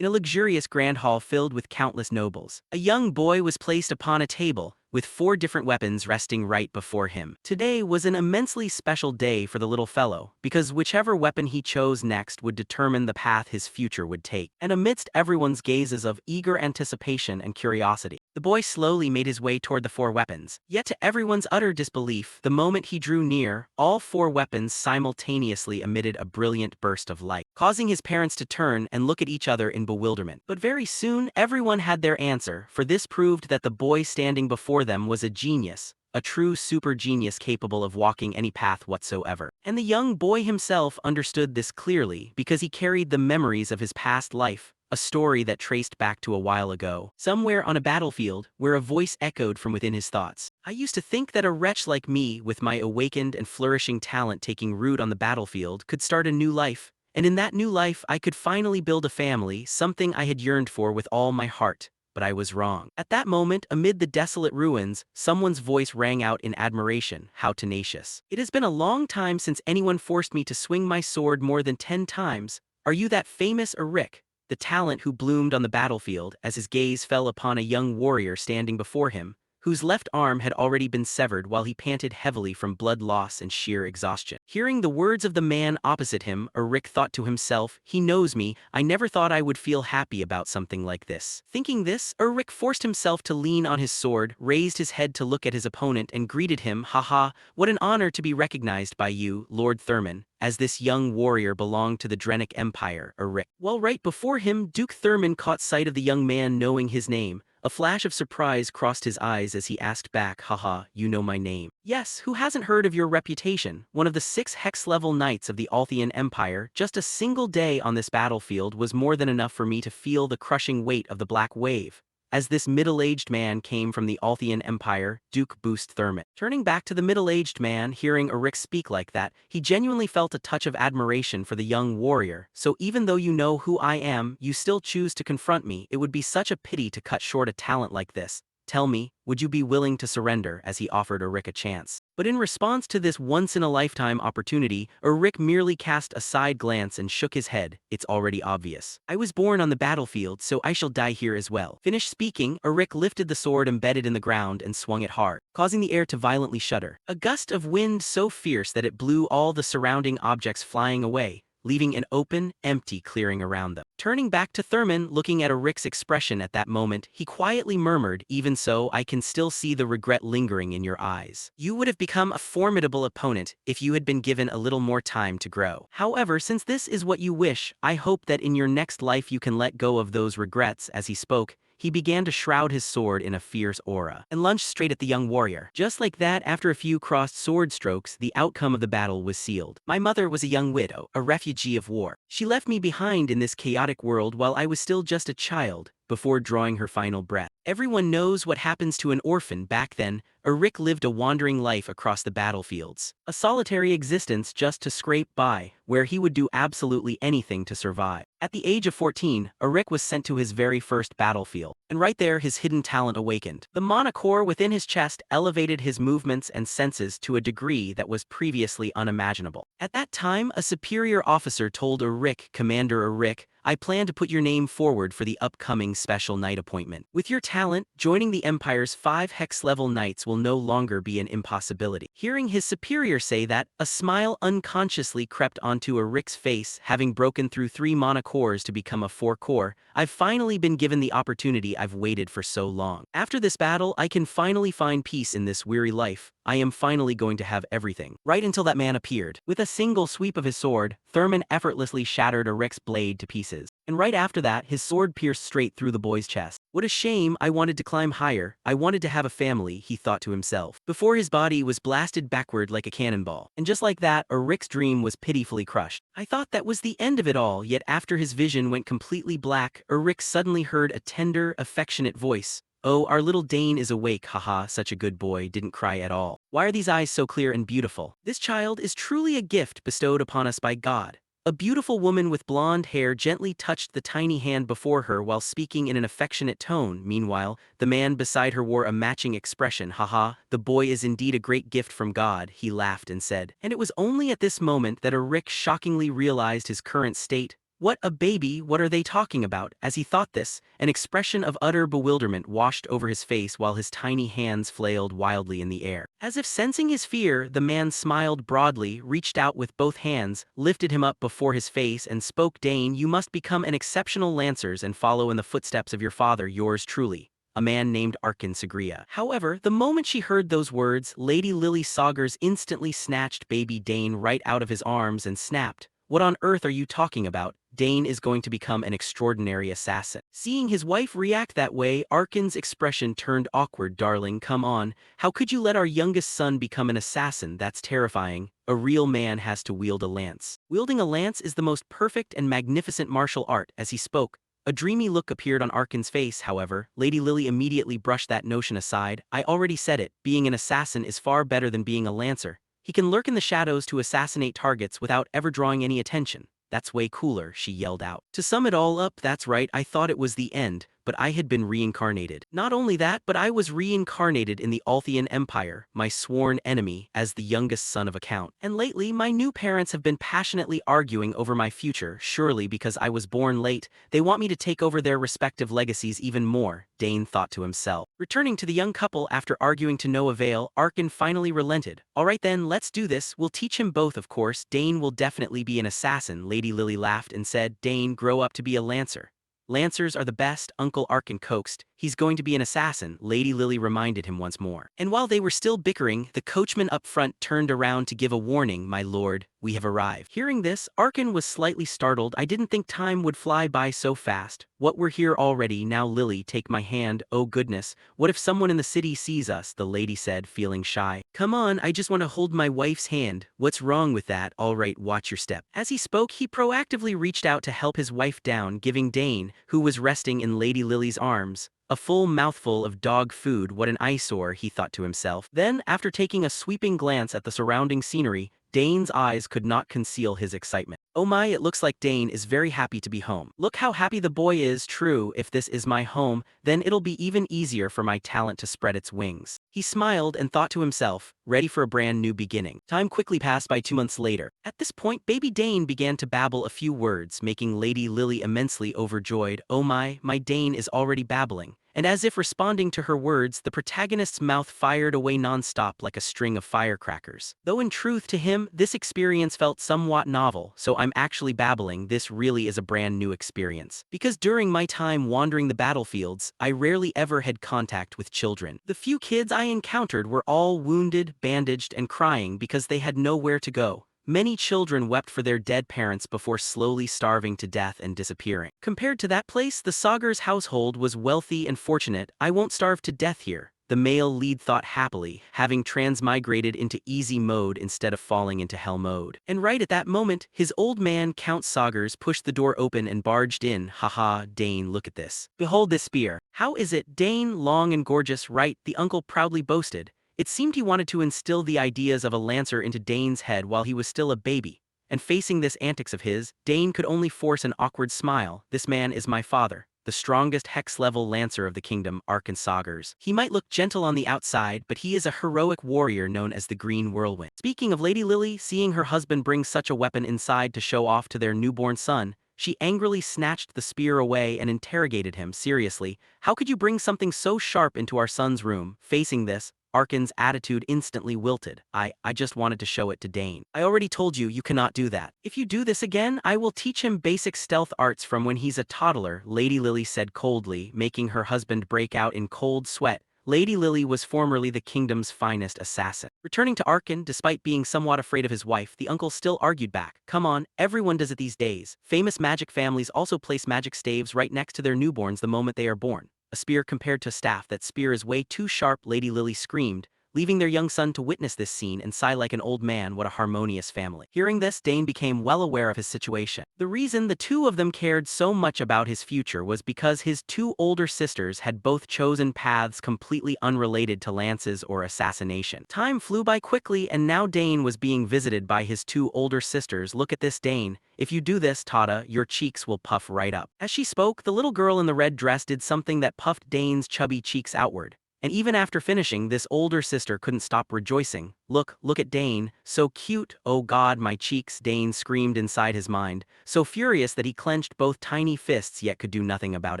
In a luxurious grand hall filled with countless nobles, a young boy was placed upon a table, with 4 different weapons resting right before him. Today was an immensely special day for the little fellow, because whichever weapon he chose next would determine the path his future would take. And amidst everyone's gazes of eager anticipation and curiosity, the boy slowly made his way toward the 4 weapons. Yet to everyone's utter disbelief, the moment he drew near, all 4 weapons simultaneously emitted a brilliant burst of light, causing his parents to turn and look at each other in bewilderment. But very soon, everyone had their answer, for this proved that the boy standing before them was a genius, a true super genius capable of walking any path whatsoever. And the young boy himself understood this clearly because he carried the memories of his past life, a story that traced back to a while ago, somewhere on a battlefield, where a voice echoed from within his thoughts. I used to think that a wretch like me, with my awakened and flourishing talent taking root on the battlefield, could start a new life, and in that new life I could finally build a family, something I had yearned for with all my heart. But I was wrong. At that moment, amid the desolate ruins, someone's voice rang out in admiration. How tenacious. It has been a long time since anyone forced me to swing my sword more than 10 times. Are you that famous Rick, the talent who bloomed on the battlefield, as his gaze fell upon a young warrior standing before him, whose left arm had already been severed while he panted heavily from blood loss and sheer exhaustion. Hearing the words of the man opposite him, Rick thought to himself, he knows me, I never thought I would feel happy about something like this. Thinking this, Rick forced himself to lean on his sword, raised his head to look at his opponent and greeted him, haha, what an honor to be recognized by you, Lord Thurman, as this young warrior belonged to the Drenic Empire, Rick. While right before him, Duke Thurman caught sight of the young man knowing his name. A flash of surprise crossed his eyes as he asked back, haha, you know my name. Yes, who hasn't heard of your reputation? One of the 6 hex-level knights of the Althian Empire. Just a single day on this battlefield was more than enough for me to feel the crushing weight of the Black Wave. As this middle-aged man came from the Althian Empire, Duke Boost Thurman. Turning back to the middle-aged man, hearing Rick speak like that, he genuinely felt a touch of admiration for the young warrior. So even though you know who I am, you still choose to confront me. It would be such a pity to cut short a talent like this. Tell me, would you be willing to surrender? As he offered Rick a chance. But in response to this once-in-a-lifetime opportunity, Rick merely cast a side glance and shook his head. It's already obvious. I was born on the battlefield, so I shall die here as well. Finished speaking, Rick lifted the sword embedded in the ground and swung it hard, causing the air to violently shudder. A gust of wind so fierce that it blew all the surrounding objects flying away, leaving an open, empty clearing around them. Turning back to Thurman, looking at Rick's expression at that moment, he quietly murmured, even so, I can still see the regret lingering in your eyes. You would have become a formidable opponent if you had been given a little more time to grow. However, since this is what you wish, I hope that in your next life you can let go of those regrets. As he spoke, he began to shroud his sword in a fierce aura, and lunged straight at the young warrior. Just like that, after a few crossed sword strokes, the outcome of the battle was sealed. My mother was a young widow, a refugee of war. She left me behind in this chaotic world while I was still just a child, before drawing her final breath. Everyone knows what happens to an orphan. Back then, Rick lived a wandering life across the battlefields, a solitary existence just to scrape by, where he would do absolutely anything to survive. At the age of 14, Rick was sent to his very first battlefield, and right there his hidden talent awakened. The mana core within his chest elevated his movements and senses to a degree that was previously unimaginable. At that time, a superior officer told Rick, Commander Rick, I plan to put your name forward for the upcoming special knight appointment. With your talent, joining the Empire's 5 hex-level knights will no longer be an impossibility. Hearing his superior say that, a smile unconsciously crept onto Rick's face. Having broken through 3 mana cores to become a 4-core, I've finally been given the opportunity I've waited for so long. After this battle, I can finally find peace in this weary life. I am finally going to have everything. Right until that man appeared. With a single sweep of his sword, Thurman effortlessly shattered Rick's blade to pieces. And right after that, his sword pierced straight through the boy's chest. What a shame, I wanted to climb higher, I wanted to have a family, he thought to himself, before his body was blasted backward like a cannonball. And just like that, Rick's dream was pitifully crushed. I thought that was the end of it all, yet after his vision went completely black, Rick suddenly heard a tender, affectionate voice. Oh, our little Dane is awake, haha, such a good boy, didn't cry at all. Why are these eyes so clear and beautiful? This child is truly a gift bestowed upon us by God. A beautiful woman with blonde hair gently touched the tiny hand before her while speaking in an affectionate tone. Meanwhile, the man beside her wore a matching expression. Haha, the boy is indeed a great gift from God, he laughed and said. And it was only at this moment that Rick shockingly realized his current state. What a baby, what are they talking about? As he thought this, an expression of utter bewilderment washed over his face while his tiny hands flailed wildly in the air. As if sensing his fear, the man smiled broadly, reached out with both hands, lifted him up before his face and spoke, Dane, you must become an exceptional lancers and follow in the footsteps of your father, yours truly, a man named Arkin Sagria. However, the moment she heard those words, Lady Lily Saugers instantly snatched baby Dane right out of his arms and snapped, what on earth are you talking about? Dane is going to become an extraordinary assassin. Seeing his wife react that way, Arkin's expression turned awkward. Darling, come on, how could you let our youngest son become an assassin? That's terrifying. A real man has to wield a lance. Wielding a lance is the most perfect and magnificent martial art. As he spoke, a dreamy look appeared on Arkin's face. However, Lady Lily immediately brushed that notion aside. I already said it, being an assassin is far better than being a lancer. He can lurk in the shadows to assassinate targets without ever drawing any attention. That's way cooler, she yelled out. To sum it all up, that's right, I thought it was the end, but I had been reincarnated. Not only that, but I was reincarnated in the Althian Empire, my sworn enemy, as the youngest son of a count. And lately, my new parents have been passionately arguing over my future. Surely because I was born late, they want me to take over their respective legacies even more, Dane thought to himself. Returning to the young couple after arguing to no avail, Arkin finally relented. Alright then, let's do this, we'll teach him both of course, Dane will definitely be an assassin. Lady Lily laughed and said, Dane, grow up to be a lancer. Lancers are the best, Uncle Arkin coaxed. He's going to be an assassin, Lady Lily reminded him once more. And while they were still bickering, the coachman up front turned around to give a warning, my lord, we have arrived. Hearing this, Arkin was slightly startled. I didn't think time would fly by so fast. What, we're here already? Now Lily, take my hand, oh goodness, what if someone in the city sees us, the lady said, feeling shy. Come on, I just want to hold my wife's hand. What's wrong with that? Alright, watch your step. As he spoke, he proactively reached out to help his wife down, giving Dane, who was resting in Lady Lily's arms, a full mouthful of dog food. What an eyesore, he thought to himself. Then, after taking a sweeping glance at the surrounding scenery, Dane's eyes could not conceal his excitement. Oh my, it looks like Dane is very happy to be home. Look how happy the boy is. True, if this is my home, then it'll be even easier for my talent to spread its wings. He smiled and thought to himself, ready for a brand new beginning. Time quickly passed by 2 months later. At this point, baby Dane began to babble a few words, making Lady Lily immensely overjoyed. Oh my Dane is already babbling. And as if responding to her words, the protagonist's mouth fired away non-stop like a string of firecrackers. Though in truth to him, this experience felt somewhat novel, so I'm actually babbling, this really is a brand new experience. Because during my time wandering the battlefields, I rarely ever had contact with children. The few kids I encountered were all wounded, bandaged, and crying because they had nowhere to go. Many children wept for their dead parents before slowly starving to death and disappearing. Compared to that place, the Saugers household was wealthy and fortunate. I won't starve to death here, the male lead thought happily, having transmigrated into easy mode instead of falling into hell mode. And right at that moment, his old man Count Saugers pushed the door open and barged in. Haha, Dane, look at this. Behold this spear. How is it, Dane? Long and gorgeous, right? The uncle proudly boasted. It seemed he wanted to instill the ideas of a lancer into Dane's head while he was still a baby, and facing this antics of his, Dane could only force an awkward smile. This man is my father, the strongest hex-level lancer of the kingdom, Arkin Saugers. He might look gentle on the outside, but he is a heroic warrior known as the Green Whirlwind. Speaking of Lady Lily, seeing her husband bring such a weapon inside to show off to their newborn son, she angrily snatched the spear away and interrogated him. Seriously, how could you bring something so sharp into our son's room? Facing this, Arkin's attitude instantly wilted. I just wanted to show it to Dane. I already told you, you cannot do that. If you do this again, I will teach him basic stealth arts from when he's a toddler, Lady Lily said coldly, making her husband break out in cold sweat. Lady Lily was formerly the kingdom's finest assassin. Returning to Arkin, despite being somewhat afraid of his wife, the uncle still argued back. Come on, everyone does it these days. Famous magic families also place magic staves right next to their newborns the moment they are born. A spear compared to a staff, that spear is way too sharp, Lady Lily screamed, leaving their young son to witness this scene and sigh like an old man. What a harmonious family. Hearing this, Dane became well aware of his situation. The reason the two of them cared so much about his future was because his two older sisters had both chosen paths completely unrelated to lances or assassination. Time flew by quickly, and now Dane was being visited by his two older sisters. Look at this, Dane. If you do this, Tata, your cheeks will puff right up. As she spoke, the little girl in the red dress did something that puffed Dane's chubby cheeks outward. And even after finishing, this older sister couldn't stop rejoicing. Look at Dane, so cute, oh god my cheeks, Dane screamed inside his mind, so furious that he clenched both tiny fists yet could do nothing about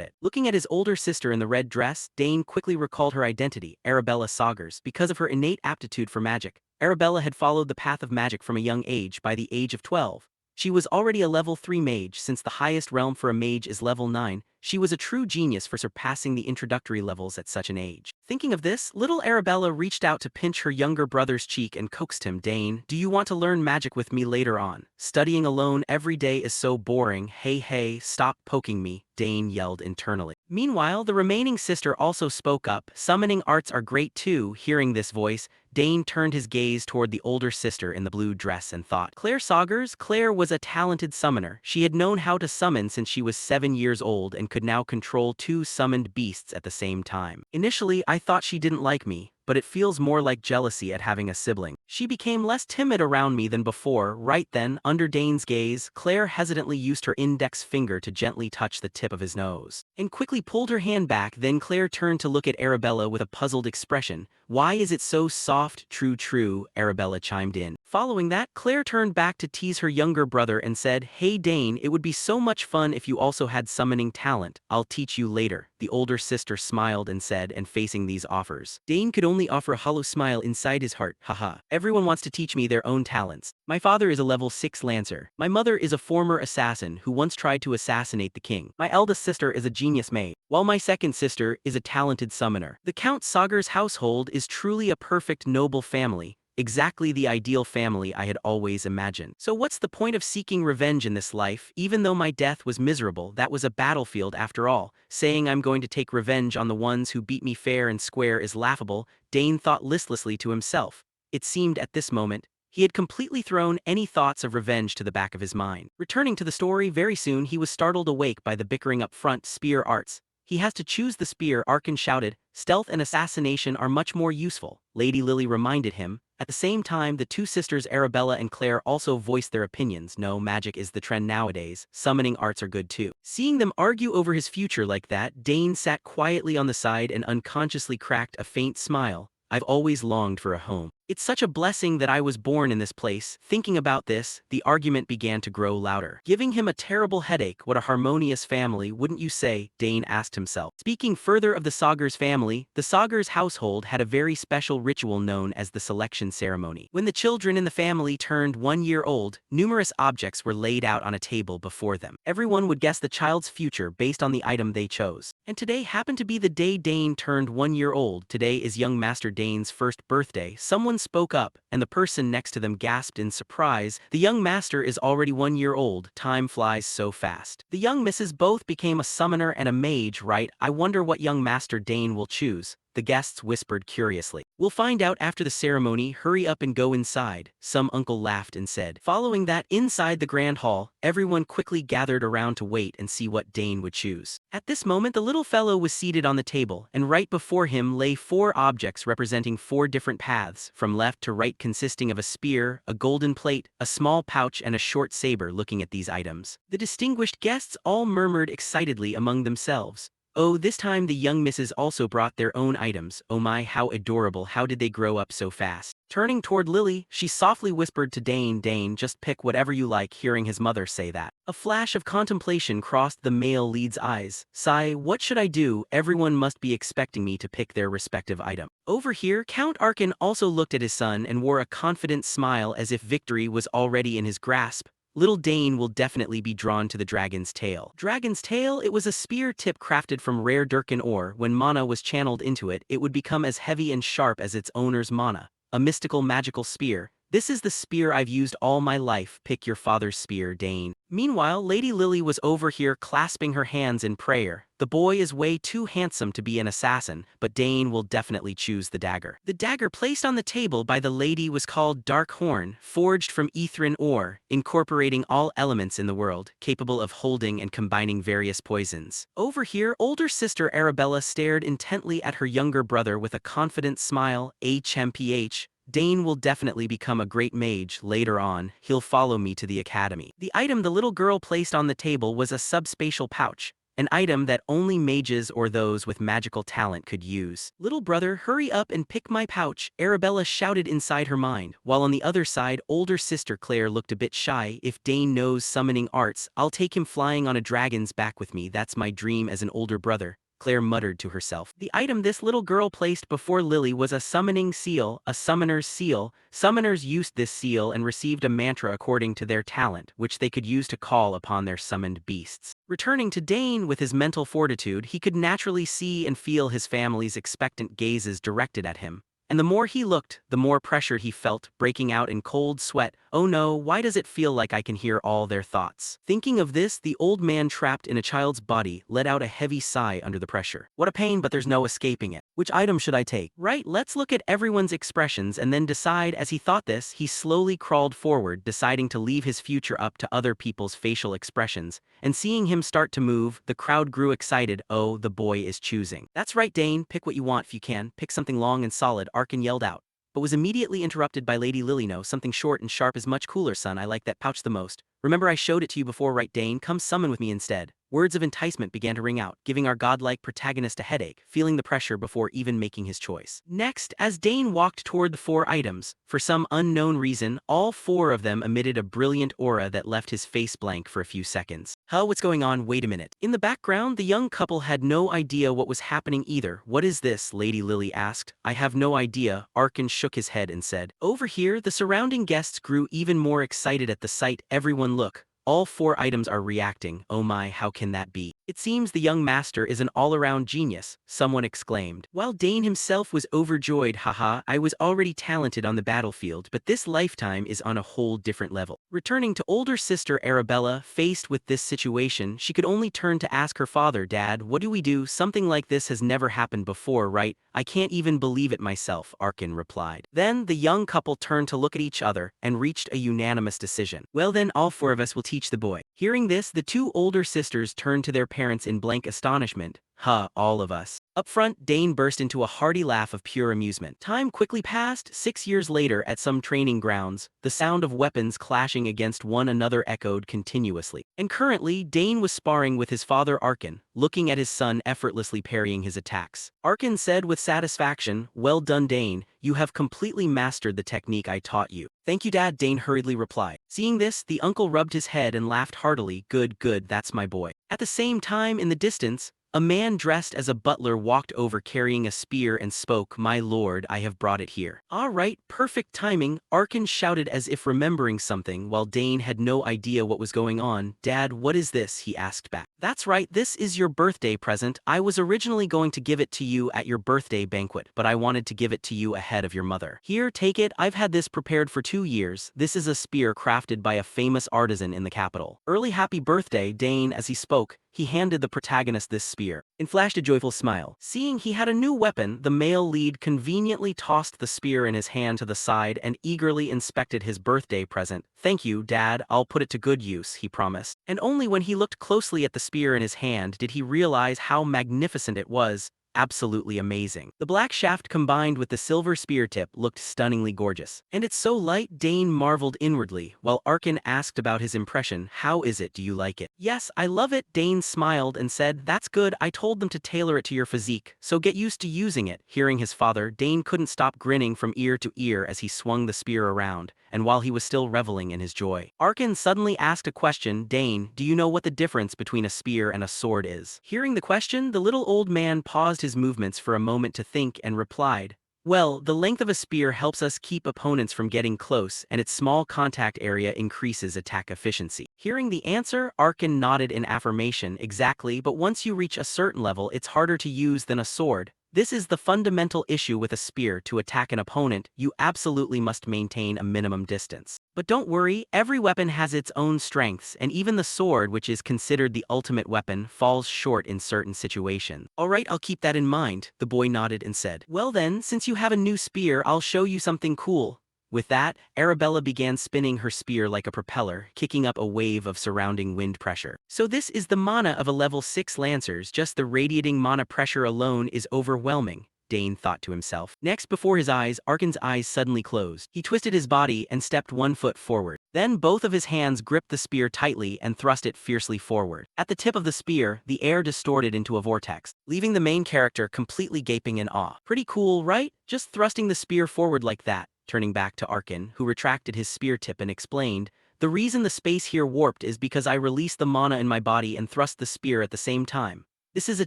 it. Looking at his older sister in the red dress, Dane quickly recalled her identity, Arabella Saugers, because of her innate aptitude for magic. Arabella had followed the path of magic from a young age. By the age of 12, she was already a level 3 mage. Since the highest realm for a mage is level 9, she was a true genius for surpassing the introductory levels at such an age. Thinking of this, little Arabella reached out to pinch her younger brother's cheek and coaxed him. Dane, do you want to learn magic with me later on? Studying alone every day is so boring. Hey, stop poking me, Dane yelled internally. Meanwhile, the remaining sister also spoke up. Summoning arts are great too. Hearing this voice, Dane turned his gaze toward the older sister in the blue dress and thought, Claire Saugers? Claire was a talented summoner. She had known how to summon since she was 7 years old and could now control 2 summoned beasts at the same time. Initially, I thought she didn't like me, but it feels more like jealousy at having a sibling. She became less timid around me than before. Right then, under Dane's gaze, Claire hesitantly used her index finger to gently touch the tip of his nose, and quickly pulled her hand back. Then Claire turned to look at Arabella with a puzzled expression. Why is it so soft? True, Arabella chimed in. Following that, Claire turned back to tease her younger brother and said, Hey Dane, it would be so much fun if you also had summoning talent. I'll teach you later. The older sister smiled and said, and facing these offers, Dane could only offer a hollow smile inside his heart. Haha. Everyone wants to teach me their own talents. My father is a level 6 lancer. My mother is a former assassin who once tried to assassinate the king. My eldest sister is a genius maid, while my second sister is a talented summoner. The Count Sagar's household is truly a perfect noble family. Exactly the ideal family I had always imagined. So what's the point of seeking revenge in this life? Even though my death was miserable, that was a battlefield after all. Saying I'm going to take revenge on the ones who beat me fair and square is laughable, Dane thought listlessly to himself. It seemed at this moment, he had completely thrown any thoughts of revenge to the back of his mind. Returning to the story, very soon he was startled awake by the bickering up front. Spear arts. He has to choose the spear, Arkin shouted. Stealth and assassination are much more useful, Lady Lily reminded him. At the same time, the two sisters Arabella and Claire also voiced their opinions. No, magic is the trend nowadays. Summoning arts are good too. Seeing them argue over his future like that, Dane sat quietly on the side and unconsciously cracked a faint smile. I've always longed for a home. It's such a blessing that I was born in this place. Thinking about this, the argument began to grow louder. Giving him a terrible headache. What a harmonious family, wouldn't you say? Dane asked himself. Speaking further of the Saugers family, the Saugers household had a very special ritual known as the selection ceremony. When the children in the family turned 1 year old, numerous objects were laid out on a table before them. Everyone would guess the child's future based on the item they chose. And today happened to be the day Dane turned 1 year old. Today is young Master Dane's first birthday. Someone spoke up, and the person next to them gasped in surprise. The young master is already 1 year old. Time flies so fast. The young misses both became a summoner and a mage, right? I wonder what young Master Dane will choose. The guests whispered curiously. We'll find out after the ceremony. Hurry up and go inside, some uncle laughed and said. Following that, inside the grand hall, everyone quickly gathered around to wait and see what Dane would choose. At this moment, the little fellow was seated on the table, and right before him lay 4 objects representing 4 different paths, from left to right, consisting of a spear, a golden plate, a small pouch, and a short saber. Looking at these items, the distinguished guests all murmured excitedly among themselves. Oh, this time the young misses also brought their own items. Oh my, how adorable, how did they grow up so fast? Turning toward Lily, she softly whispered to Dane, Dane, just pick whatever you like. Hearing his mother say that, a flash of contemplation crossed the male lead's eyes. Sigh, what should I do? Everyone must be expecting me to pick their respective item. Over here, Count Arkin also looked at his son and wore a confident smile as if victory was already in his grasp. Little Dane will definitely be drawn to the dragon's tail. Dragon's tail? It was a spear tip crafted from rare Durkin ore. When mana was channeled into it, it would become as heavy and sharp as its owner's mana. A mystical magical spear. This is the spear I've used all my life. Pick your father's spear, Dane. Meanwhile, Lady Lily was over here clasping her hands in prayer. The boy is way too handsome to be an assassin, but Dane will definitely choose the dagger. The dagger placed on the table by the lady was called Dark Horn, forged from Ethrin ore, incorporating all elements in the world, capable of holding and combining various poisons. Over here, older sister Arabella stared intently at her younger brother with a confident smile. HMPH. Dane will definitely become a great mage. Later on, he'll follow me to the academy. The item the little girl placed on the table was a subspatial pouch, an item that only mages or those with magical talent could use. Little brother, hurry up and pick my pouch, Arabella shouted inside her mind, while on the other side, older sister Claire looked a bit shy. If Dane knows summoning arts, I'll take him flying on a dragon's back with me. That's my dream as an older brother, Claire muttered to herself. The item this little girl placed before Lily was a summoning seal, a summoner's seal. Summoners used this seal and received a mantra according to their talent, which they could use to call upon their summoned beasts. Returning to Dane with his mental fortitude, he could naturally see and feel his family's expectant gazes directed at him. And the more he looked, the more pressure he felt, breaking out in cold sweat. Oh no, why does it feel like I can hear all their thoughts? Thinking of this, the old man trapped in a child's body let out a heavy sigh under the pressure. What a pain, but there's no escaping it. Which item should I take? Right, let's look at everyone's expressions and then decide. As he thought this, he slowly crawled forward, deciding to leave his future up to other people's facial expressions. And seeing him start to move, the crowd grew excited. Oh, the boy is choosing. That's right, Dane, pick what you want if you can. Pick something long and solid, Arkin yelled out, but was immediately interrupted by Lady Lily. No, something short and sharp is much cooler, son. I like that pouch the most. Remember I showed it to you before, right, Dane? Come summon with me instead. Words of enticement began to ring out, giving our godlike protagonist a headache, feeling the pressure before even making his choice. Next, as Dane walked toward the 4 items, for some unknown reason, all 4 of them emitted a brilliant aura that left his face blank for a few seconds. Huh, what's going on? Wait a minute. In the background, the young couple had no idea what was happening either. What is this? Lady Lily asked. I have no idea. Arkin shook his head and said. Over here, the surrounding guests grew even more excited at the sight. Everyone look. All 4 items are reacting. Oh my, how can that be? It seems the young master is an all-around genius, someone exclaimed. While Dane himself was overjoyed. Haha, I was already talented on the battlefield, but this lifetime is on a whole different level. Returning to older sister Arabella, faced with this situation, she could only turn to ask her father, Dad, what do we do? Something like this has never happened before, right? I can't even believe it myself, Arkin replied. Then the young couple turned to look at each other and reached a unanimous decision. Well then, all 4 of us will teach the boy. Hearing this, the 2 older sisters turned to their parents in blank astonishment. Huh, all of us. Up front, Dane burst into a hearty laugh of pure amusement. Time quickly passed. 6 years later, at some training grounds, the sound of weapons clashing against one another echoed continuously. And currently, Dane was sparring with his father Arkin, looking at his son effortlessly parrying his attacks. Arkin said with satisfaction, well done, Dane, you have completely mastered the technique I taught you. Thank you, Dad, Dane hurriedly replied. Seeing this, the uncle rubbed his head and laughed heartily. Good, good, that's my boy. At the same time, in the distance, a man dressed as a butler walked over carrying a spear and spoke, my lord, I have brought it here. All right, perfect timing, Arkin shouted as if remembering something while Dane had no idea what was going on. Dad, what is this? He asked back. That's right, this is your birthday present. I was originally going to give it to you at your birthday banquet, but I wanted to give it to you ahead of your mother. Here, take it. I've had this prepared for 2 years. This is a spear crafted by a famous artisan in the capital. Early happy birthday, Dane. As he spoke, he handed the protagonist this spear and flashed a joyful smile. Seeing he had a new weapon, the male lead conveniently tossed the spear in his hand to the side and eagerly inspected his birthday present. Thank you, Dad, I'll put it to good use, he promised. And only when he looked closely at the spear in his hand did he realize how magnificent it was. Absolutely amazing. The black shaft combined with the silver spear tip looked stunningly gorgeous. And it's so light, Dane marveled inwardly, while Arkin asked about his impression. How is it? Do you like it? Yes, I love it, Dane smiled and said, that's good, I told them to tailor it to your physique, so get used to using it. Hearing his father, Dane couldn't stop grinning from ear to ear as he swung the spear around, and while he was still reveling in his joy, Arkin suddenly asked a question. Dane, do you know what the difference between a spear and a sword is? Hearing the question, the little old man paused his movements for a moment to think and replied, well, the length of a spear helps us keep opponents from getting close, and its small contact area increases attack efficiency. Hearing the answer, Arkin nodded in affirmation. Exactly, but once you reach a certain level, it's harder to use than a sword. This is the fundamental issue with a spear. To attack an opponent, you absolutely must maintain a minimum distance. But don't worry, every weapon has its own strengths, and even the sword, which is considered the ultimate weapon, falls short in certain situations. Alright, I'll keep that in mind, the boy nodded and said. Well then, since you have a new spear, I'll show you something cool. With that, Arabella began spinning her spear like a propeller, kicking up a wave of surrounding wind pressure. So this is the mana of a level 6 Lancers. Just the radiating mana pressure alone is overwhelming. Dane thought to himself. Next, before his eyes, Arkin's eyes suddenly closed. He twisted his body and stepped 1 foot forward. Then both of his hands gripped the spear tightly and thrust it fiercely forward. At the tip of the spear, the air distorted into a vortex, leaving the main character completely gaping in awe. Pretty cool, right? Just thrusting the spear forward like that. Turning back to Arkin, who retracted his spear tip and explained, "The reason the space here warped is because I released the mana in my body and thrust the spear at the same time. This is a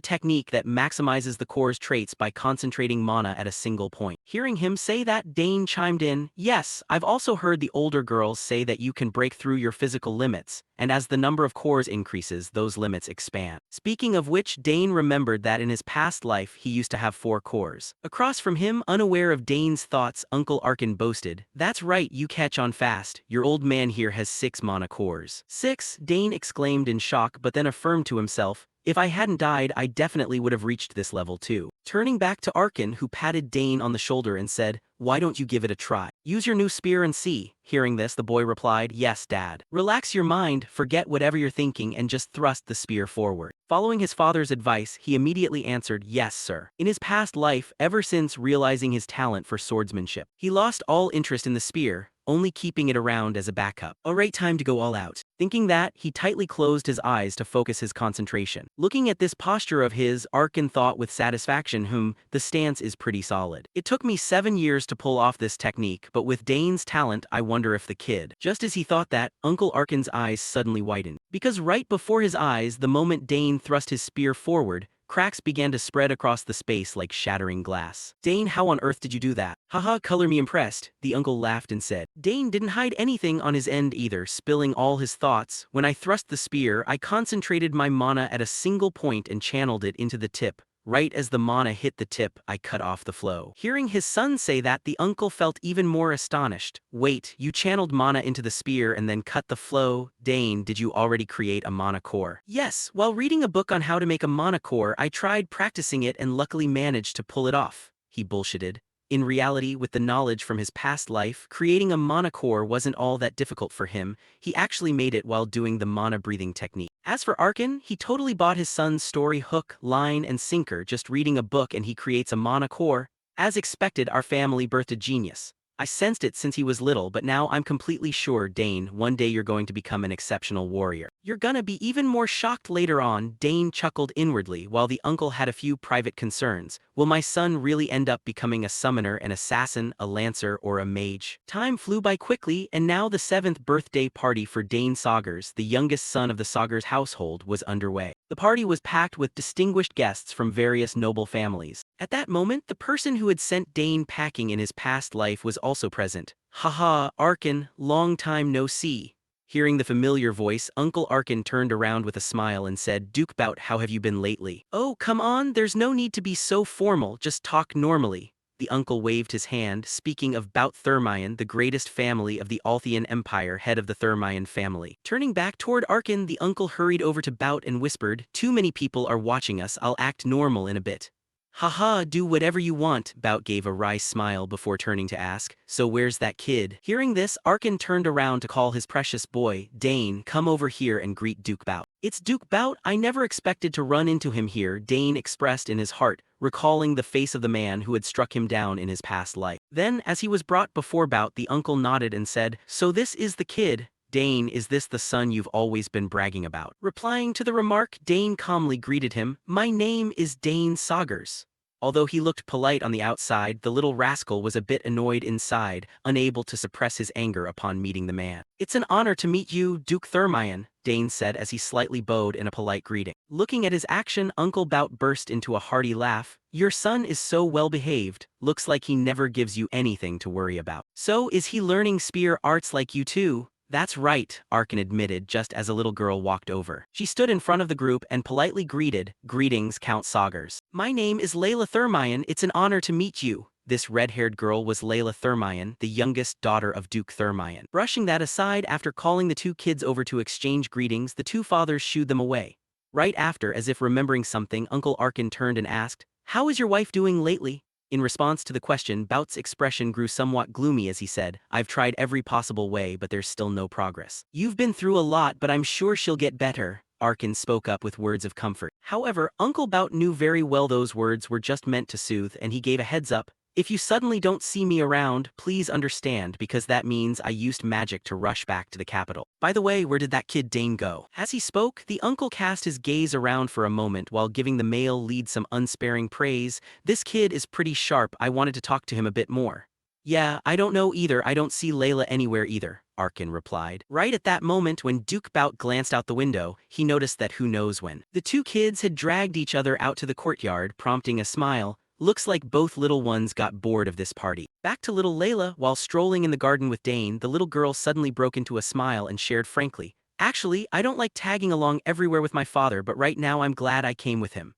technique that maximizes the core's traits by concentrating mana at a single point." Hearing him say that, Dane chimed in, "Yes, I've also heard the older girls say that you can break through your physical limits, and as the number of cores increases, those limits expand." Speaking of which, Dane remembered that in his past life he used to have 4 cores. Across from him, unaware of Dane's thoughts, Uncle Arkin boasted, "That's right, you catch on fast. Your old man here has 6 mana cores." 6? Dane exclaimed in shock but then affirmed to himself, "If I hadn't died, I definitely would have reached this level too." Turning back to Arkin, who patted Dane on the shoulder and said, "Why don't you give it a try? Use your new spear and see." Hearing this, the boy replied, "Yes, Dad. Relax your mind, forget whatever you're thinking and just thrust the spear forward." Following his father's advice, he immediately answered, "Yes, sir." In his past life, ever since realizing his talent for swordsmanship, he lost all interest in the spear, only keeping it around as a backup. Alright, time to go all out. Thinking that, he tightly closed his eyes to focus his concentration. Looking at this posture of his, Arkin thought with satisfaction, the stance is pretty solid. It took me 7 years to pull off this technique, but with Dane's talent, I wonder if the kid." Just as he thought that, Uncle Arkin's eyes suddenly widened. Because right before his eyes, the moment Dane thrust his spear forward, cracks began to spread across the space like shattering glass. "Dane, how on earth did you do that?" "Haha, color me impressed," the uncle laughed and said. Dane didn't hide anything on his end either, spilling all his thoughts. "When I thrust the spear, I concentrated my mana at a single point and channeled it into the tip. Right as the mana hit the tip, I cut off the flow." Hearing his son say that, the uncle felt even more astonished. "Wait, you channeled mana into the spear and then cut the flow? Dane, did you already create a mana core?" "Yes, while reading a book on how to make a mana core, I tried practicing it and luckily managed to pull it off," he bullshitted. In reality, with the knowledge from his past life, creating a mana core wasn't all that difficult for him. He actually made it while doing the mana breathing technique. As for Arkin, he totally bought his son's story hook, line, and sinker, just reading a book and he creates a mana core. As expected, our family birthed a genius. I sensed it since he was little, but now I'm completely sure, Dane, one day you're going to become an exceptional warrior. You're gonna be even more shocked later on. Dane chuckled inwardly while the uncle had a few private concerns. Will my son really end up becoming a summoner, an assassin, a lancer, or a mage? Time flew by quickly, and now the 7th birthday party for Dane Saugers, the youngest son of the Saugers household, was underway. The party was packed with distinguished guests from various noble families. At that moment, the person who had sent Dane packing in his past life was also present. "Haha, Arkin, long time no see." Hearing the familiar voice, Uncle Arkin turned around with a smile and said, "Duke Bout, how have you been lately?" "Oh, come on, there's no need to be so formal, just talk normally." The uncle waved his hand, speaking of Bout Thermion, the greatest family of the Althian Empire, head of the Thermion family. Turning back toward Arkin, the uncle hurried over to Bout and whispered, "Too many people are watching us, I'll act normal in a bit." "Haha, do whatever you want," Bout gave a wry smile before turning to ask, "So where's that kid?" Hearing this, Arkin turned around to call his precious boy, "Dane, come over here and greet Duke Bout." "It's Duke Bout? I never expected to run into him here," Dane expressed in his heart, recalling the face of the man who had struck him down in his past life. Then, as he was brought before Bout, the uncle nodded and said, "So this is the kid. Dane, is this the son you've always been bragging about?" Replying to the remark, Dane calmly greeted him, "My name is Dane Saugers." Although he looked polite on the outside, the little rascal was a bit annoyed inside, unable to suppress his anger upon meeting the man. "It's an honor to meet you, Duke Thermion," Dane said as he slightly bowed in a polite greeting. Looking at his action, Uncle Bout burst into a hearty laugh. "Your son is so well behaved, looks like he never gives you anything to worry about. So is he learning spear arts like you too?" "That's right," Arkin admitted just as a little girl walked over. She stood in front of the group and politely greeted, "Greetings, Count Saugers. My name is Layla Thermion, it's an honor to meet you." This red-haired girl was Layla Thermion, the youngest daughter of Duke Thermion. Brushing that aside, after calling the 2 kids over to exchange greetings, the 2 fathers shooed them away. Right after, as if remembering something, Uncle Arkin turned and asked, "How is your wife doing lately?" In response to the question, Bout's expression grew somewhat gloomy as he said, "I've tried every possible way, but there's still no progress." "You've been through a lot, but I'm sure she'll get better." Arkin spoke up with words of comfort. However, Uncle Bout knew very well those words were just meant to soothe, and he gave a heads up. If you suddenly don't see me around, please understand, because that means I used magic to rush back to the capital. By the way, where did that kid Dane go? As he spoke, the uncle cast his gaze around for a moment while giving the male lead some unsparing praise. This kid is pretty sharp, I wanted to talk to him a bit more. Yeah, I don't know either, I don't see Layla anywhere either, Arkin replied. Right at that moment when Duke Bout glanced out the window, he noticed that who knows when. The two kids had dragged each other out to the courtyard, prompting a smile. Looks like both little ones got bored of this party. Back to little Layla, while strolling in the garden with Dane, the little girl suddenly broke into a smile and shared frankly, "Actually, I don't like tagging along everywhere with my father, but right now I'm glad I came with him."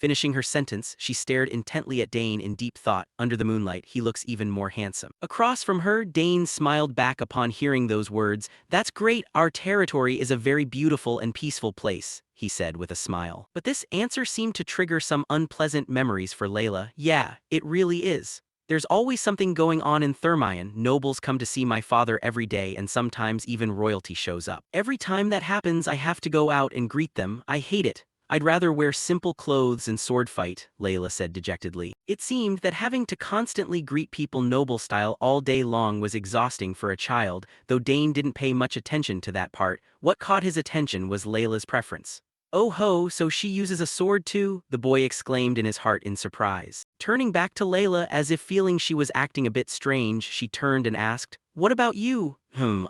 Finishing her sentence, she stared intently at Dane in deep thought. Under the moonlight, he looks even more handsome. Across from her, Dane smiled back upon hearing those words. That's great, our territory is a very beautiful and peaceful place, he said with a smile. But this answer seemed to trigger some unpleasant memories for Layla. Yeah, it really is. There's always something going on in Thermion. Nobles come to see my father every day, and sometimes even royalty shows up. Every time that happens, I have to go out and greet them. I hate it. I'd rather wear simple clothes and sword fight, Layla said dejectedly. It seemed that having to constantly greet people noble style all day long was exhausting for a child, though Dane didn't pay much attention to that part. What caught his attention was Layla's preference. "Oh ho, so she uses a sword too?" the boy exclaimed in his heart in surprise. Turning back to Layla as if feeling she was acting a bit strange, she turned and asked, "What about you?"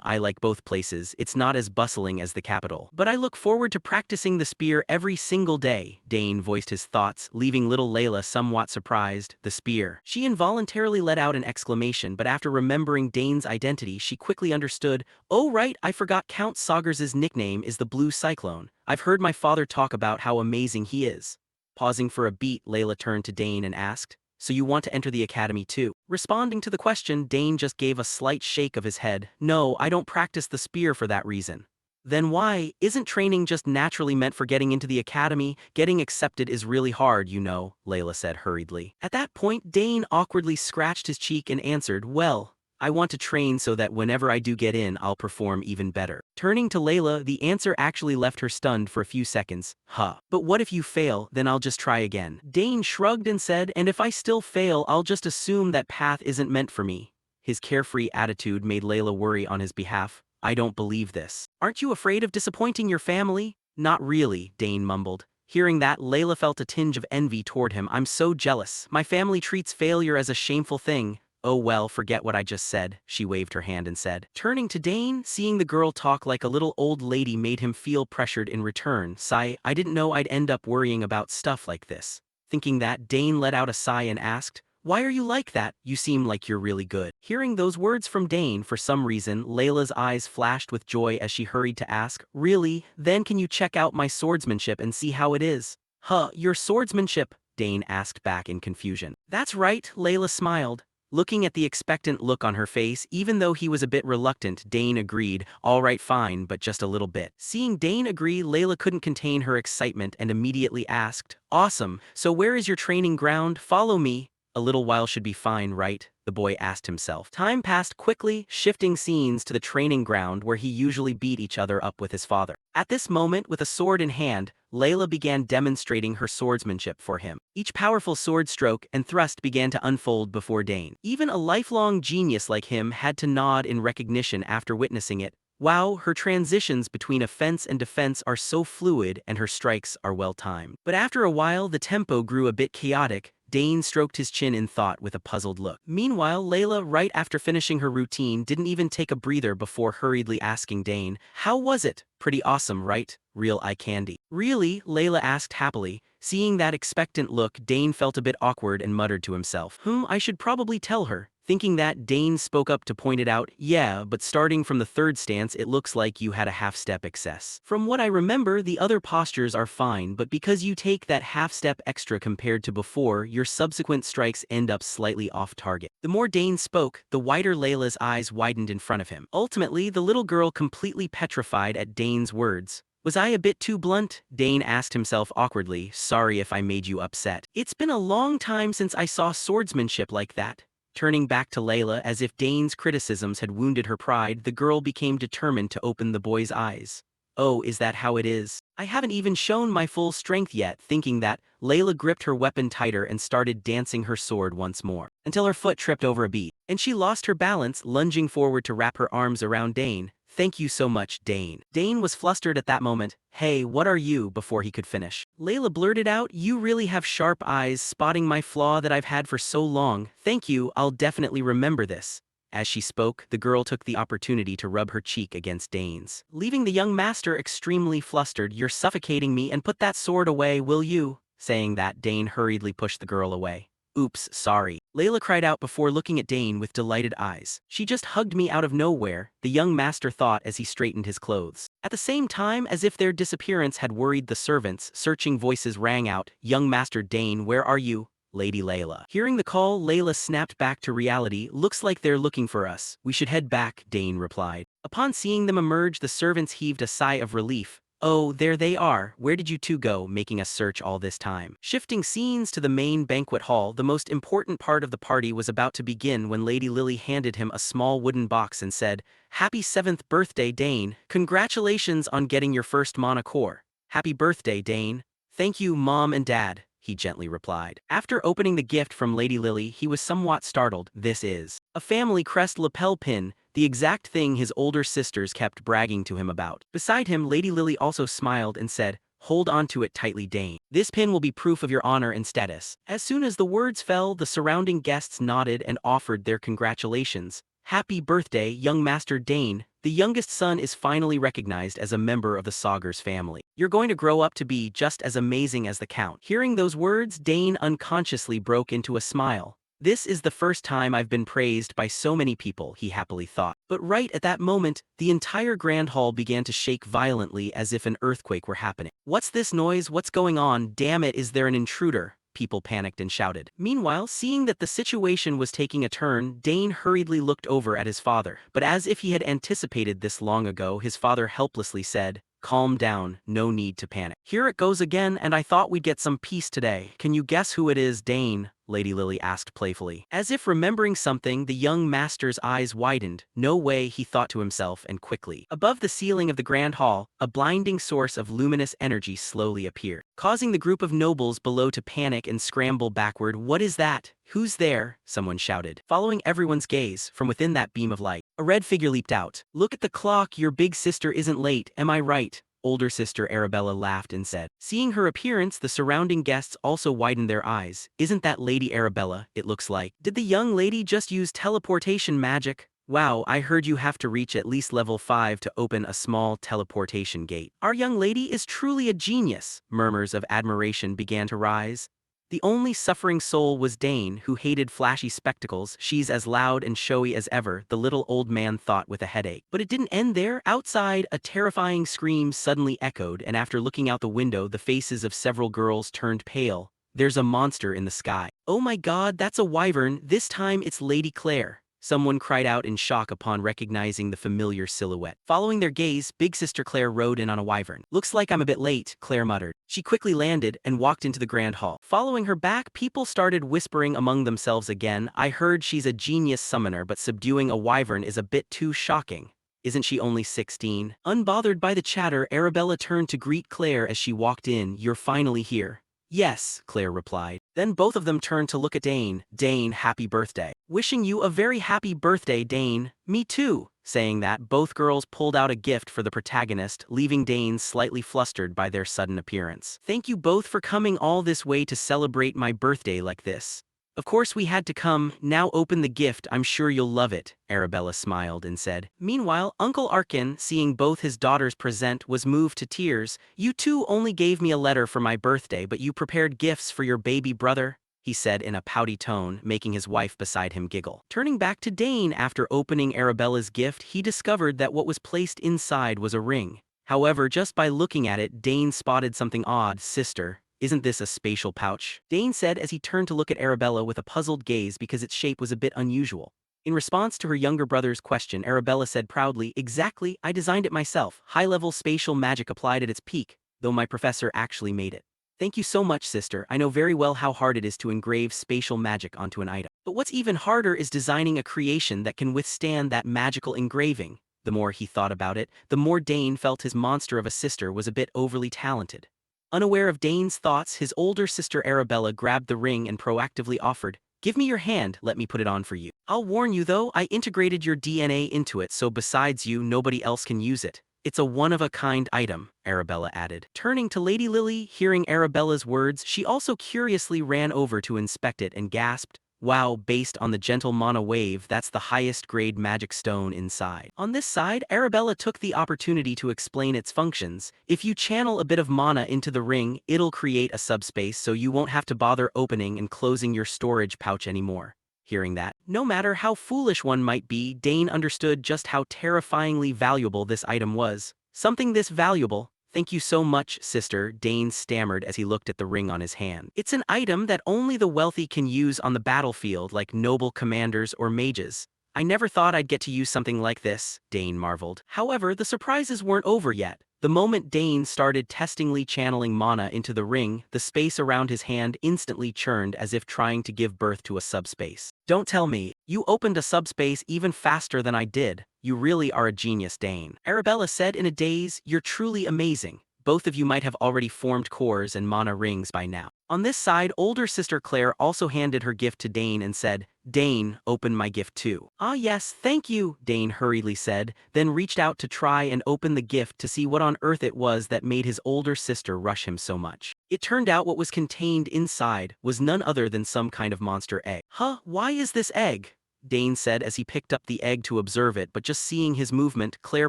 I like both places. It's not as bustling as the capital. But I look forward to practicing the spear every single day," Dane voiced his thoughts, leaving little Layla somewhat surprised. The spear. She involuntarily let out an exclamation, but after remembering Dane's identity, she quickly understood. "Oh right, I forgot Count Saugers's nickname is the Blue Cyclone. I've heard my father talk about how amazing he is." Pausing for a beat, Layla turned to Dane and asked, "So you want to enter the academy too?" Responding to the question, Dane just gave a slight shake of his head. "No, I don't practice the spear for that reason." "Then why? Isn't training just naturally meant for getting into the academy? Getting accepted is really hard, you know," Layla said hurriedly. At that point, Dane awkwardly scratched his cheek and answered, "Well, I want to train so that whenever I do get in, I'll perform even better." Turning to Layla, the answer actually left her stunned for a few seconds. "Huh. But what if you fail? Then I'll just try again." Dane shrugged and said, "And if I still fail, I'll just assume that path isn't meant for me." His carefree attitude made Layla worry on his behalf. "I don't believe this. Aren't you afraid of disappointing your family?" "Not really," Dane mumbled. Hearing that, Layla felt a tinge of envy toward him. "I'm so jealous. My family treats failure as a shameful thing." "Oh well, forget what I just said," she waved her hand and said. Turning to Dane, seeing the girl talk like a little old lady made him feel pressured in return. Sigh, "I didn't know I'd end up worrying about stuff like this." Thinking that, Dane let out a sigh and asked, "Why are you like that? You seem like you're really good." Hearing those words from Dane, for some reason, Layla's eyes flashed with joy as she hurried to ask, "Really? Then can you check out my swordsmanship and see how it is?" "Huh, your swordsmanship?" Dane asked back in confusion. "That's right," Layla smiled. Looking at the expectant look on her face, even though he was a bit reluctant, Dane agreed, "All right, fine, but just a little bit." Seeing Dane agree, Layla couldn't contain her excitement and immediately asked, "Awesome, so where is your training ground? Follow me." "A little while should be fine, right?" the boy asked himself. Time passed quickly, shifting scenes to the training ground where he usually beat each other up with his father. At this moment, with a sword in hand, Layla began demonstrating her swordsmanship for him. Each powerful sword stroke and thrust began to unfold before Dane. Even a lifelong genius like him had to nod in recognition after witnessing it. Wow, her transitions between offense and defense are so fluid and her strikes are well timed. But after a while, the tempo grew a bit chaotic. Dane stroked his chin in thought with a puzzled look. Meanwhile, Layla, right after finishing her routine, didn't even take a breather before hurriedly asking Dane, "How was it?" "Pretty awesome, right? Real eye candy." "Really?" Layla asked happily. Seeing that expectant look, Dane felt a bit awkward and muttered to himself, I should probably tell her." Thinking that, Dane spoke up to point it out, "Yeah, but starting from the third stance, it looks like you had a half-step excess. From what I remember, the other postures are fine, but because you take that half-step extra compared to before, your subsequent strikes end up slightly off target." The more Dane spoke, the wider Layla's eyes widened in front of him. Ultimately, the little girl completely petrified at Dane's words. "Was I a bit too blunt?" Dane asked himself awkwardly. "Sorry if I made you upset. It's been a long time since I saw swordsmanship like that." Turning back to Layla as if Dane's criticisms had wounded her pride, the girl became determined to open the boy's eyes. Oh, is that how it is? I haven't even shown my full strength yet. Thinking that, Layla gripped her weapon tighter and started dancing her sword once more, until her foot tripped over a bead, and she lost her balance, lunging forward to wrap her arms around Dane. Thank you so much, Dane. Dane was flustered at that moment. Hey, what are you? Before he could finish, Layla blurted out, you really have sharp eyes, spotting my flaw that I've had for so long. Thank you, I'll definitely remember this. As she spoke, the girl took the opportunity to rub her cheek against Dane's, leaving the young master extremely flustered. You're suffocating me, and put that sword away, will you? Saying that, Dane hurriedly pushed the girl away. Oops, sorry. Layla cried out before looking at Dane with delighted eyes. She just hugged me out of nowhere, the young master thought as he straightened his clothes. At the same time, as if their disappearance had worried the servants, searching voices rang out, Young Master Dane, where are you? Lady Layla. Hearing the call, Layla snapped back to reality. Looks like they're looking for us. We should head back, Dane replied. Upon seeing them emerge, the servants heaved a sigh of relief. Oh, there they are. Where did you two go, making us search all this time? Shifting scenes to the main banquet hall, the most important part of the party was about to begin when Lady Lily handed him a small wooden box and said, Happy 7th birthday, Dane. Congratulations on getting your first Monocore. Happy birthday, Dane. Thank you, Mom and Dad, he gently replied. After opening the gift from Lady Lily, he was somewhat startled. This is a family crest lapel pin, the exact thing his older sisters kept bragging to him about. Beside him, Lady Lily also smiled and said, Hold on to it tightly, Dane. This pin will be proof of your honor and status. As soon as the words fell, the surrounding guests nodded and offered their congratulations. Happy birthday, young Master Dane. The youngest son is finally recognized as a member of the Saugers family. You're going to grow up to be just as amazing as the Count. Hearing those words, Dane unconsciously broke into a smile. This is the first time I've been praised by so many people, he happily thought. But right at that moment, the entire grand hall began to shake violently as if an earthquake were happening. What's this noise? What's going on? Damn it, is there an intruder? People panicked and shouted. Meanwhile, seeing that the situation was taking a turn, Dane hurriedly looked over at his father. But as if he had anticipated this long ago, his father helplessly said, Calm down, no need to panic. Here it goes again, and I thought we'd get some peace today. Can you guess who it is, Dane? Lady Lily asked playfully. As if remembering something, the young master's eyes widened. No way, he thought to himself, and quickly. Above the ceiling of the grand hall, a blinding source of luminous energy slowly appeared, causing the group of nobles below to panic and scramble backward. What is that? Who's there? Someone shouted. Following everyone's gaze, from within that beam of light, a red figure leaped out. Look at the clock, your big sister isn't late, am I right? Older sister Arabella laughed and said. Seeing her appearance, the surrounding guests also widened their eyes. Isn't that Lady Arabella, it looks like? Did the young lady just use teleportation magic? Wow, I heard you have to reach at least level 5 to open a small teleportation gate. Our young lady is truly a genius. Murmurs of admiration began to rise. The only suffering soul was Dane, who hated flashy spectacles. She's as loud and showy as ever, the little old man thought with a headache. But it didn't end there. Outside, a terrifying scream suddenly echoed, and after looking out the window, the faces of several girls turned pale. There's a monster in the sky. Oh my god, that's a wyvern. This time it's Lady Claire. Someone cried out in shock upon recognizing the familiar silhouette. Following their gaze, Big Sister Claire rode in on a wyvern. Looks like I'm a bit late, Claire muttered. She quickly landed and walked into the grand hall. Following her back, people started whispering among themselves again. I heard she's a genius summoner, but subduing a wyvern is a bit too shocking. Isn't she only 16? Unbothered by the chatter, Arabella turned to greet Claire as she walked in. You're finally here. Yes, Claire replied. Then both of them turned to look at Dane. Dane, happy birthday. Wishing you a very happy birthday, Dane. Me too. Saying that, both girls pulled out a gift for the protagonist, leaving Dane slightly flustered by their sudden appearance. Thank you both for coming all this way to celebrate my birthday like this. Of course we had to come. Now open the gift, I'm sure you'll love it, Arabella smiled and said. Meanwhile, Uncle Arkin, seeing both his daughters present, was moved to tears. You two only gave me a letter for my birthday, but you prepared gifts for your baby brother, he said in a pouty tone, making his wife beside him giggle. Turning back to Dane after opening Arabella's gift, he discovered that what was placed inside was a ring. However, just by looking at it, Dane spotted something odd. Sister, isn't this a spatial pouch? Dane said as he turned to look at Arabella with a puzzled gaze because its shape was a bit unusual. In response to her younger brother's question, Arabella said proudly, Exactly, I designed it myself. High-level spatial magic applied at its peak, though my professor actually made it. Thank you so much, sister. I know very well how hard it is to engrave spatial magic onto an item. But what's even harder is designing a creation that can withstand that magical engraving. The more he thought about it, the more Dane felt his monster of a sister was a bit overly talented. Unaware of Dane's thoughts, his older sister Arabella grabbed the ring and proactively offered, "Give me your hand, let me put it on for you. I'll warn you though, I integrated your DNA into it so besides you, nobody else can use it. It's a one-of-a-kind item," Arabella added. Turning to Lady Lily, hearing Arabella's words, she also curiously ran over to inspect it and gasped, "Wow, based on the gentle mana wave, that's the highest grade magic stone inside." On this side, Arabella took the opportunity to explain its functions. If you channel a bit of mana into the ring, it'll create a subspace so you won't have to bother opening and closing your storage pouch anymore. Hearing that, no matter how foolish one might be, Dane understood just how terrifyingly valuable this item was. "Something this valuable? Thank you so much, sister," Dane stammered as he looked at the ring on his hand. "It's an item that only the wealthy can use on the battlefield like noble commanders or mages. I never thought I'd get to use something like this," Dane marveled. However, the surprises weren't over yet. The moment Dane started testingly channeling mana into the ring, the space around his hand instantly churned as if trying to give birth to a subspace. "Don't tell me, you opened a subspace even faster than I did. You really are a genius, Dane," Arabella said in a daze. "You're truly amazing. Both of you might have already formed cores and mana rings by now." On this side, older sister Claire also handed her gift to Dane and said, "Dane, open my gift too." "Ah yes, thank you," Dane hurriedly said, then reached out to try and open the gift to see what on earth it was that made his older sister rush him so much. It turned out what was contained inside was none other than some kind of monster egg. "Huh, why is this egg?" Dane said as he picked up the egg to observe it, but just seeing his movement, Claire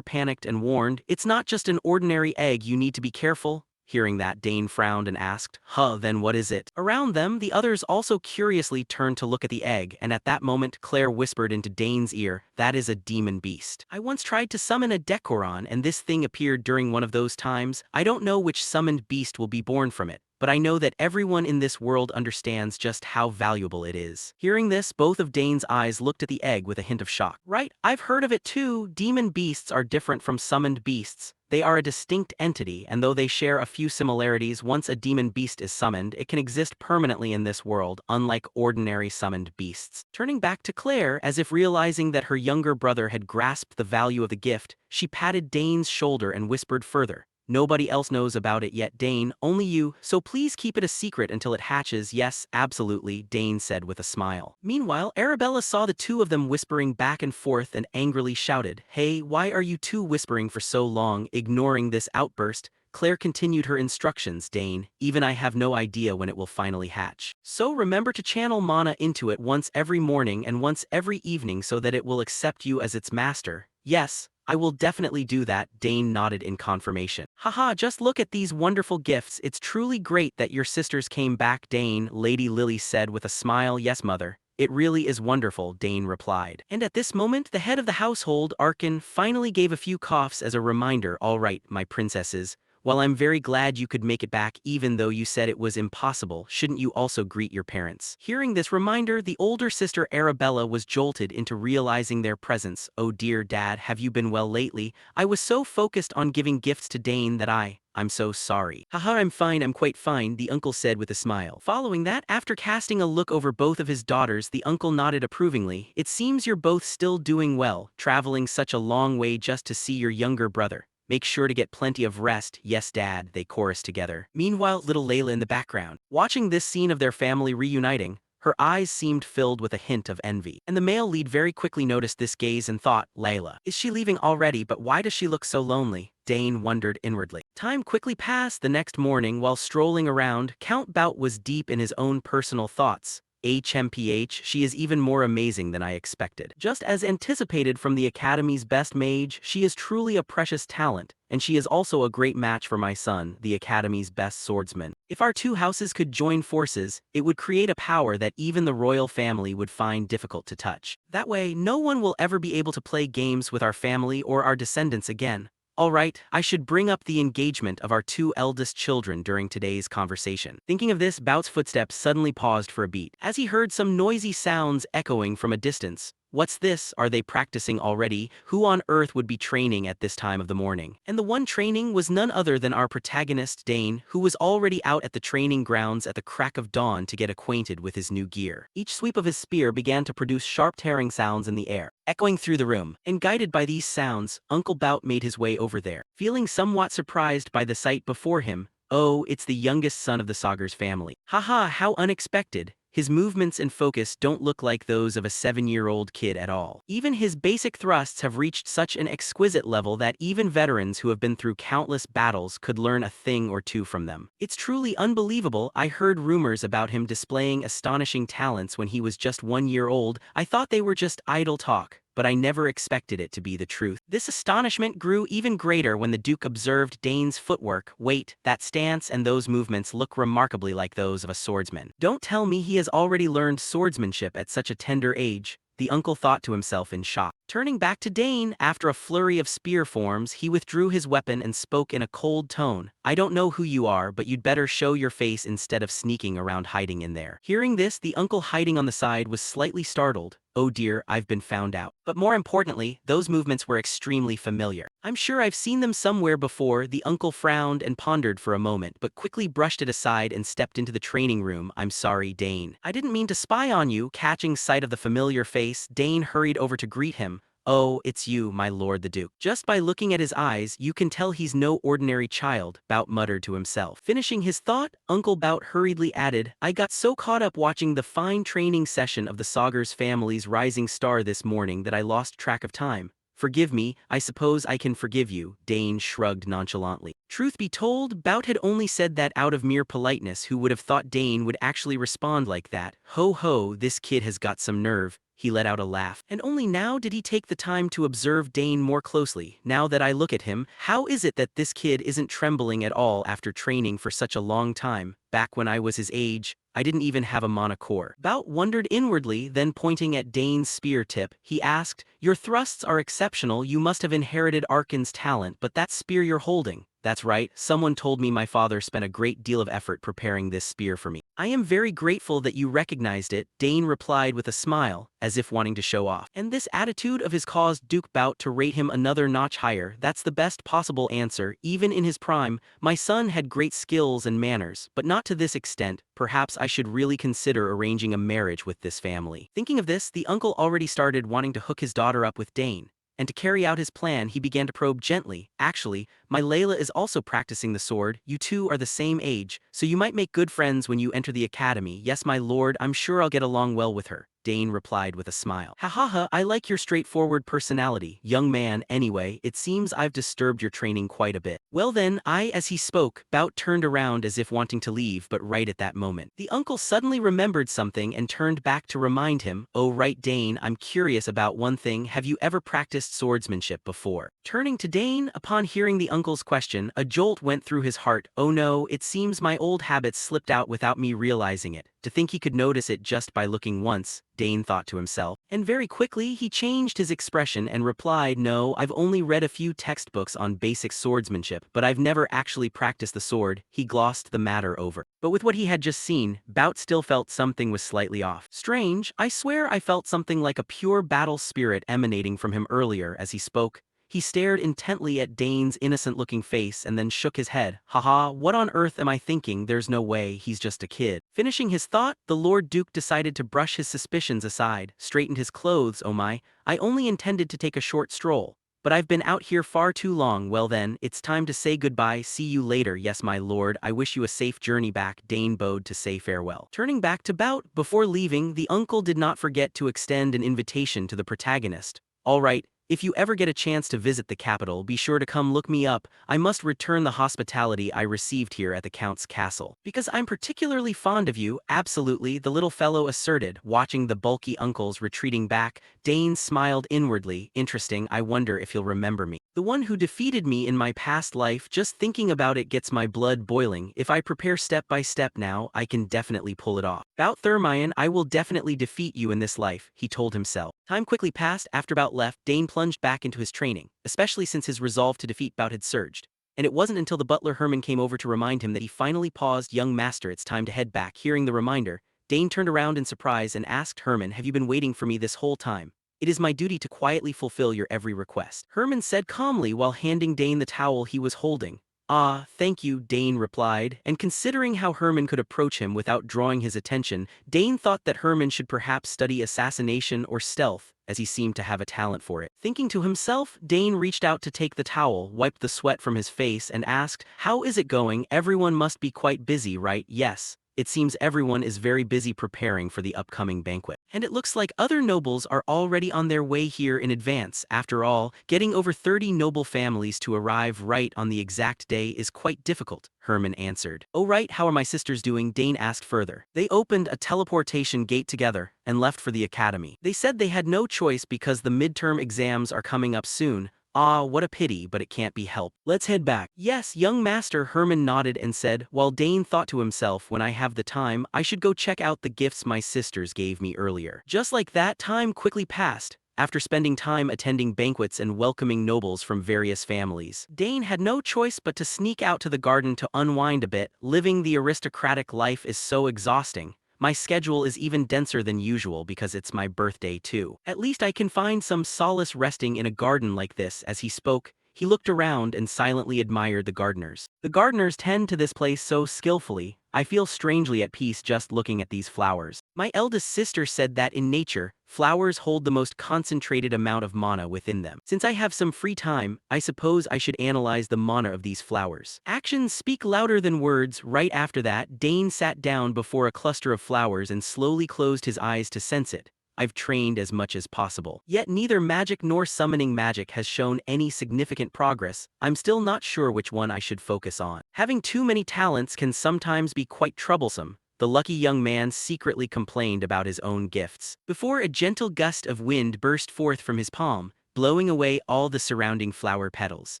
panicked and warned, "It's not just an ordinary egg, you need to be careful." Hearing that, Dane frowned and asked, "Huh, then what is it?" Around them, the others also curiously turned to look at the egg, and at that moment Claire whispered into Dane's ear, "That is a demon beast. I once tried to summon a Decoron and this thing appeared during one of those times. I don't know which summoned beast will be born from it, but I know that everyone in this world understands just how valuable it is." Hearing this, both of Dane's eyes looked at the egg with a hint of shock. "Right, I've heard of it too. Demon beasts are different from summoned beasts. They are a distinct entity, and though they share a few similarities, once a demon beast is summoned, it can exist permanently in this world, unlike ordinary summoned beasts." Turning back to Claire, as if realizing that her younger brother had grasped the value of the gift, she patted Dane's shoulder and whispered further, "Nobody else knows about it yet, Dane, only you, so please keep it a secret until it hatches." "Yes, absolutely," Dane said with a smile. Meanwhile, Arabella saw the two of them whispering back and forth and angrily shouted, "Hey, why are you two whispering for so long?" Ignoring this outburst, Claire continued her instructions, "Dane, even I have no idea when it will finally hatch. So remember to channel mana into it once every morning and once every evening so that it will accept you as its master." "Yes, I will definitely do that," Dane nodded in confirmation. "Haha, just look at these wonderful gifts. It's truly great that your sisters came back, Dane," Lady Lily said with a smile. "Yes, mother. It really is wonderful," Dane replied. And at this moment, the head of the household, Arkin, finally gave a few coughs as a reminder. "All right, my princesses. While I'm very glad you could make it back even though you said it was impossible, shouldn't you also greet your parents?" Hearing this reminder, the older sister Arabella was jolted into realizing their presence. "Oh dear Dad, have you been well lately? I was so focused on giving gifts to Dane that I'm so sorry." "Haha, I'm quite fine," the uncle said with a smile. Following that, after casting a look over both of his daughters, the uncle nodded approvingly. "It seems you're both still doing well, traveling such a long way just to see your younger brother. Make sure to get plenty of rest." "Yes, Dad," they chorused together. Meanwhile, little Layla in the background, watching this scene of their family reuniting, her eyes seemed filled with a hint of envy. And the male lead very quickly noticed this gaze and thought, "Layla, is she leaving already? But why does she look so lonely?" Dane wondered inwardly. Time quickly passed. The next morning, while strolling around, Count Bout was deep in his own personal thoughts. "HMPH, she is even more amazing than I expected. Just as anticipated from the Academy's best mage, she is truly a precious talent, and she is also a great match for my son, the Academy's best swordsman. If our two houses could join forces, it would create a power that even the royal family would find difficult to touch. That way, no one will ever be able to play games with our family or our descendants again. All right, I should bring up the engagement of our two eldest children during today's conversation." Thinking of this, Bout's footsteps suddenly paused for a beat, as he heard some noisy sounds echoing from a distance. What's this? Are they practicing already? Who on earth would be training at this time of the morning? And the one training was none other than our protagonist, Dane, who was already out at the training grounds at the crack of dawn to get acquainted with his new gear. Each sweep of his spear began to produce sharp tearing sounds in the air, echoing through the room, and guided by these sounds, Uncle Bout made his way over there. Feeling somewhat surprised by the sight before him, oh, it's the youngest son of the Saugers family. Haha, how unexpected. His movements and focus don't look like those of a 7-year-old kid at all. Even his basic thrusts have reached such an exquisite level that even veterans who have been through countless battles could learn a thing or two from them. It's truly unbelievable. I heard rumors about him displaying astonishing talents when he was just 1 year old. I thought they were just idle talk, but I never expected it to be the truth. This astonishment grew even greater when the Duke observed Dane's footwork. Wait, that stance and those movements look remarkably like those of a swordsman. Don't tell me he has already learned swordsmanship at such a tender age, the uncle thought to himself in shock. Turning back to Dane, after a flurry of spear forms, he withdrew his weapon and spoke in a cold tone. I don't know who you are, but you'd better show your face instead of sneaking around hiding in there. Hearing this, the uncle hiding on the side was slightly startled. Oh dear, I've been found out. But more importantly, those movements were extremely familiar. I'm sure I've seen them somewhere before. The uncle frowned and pondered for a moment, but quickly brushed it aside and stepped into the training room. I'm sorry, Dane. I didn't mean to spy on you. Catching sight of the familiar face, Dane hurried over to greet him. Oh, it's you, my lord the Duke. Just by looking at his eyes, you can tell he's no ordinary child, Bout muttered to himself. Finishing his thought, Uncle Bout hurriedly added, I got so caught up watching the fine training session of the Saugers family's rising star this morning that I lost track of time. Forgive me, I suppose I can forgive you, Dane shrugged nonchalantly. Truth be told, Bout had only said that out of mere politeness. Who would have thought Dane would actually respond like that? Ho ho, this kid has got some nerve. He let out a laugh. And only now did he take the time to observe Dane more closely. Now that I look at him, how is it that this kid isn't trembling at all after training for such a long time? Back when I was his age, I didn't even have a monocore. Bout wondered inwardly, then pointing at Dane's spear tip, he asked, Your thrusts are exceptional. You must have inherited Arkan's talent, but that spear you're holding. That's right, someone told me my father spent a great deal of effort preparing this spear for me. I am very grateful that you recognized it, Dane replied with a smile, as if wanting to show off. And this attitude of his caused Duke Bout to rate him another notch higher. That's the best possible answer. Even in his prime, my son had great skills and manners, but not to this extent. Perhaps I should really consider arranging a marriage with this family. Thinking of this, the uncle already started wanting to hook his daughter up with Dane. And to carry out his plan, he began to probe gently. Actually, my Layla is also practicing the sword. You two are the same age, so you might make good friends when you enter the academy. Yes, my lord, I'm sure I'll get along well with her, Dane replied with a smile. Ha ha ha, I like your straightforward personality, young man. Anyway, it seems I've disturbed your training quite a bit. Well then, as he spoke, Bout turned around as if wanting to leave, but right at that moment, the uncle suddenly remembered something and turned back to remind him, Oh right, Dane, I'm curious about one thing. Have you ever practiced swordsmanship before? Turning to Dane, upon hearing the uncle's question, a jolt went through his heart. Oh no, it seems my old habits slipped out without me realizing it. To think he could notice it just by looking once, Dane thought to himself. And very quickly he changed his expression and replied, No, I've only read a few textbooks on basic swordsmanship, but I've never actually practiced the sword. He glossed the matter over. But with what he had just seen, Bout still felt something was slightly off. Strange, I swear I felt something like a pure battle spirit emanating from him earlier. As he spoke, he stared intently at Dane's innocent-looking face and then shook his head. Haha, what on earth am I thinking? There's no way, he's just a kid. Finishing his thought, the Lord Duke decided to brush his suspicions aside, straightened his clothes. Oh my, I only intended to take a short stroll. But I've been out here far too long. Well then, it's time to say goodbye. See you later. Yes, my lord, I wish you a safe journey back. Dane bowed to say farewell. Turning back to Bout, before leaving, the uncle did not forget to extend an invitation to the protagonist. All right, if you ever get a chance to visit the capital, be sure to come look me up. I must return the hospitality I received here at the Count's castle. Because I'm particularly fond of you. Absolutely, the little fellow asserted, watching the bulky uncles retreating back. Dane smiled inwardly. Interesting, I wonder if he'll remember me. The one who defeated me in my past life. Just thinking about it gets my blood boiling. If I prepare step by step now, I can definitely pull it off. Bout Thermion, I will definitely defeat you in this life, he told himself. Time quickly passed. After Bout left, Dane plunged back into his training, especially since his resolve to defeat Bout had surged. And it wasn't until the butler Herman came over to remind him that he finally paused. Young master, it's time to head back. Hearing the reminder, Dane turned around in surprise and asked Herman, Have you been waiting for me this whole time? It is my duty to quietly fulfill your every request. Herman said calmly while handing Dane the towel he was holding. Ah, thank you, Dane replied, and considering how Herman could approach him without drawing his attention, Dane thought that Herman should perhaps study assassination or stealth, as he seemed to have a talent for it. Thinking to himself, Dane reached out to take the towel, wiped the sweat from his face, and asked, "How is it going? Everyone must be quite busy, right?" "Yes. It seems everyone is very busy preparing for the upcoming banquet. And it looks like other nobles are already on their way here in advance. After all, getting over 30 noble families to arrive right on the exact day is quite difficult," Herman answered. "Oh right, how are my sisters doing?" Dane asked further. "They opened a teleportation gate together and left for the academy. They said they had no choice because the midterm exams are coming up soon. Ah, what a pity, but it can't be helped. Let's head back." "Yes, young master," Herman nodded and said, while Dane thought to himself, "When I have the time, I should go check out the gifts my sisters gave me earlier." Just like that, time quickly passed. After spending time attending banquets and welcoming nobles from various families, Dane had no choice but to sneak out to the garden to unwind a bit. Living the aristocratic life is so exhausting. My schedule is even denser than usual because it's my birthday too. At least I can find some solace resting in a garden like this." As he spoke, he looked around and silently admired the gardeners. "The gardeners tend to this place so skillfully. I feel strangely at peace just looking at these flowers. My eldest sister said that in nature, flowers hold the most concentrated amount of mana within them. Since I have some free time, I suppose I should analyze the mana of these flowers." Actions speak louder than words. Right after that, Dane sat down before a cluster of flowers and slowly closed his eyes to sense it. "I've trained as much as possible. Yet neither magic nor summoning magic has shown any significant progress. I'm still not sure which one I should focus on. Having too many talents can sometimes be quite troublesome." The lucky young man secretly complained about his own gifts. Before a gentle gust of wind burst forth from his palm, blowing away all the surrounding flower petals.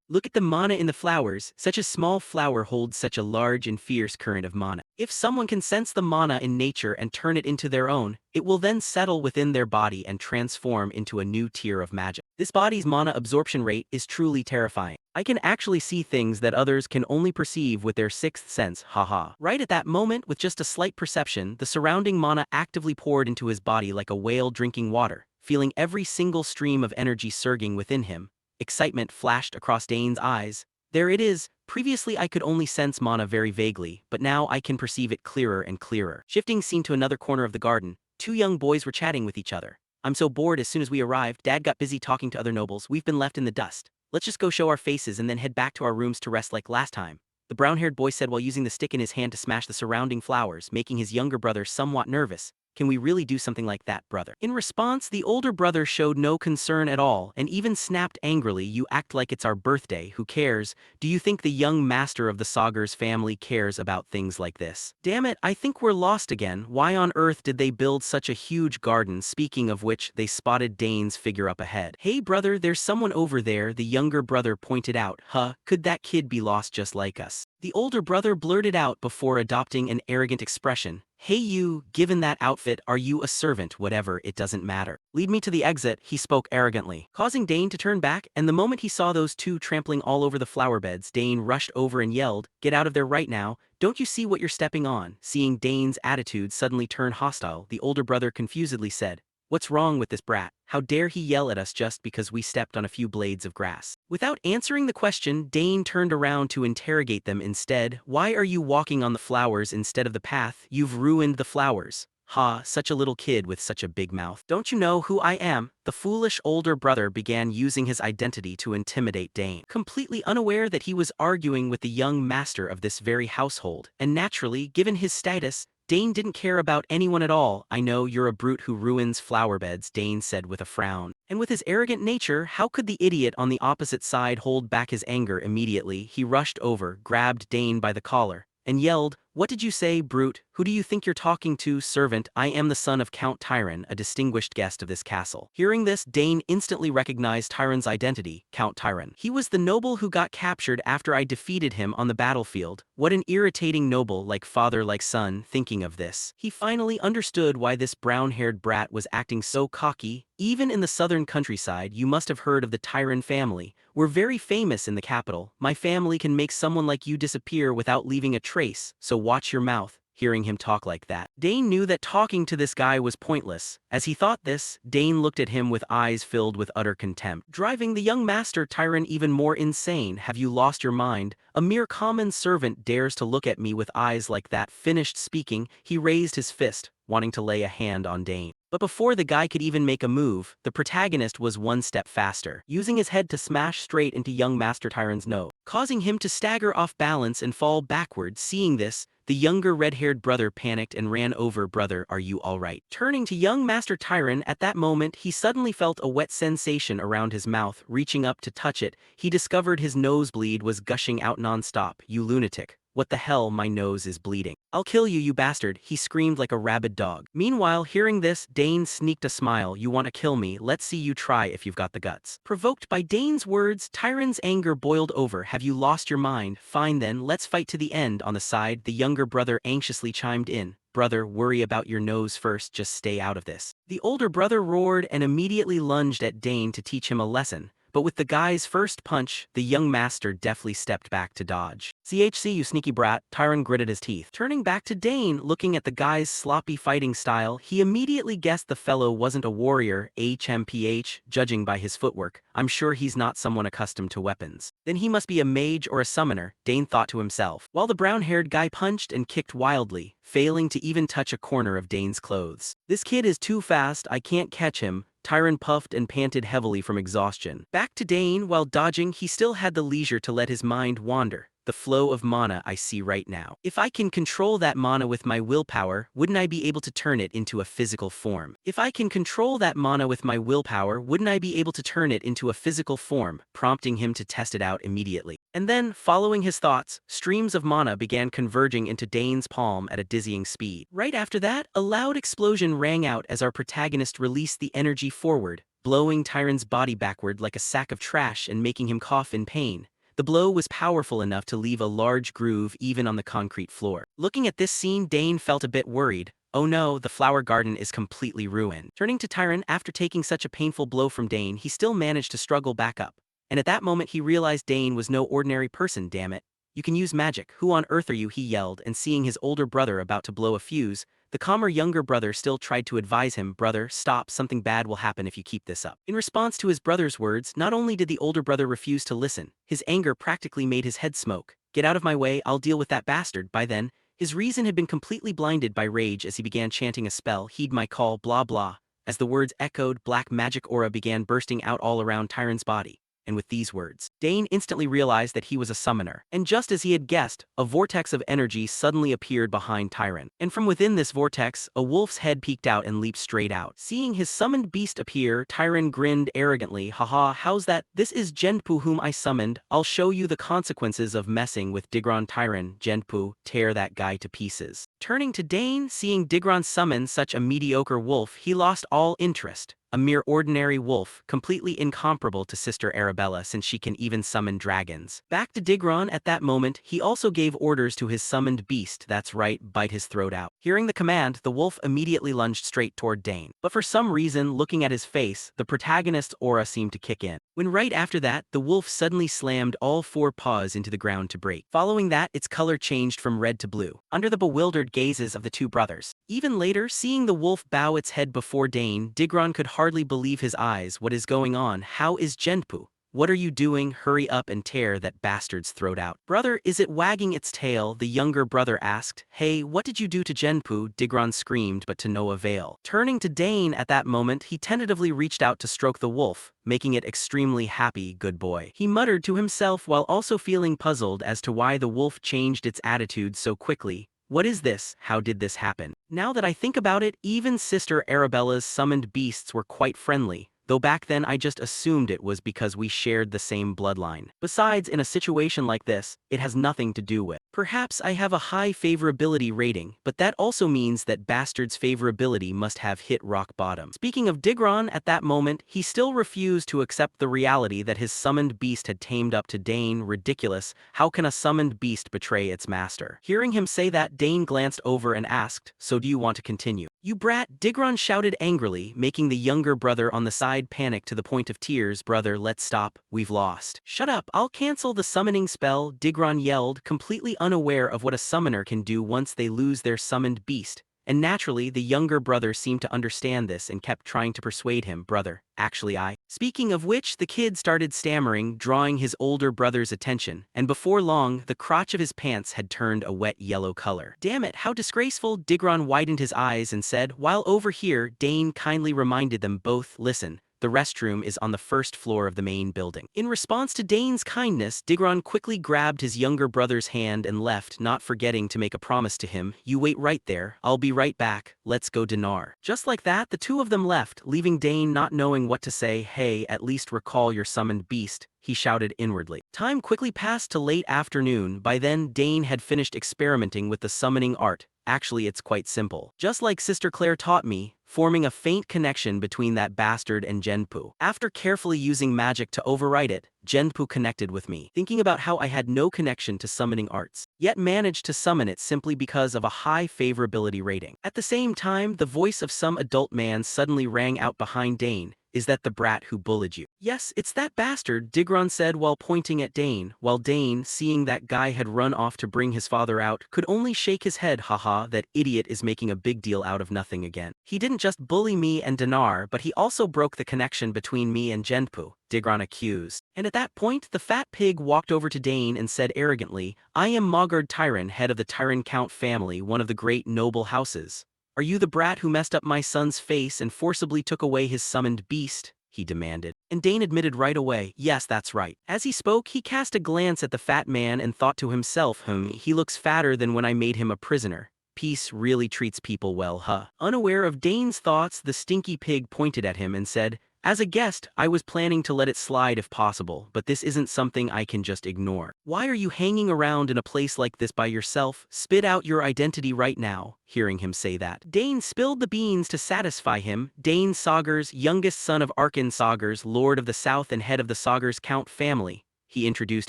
"Look at the mana in the flowers. Such a small flower holds such a large and fierce current of mana. If someone can sense the mana in nature and turn it into their own, it will then settle within their body and transform into a new tier of magic. This body's mana absorption rate is truly terrifying. I can actually see things that others can only perceive with their sixth sense, haha." Right at that moment, with just a slight perception, the surrounding mana actively poured into his body like a whale drinking water. Feeling every single stream of energy surging within him, excitement flashed across Dane's eyes. "There it is. Previously I could only sense mana very vaguely, but now I can perceive it clearer and clearer." Shifting scene to another corner of the garden, two young boys were chatting with each other. "I'm so bored. As soon as we arrived, Dad got busy talking to other nobles. We've been left in the dust. Let's just go show our faces and then head back to our rooms to rest like last time," the brown-haired boy said while using the stick in his hand to smash the surrounding flowers, making his younger brother somewhat nervous. "Can we really do something like that, brother?" In response, the older brother showed no concern at all and even snapped angrily, "You act like it's our birthday. Who cares? Do you think the young master of the Sagar's family cares about things like this? Damn it, I think we're lost again. Why on earth did they build such a huge garden?" Speaking of which, they spotted Dane's figure up ahead. "Hey brother, there's someone over there," the younger brother pointed out. "Huh, could that kid be lost just like us?" The older brother blurted out before adopting an arrogant expression. "Hey you, given that outfit, are you a servant? Whatever, it doesn't matter. Lead me to the exit," he spoke arrogantly, causing Dane to turn back, and the moment he saw those two trampling all over the flower beds, Dane rushed over and yelled, "Get out of there right now. Don't you see what you're stepping on?" Seeing Dane's attitude suddenly turn hostile, the older brother confusedly said, "What's wrong with this brat? How dare he yell at us just because we stepped on a few blades of grass?" Without answering the question, Dane turned around to interrogate them instead. "Why are you walking on the flowers instead of the path? You've ruined the flowers." "Ha, such a little kid with such a big mouth. Don't you know who I am?" The foolish older brother began using his identity to intimidate Dane, completely unaware that he was arguing with the young master of this very household, and naturally, given his status, Dane didn't care about anyone at all. "I know you're a brute who ruins flower beds," Dane said with a frown. And with his arrogant nature, how could the idiot on the opposite side hold back his anger immediately? He rushed over, grabbed Dane by the collar, and yelled, "What did you say, brute? Who do you think you're talking to, servant? I am the son of Count Tyron, a distinguished guest of this castle." Hearing this, Dane instantly recognized Tyron's identity, Count Tyron. "He was the noble who got captured after I defeated him on the battlefield." What an irritating noble, like father like son. Thinking of this, he finally understood why this brown-haired brat was acting so cocky. "Even in the southern countryside, you must have heard of the Tyron family. We're very famous in the capital. My family can make someone like you disappear without leaving a trace, so watch your mouth." hearing him talk like that. Dane knew that talking to this guy was pointless. As he thought this, Dane looked at him with eyes filled with utter contempt, driving the young master tyrant even more insane. Have you lost your mind? A mere common servant dares to look at me with eyes like that. Finished speaking, he raised his fist, wanting to lay a hand on Dane. But before the guy could even make a move, the protagonist was one step faster, using his head to smash straight into young Master Tyrant's nose, causing him to stagger off balance and fall backward. Seeing this, the younger red-haired brother panicked and ran over. Brother, are you alright? Turning to young Master Tyrant at that moment, he suddenly felt a wet sensation around his mouth. Reaching up to touch it, he discovered his nosebleed was gushing out non-stop. You lunatic. What the hell, my nose is bleeding. I'll kill you, you bastard, he screamed like a rabid dog. Meanwhile, hearing this, Dane sneaked a smile. You want to kill me? Let's see you try if you've got the guts. Provoked by Dane's words, Tyrant's anger boiled over. Have you lost your mind? Fine then, let's fight to the end. On the side, the younger brother anxiously chimed in. Brother, worry about your nose first, just stay out of this. The older brother roared and immediately lunged at Dane to teach him a lesson. But with the guy's first punch, the young master deftly stepped back to dodge. CHC, you sneaky brat, Tyrant gritted his teeth. Turning back to Dane, looking at the guy's sloppy fighting style, he immediately guessed the fellow wasn't a warrior, HMPH, judging by his footwork. I'm sure he's not someone accustomed to weapons. Then he must be a mage or a summoner, Dane thought to himself, while the brown-haired guy punched and kicked wildly, failing to even touch a corner of Dane's clothes. This kid is too fast, I can't catch him. Tyrant puffed and panted heavily from exhaustion. Back to Dane, while dodging, he still had the leisure to let his mind wander. The flow of mana I see right now. If I can control that mana with my willpower, wouldn't I be able to turn it into a physical form? If I can control that mana with my willpower, wouldn't I be able to turn it into a physical form, prompting him to test it out immediately. And then, following his thoughts, streams of mana began converging into Dane's palm at a dizzying speed. Right after that, a loud explosion rang out as our protagonist released the energy forward, blowing Tyrant's body backward like a sack of trash and making him cough in pain. The blow was powerful enough to leave a large groove even on the concrete floor. Looking at this scene, Dane felt a bit worried. Oh no, the flower garden is completely ruined. Turning to Tyrant, after taking such a painful blow from Dane, he still managed to struggle back up. And at that moment he realized Dane was no ordinary person, damn it. You can use magic. Who on earth are you? He yelled, and seeing his older brother about to blow a fuse, the calmer younger brother still tried to advise him, brother, stop, something bad will happen if you keep this up. In response to his brother's words, not only did the older brother refuse to listen, his anger practically made his head smoke. Get out of my way, I'll deal with that bastard. By then, his reason had been completely blinded by rage as he began chanting a spell, heed my call, blah blah. As the words echoed, black magic aura began bursting out all around Tyrant's body. And with these words, Dane instantly realized that he was a summoner. And just as he had guessed, a vortex of energy suddenly appeared behind Tyrant. And from within this vortex, a wolf's head peeked out and leaped straight out. Seeing his summoned beast appear, Tyrant grinned arrogantly, haha, how's that? This is Genpu whom I summoned. I'll show you the consequences of messing with Digron. Tyrant, Genpu, tear that guy to pieces. Turning to Dane, seeing Digron summon such a mediocre wolf, he lost all interest. A mere ordinary wolf, completely incomparable to Sister Arabella since she can even summon dragons. Back to Digron at that moment, he also gave orders to his summoned beast, that's right, bite his throat out. Hearing the command, the wolf immediately lunged straight toward Dane. But for some reason, looking at his face, the protagonist's aura seemed to kick in. When right after that, the wolf suddenly slammed all four paws into the ground to break. Following that, its color changed from red to blue, under the bewildered gazes of the two brothers. Even later, seeing the wolf bow its head before Dane, Digron could hardly believe his eyes. What is going on? How is Genpu? What are you doing? Hurry up and tear that bastard's throat out. Brother, is it wagging its tail? The younger brother asked. Hey, what did you do to Genpu? Digron screamed, but to no avail. Turning to Dane at that moment, he tentatively reached out to stroke the wolf, making it extremely happy. Good boy. He muttered to himself while also feeling puzzled as to why the wolf changed its attitude so quickly. What is this? How did this happen? Now that I think about it, even Sister Arabella's summoned beasts were quite friendly, though back then I just assumed it was because we shared the same bloodline. Besides, in a situation like this, it has nothing to do with. Perhaps I have a high favorability rating, but that also means that Bastard's favorability must have hit rock bottom. Speaking of Digron, at that moment, he still refused to accept the reality that his summoned beast had tamed up to Dane. Ridiculous, how can a summoned beast betray its master? Hearing him say that, Dane glanced over and asked, so do you want to continue? You brat, Digron shouted angrily, making the younger brother on the side panic to the point of tears. Brother, let's stop, we've lost. Shut up, I'll cancel the summoning spell, Digron yelled, completely unaware of what a summoner can do once they lose their summoned beast. And naturally, the younger brother seemed to understand this and kept trying to persuade him, brother, actually I. Speaking of which, the kid started stammering, drawing his older brother's attention, and before long, the crotch of his pants had turned a wet yellow color. Damn it, how disgraceful! Digron widened his eyes and said, while over here, Dane kindly reminded them both, listen. The restroom is on the first floor of the main building. In response to Dane's kindness, Digron quickly grabbed his younger brother's hand and left, not forgetting to make a promise to him. You wait right there, I'll be right back, let's go Dinar. Just like that, the two of them left, leaving Dane not knowing what to say. Hey, at least recall your summoned beast, he shouted inwardly. Time quickly passed to late afternoon. By then, Dane had finished experimenting with the summoning art. Actually, it's quite simple. Just like Sister Claire taught me, forming a faint connection between that bastard and Genpu. After carefully using magic to override it, Genpu connected with me, thinking about how I had no connection to summoning arts, yet managed to summon it simply because of a high favorability rating. At the same time, the voice of some adult man suddenly rang out behind Dane. Is that the brat who bullied you? Yes, it's that bastard, Digron said while pointing at Dane, while Dane, seeing that guy had run off to bring his father out, could only shake his head. Haha, that idiot is making a big deal out of nothing again. He didn't just bully me and Dinar, but he also broke the connection between me and Genpu, Digron accused. And at that point, the fat pig walked over to Dane and said arrogantly, I am Mogard Tyron, head of the Tyron Count family, one of the great noble houses. Are you the brat who messed up my son's face and forcibly took away his summoned beast? He demanded. And Dane admitted right away, yes, that's right. As he spoke, he cast a glance at the fat man and thought to himself, he looks fatter than when I made him a prisoner. Peace really treats people well, huh? Unaware of Dane's thoughts, the stinky pig pointed at him and said, as a guest, I was planning to let it slide if possible, but this isn't something I can just ignore. Why are you hanging around in a place like this by yourself? Spit out your identity right now. Hearing him say that, Dane spilled the beans to satisfy him. Dane Saugers, youngest son of Arkin Saugers, Lord of the South and head of the Saugers Count family. He introduced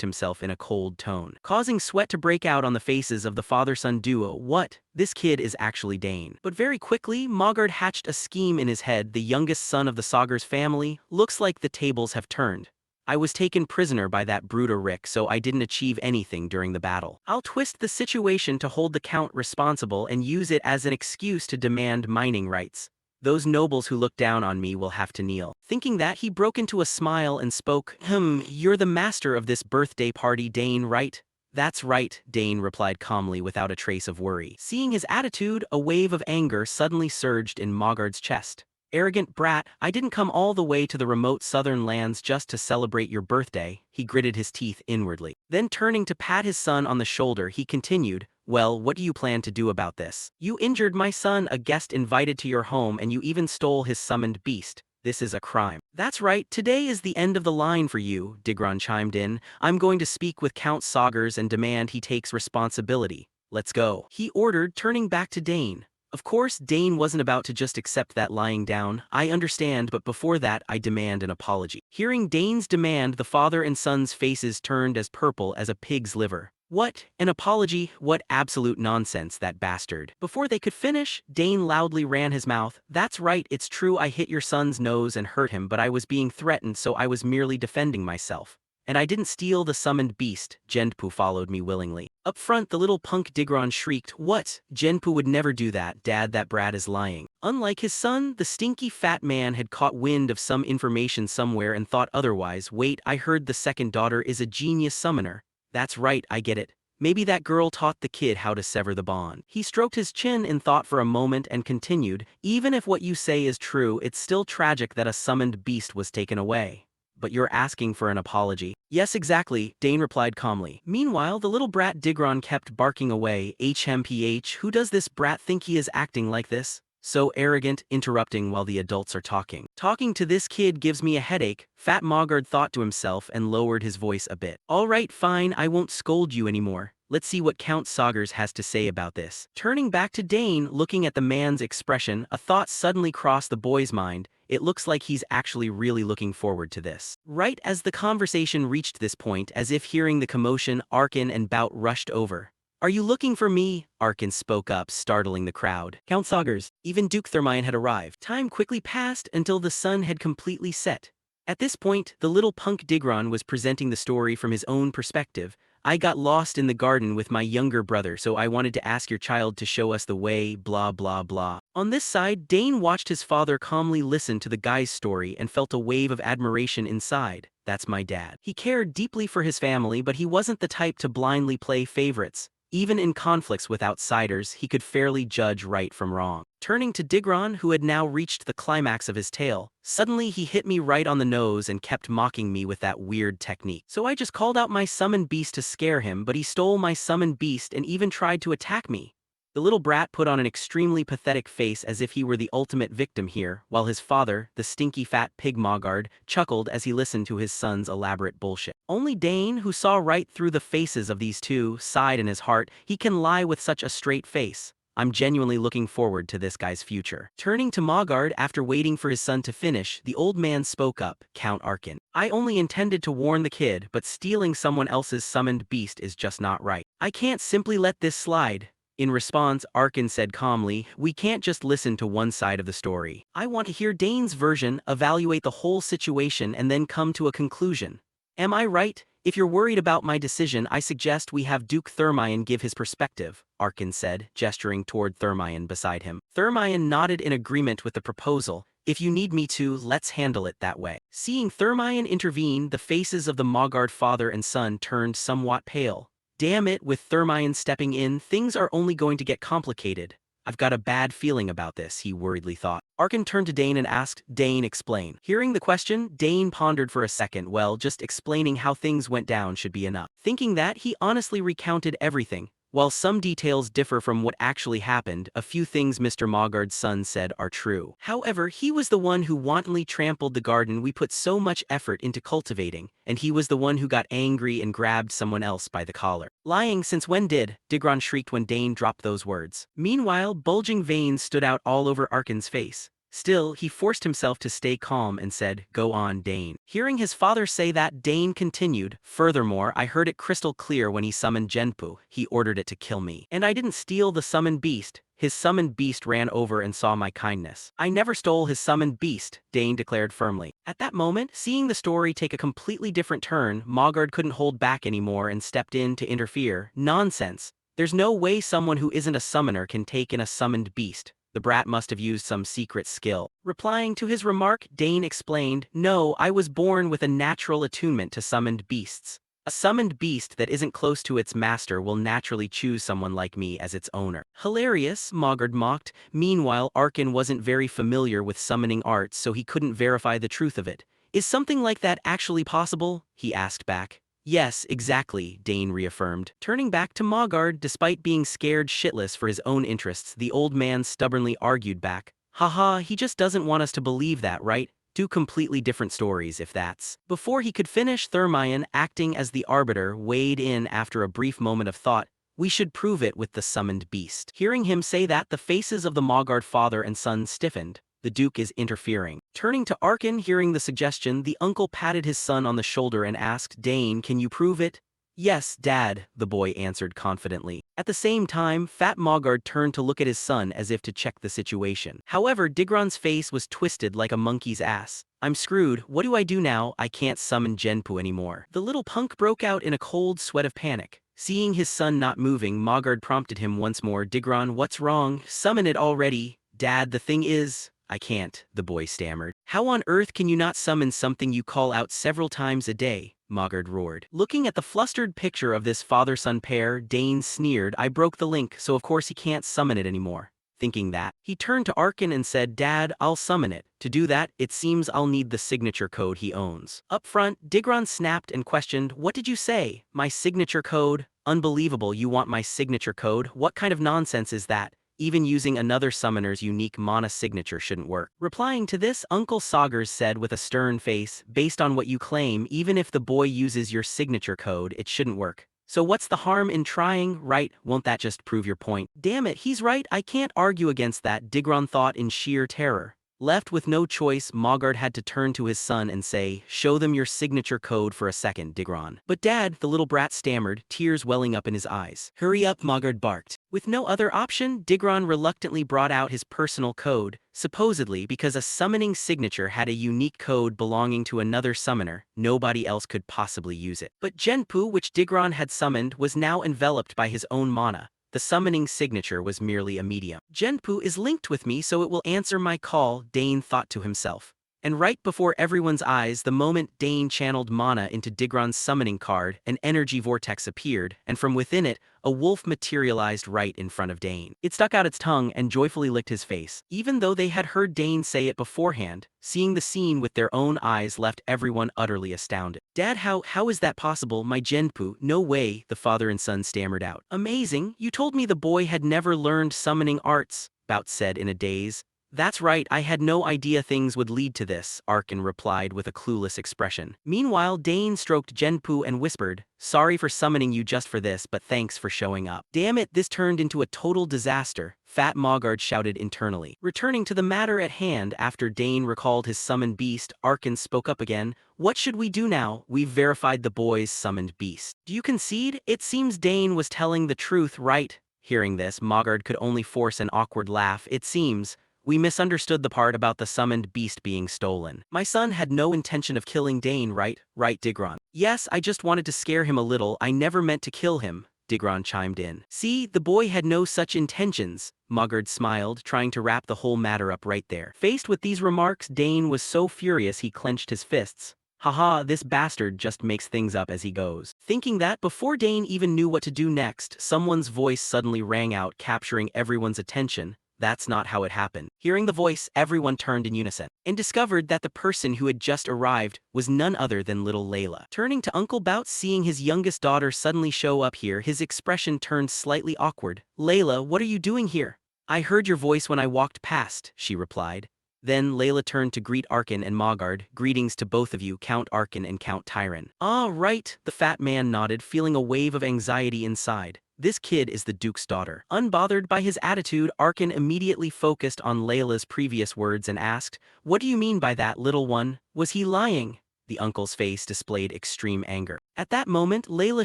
himself in a cold tone, causing sweat to break out on the faces of the father-son duo. What? This kid is actually Dane. But very quickly, Mogard hatched a scheme in his head. The youngest son of the Saugers family. Looks like the tables have turned. I was taken prisoner by that brooder Rick, so I didn't achieve anything during the battle. I'll twist the situation to hold the Count responsible and use it as an excuse to demand mining rights. Those nobles who look down on me will have to kneel. Thinking that, he broke into a smile and spoke, you're the master of this birthday party, Dane, right? That's right, Dane replied calmly without a trace of worry. Seeing his attitude, a wave of anger suddenly surged in Mogard's chest. Arrogant brat, I didn't come all the way to the remote southern lands just to celebrate your birthday, he gritted his teeth inwardly. Then turning to pat his son on the shoulder, he continued, well, what do you plan to do about this? You injured my son, a guest invited to your home, and you even stole his summoned beast. This is a crime. That's right, today is the end of the line for you, Digron chimed in. I'm going to speak with Count Saugers and demand he takes responsibility. Let's go, he ordered, turning back to Dane. Of course, Dane wasn't about to just accept that lying down. I understand, but before that, I demand an apology. Hearing Dane's demand, the father and son's faces turned as purple as a pig's liver. What? An apology? What absolute nonsense, that bastard. Before they could finish, Dane loudly ran his mouth. That's right, it's true, I hit your son's nose and hurt him, but I was being threatened, so I was merely defending myself. And I didn't steal the summoned beast. Genpu followed me willingly. Up front, the little punk Digron shrieked, what? Genpu would never do that, Dad, that brat is lying. Unlike his son, the stinky fat man had caught wind of some information somewhere and thought otherwise. Wait, I heard the second daughter is a genius summoner. That's right, I get it. Maybe that girl taught the kid how to sever the bond. He stroked his chin in thought for a moment and continued, even if what you say is true, it's still tragic that a summoned beast was taken away. But you're asking for an apology. Yes, exactly, Dane replied calmly. Meanwhile, the little brat Digron kept barking away. HMPH, who does this brat think he is acting like this? So arrogant, interrupting while the adults are talking. Talking to this kid gives me a headache, Fat Mogard thought to himself and lowered his voice a bit. All right, fine, I won't scold you anymore. Let's see what Count Saugers has to say about this. Turning back to Dane, looking at the man's expression, a thought suddenly crossed the boy's mind. It looks like he's actually really looking forward to this. Right as the conversation reached this point, as if hearing the commotion, Arkin and Bout rushed over. Are you looking for me? Arkin spoke up, startling the crowd. Count Saugers, even Duke Thermine had arrived. Time quickly passed until the sun had completely set. At this point, the little punk Digron was presenting the story from his own perspective. I got lost in the garden with my younger brother, so I wanted to ask your child to show us the way, blah blah blah. On this side, Dane watched his father calmly listen to the guy's story and felt a wave of admiration inside. That's my dad. He cared deeply for his family, but he wasn't the type to blindly play favorites. Even in conflicts with outsiders, he could fairly judge right from wrong. Turning to Digron, who had now reached the climax of his tale, suddenly he hit me right on the nose and kept mocking me with that weird technique. So I just called out my summoned beast to scare him, but he stole my summoned beast and even tried to attack me. The little brat put on an extremely pathetic face as if he were the ultimate victim here, while his father, the stinky fat pig Mogard, chuckled as he listened to his son's elaborate bullshit. Only Dane, who saw right through the faces of these two, sighed in his heart. He can lie with such a straight face. I'm genuinely looking forward to this guy's future. Turning to Mogard after waiting for his son to finish, the old man spoke up, Count Arkin. I only intended to warn the kid, but stealing someone else's summoned beast is just not right. I can't simply let this slide. In response, Arkin said calmly, we can't just listen to one side of the story. I want to hear Dane's version, evaluate the whole situation, and then come to a conclusion. Am I right? If you're worried about my decision, I suggest we have Duke Thermion give his perspective, Arkin said, gesturing toward Thermion beside him. Thermion nodded in agreement with the proposal. If you need me to, let's handle it that way. Seeing Thermion intervene, the faces of the Mogard father and son turned somewhat pale. Damn it, with Thermion stepping in, things are only going to get complicated. I've got a bad feeling about this, he worriedly thought. Arkin turned to Dane and asked, Dane, explain. Hearing the question, Dane pondered for a second. Well, just explaining how things went down should be enough. Thinking that, he honestly recounted everything. While some details differ from what actually happened, a few things Mr. Mogard's son said are true. However, he was the one who wantonly trampled the garden we put so much effort into cultivating, and he was the one who got angry and grabbed someone else by the collar. Lying since when did? Digron shrieked when Dane dropped those words. Meanwhile, bulging veins stood out all over Arkin's face. Still, he forced himself to stay calm and said, Go on, Dane. Hearing his father say that, Dane continued, Furthermore, I heard it crystal clear when he summoned Genpu. He ordered it to kill me. And I didn't steal the summoned beast. His summoned beast ran over and saw my kindness. I never stole his summoned beast, Dane declared firmly. At that moment, seeing the story take a completely different turn, Mogard couldn't hold back anymore and stepped in to interfere. Nonsense. There's no way someone who isn't a summoner can take in a summoned beast. The brat must have used some secret skill. Replying to his remark, Dane explained, No, I was born with a natural attunement to summoned beasts. A summoned beast that isn't close to its master will naturally choose someone like me as its owner. Hilarious, Mogard mocked. Meanwhile, Arkin wasn't very familiar with summoning arts, so he couldn't verify the truth of it. Is something like that actually possible? He asked back. Yes, exactly, Dane reaffirmed. Turning back to Mogard, despite being scared shitless for his own interests, the old man stubbornly argued back. Haha, he just doesn't want us to believe that, right? Two completely different stories, if that's. Before he could finish, Thermion, acting as the arbiter, weighed in after a brief moment of thought. We should prove it with the summoned beast. Hearing him say that, the faces of the Mogard father and son stiffened. The Duke is interfering. Turning to Arkin, hearing the suggestion, the uncle patted his son on the shoulder and asked, Dane, can you prove it? Yes, Dad, the boy answered confidently. At the same time, Fat Mogard turned to look at his son as if to check the situation. However, Digron's face was twisted like a monkey's ass. I'm screwed. What do I do now? I can't summon Genpu anymore. The little punk broke out in a cold sweat of panic. Seeing his son not moving, Mogard prompted him once more. Digron, what's wrong? Summon it already. Dad, the thing is... I can't, the boy stammered. How on earth can you not summon something you call out several times a day? Mogard roared. Looking at the flustered picture of this father-son pair, Dane sneered. I broke the link, so of course he can't summon it anymore. Thinking that, he turned to Arkin and said, Dad, I'll summon it. To do that, it seems I'll need the signature code he owns. Up front, Digron snapped and questioned, What did you say? My signature code? Unbelievable, you want my signature code? What kind of nonsense is that? Even using another summoner's unique mana signature shouldn't work. Replying to this, Uncle Saugers said with a stern face, Based on what you claim, even if the boy uses your signature code, it shouldn't work. So what's the harm in trying, right? Won't that just prove your point? Damn it, he's right, I can't argue against that, Digron thought in sheer terror. Left with no choice, Mogard had to turn to his son and say, "Show them your signature code for a second, Digron." "But Dad," the little brat stammered, tears welling up in his eyes. "Hurry up," Mogard barked. With no other option, Digron reluctantly brought out his personal code, supposedly because a summoning signature had a unique code belonging to another summoner. Nobody else could possibly use it. But Genpu, which Digron had summoned, was now enveloped by his own mana. The summoning signature was merely a medium. "Genpu is linked with me, so it will answer my call," Dane thought to himself. And right before everyone's eyes, the moment Dane channeled mana into Digron's summoning card, an energy vortex appeared, and from within it, a wolf materialized right in front of Dane. It stuck out its tongue and joyfully licked his face. Even though they had heard Dane say it beforehand, seeing the scene with their own eyes left everyone utterly astounded. "Dad, how is that possible, my Genpu?" "No way," the father and son stammered out. "Amazing, you told me the boy had never learned summoning arts," Bout said in a daze. "That's right, I had no idea things would lead to this," Arkin replied with a clueless expression. Meanwhile, Dane stroked Genpu and whispered, "Sorry for summoning you just for this, but thanks for showing up." "Damn it, this turned into a total disaster," Fat Mogard shouted internally. Returning to the matter at hand after Dane recalled his summoned beast, Arkin spoke up again. "What should we do now? We've verified the boy's summoned beast. Do you concede?" It seems Dane was telling the truth, right? Hearing this, Mogard could only force an awkward laugh. "It seems we misunderstood the part about the summoned beast being stolen. My son had no intention of killing Dane, right? Right, Digron?" "Yes, I just wanted to scare him a little. I never meant to kill him," Digron chimed in. "See, the boy had no such intentions," Mogard smiled, trying to wrap the whole matter up right there. Faced with these remarks, Dane was so furious he clenched his fists. "Haha, this bastard just makes things up as he goes." Thinking that, before Dane even knew what to do next, someone's voice suddenly rang out, capturing everyone's attention. "That's not how it happened." Hearing the voice, everyone turned in unison, and discovered that the person who had just arrived was none other than little Layla. Turning to Uncle Bout, seeing his youngest daughter suddenly show up here, his expression turned slightly awkward. "Layla, what are you doing here?" "I heard your voice when I walked past," she replied. Then Layla turned to greet Arkin and Mogard. "Greetings to both of you, Count Arkin and Count Tyron." "Ah, right," the fat man nodded, feeling a wave of anxiety inside. This kid is the Duke's daughter. Unbothered by his attitude, Arkin immediately focused on Layla's previous words and asked, "What do you mean by that, little one? Was he lying?" The uncle's face displayed extreme anger. At that moment, Layla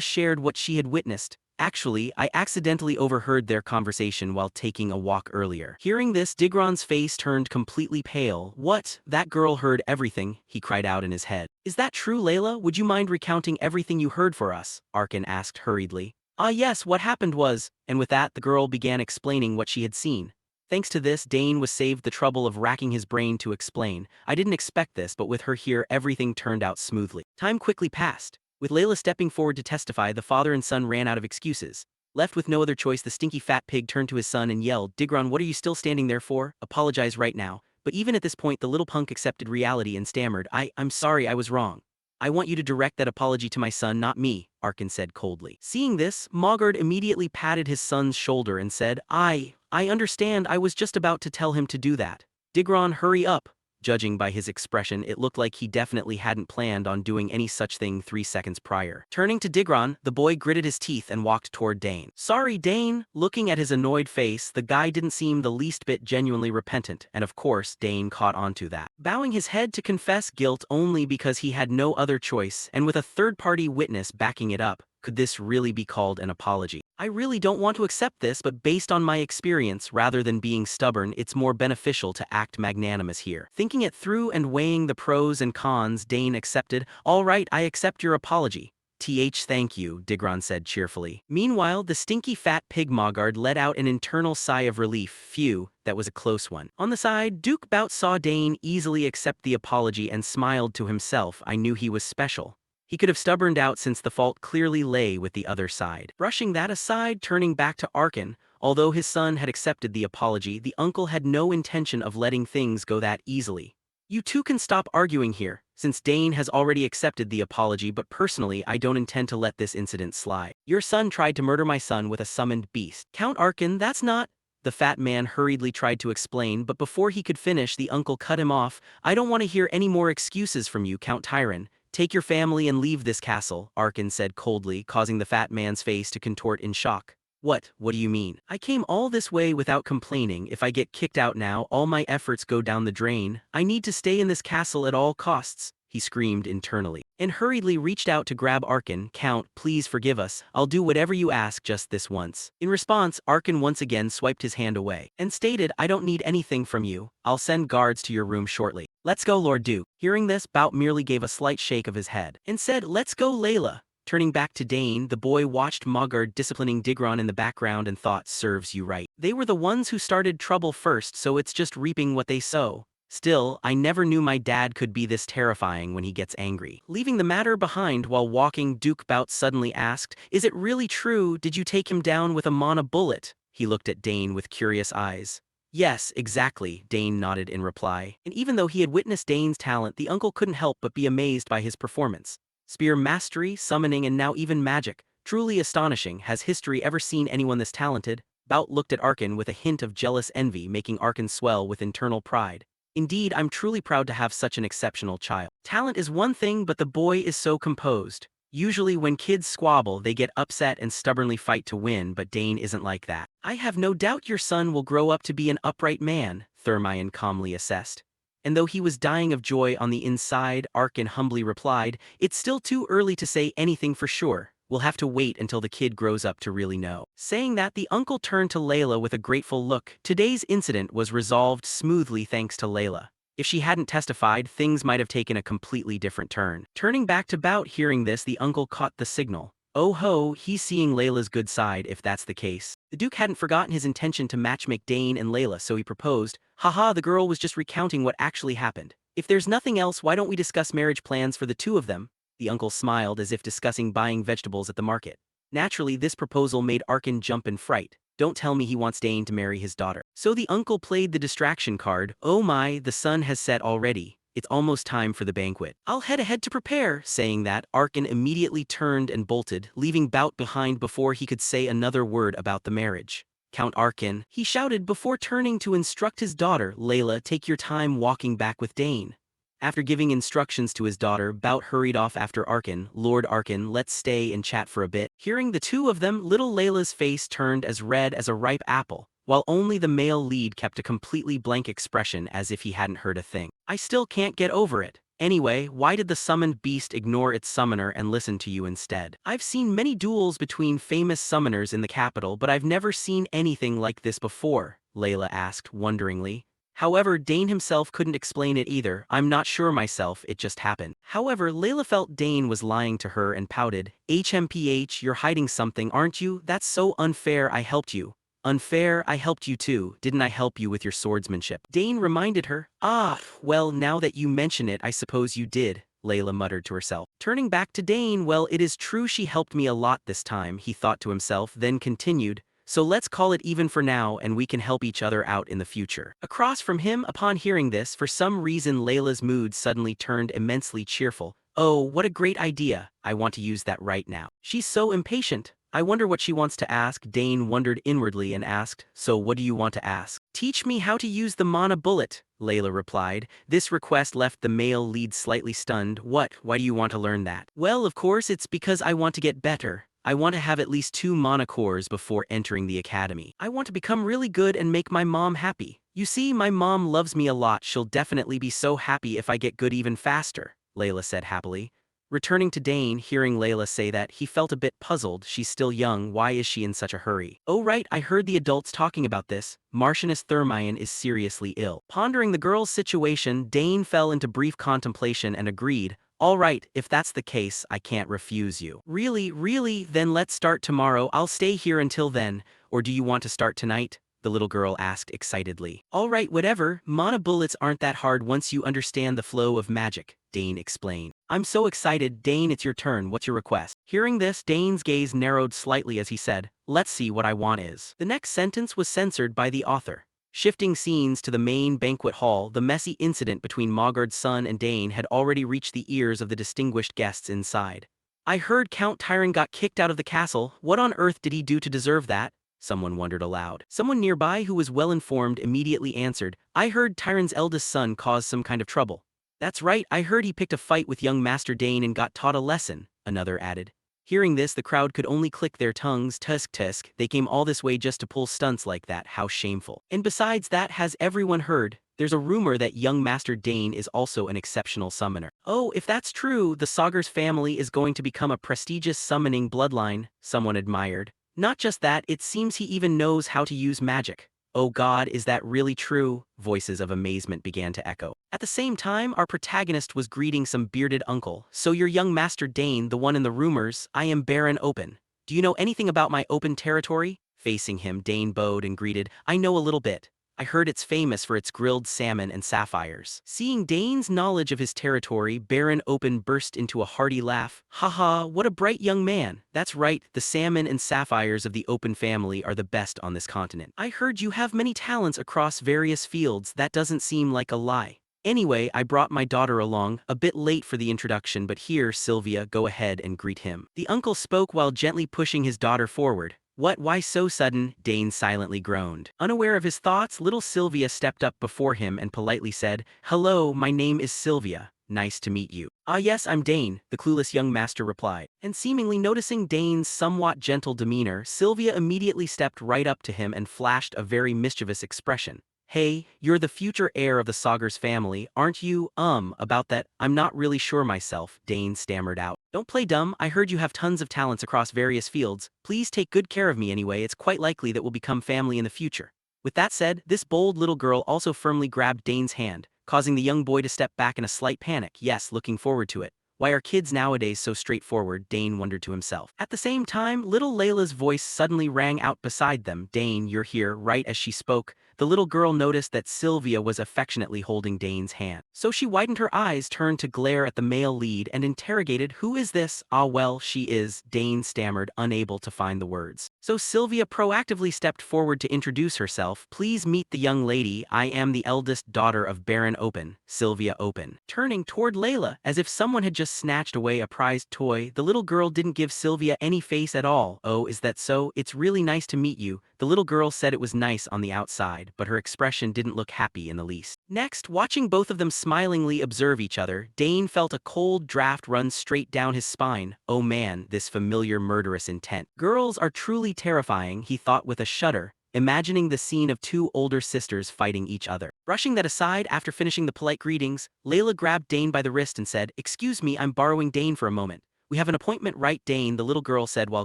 shared what she had witnessed. "Actually, I accidentally overheard their conversation while taking a walk earlier." Hearing this, Digron's face turned completely pale. "What? That girl heard everything," he cried out in his head. "Is that true, Layla? Would you mind recounting everything you heard for us?" Arkin asked hurriedly. "Ah yes, what happened was," and with that the girl began explaining what she had seen. Thanks to this, Dane was saved the trouble of racking his brain to explain. "I didn't expect this, but with her here everything turned out smoothly." Time quickly passed. With Layla stepping forward to testify, the father and son ran out of excuses. Left with no other choice, the stinky fat pig turned to his son and yelled, "Digron, what are you still standing there for? Apologize right now." But even at this point, the little punk accepted reality and stammered, I'm sorry, I was wrong. "I want you to direct that apology to my son, not me," Arkin said coldly. Seeing this, Mogard immediately patted his son's shoulder and said, I understand, I was just about to tell him to do that." "Digron, hurry up." Judging by his expression, it looked like he definitely hadn't planned on doing any such thing 3 seconds prior. Turning to Digron, the boy gritted his teeth and walked toward Dane. "Sorry, Dane." Looking at his annoyed face, the guy didn't seem the least bit genuinely repentant, and of course, Dane caught onto that. Bowing his head to confess guilt only because he had no other choice, and with a third-party witness backing it up, could this really be called an apology? "I really don't want to accept this, but based on my experience, rather than being stubborn, it's more beneficial to act magnanimous here." Thinking it through and weighing the pros and cons, Dane accepted. "All right, I accept your apology." Thank you," Digron said cheerfully. Meanwhile, the stinky fat pig Mogard let out an internal sigh of relief. Phew, that was a close one. On the side, Duke Bout saw Dane easily accept the apology and smiled to himself. I knew he was special. He could have stubborned out since the fault clearly lay with the other side. Brushing that aside, turning back to Arkin, although his son had accepted the apology, the uncle had no intention of letting things go that easily. "You two can stop arguing here, since Dane has already accepted the apology, but personally I don't intend to let this incident slide. Your son tried to murder my son with a summoned beast." "Count Arkin, that's not—" The fat man hurriedly tried to explain, but before he could finish, the uncle cut him off. "I don't want to hear any more excuses from you, Count Tyron. Take your family and leave this castle," Arkin said coldly, causing the fat man's face to contort in shock. What do you mean? I came all this way without complaining. If I get kicked out now, all my efforts go down the drain. I need to stay in this castle at all costs, he screamed internally, and hurriedly reached out to grab Arkin. Count, please forgive us. I'll do whatever you ask just this once. In response, Arkin once again swiped his hand away and stated, I don't need anything from you. I'll send guards to your room shortly. Let's go, Lord Duke. Hearing this, Bout merely gave a slight shake of his head and said, let's go, Layla. Turning back to Dane, the boy watched Mogard disciplining Digron in the background and thought, serves you right. They were the ones who started trouble first, so it's just reaping what they sow. Still, I never knew my dad could be this terrifying when he gets angry. Leaving the matter behind while walking, Duke Bout suddenly asked, is it really true? Did you take him down with a mana bullet? He looked at Dane with curious eyes. Yes, exactly, Dane nodded in reply, and even though he had witnessed Dane's talent, the uncle couldn't help but be amazed by his performance. Spear mastery, summoning, and now even magic. Truly astonishing. Has history ever seen anyone this talented? Bout looked at Arkin with a hint of jealous envy, making Arkin swell with internal pride. Indeed, I'm truly proud to have such an exceptional child. Talent is one thing, but the boy is so composed. Usually when kids squabble, they get upset and stubbornly fight to win, but Dane isn't like that. I have no doubt your son will grow up to be an upright man, Thermion calmly assessed. And though he was dying of joy on the inside, Arkin humbly replied, it's still too early to say anything for sure. We'll have to wait until the kid grows up to really know. Saying that, the uncle turned to Layla with a grateful look. Today's incident was resolved smoothly thanks to Layla. If she hadn't testified, things might have taken a completely different turn. Turning back to Bout, hearing this, the uncle caught the signal. Oh ho, he's seeing Layla's good side if that's the case. The Duke hadn't forgotten his intention to matchmake Dane and Layla, so he proposed, haha, the girl was just recounting what actually happened. If there's nothing else, why don't we discuss marriage plans for the two of them? The uncle smiled as if discussing buying vegetables at the market. Naturally, this proposal made Arkin jump in fright. Don't tell me he wants Dane to marry his daughter. So the uncle played the distraction card. Oh my, the sun has set already. It's almost time for the banquet. I'll head ahead to prepare. Saying that, Arkin immediately turned and bolted, leaving Bout behind before he could say another word about the marriage. Count Arkin, he shouted before turning to instruct his daughter, Layla, take your time walking back with Dane. After giving instructions to his daughter, Bout hurried off after Arkin. Lord Arkin, let's stay and chat for a bit. Hearing the two of them, little Layla's face turned as red as a ripe apple, while only the male lead kept a completely blank expression as if he hadn't heard a thing. I still can't get over it. Anyway, why did the summoned beast ignore its summoner and listen to you instead? I've seen many duels between famous summoners in the capital, but I've never seen anything like this before, Layla asked wonderingly. However, Dane himself couldn't explain it either. I'm not sure myself, it just happened. However, Layla felt Dane was lying to her and pouted. HMPH, you're hiding something, aren't you? That's so unfair. I helped you. Unfair? I helped you too. Didn't I help you with your swordsmanship? Dane reminded her. Ah, well, now that you mention it, I suppose you did, Layla muttered to herself. Turning back to Dane, well, it is true she helped me a lot this time, he thought to himself, then continued. So let's call it even for now and we can help each other out in the future. Across from him, upon hearing this, for some reason Layla's mood suddenly turned immensely cheerful. Oh, what a great idea. I want to use that right now. She's so impatient. I wonder what she wants to ask. Dane wondered inwardly and asked, so what do you want to ask? Teach me how to use the mana bullet, Layla replied. This request left the male lead slightly stunned. What? Why do you want to learn that? Well, of course it's because I want to get better. I want to have at least 2 mana cores before entering the academy. I want to become really good and make my mom happy. You see, my mom loves me a lot. She'll definitely be so happy if I get good even faster, Layla said happily. Returning to Dane, hearing Layla say that, he felt a bit puzzled. She's still young, why is she in such a hurry? Oh right, I heard the adults talking about this. Martianus Thermion is seriously ill. Pondering the girl's situation, Dane fell into brief contemplation and agreed, all right, if that's the case, I can't refuse you. Really, then let's start tomorrow. I'll stay here until then, or do you want to start tonight? The little girl asked excitedly. All right, whatever, mana bullets aren't that hard once you understand the flow of magic, Dane explained. I'm so excited. Dane, it's your turn. What's your request? Hearing this, Dane's gaze narrowed slightly as he said, let's see what I want is. The next sentence was censored by the author. Shifting scenes to the main banquet hall, the messy incident between Mogard's son and Dane had already reached the ears of the distinguished guests inside. I heard Count Tyron got kicked out of the castle. What on earth did he do to deserve that? Someone wondered aloud. Someone nearby who was well informed immediately answered, I heard Tyron's eldest son caused some kind of trouble. That's right, I heard he picked a fight with young Master Dane and got taught a lesson, another added. Hearing this, the crowd could only click their tongues. Tusk tusk, they came all this way just to pull stunts like that, how shameful. And besides that, has everyone heard? There's a rumor that young Master Dane is also an exceptional summoner. Oh, if that's true, the Sagar's family is going to become a prestigious summoning bloodline, someone admired. Not just that, it seems he even knows how to use magic. Oh God, is that really true? Voices of amazement began to echo. At the same time, our protagonist was greeting some bearded uncle. So you're young Master Dane, the one in the rumors. I am Baron Open. Do you know anything about my open territory? Facing him, Dane bowed and greeted, I know a little bit. I heard it's famous for its grilled salmon and sapphires. Seeing Dane's knowledge of his territory, Baron Open burst into a hearty laugh. Haha, what a bright young man. That's right, the salmon and sapphires of the Open family are the best on this continent. I heard you have many talents across various fields. That doesn't seem like a lie. Anyway, I brought my daughter along, a bit late for the introduction, but here, Sylvia, go ahead and greet him. The uncle spoke while gently pushing his daughter forward. What, why so sudden? Dane silently groaned. Unaware of his thoughts, little Sylvia stepped up before him and politely said, Hello, my name is Sylvia. Nice to meet you. Ah yes, I'm Dane, the clueless young master replied. And seemingly noticing Dane's somewhat gentle demeanor, Sylvia immediately stepped right up to him and flashed a very mischievous expression. Hey, you're the future heir of the Sagar's family, aren't you? About that, I'm not really sure myself, Dane stammered out. Don't play dumb, I heard you have tons of talents across various fields. Please take good care of me anyway, it's quite likely that we'll become family in the future. With that said, this bold little girl also firmly grabbed Dane's hand, causing the young boy to step back in a slight panic. Yes, looking forward to it. Why are kids nowadays so straightforward? Dane wondered to himself. At the same time, little Layla's voice suddenly rang out beside them. Dane, you're here. Right as she spoke, the little girl noticed that Sylvia was affectionately holding Dane's hand. So she widened her eyes, turned to glare at the male lead, and interrogated, Who is this? Ah well, she is, Dane stammered, unable to find the words. So Sylvia proactively stepped forward to introduce herself. Please meet the young lady. I am the eldest daughter of Baron Open, Sylvia Open. Turning toward Layla, as if someone had just snatched away a prized toy, the little girl didn't give Sylvia any face at all. Oh, is that so? It's really nice to meet you. The little girl said it was nice on the outside, but her expression didn't look happy in the least. Next, watching both of them smilingly observe each other, Dane felt a cold draft run straight down his spine. Oh man, this familiar murderous intent. Girls are truly terrifying, he thought with a shudder, imagining the scene of two older sisters fighting each other. Brushing that aside, after finishing the polite greetings, Layla grabbed Dane by the wrist and said, Excuse me, I'm borrowing Dane for a moment. We have an appointment, right, Dane? The little girl said while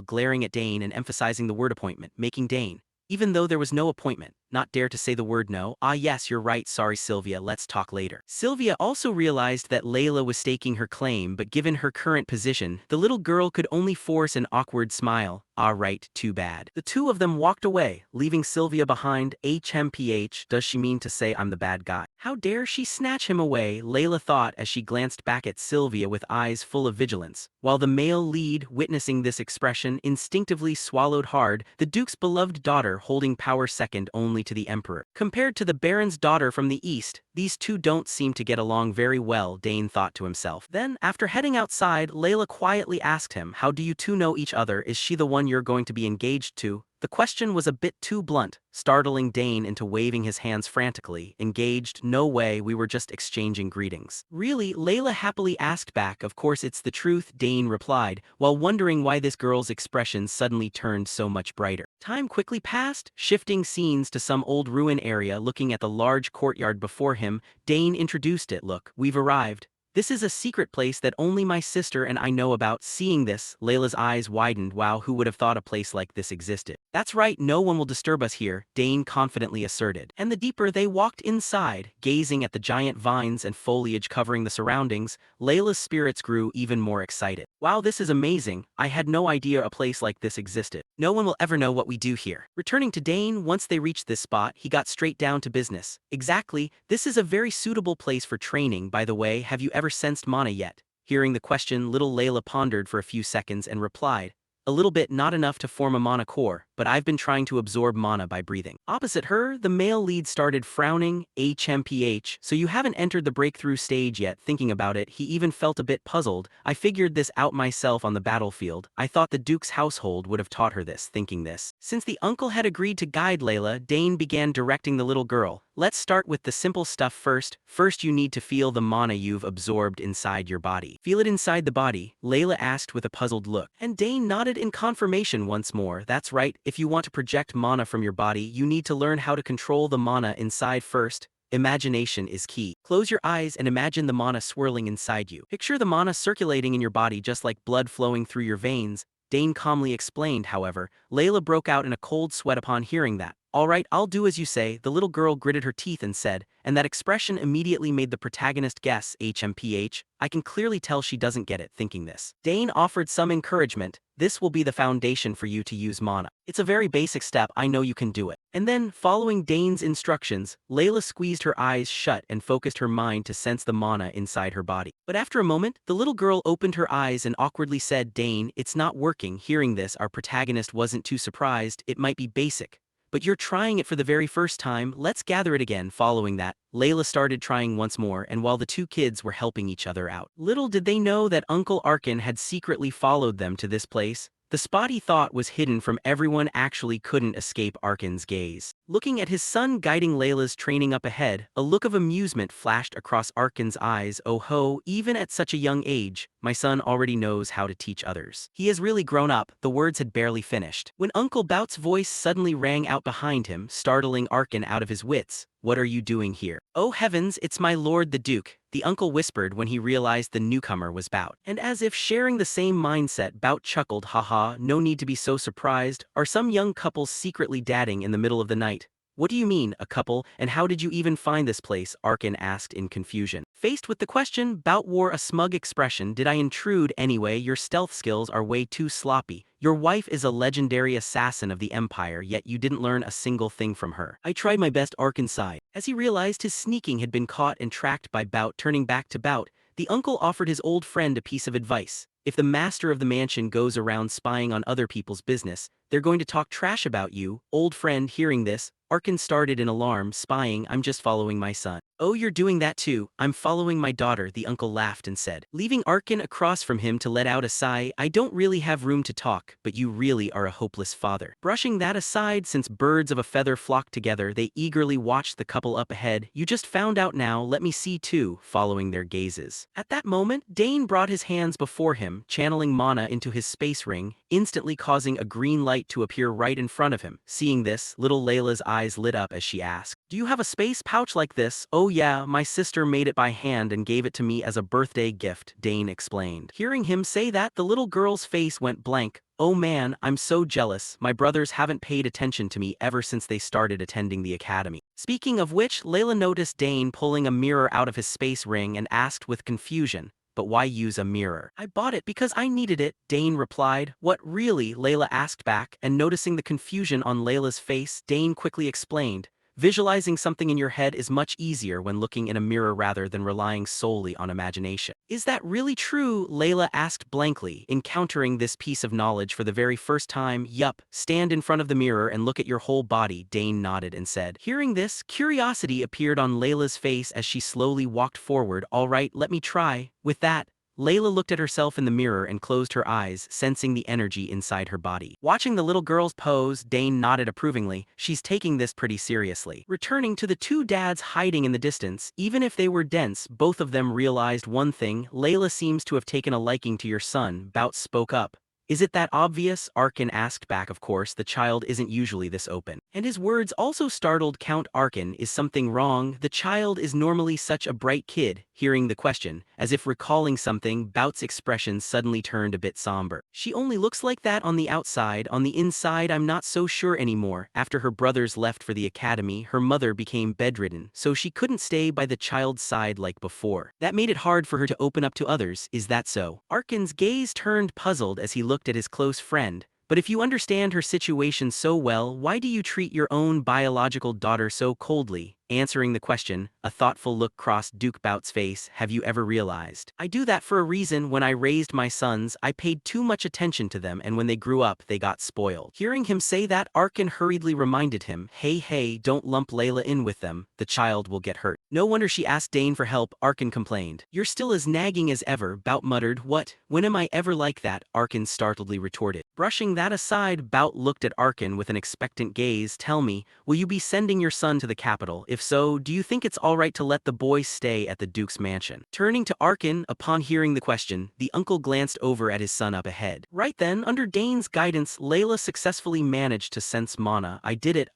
glaring at Dane and emphasizing the word appointment, making Dane, even though there was no appointment, not dare to say the word no. Ah yes, you're right, sorry Sylvia, let's talk later. Sylvia also realized that Layla was staking her claim, but given her current position, the little girl could only force an awkward smile. Ah right, too bad. The two of them walked away, leaving Sylvia behind. HMPH, does she mean to say I'm the bad guy? How dare she snatch him away, Layla thought as she glanced back at Sylvia with eyes full of vigilance. While the male lead, witnessing this expression, instinctively swallowed hard, the Duke's beloved daughter holding power second only to the Emperor. Compared to the Baron's daughter from the east, these two don't seem to get along very well, Dane thought to himself. Then, after heading outside, Layla quietly asked him, How do you two know each other? Is she the one you're going to be engaged to? The question was a bit too blunt, startling Dane into waving his hands frantically. Engaged? No way, we were just exchanging greetings. Really? Layla happily asked back. Of course it's the truth, Dane replied, while wondering why this girl's expression suddenly turned so much brighter. Time quickly passed, shifting scenes to some old ruin area. Looking at the large courtyard before him, Dane introduced it. Look, we've arrived. This is a secret place that only my sister and I know about. Seeing this, Layla's eyes widened. Wow, who would have thought a place like this existed? That's right, no one will disturb us here, Dane confidently asserted. And the deeper they walked inside, gazing at the giant vines and foliage covering the surroundings, Layla's spirits grew even more excited. Wow, this is amazing. I had no idea a place like this existed. No one will ever know what we do here. Returning to Dane, once they reached this spot, he got straight down to business. Exactly, this is a very suitable place for training. By the way, have you ever sensed mana yet? Hearing the question, little Layla pondered for a few seconds and replied, A little bit, not enough to form a mana core, but I've been trying to absorb mana by breathing. Opposite her, the male lead started frowning. HMPH, so you haven't entered the breakthrough stage yet. Thinking about it, he even felt a bit puzzled. I figured this out myself on the battlefield. I thought the Duke's household would have taught her this. Thinking this, since the uncle had agreed to guide Layla, Dane began directing the little girl. let's start with the simple stuff first. First you need to feel the mana you've absorbed inside your body. Feel it inside the body, Layla asked with a puzzled look. And Dane nodded in confirmation once more. That's right, if you want to project mana from your body, you need to learn how to control the mana inside first. Imagination is key. Close your eyes and imagine the mana swirling inside you. Picture the mana circulating in your body just like blood flowing through your veins. Dane calmly explained, however. Layla broke out in a cold sweat upon hearing that. All right, I'll do as you say, the little girl gritted her teeth and said, and that expression immediately made the protagonist guess, HMPH, I can clearly tell she doesn't get it, thinking this. Dane offered some encouragement. This will be the foundation for you to use mana. It's a very basic step, I know you can do it. And then, following Dane's instructions, Layla squeezed her eyes shut and focused her mind to sense the mana inside her body. But after a moment, the little girl opened her eyes and awkwardly said, Dane, it's not working. Hearing this, our protagonist wasn't too surprised. It might be basic, but you're trying it for the very first time, let's gather it again. Following that, Layla started trying once more, and while the two kids were helping each other out, little did they know that Uncle Arkin had secretly followed them to this place. The spot he thought was hidden from everyone actually couldn't escape Arkin's gaze. Looking at his son guiding Layla's training up ahead, a look of amusement flashed across Arkin's eyes. Oh ho, even at such a young age, my son already knows how to teach others. He has really grown up. The words had barely finished when Uncle Bout's voice suddenly rang out behind him, startling Arkin out of his wits. What are you doing here? Oh heavens, it's my lord the Duke, the uncle whispered when he realized the newcomer was Bout. And as if sharing the same mindset, Bout chuckled, haha, no need to be so surprised. Are some young couples secretly dadding in the middle of the night? What do you mean, a couple, and how did you even find this place? Arkin asked in confusion. Faced with the question, Bout wore a smug expression. Did I intrude anyway? Your stealth skills are way too sloppy. Your wife is a legendary assassin of the Empire, yet you didn't learn a single thing from her. I tried my best, Arkin sighed. As he realized his sneaking had been caught and tracked by Bout, turning back to Bout, the uncle offered his old friend a piece of advice. If the master of the mansion goes around spying on other people's business, they're going to talk trash about you. Old friend, hearing this, Arkin started in alarm. Spying? I'm just following my son. Oh, you're doing that too? I'm following my daughter, the uncle laughed and said, leaving Arkin across from him to let out a sigh. I don't really have room to talk, but you really are a hopeless father. Brushing that aside, since birds of a feather flock together, they eagerly watched the couple up ahead. You just found out now, let me see too, following their gazes. At that moment, Dane brought his hands before him, channeling mana into his space ring, instantly causing a green light to appear right in front of him. Seeing this, little Layla's eyes lit up as she asked, do you have a space pouch like this? Oh yeah, my sister made it by hand and gave it to me as a birthday gift, Dane explained. Hearing him say that, the little girl's face went blank. Oh man, I'm so jealous. My brothers haven't paid attention to me ever since they started attending the academy. Speaking of which, Layla noticed Dane pulling a mirror out of his space ring and asked with confusion, but why use a mirror? I bought it because I needed it, Dane replied. What, really? Layla asked back, and noticing the confusion on Layla's face, Dane quickly explained. Visualizing something in your head is much easier when looking in a mirror rather than relying solely on imagination. Is that really true? Layla asked blankly, encountering this piece of knowledge for the very first time. Yup, stand in front of the mirror and look at your whole body, Dane nodded and said. Hearing this, curiosity appeared on Layla's face as she slowly walked forward. All right, let me try. With that, Layla looked at herself in the mirror and closed her eyes, sensing the energy inside her body. Watching the little girl's pose, Dane nodded approvingly. She's taking this pretty seriously. Returning to the two dads hiding in the distance, even if they were dense, both of them realized one thing. Layla seems to have taken a liking to your son, Bout spoke up. Is it that obvious? Arkin asked back. Of course, the child isn't usually this open. And his words also startled Count Arkin. Is something wrong? The child is normally such a bright kid. Hearing the question, as if recalling something, Bout's expression suddenly turned a bit somber. She only looks like that on the outside. On the inside, I'm not so sure anymore. After her brothers left for the academy, her mother became bedridden, so she couldn't stay by the child's side like before. That made it hard for her to open up to others. Is that so? Arkin's gaze turned puzzled as he looked at his close friend. But if you understand her situation so well, why do you treat your own biological daughter so coldly? Answering the question, a thoughtful look crossed Duke Bout's face. Have you ever realized? I do that for a reason. When I raised my sons, I paid too much attention to them, and when they grew up, they got spoiled. Hearing him say that, Arkin hurriedly reminded him, hey, don't lump Layla in with them. The child will get hurt. No wonder she asked Dane for help, Arkin complained. You're still as nagging as ever, Bout muttered. What? When am I ever like that? Arkin startledly retorted. Brushing that aside, Bout looked at Arkin with an expectant gaze. Tell me, will you be sending your son to the capital? If so, do you think it's alright to let the boy stay at the Duke's mansion? Turning to Arkin, upon hearing the question, the uncle glanced over at his son up ahead. Right then, under Dane's guidance, Layla successfully managed to sense mana. I did it,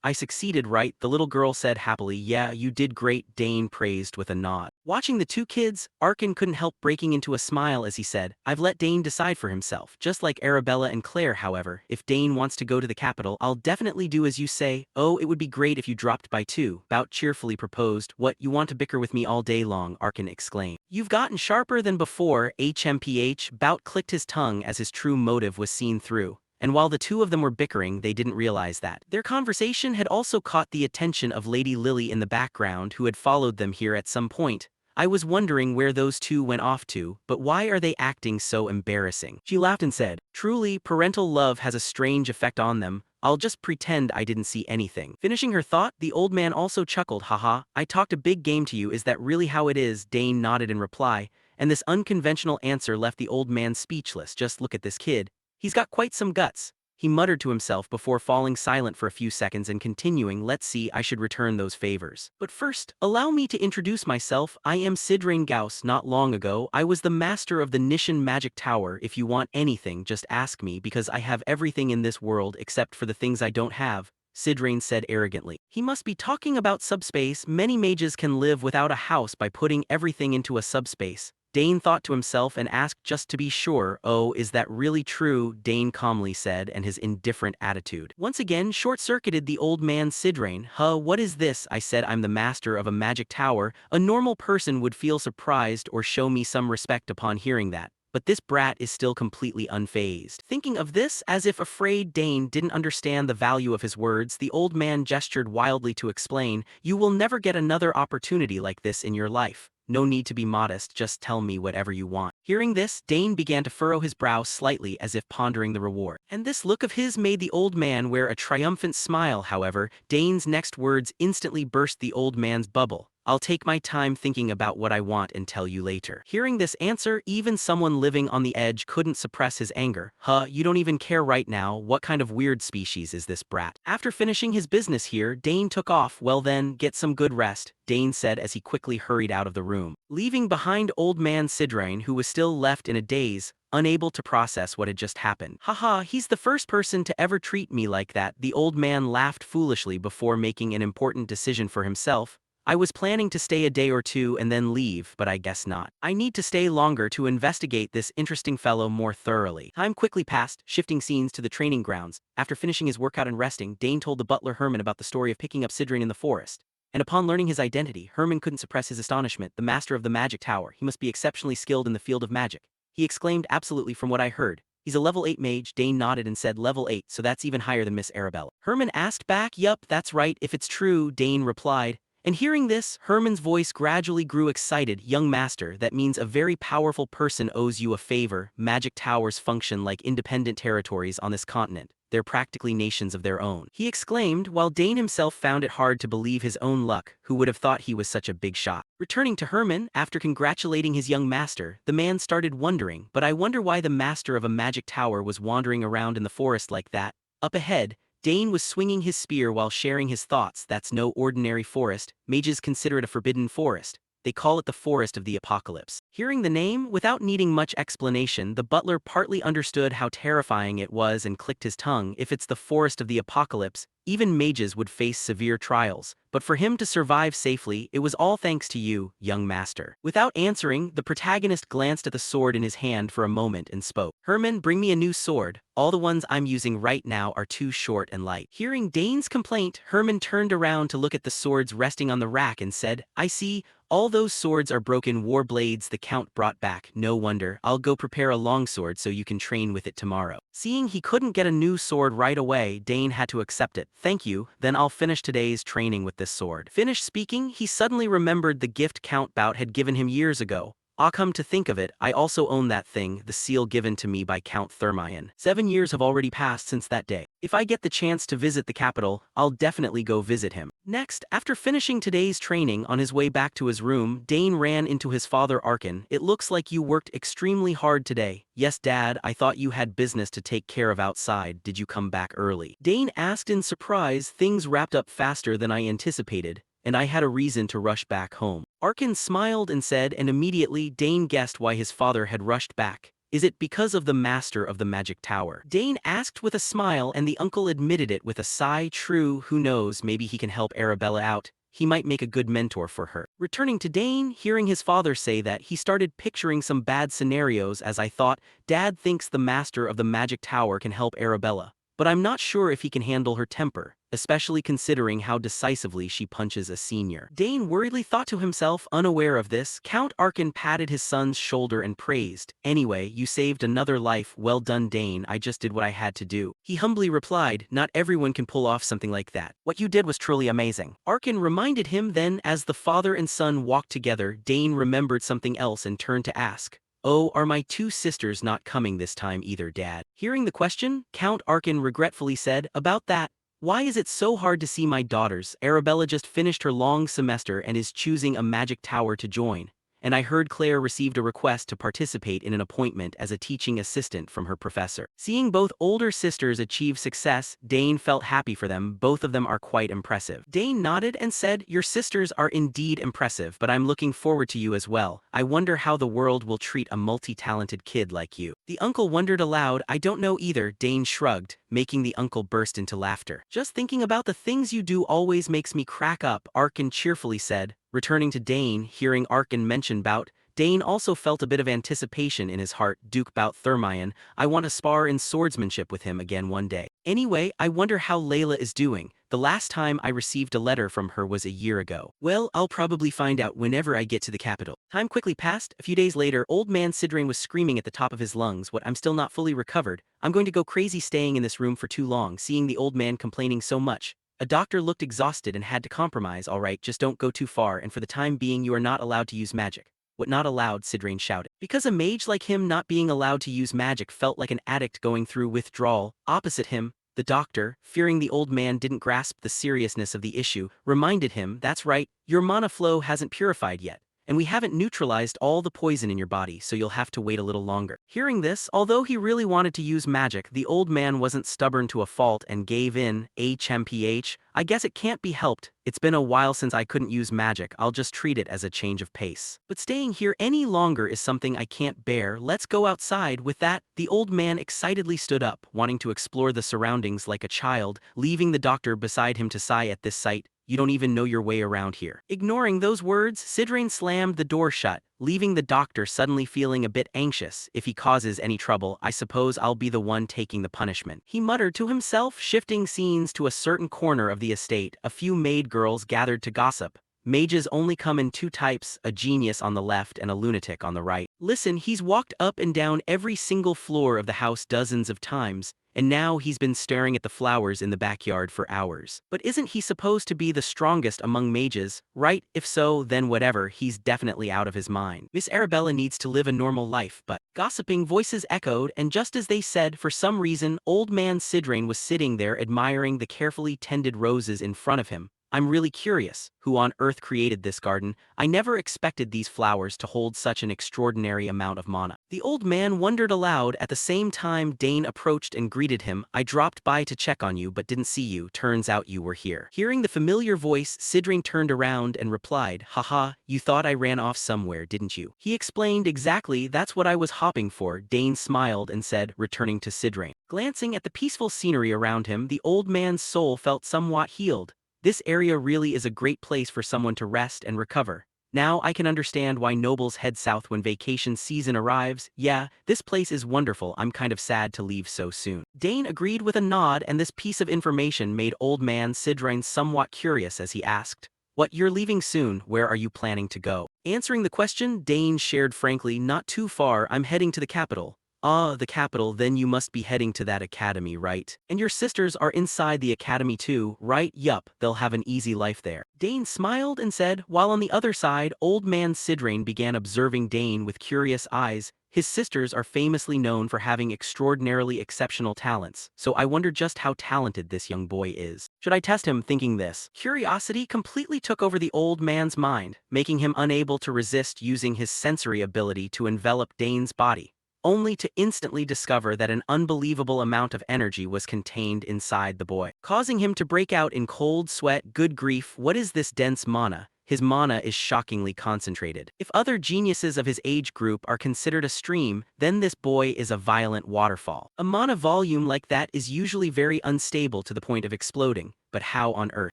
I succeeded, right? The little girl said happily. Yeah, you did great, Dane praised with a nod. Watching the two kids, Arkin couldn't help breaking into a smile as he said, I've let Dane decide for himself. Just like Arabella and Claire, however, if Dane wants to go to the capital, I'll definitely do as you say. Oh, it would be great if you dropped by too, Bout cheerfully proposed. What, you want to bicker with me all day long? Arkin exclaimed. You've gotten sharper than before, HMPH. Bout clicked his tongue as his true motive was seen through. And while the two of them were bickering, they didn't realize that. Their conversation had also caught the attention of Lady Lily in the background, who had followed them here at some point. I was wondering where those two went off to, but why are they acting so embarrassing? She laughed and said, truly, parental love has a strange effect on them. I'll just pretend I didn't see anything. Finishing her thought, the old man also chuckled. Haha, I talked a big game to you, is that really how it is? Dane nodded in reply, and this unconventional answer left the old man speechless. Just look at this kid. He's got quite some guts, he muttered to himself before falling silent for a few seconds and continuing, let's see, I should return those favors. But first, allow me to introduce myself. I am Sidrain Gauss. Not long ago, I was the master of the Nishan Magic Tower. If you want anything, just ask me, because I have everything in this world except for the things I don't have, Sidrain said arrogantly. He must be talking about subspace. Many mages can live without a house by putting everything into a subspace. Dane thought to himself and asked just to be sure. Oh, is that really true? Dane calmly said, and his indifferent attitude once again short-circuited the old man Sidrain. Huh, what is this? I said I'm the master of a magic tower. A normal person would feel surprised or show me some respect upon hearing that. But this brat is still completely unfazed. Thinking of this, as if afraid Dane didn't understand the value of his words, the old man gestured wildly to explain, you will never get another opportunity like this in your life. No need to be modest, just tell me whatever you want. Hearing this, Dane began to furrow his brow slightly as if pondering the reward. And this look of his made the old man wear a triumphant smile. However, Dane's next words instantly burst the old man's bubble. I'll take my time thinking about what I want and tell you later. Hearing this answer, even someone living on the edge couldn't suppress his anger. Huh, you don't even care right now? What kind of weird species is this brat? After finishing his business here, Dane took off. Well then, get some good rest, Dane said as he quickly hurried out of the room, leaving behind old man Sidrain, who was still left in a daze, unable to process what had just happened. Haha, he's the first person to ever treat me like that. The old man laughed foolishly before making an important decision for himself. I was planning to stay a day or two and then leave, but I guess not. I need to stay longer to investigate this interesting fellow more thoroughly. Time quickly passed, shifting scenes to the training grounds. After finishing his workout and resting, Dane told the butler Herman about the story of picking up Sidrain in the forest. And upon learning his identity, Herman couldn't suppress his astonishment. The master of the magic tower, he must be exceptionally skilled in the field of magic. He exclaimed, absolutely, from what I heard. He's a level 8 mage. Dane nodded and said, level 8, so that's even higher than Miss Arabella. Herman asked back, yup, that's right, if it's true, Dane replied. And hearing this, Herman's voice gradually grew excited. Young master, that means a very powerful person owes you a favor. Magic towers function like independent territories on this continent. They're practically nations of their own, he exclaimed, while Dane himself found it hard to believe his own luck. Who would have thought he was such a big shot? Returning to Herman, after congratulating his young master, the man started wondering, but I wonder why the master of a magic tower was wandering around in the forest like that. Up ahead, Dane was swinging his spear while sharing his thoughts. That's no ordinary forest. Mages consider it a forbidden forest. They call it the Forest of the Apocalypse. Hearing the name, without needing much explanation, the butler partly understood how terrifying it was and clicked his tongue. If it's the Forest of the Apocalypse, even mages would face severe trials. But for him to survive safely, it was all thanks to you, young master. Without answering, the protagonist glanced at the sword in his hand for a moment and spoke. Herman, bring me a new sword. All the ones I'm using right now are too short and light. Hearing Dane's complaint, Herman turned around to look at the swords resting on the rack and said, I see. All those swords are broken war blades the Count brought back. No wonder. I'll go prepare a longsword so you can train with it tomorrow. Seeing he couldn't get a new sword right away, Dane had to accept it. Thank you, then I'll finish today's training with this sword. Finished speaking, he suddenly remembered the gift Count Bout had given him years ago. Ah, come to think of it, I also own that thing, the seal given to me by Count Thermion. 7 years have already passed since that day. If I get the chance to visit the capital, I'll definitely go visit him. Next, after finishing today's training, on his way back to his room, Dane ran into his father Arkin. It looks like you worked extremely hard today. Yes, Dad, I thought you had business to take care of outside. Did you come back early? Dane asked in surprise. Things wrapped up faster than I anticipated. and I had a reason to rush back home. Arkin smiled and said, and immediately Dane guessed why his father had rushed back. Is it because of the master of the magic tower? Dane asked with a smile, and the uncle admitted it with a sigh. True, who knows, maybe he can help Arabella out. He might make a good mentor for her. Returning to Dane, hearing his father say that, he started picturing some bad scenarios. As I thought, Dad thinks the master of the magic tower can help Arabella, but I'm not sure if he can handle her temper, especially considering how decisively she punches a senior. Dane worriedly thought to himself. Unaware of this, Count Arkin patted his son's shoulder and praised. Anyway, you saved another life. Well done, Dane. I just did what I had to do. He humbly replied, not everyone can pull off something like that. What you did was truly amazing. Arkin reminded him. Then, as the father and son walked together, Dane remembered something else and turned to ask, oh, are my two sisters not coming this time either, Dad? Hearing the question, Count Arkin regretfully said, about that, why is it so hard to see my daughters? Arabella just finished her long semester and is choosing a magic tower to join. And I heard Claire received a request to participate in an appointment as a teaching assistant from her professor. Seeing both older sisters achieve success, Dane felt happy for them. Both of them are quite impressive. Dane nodded and said, your sisters are indeed impressive, but I'm looking forward to you as well. I wonder how the world will treat a multi-talented kid like you. The uncle wondered aloud. I don't know either. Dane shrugged, making the uncle burst into laughter. Just thinking about the things you do always makes me crack up, Arkin cheerfully said. Returning to Dane, hearing Arkin mention bout, Dane also felt a bit of anticipation in his heart. Duke bout Thermion, I want to spar in swordsmanship with him again one day. Anyway, I wonder how Layla is doing. The last time I received a letter from her was a year ago. Well, I'll probably find out whenever I get to the capital. Time quickly passed. A few days later, old man Sidrain was screaming at the top of his lungs. What, I'm still not fully recovered? I'm going to go crazy staying in this room for too long. Seeing the old man complaining so much, a doctor looked exhausted and had to compromise. All right, just don't go too far, and for the time being you are not allowed to use magic. What, not allowed? Sidrain shouted. Because a mage like him not being allowed to use magic felt like an addict going through withdrawal. Opposite him, the doctor, fearing the old man didn't grasp the seriousness of the issue, reminded him, that's right, your mana flow hasn't purified yet, and we haven't neutralized all the poison in your body, so you'll have to wait a little longer. Hearing this, although he really wanted to use magic, the old man wasn't stubborn to a fault and gave in. HMPH, I guess it can't be helped. It's been a while since I couldn't use magic. I'll just treat it as a change of pace. But staying here any longer is something I can't bear. Let's go outside. With that, the old man excitedly stood up, wanting to explore the surroundings like a child, leaving the doctor beside him to sigh at this sight. You don't even know your way around here. Ignoring those words, Sidrain slammed the door shut, leaving the doctor suddenly feeling a bit anxious. If he causes any trouble, I suppose I'll be the one taking the punishment, he muttered to himself. Shifting scenes to a certain corner of the estate, a few maid girls gathered to gossip. Mages only come in two types, a genius on the left and a lunatic on the right. Listen, he's walked up and down every single floor of the house dozens of times, and now he's been staring at the flowers in the backyard for hours. But isn't he supposed to be the strongest among mages, right? If so, then whatever, he's definitely out of his mind. Miss Arabella needs to live a normal life. But gossiping voices echoed, and just as they said, for some reason, old man Sidrain was sitting there admiring the carefully tended roses in front of him. I'm really curious, who on earth created this garden? I never expected these flowers to hold such an extraordinary amount of mana. The old man wondered aloud. At the same time, Dane approached and greeted him. I dropped by to check on you but didn't see you. Turns out you were here. Hearing the familiar voice, Sidrain turned around and replied, haha, you thought I ran off somewhere, didn't you? He explained, exactly, that's what I was hopping for. Dane smiled and said, returning to Sidrain. Glancing at the peaceful scenery around him, the old man's soul felt somewhat healed. This area really is a great place for someone to rest and recover. Now I can understand why nobles head south when vacation season arrives. Yeah, this place is wonderful. I'm kind of sad to leave so soon. Dane agreed with a nod, and this piece of information made old man Sidrain somewhat curious as he asked, what, you're leaving soon? Where are you planning to go? Answering the question, Dane shared frankly, not too far, I'm heading to the capital. Ah, the capital, then you must be heading to that academy, right? And your sisters are inside the academy too, right? Yup, they'll have an easy life there. Dane smiled and said, while on the other side, old man Sidrain began observing Dane with curious eyes. His sisters are famously known for having extraordinarily exceptional talents, so I wonder just how talented this young boy is. Should I test him? Thinking this, curiosity completely took over the old man's mind, making him unable to resist using his sensory ability to envelop Dane's body. only to instantly discover that an unbelievable amount of energy was contained inside the boy, causing him to break out in cold sweat. Good grief, what is this dense mana? His mana is shockingly concentrated. If other geniuses of his age group are considered a stream, then this boy is a violent waterfall. A mana volume like that is usually very unstable to the point of exploding, but how on earth?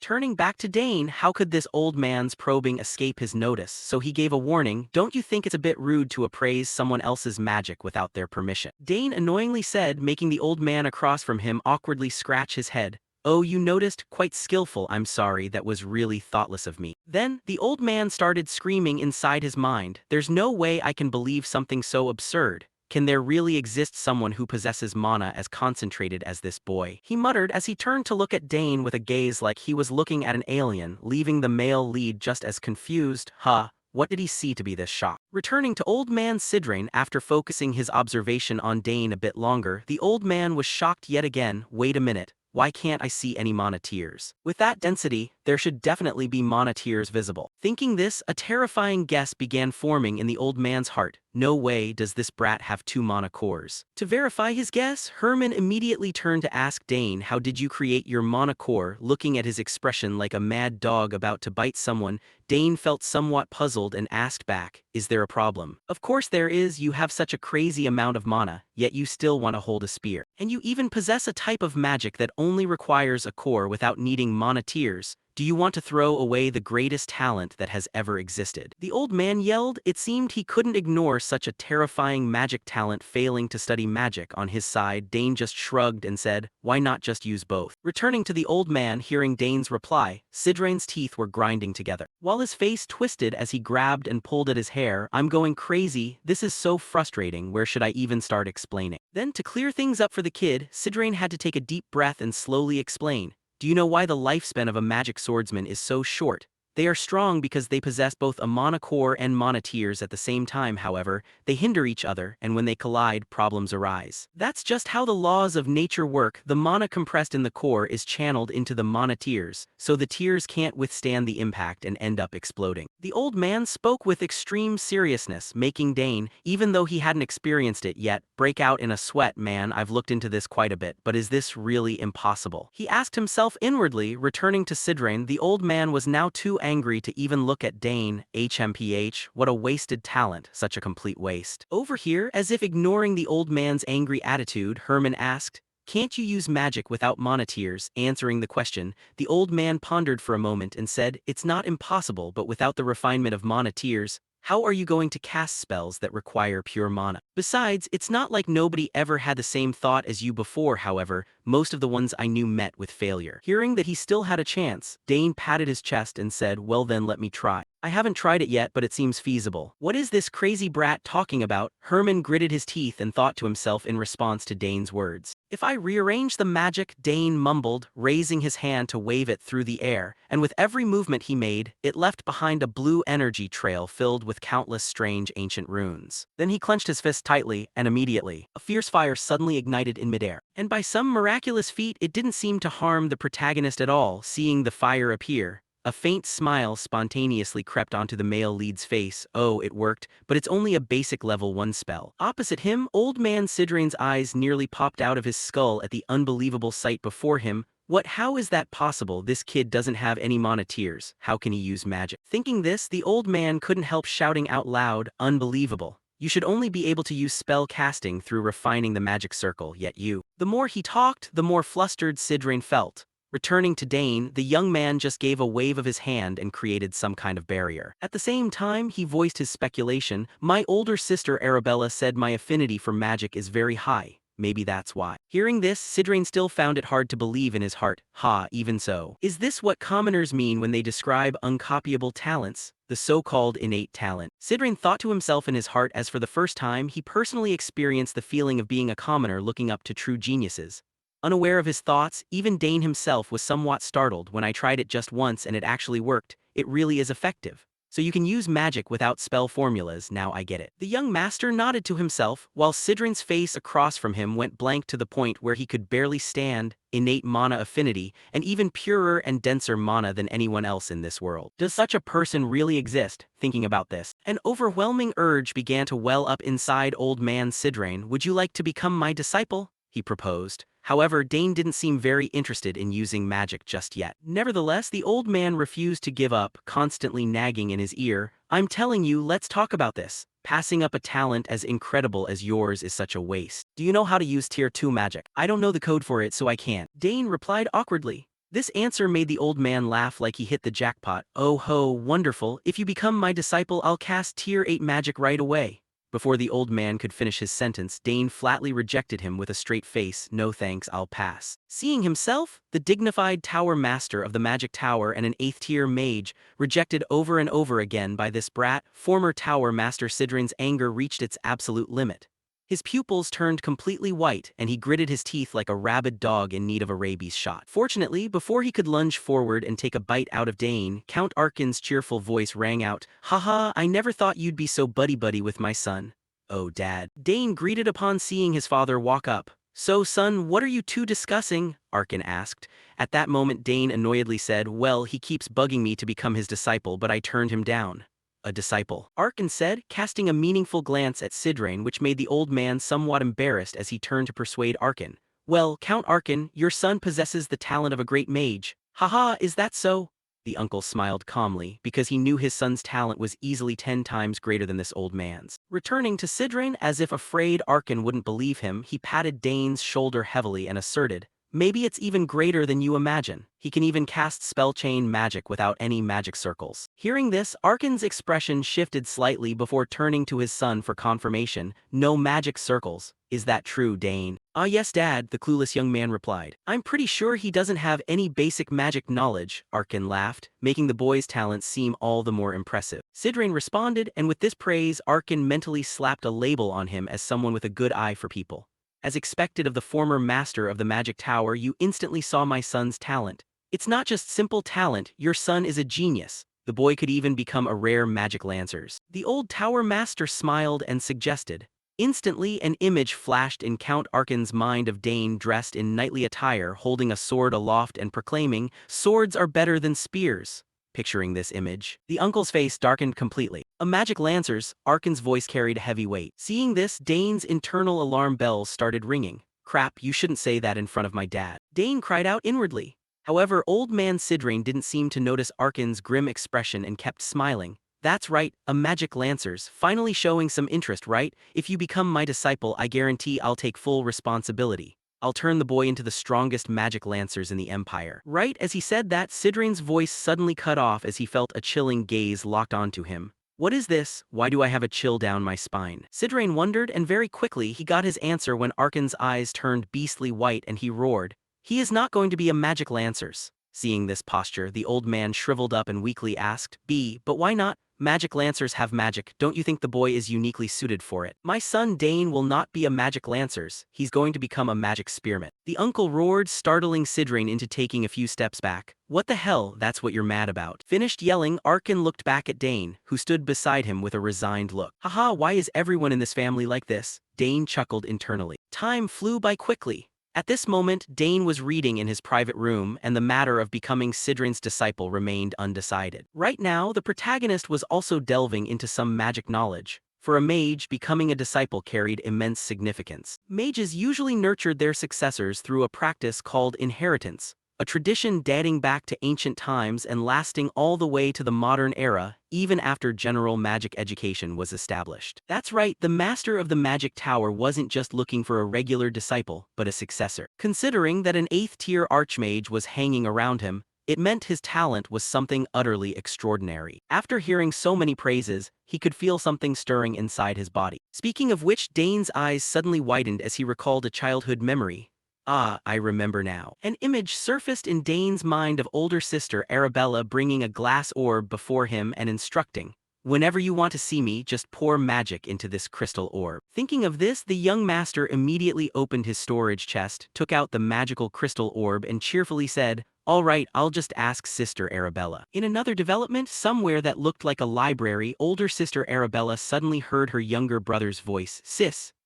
Turning back to Dane, how could this old man's probing escape his notice? So he gave a warning. Don't you think it's a bit rude to appraise someone else's magic without their permission? Dane annoyingly said, making the old man across from him awkwardly scratch his head. Oh, you noticed? Quite skillful. I'm sorry, that was really thoughtless of me. Then, the old man started screaming inside his mind. There's no way I can believe something so absurd. Can there really exist someone who possesses mana as concentrated as this boy? He muttered as he turned to look at Dane with a gaze like he was looking at an alien, leaving the male lead just as confused. Huh? What did he see to be this shocked? Returning to Old Man Sidrain after focusing his observation on Dane a bit longer, the old man was shocked yet again. Wait a minute. Why can't I see any mana tears? With that density, there should definitely be mana tears visible. Thinking this, a terrifying guess began forming in the old man's heart. No way does this brat have 2 mana cores. To verify his guess, Herman immediately turned to ask Dane, how did you create your mana core? Looking at his expression like a mad dog about to bite someone, Dane felt somewhat puzzled and asked back, is there a problem? Of course there is. You have such a crazy amount of mana, yet you still want to hold a spear. And you even possess a type of magic that only requires a core without needing mana tears. Do you want to throw away the greatest talent that has ever existed? The old man yelled. It seemed he couldn't ignore such a terrifying magic talent failing to study magic on his side. Dane just shrugged and said, why not just use both? Returning to the old man, hearing Dane's reply, Sidrain's teeth were grinding together, while his face twisted as he grabbed and pulled at his hair. I'm going crazy. This is so frustrating. Where should I even start explaining? Then, to clear things up for the kid, Sidrain had to take a deep breath and slowly explain. Do you know why the lifespan of a magic swordsman is so short? They are strong because they possess both a mana core and mana tears at the same time. However, they hinder each other, and when they collide, problems arise. That's just how the laws of nature work. The mana compressed in the core is channeled into the mana tears, so the tears can't withstand the impact and end up exploding. The old man spoke with extreme seriousness, making Dane, even though he hadn't experienced it yet, break out in a sweat. Man, I've looked into this quite a bit, but is this really impossible? He asked himself inwardly. Returning to Sidrain, the old man was now too angry to even look at Dane. HMPH, what a wasted talent, such a complete waste. Over here, as if ignoring the old man's angry attitude, Herman asked, can't you use magic without mana tears? Answering the question, the old man pondered for a moment and said, it's not impossible, but without the refinement of mana tears, how are you going to cast spells that require pure mana? Besides, it's not like nobody ever had the same thought as you before. However, most of the ones I knew met with failure. Hearing that he still had a chance, Dane patted his chest and said, well then let me try. I haven't tried it yet, but it seems feasible. What is this crazy brat talking about? Herman gritted his teeth and thought to himself in response to Dane's words. If I rearrange the magic, Dane mumbled, raising his hand to wave it through the air, and with every movement he made, it left behind a blue energy trail filled with countless strange ancient runes. Then he clenched his fist tightly, and immediately, a fierce fire suddenly ignited in midair. And by some miraculous feat, it didn't seem to harm the protagonist at all. Seeing the fire appear, a faint smile spontaneously crept onto the male lead's face. Oh, it worked, but it's only a basic level 1 spell. Opposite him, old man Sidrain's eyes nearly popped out of his skull at the unbelievable sight before him. What? How is that possible? This kid doesn't have any mana tears. How can he use magic? Thinking this, the old man couldn't help shouting out loud, unbelievable. You should only be able to use spell casting through refining the magic circle, yet you. The more he talked, the more flustered Sidrain felt. Returning to Dane, the young man just gave a wave of his hand and created some kind of barrier. At the same time, he voiced his speculation. My older sister Arabella said my affinity for magic is very high. Maybe that's why. Hearing this, Sidrain still found it hard to believe in his heart. Ha, even so. Is this what commoners mean when they describe uncopyable talents? The so-called innate talent. Sidrain thought to himself in his heart as for the first time he personally experienced the feeling of being a commoner looking up to true geniuses. Unaware of his thoughts, even Dane himself was somewhat startled. When I tried it just once and it actually worked. It really is effective. So you can use magic without spell formulas, now I get it. The young master nodded to himself, while Sidrin's face across from him went blank to the point where he could barely stand. Innate mana affinity, and even purer and denser mana than anyone else in this world. Does such a person really exist? Thinking about this, an overwhelming urge began to well up inside old man Siddrain. Would you like to become my disciple? He proposed. However, Dane didn't seem very interested in using magic just yet. Nevertheless, the old man refused to give up, constantly nagging in his ear. I'm telling you, let's talk about this. Passing up a talent as incredible as yours is such a waste. Do you know how to use tier 2 magic? I don't know the code for it, so I can't. Dane replied awkwardly. This answer made the old man laugh like he hit the jackpot. Oh ho, wonderful. If you become my disciple, I'll cast tier 8 magic right away. Before the old man could finish his sentence, Dane flatly rejected him with a straight face. No thanks, I'll pass. Seeing himself, the dignified tower master of the magic tower and an 8th tier mage, rejected over and over again by this brat, former tower master Sidrin's anger reached its absolute limit. His pupils turned completely white and he gritted his teeth like a rabid dog in need of a rabies shot. Fortunately, before he could lunge forward and take a bite out of Dane, Count Arkin's cheerful voice rang out, "Haha, I never thought you'd be so buddy-buddy with my son." "Oh, Dad." Dane greeted upon seeing his father walk up. "So, son, what are you two discussing?" Arkin asked. At that moment, Dane annoyedly said, "Well, he keeps bugging me to become his disciple, but I turned him down." "A disciple?" Arkin said, casting a meaningful glance at Siddrain, which made the old man somewhat embarrassed as he turned to persuade Arkin. "Well, Count Arkin, your son possesses the talent of a great mage." "Haha, is that so?" The uncle smiled calmly, because he knew his son's talent was easily 10 times greater than this old man's. Returning to Siddrain as if afraid Arkin wouldn't believe him, he patted Dane's shoulder heavily and asserted, "Maybe it's even greater than you imagine. He can even cast spell chain magic without any magic circles." Hearing this, Arkin's expression shifted slightly before turning to his son for confirmation. "No magic circles. Is that true, Dane?" "Ah yes, Dad," the clueless young man replied. "I'm pretty sure he doesn't have any basic magic knowledge," Arkin laughed, making the boy's talents seem all the more impressive. Siddrain responded, and with this praise, Arkin mentally slapped a label on him as someone with a good eye for people. "As expected of the former master of the magic tower, you instantly saw my son's talent. It's not just simple talent, your son is a genius. The boy could even become a rare magic lancers." The old tower master smiled and suggested. Instantly, an image flashed in Count Arkin's mind of Dane dressed in knightly attire, holding a sword aloft and proclaiming, "Swords are better than spears." Picturing this image, the uncle's face darkened completely. "A magic lancers," Arkin's voice carried a heavy weight. Seeing this, Dane's internal alarm bells started ringing. "Crap, you shouldn't say that in front of my dad," Dane cried out inwardly. However, old man Siddrain didn't seem to notice Arkin's grim expression and kept smiling. "That's right, a magic lancers, finally showing some interest, right? If you become my disciple, I guarantee I'll take full responsibility. I'll turn the boy into the strongest magic lancers in the Empire." Right as he said that, Siddrain's voice suddenly cut off as he felt a chilling gaze locked onto him. "What is this? Why do I have a chill down my spine?" Siddrain wondered, and very quickly he got his answer when Arkin's eyes turned beastly white and he roared, "He is not going to be a magic lancers." Seeing this posture, the old man shriveled up and weakly asked, But why not? Magic lancers have magic, don't you think the boy is uniquely suited for it?" "My son Dane will not be a magic lancers, he's going to become a magic spearman." The uncle roared, startling Siddrain into taking a few steps back. "What the hell, that's what you're mad about." Finished yelling, Arkin looked back at Dane, who stood beside him with a resigned look. "Haha, why is everyone in this family like this?" Dane chuckled internally. Time flew by quickly. At this moment, Dane was reading in his private room, and the matter of becoming Sidrin's disciple remained undecided. Right now, the protagonist was also delving into some magic knowledge. For a mage, becoming a disciple carried immense significance. Mages usually nurtured their successors through a practice called inheritance, a tradition dating back to ancient times and lasting all the way to the modern era, even after general magic education was established. That's right, the master of the magic tower wasn't just looking for a regular disciple, but a successor. Considering that an 8th tier archmage was hanging around him, it meant his talent was something utterly extraordinary. After hearing so many praises, he could feel something stirring inside his body. Speaking of which, Dane's eyes suddenly widened as he recalled a childhood memory. "Ah, I remember now." An image surfaced in Dane's mind of older sister Arabella bringing a glass orb before him and instructing, "Whenever you want to see me, just pour magic into this crystal orb." Thinking of this, the young master immediately opened his storage chest, took out the magical crystal orb and cheerfully said, Alright, I'll just ask Sister Arabella. In another development, somewhere that looked like a library, older Sister Arabella suddenly heard her younger brother's voice.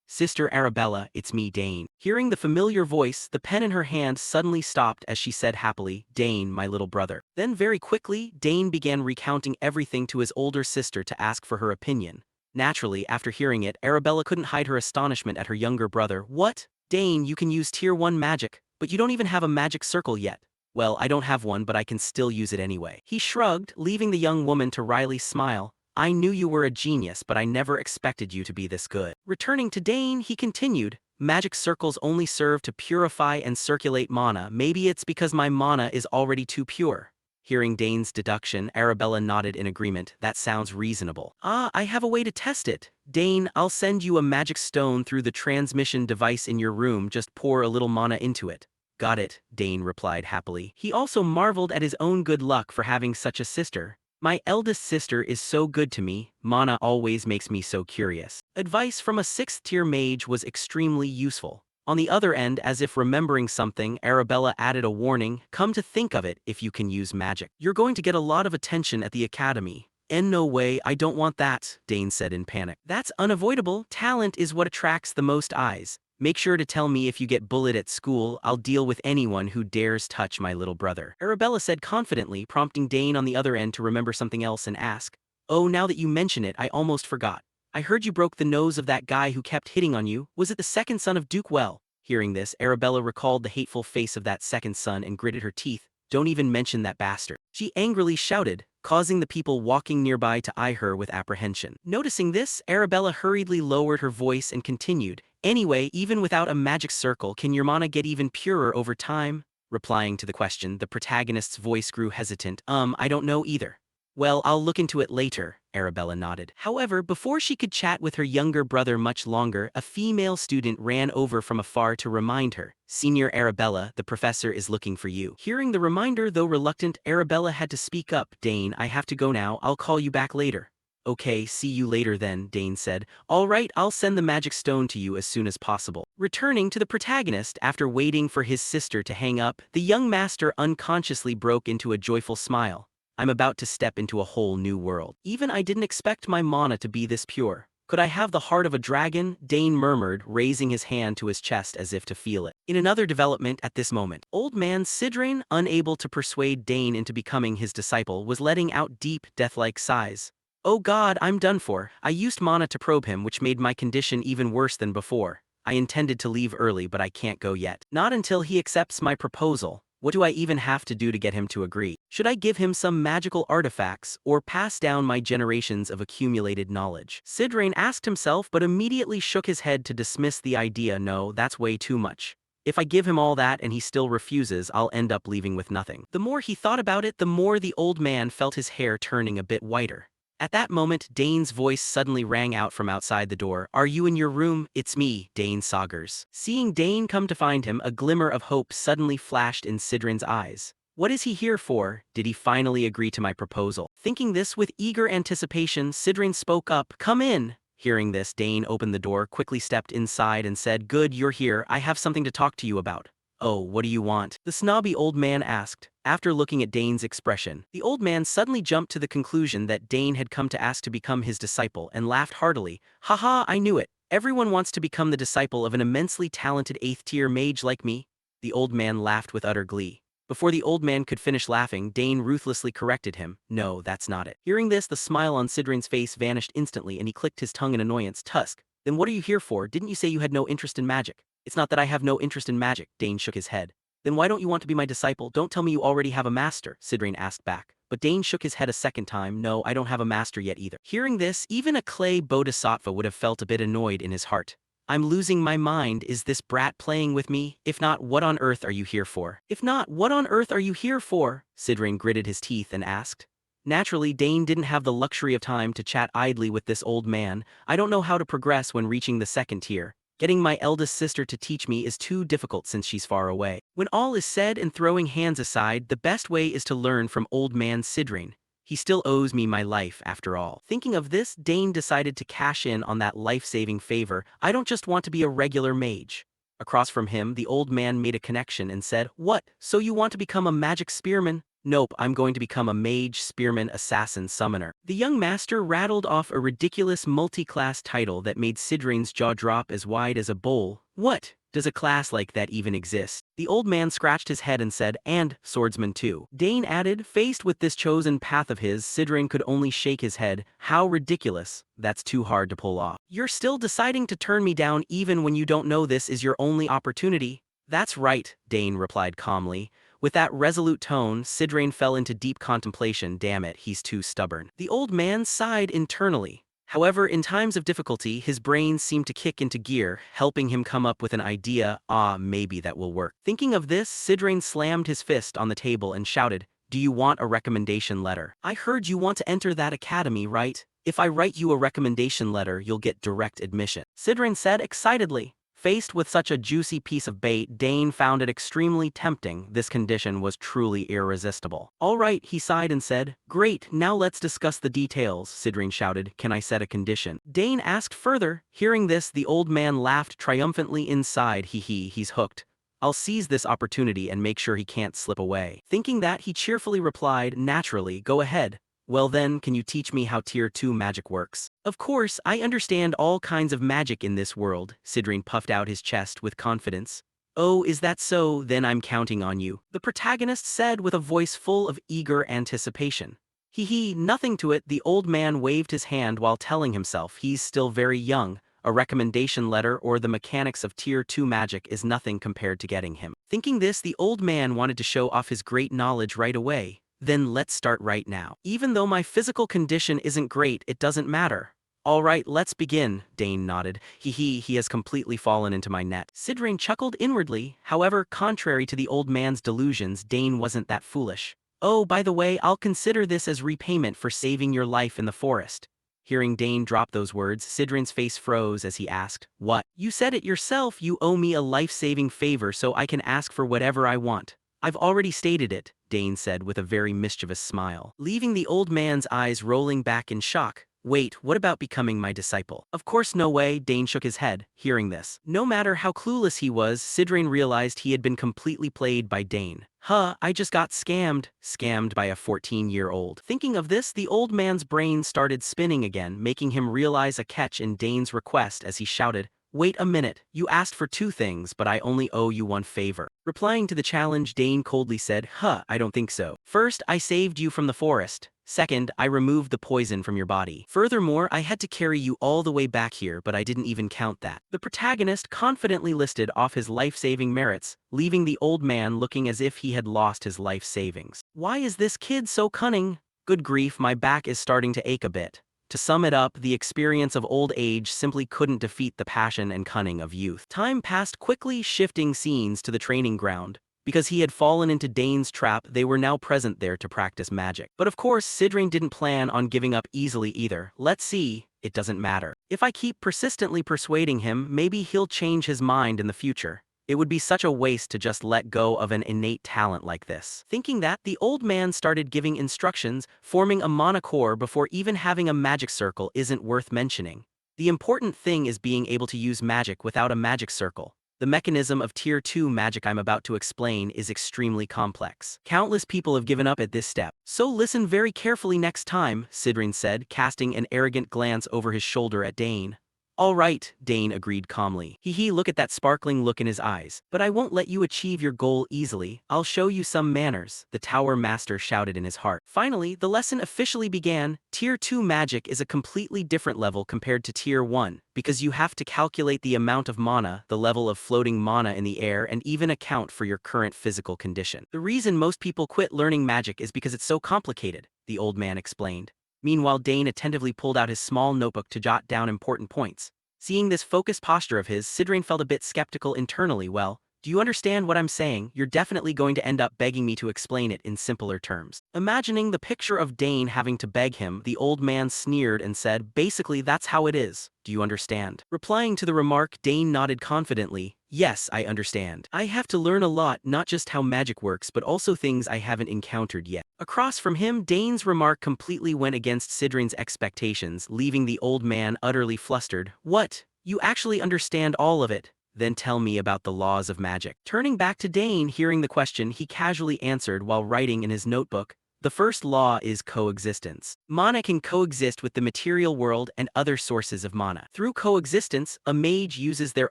Sister Arabella, it's me, Dane. Hearing the familiar voice, the pen in her hand suddenly stopped as she said happily, Dane, my little brother. Then very quickly, Dane began recounting everything to his older sister to ask for her opinion. Naturally, after hearing it, Arabella couldn't hide her astonishment at her younger brother. What? Dane, you can use Tier 1 magic, but you don't even have a magic circle yet. Well, I don't have one, but I can still use it anyway. He shrugged, leaving the young woman to wryly smile. I knew you were a genius, but I never expected you to be this good. Returning to Dane, he continued, magic circles only serve to purify and circulate mana. Maybe it's because my mana is already too pure. Hearing Dane's deduction, Arabella nodded in agreement. That sounds reasonable. Ah, I have a way to test it. Dane, I'll send you a magic stone through the transmission device in your room. Just pour a little mana into it. Got it, Dane replied happily. He also marveled at his own good luck for having such a sister. My eldest sister is so good to me, mana always makes me so curious. Advice from a 6th-tier mage was extremely useful. On the other end, as if remembering something, Arabella added a warning, come to think of it, if you can use magic, you're going to get a lot of attention at the academy. No way, I don't want that, Dane said in panic. That's unavoidable, talent is what attracts the most eyes. Make sure to tell me if you get bullied at school. I'll deal with anyone who dares touch my little brother. Arabella said confidently, prompting Dane on the other end to remember something else and ask, oh, now that you mention it, I almost forgot. I heard you broke the nose of that guy who kept hitting on you. Was it the second son of Duke Well? Hearing this, Arabella recalled the hateful face of that second son and gritted her teeth. Don't even mention that bastard. She angrily shouted, causing the people walking nearby to eye her with apprehension. Noticing this, Arabella hurriedly lowered her voice and continued, anyway, even without a magic circle, can your mana get even purer over time? Replying to the question, the protagonist's voice grew hesitant. I don't know either. Well, I'll look into it later, Arabella nodded. However, before she could chat with her younger brother much longer, a female student ran over from afar to remind her, Senior Arabella, the professor is looking for you. Hearing the reminder, though reluctant, Arabella had to speak up. Dane, I have to go now, I'll call you back later. Okay, see you later then, Dane said. Alright, I'll send the magic stone to you as soon as possible. Returning to the protagonist, after waiting for his sister to hang up, the young master unconsciously broke into a joyful smile. I'm about to step into a whole new world. Even I didn't expect my mana to be this pure. Could I have the heart of a dragon? Dane murmured, raising his hand to his chest as if to feel it. In another development at this moment, old man Sidrain, unable to persuade Dane into becoming his disciple, was letting out deep, death-like sighs. Oh God, I'm done for. I used mana to probe him, which made my condition even worse than before. I intended to leave early, but I can't go yet. Not until he accepts my proposal. What do I even have to do to get him to agree? Should I give him some magical artifacts, or pass down my generations of accumulated knowledge? Sidrain asked himself, but immediately shook his head to dismiss the idea. No, that's way too much. If I give him all that and he still refuses, I'll end up leaving with nothing. The more he thought about it, the more the old man felt his hair turning a bit whiter. At that moment, Dane's voice suddenly rang out from outside the door. Are you in your room? It's me, Dane Saugers. Seeing Dane come to find him, a glimmer of hope suddenly flashed in Sidrain's eyes. What is he here for? Did he finally agree to my proposal? Thinking this with eager anticipation, Sidrain spoke up. Come in. Hearing this, Dane opened the door, quickly stepped inside and said, Good, you're here. I have something to talk to you about. Oh, what do you want? The snobby old man asked. After looking at Dane's expression, the old man suddenly jumped to the conclusion that Dane had come to ask to become his disciple and laughed heartily. Haha, I knew it. Everyone wants to become the disciple of an immensely talented 8th-tier mage like me. The old man laughed with utter glee. Before the old man could finish laughing, Dane ruthlessly corrected him. No, that's not it. Hearing this, the smile on Sidrain's face vanished instantly and he clicked his tongue in annoyance. Tusk, then what are you here for? Didn't you say you had no interest in magic? It's not that I have no interest in magic, Dane shook his head. Then why don't you want to be my disciple? Don't tell me you already have a master, Sidrain asked back. But Dane shook his head a second time. No, I don't have a master yet either. Hearing this, even a clay bodhisattva would have felt a bit annoyed in his heart. I'm losing my mind. Is this brat playing with me? If not, what on earth are you here for? If not, what on earth are you here for? Sidrain gritted his teeth and asked. Naturally, Dane didn't have the luxury of time to chat idly with this old man. I don't know how to progress when reaching the 2nd tier. Getting my eldest sister to teach me is too difficult since she's far away. When all is said and throwing hands aside, the best way is to learn from old man Sidrain. He still owes me my life after all. Thinking of this, Dane decided to cash in on that life-saving favor. I don't just want to be a regular mage. Across from him, the old man made a connection and said, "What? So you want to become a magic spearman?" "Nope, I'm going to become a mage, spearman, assassin, summoner." The young master rattled off a ridiculous multi-class title that made Sidrin's jaw drop as wide as a bowl. "What? Does a class like that even exist?" The old man scratched his head and said, "And swordsman too." Dane added, faced with this chosen path of his, Sidrin could only shake his head. "How ridiculous. That's too hard to pull off. You're still deciding to turn me down even when you don't know this is your only opportunity?" "That's right," Dane replied calmly. With that resolute tone, Sidrin fell into deep contemplation. Damn it, he's too stubborn. The old man sighed internally. However, in times of difficulty, his brain seemed to kick into gear, helping him come up with an idea. Maybe that will work. Thinking of this, Sidrin slammed his fist on the table and shouted, "Do you want a recommendation letter? I heard you want to enter that academy, right? If I write you a recommendation letter, you'll get direct admission," Sidrin said excitedly. Faced with such a juicy piece of bait, Dane found it extremely tempting. This condition was truly irresistible. "All right," he sighed and said. "Great, now let's discuss the details," Sidrin shouted. "Can I set a condition?" Dane asked further. Hearing this, the old man laughed triumphantly inside. He's hooked. I'll seize this opportunity and make sure he can't slip away." Thinking that, he cheerfully replied, "Naturally, go ahead. Well then, can you teach me how Tier 2 magic works?" "Of course, I understand all kinds of magic in this world," Sidrin puffed out his chest with confidence. "Oh, is that so? Then I'm counting on you," the protagonist said with a voice full of eager anticipation. Nothing to it, the old man waved his hand while telling himself he's still very young. A recommendation letter or the mechanics of Tier 2 magic is nothing compared to getting him. Thinking this, the old man wanted to show off his great knowledge right away. "Then let's start right now. Even though my physical condition isn't great, it doesn't matter." "All right, let's begin," Dane nodded. He has completely fallen into my net." Sidrin chuckled inwardly. However, contrary to the old man's delusions, Dane wasn't that foolish. "Oh, by the way, I'll consider this as repayment for saving your life in the forest." Hearing Dane drop those words, Sidrin's face froze as he asked, "What? You said it yourself, you owe me a life-saving favor so I can ask for whatever I want." "I've already stated it," Dane said with a very mischievous smile, leaving the old man's eyes rolling back in shock. "Wait, what about becoming my disciple?" "Of course, no way," Dane shook his head. Hearing this, no matter how clueless he was, Sidrin realized he had been completely played by Dane. I just got scammed." Scammed by a 14-year-old. Thinking of this, the old man's brain started spinning again, making him realize a catch in Dane's request as he shouted, "Wait a minute, you asked for two things but I only owe you one favor." Replying to the challenge, Dane coldly said, I don't think so. "First, I saved you from the forest. Second, I removed the poison from your body. Furthermore, I had to carry you all the way back here, but I didn't even count that." The protagonist confidently listed off his life-saving merits, leaving the old man looking as if he had lost his life savings. Why is this kid so cunning? Good grief, my back is starting to ache a bit. To sum it up, the experience of old age simply couldn't defeat the passion and cunning of youth. Time passed quickly, shifting scenes to the training ground. Because he had fallen into Dane's trap, they were now present there to practice magic. But of course, Sidrin didn't plan on giving up easily either. "Let's see, it doesn't matter. If I keep persistently persuading him, maybe he'll change his mind in the future. It would be such a waste to just let go of an innate talent like this." Thinking that, the old man started giving instructions. Forming a monocore before even having a magic circle isn't worth mentioning. The important thing is being able to use magic without a magic circle. The mechanism of Tier 2 magic I'm about to explain is extremely complex. Countless people have given up at this step. So listen very carefully next time, Sidrin said, casting an arrogant glance over his shoulder at Dane. "All right," Dane agreed calmly. Look at that sparkling look in his eyes. "But I won't let you achieve your goal easily. I'll show you some manners," the Tower Master shouted in his heart. Finally, the lesson officially began. Tier 2 magic is a completely different level compared to Tier 1, because you have to calculate the amount of mana, the level of floating mana in the air, and even account for your current physical condition. The reason most people quit learning magic is because it's so complicated, the old man explained. Meanwhile, Dane attentively pulled out his small notebook to jot down important points. Seeing this focused posture of his, Sidrin felt a bit skeptical internally. "Well, do you understand what I'm saying? You're definitely going to end up begging me to explain it in simpler terms." Imagining the picture of Dane having to beg him, the old man sneered and said, "Basically, that's how it is. Do you understand?" Replying to the remark, Dane nodded confidently. "Yes, I understand. I have to learn a lot, not just how magic works but also things I haven't encountered yet." Across from him, Dane's remark completely went against Sidrin's expectations, leaving the old man utterly flustered. "What? You actually understand all of it? Then tell me about the laws of magic. Turning back to Dane, hearing the question, he casually answered while writing in his notebook, the first law is coexistence. Mana can coexist with the material world and other sources of mana. Through coexistence, a mage uses their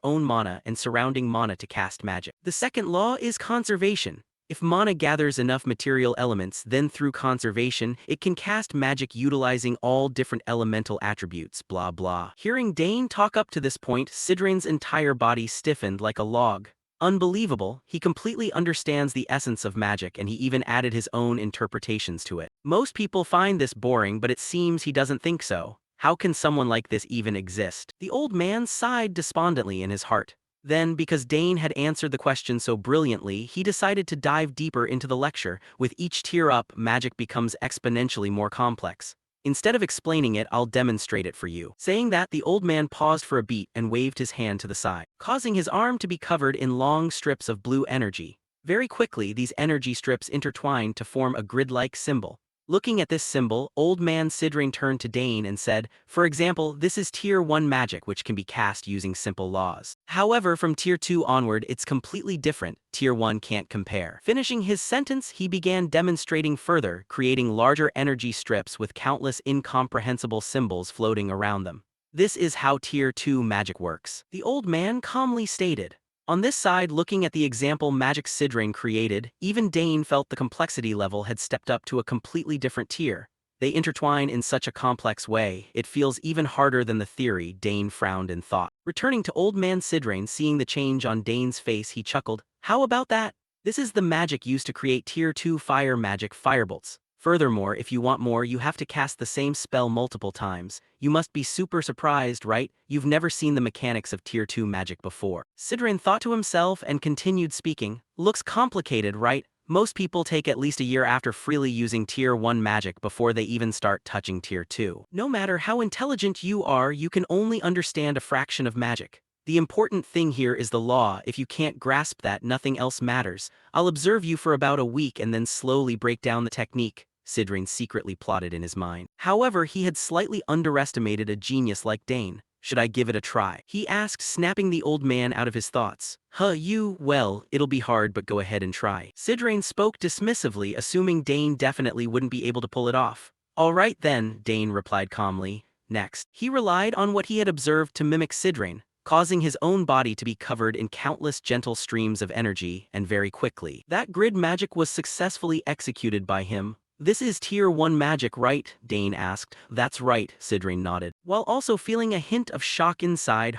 own mana and surrounding mana to cast magic. The second law is conservation. If mana gathers enough material elements, then through conservation, it can cast magic utilizing all different elemental attributes, blah blah. Hearing Dane talk up to this point, Sidran's entire body stiffened like a log. Unbelievable, he completely understands the essence of magic and he even added his own interpretations to it. Most people find this boring, but it seems he doesn't think so. How can someone like this even exist? The old man sighed despondently in his heart. Then, because Dane had answered the question so brilliantly, he decided to dive deeper into the lecture. With each tier up, magic becomes exponentially more complex. Instead of explaining it, I'll demonstrate it for you. Saying that, the old man paused for a beat and waved his hand to the side, causing his arm to be covered in long strips of blue energy. Very quickly, these energy strips intertwined to form a grid-like symbol. Looking at this symbol, old man Sidran turned to Dane and said, for example, this is tier 1 magic which can be cast using simple laws. However, from tier 2 onward, it's completely different. Tier 1 can't compare. Finishing his sentence, he began demonstrating further, creating larger energy strips with countless incomprehensible symbols floating around them. This is how tier 2 magic works, the old man calmly stated. On this side, looking at the example magic Sidran created, even Dane felt the complexity level had stepped up to a completely different tier. They intertwine in such a complex way, it feels even harder than the theory. Dane frowned in thought. Returning to old man Sidran, seeing the change on Dane's face, he chuckled. How about that? This is the magic used to create tier 2 fire magic firebolts. Furthermore, if you want more, you have to cast the same spell multiple times. You must be super surprised, right? You've never seen the mechanics of tier 2 magic before. Sidran thought to himself and continued speaking. Looks complicated, right? Most people take at least a year after freely using tier 1 magic before they even start touching tier 2. No matter how intelligent you are, you can only understand a fraction of magic. The important thing here is the law. If you can't grasp that, nothing else matters. I'll observe you for about a week and then slowly break down the technique, Sidran secretly plotted in his mind. However, he had slightly underestimated a genius like Dane. Should I give it a try? He asked, snapping the old man out of his thoughts. Well, it'll be hard, but go ahead and try. Sidran spoke dismissively, assuming Dane definitely wouldn't be able to pull it off. All right then, Dane replied calmly. Next, he relied on what he had observed to mimic Sidran, causing his own body to be covered in countless gentle streams of energy, and very quickly, that grid magic was successfully executed by him. This is tier 1 magic, right? Dane asked. That's right, Sidran nodded. While also feeling a hint of shock inside,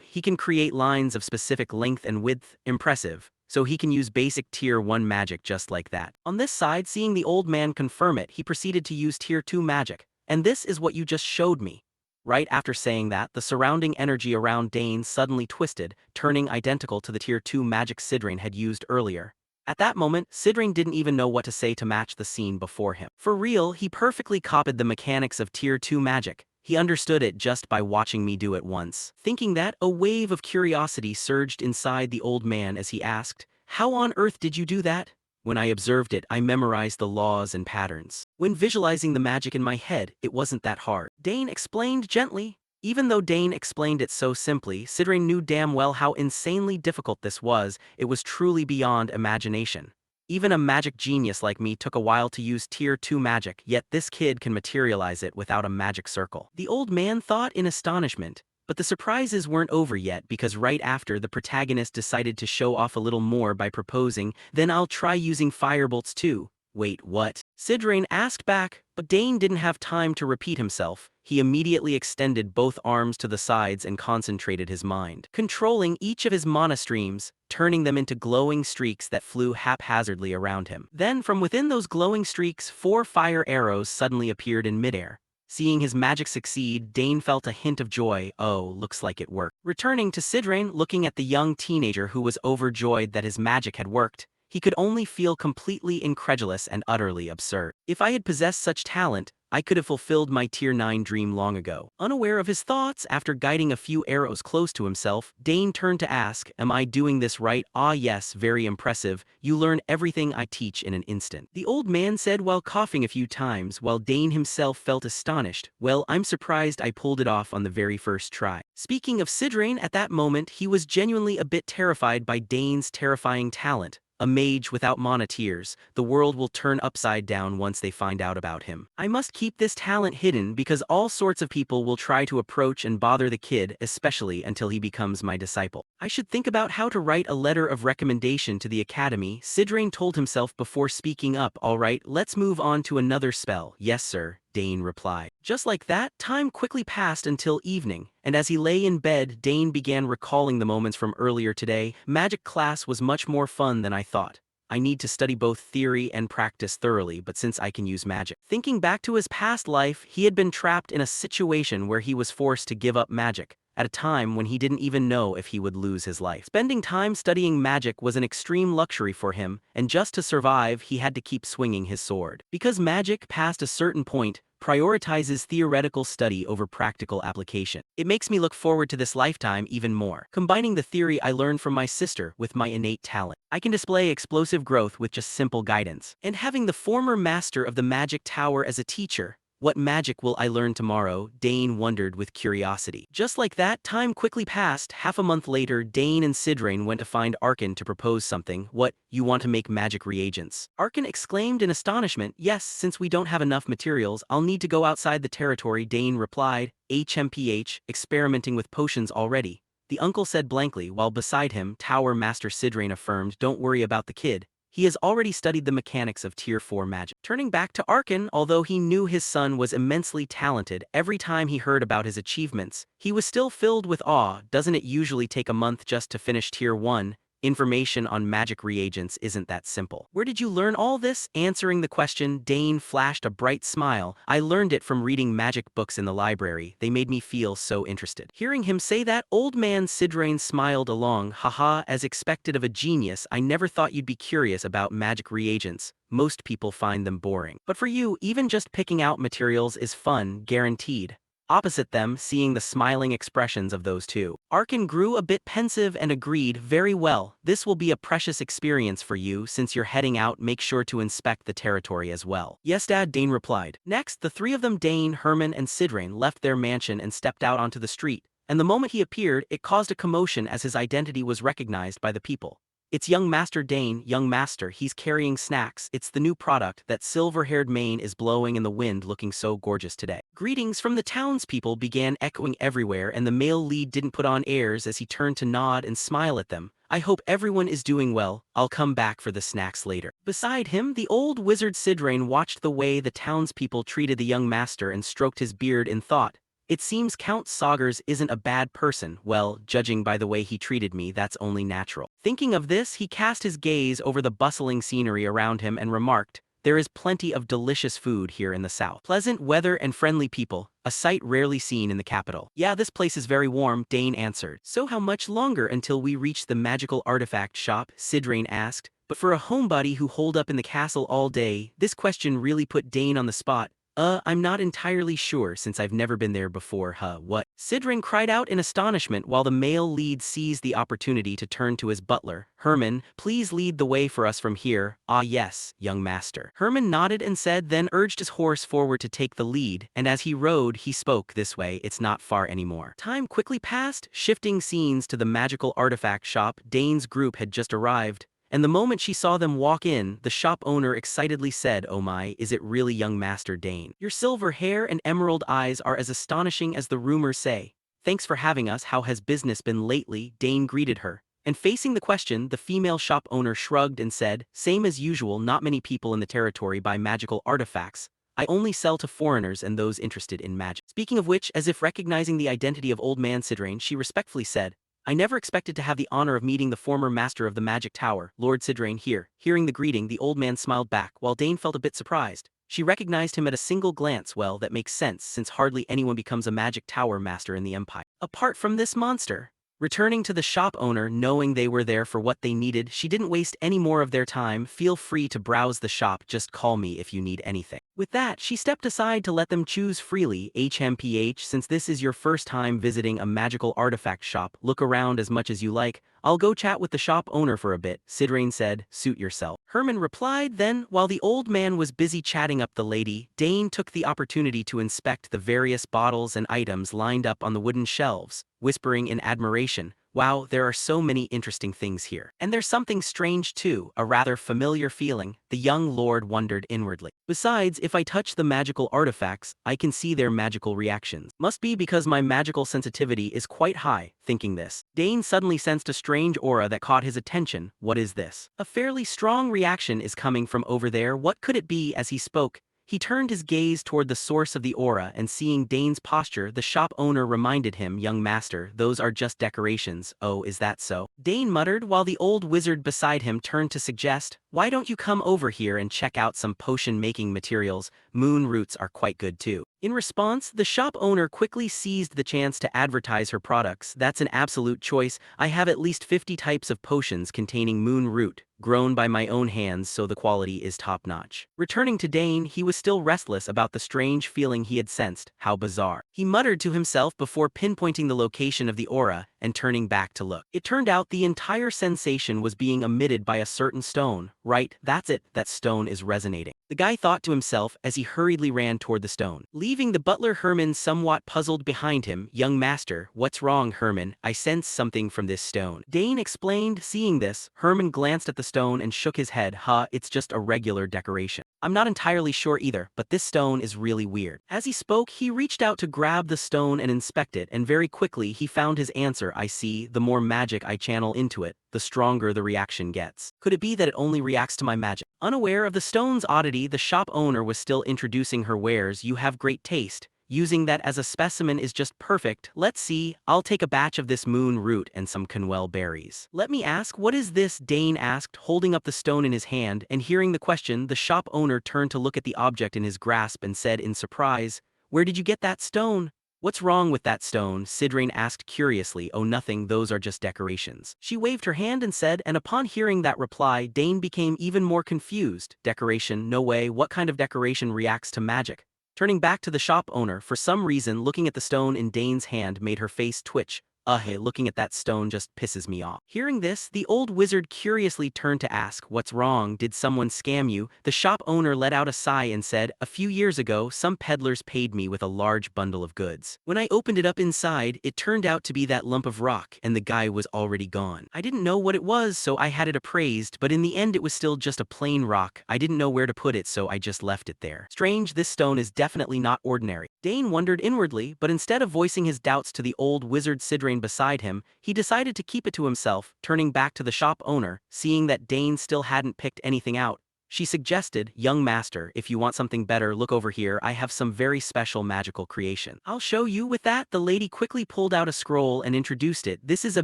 he can create lines of specific length and width. Impressive. So he can use basic tier 1 magic just like that. On this side, seeing the old man confirm it, he proceeded to use tier 2 magic. And this is what you just showed me. Right after saying that, the surrounding energy around Dane suddenly twisted, turning identical to the tier 2 magic Sidran had used earlier. At that moment, Sidran didn't even know what to say to match the scene before him. For real, he perfectly copied the mechanics of tier 2 magic. He understood it just by watching me do it once. Thinking that, a wave of curiosity surged inside the old man as he asked, how on earth did you do that? When I observed it, I memorized the laws and patterns. When visualizing the magic in my head, it wasn't that hard, Dane explained gently. Even though Dane explained it so simply, Sidran knew damn well how insanely difficult this was. It was truly beyond imagination. Even a magic genius like me took a while to use tier 2 magic, yet this kid can materialize it without a magic circle. The old man thought in astonishment. But the surprises weren't over yet, because right after, the protagonist decided to show off a little more by proposing, then I'll try using firebolts too. Wait, what? Sidran asked back, but Dane didn't have time to repeat himself. He immediately extended both arms to the sides and concentrated his mind, controlling each of his mana streams, turning them into glowing streaks that flew haphazardly around him. Then, from within those glowing streaks, 4 fire arrows suddenly appeared in midair. Seeing his magic succeed, Dane felt a hint of joy. Oh, looks like it worked. Returning to Sidran, looking at the young teenager who was overjoyed that his magic had worked, he could only feel completely incredulous and utterly absurd. If I had possessed such talent, I could have fulfilled my Tier 9 dream long ago. Unaware of his thoughts, after guiding a few arrows close to himself, Dane turned to ask, am I doing this right? Ah yes, very impressive. You learn everything I teach in an instant. The old man said while coughing a few times, while Dane himself felt astonished. Well, I'm surprised I pulled it off on the very first try. Speaking of Sidrain, at that moment, he was genuinely a bit terrified by Dane's terrifying talent. A mage without mana tears, the world will turn upside down once they find out about him. I must keep this talent hidden because all sorts of people will try to approach and bother the kid, especially until he becomes my disciple. I should think about how to write a letter of recommendation to the academy, Sidrain told himself before speaking up. Alright, let's move on to another spell. Yes sir, Dane replied. Just like that, time quickly passed until evening, and as he lay in bed, Dane began recalling the moments from earlier today. Magic class was much more fun than I thought. I need to study both theory and practice thoroughly, but since I can use magic. Thinking back to his past life, he had been trapped in a situation where he was forced to give up magic, at a time when he didn't even know if he would lose his life. Spending time studying magic was an extreme luxury for him, and just to survive, he had to keep swinging his sword. Because magic, past a certain point, prioritizes theoretical study over practical application. It makes me look forward to this lifetime even more. Combining the theory I learned from my sister with my innate talent, I can display explosive growth with just simple guidance. And having the former master of the magic tower as a teacher, what magic will I learn tomorrow? Dane wondered with curiosity. Just like that, time quickly passed. Half a month later, Dane and Sidrain went to find Arkan to propose something. What, you want to make magic reagents? Arkan exclaimed in astonishment. Yes, since we don't have enough materials, I'll need to go outside the territory, Dane replied. HMPH, experimenting with potions already, the uncle said blankly, while beside him, Tower Master Sidrain affirmed, don't worry about the kid. He has already studied the mechanics of Tier 4 magic. Turning back to Arkan, although he knew his son was immensely talented, every time he heard about his achievements, he was still filled with awe. Doesn't it usually take a month just to finish Tier 1? Information on magic reagents isn't that simple. Where did you learn all this? Answering the question, Dane flashed a bright smile. I learned it from reading magic books in the library. They made me feel so interested. Hearing him say that, old man Sidrain smiled along. Haha, as expected of a genius, I never thought you'd be curious about magic reagents. Most people find them boring. But for you, even just picking out materials is fun, guaranteed. Opposite them, seeing the smiling expressions of those two, Arkan grew a bit pensive and agreed, very well, this will be a precious experience for you. Since you're heading out, make sure to inspect the territory as well. Yes Dad, Dane replied. Next, the three of them, Dane, Herman and Sidrain, left their mansion and stepped out onto the street, and the moment he appeared, it caused a commotion as his identity was recognized by the people. It's young Master Dane, young master, he's carrying snacks. It's the new product. That silver-haired mane is blowing in the wind, looking so gorgeous today. Greetings from the townspeople began echoing everywhere, and the male lead didn't put on airs as he turned to nod and smile at them. I hope everyone is doing well. I'll come back for the snacks later. Beside him, the old wizard Sidrain watched the way the townspeople treated the young master and stroked his beard in thought. It seems Count Saugers isn't a bad person. Well, judging by the way he treated me, that's only natural. Thinking of this, he cast his gaze over the bustling scenery around him and remarked, there is plenty of delicious food here in the south. Pleasant weather and friendly people, a sight rarely seen in the capital. Yeah, this place is very warm, Dane answered. So how much longer until we reach the magical artifact shop? Sidrain asked. But for a homebody who holed up in the castle all day, this question really put Dane on the spot. I'm not entirely sure since I've never been there before. What? Sidrain cried out in astonishment while the male lead seized the opportunity to turn to his butler. Herman, please lead the way for us from here. Ah yes, young master. Herman nodded and said, then urged his horse forward to take the lead, and as he rode, he spoke, this way, it's not far anymore. Time quickly passed, shifting scenes to the magical artifact shop. Dane's group had just arrived, and the moment she saw them walk in, the shop owner excitedly said, oh my, is it really young Master Dane? Your silver hair and emerald eyes are as astonishing as the rumors say. Thanks for having us. How has business been lately? Dane greeted her. And facing the question, the female shop owner shrugged and said, same as usual, not many people in the territory buy magical artifacts. I only sell to foreigners and those interested in magic. Speaking of which, as if recognizing the identity of old man Sidrain, she respectfully said, I never expected to have the honor of meeting the former master of the magic tower, Lord Sidrain here. Hearing the greeting, the old man smiled back, while Dane felt a bit surprised. She recognized him at a single glance. Well, that makes sense, since hardly anyone becomes a magic tower master in the Empire. Apart from this monster. Returning to the shop owner, knowing they were there for what they needed, she didn't waste any more of their time. Feel free to browse the shop, just call me if you need anything. With that, she stepped aside to let them choose freely. HMPH, since this is your first time visiting a magical artifact shop, look around as much as you like. I'll go chat with the shop owner for a bit, Sidrain said, suit yourself. Herman replied. Then, while the old man was busy chatting up the lady, Dane took the opportunity to inspect the various bottles and items lined up on the wooden shelves, whispering in admiration, wow, there are so many interesting things here. And there's something strange too, a rather familiar feeling, the young lord wondered inwardly. Besides, if I touch the magical artifacts, I can see their magical reactions. Must be because my magical sensitivity is quite high. Thinking this, Dane suddenly sensed a strange aura that caught his attention. What is this? A fairly strong reaction is coming from over there. What could it be? As he spoke, he turned his gaze toward the source of the aura, and seeing Dane's posture, the shop owner reminded him, young master, those are just decorations. Oh, is that so? Dane muttered while the old wizard beside him turned to suggest, why don't you come over here and check out some potion-making materials? Moon roots are quite good too. In response, the shop owner quickly seized the chance to advertise her products. That's an absolute choice. I have at least 50 types of potions containing moon root, grown by my own hands, so the quality is top-notch. Returning to Dane, he was still restless about the strange feeling he had sensed. How bizarre. He muttered to himself before pinpointing the location of the aura and turning back to look. It turned out the entire sensation was being emitted by a certain stone. Right, that's it, that stone is resonating. The guy thought to himself as he hurriedly ran toward the stone, leaving the butler Herman somewhat puzzled behind him. Young master, what's wrong, Herman? I sense something from this stone. Dane explained. Seeing this, Herman glanced at the stone and shook his head. It's just a regular decoration. I'm not entirely sure either, but this stone is really weird. As he spoke, he reached out to grab the stone and inspect it, and very quickly he found his answer. I see, the more magic I channel into it, the stronger the reaction gets. Could it be that it only reacts to my magic? Unaware of the stone's oddity, the shop owner was still introducing her wares. You have great taste. Using that as a specimen is just perfect. Let's see, I'll take a batch of this moon root and some conwell berries. Let me ask, what is this? Dane asked, holding up the stone in his hand, and hearing the question, the shop owner turned to look at the object in his grasp and said in surprise, where did you get that stone? What's wrong with that stone? Sidrain asked curiously. Oh, nothing, those are just decorations. She waved her hand and said, and upon hearing that reply, Dane became even more confused. Decoration? No way, what kind of decoration reacts to magic? Turning back to the shop owner, for some reason looking at the stone in Dane's hand made her face twitch. Hey, looking at that stone just pisses me off. Hearing this, the old wizard curiously turned to ask, what's wrong? Did someone scam you? The shop owner let out a sigh and said, a few years ago, some peddlers paid me with a large bundle of goods. When I opened it up inside, it turned out to be that lump of rock, and the guy was already gone. I didn't know what it was, so I had it appraised, but in the end it was still just a plain rock. I didn't know where to put it, so I just left it there. Strange, this stone is definitely not ordinary. Dane wondered inwardly, but instead of voicing his doubts to the old wizard Sidrain beside him, he decided to keep it to himself. Turning back to the shop owner, seeing that Dane still hadn't picked anything out, she suggested, young master, if you want something better, look over here. I have some very special magical creation. I'll show you. With that, the lady quickly pulled out a scroll and introduced it. This is a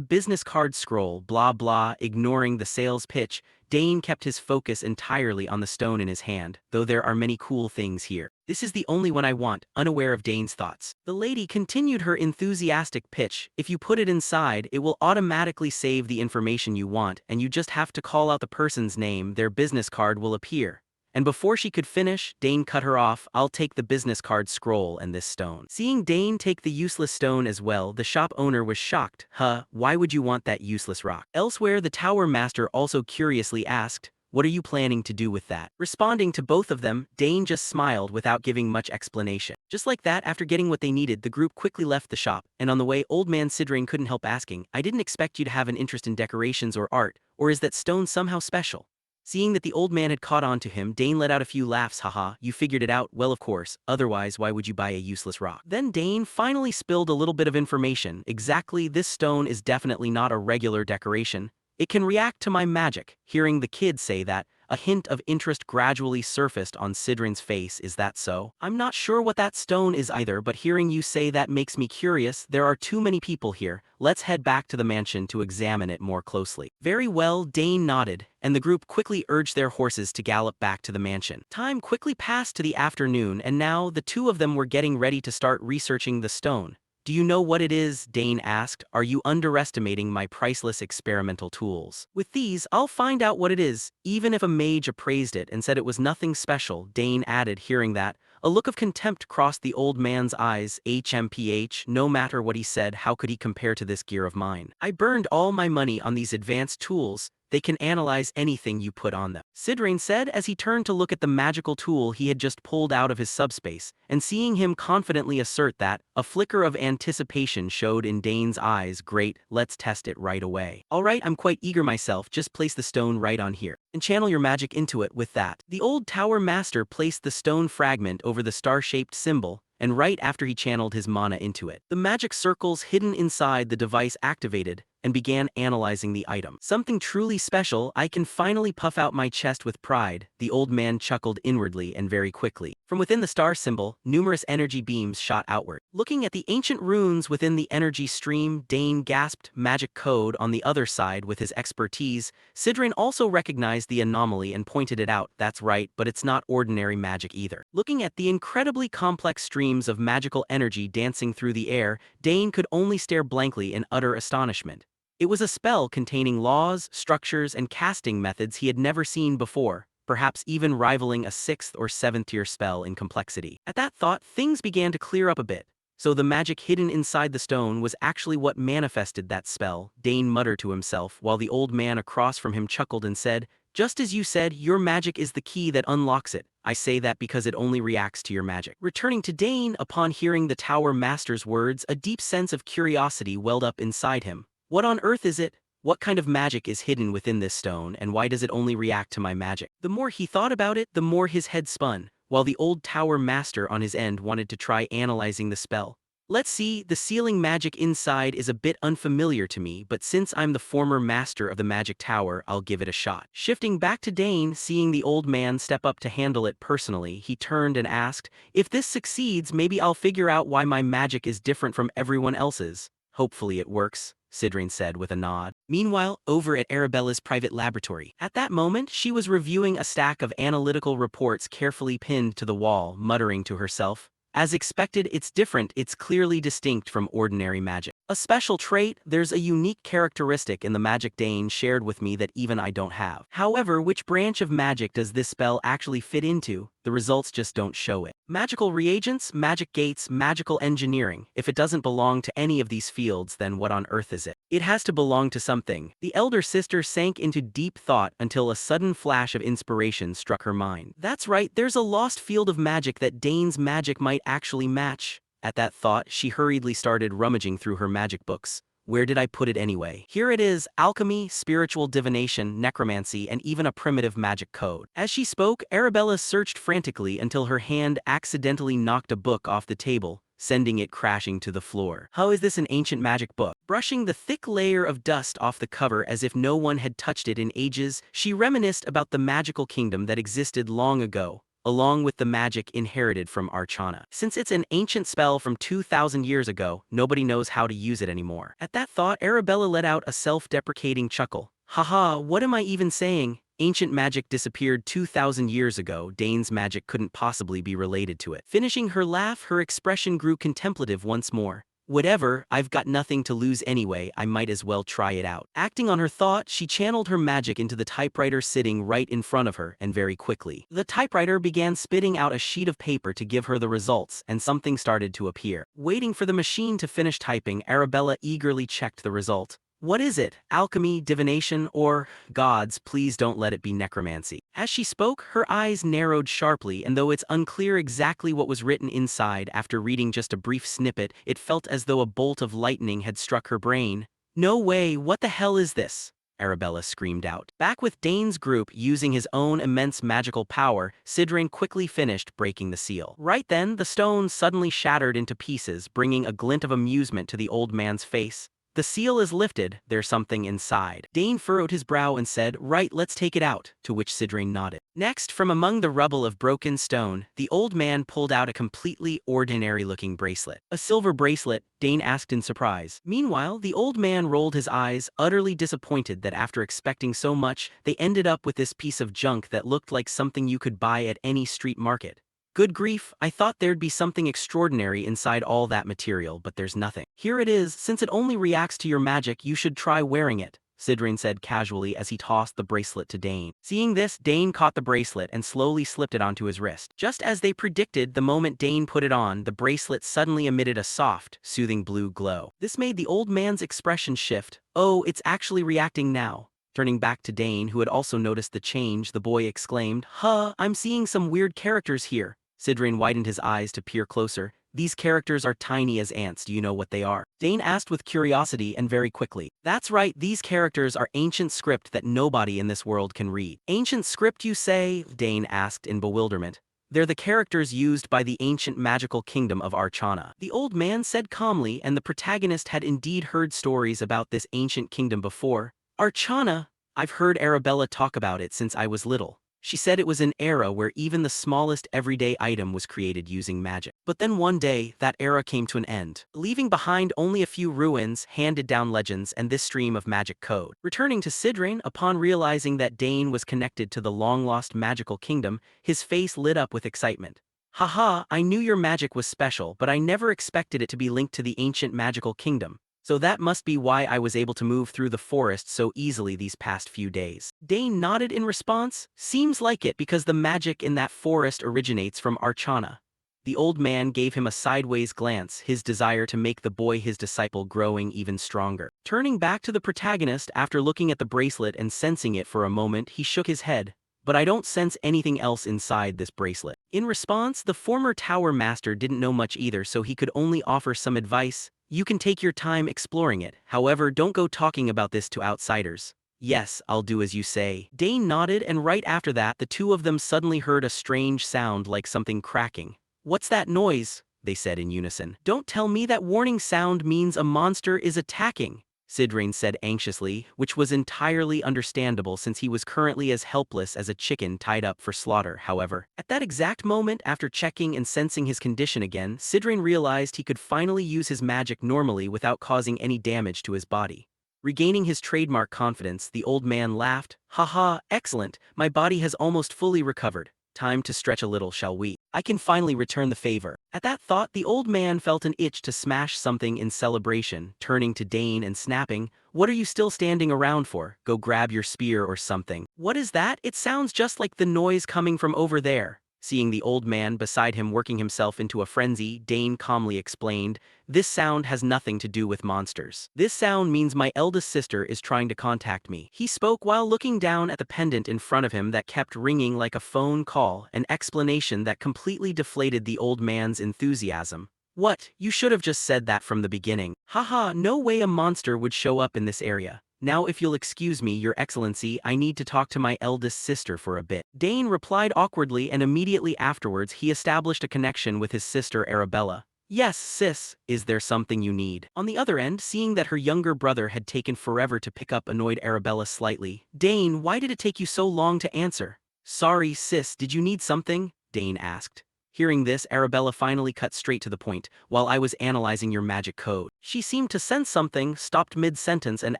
business card scroll, blah blah. Ignoring the sales pitch, Dane kept his focus entirely on the stone in his hand, though there are many cool things here. This is the only one I want, unaware of Dane's thoughts. The lady continued her enthusiastic pitch. If you put it inside, it will automatically save the information you want, and you just have to call out the person's name, their business card will appear. And before she could finish, Dane cut her off. I'll take the business card scroll and this stone. Seeing Dane take the useless stone as well, the shop owner was shocked. Why would you want that useless rock? Elsewhere, the tower master also curiously asked, what are you planning to do with that? Responding to both of them, Dane just smiled without giving much explanation. Just like that, after getting what they needed, the group quickly left the shop, and on the way, old man Sidrain couldn't help asking, I didn't expect you to have an interest in decorations or art, or is that stone somehow special? Seeing that the old man had caught on to him, Dane let out a few laughs. Haha, you figured it out? Well, of course, otherwise why would you buy a useless rock? Then Dane finally spilled a little bit of information. Exactly, this stone is definitely not a regular decoration. It can react to my magic. Hearing the kid say that, a hint of interest gradually surfaced on Sidrain's face. Is that so? I'm not sure what that stone is either, but hearing you say that makes me curious. There are too many people here. Let's head back to the mansion to examine it more closely. Very well, Dane nodded, and the group quickly urged their horses to gallop back to the mansion. Time quickly passed to the afternoon, and now the two of them were getting ready to start researching the stone. Do you know what it is? Dane asked. Are you underestimating my priceless experimental tools? With these, I'll find out what it is, even if a mage appraised it and said it was nothing special, Dane added, hearing that. A look of contempt crossed the old man's eyes. HMPH, no matter what he said, how could he compare to this gear of mine? I burned all my money on these advanced tools. They can analyze anything you put on them, Sidrain said as he turned to look at the magical tool he had just pulled out of his subspace, and seeing him confidently assert that, a flicker of anticipation showed in Dane's eyes. Great, let's test it right away. Alright, I'm quite eager myself, just place the stone right on here, and channel your magic into it with that. The old tower master placed the stone fragment over the star-shaped symbol, and right after he channeled his mana into it, the magic circles hidden inside the device activated, and began analyzing the item. Something truly special. I can finally puff out my chest with pride, the old man chuckled inwardly and very quickly. From within the star symbol, numerous energy beams shot outward. Looking at the ancient runes within the energy stream, Dane gasped. Magic code. On the other side, with his expertise, Sidrain also recognized the anomaly and pointed it out. That's right, but it's not ordinary magic either. Looking at the incredibly complex streams of magical energy dancing through the air, Dane could only stare blankly in utter astonishment. It was a spell containing laws, structures, and casting methods he had never seen before, perhaps even rivaling a 6th or 7th tier spell in complexity. At that thought, things began to clear up a bit. So the magic hidden inside the stone was actually what manifested that spell, Dane muttered to himself, while the old man across from him chuckled and said, just as you said, your magic is the key that unlocks it. I say that because it only reacts to your magic. Returning to Dane, upon hearing the Tower Master's words, a deep sense of curiosity welled up inside him. What on earth is it? What kind of magic is hidden within this stone, and why does it only react to my magic? The more he thought about it, the more his head spun, while the old tower master on his end wanted to try analyzing the spell. Let's see, the sealing magic inside is a bit unfamiliar to me, but since I'm the former master of the magic tower, I'll give it a shot. Shifting back to Dane, seeing the old man step up to handle it personally, he turned and asked, if this succeeds, maybe I'll figure out why my magic is different from everyone else's. Hopefully it works, Sidrain said with a nod. Meanwhile, over at Arabella's private laboratory. At that moment, she was reviewing a stack of analytical reports carefully pinned to the wall, muttering to herself, as expected, it's different, it's clearly distinct from ordinary magic. A special trait, there's a unique characteristic in the magic Dane shared with me that even I don't have. However, which branch of magic does this spell actually fit into? The results just don't show it. Magical reagents, magic gates, magical engineering. If it doesn't belong to any of these fields, then what on earth is it? It has to belong to something. The elder sister sank into deep thought until a sudden flash of inspiration struck her mind. That's right, there's a lost field of magic that Dane's magic might actually match. At that thought, she hurriedly started rummaging through her magic books. Where did I put it anyway? Here it is, alchemy, spiritual divination, necromancy, and even a primitive magic code. As she spoke, Arabella searched frantically until her hand accidentally knocked a book off the table, sending it crashing to the floor. How is this an ancient magic book? Brushing the thick layer of dust off the cover as if no one had touched it in ages, she reminisced about the magical kingdom that existed long ago, along with the magic inherited from Archana. Since it's an ancient spell from 2,000 years ago, nobody knows how to use it anymore. At that thought, Arabella let out a self-deprecating chuckle. Haha, what am I even saying? Ancient magic disappeared 2,000 years ago. Dane's magic couldn't possibly be related to it. Finishing her laugh, her expression grew contemplative once more. Whatever, I've got nothing to lose anyway, I might as well try it out. Acting on her thought, she channeled her magic into the typewriter sitting right in front of her, and very quickly, the typewriter began spitting out a sheet of paper to give her the results, and something started to appear. Waiting for the machine to finish typing, Arabella eagerly checked the result. What is it? Alchemy, divination, or, gods, please don't let it be necromancy. As she spoke, her eyes narrowed sharply, and though it's unclear exactly what was written inside, after reading just a brief snippet, it felt as though a bolt of lightning had struck her brain. No way, what the hell is this? Arabella screamed out. Back with Dane's group, using his own immense magical power, Sidrain quickly finished breaking the seal. Right then, the stone suddenly shattered into pieces, bringing a glint of amusement to the old man's face. The seal is lifted, there's something inside. Dane furrowed his brow and said, right, let's take it out, to which Sidrain nodded. Next, from among the rubble of broken stone, the old man pulled out a completely ordinary-looking bracelet. A silver bracelet, Dane asked in surprise. Meanwhile, the old man rolled his eyes, utterly disappointed that after expecting so much, they ended up with this piece of junk that looked like something you could buy at any street market. Good grief, I thought there'd be something extraordinary inside all that material, but there's nothing. Here it is, since it only reacts to your magic, you should try wearing it, Sidrin said casually as he tossed the bracelet to Dane. Seeing this, Dane caught the bracelet and slowly slipped it onto his wrist. Just as they predicted, the moment Dane put it on, the bracelet suddenly emitted a soft, soothing blue glow. This made the old man's expression shift. Oh, it's actually reacting now. Turning back to Dane, who had also noticed the change, the boy exclaimed, "Huh, I'm seeing some weird characters here." Sidrin widened his eyes to peer closer. "These characters are tiny as ants, do you know what they are?" Dane asked with curiosity and very quickly. "That's right, these characters are ancient script that nobody in this world can read." "Ancient script, you say?" Dane asked in bewilderment. "They're the characters used by the ancient magical kingdom of Archana," the old man said calmly, and the protagonist had indeed heard stories about this ancient kingdom before. "Archana? I've heard Arabella talk about it since I was little. She said it was an era where even the smallest everyday item was created using magic. But then one day, that era came to an end, leaving behind only a few ruins, handed-down legends, and this stream of magic code." Returning to Sidrin, upon realizing that Dane was connected to the long-lost magical kingdom, his face lit up with excitement. "Haha, I knew your magic was special, but I never expected it to be linked to the ancient magical kingdom. So that must be why I was able to move through the forest so easily these past few days." Dane nodded in response. "Seems like it, because the magic in that forest originates from Archana." The old man gave him a sideways glance, his desire to make the boy his disciple growing even stronger. Turning back to the protagonist after looking at the bracelet and sensing it for a moment, he shook his head. "But I don't sense anything else inside this bracelet." In response, the former tower master didn't know much either, so he could only offer some advice. "You can take your time exploring it, however, don't go talking about this to outsiders." "Yes, I'll do as you say." Dane nodded, and right after that, the two of them suddenly heard a strange sound like something cracking. "What's that noise?" they said in unison. "Don't tell me that warning sound means a monster is attacking," Sidrin said anxiously, which was entirely understandable since he was currently as helpless as a chicken tied up for slaughter. However, at that exact moment, after checking and sensing his condition again, Sidrin realized he could finally use his magic normally without causing any damage to his body. Regaining his trademark confidence, the old man laughed. "Haha, excellent, my body has almost fully recovered. Time to stretch a little, shall we? I can finally return the favor." At that thought, the old man felt an itch to smash something in celebration, turning to Dane and snapping, "What are you still standing around for? Go grab your spear or something." "What is that? It sounds just like the noise coming from over there." Seeing the old man beside him working himself into a frenzy, Dane calmly explained, "This sound has nothing to do with monsters. This sound means my eldest sister is trying to contact me." He spoke while looking down at the pendant in front of him that kept ringing like a phone call, an explanation that completely deflated the old man's enthusiasm. "What? You should have just said that from the beginning." "Haha, no way a monster would show up in this area. Now if you'll excuse me, your excellency, I need to talk to my eldest sister for a bit." Dane replied awkwardly, and immediately afterwards he established a connection with his sister Arabella. "Yes, sis, is there something you need?" On the other end, seeing that her younger brother had taken forever to pick up, annoyed Arabella slightly. "Dane, why did it take you so long to answer?" "Sorry, sis, did you need something?" Dane asked. Hearing this, Arabella finally cut straight to the point. "While I was analyzing your magic code." She seemed to sense something, stopped mid-sentence and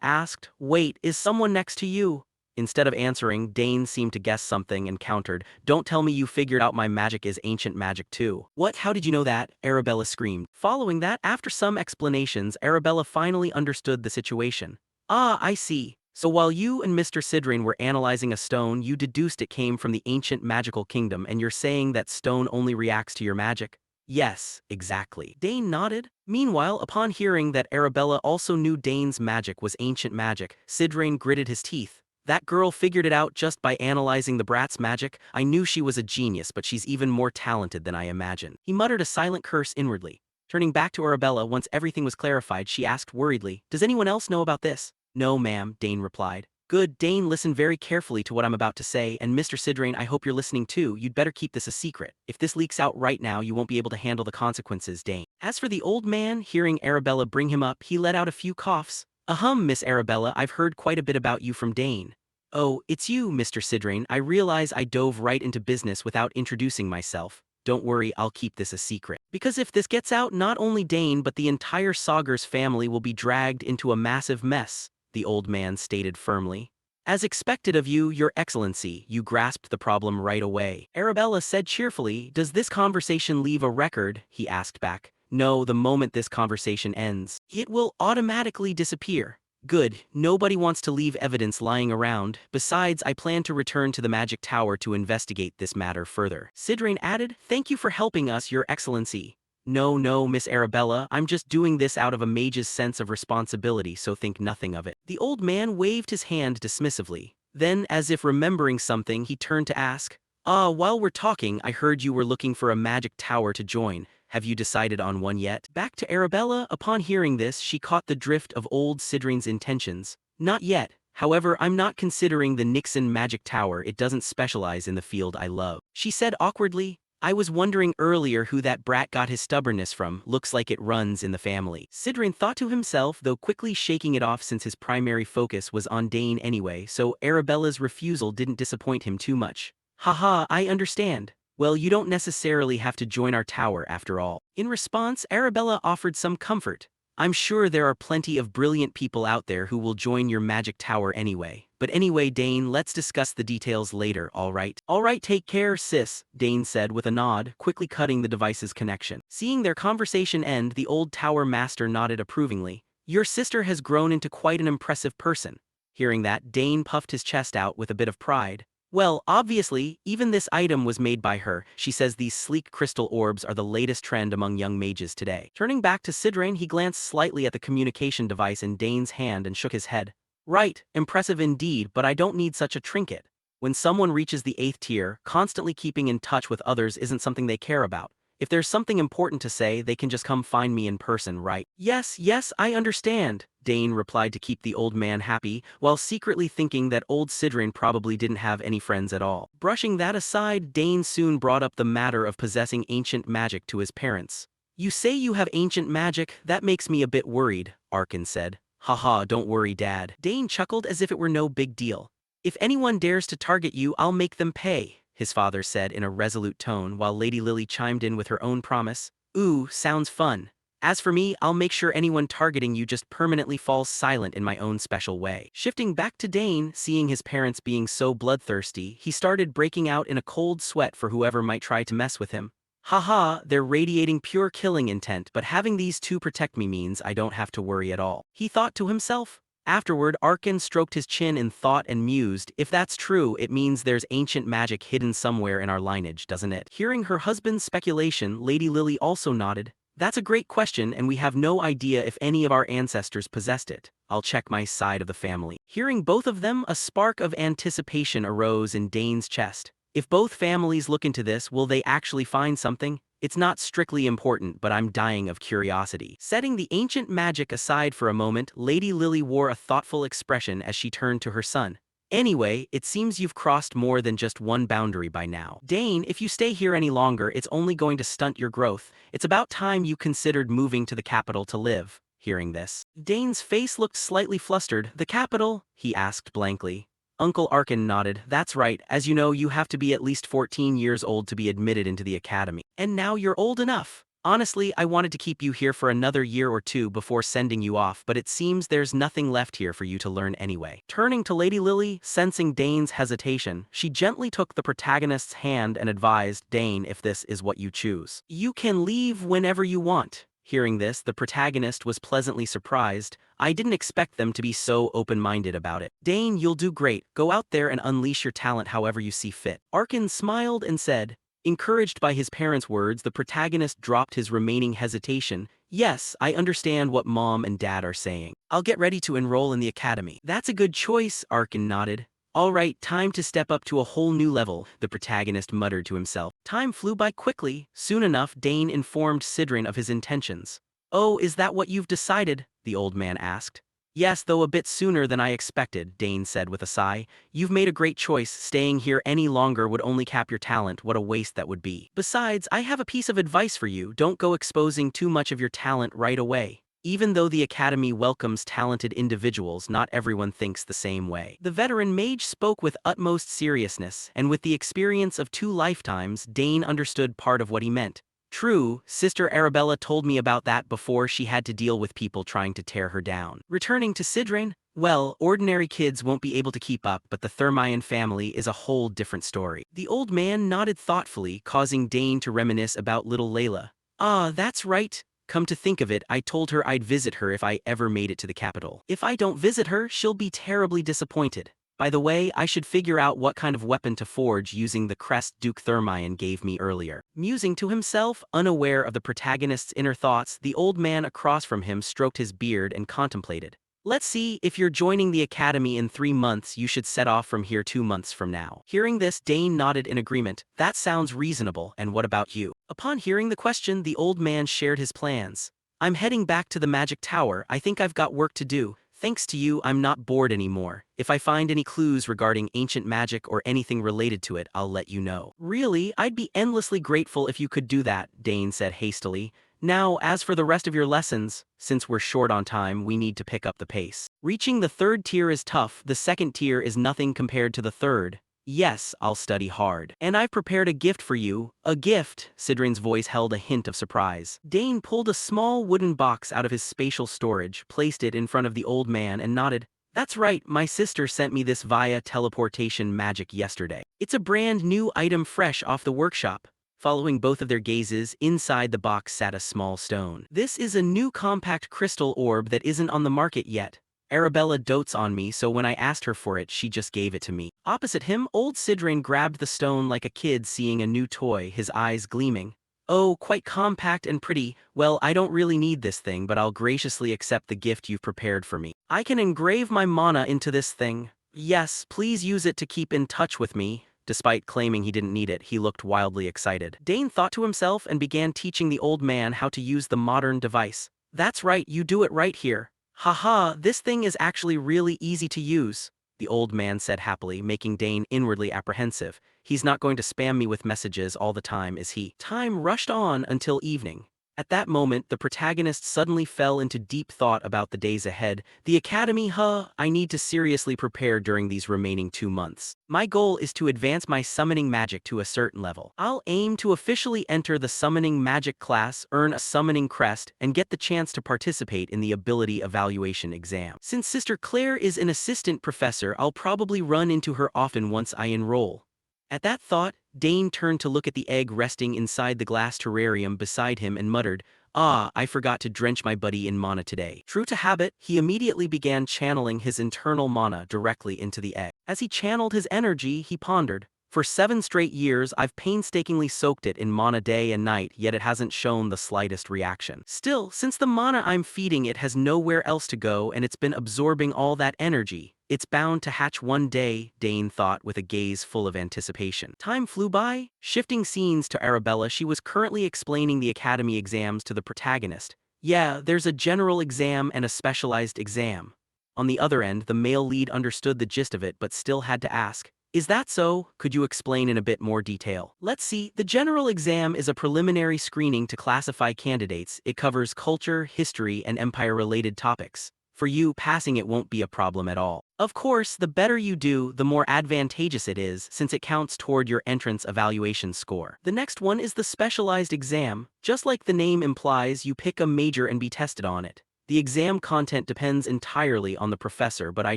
asked, "Wait, is someone next to you?" Instead of answering, Dane seemed to guess something and countered, "Don't tell me you figured out my magic is ancient magic too." "What? How did you know that?" Arabella screamed. Following that, after some explanations, Arabella finally understood the situation. "Ah, I see. So while you and Mr. Sidrin were analyzing a stone, you deduced it came from the ancient magical kingdom, and you're saying that stone only reacts to your magic?" "Yes, exactly." Dane nodded. Meanwhile, upon hearing that Arabella also knew Dane's magic was ancient magic, Sidrin gritted his teeth. "That girl figured it out just by analyzing the brat's magic. I knew she was a genius, but she's even more talented than I imagined." He muttered a silent curse inwardly. Turning back to Arabella once everything was clarified, she asked worriedly, "Does anyone else know about this?" "No, ma'am," Dane replied. "Good, Dane, listen very carefully to what I'm about to say, and Mr. Sidrin, I hope you're listening too. You'd better keep this a secret. If this leaks out right now, you won't be able to handle the consequences, Dane." As for the old man, hearing Arabella bring him up, he let out a few coughs. "Ahem, Miss Arabella, I've heard quite a bit about you from Dane." "Oh, it's you, Mr. Sidrin. I realize I dove right into business without introducing myself. Don't worry, I'll keep this a secret. Because if this gets out, not only Dane but the entire Saugers family will be dragged into a massive mess," the old man stated firmly. As expected of you, Your Excellency, you grasped the problem right away. Arabella said cheerfully, does this conversation leave a record? He asked back. No, the moment this conversation ends, it will automatically disappear. Good, nobody wants to leave evidence lying around. Besides, I plan to return to the Magic Tower to investigate this matter further. Sidrain added, thank you for helping us, Your Excellency. No, no, Miss Arabella, I'm just doing this out of a mage's sense of responsibility, so think nothing of it. The old man waved his hand dismissively. Then, as if remembering something, he turned to ask, while we're talking, I heard you were looking for a magic tower to join. Have you decided on one yet? Back to Arabella, upon hearing this, she caught the drift of old Sidrain's intentions. Not yet. However, I'm not considering the Nixon Magic Tower, it doesn't specialize in the field I love. She said awkwardly, I was wondering earlier who that brat got his stubbornness from, looks like it runs in the family. Sidrain thought to himself, though quickly shaking it off since his primary focus was on Dane anyway, so Arabella's refusal didn't disappoint him too much. Haha, I understand. Well, you don't necessarily have to join our tower after all. In response, Arabella offered some comfort. I'm sure there are plenty of brilliant people out there who will join your magic tower anyway. But anyway, Dane, let's discuss the details later, alright? Alright, take care, sis, Dane said with a nod, quickly cutting the device's connection. Seeing their conversation end, the old tower master nodded approvingly. Your sister has grown into quite an impressive person. Hearing that, Dane puffed his chest out with a bit of pride. Well, obviously, even this item was made by her. She says these sleek crystal orbs are the latest trend among young mages today. Turning back to Sidrain, he glanced slightly at the communication device in Dane's hand and shook his head. Right, impressive indeed, but I don't need such a trinket. When someone reaches the 8th tier, constantly keeping in touch with others isn't something they care about. If there's something important to say, they can just come find me in person, right? Yes, I understand, Dane replied to keep the old man happy, while secretly thinking that old Sidrain probably didn't have any friends at all. Brushing that aside, Dane soon brought up the matter of possessing ancient magic to his parents. You say you have ancient magic, that makes me a bit worried, Arkin said. Haha, don't worry, Dad. Dane chuckled as if it were no big deal. If anyone dares to target you, I'll make them pay, his father said in a resolute tone while Lady Lily chimed in with her own promise. Ooh, sounds fun. As for me, I'll make sure anyone targeting you just permanently falls silent in my own special way. Shifting back to Dane, seeing his parents being so bloodthirsty, he started breaking out in a cold sweat for whoever might try to mess with him. Haha, they're radiating pure killing intent, but having these two protect me means I don't have to worry at all, he thought to himself. Afterward, Arkin stroked his chin in thought and mused, if that's true, it means there's ancient magic hidden somewhere in our lineage, doesn't it? Hearing her husband's speculation, Lady Lily also nodded. That's a great question, and we have no idea if any of our ancestors possessed it. I'll check my side of the family. Hearing both of them, a spark of anticipation arose in Dane's chest. If both families look into this, will they actually find something? It's not strictly important, but I'm dying of curiosity. Setting the ancient magic aside for a moment, Lady Lily wore a thoughtful expression as she turned to her son. Anyway, it seems you've crossed more than just one boundary by now. Dane, if you stay here any longer, it's only going to stunt your growth. It's about time you considered moving to the capital to live. Hearing this, Dane's face looked slightly flustered. The capital? He asked blankly. Uncle Arkin nodded. That's right, as you know, you have to be at least 14 years old to be admitted into the academy. And now you're old enough. Honestly, I wanted to keep you here for another year or two before sending you off, but it seems there's nothing left here for you to learn anyway. Turning to Lady Lily, sensing Dane's hesitation, she gently took the protagonist's hand and advised, Dane, if this is what you choose, you can leave whenever you want. Hearing this, the protagonist was pleasantly surprised. I didn't expect them to be so open-minded about it. Dane, you'll do great. Go out there and unleash your talent however you see fit. Arkin smiled and said. Encouraged by his parents' words, the protagonist dropped his remaining hesitation. Yes, I understand what Mom and Dad are saying. I'll get ready to enroll in the academy. That's a good choice, Arkin nodded. Alright, time to step up to a whole new level, the protagonist muttered to himself. Time flew by quickly. Soon enough, Dane informed Sidrain of his intentions. Oh, is that what you've decided? The old man asked. Yes, though a bit sooner than I expected, Dane said with a sigh. You've made a great choice. Staying here any longer would only cap your talent. What a waste that would be. Besides, I have a piece of advice for you. Don't go exposing too much of your talent right away. Even though the Academy welcomes talented individuals, not everyone thinks the same way. The veteran mage spoke with utmost seriousness, and with the experience of 2 lifetimes, Dane understood part of what he meant. True, Sister Arabella told me about that before she had to deal with people trying to tear her down. Returning to Sidrain, well, ordinary kids won't be able to keep up, but the Thermion family is a whole different story. The old man nodded thoughtfully, causing Dane to reminisce about little Layla. Ah, that's right. Come to think of it, I told her I'd visit her if I ever made it to the capital. If I don't visit her, she'll be terribly disappointed. By the way, I should figure out what kind of weapon to forge using the crest Duke Thermion gave me earlier. Musing to himself, unaware of the protagonist's inner thoughts, the old man across from him stroked his beard and contemplated. Let's see, if you're joining the academy in 3 months, you should set off from here 2 months from now. Hearing this, Dane nodded in agreement. That sounds reasonable, and what about you? Upon hearing the question, the old man shared his plans. I'm heading back to the magic tower. I think I've got work to do. Thanks to you, I'm not bored anymore. If I find any clues regarding ancient magic or anything related to it, I'll let you know. Really, I'd be endlessly grateful if you could do that, Dane said hastily. Now, as for the rest of your lessons, since we're short on time, we need to pick up the pace. Reaching the 3rd tier is tough, the 2nd tier is nothing compared to the 3rd. Yes, I'll study hard. And I've prepared a gift for you. A gift? Sidrin's voice held a hint of surprise. Dane pulled a small wooden box out of his spatial storage, placed it in front of the old man, and nodded. That's right, my sister sent me this via teleportation magic yesterday. It's a brand new item fresh off the workshop. Following both of their gazes, inside the box sat a small stone. This is a new compact crystal orb that isn't on the market yet. Arabella dotes on me, so when I asked her for it, she just gave it to me. Opposite him, old Sidrain grabbed the stone like a kid seeing a new toy, his eyes gleaming. Oh, quite compact and pretty. Well, I don't really need this thing, but I'll graciously accept the gift you've prepared for me. I can engrave my mana into this thing. Yes, please use it to keep in touch with me. Despite claiming he didn't need it, he looked wildly excited. Dane thought to himself and began teaching the old man how to use the modern device. That's right, you do it right here. Haha, this thing is actually really easy to use, the old man said happily, making Dane inwardly apprehensive. He's not going to spam me with messages all the time, is he? Time rushed on until evening. At that moment, the protagonist suddenly fell into deep thought about the days ahead. The academy, I need to seriously prepare during these remaining 2 months. My goal is to advance my summoning magic to a certain level. I'll aim to officially enter the summoning magic class, earn a summoning crest, and get the chance to participate in the ability evaluation exam. Since Sister Claire is an assistant professor, I'll probably run into her often once I enroll. At that thought, Dane turned to look at the egg resting inside the glass terrarium beside him and muttered, "Ah, I forgot to drench my buddy in mana today." True to habit, he immediately began channeling his internal mana directly into the egg. As he channeled his energy, he pondered, "For 7 straight years, I've painstakingly soaked it in mana day and night, yet it hasn't shown the slightest reaction. Still, since the mana I'm feeding it has nowhere else to go and it's been absorbing all that energy, it's bound to hatch one day," Dane thought with a gaze full of anticipation. Time flew by. Shifting scenes to Arabella, she was currently explaining the academy exams to the protagonist. Yeah, there's a general exam and a specialized exam. On the other end, the male lead understood the gist of it but still had to ask, "Is that so? Could you explain in a bit more detail?" Let's see, the general exam is a preliminary screening to classify candidates. It covers culture, history, and empire-related topics. For you, passing it won't be a problem at all. Of course, the better you do, the more advantageous it is, since it counts toward your entrance evaluation score. The next one is the specialized exam. Just like the name implies, you pick a major and be tested on it. The exam content depends entirely on the professor, but I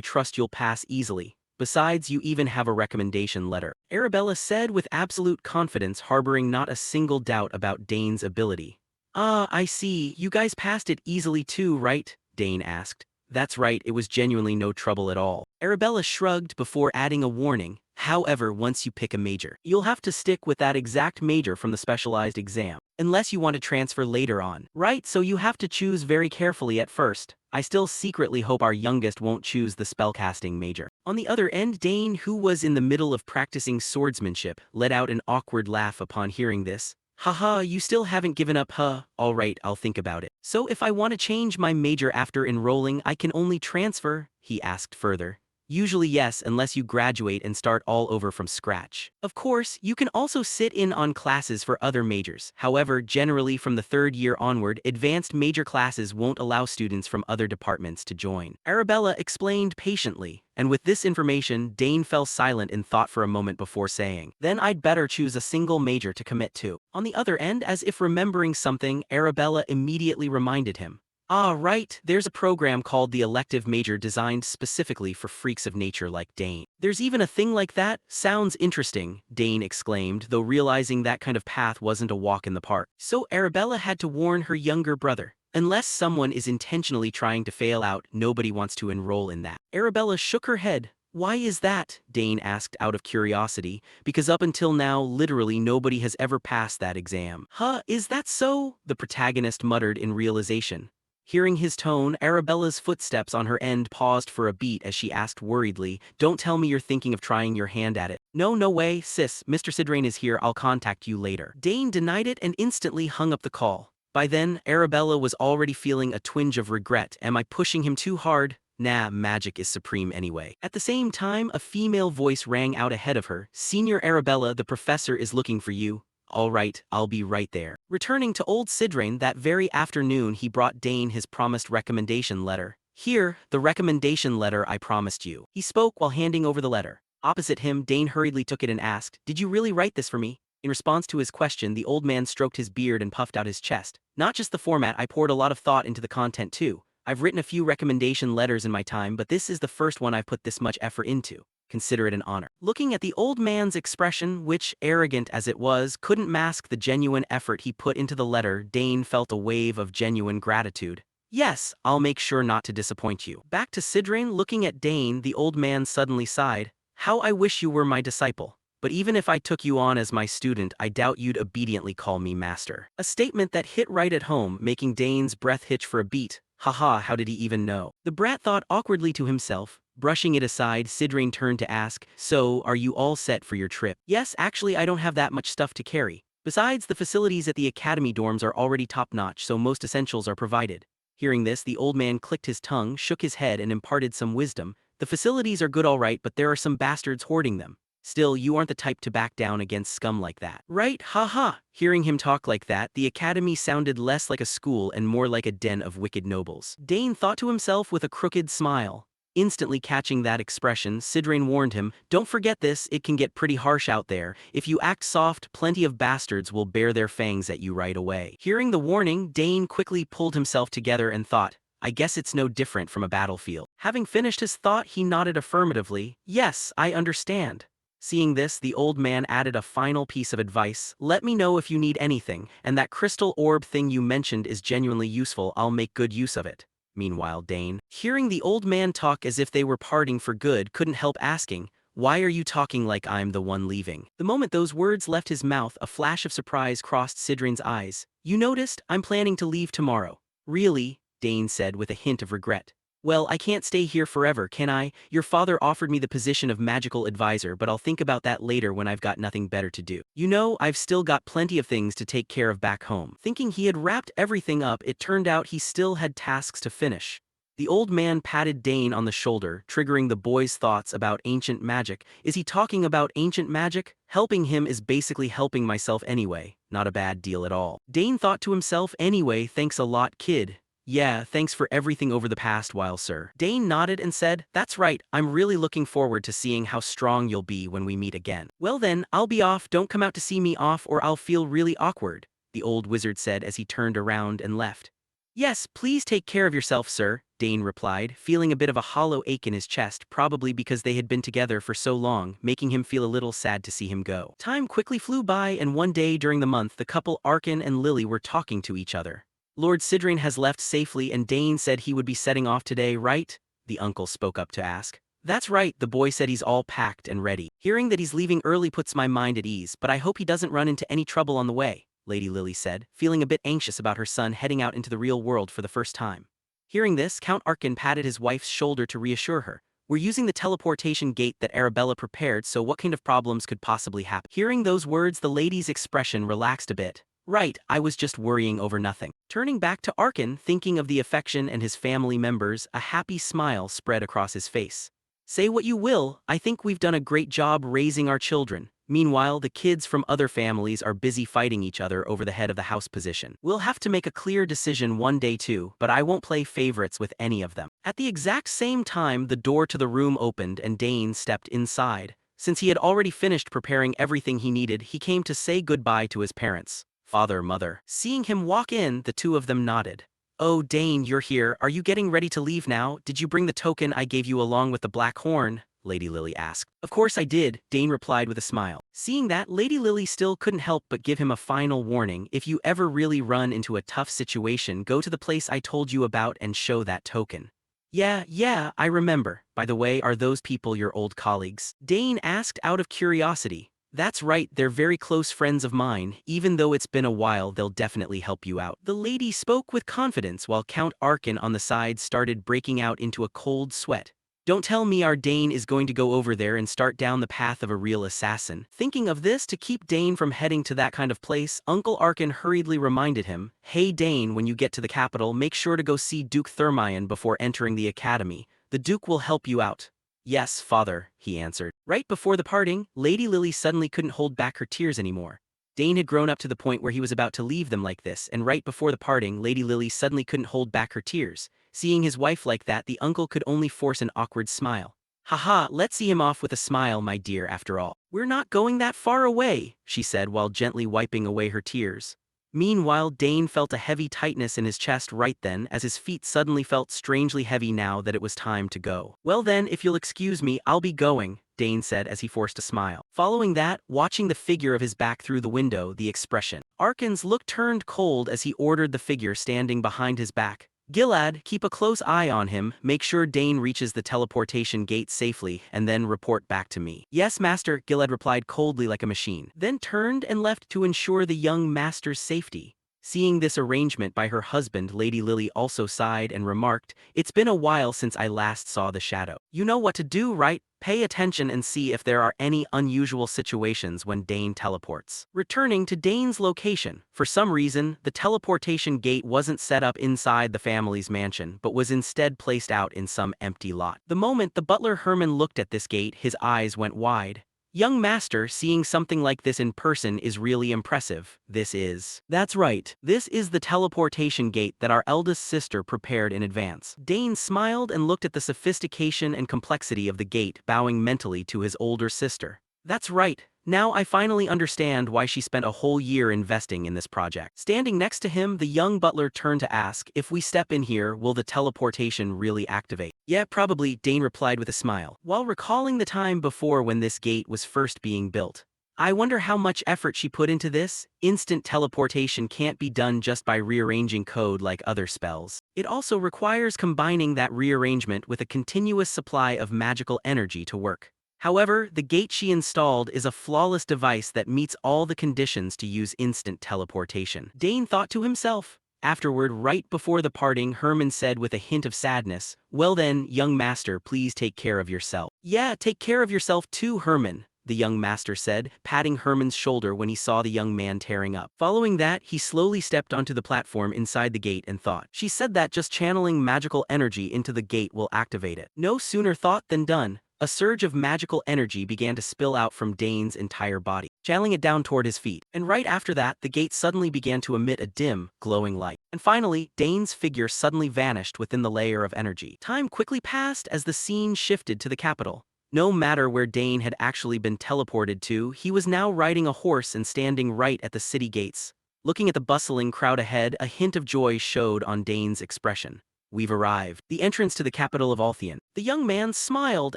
trust you'll pass easily. Besides, you even have a recommendation letter," Arabella said with absolute confidence, harboring not a single doubt about Dane's ability. "Ah, I see. You guys passed it easily too, right?" Dane asked. "That's right, it was genuinely no trouble at all." Arabella shrugged before adding a warning. "However, once you pick a major, you'll have to stick with that exact major from the specialized exam, unless you want to transfer later on. Right, so you have to choose very carefully at first. I still secretly hope our youngest won't choose the spellcasting major." On the other end, Dane, who was in the middle of practicing swordsmanship, let out an awkward laugh upon hearing this. "Haha, you still haven't given up, huh? Alright, I'll think about it. So if I want to change my major after enrolling, I can only transfer?" he asked further. Usually yes, unless you graduate and start all over from scratch. Of course, you can also sit in on classes for other majors. However, generally from the third year onward, advanced major classes won't allow students from other departments to join. Arabella explained patiently, and with this information, Dane fell silent in thought for a moment before saying, "Then I'd better choose a single major to commit to." On the other end, as if remembering something, Arabella immediately reminded him. Ah, right, there's a program called the elective major designed specifically for freaks of nature like Dane. There's even a thing like that? Sounds interesting, Dane exclaimed, though realizing that kind of path wasn't a walk in the park. So Arabella had to warn her younger brother. Unless someone is intentionally trying to fail out, nobody wants to enroll in that. Arabella shook her head. Why is that? Dane asked out of curiosity, because up until now literally nobody has ever passed that exam. Huh, is that so? The protagonist muttered in realization. Hearing his tone, Arabella's footsteps on her end paused for a beat as she asked worriedly, "Don't tell me you're thinking of trying your hand at it." "No, no way, sis, Mr. Sidrain is here, I'll contact you later." Dane denied it and instantly hung up the call. By then, Arabella was already feeling a twinge of regret. Am I pushing him too hard? Nah, magic is supreme anyway. At the same time, a female voice rang out ahead of her. "Senior Arabella, the professor is looking for you." "All right, I'll be right there." Returning to Old Sidrain that very afternoon, he brought Dane his promised recommendation letter. "Here, the recommendation letter I promised you." He spoke while handing over the letter. Opposite him, Dane hurriedly took it and asked, "Did you really write this for me?" In response to his question, the old man stroked his beard and puffed out his chest. "Not just the format, I poured a lot of thought into the content too. I've written a few recommendation letters in my time, but this is the first one I've put this much effort into. Consider it an honor." Looking at the old man's expression, which, arrogant as it was, couldn't mask the genuine effort he put into the letter, Dane felt a wave of genuine gratitude. "Yes, I'll make sure not to disappoint you." Back to Sidrain, looking at Dane, the old man suddenly sighed. "How I wish you were my disciple. But even if I took you on as my student, I doubt you'd obediently call me master." A statement that hit right at home, making Dane's breath hitch for a beat. Haha, how did he even know? The brat thought awkwardly to himself. Brushing it aside, Sidrain turned to ask, "So, are you all set for your trip?" "Yes, actually I don't have that much stuff to carry. Besides, the facilities at the academy dorms are already top-notch, so most essentials are provided." Hearing this, the old man clicked his tongue, shook his head and imparted some wisdom. "The facilities are good all right, but there are some bastards hoarding them. Still, you aren't the type to back down against scum like that." "Right, haha." Hearing him talk like that, the academy sounded less like a school and more like a den of wicked nobles. Dane thought to himself with a crooked smile. Instantly catching that expression, Sidrain warned him, "Don't forget this, it can get pretty harsh out there. If you act soft, plenty of bastards will bare their fangs at you right away." Hearing the warning, Dane quickly pulled himself together and thought, "I guess it's no different from a battlefield." Having finished his thought, he nodded affirmatively. "Yes, I understand." Seeing this, the old man added a final piece of advice. "Let me know if you need anything, and that crystal orb thing you mentioned is genuinely useful, I'll make good use of it." Meanwhile, Dane, hearing the old man talk as if they were parting for good, couldn't help asking, "Why are you talking like I'm the one leaving?" The moment those words left his mouth, a flash of surprise crossed Sidrain's eyes. "You noticed? I'm planning to leave tomorrow." "Really?" Dane said with a hint of regret. "Well, I can't stay here forever, can I? Your father offered me the position of magical advisor, but I'll think about that later when I've got nothing better to do. You know, I've still got plenty of things to take care of back home." Thinking he had wrapped everything up, it turned out he still had tasks to finish. The old man patted Dane on the shoulder, triggering the boy's thoughts about ancient magic. Is he talking about ancient magic? Helping him is basically helping myself anyway. Not a bad deal at all. Dane thought to himself, "Anyway, thanks a lot, kid." "Yeah, thanks for everything over the past while, sir." Dane nodded and said, "That's right, I'm really looking forward to seeing how strong you'll be when we meet again." "Well then, I'll be off, don't come out to see me off or I'll feel really awkward," the old wizard said as he turned around and left. "Yes, please take care of yourself, sir," Dane replied, feeling a bit of a hollow ache in his chest, probably because they had been together for so long, making him feel a little sad to see him go. Time quickly flew by, and one day during the month the couple Arkin and Lily were talking to each other. "Lord Sidrain has left safely and Dane said he would be setting off today, right?" the uncle spoke up to ask. "That's right, the boy said he's all packed and ready. Hearing that he's leaving early puts my mind at ease, but I hope he doesn't run into any trouble on the way," Lady Lily said, feeling a bit anxious about her son heading out into the real world for the first time. Hearing this, Count Arkin patted his wife's shoulder to reassure her. "We're using the teleportation gate that Arabella prepared, so what kind of problems could possibly happen?" Hearing those words, the lady's expression relaxed a bit. "Right, I was just worrying over nothing." Turning back to Arkin, thinking of the affection and his family members, a happy smile spread across his face. Say what you will, I think we've done a great job raising our children. Meanwhile, the kids from other families are busy fighting each other over the head of the house position. We'll have to make a clear decision one day too, but I won't play favorites with any of them. At the exact same time, the door to the room opened and Dane stepped inside. Since he had already finished preparing everything he needed, he came to say goodbye to his parents. Father, mother. Seeing him walk in, the two of them nodded. Oh, Dane, you're here. Are you getting ready to leave now? Did you bring the token I gave you along with the black horn? Lady Lily asked. Of course I did, Dane replied with a smile. Seeing that, Lady Lily still couldn't help but give him a final warning. If you ever really run into a tough situation, go to the place I told you about and show that token. Yeah, I remember. By the way, are those people your old colleagues? Dane asked out of curiosity. That's right, they're very close friends of mine. Even though it's been a while, they'll definitely help you out. The lady spoke with confidence while Count Arkin on the side started breaking out into a cold sweat. Don't tell me our Dane is going to go over there and start down the path of a real assassin. Thinking of this to keep Dane from heading to that kind of place, Uncle Arkin hurriedly reminded him, Hey Dane, when you get to the capital, make sure to go see Duke Thermion before entering the academy. The Duke will help you out. Yes, father, he answered. Right before the parting, Lady Lily suddenly couldn't hold back her tears anymore. Dane had grown up to the point where he was about to leave them like this, and right before the parting, Lady Lily suddenly couldn't hold back her tears. Seeing his wife like that, the uncle could only force an awkward smile. Haha, let's see him off with a smile, my dear, after all. We're not going that far away, she said while gently wiping away her tears. Meanwhile, Dane felt a heavy tightness in his chest right then, as his feet suddenly felt strangely heavy now that it was time to go. Well then, if you'll excuse me, I'll be going, Dane said as he forced a smile. Following that, watching the figure of his back through the window, the expression. Arkin's look turned cold as he ordered the figure standing behind his back. Gilad, keep a close eye on him, make sure Dane reaches the teleportation gate safely, and then report back to me. Yes, master, Gilad replied coldly like a machine, then turned and left to ensure the young master's safety. Seeing this arrangement by her husband, Lady Lily also sighed and remarked, It's been a while since I last saw the shadow. You know what to do, right? Pay attention and see if there are any unusual situations when Dane teleports. Returning to Dane's location, for some reason, the teleportation gate wasn't set up inside the family's mansion, but was instead placed out in some empty lot. The moment the butler Herman looked at this gate, his eyes went wide. Young master, seeing something like this in person is really impressive. That's right, this is the teleportation gate that our eldest sister prepared in advance. Dane smiled and looked at the sophistication and complexity of the gate, bowing mentally to his older sister. That's right. Now I finally understand why she spent a whole year investing in this project. Standing next to him, the young butler turned to ask, if we step in here, will the teleportation really activate? Yeah, probably, Dane replied with a smile, while recalling the time before when this gate was first being built. I wonder how much effort she put into this. Instant teleportation can't be done just by rearranging code like other spells. It also requires combining that rearrangement with a continuous supply of magical energy to work. However, the gate she installed is a flawless device that meets all the conditions to use instant teleportation. Dane thought to himself. Afterward, right before the parting, Herman said with a hint of sadness, Well then, young master, please take care of yourself. Yeah, take care of yourself too, Herman, the young master said, patting Herman's shoulder when he saw the young man tearing up. Following that, he slowly stepped onto the platform inside the gate and thought. She said that just channeling magical energy into the gate will activate it. No sooner thought than done. A surge of magical energy began to spill out from Dane's entire body, channeling it down toward his feet. And right after that, the gate suddenly began to emit a dim, glowing light. And finally, Dane's figure suddenly vanished within the layer of energy. Time quickly passed as the scene shifted to the capital. No matter where Dane had actually been teleported to, he was now riding a horse and standing right at the city gates. Looking at the bustling crowd ahead, a hint of joy showed on Dane's expression. We've arrived. The entrance to the capital of Althian. The young man smiled,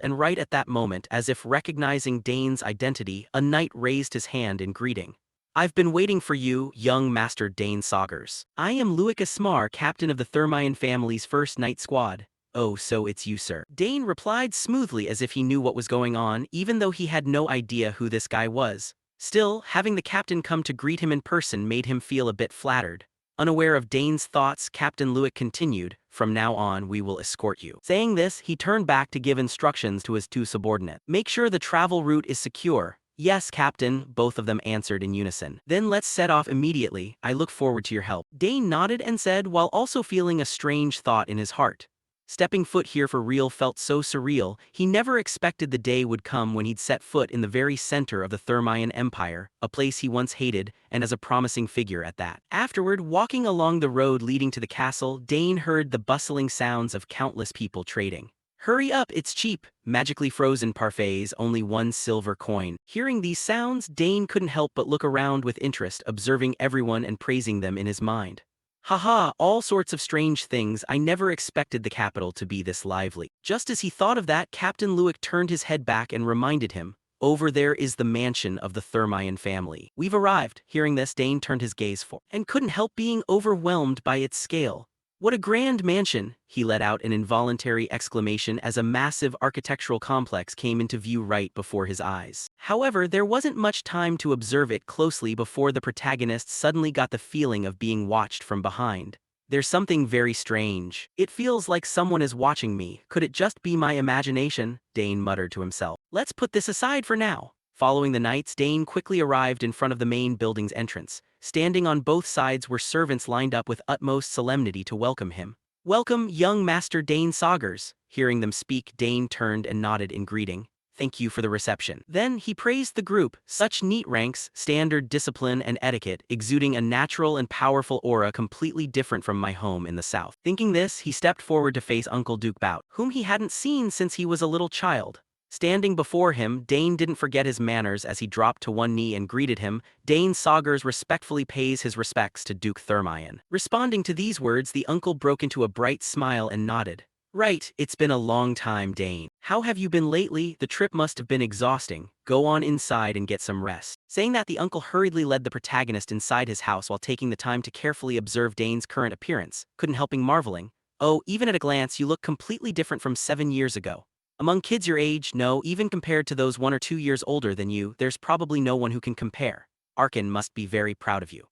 and right at that moment, as if recognizing Dane's identity, a knight raised his hand in greeting. I've been waiting for you, young Master Dane Saugers. I am Luik Asmar, captain of the Thermion family's first knight squad. Oh, so it's you, sir. Dane replied smoothly as if he knew what was going on, even though he had no idea who this guy was. Still, having the captain come to greet him in person made him feel a bit flattered. Unaware of Dane's thoughts, Captain Luik continued, From now on, we will escort you. Saying this, he turned back to give instructions to his two subordinates. Make sure the travel route is secure. Yes, Captain, both of them answered in unison. Then let's set off immediately. I look forward to your help. Dane nodded and said while also feeling a strange thought in his heart. Stepping foot here for real felt so surreal, he never expected the day would come when he'd set foot in the very center of the Thermaean Empire, a place he once hated, and as a promising figure at that. Afterward, walking along the road leading to the castle, Dane heard the bustling sounds of countless people trading. Hurry up, it's cheap, magically frozen parfaits, only 1 silver coin. Hearing these sounds, Dane couldn't help but look around with interest, observing everyone and praising them in his mind. Haha, all sorts of strange things, I never expected the capital to be this lively. Just as he thought of that, Captain Luick turned his head back and reminded him, over there is the mansion of the Thermaean family. We've arrived. Hearing this, Dane turned his gaze forward and couldn't help being overwhelmed by its scale. What a grand mansion! He let out an involuntary exclamation as a massive architectural complex came into view right before his eyes. However, there wasn't much time to observe it closely before the protagonist suddenly got the feeling of being watched from behind. There's something very strange. It feels like someone is watching me. Could it just be my imagination? Dane muttered to himself. Let's put this aside for now. Following the knights, Dane quickly arrived in front of the main building's entrance. Standing on both sides were servants lined up with utmost solemnity to welcome him. Welcome, young Master Dane Saugers. Hearing them speak, Dane turned and nodded in greeting. Thank you for the reception. Then he praised the group, such neat ranks, standard discipline and etiquette, exuding a natural and powerful aura completely different from my home in the south. Thinking this, he stepped forward to face Uncle Duke Bout, whom he hadn't seen since he was a little child. Standing before him, Dane didn't forget his manners as he dropped to one knee and greeted him. Dane Saugers respectfully pays his respects to Duke Thermaean. Responding to these words, the uncle broke into a bright smile and nodded. Right, it's been a long time, Dane. How have you been lately? The trip must have been exhausting. Go on inside and get some rest. Saying that, the uncle hurriedly led the protagonist inside his house while taking the time to carefully observe Dane's current appearance, couldn't helping marveling. Oh, even at a glance, you look completely different from 7 years ago. Among kids your age, no, even compared to those 1 or 2 years older than you, there's probably no one who can compare. Arkin must be very proud of you.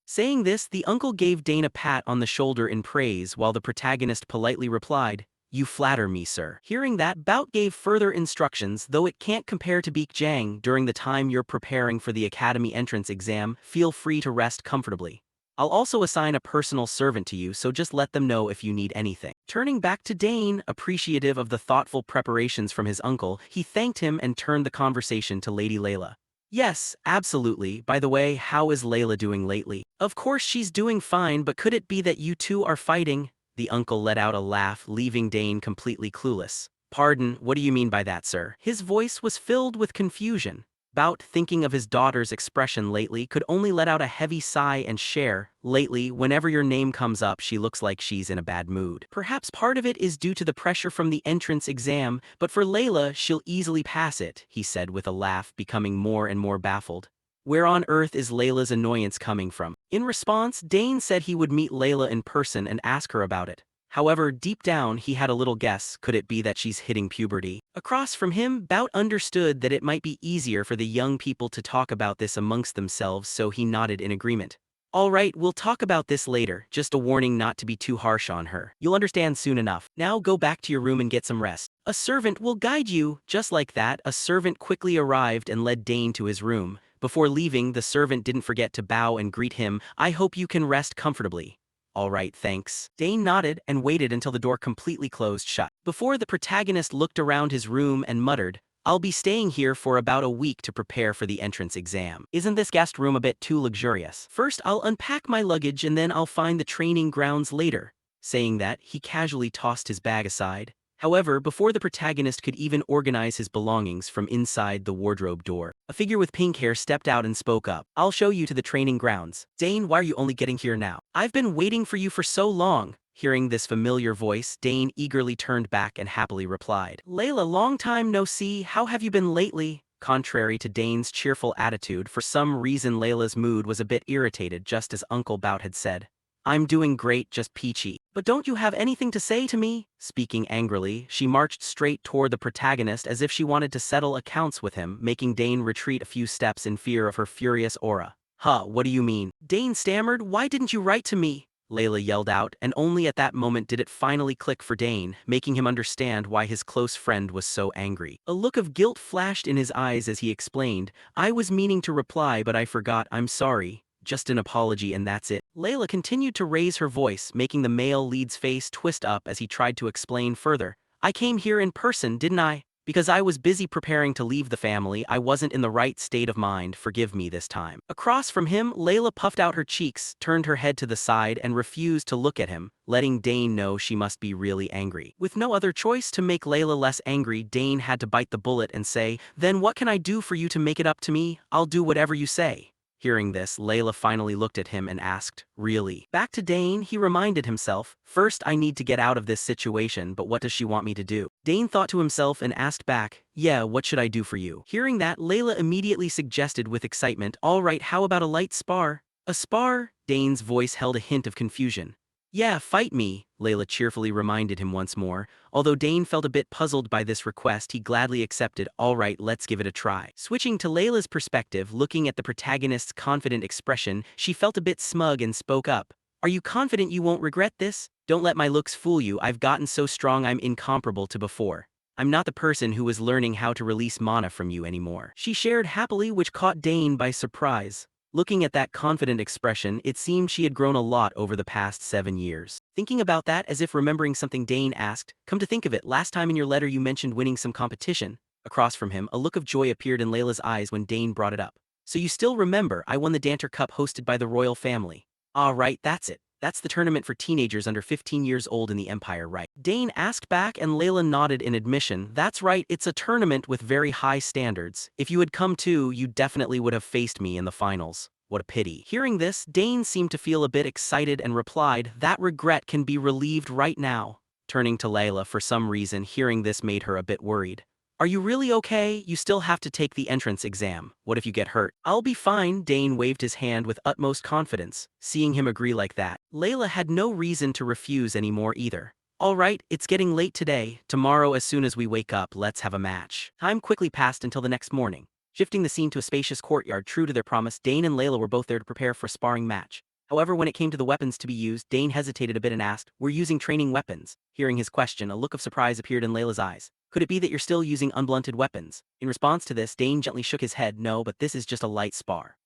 Saying this, the uncle gave Dane a pat on the shoulder in praise while the protagonist politely replied, You flatter me, sir. Hearing that, Bout gave further instructions. Though it can't compare to Beek Jang, during the time you're preparing for the academy entrance exam, feel free to rest comfortably. I'll also assign a personal servant to you, so just let them know if you need anything. Turning back to Dane, appreciative of the thoughtful preparations from his uncle, he thanked him and turned the conversation to Lady Layla. Yes, absolutely. By the way, how is Layla doing lately? Of course she's doing fine, but could it be that you two are fighting? The uncle let out a laugh, leaving Dane completely clueless. Pardon, what do you mean by that, sir? His voice was filled with confusion. Bout, thinking of his daughter's expression lately, could only let out a heavy sigh and share. Lately, whenever your name comes up, she looks like she's in a bad mood. Perhaps part of it is due to the pressure from the entrance exam, but for Layla, she'll easily pass it, he said with a laugh, becoming more and more baffled. Where on earth is Layla's annoyance coming from? In response, Dane said he would meet Layla in person and ask her about it. However, deep down, he had a little guess. Could it be that she's hitting puberty? Across from him, Bout understood that it might be easier for the young people to talk about this amongst themselves, so he nodded in agreement. All right, we'll talk about this later, just a warning not to be too harsh on her. You'll understand soon enough. Now go back to your room and get some rest. A servant will guide you. Just like that, a servant quickly arrived and led Dane to his room. Before leaving, the servant didn't forget to bow and greet him. I hope you can rest comfortably. All right, thanks. Dane nodded and waited until the door completely closed shut. Before the protagonist looked around his room and muttered, I'll be staying here for about a week to prepare for the entrance exam. Isn't this guest room a bit too luxurious? First, I'll unpack my luggage and then I'll find the training grounds later. Saying that, he casually tossed his bag aside. However, before the protagonist could even organize his belongings, from inside the wardrobe door, a figure with pink hair stepped out and spoke up. I'll show you to the training grounds. Dane, why are you only getting here now? I've been waiting for you for so long. Hearing this familiar voice, Dane eagerly turned back and happily replied. Layla, long time no see. How have you been lately? Contrary to Dane's cheerful attitude, for some reason Layla's mood was a bit irritated, just as Uncle Bout had said. I'm doing great, just peachy. But don't you have anything to say to me? Speaking angrily, she marched straight toward the protagonist as if she wanted to settle accounts with him, making Dane retreat a few steps in fear of her furious aura. Huh, what do you mean? Dane stammered, why didn't you write to me? Layla yelled out, and only at that moment did it finally click for Dane, making him understand why his close friend was so angry. A look of guilt flashed in his eyes as he explained, I was meaning to reply but I forgot, I'm sorry. just an apology and that's it. Layla continued to raise her voice, making the male lead's face twist up as he tried to explain further. I came here in person, didn't I? Because I was busy preparing to leave the family, I wasn't in the right state of mind, forgive me this time. Across from him, Layla puffed out her cheeks, turned her head to the side and refused to look at him, letting Dane know she must be really angry. With no other choice to make Layla less angry, Dane had to bite the bullet and say, "Then what can I do for you to make it up to me? I'll do whatever you say." Hearing this, Layla finally looked at him and asked, "Really?" Back to Dane, he reminded himself, "First I need to get out of this situation, but what does she want me to do?" Dane thought to himself and asked back, "Yeah, what should I do for you?" Hearing that, Layla immediately suggested with excitement, "All right, how about a light spar?" "A spar?" Dane's voice held a hint of confusion. "Yeah, fight me," Layla cheerfully reminded him once more. Although Dane felt a bit puzzled by this request, he gladly accepted. "All right, let's give it a try." Switching to Layla's perspective, looking at the protagonist's confident expression, she felt a bit smug and spoke up. "Are you confident you won't regret this? Don't let my looks fool you, I've gotten so strong I'm incomparable to before. I'm not the person who was learning how to release mana from you anymore." She shared happily, which caught Dane by surprise. Looking at that confident expression, it seemed she had grown a lot over the past 7 years. Thinking about that as if remembering something, Dane asked, "Come to think of it, last time in your letter you mentioned winning some competition." Across from him, a look of joy appeared in Layla's eyes when Dane brought it up. "So you still remember, I won the Danter Cup hosted by the royal family." "Ah, right, that's it. That's the tournament for teenagers under 15 years old in the Empire, right?" Dane asked back and Layla nodded in admission. "That's right, it's a tournament with very high standards. If you had come too, you definitely would have faced me in the finals." What a pity. Hearing this, Dane seemed to feel a bit excited and replied, "That regret can be relieved right now." Turning to Layla, for some reason, hearing this made her a bit worried. "Are you really okay? You still have to take the entrance exam. What if you get hurt?" "I'll be fine," Dane waved his hand with utmost confidence. Seeing him agree like that, Layla had no reason to refuse anymore either. "All right, it's getting late today. Tomorrow as soon as we wake up, let's have a match." Time quickly passed until the next morning. Shifting the scene to a spacious courtyard, true to their promise, Dane and Layla were both there to prepare for a sparring match. However, when it came to the weapons to be used, Dane hesitated a bit and asked, "We're using training weapons." Hearing his question, a look of surprise appeared in Layla's eyes. "Could it be that you're still using unblunted weapons?" In response to this, Dane gently shook his head. "No, but this is just a light spar."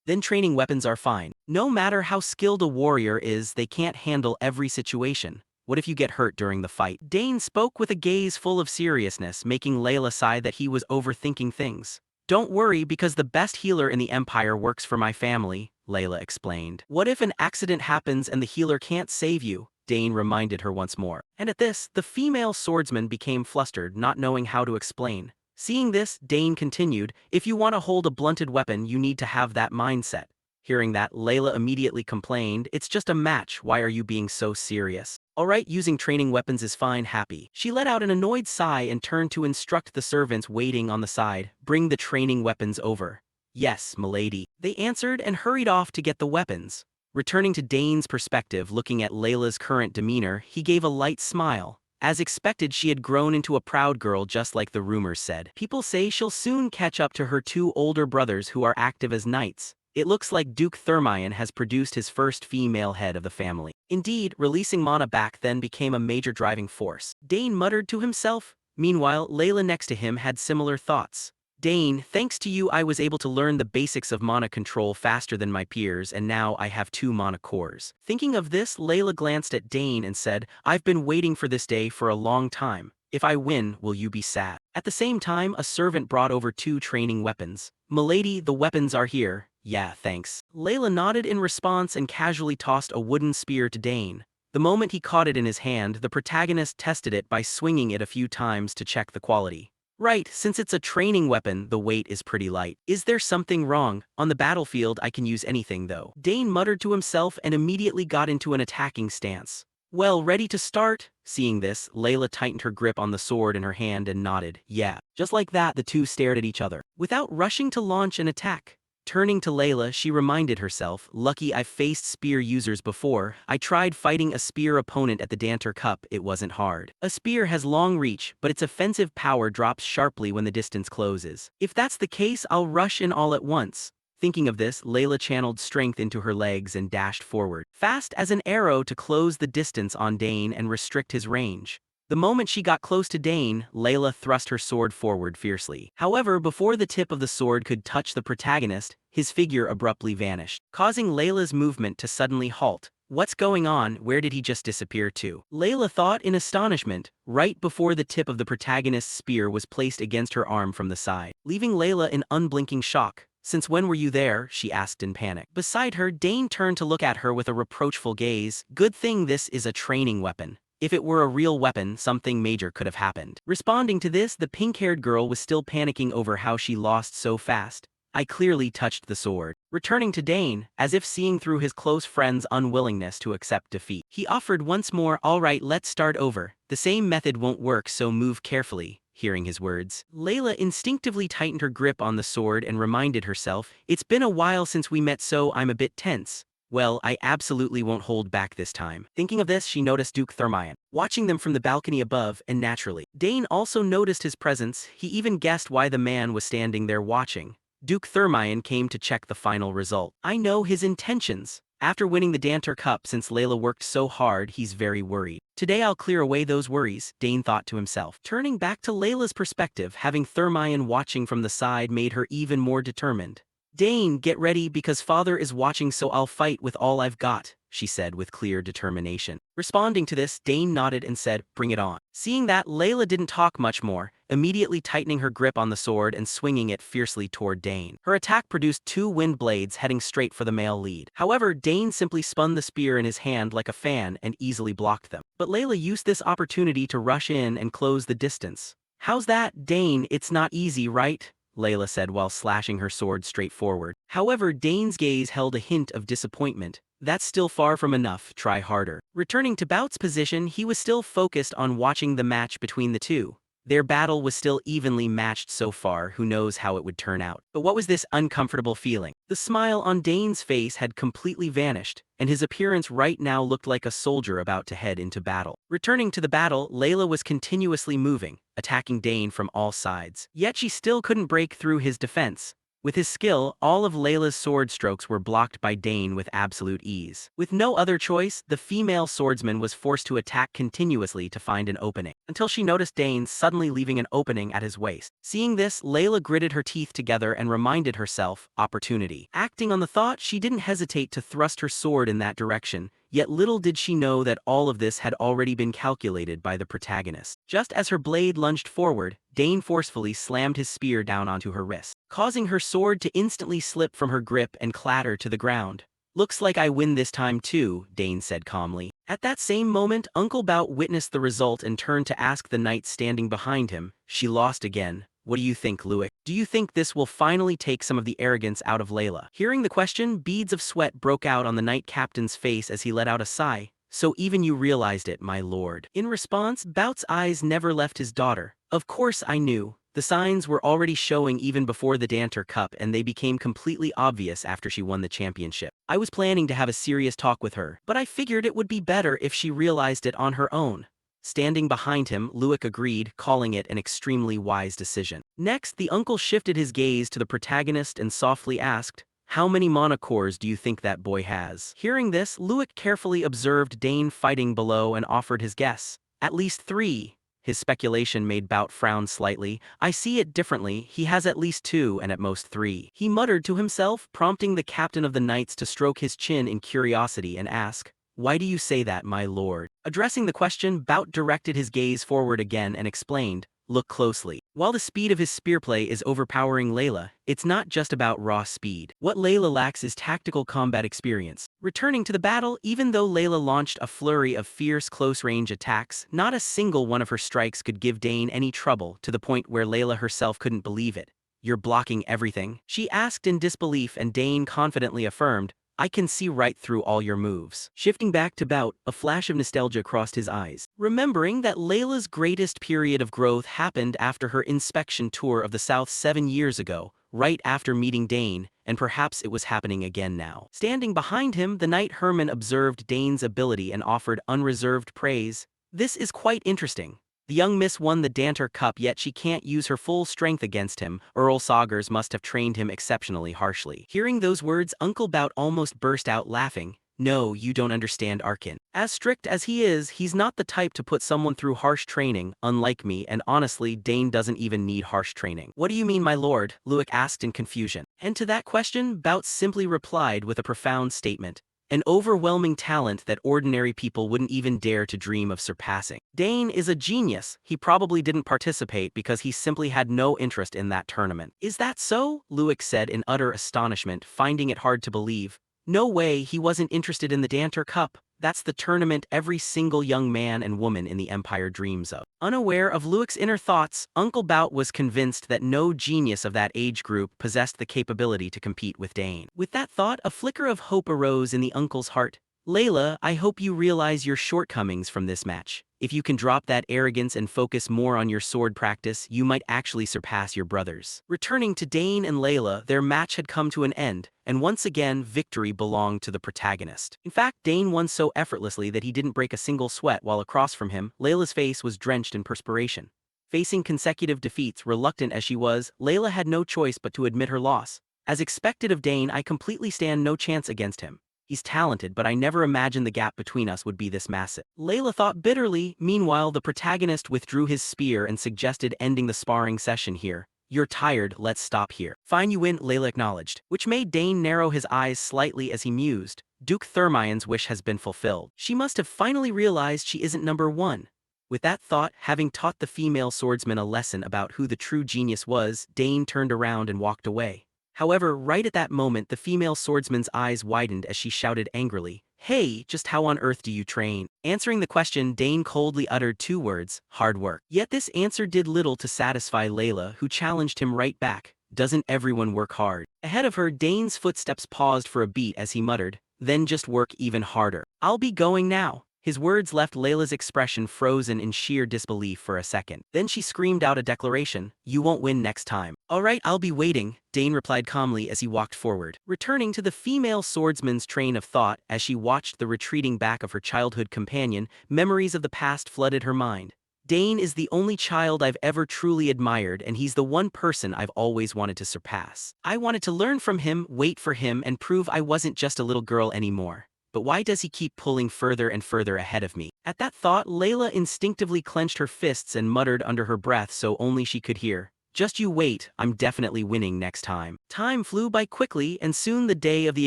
"Then training weapons are fine. No matter how skilled a warrior is, they can't handle every situation. What if you get hurt during the fight?" Dane spoke with a gaze full of seriousness, making Layla sigh that he was overthinking things. "Don't worry, because the best healer in the Empire works for my family," Layla explained. "What if an accident happens and the healer can't save you?" Dane reminded her once more. And at this, the female swordsman became flustered, not knowing how to explain. Seeing this, Dane continued, "If you want to hold a blunted weapon, you need to have that mindset." Hearing that, Layla immediately complained, "It's just a match, why are you being so serious?" "All right, using training weapons is fine, happy." She let out an annoyed sigh and turned to instruct the servants waiting on the side, "Bring the training weapons over." "Yes, milady," they answered and hurried off to get the weapons. Returning to Dane's perspective, looking at Layla's current demeanor, he gave a light smile. As expected, she had grown into a proud girl just like the rumors said. People say she'll soon catch up to her two older brothers who are active as knights. It looks like Duke Thermion has produced his first female head of the family. Indeed, releasing mana back then became a major driving force. Dane muttered to himself. Meanwhile, Layla next to him had similar thoughts. "Dane, thanks to you I was able to learn the basics of mana control faster than my peers and now I have 2 mana cores." Thinking of this, Layla glanced at Dane and said, "I've been waiting for this day for a long time. If I win, will you be sad?" At the same time, a servant brought over 2 training weapons. "Milady, the weapons are here." "Yeah, thanks." Layla nodded in response and casually tossed a wooden spear to Dane. The moment he caught it in his hand, the protagonist tested it by swinging it a few times to check the quality. "Right, since it's a training weapon, the weight is pretty light. Is there something wrong? On the battlefield I can use anything though." Dane muttered to himself and immediately got into an attacking stance. "Well, ready to start?" Seeing this, Layla tightened her grip on the sword in her hand and nodded. "Yeah." Just like that, the two stared at each other, without rushing to launch an attack. Turning to Layla, she reminded herself, "Lucky I've faced spear users before. I tried fighting a spear opponent at the Danter Cup, it wasn't hard. A spear has long reach, but its offensive power drops sharply when the distance closes. If that's the case, I'll rush in all at once." Thinking of this, Layla channeled strength into her legs and dashed forward, fast as an arrow to close the distance on Dane and restrict his range. The moment she got close to Dane, Layla thrust her sword forward fiercely. However, before the tip of the sword could touch the protagonist, his figure abruptly vanished, causing Layla's movement to suddenly halt. What's going on? Where did he just disappear to? Layla thought in astonishment, right before the tip of the protagonist's spear was placed against her arm from the side, leaving Layla in unblinking shock. "Since when were you there?" she asked in panic. Beside her, Dane turned to look at her with a reproachful gaze. "Good thing this is a training weapon. If it were a real weapon, something major could have happened." Responding to this, the pink-haired girl was still panicking over how she lost so fast. "I clearly touched the sword." Returning to Dane, as if seeing through his close friend's unwillingness to accept defeat, he offered once more, "All right, let's start over. The same method won't work, so move carefully." Hearing his words, Layla instinctively tightened her grip on the sword and reminded herself, "It's been a while since we met, so I'm a bit tense." "Well, I absolutely won't hold back this time." Thinking of this, she noticed Duke Thermion, watching them from the balcony above, and naturally, Dane also noticed his presence. He even guessed why the man was standing there watching. Duke Thermion came to check the final result. "I know his intentions. After winning the Danter Cup, since Layla worked so hard, he's very worried. Today I'll clear away those worries," Dane thought to himself. Turning back to Layla's perspective, having Thermion watching from the side made her even more determined. "Dane, get ready because father is watching, so I'll fight with all I've got," she said with clear determination. Responding to this, Dane nodded and said, "Bring it on." Seeing that, Layla didn't talk much more, immediately tightening her grip on the sword and swinging it fiercely toward Dane. Her attack produced two wind blades heading straight for the male lead. However, Dane simply spun the spear in his hand like a fan and easily blocked them. But Layla used this opportunity to rush in and close the distance. "How's that, Dane? It's not easy, right?" Layla said while slashing her sword straight forward. However, Dane's gaze held a hint of disappointment. "That's still far from enough, try harder." Returning to Bout's position, he was still focused on watching the match between the two. Their battle was still evenly matched so far, who knows how it would turn out. But what was this uncomfortable feeling? The smile on Dane's face had completely vanished, and his appearance right now looked like a soldier about to head into battle. Returning to the battle, Layla was continuously moving, attacking Dane from all sides. Yet she still couldn't break through his defense. With his skill, all of Layla's sword strokes were blocked by Dane with absolute ease. With no other choice, the female swordsman was forced to attack continuously to find an opening, until she noticed Dane suddenly leaving an opening at his waist. Seeing this, Layla gritted her teeth together and reminded herself, opportunity. Acting on the thought, she didn't hesitate to thrust her sword in that direction. Yet little did she know that all of this had already been calculated by the protagonist. Just as her blade lunged forward, Dane forcefully slammed his spear down onto her wrist, causing her sword to instantly slip from her grip and clatter to the ground. "Looks like I win this time too," Dane said calmly. At that same moment, Uncle Bout witnessed the result and turned to ask the knight standing behind him, "She lost again. What do you think, Luik? Do you think this will finally take some of the arrogance out of Layla?" Hearing the question, beads of sweat broke out on the knight captain's face as he let out a sigh. "So even you realized it, my lord." In response, Bout's eyes never left his daughter. "Of course I knew. The signs were already showing even before the Danter Cup, and they became completely obvious after she won the championship. I was planning to have a serious talk with her, but I figured it would be better if she realized it on her own." Standing behind him, Luik agreed, calling it an extremely wise decision. Next, the uncle shifted his gaze to the protagonist and softly asked, "How many monocores do you think that boy has?" Hearing this, Luik carefully observed Dane fighting below and offered his guess. "At least 3. His speculation made Bout frown slightly. "I see it differently. He has at least 2 and at most 3. He muttered to himself, prompting the captain of the knights to stroke his chin in curiosity and ask, "Why do you say that, my lord?" Addressing the question, Bout directed his gaze forward again and explained, "Look closely. While the speed of his spearplay is overpowering Layla, it's not just about raw speed. What Layla lacks is tactical combat experience." Returning to the battle, even though Layla launched a flurry of fierce close-range attacks, not a single one of her strikes could give Dane any trouble, to the point where Layla herself couldn't believe it. "You're blocking everything?" she asked in disbelief, and Dane confidently affirmed, "I can see right through all your moves." Shifting back to Bout, a flash of nostalgia crossed his eyes, remembering that Layla's greatest period of growth happened after her inspection tour of the South 7 years ago, right after meeting Dane, and perhaps it was happening again now. Standing behind him, the knight Herman observed Dane's ability and offered unreserved praise. "This is quite interesting. The young miss won the Danter Cup, yet she can't use her full strength against him. Earl Saugers must have trained him exceptionally harshly." Hearing those words, Uncle Bout almost burst out laughing. No, you don't understand Arkin. As strict as he is, he's not the type to put someone through harsh training, unlike me, and honestly, Dane doesn't even need harsh training. What do you mean, my lord? Luik asked in confusion. And to that question, Bout simply replied with a profound statement. An overwhelming talent that ordinary people wouldn't even dare to dream of surpassing. Dane is a genius. He probably didn't participate because he simply had no interest in that tournament. Is that so? Luik said in utter astonishment, finding it hard to believe. No way, he wasn't interested in the Danter Cup. That's the tournament every single young man and woman in the Empire dreams of. Unaware of Luik's inner thoughts, Uncle Bout was convinced that no genius of that age group possessed the capability to compete with Dane. With that thought, a flicker of hope arose in the uncle's heart. Layla, I hope you realize your shortcomings from this match. If you can drop that arrogance and focus more on your sword practice, you might actually surpass your brothers. Returning to Dane and Layla, their match had come to an end, and once again, victory belonged to the protagonist. In fact, Dane won so effortlessly that he didn't break a single sweat, while across from him, Layla's face was drenched in perspiration. Facing consecutive defeats, reluctant as she was, Layla had no choice but to admit her loss. As expected of Dane, I completely stand no chance against him. He's talented, but I never imagined the gap between us would be this massive. Layla thought bitterly. Meanwhile, the protagonist withdrew his spear and suggested ending the sparring session here. You're tired, let's stop here. Fine, you win, Layla acknowledged, which made Dane narrow his eyes slightly as he mused. Duke Thermion's wish has been fulfilled. She must have finally realized she isn't number one. With that thought, having taught the female swordsman a lesson about who the true genius was, Dane turned around and walked away. However, right at that moment, the female swordsman's eyes widened as she shouted angrily, "Hey, just how on earth do you train?" Answering the question, Dane coldly uttered two words, "Hard work." Yet this answer did little to satisfy Layla, who challenged him right back, "Doesn't everyone work hard?" Ahead of her, Dane's footsteps paused for a beat as he muttered, "Then just work even harder. I'll be going now." His words left Layla's expression frozen in sheer disbelief for a second. Then she screamed out a declaration, "You won't win next time." "All right, I'll be waiting," Dane replied calmly as he walked forward. Returning to the female swordsman's train of thought as she watched the retreating back of her childhood companion, memories of the past flooded her mind. Dane is the only child I've ever truly admired, and he's the one person I've always wanted to surpass. I wanted to learn from him, wait for him, and prove I wasn't just a little girl anymore. But why does he keep pulling further and further ahead of me? At that thought, Layla instinctively clenched her fists and muttered under her breath so only she could hear, "Just you wait, I'm definitely winning next time." Time flew by quickly, and soon the day of the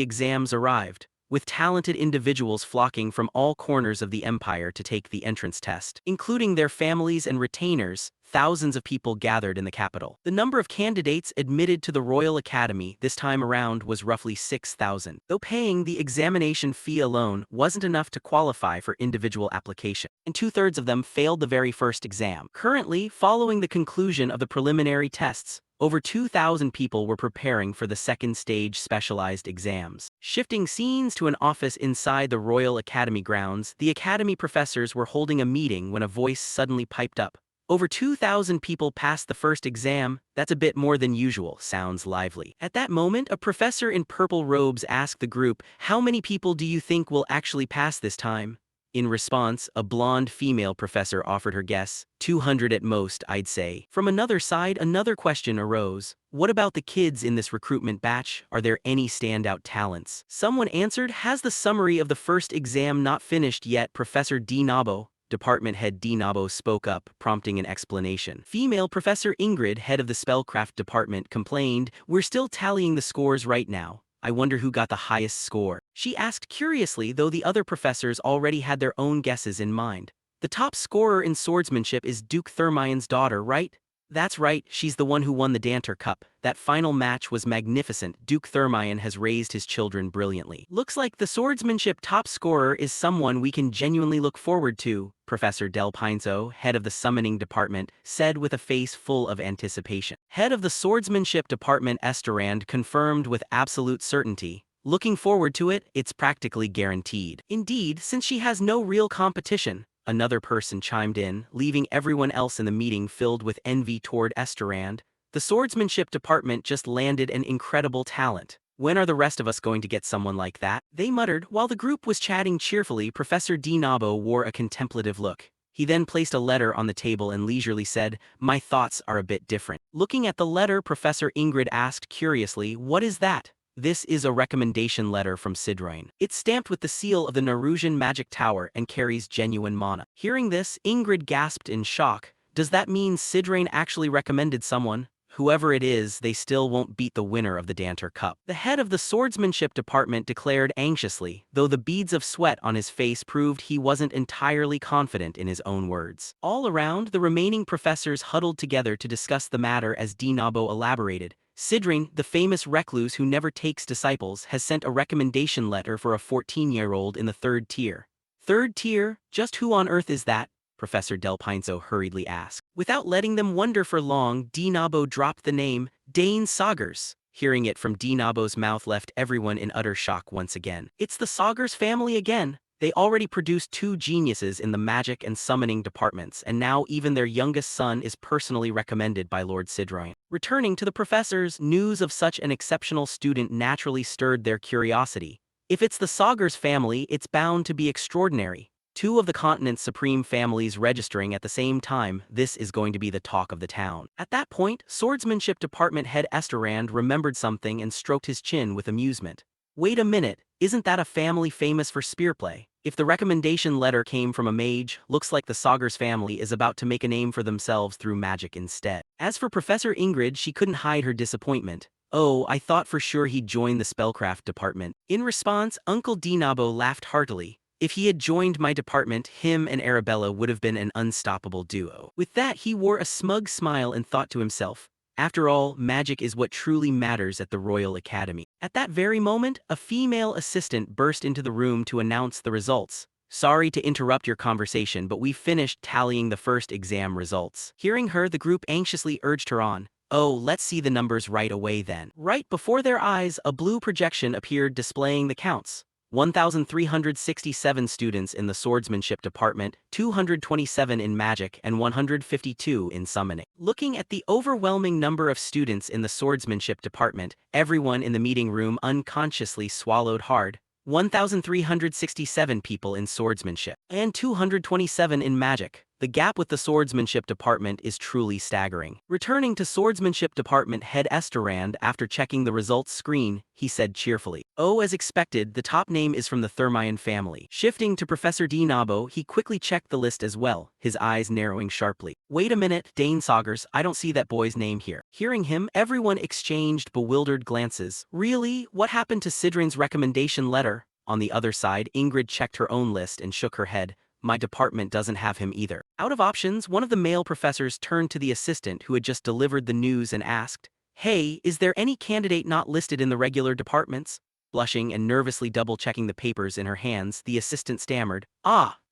exams arrived, with talented individuals flocking from all corners of the Empire to take the entrance test. Including their families and retainers, thousands of people gathered in the capital. The number of candidates admitted to the Royal Academy this time around was roughly 6,000, though paying the examination fee alone wasn't enough to qualify for individual application, and two-thirds of them failed the very first exam. Currently, following the conclusion of the preliminary tests, over 2,000 people were preparing for the second stage specialized exams. Shifting scenes to an office inside the Royal Academy grounds, the Academy professors were holding a meeting when a voice suddenly piped up. "Over 2,000 people passed the first exam. That's a bit more than usual. Sounds lively." At that moment, a professor in purple robes asked the group, "How many people do you think will actually pass this time?" In response, a blonde female professor offered her guess, 200 at most, I'd say. From another side, another question arose. What about the kids in this recruitment batch? Are there any standout talents? Someone answered, "Has the summary of the first exam not finished yet, Professor D. Nabo?" Department head D. Nabo spoke up, prompting an explanation. Female Professor Ingrid, head of the spellcraft department, complained, "We're still tallying the scores right now. I wonder who got the highest score." She asked curiously, though the other professors already had their own guesses in mind. "The top scorer in swordsmanship is Duke Thermion's daughter, right?" "That's right, she's the one who won the Danter Cup. That final match was magnificent. Duke Thermion has raised his children brilliantly. Looks like the swordsmanship top scorer is someone we can genuinely look forward to," Professor Del Pinzo, head of the summoning department, said with a face full of anticipation. Head of the swordsmanship department Esterand confirmed with absolute certainty, "Looking forward to it, it's practically guaranteed." Indeed, since she has no real competition, another person chimed in, leaving everyone else in the meeting filled with envy toward Esterand. "The swordsmanship department just landed an incredible talent. When are the rest of us going to get someone like that?" They muttered. While the group was chatting cheerfully, Professor D. Nabo wore a contemplative look. He then placed a letter on the table and leisurely said, "My thoughts are a bit different." Looking at the letter, Professor Ingrid asked curiously, "What is that?" This is a recommendation letter from Sidroin. It's stamped with the seal of the Narusian Magic Tower and carries genuine mana. Hearing this, Ingrid gasped in shock. Does that mean Sidroin actually recommended someone? Whoever it is, they still won't beat the winner of the Danter Cup. The head of the swordsmanship department declared anxiously, though the beads of sweat on his face proved he wasn't entirely confident in his own words. All around, the remaining professors huddled together to discuss the matter as Dinabo elaborated. Sidrin, the famous recluse who never takes disciples, has sent a recommendation letter for a 14-year-old in the 3rd tier. 3rd tier? Just who on earth is that? Professor Del Pinso hurriedly asked. Without letting them wonder for long, Dinabo dropped the name, Dane Saugers. Hearing it from Dinabo's mouth left everyone in utter shock once again. It's the Saugers family again. They already produced 2 geniuses in the magic and summoning departments, and now even their youngest son is personally recommended by Lord Sidroin. Returning to the professors, news of such an exceptional student naturally stirred their curiosity. If it's the Saugers family, it's bound to be extraordinary. 2 of the continent's supreme families registering at the same time, this is going to be the talk of the town. At that point, swordsmanship department head Esterand remembered something and stroked his chin with amusement. Wait a minute, isn't that a family famous for spearplay? If the recommendation letter came from a mage, looks like the Saugers family is about to make a name for themselves through magic instead. As for Professor Ingrid, she couldn't hide her disappointment. Oh, I thought for sure he'd join the spellcraft department. In response, Uncle Dinabo laughed heartily. If he had joined my department, him and Arabella would have been an unstoppable duo. With that, he wore a smug smile and thought to himself, after all, magic is what truly matters at the Royal Academy. At that very moment, a female assistant burst into the room to announce the results. Sorry to interrupt your conversation, but we've finished tallying the first exam results. Hearing her, the group anxiously urged her on. Oh, let's see the numbers right away then. Right before their eyes, a blue projection appeared displaying the counts. 1,367 students in the swordsmanship department, 227 in magic, and 152 in summoning. Looking at the overwhelming number of students in the swordsmanship department, everyone in the meeting room unconsciously swallowed hard. 1,367 people in swordsmanship, and 227 in magic. The gap with the swordsmanship department is truly staggering. Returning to swordsmanship department head Esterand after checking the results screen, he said cheerfully. Oh, as expected, the top name is from the Thermion family. Shifting to Professor Dinabo, he quickly checked the list as well, his eyes narrowing sharply. Wait a minute, Dane Saugers, I don't see that boy's name here. Hearing him, everyone exchanged bewildered glances. Really? What happened to Sidrin's recommendation letter? On the other side, Ingrid checked her own list and shook her head. My department doesn't have him either. Out of options, one of the male professors turned to the assistant who had just delivered the news and asked, Hey, is there any candidate not listed in the regular departments? Blushing and nervously double-checking the papers in her hands, the assistant stammered,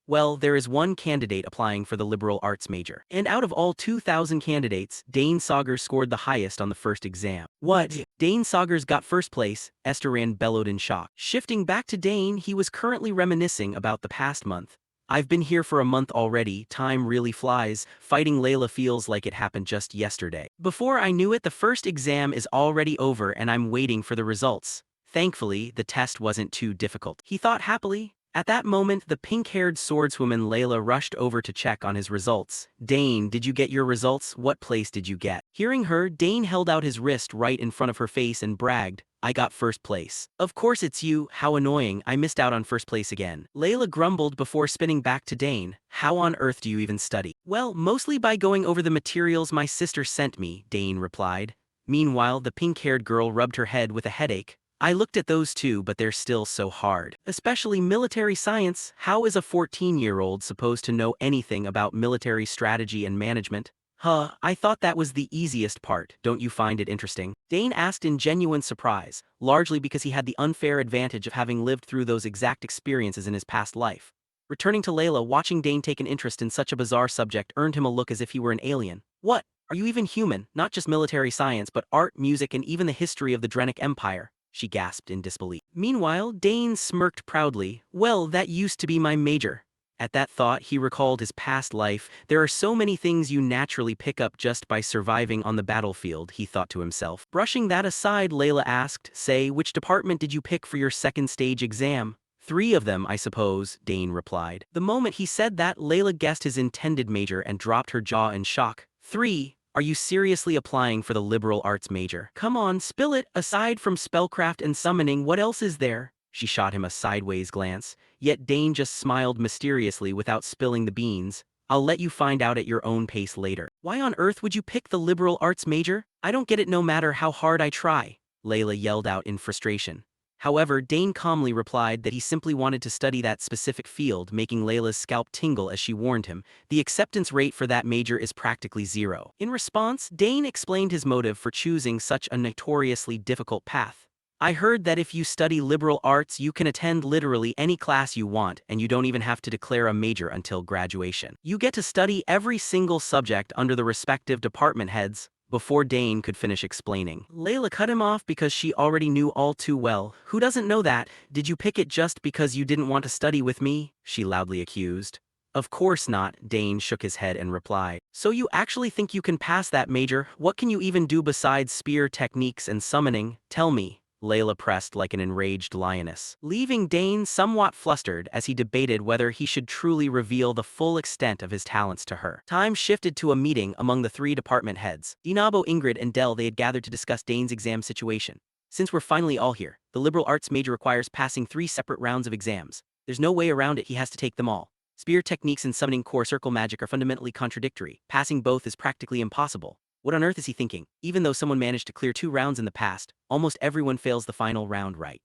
Well, there is one candidate applying for the liberal arts major. And out of all 2,000 candidates, Dane Saugers scored the highest on the first exam. What? Dane Saugers got first place, Esterand bellowed in shock. Shifting back to Dane, he was currently reminiscing about the past month. I've been here for a month already, time really flies, fighting Layla feels like it happened just yesterday. Before I knew it, the first exam is already over and I'm waiting for the results. Thankfully, the test wasn't too difficult, he thought happily. At that moment, the pink-haired swordswoman Layla rushed over to check on his results. Dane, did you get your results? What place did you get? Hearing her, Dane held out his wrist right in front of her face and bragged, I got first place. Of course it's you, how annoying, I missed out on first place again. Layla grumbled before spinning back to Dane. How on earth do you even study? Well, mostly by going over the materials my sister sent me, Dane replied. Meanwhile, the pink-haired girl rubbed her head with a headache. I looked at those too, but they're still so hard. Especially military science. How is a 14-year-old supposed to know anything about military strategy and management? I thought that was the easiest part, don't you find it interesting? Dane asked in genuine surprise, largely because he had the unfair advantage of having lived through those exact experiences in his past life. Returning to Layla, watching Dane take an interest in such a bizarre subject earned him a look as if he were an alien. What? Are you even human? Not just military science, but art, music, and even the history of the Drenic Empire, she gasped in disbelief. Meanwhile, Dane smirked proudly. Well, that used to be my major. At that thought, he recalled his past life. There are so many things you naturally pick up just by surviving on the battlefield, he thought to himself. Brushing that aside, Layla asked, Say, which department did you pick for your second stage exam? 3 of them, I suppose, Dane replied. The moment he said that, Layla guessed his intended major and dropped her jaw in shock. 3? Are you seriously applying for the liberal arts major? Come on, spill it. Aside from spellcraft and summoning, what else is there? She shot him a sideways glance, yet Dane just smiled mysteriously without spilling the beans. I'll let you find out at your own pace later. Why on earth would you pick the liberal arts major? I don't get it no matter how hard I try, Layla yelled out in frustration. However, Dane calmly replied that he simply wanted to study that specific field, making Layla's scalp tingle as she warned him, the acceptance rate for that major is practically zero. In response, Dane explained his motive for choosing such a notoriously difficult path. I heard that if you study liberal arts, you can attend literally any class you want, and you don't even have to declare a major until graduation. You get to study every single subject under the respective department heads. Before Dane could finish explaining, Layla cut him off because she already knew all too well. Who doesn't know that? Did you pick it just because you didn't want to study with me? She loudly accused. Of course not, Dane shook his head and replied. So you actually think you can pass that major? What can you even do besides spear techniques and summoning? Tell me. Layla pressed like an enraged lioness, leaving Dane somewhat flustered as he debated whether he should truly reveal the full extent of his talents to her. Time shifted to a meeting among the three department heads. Dinabo, Ingrid, and Dell they had gathered to discuss Dane's exam situation. Since we're finally all here, the liberal arts major requires passing 3 separate rounds of exams. There's no way around it, he has to take them all. Spear techniques and summoning core circle magic are fundamentally contradictory. Passing both is practically impossible. What on earth is he thinking? Even though someone managed to clear 2 rounds in the past, almost everyone fails the final round right.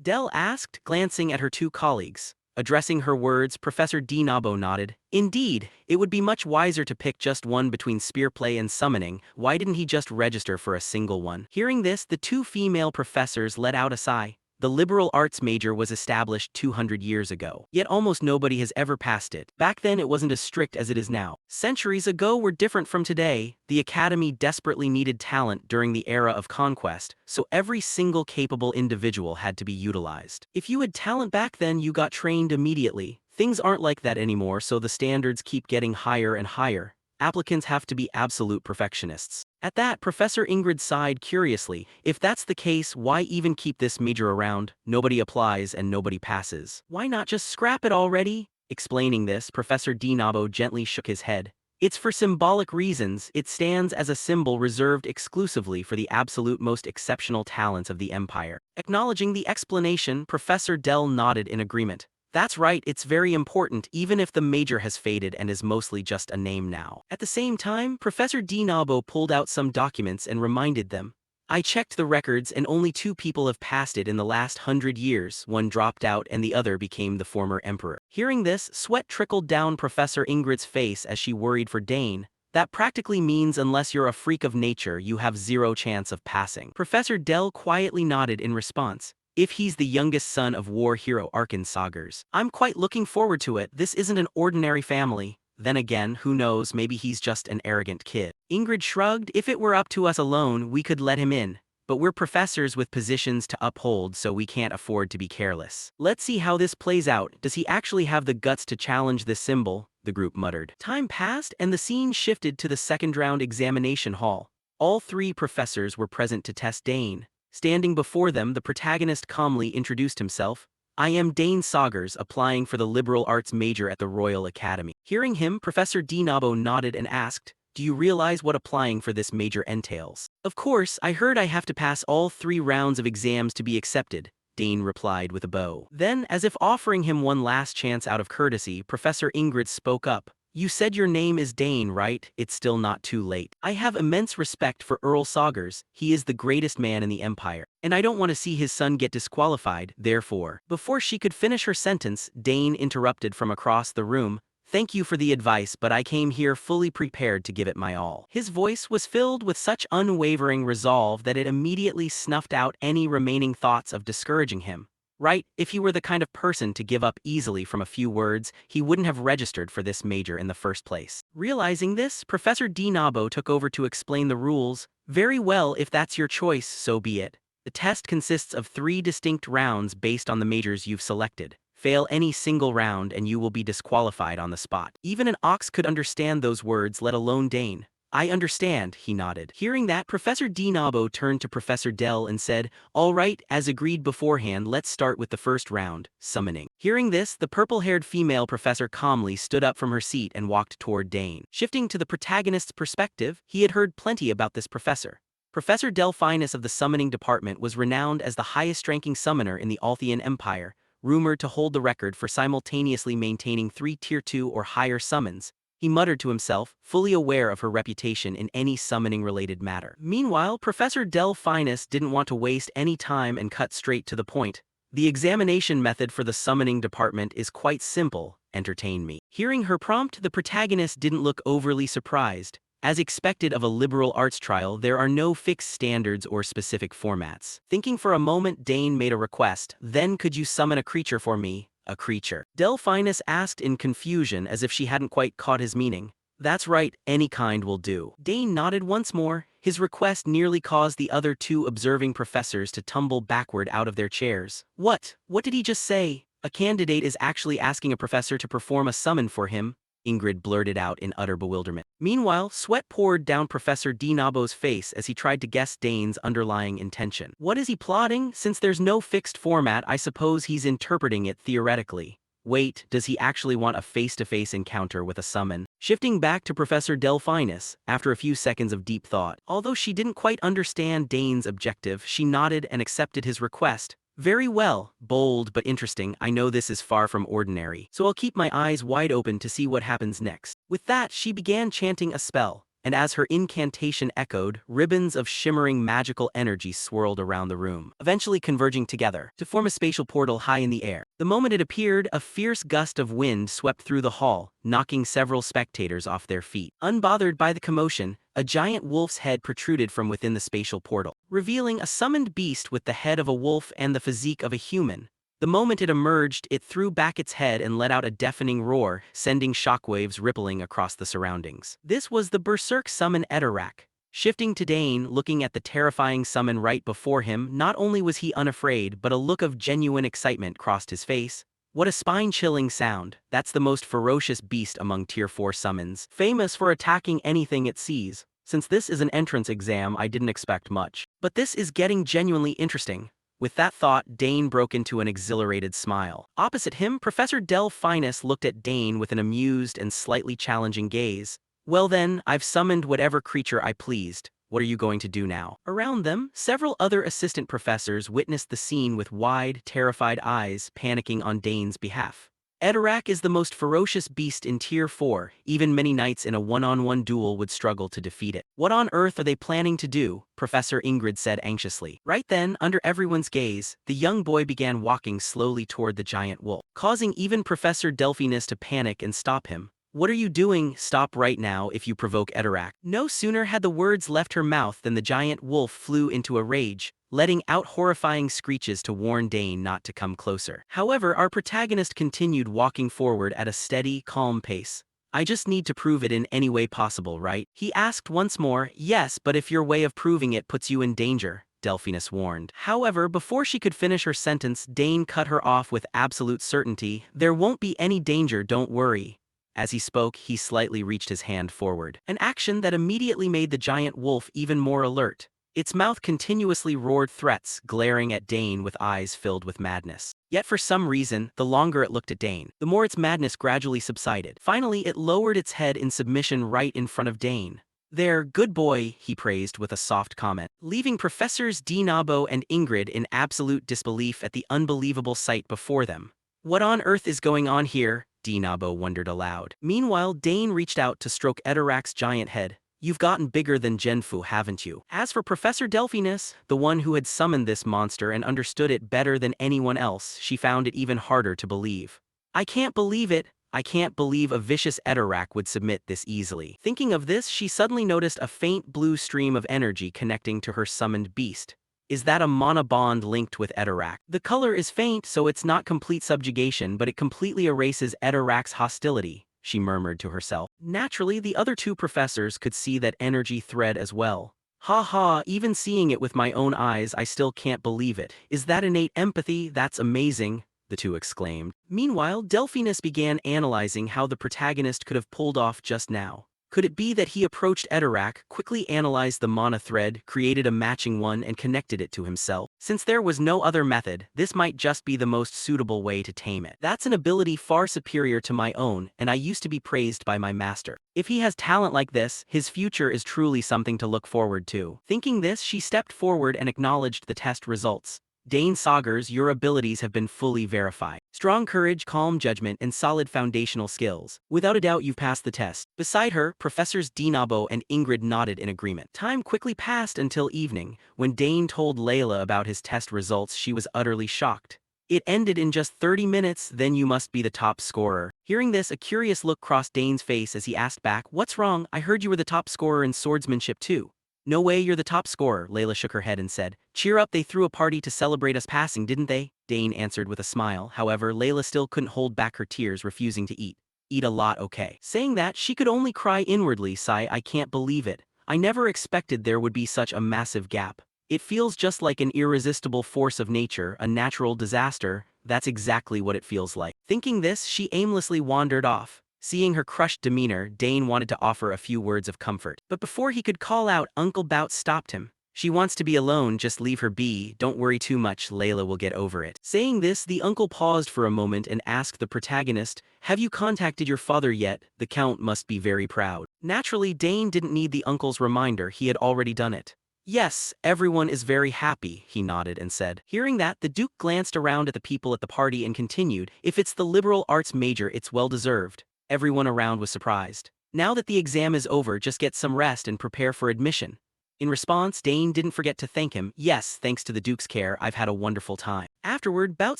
Dell asked, glancing at her 2 colleagues. Addressing her words, Professor Dinabo nodded. Indeed, it would be much wiser to pick just one between spear play and summoning. Why didn't he just register for a single one? Hearing this, the 2 female professors let out a sigh. The liberal arts major was established 200 years ago, yet almost nobody has ever passed it. Back then it wasn't as strict as it is now. Centuries ago were different from today. The academy desperately needed talent during the era of conquest, so every single capable individual had to be utilized. If you had talent back then, you got trained immediately. Things aren't like that anymore, so the standards keep getting higher and higher. Applicants have to be absolute perfectionists. At that, Professor Ingrid sighed curiously. If that's the case, why even keep this major around? Nobody applies and nobody passes. Why not just scrap it already? Explaining this, Professor Dinabo gently shook his head. It's for symbolic reasons. It stands as a symbol reserved exclusively for the absolute most exceptional talents of the Empire. Acknowledging the explanation, Professor Dell nodded in agreement. That's right, it's very important, even if the major has faded and is mostly just a name now. At the same time, Professor Dinabo pulled out some documents and reminded them. I checked the records and only 2 people have passed it in the last 100 years. One dropped out and the other became the former emperor. Hearing this, sweat trickled down Professor Ingrid's face as she worried for Dane. That practically means unless you're a freak of nature, you have 0 chance of passing. Professor Dell quietly nodded in response. If he's the youngest son of war hero Arkensagers, I'm quite looking forward to it. This isn't an ordinary family. Then again, who knows, maybe he's just an arrogant kid. Ingrid shrugged. If it were up to us alone, we could let him in. But we're professors with positions to uphold, so we can't afford to be careless. Let's see how this plays out. Does he actually have the guts to challenge this symbol? The group muttered. Time passed and the scene shifted to the second round examination hall. All 3 professors were present to test Dane. Standing before them, the protagonist calmly introduced himself. I am Dane Sagers, applying for the liberal arts major at the Royal Academy. Hearing him, Professor Dinabo nodded and asked, do you realize what applying for this major entails? Of course, I heard I have to pass all 3 rounds of exams to be accepted, Dane replied with a bow. Then, as if offering him one last chance out of courtesy, Professor Ingrid spoke up. You said your name is Dane, right? It's still not too late. I have immense respect for Earl Sagers. He is the greatest man in the Empire, and I don't want to see his son get disqualified, therefore. Before she could finish her sentence, Dane interrupted from across the room. Thank you for the advice, but I came here fully prepared to give it my all. His voice was filled with such unwavering resolve that it immediately snuffed out any remaining thoughts of discouraging him. Right, if he were the kind of person to give up easily from a few words, he wouldn't have registered for this major in the first place. Realizing this, Professor Dinabo took over to explain the rules. Very well, if that's your choice, so be it. The test consists of 3 distinct rounds based on the majors you've selected. Fail any single round and you will be disqualified on the spot. Even an ox could understand those words, let alone Dane. I understand, he nodded. Hearing that, Professor Dinabo turned to Professor Dell and said, all right, as agreed beforehand, let's start with the first round, summoning. Hearing this, the purple-haired female professor calmly stood up from her seat and walked toward Dane. Shifting to the protagonist's perspective, he had heard plenty about this professor. Professor Delphinus of the Summoning Department was renowned as the highest-ranking summoner in the Althian Empire, rumored to hold the record for simultaneously maintaining 3 Tier 2 or higher summons. He muttered to himself, fully aware of her reputation in any summoning-related matter. Meanwhile, Professor Delphinus didn't want to waste any time and cut straight to the point. The examination method for the Summoning Department is quite simple, entertain me. Hearing her prompt, the protagonist didn't look overly surprised. As expected of a liberal arts trial, there are no fixed standards or specific formats. Thinking for a moment, Dane made a request. Then could you summon a creature for me? A creature. Delphinus asked in confusion as if she hadn't quite caught his meaning. That's right, any kind will do. Dane nodded once more. His request nearly caused the other two observing professors to tumble backward out of their chairs. What? What did he just say? A candidate is actually asking a professor to perform a summon for him? Ingrid blurted out in utter bewilderment. Meanwhile, sweat poured down Professor Dinabo's face as he tried to guess Dane's underlying intention. What is he plotting? Since there's no fixed format, I suppose he's interpreting it theoretically. Wait, does he actually want a face-to-face encounter with a summon? Shifting back to Professor Delphinus, after a few seconds of deep thought, although she didn't quite understand Dane's objective, she nodded and accepted his request. Very well, bold but interesting. I know this is far from ordinary, so I'll keep my eyes wide open to see what happens next. With that, she began chanting a spell, and as her incantation echoed, ribbons of shimmering magical energy swirled around the room, eventually converging together to form a spatial portal high in the air. The moment it appeared, a fierce gust of wind swept through the hall, knocking several spectators off their feet. Unbothered by the commotion, a giant wolf's head protruded from within the spatial portal, revealing a summoned beast with the head of a wolf and the physique of a human. The moment it emerged, it threw back its head and let out a deafening roar, sending shockwaves rippling across the surroundings. This was the berserk summon Edorak. Shifting to Dane, looking at the terrifying summon right before him, not only was he unafraid, but a look of genuine excitement crossed his face. What a spine-chilling sound. That's the most ferocious beast among Tier 4 summons, famous for attacking anything it sees. Since this is an entrance exam, I didn't expect much. But this is getting genuinely interesting. With that thought, Dane broke into an exhilarated smile. Opposite him, Professor Delphinus looked at Dane with an amused and slightly challenging gaze. Well then, I've summoned whatever creature I pleased. What are you going to do now? Around them, several other assistant professors witnessed the scene with wide, terrified eyes, panicking on Dane's behalf. Edorak is the most ferocious beast in Tier 4, even many knights in a one-on-one duel would struggle to defeat it. What on earth are they planning to do? Professor Ingrid said anxiously. Right then, under everyone's gaze, the young boy began walking slowly toward the giant wolf, causing even Professor Delphinus to panic and stop him. What are you doing? Stop right now if you provoke Edorak. No sooner had the words left her mouth than the giant wolf flew into a rage, letting out horrifying screeches to warn Dane not to come closer. However, our protagonist continued walking forward at a steady, calm pace. I just need to prove it in any way possible, right? He asked once more. Yes, but if your way of proving it puts you in danger, Delphinus warned. However, before she could finish her sentence, Dane cut her off with absolute certainty. There won't be any danger, don't worry. As he spoke, he slightly reached his hand forward, an action that immediately made the giant wolf even more alert. Its mouth continuously roared threats, glaring at Dane with eyes filled with madness. Yet for some reason, the longer it looked at Dane, the more its madness gradually subsided. Finally, it lowered its head in submission right in front of Dane. There, good boy, he praised with a soft comment, leaving Professors Dinabo and Ingrid in absolute disbelief at the unbelievable sight before them. What on earth is going on here? Dinabo wondered aloud. Meanwhile, Dane reached out to stroke Edorak's giant head. You've gotten bigger than Genfu, haven't you? As for Professor Delphinus, the one who had summoned this monster and understood it better than anyone else, she found it even harder to believe. I can't believe it. I can't believe a vicious Edorak would submit this easily. Thinking of this, she suddenly noticed a faint blue stream of energy connecting to her summoned beast. Is that a mana bond linked with Edorak? The color is faint, so it's not complete subjugation, but it completely erases Edorak's hostility, she murmured to herself. Naturally, the other two professors could see that energy thread as well. Ha ha, even seeing it with my own eyes, I still can't believe it. Is that innate empathy? That's amazing, the two exclaimed. Meanwhile, Delphinus began analyzing how the protagonist could have pulled off just now. Could it be that he approached Edorak, quickly analyzed the mana thread, created a matching one and connected it to himself? Since there was no other method, this might just be the most suitable way to tame it. That's an ability far superior to my own, and I used to be praised by my master. If he has talent like this, his future is truly something to look forward to. Thinking this, she stepped forward and acknowledged the test results. Dane Saugers, your abilities have been fully verified. Strong courage, calm judgment, and solid foundational skills. Without a doubt, you've passed the test. Beside her, Professors Dinabo and Ingrid nodded in agreement. Time quickly passed until evening. When Dane told Layla about his test results, she was utterly shocked. It ended in just 30 minutes, then you must be the top scorer. Hearing this, a curious look crossed Dane's face as he asked back, "What's wrong? I heard you were the top scorer in swordsmanship too." "No way you're the top scorer," Layla shook her head and said. "Cheer up, they threw a party to celebrate us passing, didn't they?" Dane answered with a smile. However, Layla still couldn't hold back her tears, refusing to eat. "Eat a lot, okay." Saying that, she could only cry inwardly, sigh, "I can't believe it. I never expected there would be such a massive gap. It feels just like an irresistible force of nature, a natural disaster. That's exactly what it feels like." Thinking this, she aimlessly wandered off. Seeing her crushed demeanor, Dane wanted to offer a few words of comfort. But before he could call out, Uncle Bout stopped him. "She wants to be alone, just leave her be, don't worry too much, Layla will get over it." Saying this, the uncle paused for a moment and asked the protagonist, "Have you contacted your father yet? The Count must be very proud." Naturally, Dane didn't need the uncle's reminder, he had already done it. "Yes, everyone is very happy," he nodded and said. Hearing that, the Duke glanced around at the people at the party and continued, "If it's the liberal arts major, it's well deserved." Everyone around was surprised. "Now that the exam is over, just get some rest and prepare for admission." In response, Dane didn't forget to thank him. "Yes, thanks to the Duke's care, I've had a wonderful time." Afterward, Bout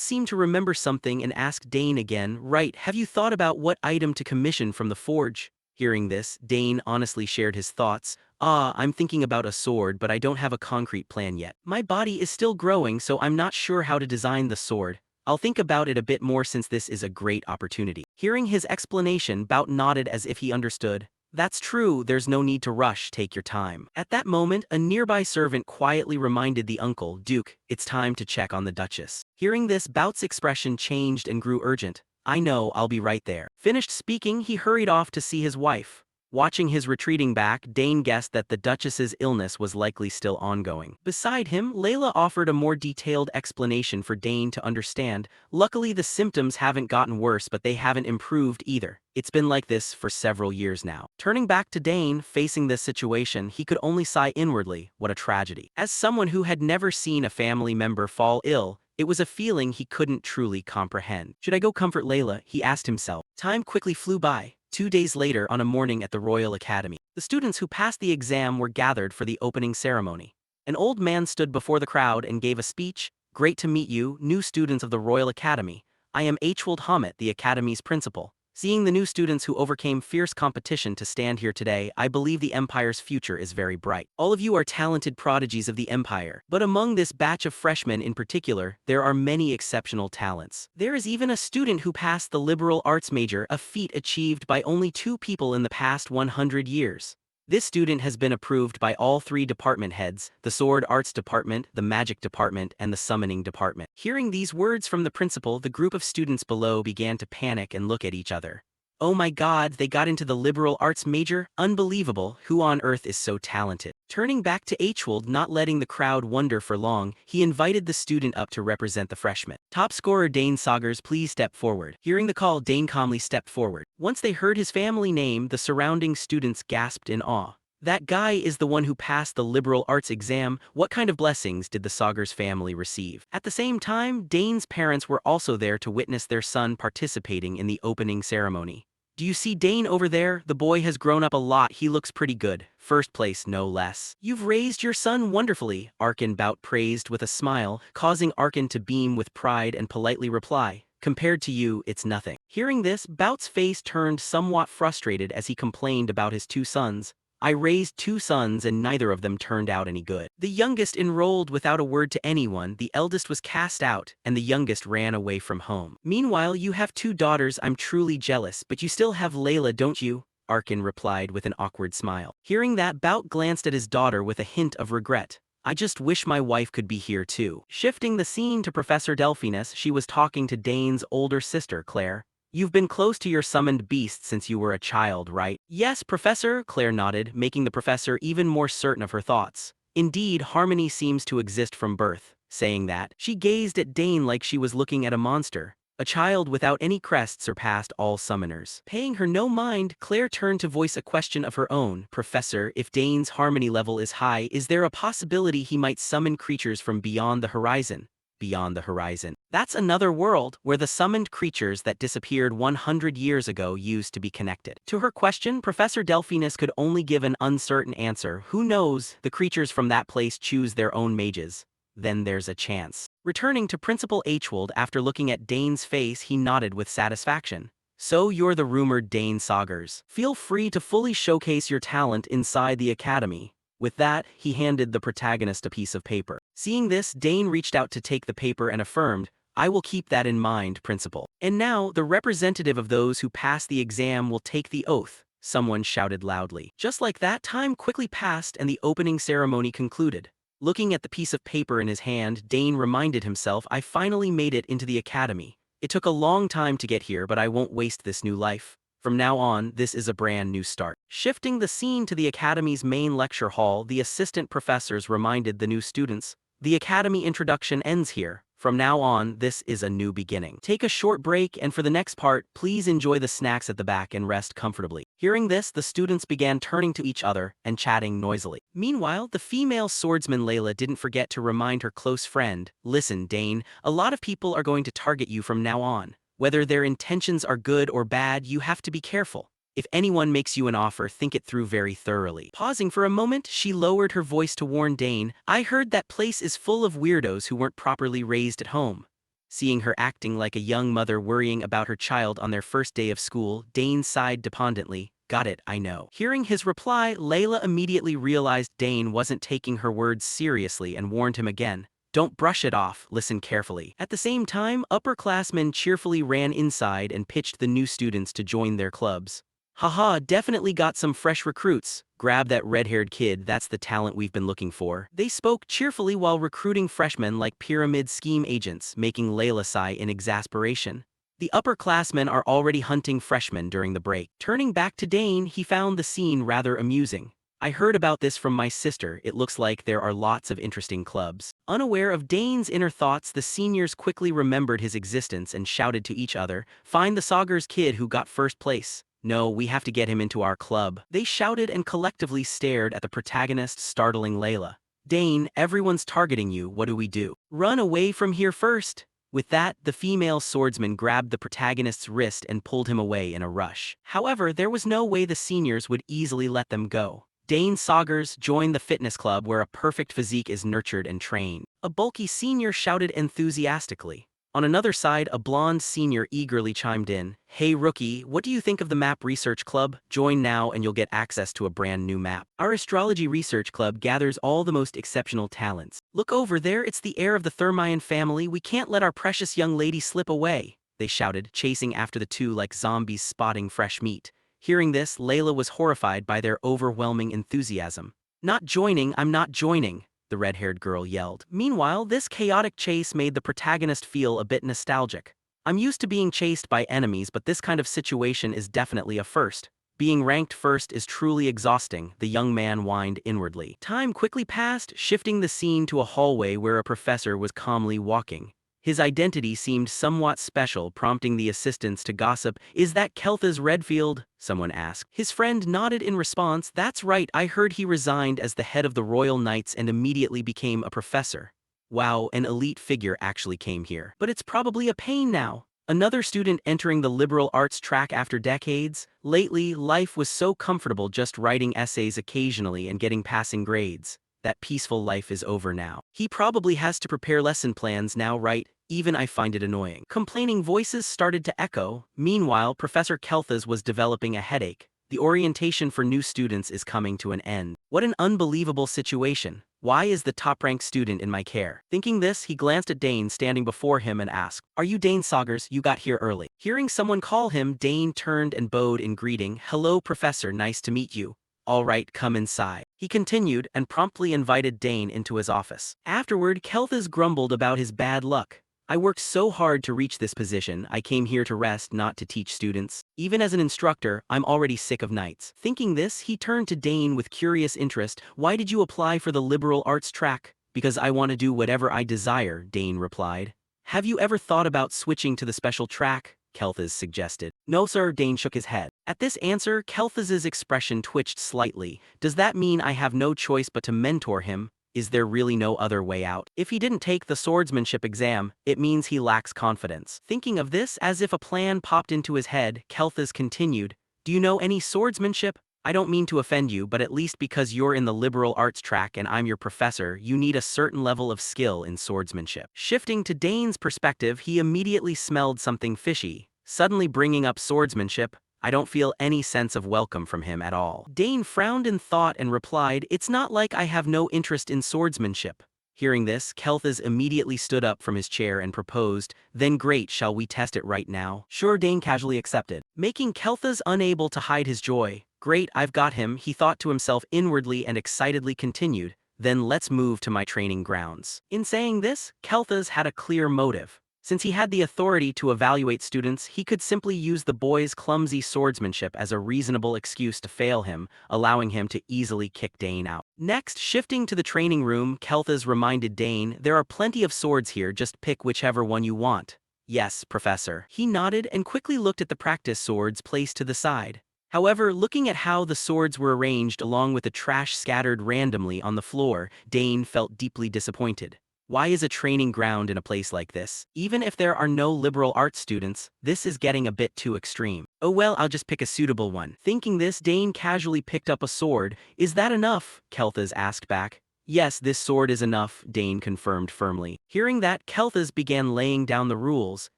seemed to remember something and asked Dane again, "Right, have you thought about what item to commission from the forge?" Hearing this, Dane honestly shared his thoughts. I'm thinking about a sword, but I don't have a concrete plan yet. My body is still growing, so I'm not sure how to design the sword. I'll think about it a bit more since this is a great opportunity." Hearing his explanation, Bout nodded as if he understood. "That's true, there's no need to rush, take your time." At that moment, a nearby servant quietly reminded the uncle, "Duke, it's time to check on the Duchess." Hearing this, Bout's expression changed and grew urgent. "I know, I'll be right there." Finished speaking, he hurried off to see his wife. Watching his retreating back, Dane guessed that the Duchess's illness was likely still ongoing. Beside him, Layla offered a more detailed explanation for Dane to understand. "Luckily, the symptoms haven't gotten worse, but they haven't improved either. It's been like this for several years now." Turning back to Dane, facing this situation, he could only sigh inwardly, what a tragedy. As someone who had never seen a family member fall ill, it was a feeling he couldn't truly comprehend. Should I go comfort Layla? He asked himself. Time quickly flew by. 2 days later, on a morning at the Royal Academy, the students who passed the exam were gathered for the opening ceremony. An old man stood before the crowd and gave a speech. "Great to meet you, new students of the Royal Academy. I am Hwold Hamet, the Academy's principal. Seeing the new students who overcame fierce competition to stand here today, I believe the Empire's future is very bright. All of you are talented prodigies of the Empire, but among this batch of freshmen in particular, there are many exceptional talents. There is even a student who passed the liberal arts major, a feat achieved by only 2 people in the past 100 years. This student has been approved by all 3 department heads, the Sword Arts Department, the Magic Department, and the Summoning Department." Hearing these words from the principal, the group of students below began to panic and look at each other. "Oh my god, they got into the liberal arts major? Unbelievable, who on earth is so talented?" Turning back to Hwold, not letting the crowd wonder for long, he invited the student up to represent the freshmen. "Top scorer Dane Saugers, please step forward." Hearing the call, Dane calmly stepped forward. Once they heard his family name, the surrounding students gasped in awe. "That guy is the one who passed the liberal arts exam. What kind of blessings did the Saugers family receive?" At the same time, Dane's parents were also there to witness their son participating in the opening ceremony. "Do you see Dane over there? The boy has grown up a lot, he looks pretty good. First place, no less. You've raised your son wonderfully," Arkin Bout praised with a smile, causing Arkin to beam with pride and politely reply, "Compared to you, it's nothing." Hearing this, Bout's face turned somewhat frustrated as he complained about his 2 sons. "I raised 2 sons and neither of them turned out any good. The youngest enrolled without a word to anyone, the eldest was cast out, and the youngest ran away from home. Meanwhile, you have 2 daughters. I'm truly jealous, but you still have Layla, don't you?" Arkin replied with an awkward smile. Hearing that, Bout glanced at his daughter with a hint of regret. "I just wish my wife could be here too." Shifting the scene to Professor Delphinus, she was talking to Dane's older sister, Claire. You've been close to your summoned beast since you were a child, right? Yes, Professor, Claire nodded, making the professor even more certain of her thoughts. Indeed, harmony seems to exist from birth. Saying that, she gazed at Dane like she was looking at a monster. A child without any crest surpassed all summoners. Paying her no mind, Claire turned to voice a question of her own. Professor, if Dane's harmony level is high, is there a possibility he might summon creatures from beyond the horizon? Beyond the horizon. That's another world where the summoned creatures that disappeared 100 years ago used to be connected. To her question, Professor Delphinus could only give an uncertain answer. Who knows, the creatures from that place choose their own mages. Then there's a chance. Returning to Principal Hwold after looking at Dane's face, he nodded with satisfaction. So you're the rumored Dane Saugers. Feel free to fully showcase your talent inside the academy. With that, he handed the protagonist a piece of paper. Seeing this, Dane reached out to take the paper and affirmed, I will keep that in mind, Principal. And now, the representative of those who pass the exam will take the oath, someone shouted loudly. Just like that, time quickly passed and the opening ceremony concluded. Looking at the piece of paper in his hand, Dane reminded himself, I finally made it into the academy. It took a long time to get here, but I won't waste this new life. From now on, this is a brand new start. Shifting the scene to the Academy's main lecture hall, the assistant professors reminded the new students, the Academy introduction ends here. From now on, this is a new beginning. Take a short break, and for the next part, please enjoy the snacks at the back and rest comfortably. Hearing this, the students began turning to each other and chatting noisily. Meanwhile, the female swordsman Layla didn't forget to remind her close friend, listen, Dane, a lot of people are going to target you from now on. Whether their intentions are good or bad, you have to be careful. If anyone makes you an offer, think it through very thoroughly. Pausing for a moment, she lowered her voice to warn Dane, I heard that place is full of weirdos who weren't properly raised at home. Seeing her acting like a young mother worrying about her child on their first day of school, Dane sighed despondently. Got it, I know. Hearing his reply, Layla immediately realized Dane wasn't taking her words seriously and warned him again. Don't brush it off, listen carefully. At the same time, upperclassmen cheerfully ran inside and pitched the new students to join their clubs. Haha, definitely got some fresh recruits. Grab that red-haired kid, that's the talent we've been looking for. They spoke cheerfully while recruiting freshmen like pyramid scheme agents, making Layla sigh in exasperation. The upperclassmen are already hunting freshmen during the break. Turning back to Dane, he found the scene rather amusing. I heard about this from my sister, it looks like there are lots of interesting clubs. Unaware of Dane's inner thoughts, the seniors quickly remembered his existence and shouted to each other, find the Saugers kid who got first place. No, we have to get him into our club. They shouted and collectively stared at the protagonist, startling Layla. Dane, everyone's targeting you, what do we do? Run away from here first. With that, the female swordsman grabbed the protagonist's wrist and pulled him away in a rush. However, there was no way the seniors would easily let them go. Dane Saugers joined the fitness club where a perfect physique is nurtured and trained. A bulky senior shouted enthusiastically. On another side, a blonde senior eagerly chimed in, Hey rookie, what do you think of the Map Research Club? Join now and you'll get access to a brand new map. Our astrology research club gathers all the most exceptional talents. Look over there, it's the heir of the Thermion family, we can't let our precious young lady slip away, they shouted, chasing after the two like zombies spotting fresh meat. Hearing this, Layla was horrified by their overwhelming enthusiasm. Not joining, I'm not joining, the red-haired girl yelled. Meanwhile, this chaotic chase made the protagonist feel a bit nostalgic. I'm used to being chased by enemies, but this kind of situation is definitely a first. Being ranked first is truly exhausting, the young man whined inwardly. Time quickly passed, shifting the scene to a hallway where a professor was calmly walking. His identity seemed somewhat special, prompting the assistants to gossip. Is that Kelthas Redfield? Someone asked. His friend nodded in response. That's right, I heard he resigned as the head of the Royal Knights and immediately became a professor. Wow, an elite figure actually came here. But it's probably a pain now. Another student entering the liberal arts track after decades. Lately, life was so comfortable just writing essays occasionally and getting passing grades. That peaceful life is over now. He probably has to prepare lesson plans now, right? Even I find it annoying. Complaining voices started to echo. Meanwhile, Professor Kelthas was developing a headache. The orientation for new students is coming to an end. What an unbelievable situation. Why is the top-ranked student in my care? Thinking this, he glanced at Dane standing before him and asked, Are you Dane Saugers? You got here early. Hearing someone call him, Dane turned and bowed in greeting. Hello, Professor, nice to meet you. All right, come inside. He continued and promptly invited Dane into his office. Afterward, Kelthas grumbled about his bad luck. I worked so hard to reach this position. I came here to rest, not to teach students. Even as an instructor, I'm already sick of nights. Thinking this, he turned to Dane with curious interest. Why did you apply for the liberal arts track? Because I want to do whatever I desire, Dane replied. Have you ever thought about switching to the special track? Kelthas suggested. No sir, Dane shook his head. At this answer, Kelthas's expression twitched slightly. Does that mean I have no choice but to mentor him? Is there really no other way out? If he didn't take the swordsmanship exam, it means he lacks confidence. Thinking of this as if a plan popped into his head, Kelthas continued, do you know any swordsmanship? I don't mean to offend you, but at least because you're in the liberal arts track and I'm your professor, you need a certain level of skill in swordsmanship. Shifting to Dane's perspective, he immediately smelled something fishy. Suddenly bringing up swordsmanship, I don't feel any sense of welcome from him at all. Dane frowned in thought and replied, it's not like I have no interest in swordsmanship. Hearing this, Kelthas immediately stood up from his chair and proposed, then great, shall we test it right now? Sure, Dane casually accepted. Making Kelthas unable to hide his joy. Great, I've got him, he thought to himself inwardly and excitedly continued, then let's move to my training grounds. In saying this, Kelthas had a clear motive. Since he had the authority to evaluate students, he could simply use the boy's clumsy swordsmanship as a reasonable excuse to fail him, allowing him to easily kick Dane out. Next, shifting to the training room, Kelthas reminded Dane, there are plenty of swords here, just pick whichever one you want. Yes, Professor. He nodded and quickly looked at the practice swords placed to the side. However, looking at how the swords were arranged along with the trash scattered randomly on the floor, Dane felt deeply disappointed. Why is a training ground in a place like this? Even if there are no liberal arts students, this is getting a bit too extreme. Oh well, I'll just pick a suitable one. Thinking this, Dane casually picked up a sword. Is that enough? Kelthas asked back. Yes, this sword is enough, Dane confirmed firmly. Hearing that, Kelthas began laying down the rules.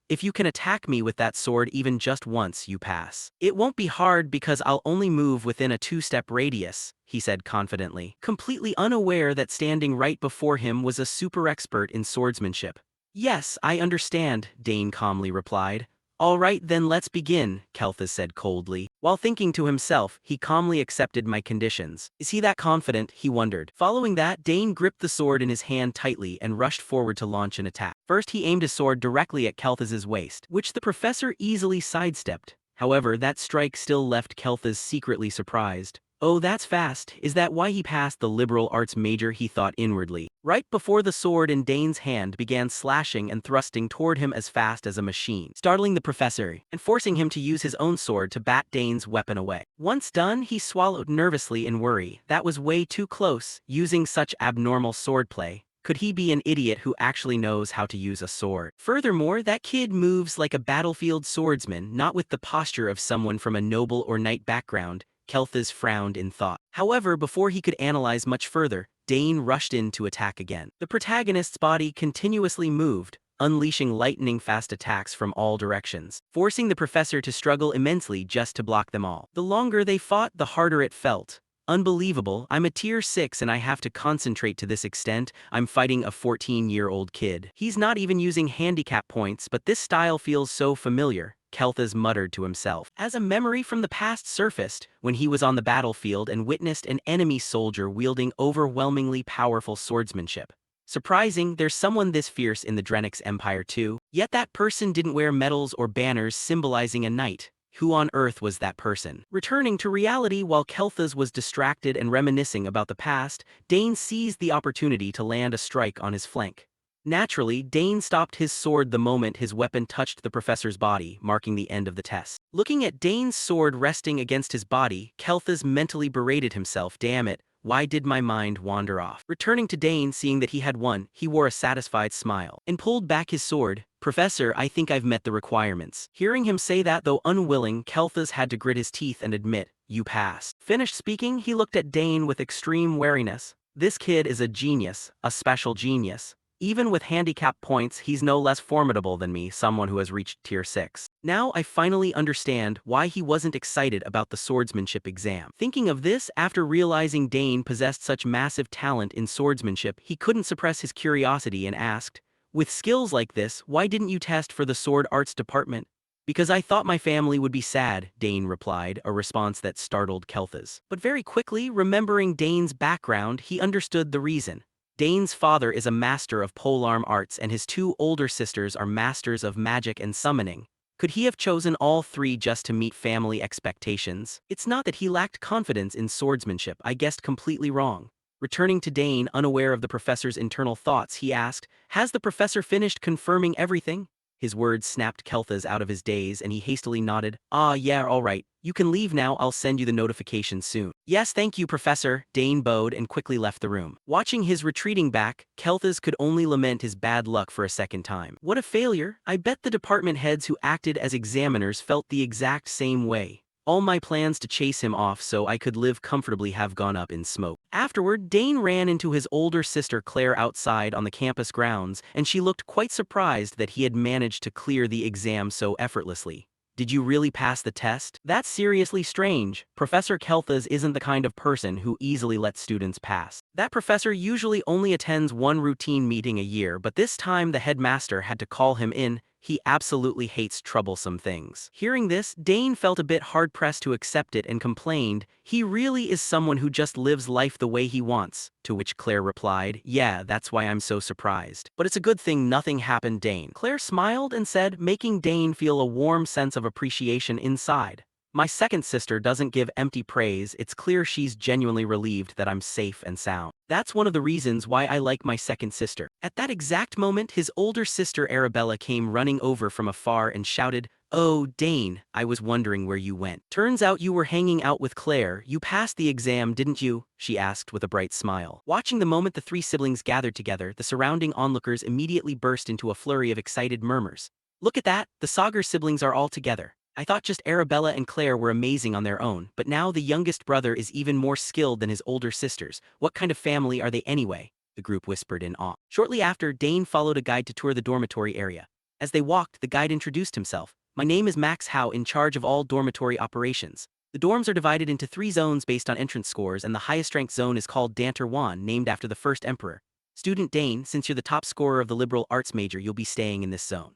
If you can attack me with that sword even just once, you pass. It won't be hard because I'll only move within a 2-step radius, he said confidently, completely unaware that standing right before him was a super expert in swordsmanship. Yes, I understand, Dane calmly replied. All right, then let's begin, Kelthas said coldly. While thinking to himself, he calmly accepted my conditions. Is he that confident? He wondered. Following that, Dane gripped the sword in his hand tightly and rushed forward to launch an attack. First, he aimed his sword directly at Kelthas's waist, which the professor easily sidestepped. However, that strike still left Kelthas secretly surprised. Oh, that's fast. Is that why he passed the liberal arts major? He thought inwardly. Right before the sword in Dane's hand began slashing and thrusting toward him as fast as a machine, startling the professor and forcing him to use his own sword to bat Dane's weapon away. Once done, he swallowed nervously in worry. That was way too close, using such abnormal swordplay. Could he be an idiot who actually knows how to use a sword? Furthermore, that kid moves like a battlefield swordsman, not with the posture of someone from a noble or knight background. Kelthas frowned in thought. However, before he could analyze much further, Dane rushed in to attack again. The protagonist's body continuously moved, unleashing lightning-fast attacks from all directions, forcing the professor to struggle immensely just to block them all. The longer they fought, the harder it felt. Unbelievable, I'm a tier 6 and I have to concentrate to this extent. I'm fighting a 14-year-old kid. He's not even using handicap points, but this style feels so familiar, Kelthas muttered to himself. As a memory from the past surfaced, when he was on the battlefield and witnessed an enemy soldier wielding overwhelmingly powerful swordsmanship. Surprising, there's someone this fierce in the Drenix Empire too. Yet that person didn't wear medals or banners symbolizing a knight. Who on earth was that person? Returning to reality while Kelthas was distracted and reminiscing about the past, Dane seized the opportunity to land a strike on his flank. Naturally, Dane stopped his sword the moment his weapon touched the professor's body, marking the end of the test. Looking at Dane's sword resting against his body, Kelthas mentally berated himself. Damn it, why did my mind wander off? Returning to Dane, seeing that he had won, he wore a satisfied smile and pulled back his sword. Professor, I think I've met the requirements. Hearing him say that, though unwilling, Kelthas had to grit his teeth and admit, you passed. Finished speaking, he looked at Dane with extreme wariness. This kid is a genius, a special genius. Even with handicap points, he's no less formidable than me, someone who has reached tier 6. Now I finally understand why he wasn't excited about the swordsmanship exam. Thinking of this, after realizing Dane possessed such massive talent in swordsmanship, he couldn't suppress his curiosity and asked, with skills like this, why didn't you test for the sword arts department? Because I thought my family would be sad, Dane replied, a response that startled Kelthas. But very quickly, remembering Dane's background, he understood the reason. Dane's father is a master of polearm arts and his two older sisters are masters of magic and summoning. Could he have chosen all three just to meet family expectations? It's not that he lacked confidence in swordsmanship, I guessed completely wrong. Returning to Dane, unaware of the professor's internal thoughts, he asked, "Has the professor finished confirming everything?" His words snapped Kelthas out of his daze and he hastily nodded. "Ah, yeah, all right. You can leave now, I'll send you the notification soon." "Yes, thank you, Professor," Dane bowed and quickly left the room. Watching his retreating back, Kelthas could only lament his bad luck for a second time. What a failure. I bet the department heads who acted as examiners felt the exact same way. All my plans to chase him off so I could live comfortably have gone up in smoke. Afterward, Dane ran into his older sister Claire outside on the campus grounds, and she looked quite surprised that he had managed to clear the exam so effortlessly. "Did you really pass the test? That's seriously strange. Professor Kelthas isn't the kind of person who easily lets students pass. That professor usually only attends one routine meeting a year, but this time the headmaster had to call him in. He absolutely hates troublesome things." Hearing this, Dane felt a bit hard-pressed to accept it and complained, "He really is someone who just lives life the way he wants." To which Claire replied, "Yeah, that's why I'm so surprised. But it's a good thing nothing happened, Dane." Claire smiled and said, making Dane feel a warm sense of appreciation inside. "My second sister doesn't give empty praise, it's clear she's genuinely relieved that I'm safe and sound. That's one of the reasons why I like my second sister." At that exact moment, his older sister Arabella came running over from afar and shouted, "Oh, Dane, I was wondering where you went. Turns out you were hanging out with Claire. You passed the exam, didn't you?" she asked with a bright smile. Watching the moment the three siblings gathered together, the surrounding onlookers immediately burst into a flurry of excited murmurs. "Look at that, the Sagar siblings are all together. I thought just Arabella and Claire were amazing on their own, but now the youngest brother is even more skilled than his older sisters. What kind of family are they anyway?" the group whispered in awe. Shortly after, Dane followed a guide to tour the dormitory area. As they walked, the guide introduced himself. "My name is Max Howe, in charge of all dormitory operations. The dorms are divided into 3 zones based on entrance scores, and the highest ranked zone is called Danter 1, named after the first emperor. Student Dane, since you're the top scorer of the liberal arts major, you'll be staying in this zone.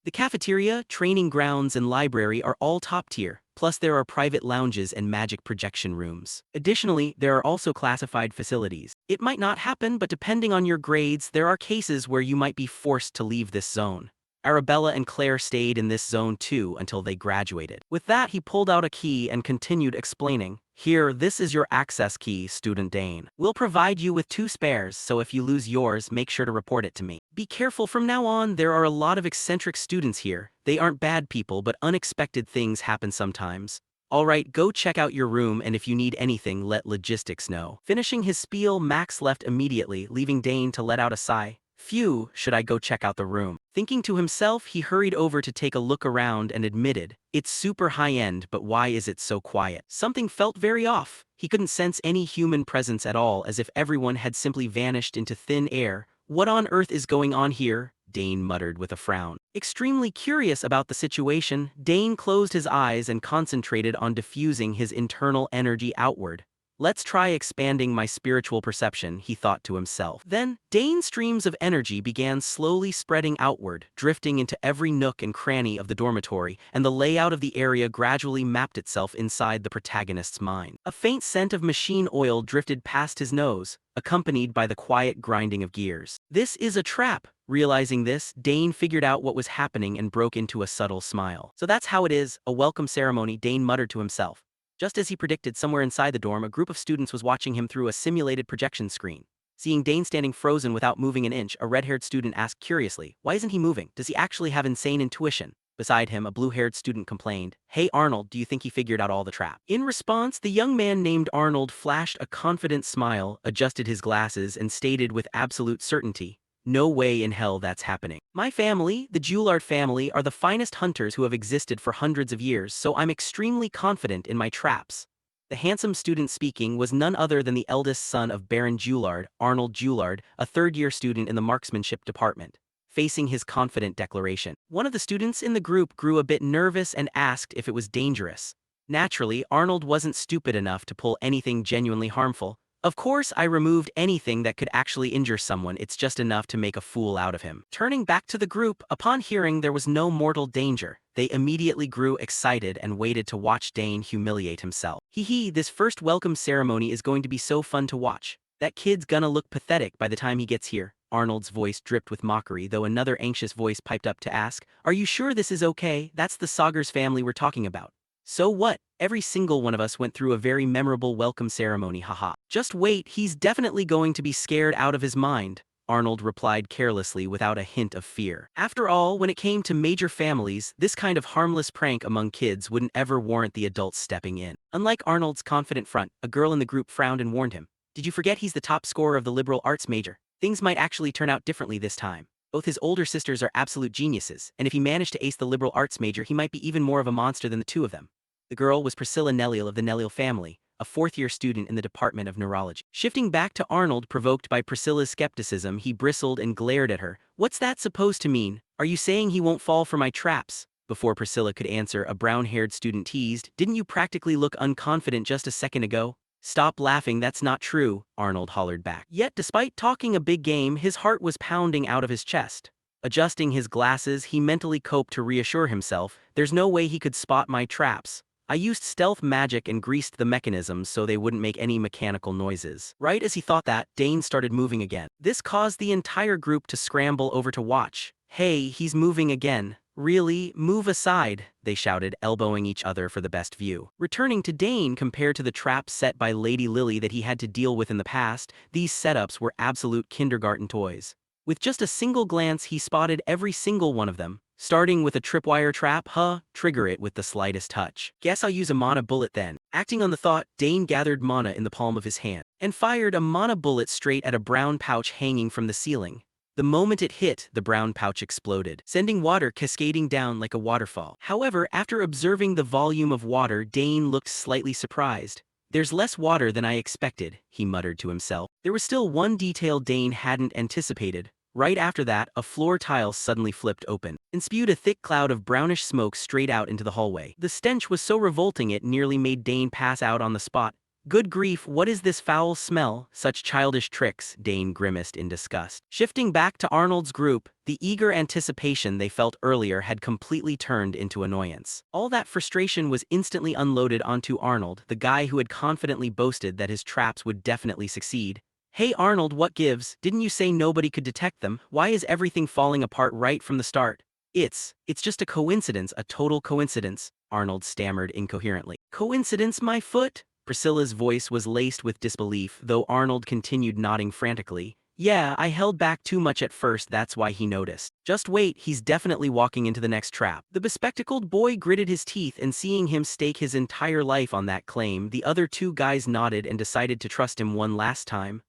The cafeteria, training grounds, and library are all top tier, plus there are private lounges and magic projection rooms. Additionally, there are also classified facilities. It might not happen, but depending on your grades, there are cases where you might be forced to leave this zone. Arabella and Claire stayed in this zone too until they graduated." With that, he pulled out a key and continued explaining, "Here, this is your access key, Student Dane. We'll provide you with 2 spares, so if you lose yours, make sure to report it to me. Be careful from now on, there are a lot of eccentric students here. They aren't bad people, but unexpected things happen sometimes. Alright, go check out your room, and if you need anything, let logistics know." Finishing his spiel, Max left immediately, leaving Dane to let out a sigh. "Phew, should I go check out the room?" Thinking to himself, he hurried over to take a look around and admitted, "It's super high-end, but why is it so quiet?" Something felt very off. He couldn't sense any human presence at all, as if everyone had simply vanished into thin air. "What on earth is going on here?" Dane muttered with a frown. Extremely curious about the situation, Dane closed his eyes and concentrated on diffusing his internal energy outward. "Let's try expanding my spiritual perception," he thought to himself. Then, Dane's streams of energy began slowly spreading outward, drifting into every nook and cranny of the dormitory, and the layout of the area gradually mapped itself inside the protagonist's mind. A faint scent of machine oil drifted past his nose, accompanied by the quiet grinding of gears. "This is a trap." Realizing this, Dane figured out what was happening and broke into a subtle smile. "So that's how it is, a welcome ceremony," Dane muttered to himself. Just as he predicted, somewhere inside the dorm, a group of students was watching him through a simulated projection screen. Seeing Dane standing frozen without moving an inch, a red-haired student asked curiously, "Why isn't he moving? Does he actually have insane intuition?" Beside him, a blue-haired student complained, "Hey Arnold, do you think he figured out all the trap?" In response, the young man named Arnold flashed a confident smile, adjusted his glasses, and stated with absolute certainty, "No way in hell that's happening. My family, the Joulard family, are the finest hunters who have existed for hundreds of years, so I'm extremely confident in my traps." The handsome student speaking was none other than the eldest son of Baron Joulard, Arnold Joulard, a third-year student in the marksmanship department. Facing his confident declaration, one of the students in the group grew a bit nervous and asked if it was dangerous. Naturally, Arnold wasn't stupid enough to pull anything genuinely harmful. "Of course, I removed anything that could actually injure someone, it's just enough to make a fool out of him." Turning back to the group, upon hearing there was no mortal danger, they immediately grew excited and waited to watch Dane humiliate himself. "Hee hee, this first welcome ceremony is going to be so fun to watch." That kid's gonna look pathetic by the time he gets here. Arnold's voice dripped with mockery, though another anxious voice piped up to ask, "Are you sure this is okay? That's the Sagar's family we're talking about." "So what? Every single one of us went through a very memorable welcome ceremony, haha." "Just wait, he's definitely going to be scared out of his mind," Arnold replied carelessly without a hint of fear. After all, when it came to major families, this kind of harmless prank among kids wouldn't ever warrant the adults stepping in. Unlike Arnold's confident front, a girl in the group frowned and warned him, "Did you forget he's the top scorer of the liberal arts major? Things might actually turn out differently this time. Both his older sisters are absolute geniuses, and if he managed to ace the liberal arts major, he might be even more of a monster than the two of them." The girl was Priscilla Neliel of the Neliel family, a fourth-year student in the Department of Neurology. Shifting back to Arnold, provoked by Priscilla's skepticism, he bristled and glared at her. "What's that supposed to mean? Are you saying he won't fall for my traps?" Before Priscilla could answer, a brown-haired student teased, "Didn't you practically look unconfident just a second ago?" "Stop laughing, that's not true," Arnold hollered back. Yet despite talking a big game, his heart was pounding out of his chest. Adjusting his glasses, he mentally coped to reassure himself, "There's no way he could spot my traps. I used stealth magic and greased the mechanisms so they wouldn't make any mechanical noises." Right as he thought that, Dane started moving again. This caused the entire group to scramble over to watch. "Hey, he's moving again. Really? Move aside," they shouted, elbowing each other for the best view. Returning to Dane, compared to the traps set by Lady Lily that he had to deal with in the past, these setups were absolute kindergarten toys. With just a single glance, he spotted every single one of them. Starting with a tripwire trap, trigger it with the slightest touch. "Guess I'll use a mana bullet then." Acting on the thought, Dane gathered mana in the palm of his hand and fired a mana bullet straight at a brown pouch hanging from the ceiling. The moment it hit, the brown pouch exploded, sending water cascading down like a waterfall. However, after observing the volume of water, Dane looked slightly surprised. "There's less water than I expected," he muttered to himself. There was still one detail Dane hadn't anticipated. Right after that, a floor tile suddenly flipped open and spewed a thick cloud of brownish smoke straight out into the hallway. The stench was so revolting it nearly made Dane pass out on the spot. "Good grief, what is this foul smell? Such childish tricks," Dane grimaced in disgust. Shifting back to Arnold's group, the eager anticipation they felt earlier had completely turned into annoyance. All that frustration was instantly unloaded onto Arnold, the guy who had confidently boasted that his traps would definitely succeed. "Hey Arnold, what gives? Didn't you say nobody could detect them? Why is everything falling apart right from the start?" It's just a coincidence, a total coincidence," Arnold stammered incoherently. "Coincidence, my foot?" Priscilla's voice was laced with disbelief, though Arnold continued nodding frantically. "Yeah, I held back too much at first, that's why he noticed. Just wait, he's definitely walking into the next trap." The bespectacled boy gritted his teeth, and seeing him stake his entire life on that claim, the other two guys nodded and decided to trust him one last time.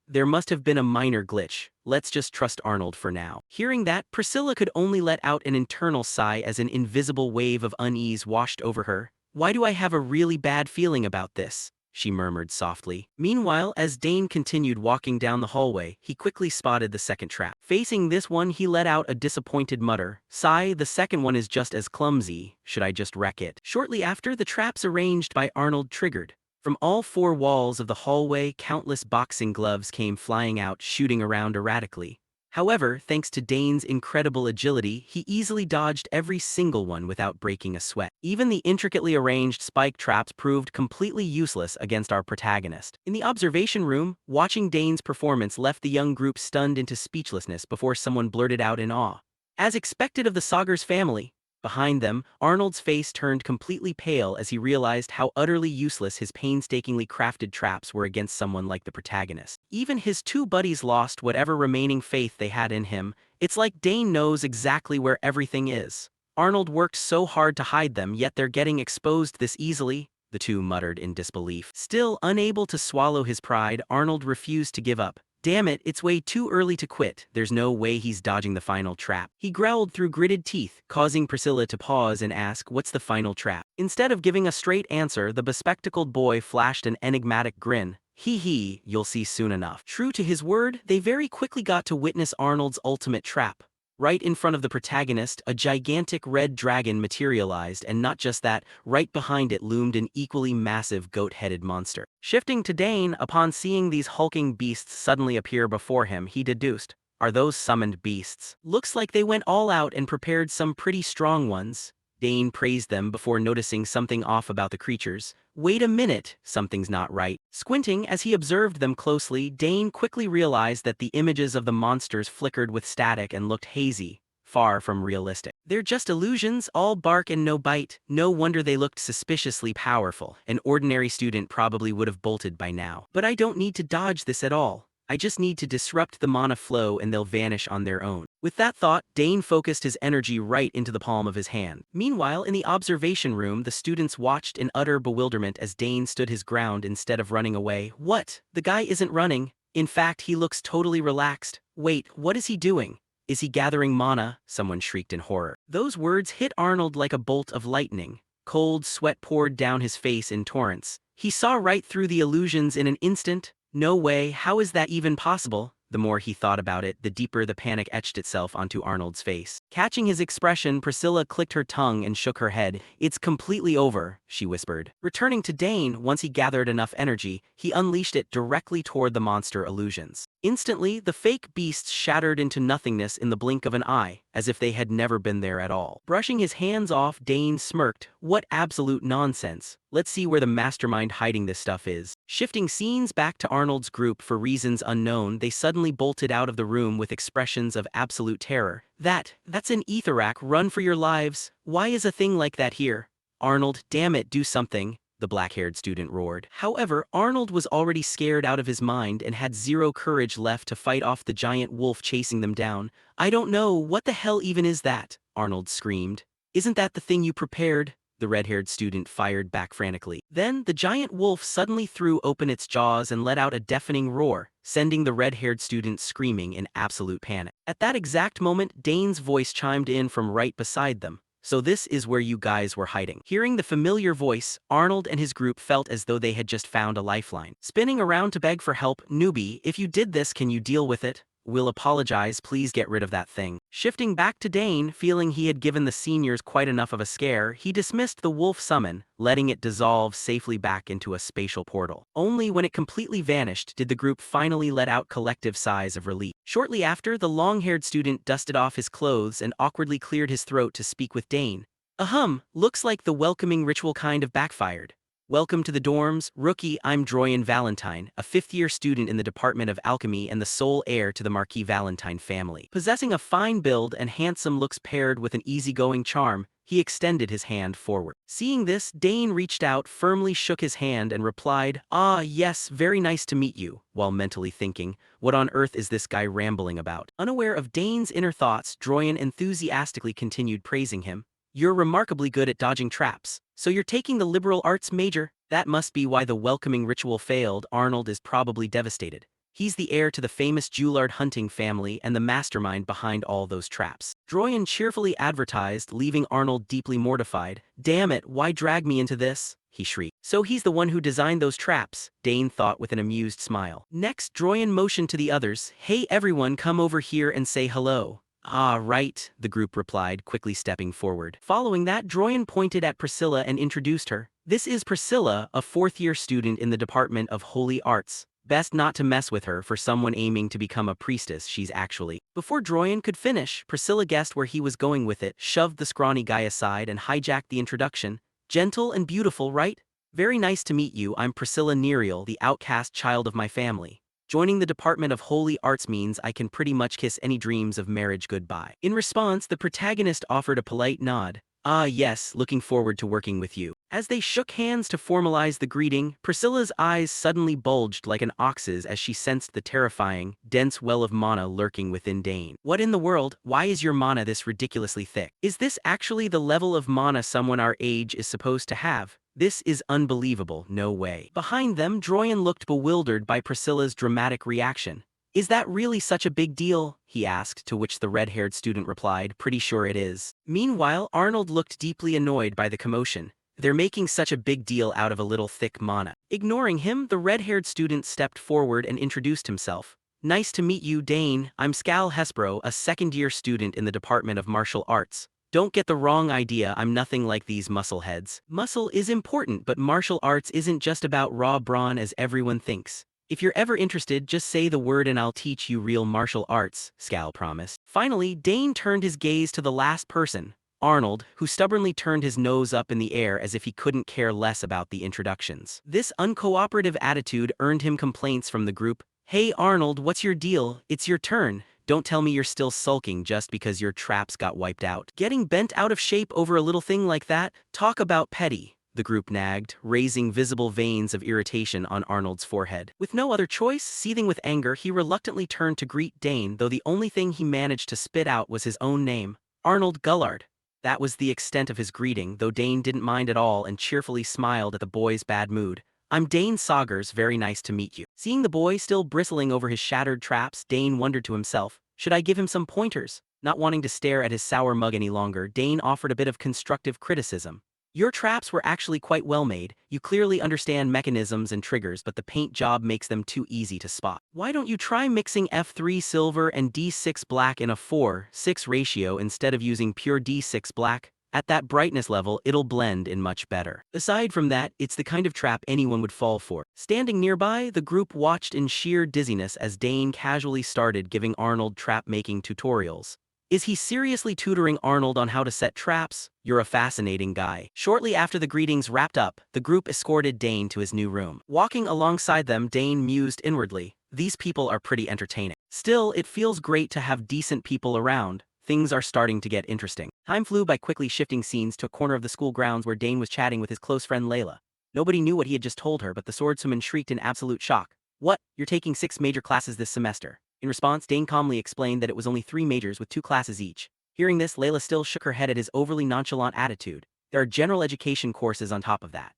There must have been a minor glitch. Let's just trust Arnold for now." Hearing that, Priscilla could only let out an internal sigh as an invisible wave of unease washed over her. "Why do I have a really bad feeling about this?" she murmured softly. Meanwhile, as Dane continued walking down the hallway, he quickly spotted the second trap. Facing this one, he let out a disappointed mutter. "Sigh, the second one is just as clumsy. Should I just wreck it?" Shortly after, the traps arranged by Arnold triggered. From all four walls of the hallway, countless boxing gloves came flying out, shooting around erratically. However, thanks to Dane's incredible agility, he easily dodged every single one without breaking a sweat. Even the intricately arranged spike traps proved completely useless against our protagonist. In the observation room, watching Dane's performance left the young group stunned into speechlessness before someone blurted out in awe, "As expected of the Sagar's family." Behind them, Arnold's face turned completely pale as he realized how utterly useless his painstakingly crafted traps were against someone like the protagonist. Even his two buddies lost whatever remaining faith they had in him. It's like Dane knows exactly where everything is. Arnold worked so hard to hide them, yet they're getting exposed this easily, the two muttered in disbelief. Still, unable to swallow his pride, Arnold refused to give up. "Damn it, it's way too early to quit. There's no way he's dodging the final trap," he growled through gritted teeth, causing Priscilla to pause and ask, "What's the final trap?" Instead of giving a straight answer, the bespectacled boy flashed an enigmatic grin. "Hee, you'll see soon enough." True to his word, they very quickly got to witness Arnold's ultimate trap. Right in front of the protagonist, a gigantic red dragon materialized, and not just that, right behind it loomed an equally massive goat-headed monster. Shifting to Dane, upon seeing these hulking beasts suddenly appear before him, he deduced, "Are those summoned beasts? Looks like they went all out and prepared some pretty strong ones." Dane praised them before noticing something off about the creatures. wait a minute, something's not right. Squinting as he observed them closely, Dane quickly realized that the images of the monsters flickered with static and looked hazy, far from realistic. They're just illusions, all bark and no bite. No wonder they looked suspiciously powerful. An ordinary student probably would have bolted by now. But I don't need to dodge this at all. I just need to disrupt the mana flow and they'll vanish on their own. With that thought, Dane focused his energy right into the palm of his hand. Meanwhile, in the observation room, the students watched in utter bewilderment as Dane stood his ground instead of running away. What? The guy isn't running. In fact, he looks totally relaxed. Wait, what is he doing? Is he gathering mana? Someone shrieked in horror. Those words hit Arnold like a bolt of lightning. Cold sweat poured down his face in torrents. He saw right through the illusions in an instant. No way, how is that even possible? The more he thought about it, the deeper the panic etched itself onto Arnold's face. Catching his expression, Priscilla clicked her tongue and shook her head. It's completely over, she whispered. Returning to Dane, once he gathered enough energy, he unleashed it directly toward the monster illusions. Instantly, the fake beasts shattered into nothingness in the blink of an eye, as if they had never been there at all. Brushing his hands off, Dane smirked. What absolute nonsense. Let's see where the mastermind hiding this stuff is. Shifting scenes back to Arnold's group for reasons unknown, they suddenly bolted out of the room with expressions of absolute terror. That's an Aetherak, run for your lives. Why is a thing like that here? Arnold, damn it, do something, the black-haired student roared. However, Arnold was already scared out of his mind and had zero courage left to fight off the giant wolf chasing them down. I don't know, what the hell even is that? Arnold screamed. Isn't that the thing you prepared? The red-haired student fired back frantically. Then, the giant wolf suddenly threw open its jaws and let out a deafening roar, sending the red-haired student screaming in absolute panic. At that exact moment, Dane's voice chimed in from right beside them. So this is where you guys were hiding. Hearing the familiar voice, Arnold and his group felt as though they had just found a lifeline. Spinning around to beg for help, newbie, if you did this, can you deal with it? We'll apologize, please get rid of that thing. Shifting back to Dane, feeling he had given the seniors quite enough of a scare, he dismissed the wolf summon, letting it dissolve safely back into a spatial portal. Only when it completely vanished did the group finally let out collective sighs of relief. Shortly after, the long-haired student dusted off his clothes and awkwardly cleared his throat to speak with Dane. Ahem, looks like the welcoming ritual kind of backfired. Welcome to the dorms, rookie. I'm Droyan Valentine, a fifth-year student in the Department of Alchemy and the sole heir to the Marquis Valentine family. Possessing a fine build and handsome looks paired with an easygoing charm, he extended his hand forward. Seeing this, Dane reached out, firmly shook his hand and replied, "Ah, yes, very nice to meet you," while mentally thinking, what on earth is this guy rambling about? Unaware of Dane's inner thoughts, Droyan enthusiastically continued praising him. You're remarkably good at dodging traps. So you're taking the liberal arts major? That must be why the welcoming ritual failed. Arnold is probably devastated. He's the heir to the famous Juillard hunting family and the mastermind behind all those traps. Droyan cheerfully advertised, leaving Arnold deeply mortified. Damn it, why drag me into this? He shrieked. So he's the one who designed those traps, Dane thought with an amused smile. Next, Droyan motioned to the others. Hey everyone, come over here and say hello. Ah, right, the group replied, quickly stepping forward. Following that, Droyan pointed at Priscilla and introduced her. This is Priscilla, a fourth-year student in the Department of Holy Arts. Best not to mess with her for someone aiming to become a priestess, she's actually. Before Droyan could finish, Priscilla guessed where he was going with it, shoved the scrawny guy aside and hijacked the introduction. Gentle and beautiful, right? Very nice to meet you, I'm Priscilla Nerial, the outcast child of my family. Joining the Department of Holy Arts means I can pretty much kiss any dreams of marriage goodbye. In response, the protagonist offered a polite nod. Ah yes, looking forward to working with you. As they shook hands to formalize the greeting, Priscilla's eyes suddenly bulged like an ox's as she sensed the terrifying, dense well of mana lurking within Dane. What in the world? Why is your mana this ridiculously thick? Is this actually the level of mana someone our age is supposed to have? This is unbelievable, no way. Behind them, Droyan looked bewildered by Priscilla's dramatic reaction. Is that really such a big deal? He asked, to which the red-haired student replied, pretty sure it is. Meanwhile, Arnold looked deeply annoyed by the commotion. They're making such a big deal out of a little thick mana. Ignoring him, the red-haired student stepped forward and introduced himself. Nice to meet you, Dane. I'm Scal Hespro, a second-year student in the Department of Martial Arts. Don't get the wrong idea, I'm nothing like these muscleheads. Muscle is important, but martial arts isn't just about raw brawn as everyone thinks. If you're ever interested, just say the word and I'll teach you real martial arts, Scal promised. Finally, Dane turned his gaze to the last person, Arnold, who stubbornly turned his nose up in the air as if he couldn't care less about the introductions. This uncooperative attitude earned him complaints from the group. "Hey Arnold, what's your deal? It's your turn. Don't tell me you're still sulking just because your traps got wiped out. Getting bent out of shape over a little thing like that? Talk about petty," the group nagged, raising visible veins of irritation on Arnold's forehead. With no other choice, seething with anger, he reluctantly turned to greet Dane, though the only thing he managed to spit out was his own name, Arnold Gullard. That was the extent of his greeting, though Dane didn't mind at all and cheerfully smiled at the boy's bad mood. "I'm Dane Saugers, very nice to meet you." Seeing the boy still bristling over his shattered traps, Dane wondered to himself, should I give him some pointers? Not wanting to stare at his sour mug any longer, Dane offered a bit of constructive criticism. "Your traps were actually quite well made. You clearly understand mechanisms and triggers, but the paint job makes them too easy to spot. Why don't you try mixing F3 silver and D6 black in a 4:6 ratio instead of using pure D6 black? At that brightness level, it'll blend in much better." Aside from that, it's the kind of trap anyone would fall for. Standing nearby, the group watched in sheer dizziness as Dane casually started giving Arnold trap-making tutorials. Is he seriously tutoring Arnold on how to set traps? You're a fascinating guy. Shortly after the greetings wrapped up, the group escorted Dane to his new room. Walking alongside them, Dane mused inwardly, these people are pretty entertaining. Still, it feels great to have decent people around. Things are starting to get interesting. Time flew by, quickly shifting scenes to a corner of the school grounds where Dane was chatting with his close friend Layla. Nobody knew what he had just told her, but the swordswoman shrieked in absolute shock. "What? You're taking 6 major classes this semester?" In response, Dane calmly explained that it was only 3 majors with 2 classes each. Hearing this, Layla still shook her head at his overly nonchalant attitude. "There are general education courses on top of that.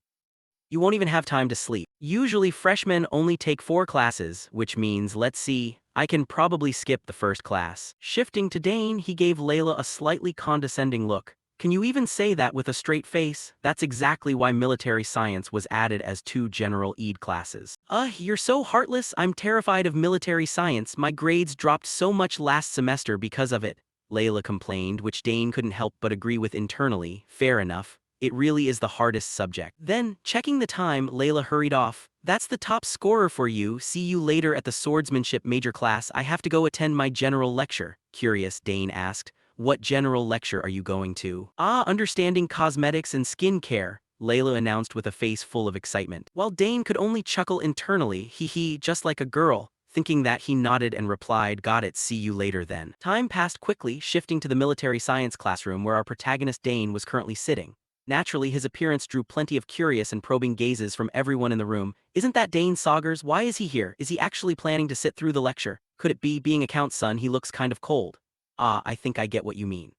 You won't even have time to sleep. Usually freshmen only take 4 classes, which means, let's see, I can probably skip the first class." Shifting to Dane, he gave Layla a slightly condescending look. "Can you even say that with a straight face? That's exactly why military science was added as 2 general ed classes." You're so heartless. I'm terrified of military science. My grades dropped so much last semester because of it," Layla complained, which Dane couldn't help but agree with internally. Fair enough. It really is the hardest subject. Then, checking the time, Layla hurried off. "That's the top scorer for you. See you later at the swordsmanship major class. I have to go attend my general lecture." Curious, Dane asked, "What general lecture are you going to?" Understanding cosmetics and skin care," Layla announced with a face full of excitement. While Dane could only chuckle internally, hee, just like a girl. Thinking that, he nodded and replied, "Got it, see you later then." Time passed quickly, shifting to the military science classroom where our protagonist Dane was currently sitting. Naturally, his appearance drew plenty of curious and probing gazes from everyone in the room. "Isn't that Dane Saugers? Why is he here? Is he actually planning to sit through the lecture? Could it be, being account son, he looks kind of cold?" I think I get what you mean."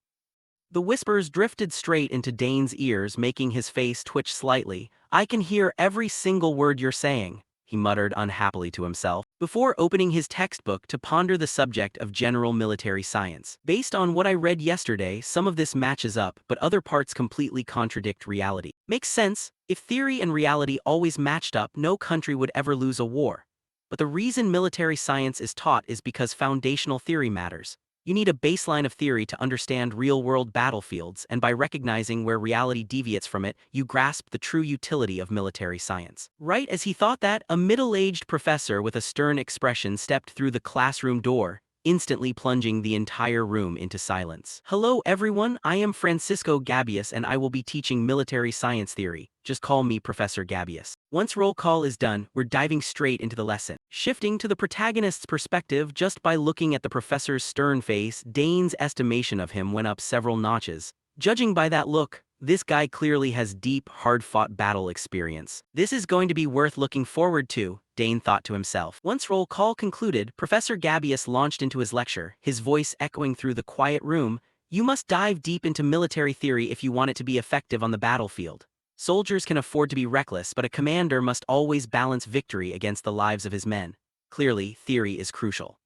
The whispers drifted straight into Dane's ears, making his face twitch slightly. "I can hear every single word you're saying," he muttered unhappily to himself, before opening his textbook to ponder the subject of general military science. "Based on what I read yesterday, some of this matches up, but other parts completely contradict reality. Makes sense. If theory and reality always matched up, no country would ever lose a war. But the reason military science is taught is because foundational theory matters. You need a baseline of theory to understand real-world battlefields, and by recognizing where reality deviates from it, you grasp the true utility of military science." Right as he thought that, a middle-aged professor with a stern expression stepped through the classroom door, instantly plunging the entire room into silence. "Hello everyone, I am Francisco Gabius and I will be teaching military science theory. Just call me Professor Gabius." Once roll call is done, we're diving straight into the lesson. Shifting to the protagonist's perspective just by looking at the professor's stern face, Dane's estimation of him went up several notches. Judging by that look, this guy clearly has deep, hard-fought battle experience. This is going to be worth looking forward to, Dane thought to himself. Once roll call concluded, Professor Gabius launched into his lecture, his voice echoing through the quiet room. "You must dive deep into military theory if you want it to be effective on the battlefield. Soldiers can afford to be reckless, but a commander must always balance victory against the lives of his men. Clearly, theory is crucial.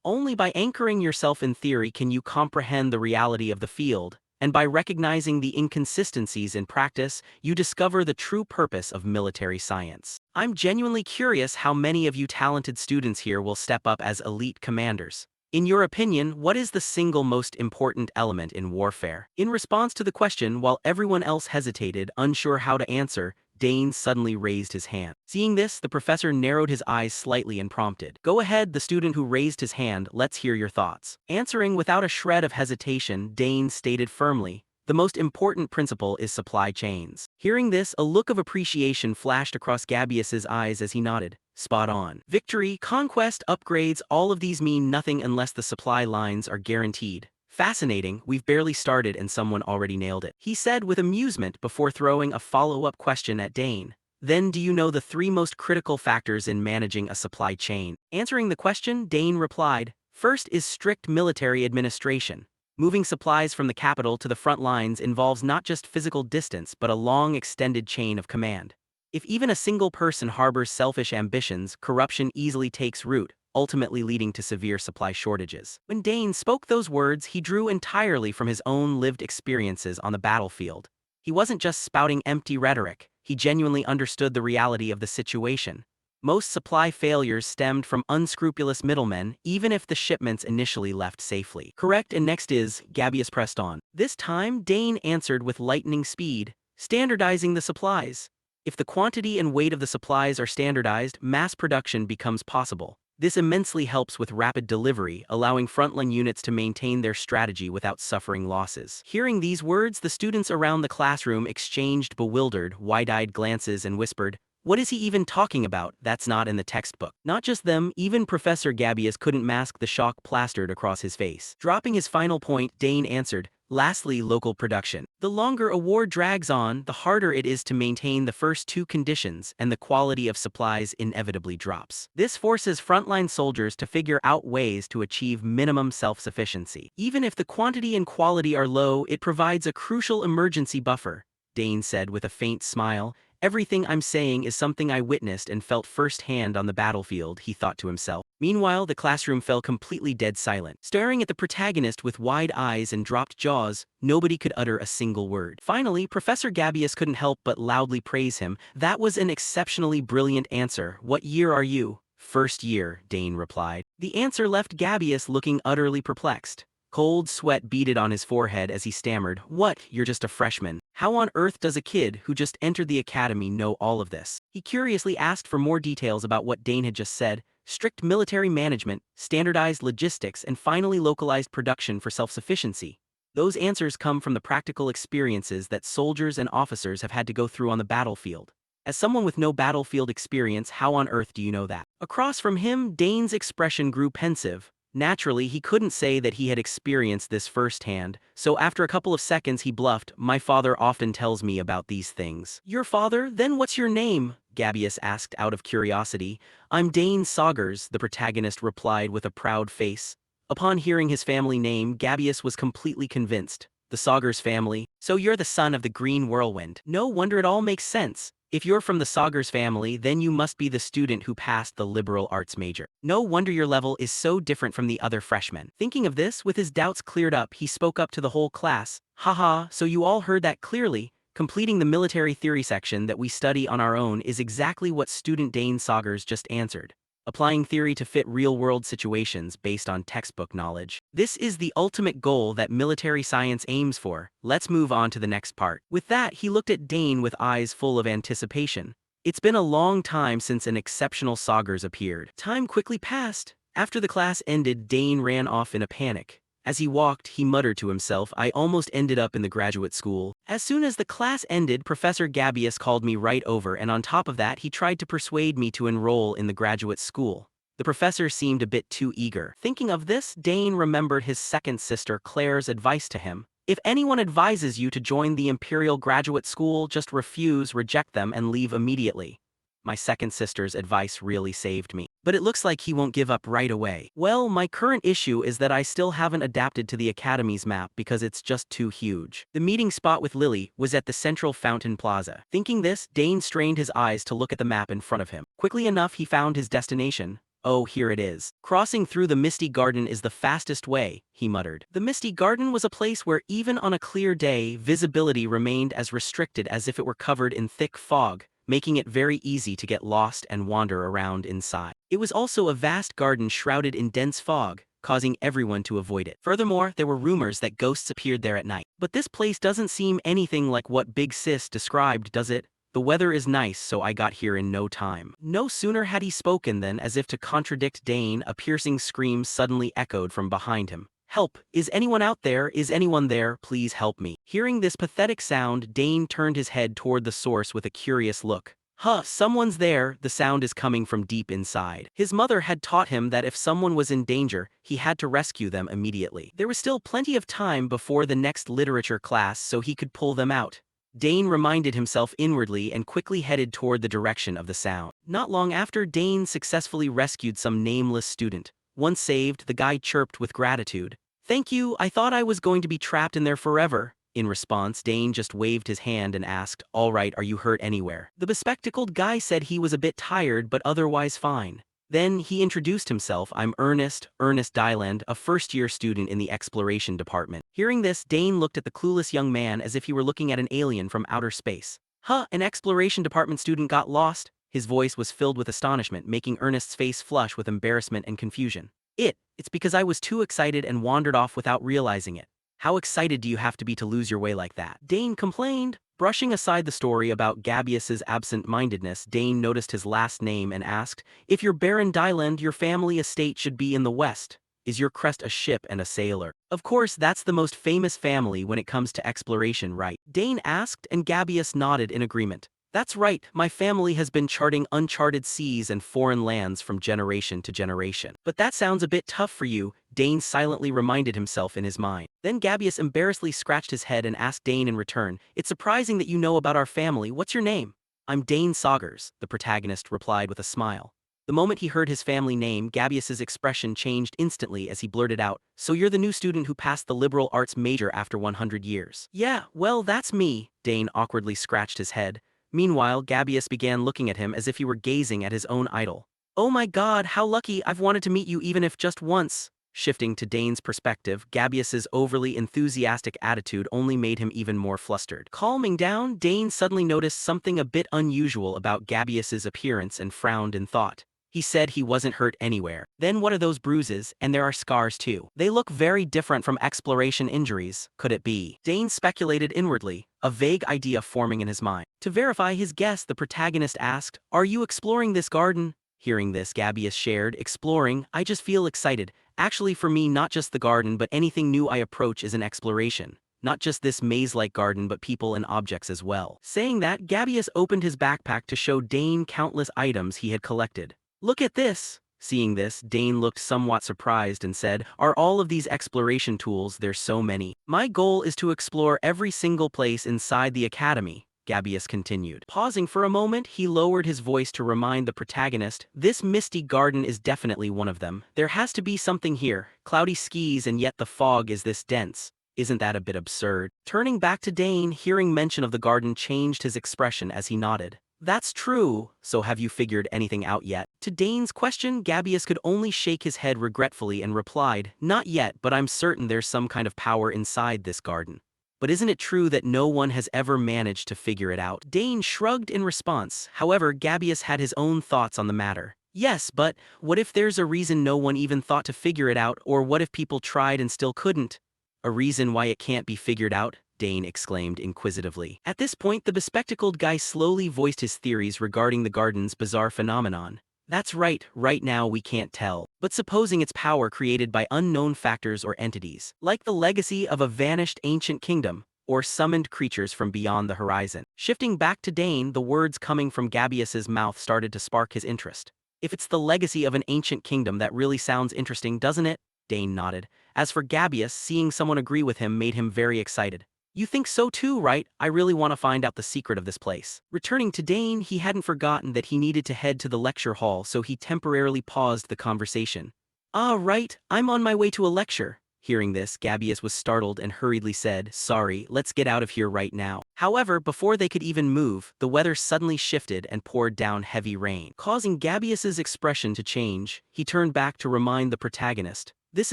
Only by anchoring yourself in theory can you comprehend the reality of the field, and by recognizing the inconsistencies in practice, you discover the true purpose of military science." I'm genuinely curious how many of you talented students here will step up as elite commanders. In your opinion, what is the single most important element in warfare? In response to the question, while everyone else hesitated, unsure how to answer, Dane suddenly raised his hand. Seeing this, the professor narrowed his eyes slightly and prompted, "Go ahead." The student who raised his hand, "Let's hear your thoughts." Answering without a shred of hesitation, Dane stated firmly, The most important principle is supply chains. Hearing this, a look of appreciation flashed across Gabius's eyes as he nodded. Spot on. Victory, conquest, upgrades, all of these mean nothing unless the supply lines are guaranteed. Fascinating, we've barely started and someone already nailed it, he said with amusement before throwing a follow-up question at Dane. Then do you know the three most critical factors in managing a supply chain? Answering the question, Dane replied, first is strict military administration. Moving supplies from the capital to the front lines involves not just physical distance but a long extended chain of command. If even a single person harbors selfish ambitions, corruption easily takes root, ultimately leading to severe supply shortages. When Dane spoke those words, he drew entirely from his own lived experiences on the battlefield. He wasn't just spouting empty rhetoric, he genuinely understood the reality of the situation. Most supply failures stemmed from unscrupulous middlemen, even if the shipments initially left safely. Correct, and next is, Gabius pressed on. This time, Dane answered with lightning speed, standardizing the supplies. If the quantity and weight of the supplies are standardized, mass production becomes possible. This immensely helps with rapid delivery, allowing frontline units to maintain their strategy without suffering losses. Hearing these words, the students around the classroom exchanged bewildered, wide-eyed glances and whispered, "What is he even talking about? That's not in the textbook." Not just them, even Professor Gabius couldn't mask the shock plastered across his face. Dropping his final point, Dane answered, lastly, local production. The longer a war drags on, the harder it is to maintain the first two conditions, and the quality of supplies inevitably drops. This forces frontline soldiers to figure out ways to achieve minimum self-sufficiency. Even if the quantity and quality are low, it provides a crucial emergency buffer, Dane said with a faint smile. Everything I'm saying is something I witnessed and felt firsthand on the battlefield, he thought to himself. Meanwhile, the classroom fell completely dead silent. Staring at the protagonist with wide eyes and dropped jaws, nobody could utter a single word. Finally, Professor Gabius couldn't help but loudly praise him. That was an exceptionally brilliant answer. What year are you? First year, Dane replied. The answer left Gabius looking utterly perplexed. Cold sweat beaded on his forehead as he stammered, "What, you're just a freshman? How on earth does a kid who just entered the academy know all of this?" He curiously asked for more details about what Dane had just said: strict military management, standardized logistics, and finally localized production for self-sufficiency. Those answers come from the practical experiences that soldiers and officers have had to go through on the battlefield. As someone with no battlefield experience, how on earth do you know that? Across from him, Dane's expression grew pensive. Naturally, he couldn't say that he had experienced this firsthand, so after a couple of seconds he bluffed, "My father often tells me about these things." "Your father? Then what's your name?" Gabius asked out of curiosity. "I'm Dane Saugers," the protagonist replied with a proud face. Upon hearing his family name, Gabius was completely convinced. The Saugers family? So you're the son of the Green Whirlwind. No wonder it all makes sense. If you're from the Saugers family, then you must be the student who passed the liberal arts major. No wonder your level is so different from the other freshmen. Thinking of this, with his doubts cleared up, he spoke up to the whole class. "Haha, so you all heard that clearly. Completing the military theory section that we study on our own is exactly what student Dane Saugers just answered. Applying theory to fit real-world situations based on textbook knowledge. This is the ultimate goal that military science aims for. Let's move on to the next part." With that, he looked at Dane with eyes full of anticipation. It's been a long time since an exceptional Saugers appeared. Time quickly passed. After the class ended, Dane ran off in a panic. As he walked, he muttered to himself, "I almost ended up in the graduate school." As soon as the class ended, Professor Gabius called me right over, and on top of that, he tried to persuade me to enroll in the graduate school. The professor seemed a bit too eager. Thinking of this, Dane remembered his second sister Claire's advice to him. "If anyone advises you to join the Imperial Graduate School, just refuse, reject them, and leave immediately." My second sister's advice really saved me. But it looks like he won't give up right away. Well, my current issue is that I still haven't adapted to the Academy's map because it's just too huge. The meeting spot with Lily was at the central fountain plaza. Thinking this, Dane strained his eyes to look at the map in front of him. Quickly enough, he found his destination. "Oh, here it is. Crossing through the Misty Garden is the fastest way," he muttered. The Misty Garden was a place where even on a clear day, visibility remained as restricted as if it were covered in thick fog, making it very easy to get lost and wander around inside. It was also a vast garden shrouded in dense fog, causing everyone to avoid it. Furthermore, there were rumors that ghosts appeared there at night. But this place doesn't seem anything like what Big Sis described, does it? "The weather is nice, so I got here in no time." No sooner had he spoken than, as if to contradict Dane, a piercing scream suddenly echoed from behind him. Help, is anyone out there? Is anyone there? Please help me. Hearing this pathetic sound, Dane turned his head toward the source with a curious look. Huh, someone's there, the sound is coming from deep inside. His mother had taught him that if someone was in danger, he had to rescue them immediately. There was still plenty of time before the next literature class so he could pull them out. Dane reminded himself inwardly and quickly headed toward the direction of the sound. Not long after, Dane successfully rescued some nameless student. Once saved, the guy chirped with gratitude. Thank you, I thought I was going to be trapped in there forever. In response, Dane just waved his hand and asked, all right, are you hurt anywhere? The bespectacled guy said he was a bit tired but otherwise fine. Then he introduced himself. I'm Ernest Dyland, a first-year student in the exploration department. Hearing this, Dane looked at the clueless young man as if he were looking at an alien from outer space. Huh, an exploration department student got lost? His voice was filled with astonishment, making Ernest's face flush with embarrassment and confusion. It's because I was too excited and wandered off without realizing it. How excited do you have to be to lose your way like that? Dane complained. Brushing aside the story about Gabius's absent-mindedness, Dane noticed his last name and asked, if you're Baron Dyland, your family estate should be in the west. Is your crest a ship and a sailor? Of course, that's the most famous family when it comes to exploration, right? Dane asked, and Gabius nodded in agreement. That's right, my family has been charting uncharted seas and foreign lands from generation to generation. But that sounds a bit tough for you, Dane silently reminded himself in his mind. Then Gabius embarrassedly scratched his head and asked Dane in return, it's surprising that you know about our family, what's your name? I'm Dane Saugers, the protagonist replied with a smile. The moment he heard his family name, Gabius's expression changed instantly as he blurted out, so you're the new student who passed the liberal arts major after 100 years. Yeah, well, that's me, Dane awkwardly scratched his head. Meanwhile, Gabius began looking at him as if he were gazing at his own idol. Oh my god, how lucky, I've wanted to meet you even if just once. Shifting to Dane's perspective, Gabius's overly enthusiastic attitude only made him even more flustered. Calming down, Dane suddenly noticed something a bit unusual about Gabius's appearance and frowned in thought. He said he wasn't hurt anywhere. Then what are those bruises? And there are scars too. They look very different from exploration injuries. Could it be? Dane speculated inwardly, a vague idea forming in his mind. To verify his guess, the protagonist asked, are you exploring this garden? Hearing this, Gabius shared, exploring, I just feel excited. Actually, for me, not just the garden, but anything new I approach is an exploration. Not just this maze-like garden, but people and objects as well. Saying that, Gabius opened his backpack to show Dane countless items he had collected. Look at this! Seeing this, Dane looked somewhat surprised and said, are all of these exploration tools? There's so many. My goal is to explore every single place inside the academy, Gabius continued. Pausing for a moment, he lowered his voice to remind the protagonist, this misty garden is definitely one of them. There has to be something here. Cloudy skies and yet the fog is this dense. Isn't that a bit absurd? Turning back to Dane, hearing mention of the garden changed his expression as he nodded. That's true, so have you figured anything out yet? To Dane's question, Gabius could only shake his head regretfully and replied, not yet, but I'm certain there's some kind of power inside this garden. But isn't it true that no one has ever managed to figure it out? Dane shrugged in response. However, Gabius had his own thoughts on the matter. Yes, but what if there's a reason no one even thought to figure it out, or what if people tried and still couldn't? A reason why it can't be figured out? Dane exclaimed inquisitively. At this point, the bespectacled guy slowly voiced his theories regarding the garden's bizarre phenomenon. That's right now we can't tell. But supposing its power created by unknown factors or entities, like the legacy of a vanished ancient kingdom, or summoned creatures from beyond the horizon. Shifting back to Dane, the words coming from Gabius's mouth started to spark his interest. If it's the legacy of an ancient kingdom, that really sounds interesting, doesn't it? Dane nodded. As for Gabius, seeing someone agree with him made him very excited. You think so too, right? I really want to find out the secret of this place. Returning to Dane, he hadn't forgotten that he needed to head to the lecture hall, so he temporarily paused the conversation. Ah, right, I'm on my way to a lecture. Hearing this, Gabius was startled and hurriedly said, sorry, let's get out of here right now. However, before they could even move, the weather suddenly shifted and poured down heavy rain. Causing Gabius's expression to change, he turned back to remind the protagonist. This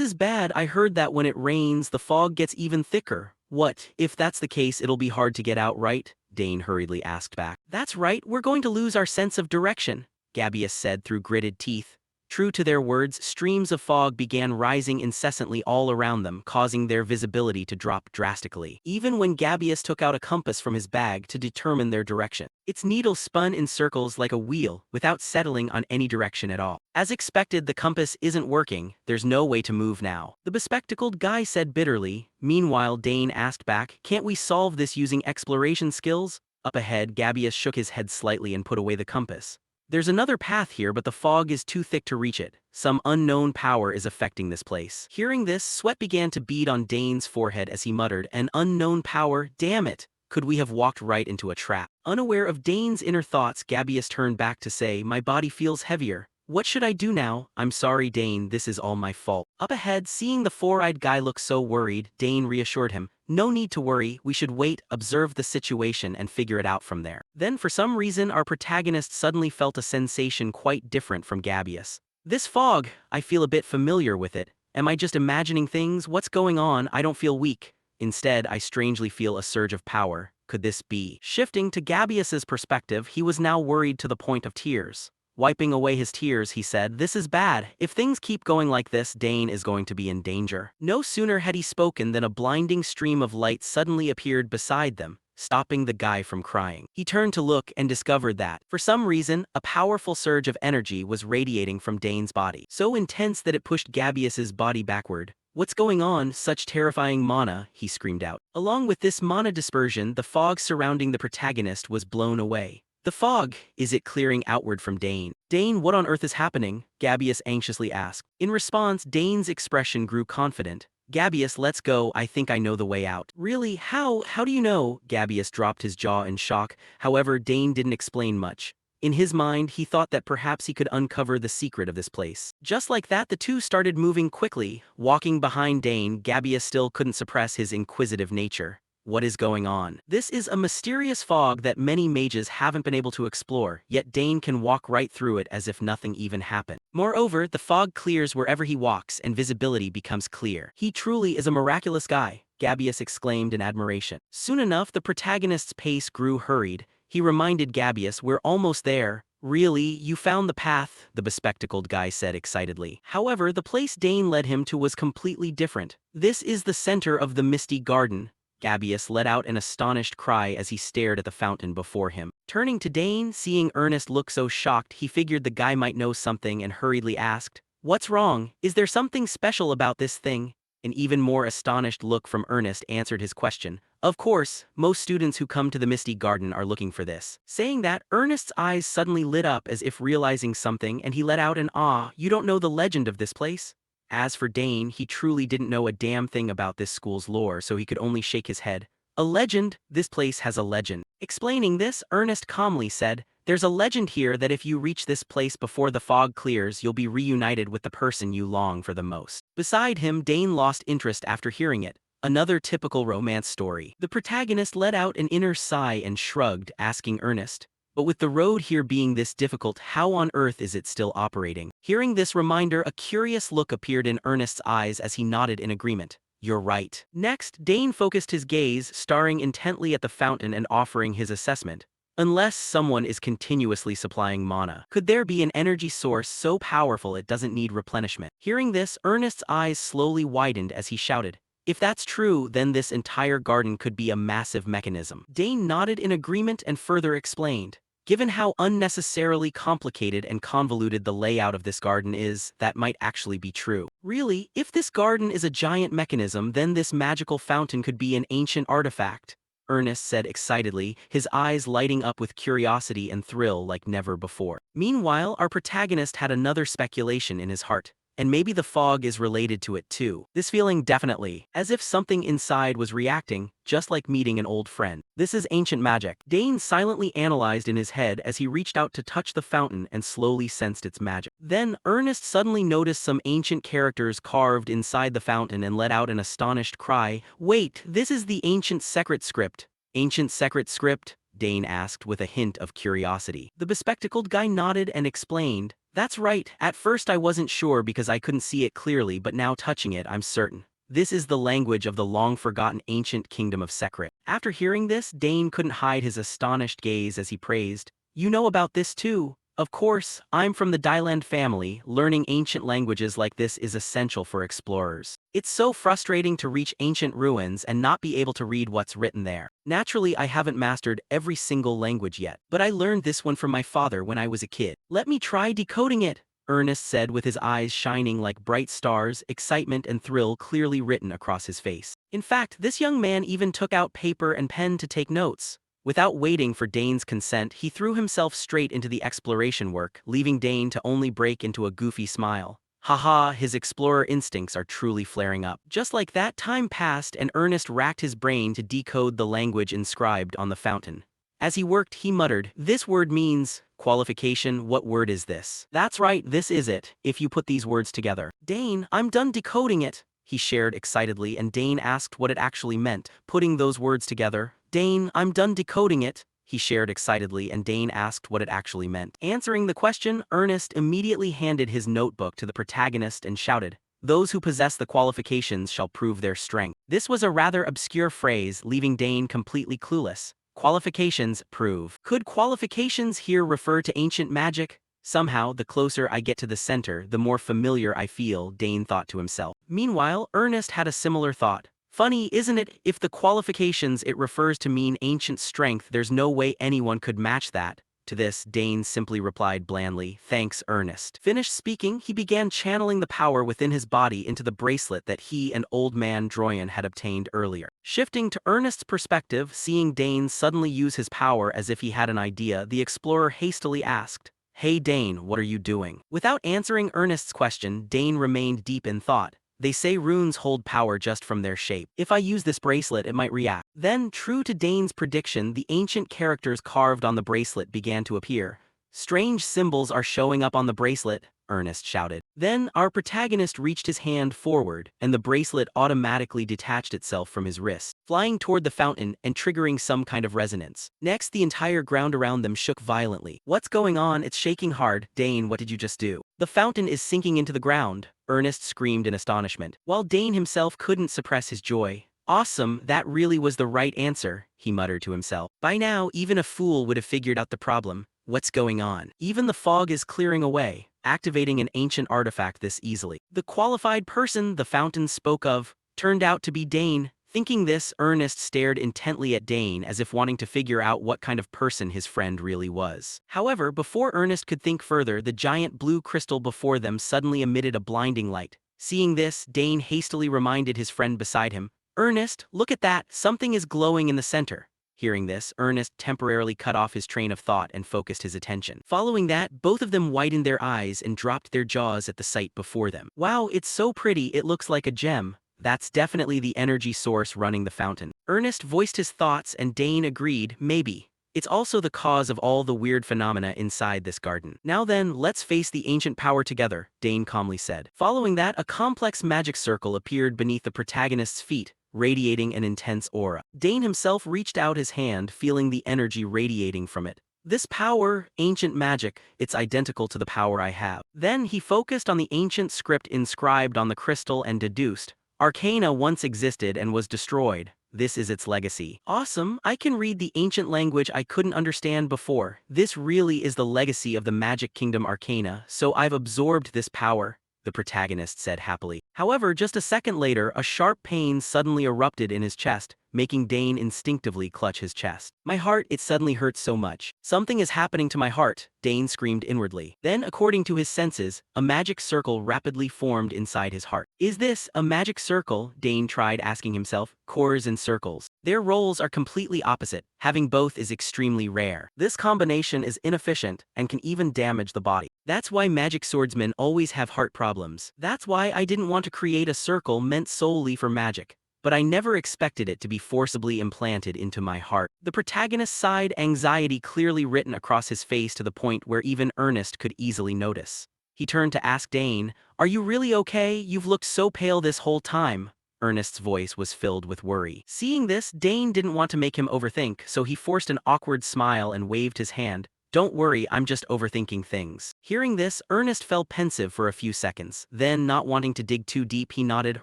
is bad, I heard that when it rains, the fog gets even thicker. What, if that's the case, it'll be hard to get out, right? Dane hurriedly asked back. That's right, we're going to lose our sense of direction, Gabius said through gritted teeth. True to their words, streams of fog began rising incessantly all around them, causing their visibility to drop drastically. Even when Gabius took out a compass from his bag to determine their direction, its needle spun in circles like a wheel without settling on any direction at all. As expected, the compass isn't working, there's no way to move now, the bespectacled guy said bitterly. Meanwhile, Dane asked back, can't we solve this using exploration skills? Up ahead, Gabius shook his head slightly and put away the compass. There's another path here, but the fog is too thick to reach it. Some unknown power is affecting this place. Hearing this, sweat began to bead on Dane's forehead as he muttered, an unknown power, damn it. Could we have walked right into a trap? Unaware of Dane's inner thoughts, Gabius turned back to say, my body feels heavier. What should I do now? I'm sorry, Dane, this is all my fault. Up ahead, seeing the four-eyed guy look so worried, Dane reassured him, no need to worry, we should wait, observe the situation and figure it out from there. Then for some reason our protagonist suddenly felt a sensation quite different from Gabius. This fog, I feel a bit familiar with it. Am I just imagining things? What's going on? I don't feel weak. Instead, I strangely feel a surge of power. Could this be? Shifting to Gabius's perspective, he was now worried to the point of tears. Wiping away his tears, he said, this is bad. If things keep going like this, Dane is going to be in danger. No sooner had he spoken than a blinding stream of light suddenly appeared beside them, stopping the guy from crying. He turned to look and discovered that, for some reason, a powerful surge of energy was radiating from Dane's body, so intense that it pushed Gabius's body backward. What's going on? Such terrifying mana, he screamed out. Along with this mana dispersion, the fog surrounding the protagonist was blown away. The fog, is it clearing outward from Dane? Dane, what on earth is happening? Gabius anxiously asked. In response, Dane's expression grew confident. Gabius, let's go, I think I know the way out. Really? How do you know? Gabius dropped his jaw in shock, however Dane didn't explain much. In his mind, he thought that perhaps he could uncover the secret of this place. Just like that, the two started moving quickly. Walking behind Dane, Gabius still couldn't suppress his inquisitive nature. What is going on? This is a mysterious fog that many mages haven't been able to explore, yet Dane can walk right through it as if nothing even happened. Moreover, the fog clears wherever he walks and visibility becomes clear. He truly is a miraculous guy, Gabius exclaimed in admiration. Soon enough, the protagonist's pace grew hurried. He reminded Gabius, we're almost there. Really, you found the path, the bespectacled guy said excitedly. However, the place Dane led him to was completely different. This is the center of the misty garden. Gabius let out an astonished cry as he stared at the fountain before him. Turning to Dane, seeing Ernest look so shocked, he figured the guy might know something and hurriedly asked, what's wrong? Is there something special about this thing? An even more astonished look from Ernest answered his question. Of course, most students who come to the Misty Garden are looking for this. Saying that, Ernest's eyes suddenly lit up as if realizing something, and he let out an ah, you don't know the legend of this place? As for Dane, he truly didn't know a damn thing about this school's lore, so he could only shake his head. A legend? This place has a legend. Explaining this, Ernest calmly said, there's a legend here that if you reach this place before the fog clears, you'll be reunited with the person you long for the most. Beside him, Dane lost interest after hearing it. Another typical romance story. The protagonist let out an inner sigh and shrugged, asking Ernest, but with the road here being this difficult, how on earth is it still operating? Hearing this reminder, a curious look appeared in Ernest's eyes as he nodded in agreement. You're right. Next, Dane focused his gaze, staring intently at the fountain and offering his assessment. Unless someone is continuously supplying mana, could there be an energy source so powerful it doesn't need replenishment? Hearing this, Ernest's eyes slowly widened as he shouted, if that's true, then this entire garden could be a massive mechanism. Dane nodded in agreement and further explained. Given how unnecessarily complicated and convoluted the layout of this garden is, that might actually be true. Really, if this garden is a giant mechanism, then this magical fountain could be an ancient artifact, Ernest said excitedly, his eyes lighting up with curiosity and thrill like never before. Meanwhile, our protagonist had another speculation in his heart. And maybe the fog is related to it too. This feeling definitely, as if something inside was reacting, just like meeting an old friend. This is ancient magic. Dane silently analyzed in his head as he reached out to touch the fountain and slowly sensed its magic. Then, Ernest suddenly noticed some ancient characters carved inside the fountain and let out an astonished cry. Wait, this is the ancient secret script. Ancient secret script? Dane asked with a hint of curiosity. The bespectacled guy nodded and explained, that's right, at first I wasn't sure because I couldn't see it clearly, but now touching it I'm certain. This is the language of the long-forgotten ancient kingdom of Sekret. After hearing this, Dane couldn't hide his astonished gaze as he praised, you know about this too? Of course, I'm from the Dyland family. Learning ancient languages like this is essential for explorers. It's so frustrating to reach ancient ruins and not be able to read what's written there. Naturally, I haven't mastered every single language yet, but I learned this one from my father when I was a kid. Let me try decoding it, Ernest said with his eyes shining like bright stars, excitement and thrill clearly written across his face. In fact, this young man even took out paper and pen to take notes. Without waiting for Dane's consent, he threw himself straight into the exploration work, leaving Dane to only break into a goofy smile. Haha, his explorer instincts are truly flaring up. Just like that, time passed and Ernest racked his brain to decode the language inscribed on the fountain. As he worked, he muttered, "This word means qualification. What word is this?" "That's right, this is it, if you put these words together." "Dane, I'm done decoding it," he shared excitedly, and Dane asked what it actually meant. Putting those words together. "Dane, I'm done decoding it," he shared excitedly, and Dane asked what it actually meant. Answering the question, Ernest immediately handed his notebook to the protagonist and shouted, "Those who possess the qualifications shall prove their strength." This was a rather obscure phrase, leaving Dane completely clueless. Qualifications, prove. Could qualifications here refer to ancient magic? Somehow, the closer I get to the center, the more familiar I feel, Dane thought to himself. Meanwhile, Ernest had a similar thought. Funny, isn't it? If the qualifications it refers to mean ancient strength, there's no way anyone could match that. To this, Dane simply replied blandly, "Thanks, Ernest." Finished speaking, he began channeling the power within his body into the bracelet that he and Old Man Droyan had obtained earlier. Shifting to Ernest's perspective, seeing Dane suddenly use his power as if he had an idea, the explorer hastily asked, "Hey Dane, what are you doing?" Without answering Ernest's question, Dane remained deep in thought. They say runes hold power just from their shape. If I use this bracelet, it might react. Then, true to Dane's prediction, the ancient characters carved on the bracelet began to appear. "Strange symbols are showing up on the bracelet," Ernest shouted. Then, our protagonist reached his hand forward, and the bracelet automatically detached itself from his wrist, flying toward the fountain and triggering some kind of resonance. Next, the entire ground around them shook violently. "What's going on? It's shaking hard." "Dane, what did you just do?" "The fountain is sinking into the ground," Ernest screamed in astonishment, while Dane himself couldn't suppress his joy. "Awesome, that really was the right answer," he muttered to himself. "By now, even a fool would have figured out the problem. What's going on? Even the fog is clearing away, activating an ancient artifact this easily." The qualified person the fountain spoke of turned out to be Dane. Thinking this, Ernest stared intently at Dane as if wanting to figure out what kind of person his friend really was. However, before Ernest could think further, the giant blue crystal before them suddenly emitted a blinding light. Seeing this, Dane hastily reminded his friend beside him, "Ernest, look at that, something is glowing in the center." Hearing this, Ernest temporarily cut off his train of thought and focused his attention. Following that, both of them widened their eyes and dropped their jaws at the sight before them. "Wow, it's so pretty, it looks like a gem. That's definitely the energy source running the fountain." Ernest voiced his thoughts and Dane agreed, "Maybe. It's also the cause of all the weird phenomena inside this garden." "Now then, let's face the ancient power together," Dane calmly said. Following that, a complex magic circle appeared beneath the protagonist's feet, radiating an intense aura. Dane himself reached out his hand, feeling the energy radiating from it. "This power, ancient magic, it's identical to the power I have." Then he focused on the ancient script inscribed on the crystal and deduced, "Arcana once existed and was destroyed. This is its legacy." "Awesome, I can read the ancient language I couldn't understand before. This really is the legacy of the Magic Kingdom Arcana, so I've absorbed this power," the protagonist said happily. However, just a second later, a sharp pain suddenly erupted in his chest, making Dane instinctively clutch his chest. "My heart, it suddenly hurts so much. Something is happening to my heart," Dane screamed inwardly. Then, according to his senses, a magic circle rapidly formed inside his heart. "Is this a magic circle?" Dane tried asking himself. "Cores and circles. Their roles are completely opposite. Having both is extremely rare. This combination is inefficient and can even damage the body. That's why magic swordsmen always have heart problems. That's why I didn't want to create a circle meant solely for magic. But I never expected it to be forcibly implanted into my heart." The protagonist sighed, anxiety clearly written across his face to the point where even Ernest could easily notice. He turned to ask Dane, "Are you really okay? You've looked so pale this whole time." Ernest's voice was filled with worry. Seeing this, Dane didn't want to make him overthink, so he forced an awkward smile and waved his hand. Don't worry, I'm just overthinking things. Hearing this, Ernest fell pensive for a few seconds. Then, not wanting to dig too deep, he nodded.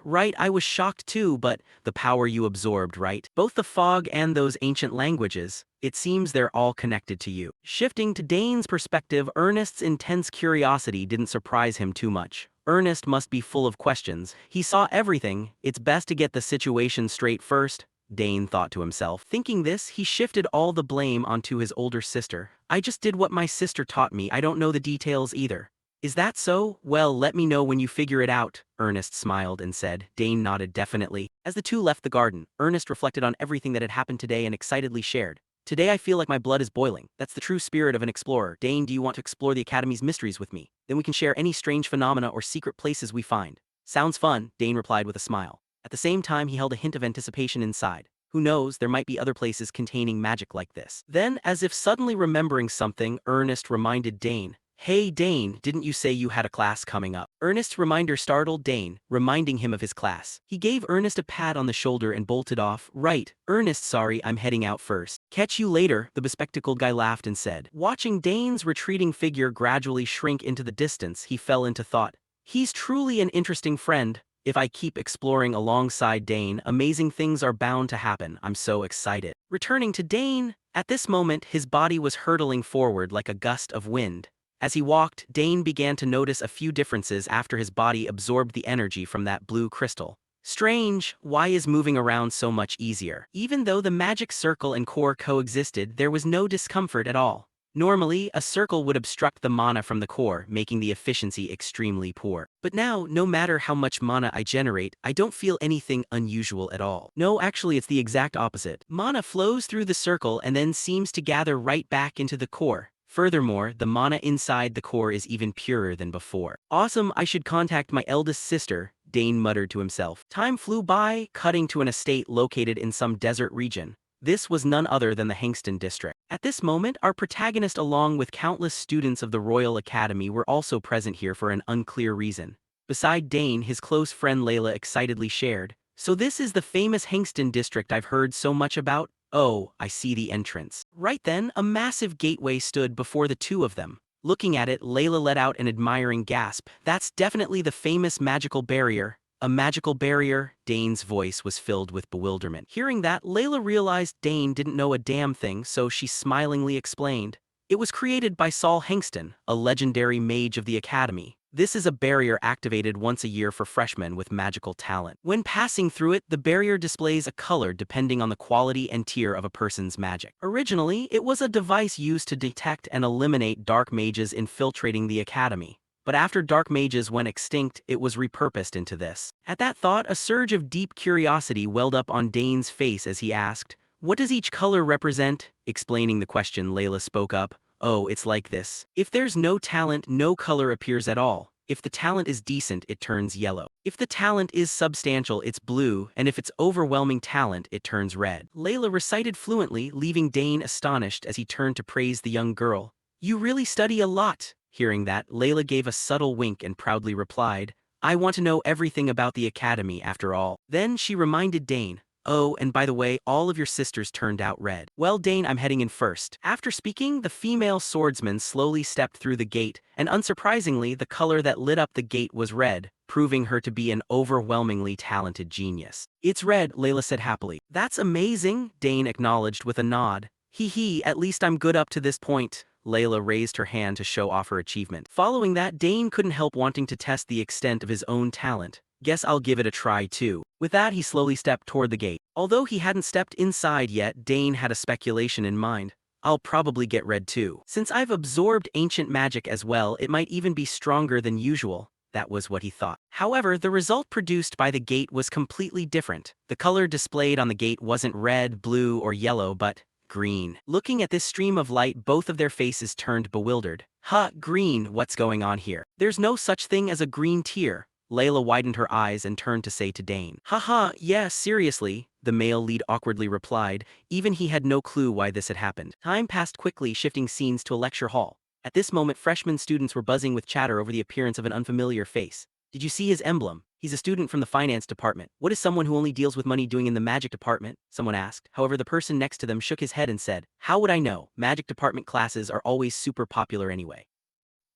Right, I was shocked too, but the power you absorbed, right? Both the fog and those ancient languages. It seems they're all connected to you. Shifting to Dane's perspective, Ernest's intense curiosity didn't surprise him too much. Ernest must be full of questions. He saw everything. It's best to get the situation straight first, Dane thought to himself. Thinking this, he shifted all the blame onto his older sister. I just did what my sister taught me. I don't know the details either. Is that so? Well, let me know when you figure it out, Ernest smiled and said. Dane nodded definitely. As the two left the garden, Ernest reflected on everything that had happened today and excitedly shared. Today I feel like my blood is boiling. That's the true spirit of an explorer. Dane, do you want to explore the Academy's mysteries with me? Then we can share any strange phenomena or secret places we find. Sounds fun, Dane replied with a smile. At the same time, he held a hint of anticipation inside. Who knows, there might be other places containing magic like this. Then, as if suddenly remembering something, Ernest reminded Dane. Hey Dane, didn't you say you had a class coming up? Ernest's reminder startled Dane, reminding him of his class. He gave Ernest a pat on the shoulder and bolted off. Right, Ernest, sorry, I'm heading out first. Catch you later, the bespectacled guy laughed and said. Watching Dane's retreating figure gradually shrink into the distance, he fell into thought. He's truly an interesting friend. If I keep exploring alongside Dane, amazing things are bound to happen. I'm so excited. Returning to Dane, at this moment, his body was hurtling forward like a gust of wind. As he walked, Dane began to notice a few differences after his body absorbed the energy from that blue crystal. Strange, why is moving around so much easier? Even though the magic circle and core coexisted, there was no discomfort at all. Normally, a circle would obstruct the mana from the core, making the efficiency extremely poor. But now, no matter how much mana I generate, I don't feel anything unusual at all. No, actually it's the exact opposite. Mana flows through the circle and then seems to gather right back into the core. Furthermore, the mana inside the core is even purer than before. Awesome, I should contact my eldest sister, Dane muttered to himself. Time flew by, cutting to an estate located in some desert region. This was none other than the Hangston district. At this moment, our protagonist along with countless students of the Royal Academy were also present here for an unclear reason. Beside Dane, his close friend Layla excitedly shared. So this is the famous Hangston district I've heard so much about? Oh, I see the entrance. Right then, a massive gateway stood before the two of them. Looking at it, Layla let out an admiring gasp. That's definitely the famous magical barrier. A magical barrier? Dane's voice was filled with bewilderment. Hearing that, Layla realized Dane didn't know a damn thing, so she smilingly explained. It was created by Saul Hangston, a legendary mage of the Academy. This is a barrier activated once a year for freshmen with magical talent. When passing through it, the barrier displays a color depending on the quality and tier of a person's magic. Originally, it was a device used to detect and eliminate dark mages infiltrating the Academy. But after dark mages went extinct, it was repurposed into this. At that thought, a surge of deep curiosity welled up on Dane's face as he asked, "What does each color represent?" Explaining the question, Layla spoke up. Oh, it's like this. If there's no talent, no color appears at all. If the talent is decent, it turns yellow. If the talent is substantial, it's blue, and if it's overwhelming talent, it turns red. Layla recited fluently, leaving Dane astonished as he turned to praise the young girl. You really study a lot. Hearing that, Layla gave a subtle wink and proudly replied, I want to know everything about the Academy after all. Then she reminded Dane, oh, and by the way, all of your sisters turned out red. Well, Dane, I'm heading in first. After speaking, the female swordsman slowly stepped through the gate, and unsurprisingly, the color that lit up the gate was red, proving her to be an overwhelmingly talented genius. It's red, Layla said happily. That's amazing, Dane acknowledged with a nod. Hee hee, at least I'm good up to this point. Layla raised her hand to show off her achievement. Following that, Dane couldn't help wanting to test the extent of his own talent. Guess I'll give it a try too. With that, he slowly stepped toward the gate. Although he hadn't stepped inside yet, Dane had a speculation in mind. I'll probably get red too. Since I've absorbed ancient magic as well, it might even be stronger than usual. That was what he thought. However, the result produced by the gate was completely different. The color displayed on the gate wasn't red, blue, or yellow, but green. Looking at this stream of light, both of their faces turned bewildered. Huh, green, what's going on here? There's no such thing as a green tier. Layla widened her eyes and turned to say to Dane. Haha, yeah, seriously, the male lead awkwardly replied. Even he had no clue why this had happened. Time passed quickly, shifting scenes to a lecture hall. At this moment, freshman students were buzzing with chatter over the appearance of an unfamiliar face. Did you see his emblem? He's a student from the finance department. What is someone who only deals with money doing in the magic department? Someone asked. However, the person next to them shook his head and said, how would I know? Magic department classes are always super popular anyway.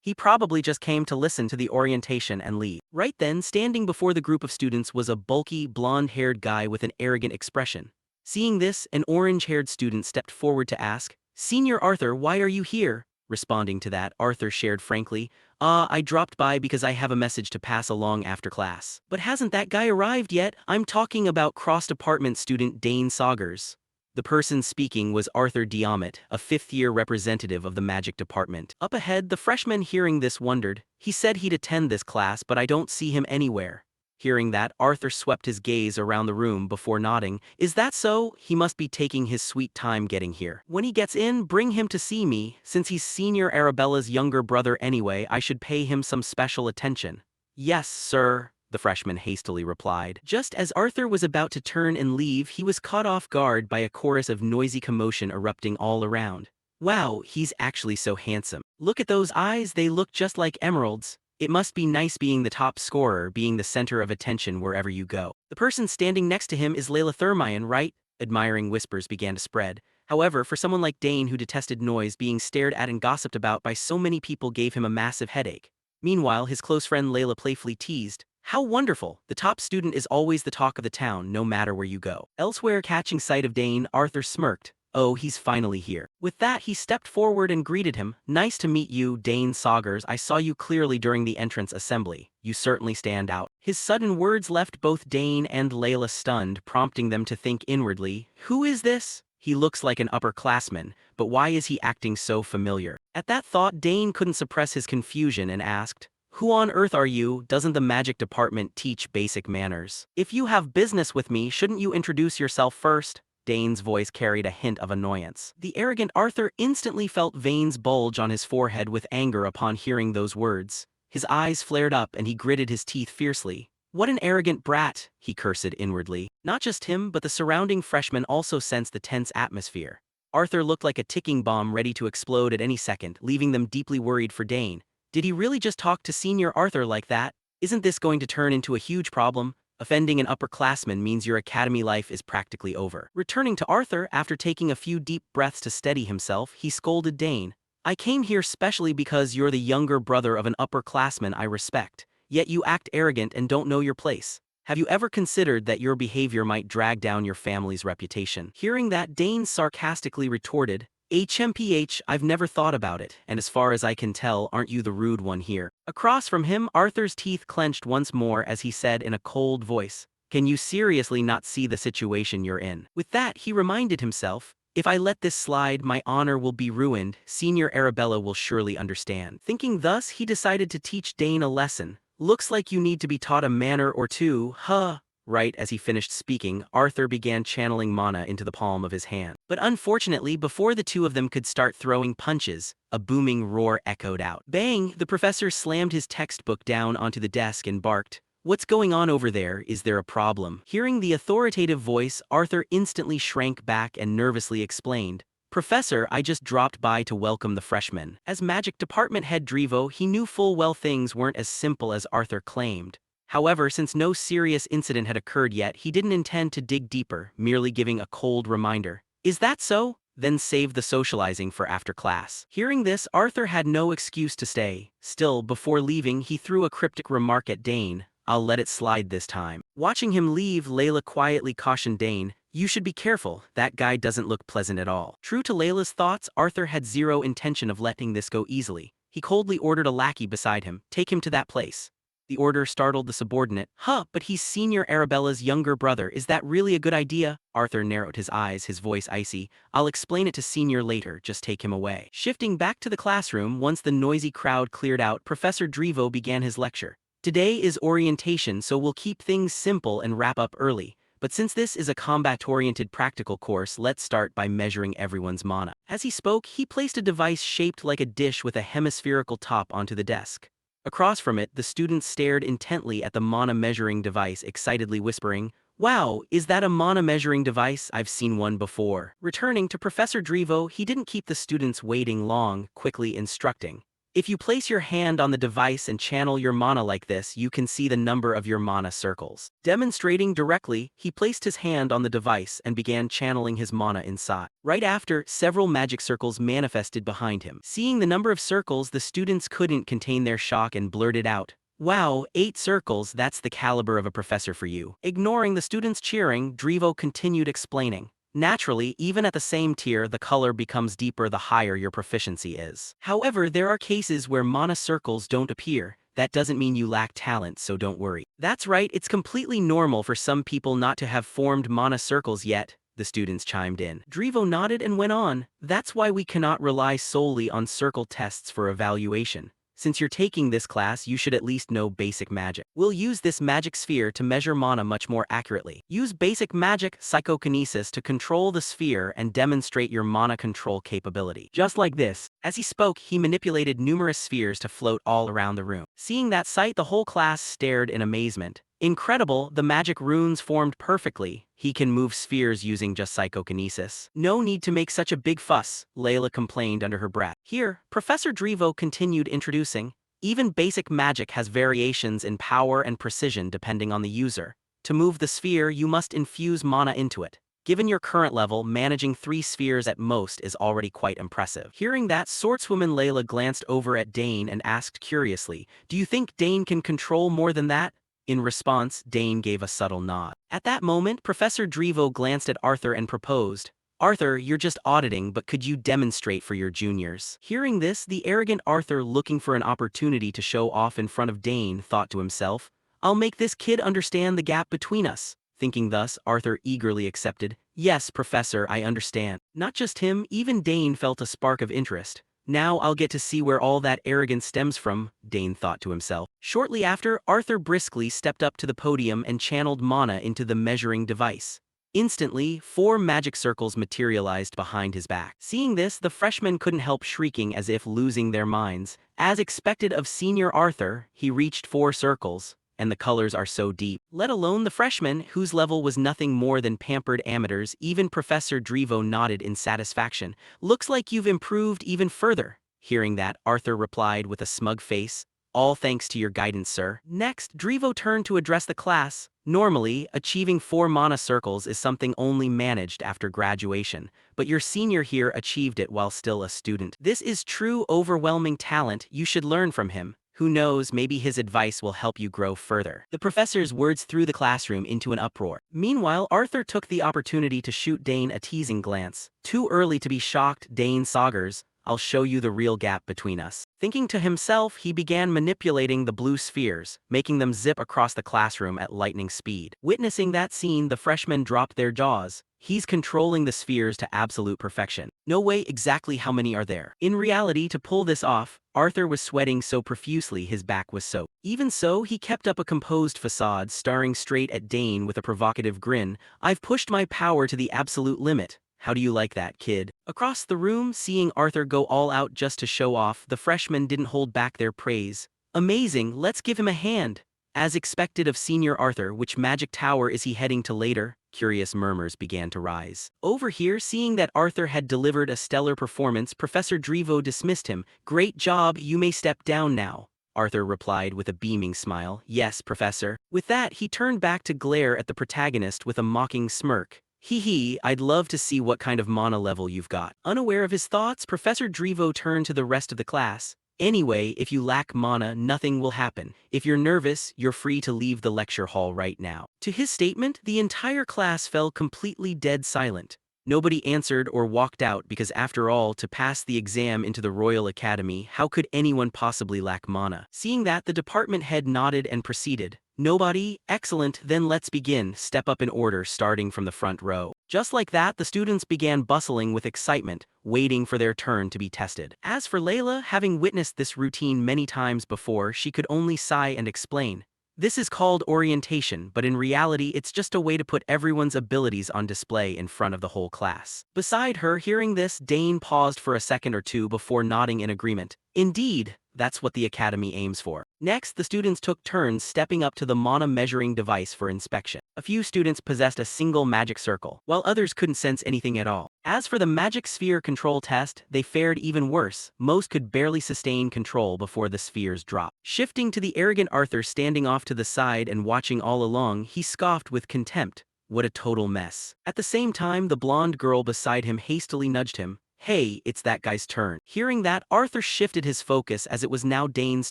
He probably just came to listen to the orientation and leave. Right then, standing before the group of students was a bulky, blonde-haired guy with an arrogant expression. Seeing this, an orange-haired student stepped forward to ask, Senior Arthur, why are you here? Responding to that, Arthur shared frankly, I dropped by because I have a message to pass along after class. But hasn't that guy arrived yet? I'm talking about cross-department student Dane Saugers. The person speaking was Arthur Diamant, a fifth-year representative of the magic department. Up ahead, the freshman hearing this wondered, he said he'd attend this class but I don't see him anywhere. Hearing that, Arthur swept his gaze around the room before nodding. Is that so? He must be taking his sweet time getting here. When he gets in, bring him to see me. Since he's Senior Arabella's younger brother anyway, I should pay him some special attention. Yes, sir, the freshman hastily replied. Just as Arthur was about to turn and leave, he was caught off guard by a chorus of noisy commotion erupting all around. Wow, he's actually so handsome. Look at those eyes, they look just like emeralds. It must be nice being the top scorer, being the center of attention wherever you go. The person standing next to him is Layla Thermion, right? Admiring whispers began to spread. However, for someone like Dane who detested noise, being stared at and gossiped about by so many people gave him a massive headache. Meanwhile, his close friend Layla playfully teased, how wonderful! The top student is always the talk of the town, no matter where you go. Elsewhere, catching sight of Dane, Arthur smirked. Oh, he's finally here. With that, he stepped forward and greeted him. Nice to meet you, Dane Saugers. I saw you clearly during the entrance assembly. You certainly stand out. His sudden words left both Dane and Layla stunned, prompting them to think inwardly, who is this? He looks like an upperclassman, but why is he acting so familiar? At that thought, Dane couldn't suppress his confusion and asked, who on earth are you? Doesn't the magic department teach basic manners? If you have business with me, shouldn't you introduce yourself first? Dane's voice carried a hint of annoyance. The arrogant Arthur instantly felt veins bulge on his forehead with anger upon hearing those words. His eyes flared up and he gritted his teeth fiercely. What an arrogant brat, he cursed inwardly. Not just him, but the surrounding freshmen also sensed the tense atmosphere. Arthur looked like a ticking bomb ready to explode at any second, leaving them deeply worried for Dane. Did he really just talk to Senior Arthur like that? Isn't this going to turn into a huge problem? Offending an upperclassman means your academy life is practically over. Returning to Arthur, after taking a few deep breaths to steady himself, he scolded Dane. I came here specially because you're the younger brother of an upperclassman I respect, yet you act arrogant and don't know your place. Have you ever considered that your behavior might drag down your family's reputation? Hearing that, Dane sarcastically retorted, HMPH, I've never thought about it, and as far as I can tell, aren't you the rude one here? Across from him, Arthur's teeth clenched once more as he said in a cold voice, can you seriously not see the situation you're in? With that, he reminded himself, if I let this slide, my honor will be ruined, Senior Arabella will surely understand. Thinking thus, he decided to teach Dane a lesson. Looks like you need to be taught a manner or two, huh? Right as he finished speaking, Arthur began channeling mana into the palm of his hand. But unfortunately, before the two of them could start throwing punches, a booming roar echoed out. Bang! The professor slammed his textbook down onto the desk and barked, what's going on over there? Is there a problem? Hearing the authoritative voice, Arthur instantly shrank back and nervously explained, Professor, I just dropped by to welcome the freshmen. As magic department head Drivo, he knew full well things weren't as simple as Arthur claimed. However, since no serious incident had occurred yet, he didn't intend to dig deeper, merely giving a cold reminder. Is that so? Then save the socializing for after class. Hearing this, Arthur had no excuse to stay. Still, before leaving, he threw a cryptic remark at Dane. I'll let it slide this time. Watching him leave, Layla quietly cautioned Dane, you should be careful, that guy doesn't look pleasant at all. True to Layla's thoughts, Arthur had zero intention of letting this go easily. He coldly ordered a lackey beside him, take him to that place. The order startled the subordinate. Huh, but he's Senior Arabella's younger brother. Is that really a good idea? Arthur narrowed his eyes, his voice icy. I'll explain it to Senior later, just take him away. Shifting back to the classroom, once the noisy crowd cleared out, Professor Drivo began his lecture. Today is orientation, so we'll keep things simple and wrap up early. But since this is a combat-oriented practical course, let's start by measuring everyone's mana. As he spoke, he placed a device shaped like a dish with a hemispherical top onto the desk. Across from it, the students stared intently at the mana measuring device, excitedly whispering, wow, is that a mana measuring device? I've seen one before. Returning to Professor Drivo, he didn't keep the students waiting long, quickly instructing. If you place your hand on the device and channel your mana like this, you can see the number of your mana circles. Demonstrating directly, he placed his hand on the device and began channeling his mana inside. Right after, several magic circles manifested behind him. Seeing the number of circles, the students couldn't contain their shock and blurted out, "Wow, 8 circles, that's the caliber of a professor for you." Ignoring the students' cheering, Drivo continued explaining. Naturally, even at the same tier, the color becomes deeper the higher your proficiency is. However, there are cases where mana circles don't appear. That doesn't mean you lack talent, so don't worry. That's right, it's completely normal for some people not to have formed mana circles yet, the students chimed in. Drivo nodded and went on, "That's why we cannot rely solely on circle tests for evaluation. Since you're taking this class, you should at least know basic magic. We'll use this magic sphere to measure mana much more accurately. Use basic magic, psychokinesis, to control the sphere and demonstrate your mana control capability." Just like this. As he spoke, he manipulated numerous spheres to float all around the room. Seeing that sight, the whole class stared in amazement. Incredible, the magic runes formed perfectly. He can move spheres using just psychokinesis. "No need to make such a big fuss," Layla complained under her breath. Here, Professor Drivo continued introducing, "Even basic magic has variations in power and precision depending on the user. To move the sphere, you must infuse mana into it. Given your current level, managing 3 spheres at most is already quite impressive." Hearing that, swordswoman Layla glanced over at Dane and asked curiously, "Do you think Dane can control more than that?" In response, Dane gave a subtle nod. At that moment, Professor Drivo glanced at Arthur and proposed, "Arthur, you're just auditing, but could you demonstrate for your juniors?" Hearing this, the arrogant Arthur, looking for an opportunity to show off in front of Dane, thought to himself, "I'll make this kid understand the gap between us." Thinking thus, Arthur eagerly accepted, "Yes, Professor, I understand." Not just him, even Dane felt a spark of interest. "Now I'll get to see where all that arrogance stems from," Dane thought to himself. Shortly after, Arthur briskly stepped up to the podium and channeled mana into the measuring device. Instantly, 4 magic circles materialized behind his back. Seeing this, the freshmen couldn't help shrieking as if losing their minds. As expected of senior Arthur, he reached 4 circles, and the colors are so deep. Let alone the freshmen, whose level was nothing more than pampered amateurs. Even Professor Drivo nodded in satisfaction. "Looks like you've improved even further." Hearing that, Arthur replied with a smug face, "All thanks to your guidance, sir." Next, Drivo turned to address the class. Normally, achieving 4 mana circles is something only managed after graduation, but your senior here achieved it while still a student. This is true overwhelming talent. You should learn from him. Who knows, maybe his advice will help you grow further. The professor's words threw the classroom into an uproar. Meanwhile, Arthur took the opportunity to shoot Dane a teasing glance. "Too early to be shocked, Dane Saugers. I'll show you the real gap between us." Thinking to himself, he began manipulating the blue spheres, making them zip across the classroom at lightning speed. Witnessing that scene, the freshmen dropped their jaws. He's controlling the spheres to absolute perfection. No way, exactly how many are there? In reality, to pull this off, Arthur was sweating so profusely his back was soaked. Even so, he kept up a composed facade, staring straight at Dane with a provocative grin. "I've pushed my power to the absolute limit. How do you like that, kid?" Across the room, seeing Arthur go all out just to show off, the freshmen didn't hold back their praise. "Amazing, let's give him a hand." As expected of senior Arthur, which magic tower is he heading to later? Curious murmurs began to rise. Over here, seeing that Arthur had delivered a stellar performance, Professor Drivo dismissed him. "Great job, you may step down now." Arthur replied with a beaming smile, "Yes, Professor." With that, he turned back to glare at the protagonist with a mocking smirk. "Hee hee, I'd love to see what kind of mana level you've got." Unaware of his thoughts, Professor Drivo turned to the rest of the class. "Anyway, if you lack mana, nothing will happen. If you're nervous, you're free to leave the lecture hall right now." To his statement, the entire class fell completely dead silent. Nobody answered or walked out because, after all, to pass the exam into the Royal Academy, how could anyone possibly lack mana? Seeing that, the department head nodded and proceeded. "Nobody? Excellent, then let's begin. Step up in order, starting from the front row." Just like that, the students began bustling with excitement, waiting for their turn to be tested. As for Layla, having witnessed this routine many times before, she could only sigh and explain. "This is called orientation, but in reality it's just a way to put everyone's abilities on display in front of the whole class." Beside her, hearing this, Dane paused for a second or two before nodding in agreement. "Indeed, That's what the academy aims for. Next, the students took turns stepping up to the mana measuring device for inspection. A few students possessed a single magic circle, while others couldn't sense anything at all. As for the magic sphere control test, they fared even worse. Most could barely sustain control before the spheres dropped. Shifting to the arrogant Arthur standing off to the side and watching all along, he scoffed with contempt. What a total mess. At the same time, the blonde girl beside him hastily nudged him. Hey, it's that guy's turn. Hearing that, Arthur shifted his focus as it was now Dane's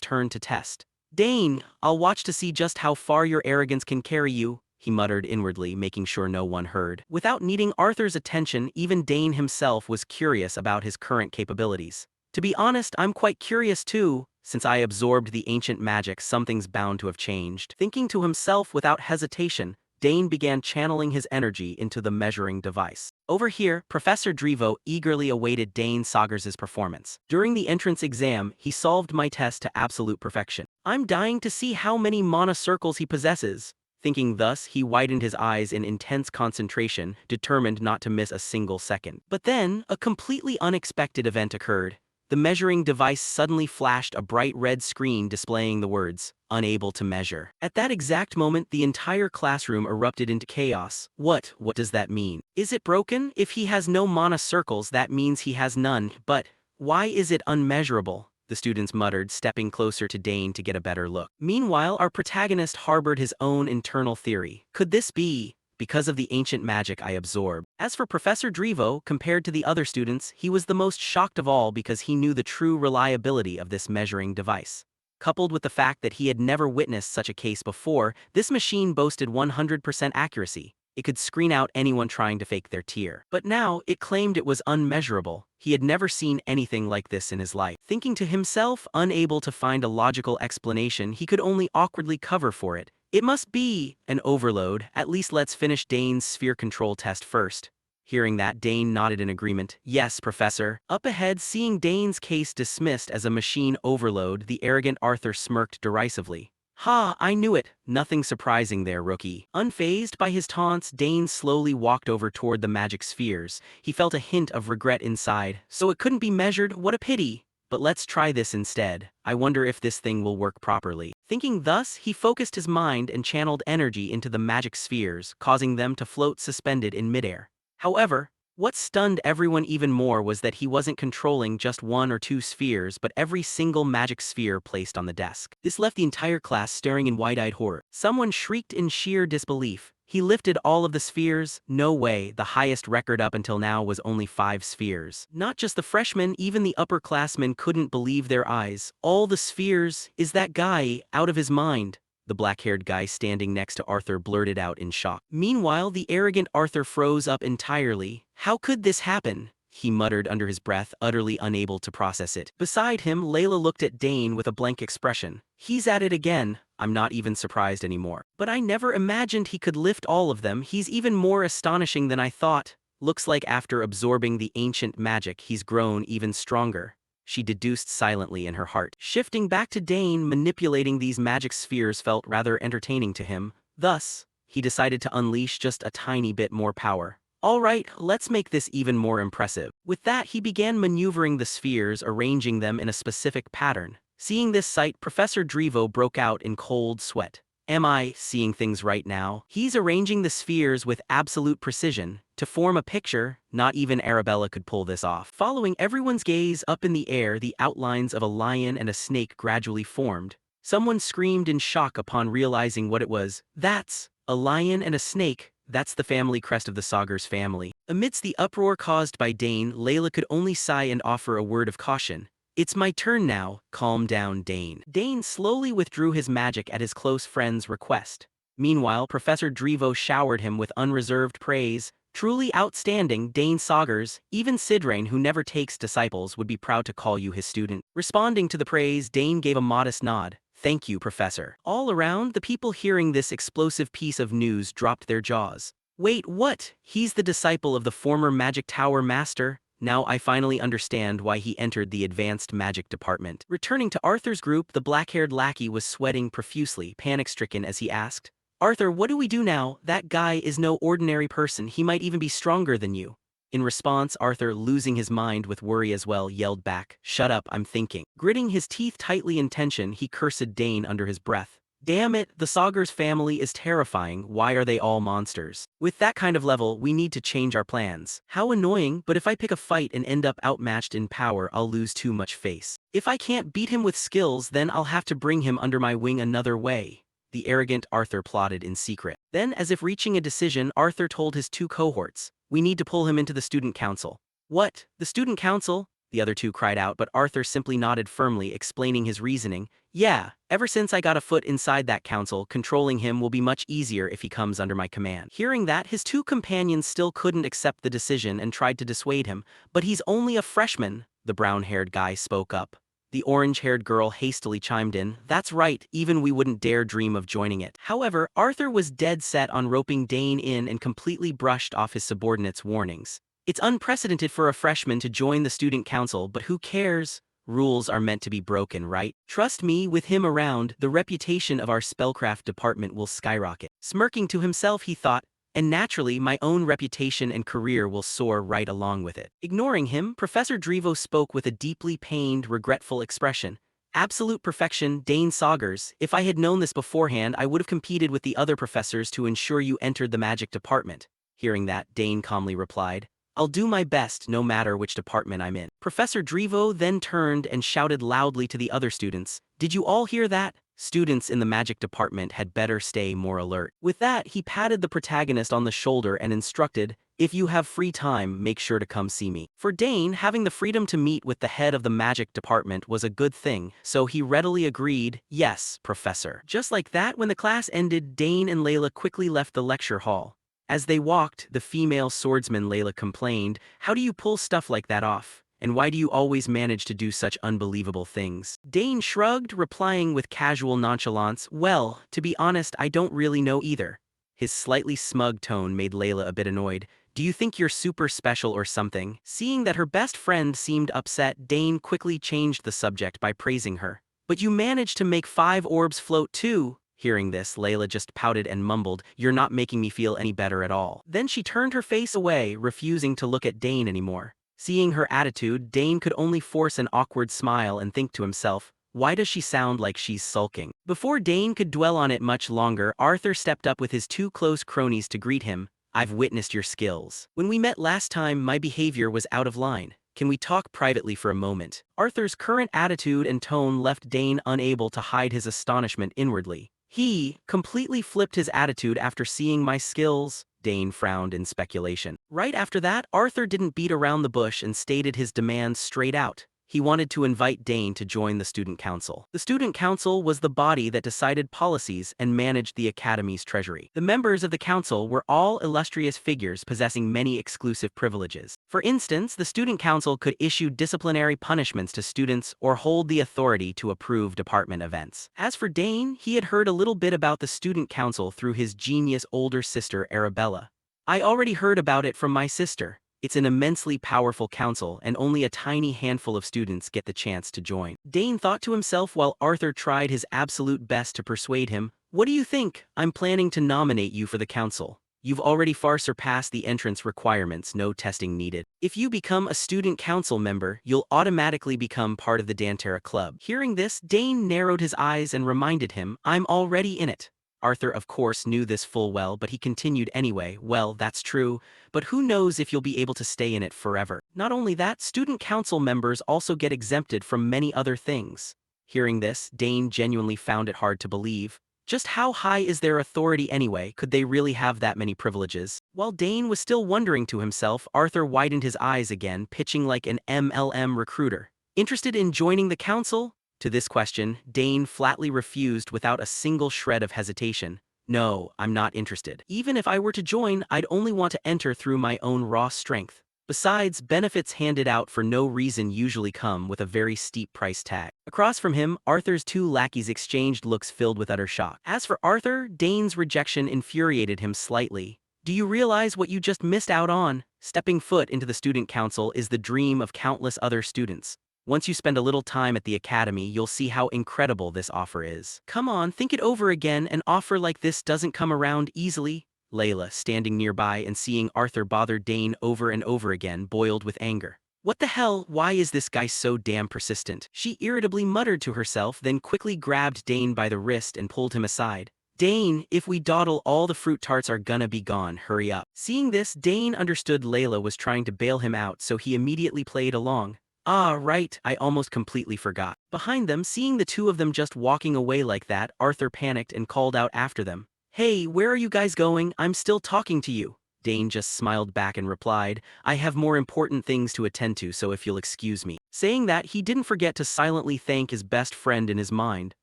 turn to test. Dane, I'll watch to see just how far your arrogance can carry you, he muttered inwardly, making sure no one heard. Without needing Arthur's attention, even Dane himself was curious about his current capabilities. To be honest, I'm quite curious too. Since I absorbed the ancient magic, something's bound to have changed. Thinking to himself without hesitation, Dane began channeling his energy into the measuring device. Over here, Professor Drevo eagerly awaited Dane Sagers' performance. During the entrance exam, he solved my test to absolute perfection. I'm dying to see how many mana circles he possesses. Thinking thus, he widened his eyes in intense concentration, determined not to miss a single second. But then, a completely unexpected event occurred. The measuring device suddenly flashed a bright red screen displaying the words, "Unable to measure." At that exact moment, the entire classroom erupted into chaos. What does that mean? Is it broken? If he has no mana circles, that means he has none. But why is it unmeasurable? The students muttered, stepping closer to Dane to get a better look. Meanwhile, our protagonist harbored his own internal theory. Could this be because of the ancient magic I absorbed? As for Professor Drevo, compared to the other students, he was the most shocked of all because he knew the true reliability of this measuring device. Coupled with the fact that he had never witnessed such a case before, this machine boasted 100% accuracy. It could screen out anyone trying to fake their tear. But now, it claimed it was unmeasurable. He had never seen anything like this in his life. Thinking to himself, unable to find a logical explanation, he could only awkwardly cover for it. It must be an overload. At least let's finish Dane's sphere control test first. Hearing that, Dane nodded in agreement. Yes, Professor. Up ahead, seeing Dane's case dismissed as a machine overload, the arrogant Arthur smirked derisively. Ha, I knew it. Nothing surprising there, rookie. Unfazed by his taunts, Dane slowly walked over toward the magic spheres. He felt a hint of regret inside. So it couldn't be measured? What a pity. But let's try this instead. I wonder if this thing will work properly. Thinking thus, he focused his mind and channeled energy into the magic spheres, causing them to float suspended in midair. However, what stunned everyone even more was that he wasn't controlling just one or two spheres but every single magic sphere placed on the desk. This left the entire class staring in wide-eyed horror. Someone shrieked in sheer disbelief. He lifted all of the spheres? No way, the highest record up until now was only 5 spheres. Not just the freshmen, even the upperclassmen couldn't believe their eyes. All the spheres? Is that guy out of his mind? The black-haired guy standing next to Arthur blurted out in shock. Meanwhile, the arrogant Arthur froze up entirely. How could this happen? He muttered under his breath, utterly unable to process it. Beside him, Layla looked at Dane with a blank expression. He's at it again. I'm not even surprised anymore. But I never imagined he could lift all of them. He's even more astonishing than I thought. Looks like after absorbing the ancient magic, he's grown even stronger. She deduced silently in her heart. Shifting back to Dane, manipulating these magic spheres felt rather entertaining to him. Thus, he decided to unleash just a tiny bit more power. All right, let's make this even more impressive. With that, he began maneuvering the spheres, arranging them in a specific pattern. Seeing this sight, Professor Drevo broke out in cold sweat. Am I seeing things right now? He's arranging the spheres with absolute precision. To form a picture, not even Arabella could pull this off. Following everyone's gaze up in the air, the outlines of a lion and a snake gradually formed. Someone screamed in shock upon realizing what it was. That's a lion and a snake. That's the family crest of the Sagers family. Amidst the uproar caused by Dane, Layla could only sigh and offer a word of caution. It's my turn now. Calm down, Dane. Dane slowly withdrew his magic at his close friend's request. Meanwhile, Professor Drevo showered him with unreserved praise. Truly outstanding, Dane Sagers. Even Sidrain, who never takes disciples, would be proud to call you his student. Responding to the praise, Dane gave a modest nod. Thank you, Professor. All around, the people hearing this explosive piece of news dropped their jaws. Wait, what? He's the disciple of the former Magic Tower Master? Now I finally understand why he entered the advanced magic department. Returning to Arthur's group, the black-haired lackey was sweating profusely, panic-stricken as he asked, Arthur, what do we do now? That guy is no ordinary person. He might even be stronger than you. In response, Arthur, losing his mind with worry as well, yelled back, "Shut up, I'm thinking." Gritting his teeth tightly in tension, he cursed Dane under his breath. Damn it, the Saugers family is terrifying, why are they all monsters? With that kind of level, we need to change our plans. How annoying, but if I pick a fight and end up outmatched in power, I'll lose too much face. If I can't beat him with skills, then I'll have to bring him under my wing another way. The arrogant Arthur plotted in secret. Then, as if reaching a decision, Arthur told his two cohorts, "We need to pull him into the student council." "What? The student council?" the other two cried out, but Arthur simply nodded firmly, explaining his reasoning. "Yeah, ever since I got a foot inside that council, controlling him will be much easier if he comes under my command." Hearing that, his two companions still couldn't accept the decision and tried to dissuade him. "But he's only a freshman," the brown-haired guy spoke up. The orange-haired girl hastily chimed in, "That's right, even we wouldn't dare dream of joining it." However, Arthur was dead set on roping Dane in and completely brushed off his subordinates' warnings. "It's unprecedented for a freshman to join the student council, but who cares? Rules are meant to be broken, right? Trust me, with him around, the reputation of our spellcraft department will skyrocket." Smirking to himself, he thought, "And naturally, my own reputation and career will soar right along with it." Ignoring him, Professor Drevo spoke with a deeply pained, regretful expression. "Absolute perfection, Dane Saugers. If I had known this beforehand, I would have competed with the other professors to ensure you entered the magic department." Hearing that, Dane calmly replied, "I'll do my best no matter which department I'm in." Professor Drevo then turned and shouted loudly to the other students, "Did you all hear that? Students in the magic department had better stay more alert." With that, he patted the protagonist on the shoulder and instructed, "If you have free time, make sure to come see me." For Dane, having the freedom to meet with the head of the magic department was a good thing, so he readily agreed, "Yes, Professor." Just like that, when the class ended, Dane and Layla quickly left the lecture hall. As they walked, the female swordsman Layla complained, "How do you pull stuff like that off? And why do you always manage to do such unbelievable things?" Dane shrugged, replying with casual nonchalance, "Well, to be honest, I don't really know either." His slightly smug tone made Layla a bit annoyed. "Do you think you're super special or something?" Seeing that her best friend seemed upset, Dane quickly changed the subject by praising her. "But you managed to make 5 orbs float too." Hearing this, Layla just pouted and mumbled, "You're not making me feel any better at all." Then she turned her face away, refusing to look at Dane anymore. Seeing her attitude, Dane could only force an awkward smile and think to himself, why does she sound like she's sulking? Before Dane could dwell on it much longer, Arthur stepped up with his 2 close cronies to greet him. "I've witnessed your skills. When we met last time, my behavior was out of line. Can we talk privately for a moment?" Arthur's current attitude and tone left Dane unable to hide his astonishment inwardly. "He completely flipped his attitude after seeing my skills?" Dane frowned in speculation. Right after that, Arthur didn't beat around the bush and stated his demands straight out. He wanted to invite Dane to join the student council. The student council was the body that decided policies and managed the academy's treasury. The members of the council were all illustrious figures possessing many exclusive privileges. For instance, the student council could issue disciplinary punishments to students or hold the authority to approve department events. As for Dane, he had heard a little bit about the student council through his genius older sister Arabella. "I already heard about it from my sister. It's an immensely powerful council and only a tiny handful of students get the chance to join." Dane thought to himself while Arthur tried his absolute best to persuade him, "What do you think? I'm planning to nominate you for the council. You've already far surpassed the entrance requirements, no testing needed. If you become a student council member, you'll automatically become part of the Dantera Club." Hearing this, Dane narrowed his eyes and reminded him, "I'm already in it." Arthur of course knew this full well, but he continued anyway, "Well, that's true, but who knows if you'll be able to stay in it forever." Not only that, student council members also get exempted from many other things. Hearing this, Dane genuinely found it hard to believe. Just how high is their authority anyway? Could they really have that many privileges? While Dane was still wondering to himself, Arthur widened his eyes again, pitching like an MLM recruiter. "Interested in joining the council?" To this question, Dane flatly refused without a single shred of hesitation. "No, I'm not interested. Even if I were to join, I'd only want to enter through my own raw strength. Besides, benefits handed out for no reason usually come with a very steep price tag." Across from him, Arthur's 2 lackeys exchanged looks filled with utter shock. As for Arthur, Dane's rejection infuriated him slightly. "Do you realize what you just missed out on? Stepping foot into the student council is the dream of countless other students. Once you spend a little time at the academy, you'll see how incredible this offer is. Come on, think it over again, an offer like this doesn't come around easily." Layla, standing nearby and seeing Arthur bother Dane over and over again, boiled with anger. What the hell, why is this guy so damn persistent? She irritably muttered to herself, then quickly grabbed Dane by the wrist and pulled him aside. Dane, if we dawdle, all the fruit tarts are gonna be gone, hurry up. Seeing this, Dane understood Layla was trying to bail him out, so he immediately played along. Ah, right, I almost completely forgot. Behind them, seeing the two of them just walking away like that, Arthur panicked and called out after them. Hey, where are you guys going? I'm still talking to you. Dane just smiled back and replied, I have more important things to attend to, so if you'll excuse me. Saying that, he didn't forget to silently thank his best friend in his mind.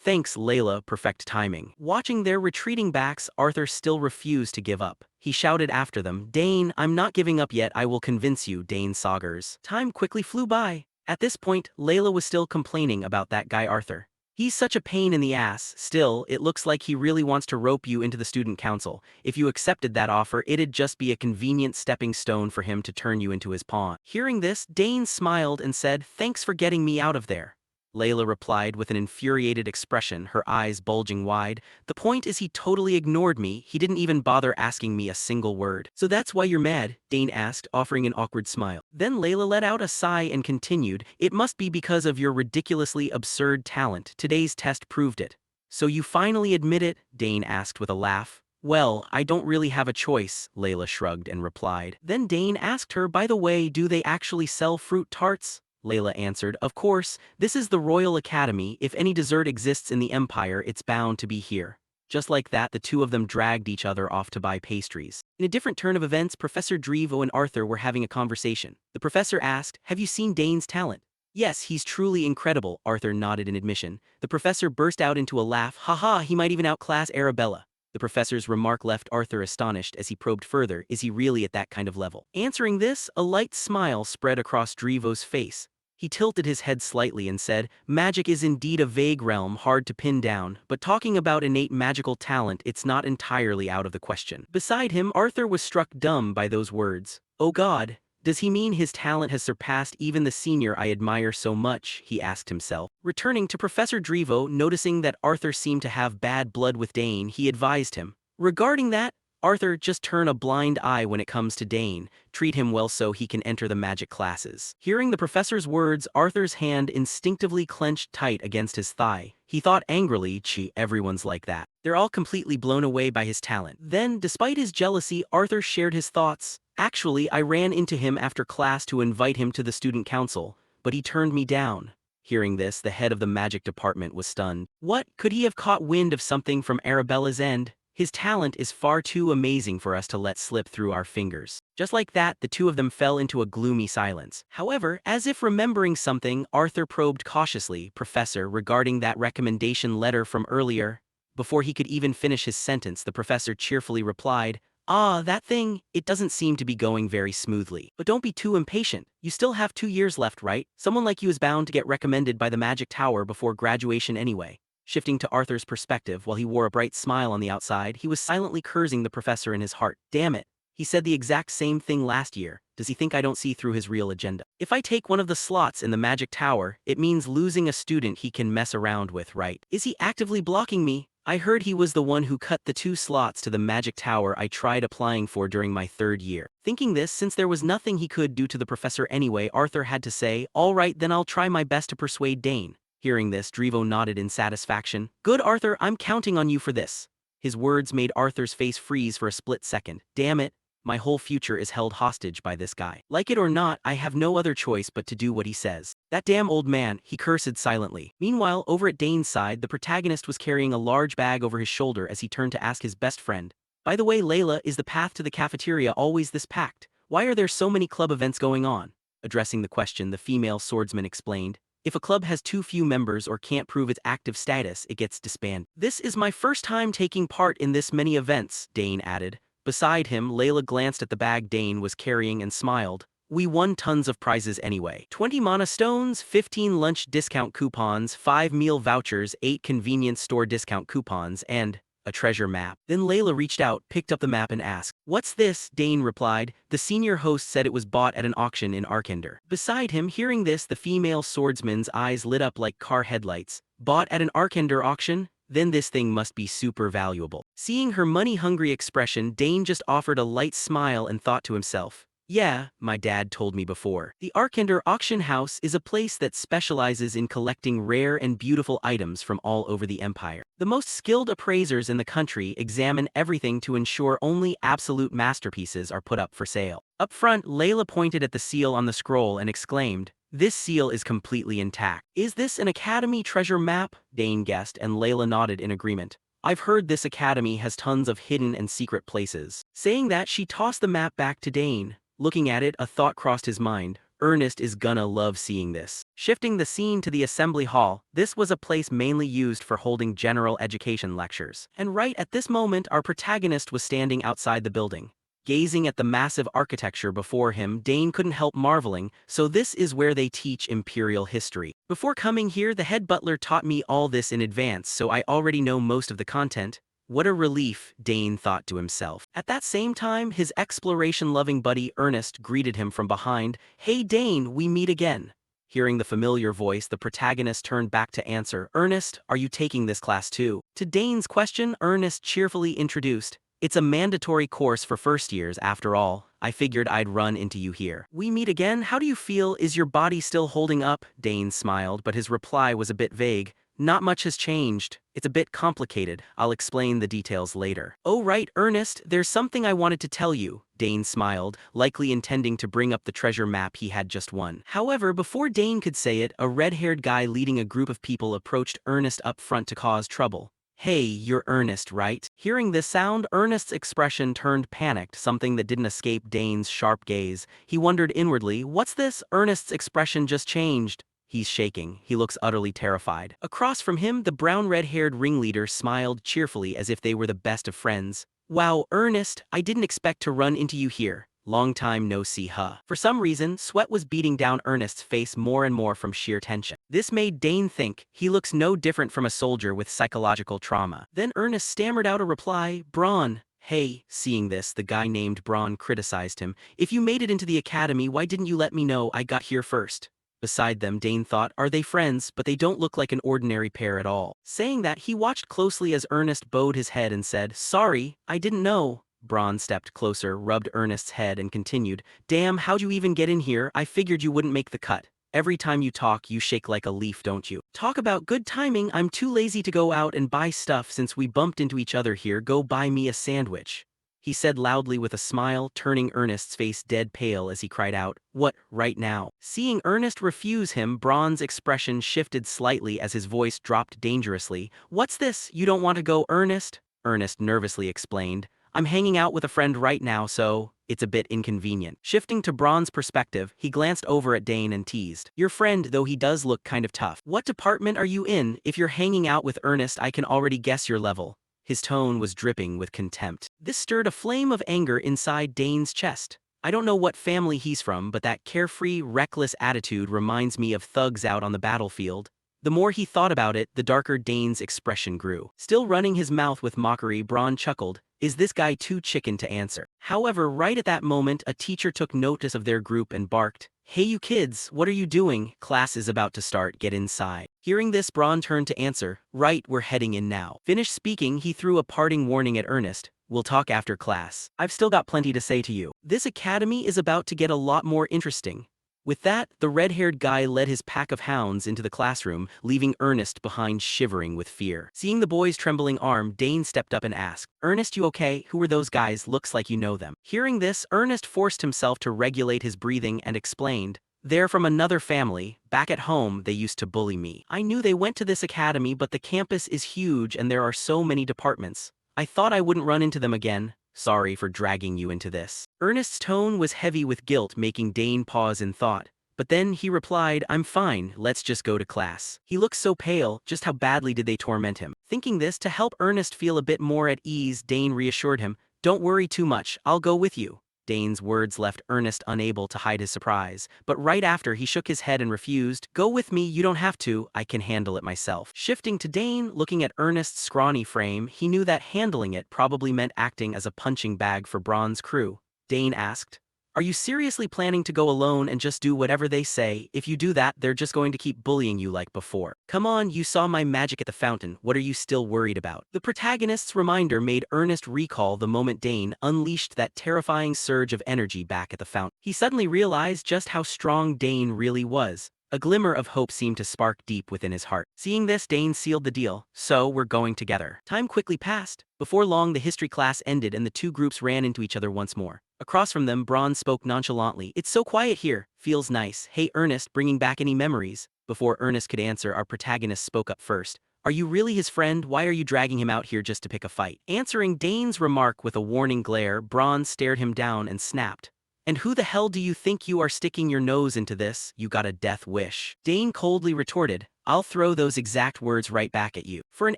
Thanks, Layla, perfect timing. Watching their retreating backs, Arthur still refused to give up. He shouted after them, Dane, I'm not giving up yet, I will convince you, Dane Saugers. Time quickly flew by. At this point, Layla was still complaining about that guy Arthur. He's such a pain in the ass. Still, it looks like he really wants to rope you into the student council. If you accepted that offer, it'd just be a convenient stepping stone for him to turn you into his pawn. Hearing this, Dane smiled and said, thanks for getting me out of there. Layla replied with an infuriated expression, her eyes bulging wide. The point is he totally ignored me, he didn't even bother asking me a single word. So that's why you're mad? Dane asked, offering an awkward smile. Then Layla let out a sigh and continued, it must be because of your ridiculously absurd talent. Today's test proved it. So you finally admit it? Dane asked with a laugh. Well, I don't really have a choice, Layla shrugged and replied. Then Dane asked her, by the way, do they actually sell fruit tarts? Layla answered, of course, this is the Royal Academy, if any dessert exists in the Empire it's bound to be here. Just like that, the two of them dragged each other off to buy pastries. In a different turn of events, Professor Drevo and Arthur were having a conversation. The professor asked, have you seen Dane's talent? Yes, he's truly incredible, Arthur nodded in admission. The professor burst out into a laugh, haha, he might even outclass Arabella. The professor's remark left Arthur astonished as he probed further, is he really at that kind of level? Answering this, a light smile spread across Drevo's face. He tilted his head slightly and said, magic is indeed a vague realm hard to pin down, but talking about innate magical talent it's not entirely out of the question. Beside him, Arthur was struck dumb by those words. Oh God, does he mean his talent has surpassed even the senior I admire so much, he asked himself. Returning to Professor Drevo, noticing that Arthur seemed to have bad blood with Dane, he advised him. Regarding that, Arthur, just turn a blind eye when it comes to Dane, treat him well so he can enter the magic classes. Hearing the professor's words, Arthur's hand instinctively clenched tight against his thigh. He thought angrily, gee, everyone's like that. They're all completely blown away by his talent. Then, despite his jealousy, Arthur shared his thoughts. Actually, I ran into him after class to invite him to the student council, but he turned me down. Hearing this, the head of the magic department was stunned. What, could he have caught wind of something from Arabella's end? His talent is far too amazing for us to let slip through our fingers. Just like that, the two of them fell into a gloomy silence. However, as if remembering something, Arthur probed cautiously, Professor, regarding that recommendation letter from earlier. Before he could even finish his sentence, the professor cheerfully replied, ah, that thing, it doesn't seem to be going very smoothly. But don't be too impatient. You still have 2 years left, right? Someone like you is bound to get recommended by the Magic Tower before graduation anyway. Shifting to Arthur's perspective, while he wore a bright smile on the outside, he was silently cursing the professor in his heart. Damn it. He said the exact same thing last year. Does he think I don't see through his real agenda? If I take one of the slots in the Magic Tower, it means losing a student he can mess around with, right? Is he actively blocking me? I heard he was the one who cut the 2 slots to the Magic Tower I tried applying for during my 3rd year. Thinking this, since there was nothing he could do to the professor anyway, Arthur had to say, all right, then I'll try my best to persuade Dane. Hearing this, Drevo nodded in satisfaction. Good, Arthur, I'm counting on you for this. His words made Arthur's face freeze for a split second. Damn it, my whole future is held hostage by this guy. Like it or not, I have no other choice but to do what he says. That damn old man, he cursed silently. Meanwhile, over at Dane's side, the protagonist was carrying a large bag over his shoulder as he turned to ask his best friend. By the way, Layla, is the path to the cafeteria always this packed? Why are there so many club events going on? Addressing the question, the female swordsman explained. If a club has too few members or can't prove its active status, it gets disbanded. This is my first time taking part in this many events, Dane added. Beside him, Layla glanced at the bag Dane was carrying and smiled. We won tons of prizes anyway. 20 mana stones, 15 lunch discount coupons, 5 meal vouchers, 8 convenience store discount coupons, and a treasure map. Then Layla reached out, picked up the map and asked, what's this? Dane replied. The senior host said it was bought at an auction in Arkender. Beside him, hearing this, the female swordsman's eyes lit up like car headlights. Bought at an Arkender auction? then this thing must be super valuable. Seeing her money-hungry expression, Dane just offered a light smile and thought to himself, yeah, my dad told me before. The Arkender Auction House is a place that specializes in collecting rare and beautiful items from all over the empire. The most skilled appraisers in the country examine everything to ensure only absolute masterpieces are put up for sale. Up front, Layla pointed at the seal on the scroll and exclaimed, "This seal is completely intact." "Is this an academy treasure map?" Dane guessed, and Layla nodded in agreement. "I've heard this academy has tons of hidden and secret places." Saying that, she tossed the map back to Dane. Looking at it, a thought crossed his mind. Ernest is gonna love seeing this. Shifting the scene to the assembly hall, this was a place mainly used for holding general education lectures. And right at this moment, our protagonist was standing outside the building. Gazing at the massive architecture before him, Dane couldn't help marveling. So this is where they teach imperial history. Before coming here, the head butler taught me all this in advance, so I already know most of the content. What a relief, Dane thought to himself. At that same time, his exploration-loving buddy Ernest greeted him from behind. "Hey Dane, we meet again." Hearing the familiar voice, the protagonist turned back to answer, "Ernest, are you taking this class too?" To Dane's question, Ernest cheerfully introduced, "It's a mandatory course for first years after all. I figured I'd run into you here." "We meet again? How do you feel? Is your body still holding up?" Dane smiled, but his reply was a bit vague. "Not much has changed. It's a bit complicated. I'll explain the details later." "Oh right, Ernest, there's something I wanted to tell you." Dane smiled, likely intending to bring up the treasure map he had just won. However, before Dane could say it, a red-haired guy leading a group of people approached Ernest up front to cause trouble. "Hey, you're Ernest, right?" Hearing this sound, Ernest's expression turned panicked, something that didn't escape Dane's sharp gaze. He wondered inwardly, "What's this?" Ernest's expression just changed. He's shaking. He looks utterly terrified. Across from him, the brown red-haired ringleader smiled cheerfully as if they were the best of friends. "Wow, Ernest, I didn't expect to run into you here. Long time no see, huh?" For some reason, sweat was beating down Ernest's face more and more from sheer tension. This made Dane think, he looks no different from a soldier with psychological trauma. Then Ernest stammered out a reply, "Braun." "Hey." Seeing this, the guy named Braun criticized him. "If you made it into the academy, why didn't you let me know? I got here first." Beside them, Dane thought, are they friends? But they don't look like an ordinary pair at all. Saying that, he watched closely as Ernest bowed his head and said, "Sorry, I didn't know." Braun stepped closer, rubbed Ernest's head and continued, "Damn, how'd you even get in here? I figured you wouldn't make the cut. Every time you talk, you shake like a leaf, don't you?" "Talk about good timing. I'm too lazy to go out and buy stuff since we bumped into each other here. Go buy me a sandwich," he said loudly with a smile, turning Ernest's face dead pale as he cried out, "What, right now?" Seeing Ernest refuse him, Braun's expression shifted slightly as his voice dropped dangerously. "What's this? You don't want to go, Ernest?" Ernest nervously explained, "I'm hanging out with a friend right now, so it's a bit inconvenient." Shifting to Braun's perspective, he glanced over at Dane and teased, "Your friend, though he does look kind of tough. What department are you in? If you're hanging out with Ernest, I can already guess your level." His tone was dripping with contempt. This stirred a flame of anger inside Dane's chest. "I don't know what family he's from, but that carefree, reckless attitude reminds me of thugs out on the battlefield." The more he thought about it, the darker Dane's expression grew. Still running his mouth with mockery, Braun chuckled, "Is this guy too chicken to answer?" However, right at that moment, a teacher took notice of their group and barked, "Hey you kids, what are you doing? Class is about to start, get inside." Hearing this, Braun turned to answer, "Right, we're heading in now." Finished speaking, he threw a parting warning at Ernest, "We'll talk after class. I've still got plenty to say to you. This academy is about to get a lot more interesting." With that, the red-haired guy led his pack of hounds into the classroom, leaving Ernest behind shivering with fear. Seeing the boy's trembling arm, Dane stepped up and asked, "Ernest, you okay? Who are those guys? Looks like you know them." Hearing this, Ernest forced himself to regulate his breathing and explained, "They're from another family. Back at home, they used to bully me. I knew they went to this academy, but the campus is huge and there are so many departments. I thought I wouldn't run into them again. Sorry for dragging you into this." Ernest's tone was heavy with guilt, making Dane pause in thought. But then he replied, "I'm fine, let's just go to class." He looked so pale, just how badly did they torment him? Thinking this to help Ernest feel a bit more at ease, Dane reassured him, "Don't worry too much, I'll go with you." Dane's words left Ernest unable to hide his surprise, but right after he shook his head and refused, "Go with me, you don't have to, I can handle it myself." Shifting to Dane, looking at Ernest's scrawny frame, he knew that handling it probably meant acting as a punching bag for Braun's crew. Dane asked, Are you seriously planning to go alone and just do whatever they say? If you do that, they're just going to keep bullying you like before. Come on, you saw my magic at the fountain. What are you still worried about? The protagonist's reminder made Ernest recall the moment Dane unleashed that terrifying surge of energy back at the fountain. He suddenly realized just how strong Dane really was. A glimmer of hope seemed to spark deep within his heart. Seeing this, Dane sealed the deal. So, we're going together. Time quickly passed. Before long, the history class ended and the two groups ran into each other once more. Across from them, Braun spoke nonchalantly. It's so quiet here. Feels nice. Hey, Ernest, bringing back any memories? Before Ernest could answer, our protagonist spoke up first. Are you really his friend? Why are you dragging him out here just to pick a fight? Answering Dane's remark with a warning glare, Braun stared him down and snapped. And who the hell do you think you are sticking your nose into this? You got a death wish. Dane coldly retorted, I'll throw those exact words right back at you. For an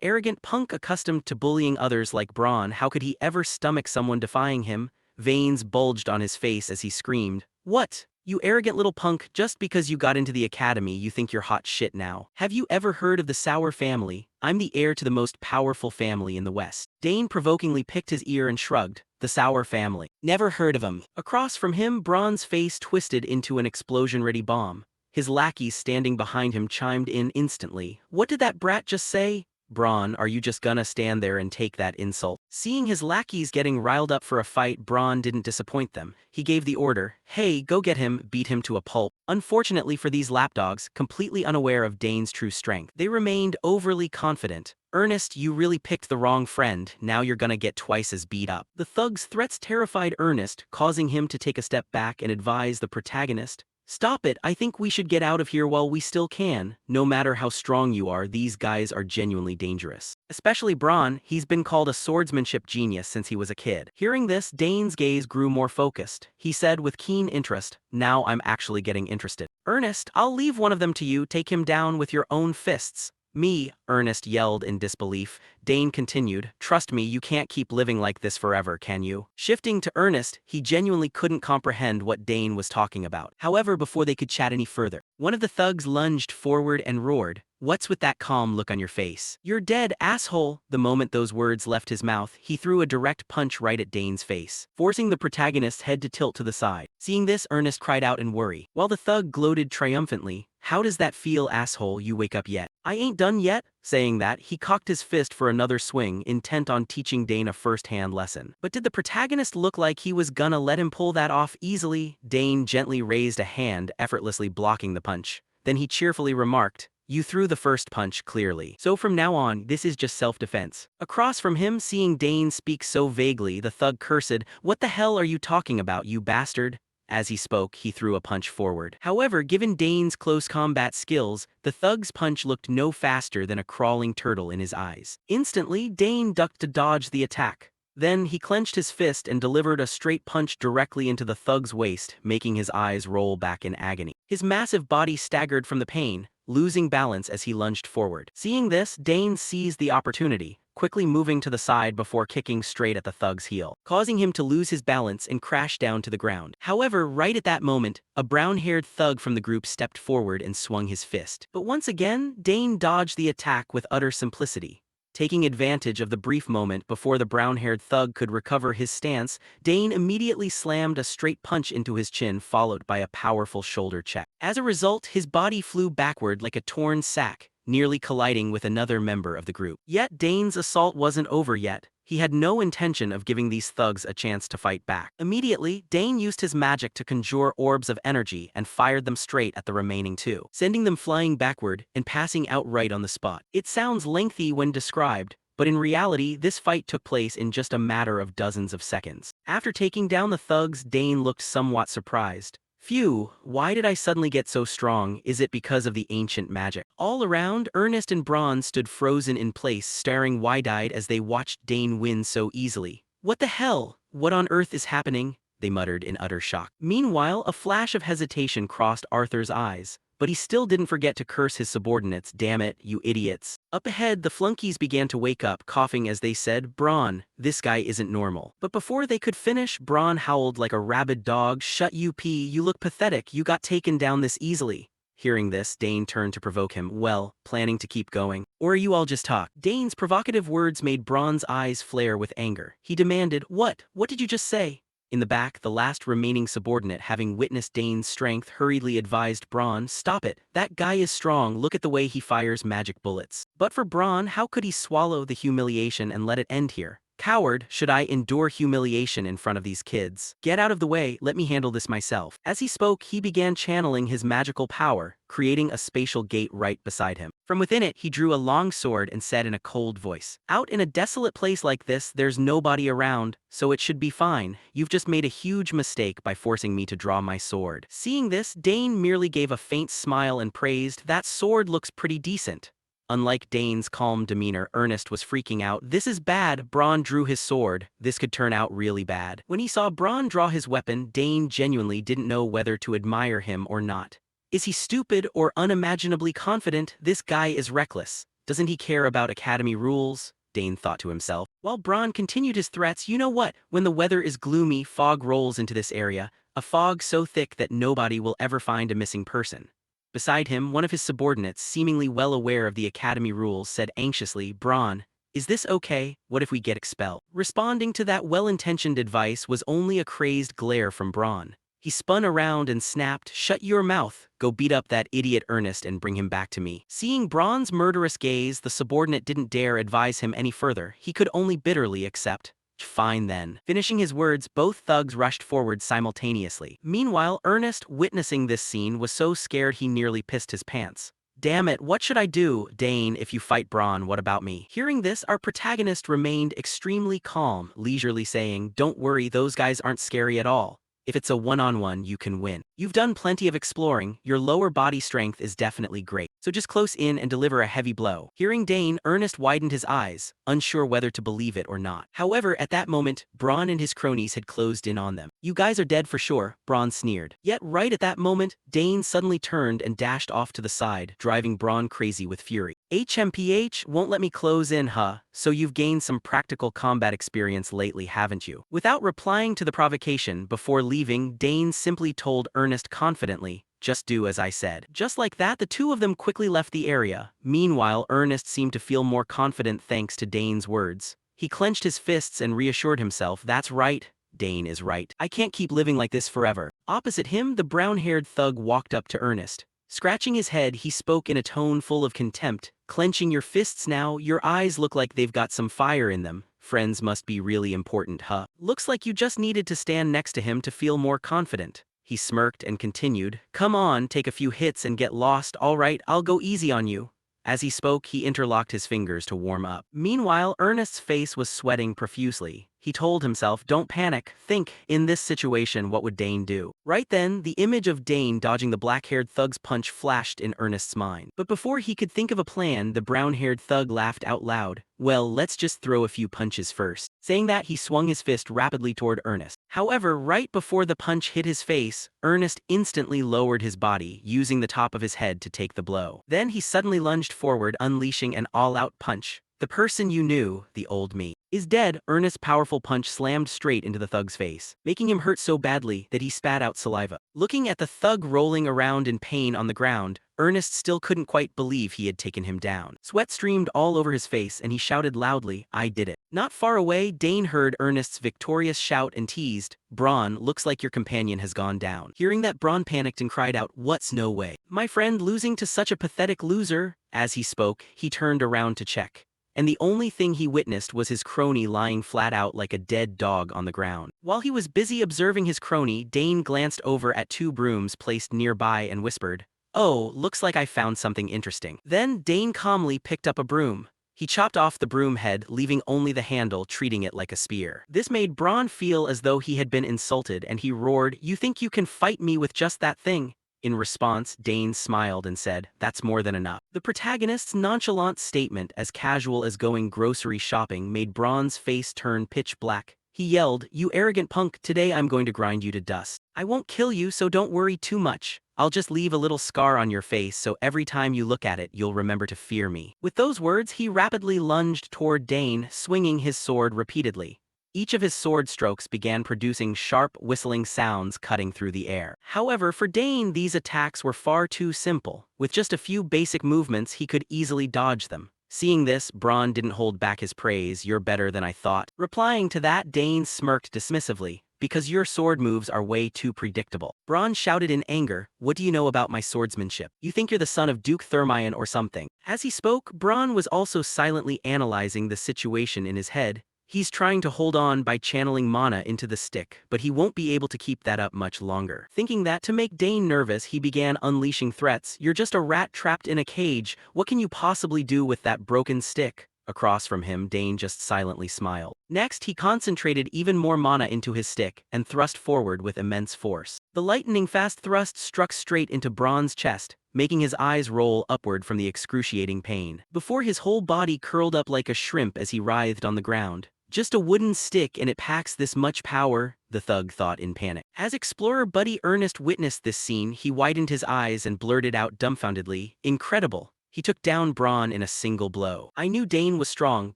arrogant punk accustomed to bullying others like Braun, how could he ever stomach someone defying him? Veins bulged on his face as he screamed, What? You arrogant little punk, just because you got into the academy you think you're hot shit now. Have you ever heard of the Sauer family? I'm the heir to the most powerful family in the West. Dane provokingly picked his ear and shrugged. The Sauer family. Never heard of him. Across from him, Braun's face twisted into an explosion-ready bomb. His lackeys standing behind him chimed in instantly. What did that brat just say? Braun, are you just gonna stand there and take that insult? Seeing his lackeys getting riled up for a fight, Braun didn't disappoint them. He gave the order, hey, go get him, beat him to a pulp. Unfortunately for these lapdogs, completely unaware of Dane's true strength, they remained overly confident. Ernest, you really picked the wrong friend, now you're gonna get twice as beat up. The thug's threats terrified Ernest, causing him to take a step back and advise the protagonist. Stop it, I think we should get out of here while we still can. No matter how strong you are, these guys are genuinely dangerous. Especially Braun, he's been called a swordsmanship genius since he was a kid. Hearing this, Dane's gaze grew more focused. He said with keen interest, now I'm actually getting interested. Ernest, I'll leave one of them to you, take him down with your own fists. Me, Ernest yelled in disbelief. Dane continued, trust me, you can't keep living like this forever, can you? Shifting to Ernest, he genuinely couldn't comprehend what Dane was talking about. However, before they could chat any further, one of the thugs lunged forward and roared, what's with that calm look on your face? You're dead, asshole! The moment those words left his mouth, he threw a direct punch right at Dane's face, forcing the protagonist's head to tilt to the side. Seeing this, Ernest cried out in worry, while the thug gloated triumphantly, how does that feel, asshole? You wake up yet? I ain't done yet? Saying that, he cocked his fist for another swing, intent on teaching Dane a first-hand lesson. But did the protagonist look like he was gonna let him pull that off easily? Dane gently raised a hand, effortlessly blocking the punch. Then he cheerfully remarked, you threw the first punch clearly. So from now on, this is just self-defense. Across from him, seeing Dane speak so vaguely, the thug cursed, what the hell are you talking about, you bastard? As he spoke, he threw a punch forward. However, given Dane's close combat skills, the thug's punch looked no faster than a crawling turtle in his eyes. Instantly, Dane ducked to dodge the attack. Then, he clenched his fist and delivered a straight punch directly into the thug's waist, making his eyes roll back in agony. His massive body staggered from the pain, losing balance as he lunged forward. Seeing this, Dane seized the opportunity, quickly moving to the side before kicking straight at the thug's heel, causing him to lose his balance and crash down to the ground. However, right at that moment, a brown-haired thug from the group stepped forward and swung his fist. But once again, Dane dodged the attack with utter simplicity. Taking advantage of the brief moment before the brown-haired thug could recover his stance, Dane immediately slammed a straight punch into his chin, followed by a powerful shoulder check. As a result, his body flew backward like a torn sack, nearly colliding with another member of the group. Yet Dane's assault wasn't over yet. He had no intention of giving these thugs a chance to fight back. Immediately, Dane used his magic to conjure orbs of energy and fired them straight at the remaining two, sending them flying backward and passing out right on the spot. It sounds lengthy when described, but in reality, this fight took place in just a matter of dozens of seconds. After taking down the thugs, Dane looked somewhat surprised. Phew, why did I suddenly get so strong? Is it because of the ancient magic? All around, Ernest and Braun stood frozen in place, staring wide-eyed as they watched Dane win so easily. What the hell? What on earth is happening? They muttered in utter shock. Meanwhile, a flash of hesitation crossed Arthur's eyes, but he still didn't forget to curse his subordinates. Damn it, you idiots. Up ahead, the flunkies began to wake up, coughing as they said, Braun, this guy isn't normal. But before they could finish, Braun howled like a rabid dog, shut up, you look pathetic, you got taken down this easily. Hearing this, Dane turned to provoke him, well, planning to keep going. Or are you all just talk? Dane's provocative words made Braun's eyes flare with anger. He demanded, what did you just say? In the back, the last remaining subordinate, having witnessed Dane's strength, hurriedly advised Braun, "Stop it, that guy is strong, look at the way he fires magic bullets." But for Braun, how could he swallow the humiliation and let it end here? "Coward, should I endure humiliation in front of these kids? Get out of the way, let me handle this myself." As he spoke, he began channeling his magical power, creating a spatial gate right beside him. From within it, he drew a long sword and said in a cold voice, "Out in a desolate place like this, there's nobody around, so it should be fine. You've just made a huge mistake by forcing me to draw my sword." Seeing this, Dane merely gave a faint smile and praised, "That sword looks pretty decent." Unlike Dane's calm demeanor, Ernest was freaking out. "This is bad." Braun drew his sword. This could turn out really bad. When he saw Braun draw his weapon, Dane genuinely didn't know whether to admire him or not. Is he stupid or unimaginably confident? This guy is reckless. Doesn't he care about academy rules? Dane thought to himself. While Braun continued his threats, "You know what? When the weather is gloomy, fog rolls into this area, a fog so thick that nobody will ever find a missing person." Beside him, one of his subordinates, seemingly well aware of the academy rules, said anxiously, "Braun, is this okay? What if we get expelled?" Responding to that well-intentioned advice was only a crazed glare from Braun. He spun around and snapped, "Shut your mouth. Go beat up that idiot Ernest and bring him back to me." Seeing Braun's murderous gaze, the subordinate didn't dare advise him any further. He could only bitterly accept. "Fine then." Finishing his words, both thugs rushed forward simultaneously. Meanwhile, Ernest, witnessing this scene, was so scared he nearly pissed his pants. "Damn it, what should I do?" "Dane, if you fight Braun, what about me?" Hearing this, our protagonist remained extremely calm, leisurely saying, "Don't worry, those guys aren't scary at all. If it's a one-on-one, you can win. You've done plenty of exploring, your lower body strength is definitely great. So just close in and deliver a heavy blow." Hearing Dane, Ernest widened his eyes, unsure whether to believe it or not. However, at that moment, Braun and his cronies had closed in on them. "You guys are dead for sure," Braun sneered. Yet right at that moment, Dane suddenly turned and dashed off to the side, driving Braun crazy with fury. "HMPH, won't let me close in, huh? So you've gained some practical combat experience lately, haven't you?" Without replying to the provocation, before leaving, Dane simply told Ernest confidently, "Just do as I said." Just like that, the two of them quickly left the area. Meanwhile, Ernest seemed to feel more confident thanks to Dane's words. He clenched his fists and reassured himself, "That's right. Dane is right. I can't keep living like this forever." Opposite him, the brown-haired thug walked up to Ernest. Scratching his head, he spoke in a tone full of contempt, "Clenching your fists now, your eyes look like they've got some fire in them. Friends must be really important, huh? Looks like you just needed to stand next to him to feel more confident." He smirked and continued, "Come on, take a few hits and get lost. All right, I'll go easy on you." As he spoke, he interlocked his fingers to warm up. Meanwhile, Ernest's face was sweating profusely. He told himself, "Don't panic. Think, in this situation, what would Dane do?" Right then, the image of Dane dodging the black-haired thug's punch flashed in Ernest's mind. But before he could think of a plan, the brown-haired thug laughed out loud. "Well, let's just throw a few punches first." Saying that, he swung his fist rapidly toward Ernest. However, right before the punch hit his face, Ernest instantly lowered his body, using the top of his head to take the blow. Then he suddenly lunged forward, unleashing an all-out punch. "The person you knew, the old me, is dead." Ernest's powerful punch slammed straight into the thug's face, making him hurt so badly that he spat out saliva. Looking at the thug rolling around in pain on the ground, Ernest still couldn't quite believe he had taken him down. Sweat streamed all over his face and he shouted loudly, "I did it." Not far away, Dane heard Ernest's victorious shout and teased, "Braun, looks like your companion has gone down." Hearing that, Braun panicked and cried out, "What's no way? My friend losing to such a pathetic loser?" As he spoke, he turned around to check. And the only thing he witnessed was his crony lying flat out like a dead dog on the ground. While he was busy observing his crony, Dane glanced over at two brooms placed nearby and whispered, "Oh, looks like I found something interesting." Then Dane calmly picked up a broom. He chopped off the broom head, leaving only the handle, treating it like a spear. This made Braun feel as though he had been insulted, and he roared, "You think you can fight me with just that thing?" In response, Dane smiled and said, "That's more than enough." The protagonist's nonchalant statement, as casual as going grocery shopping, made Braun's face turn pitch black. He yelled, "You arrogant punk, today I'm going to grind you to dust. I won't kill you, so don't worry too much. I'll just leave a little scar on your face so every time you look at it you'll remember to fear me." With those words, he rapidly lunged toward Dane, swinging his sword repeatedly. Each of his sword strokes began producing sharp, whistling sounds cutting through the air. However, for Dane, these attacks were far too simple. With just a few basic movements, he could easily dodge them. Seeing this, Braun didn't hold back his praise, "You're better than I thought." Replying to that, Dane smirked dismissively, because your sword moves are way too predictable. Bronn shouted in anger, what do you know about my swordsmanship? You think you're the son of Duke Thermion or something? As he spoke, Bronn was also silently analyzing the situation in his head. He's trying to hold on by channeling mana into the stick, but he won't be able to keep that up much longer. Thinking that to make Dane nervous, he began unleashing threats. You're just a rat trapped in a cage. What can you possibly do with that broken stick? Across from him, Dane just silently smiled. Next, he concentrated even more mana into his stick and thrust forward with immense force. The lightning-fast thrust struck straight into Bronn's chest, making his eyes roll upward from the excruciating pain. Before his whole body curled up like a shrimp as he writhed on the ground. Just a wooden stick and it packs this much power, the thug thought in panic. As explorer buddy Ernest witnessed this scene, he widened his eyes and blurted out dumbfoundedly, incredible. He took down Bronn in a single blow. I knew Dane was strong,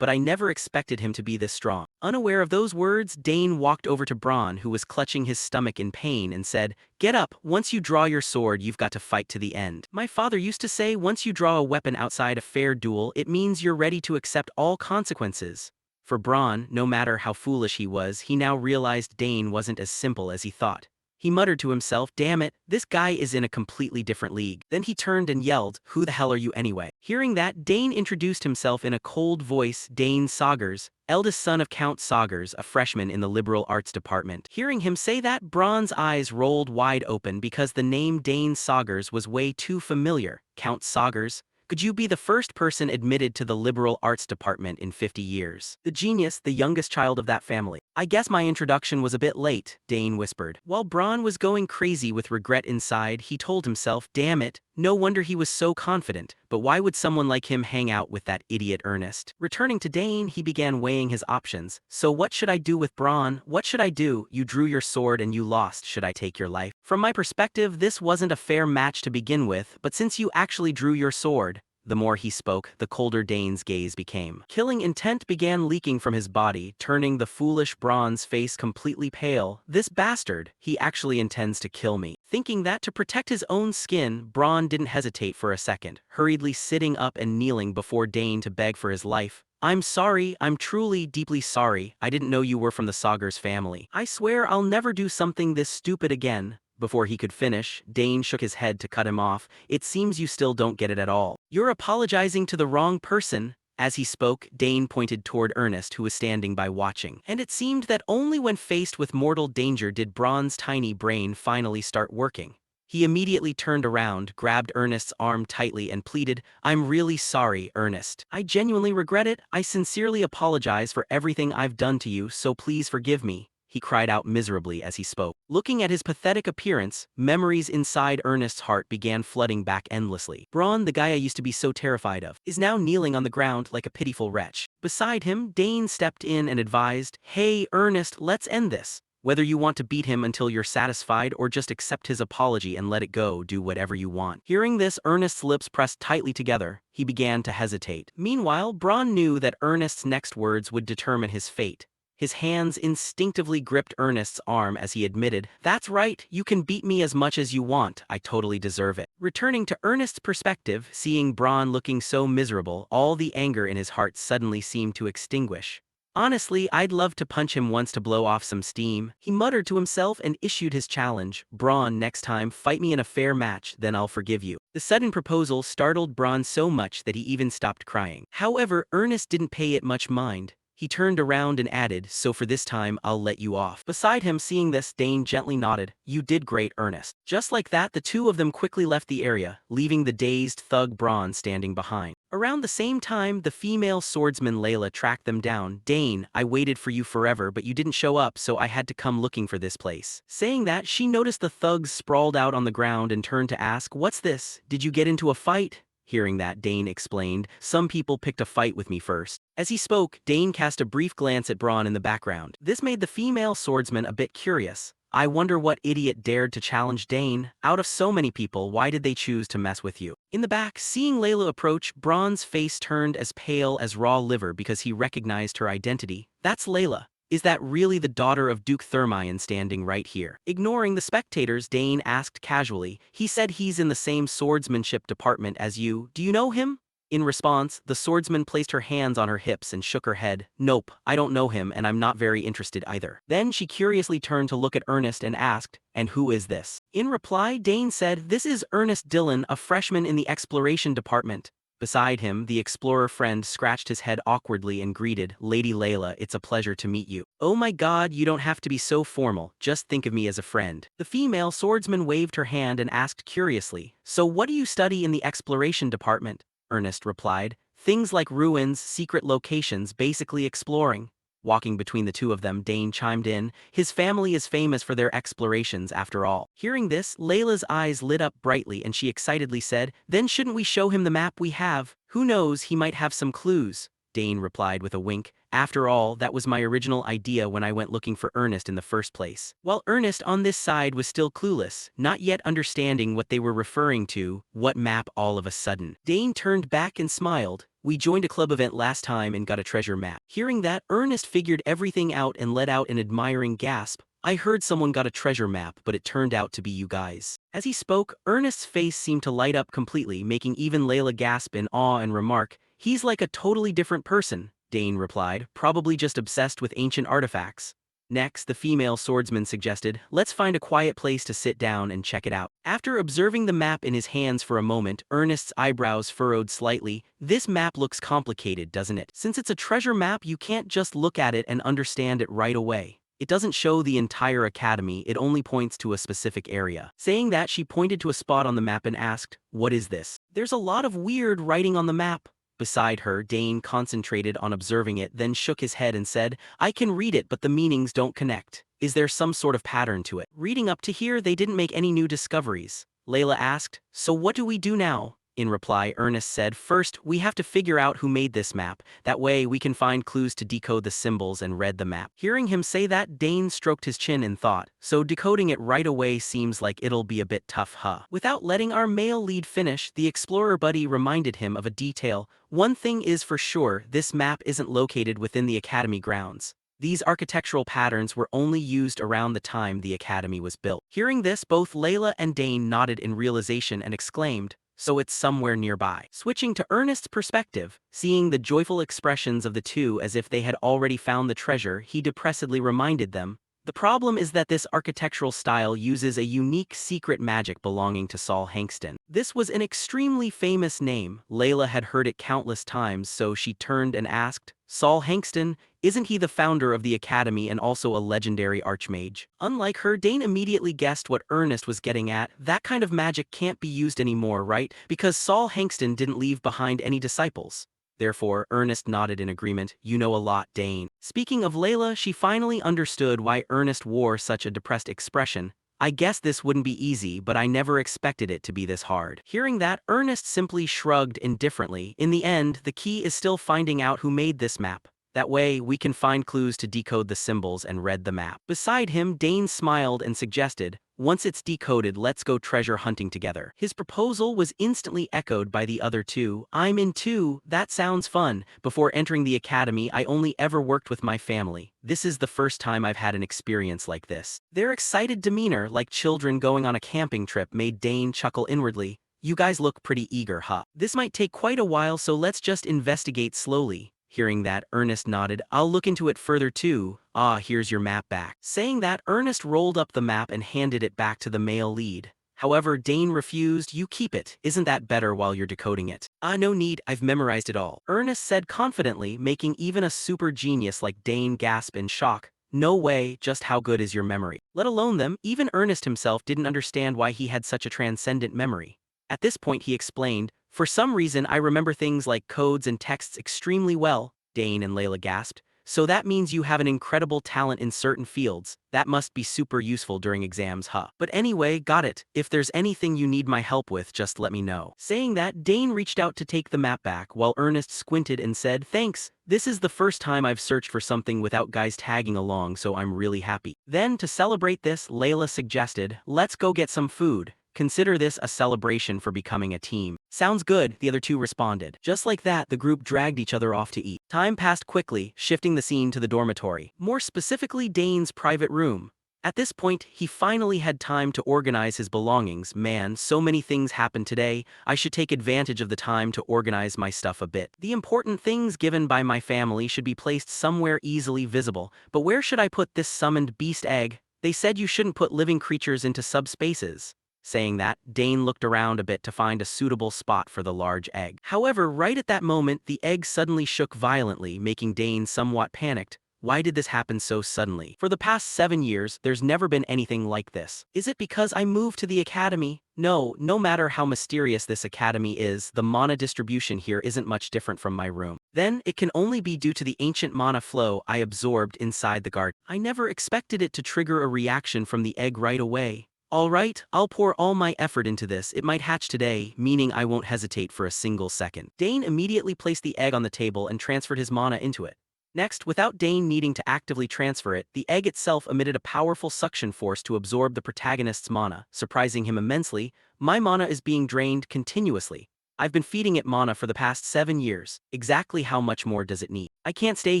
but I never expected him to be this strong. Unaware of those words, Dane walked over to Bronn, who was clutching his stomach in pain, and said, get up, once you draw your sword, you've got to fight to the end. My father used to say once you draw a weapon outside a fair duel, it means you're ready to accept all consequences. For Bronn, no matter how foolish he was, he now realized Dane wasn't as simple as he thought. He muttered to himself, damn it, this guy is in a completely different league. Then he turned and yelled, who the hell are you anyway? Hearing that, Dane introduced himself in a cold voice, Dane Saugers, eldest son of Count Saugers, a freshman in the liberal arts department. Hearing him say that, Bronn's eyes rolled wide open because the name Dane Saugers was way too familiar. Count Saugers? Could you be the first person admitted to the liberal arts department in 50 years? The genius, the youngest child of that family. I guess my introduction was a bit late, Dane whispered. While Bronn was going crazy with regret inside, he told himself, damn it, no wonder he was so confident, but why would someone like him hang out with that idiot Ernest? Returning to Dane, he began weighing his options. So what should I do with Bronn? What should I do? You drew your sword and you lost. Should I take your life? From my perspective, this wasn't a fair match to begin with, but since you actually drew your sword, the more he spoke, the colder Dane's gaze became. Killing intent began leaking from his body, turning the foolish Bronn's face completely pale. This bastard, he actually intends to kill me. Thinking that to protect his own skin, Bronn didn't hesitate for a second, hurriedly sitting up and kneeling before Dane to beg for his life. I'm sorry, I'm truly, deeply sorry. I didn't know you were from the Saugers family. I swear I'll never do something this stupid again. Before he could finish, Dane shook his head to cut him off. It seems you still don't get it at all. You're apologizing to the wrong person. As he spoke, Dane pointed toward Ernest, who was standing by watching. And it seemed that only when faced with mortal danger did Bronn's tiny brain finally start working. He immediately turned around, grabbed Ernest's arm tightly and pleaded, I'm really sorry, Ernest. I genuinely regret it. I sincerely apologize for everything I've done to you, so please forgive me. He cried out miserably as he spoke. Looking at his pathetic appearance, memories inside Ernest's heart began flooding back endlessly. Bronn, the guy I used to be so terrified of, is now kneeling on the ground like a pitiful wretch. Beside him, Dane stepped in and advised, hey, Ernest, let's end this. Whether you want to beat him until you're satisfied or just accept his apology and let it go, do whatever you want. Hearing this, Ernest's lips pressed tightly together. He began to hesitate. Meanwhile, Bronn knew that Ernest's next words would determine his fate. His hands instinctively gripped Ernest's arm as he admitted, that's right, you can beat me as much as you want, I totally deserve it. Returning to Ernest's perspective, seeing Bronn looking so miserable, all the anger in his heart suddenly seemed to extinguish. Honestly, I'd love to punch him once to blow off some steam. He muttered to himself and issued his challenge. Bronn, next time, fight me in a fair match, then I'll forgive you. The sudden proposal startled Bronn so much that he even stopped crying. However, Ernest didn't pay it much mind. He turned around and added, so for this time, I'll let you off. Beside him, seeing this, Dane gently nodded, you did great, Ernest. Just like that, the two of them quickly left the area, leaving the dazed thug Bronn standing behind. Around the same time, the female swordsman Layla tracked them down. Dane, I waited for you forever, but you didn't show up, so I had to come looking for this place. Saying that, she noticed the thugs sprawled out on the ground and turned to ask, what's this? Did you get into a fight? Hearing that, Dane explained, some people picked a fight with me first. As he spoke, Dane cast a brief glance at Bronn in the background. This made the female swordsman a bit curious. I wonder what idiot dared to challenge Dane. Out of so many people, why did they choose to mess with you? In the back, seeing Layla approach, Bronn's face turned as pale as raw liver because he recognized her identity. That's Layla. Is that really the daughter of Duke Thermion standing right here? Ignoring the spectators, Dane asked casually, he said he's in the same swordsmanship department as you. Do you know him? In response, the swordsman placed her hands on her hips and shook her head. Nope, I don't know him and I'm not very interested either. Then she curiously turned to look at Ernest and asked, and who is this? In reply, Dane said, this is Ernest Dillon, a freshman in the exploration department. Beside him, the explorer friend scratched his head awkwardly and greeted, Lady Layla, it's a pleasure to meet you. Oh my god, you don't have to be so formal, just think of me as a friend. The female swordsman waved her hand and asked curiously, so what do you study in the exploration department? Ernest replied, things like ruins, secret locations, basically exploring. Walking between the two of them, Dane chimed in, his family is famous for their explorations after all. Hearing this, Layla's eyes lit up brightly and she excitedly said, then shouldn't we show him the map we have? Who knows, he might have some clues. Dane replied with a wink, after all, that was my original idea when I went looking for Ernest in the first place. While Ernest on this side was still clueless, not yet understanding what they were referring to, what map all of a sudden. Dane turned back and smiled, we joined a club event last time and got a treasure map. Hearing that, Ernest figured everything out and let out an admiring gasp. I heard someone got a treasure map, but it turned out to be you guys. As he spoke, Ernest's face seemed to light up completely, making even Layla gasp in awe and remark, he's like a totally different person, Dane replied, probably just obsessed with ancient artifacts. Next, the female swordsman suggested, let's find a quiet place to sit down and check it out. After observing the map in his hands for a moment, Ernest's eyebrows furrowed slightly. This map looks complicated, doesn't it? Since it's a treasure map, you can't just look at it and understand it right away. It doesn't show the entire academy, it only points to a specific area. Saying that, she pointed to a spot on the map and asked, what is this? There's a lot of weird writing on the map. Beside her, Dane concentrated on observing it, then shook his head and said, I can read it but the meanings don't connect. Is there some sort of pattern to it? Reading up to here, they didn't make any new discoveries. Layla asked, so what do we do now? In reply, Ernest said, first, we have to figure out who made this map. That way, we can find clues to decode the symbols and read the map. Hearing him say that, Dane stroked his chin in thought. So decoding it right away seems like it'll be a bit tough, huh? Without letting our male lead finish, the explorer buddy reminded him of a detail. One thing is for sure, this map isn't located within the academy grounds. These architectural patterns were only used around the time the academy was built. Hearing this, both Layla and Dane nodded in realization and exclaimed, so it's somewhere nearby. Switching to Ernest's perspective, seeing the joyful expressions of the two as if they had already found the treasure, he depressedly reminded them, the problem is that this architectural style uses a unique secret magic belonging to Saul Hankston. This was an extremely famous name. Layla had heard it countless times, so she turned and asked, Saul Hankston, isn't he the founder of the academy and also a legendary archmage? Unlike her, Dane immediately guessed what Ernest was getting at. That kind of magic can't be used anymore, right? Because Saul Hankston didn't leave behind any disciples. Therefore, Ernest nodded in agreement. You know a lot, Dane. Speaking of Layla, she finally understood why Ernest wore such a depressed expression. I guess this wouldn't be easy, but I never expected it to be this hard. Hearing that, Ernest simply shrugged indifferently. In the end, the key is still finding out who made this map. That way, we can find clues to decode the symbols and read the map. Beside him, Dane smiled and suggested, once it's decoded, let's go treasure hunting together. His proposal was instantly echoed by the other two. I'm in too, that sounds fun. Before entering the academy, I only ever worked with my family. This is the first time I've had an experience like this. Their excited demeanor, like children going on a camping trip, made Dane chuckle inwardly. You guys look pretty eager, huh? This might take quite a while, so let's just investigate slowly. Hearing that, Ernest nodded. I'll look into it further too. Ah, here's your map back. Saying that, Ernest rolled up the map and handed it back to the male lead. However, Dane refused. You keep it. Isn't that better while you're decoding it? No need, I've memorized it all. Ernest said confidently, making even a super genius like Dane gasp in shock. No way, just how good is your memory? Let alone them, even Ernest himself didn't understand why he had such a transcendent memory. At this point he explained, for some reason I remember things like codes and texts extremely well, Dane and Layla gasped. So that means you have an incredible talent in certain fields. That must be super useful during exams, huh? But anyway, got it. If there's anything you need my help with, just let me know. Saying that, Dane reached out to take the map back while Ernest squinted and said, thanks. This is the first time I've searched for something without guys tagging along, so I'm really happy. Then, to celebrate this, Layla suggested, let's go get some food. Consider this a celebration for becoming a team. Sounds good, the other two responded. Just like that, the group dragged each other off to eat. Time passed quickly, shifting the scene to the dormitory, more specifically Dane's private room. At this point, he finally had time to organize his belongings. Man, so many things happened today, I should take advantage of the time to organize my stuff a bit. The important things given by my family should be placed somewhere easily visible, but where should I put this summoned beast egg? They said you shouldn't put living creatures into subspaces. Saying that, Dane looked around a bit to find a suitable spot for the large egg. However, right at that moment, the egg suddenly shook violently, making Dane somewhat panicked. Why did this happen so suddenly? For the past 7 years, there's never been anything like this. Is it because I moved to the academy? No, no matter how mysterious this academy is, the mana distribution here isn't much different from my room. Then, it can only be due to the ancient mana flow I absorbed inside the garden. I never expected it to trigger a reaction from the egg right away. Alright, I'll pour all my effort into this. It might hatch today, meaning I won't hesitate for a single second. Dane immediately placed the egg on the table and transferred his mana into it. Next, without Dane needing to actively transfer it, the egg itself emitted a powerful suction force to absorb the protagonist's mana, surprising him immensely. My mana is being drained continuously. I've been feeding it mana for the past 7 years. Exactly how much more does it need? I can't stay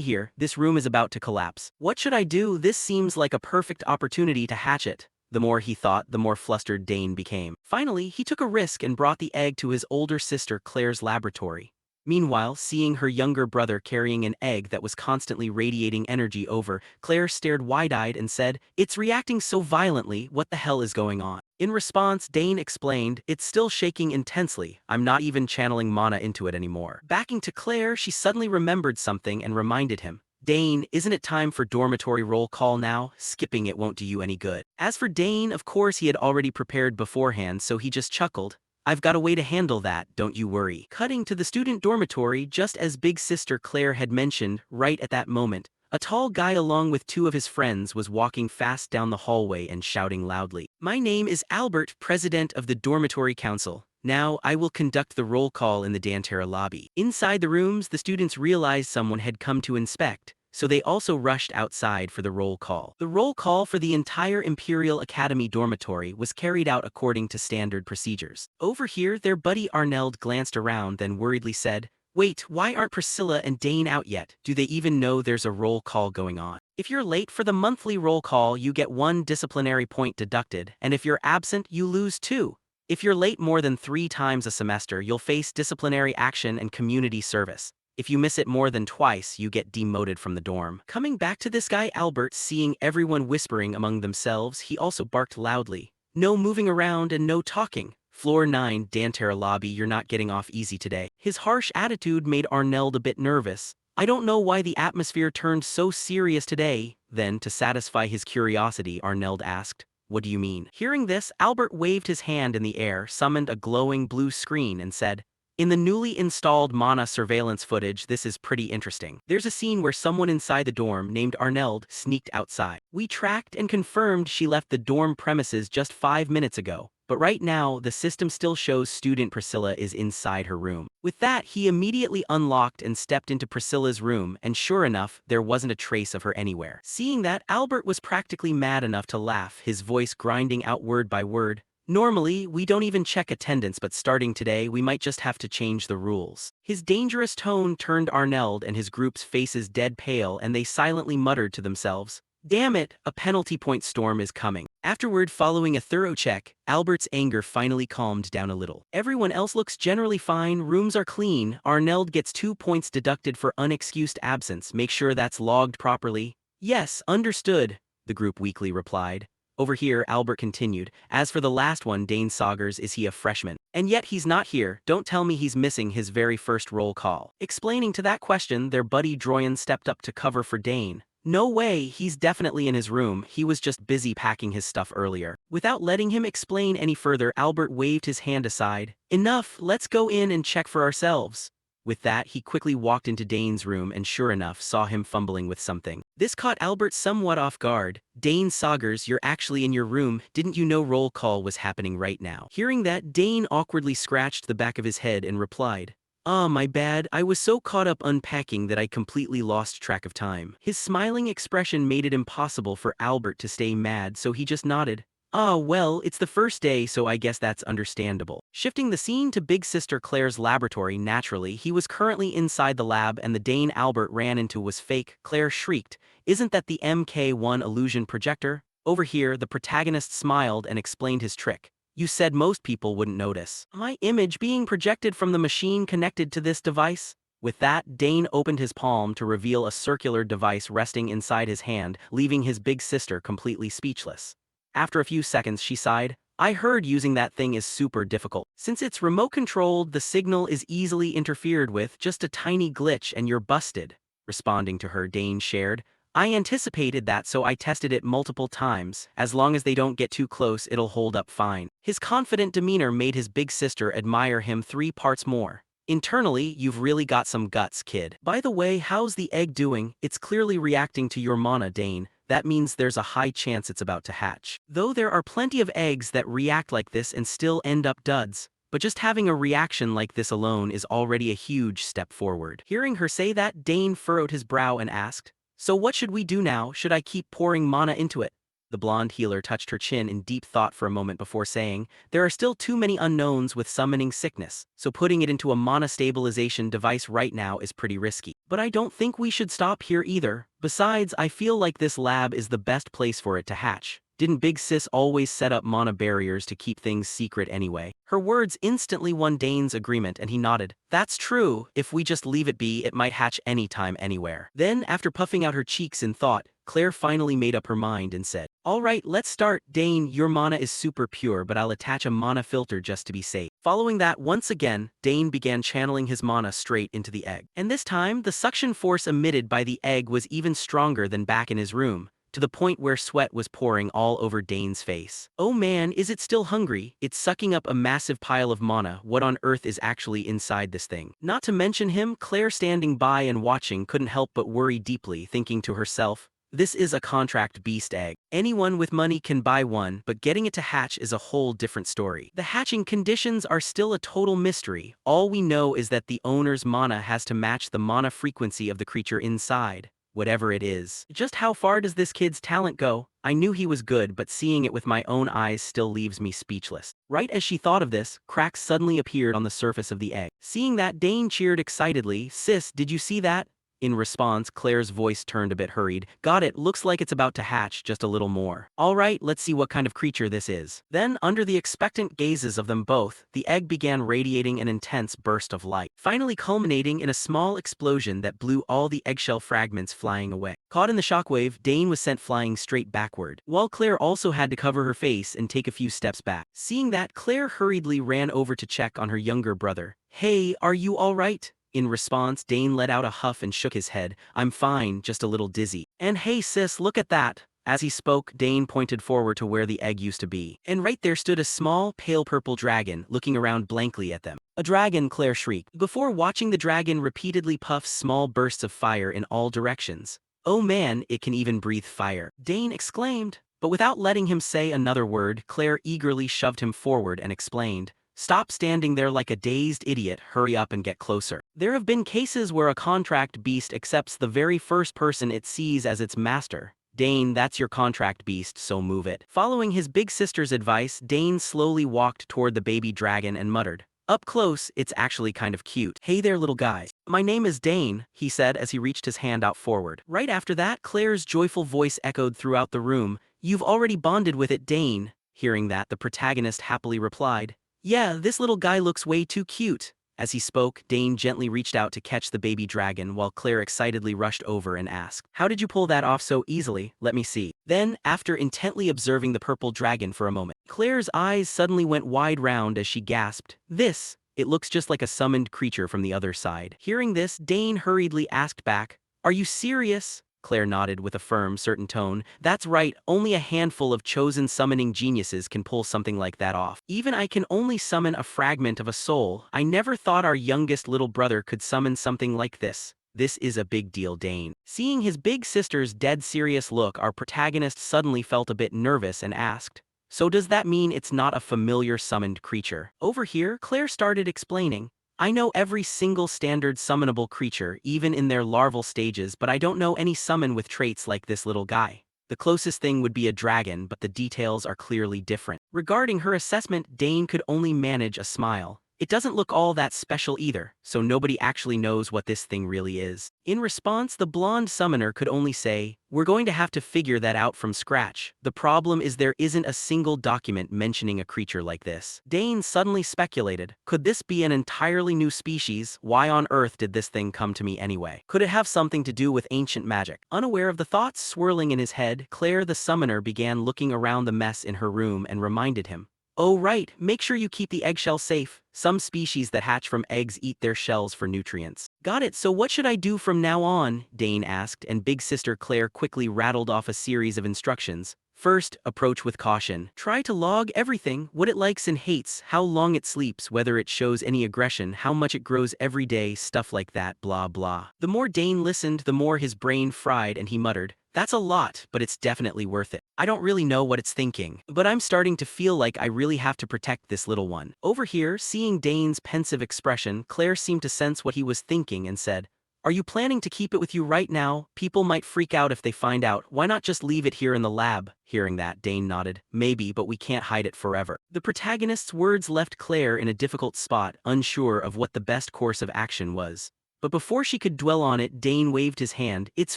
here, this room is about to collapse. What should I do? This seems like a perfect opportunity to hatch it. The more he thought, the more flustered Dane became. Finally, he took a risk and brought the egg to his older sister Claire's laboratory. Meanwhile, seeing her younger brother carrying an egg that was constantly radiating energy over, Claire stared wide-eyed and said, "It's reacting so violently, what the hell is going on?" In response, Dane explained, "It's still shaking intensely, I'm not even channeling mana into it anymore." Backing to Claire, she suddenly remembered something and reminded him, "Dane, isn't it time for dormitory roll call now? Skipping it won't do you any good." As for Dane, of course he had already prepared beforehand, so he just chuckled. "I've got a way to handle that, don't you worry." Cutting to the student dormitory, just as big sister Claire had mentioned, right at that moment, a tall guy along with 2 of his friends was walking fast down the hallway and shouting loudly, "My name is Albert, president of the dormitory council. Now, I will conduct the roll call in the Dantera lobby." Inside the rooms, the students realized someone had come to inspect, so they also rushed outside for the roll call. The roll call for the entire Imperial Academy dormitory was carried out according to standard procedures. Over here, their buddy Arneld glanced around, then worriedly said, "Wait, why aren't Priscilla and Dane out yet? Do they even know there's a roll call going on? If you're late for the monthly roll call, you get 1 disciplinary point deducted, and if you're absent, you lose 2. If you're late more than 3 times a semester, you'll face disciplinary action and community service. If you miss it more than twice, you get demoted from the dorm." Coming back to this guy Albert, seeing everyone whispering among themselves, he also barked loudly, "No moving around and no talking. Floor 9, Dantera lobby, you're not getting off easy today." His harsh attitude made Arneld a bit nervous. "I don't know why the atmosphere turned so serious today." Then, to satisfy his curiosity, Arneld asked, "What do you mean?" Hearing this, Albert waved his hand in the air, summoned a glowing blue screen, and said, "In the newly installed mana surveillance footage, this is pretty interesting. There's a scene where someone inside the dorm named Arneld sneaked outside. We tracked and confirmed she left the dorm premises just 5 minutes ago, but right now, the system still shows student Priscilla is inside her room." With that, he immediately unlocked and stepped into Priscilla's room, and sure enough, there wasn't a trace of her anywhere. Seeing that, Albert was practically mad enough to laugh, his voice grinding out word by word. "Normally, we don't even check attendance, but starting today, we might just have to change the rules." His dangerous tone turned Arneld and his group's faces dead pale, and they silently muttered to themselves, "Damn it, a penalty point storm is coming." Afterward, following a thorough check, Albert's anger finally calmed down a little. Everyone else looks generally fine, rooms are clean. Arneld gets 2 points deducted for unexcused absence. Make sure that's logged properly. "Yes, understood," the group weakly replied. Over here, Albert continued, "As for the last one, Dane Saugers, is he a freshman? And yet he's not here. Don't tell me he's missing his very first roll call." Explaining to that question, their buddy Droyan stepped up to cover for Dane. "No way, he's definitely in his room, he was just busy packing his stuff earlier." Without letting him explain any further, Albert waved his hand aside. "Enough, let's go in and check for ourselves." With that, he quickly walked into Dane's room and sure enough saw him fumbling with something. This caught Albert somewhat off guard. "Dane Saugers, you're actually in your room, didn't you know roll call was happening right now?" Hearing that, Dane awkwardly scratched the back of his head and replied, "Ah, my bad, I was so caught up unpacking that I completely lost track of time." His smiling expression made it impossible for Albert to stay mad, so he just nodded. "Ah, well, it's the first day, so I guess that's understandable." Shifting the scene to Big Sister Claire's laboratory, naturally, he was currently inside the lab and the Dane Albert ran into was fake. Claire shrieked, "Isn't that the MK1 illusion projector?" Over here, the protagonist smiled and explained his trick. You said most people wouldn't notice. My image being projected from the machine connected to this device? With that, Dane opened his palm to reveal a circular device resting inside his hand, leaving his big sister completely speechless. After a few seconds, she sighed. I heard using that thing is super difficult. Since it's remote-controlled, the signal is easily interfered with, just a tiny glitch and you're busted. Responding to her, Dane shared, I anticipated that, so I tested it multiple times. As long as they don't get too close, it'll hold up fine. His confident demeanor made his big sister admire him 3 parts more. Internally, you've really got some guts, kid. By the way, how's the egg doing? It's clearly reacting to your mana, Dane. That means there's a high chance it's about to hatch. Though there are plenty of eggs that react like this and still end up duds. But just having a reaction like this alone is already a huge step forward. Hearing her say that, Dane furrowed his brow and asked, so what should we do now? Should I keep pouring mana into it? The blonde healer touched her chin in deep thought for a moment before saying, there are still too many unknowns with summoning sickness, so putting it into a mana stabilization device right now is pretty risky. But I don't think we should stop here either. Besides, I feel like this lab is the best place for it to hatch. Didn't Big Sis always set up mana barriers to keep things secret anyway? Her words instantly won Dane's agreement and he nodded. That's true, if we just leave it be, it might hatch anytime anywhere. Then, after puffing out her cheeks in thought, Claire finally made up her mind and said, alright, let's start. Dane, your mana is super pure, but I'll attach a mana filter just to be safe. Following that, once again, Dane began channeling his mana straight into the egg. And this time, the suction force emitted by the egg was even stronger than back in his room, to the point where sweat was pouring all over Dane's face. Oh man, is it still hungry? It's sucking up a massive pile of mana. What on earth is actually inside this thing? Not to mention him, Claire standing by and watching couldn't help but worry deeply, thinking to herself, this is a contract beast egg. Anyone with money can buy one, but getting it to hatch is a whole different story. The hatching conditions are still a total mystery. All we know is that the owner's mana has to match the mana frequency of the creature inside, whatever it is. Just how far does this kid's talent go? I knew he was good, but seeing it with my own eyes still leaves me speechless. Right as she thought of this, cracks suddenly appeared on the surface of the egg. Seeing that, Dane cheered excitedly, sis, did you see that? In response, Claire's voice turned a bit hurried. Got it, looks like it's about to hatch just a little more. Alright, let's see what kind of creature this is. Then, under the expectant gazes of them both, the egg began radiating an intense burst of light, finally culminating in a small explosion that blew all the eggshell fragments flying away. Caught in the shockwave, Dane was sent flying straight backward, while Claire also had to cover her face and take a few steps back. Seeing that, Claire hurriedly ran over to check on her younger brother. Hey, are you alright? In response, Dane let out a huff and shook his head. I'm fine, just a little dizzy. And hey sis, look at that. As he spoke, Dane pointed forward to where the egg used to be. And right there stood a small, pale purple dragon, looking around blankly at them. A dragon, Claire shrieked, before watching the dragon repeatedly puff small bursts of fire in all directions. Oh man, it can even breathe fire, Dane exclaimed. But without letting him say another word, Claire eagerly shoved him forward and explained. Stop standing there like a dazed idiot, hurry up and get closer. There have been cases where a contract beast accepts the very first person it sees as its master. Dane, that's your contract beast, so move it. Following his big sister's advice, Dane slowly walked toward the baby dragon and muttered, up close, it's actually kind of cute. Hey there, little guy. My name is Dane, he said as he reached his hand out forward. Right after that, Claire's joyful voice echoed throughout the room. You've already bonded with it, Dane. Hearing that, the protagonist happily replied, yeah, this little guy looks way too cute. As he spoke, Dane gently reached out to catch the baby dragon while Claire excitedly rushed over and asked, how did you pull that off so easily? Let me see. Then, after intently observing the purple dragon for a moment, Claire's eyes suddenly went wide round as she gasped, it looks just like a summoned creature from the other side. Hearing this, Dane hurriedly asked back, are you serious? Claire nodded with a firm, certain tone. That's right, only a handful of chosen summoning geniuses can pull something like that off. Even I can only summon a fragment of a soul. I never thought our youngest little brother could summon something like this. This is a big deal, Dane. Seeing his big sister's dead serious look, our protagonist suddenly felt a bit nervous and asked, so does that mean it's not a familiar summoned creature? Over here, Claire started explaining. I know every single standard summonable creature, even in their larval stages, but I don't know any summon with traits like this little guy. The closest thing would be a dragon, but the details are clearly different. Regarding her assessment, Dane could only manage a smile. It doesn't look all that special either, so nobody actually knows what this thing really is. In response, the blonde summoner could only say, "We're going to have to figure that out from scratch. The problem is there isn't a single document mentioning a creature like this." Dane suddenly speculated, could this be an entirely new species? Why on earth did this thing come to me anyway? Could it have something to do with ancient magic? Unaware of the thoughts swirling in his head, Claire the summoner began looking around the mess in her room and reminded him, "Oh right, make sure you keep the eggshell safe. Some species that hatch from eggs eat their shells for nutrients." "Got it, so what should I do from now on?" Dane asked, and Big Sister Claire quickly rattled off a series of instructions. First, approach with caution. Try to log everything, what it likes and hates, how long it sleeps, whether it shows any aggression, how much it grows every day, stuff like that, blah blah. The more Dane listened, the more his brain fried and he muttered, "That's a lot, but it's definitely worth it. I don't really know what it's thinking, but I'm starting to feel like I really have to protect this little one." Over here, seeing Dane's pensive expression, Claire seemed to sense what he was thinking and said, "Are you planning to keep it with you right now? People might freak out if they find out. Why not just leave it here in the lab?" Hearing that, Dane nodded. "Maybe, but we can't hide it forever." The protagonist's words left Claire in a difficult spot, unsure of what the best course of action was. But before she could dwell on it, Dane waved his hand. "It's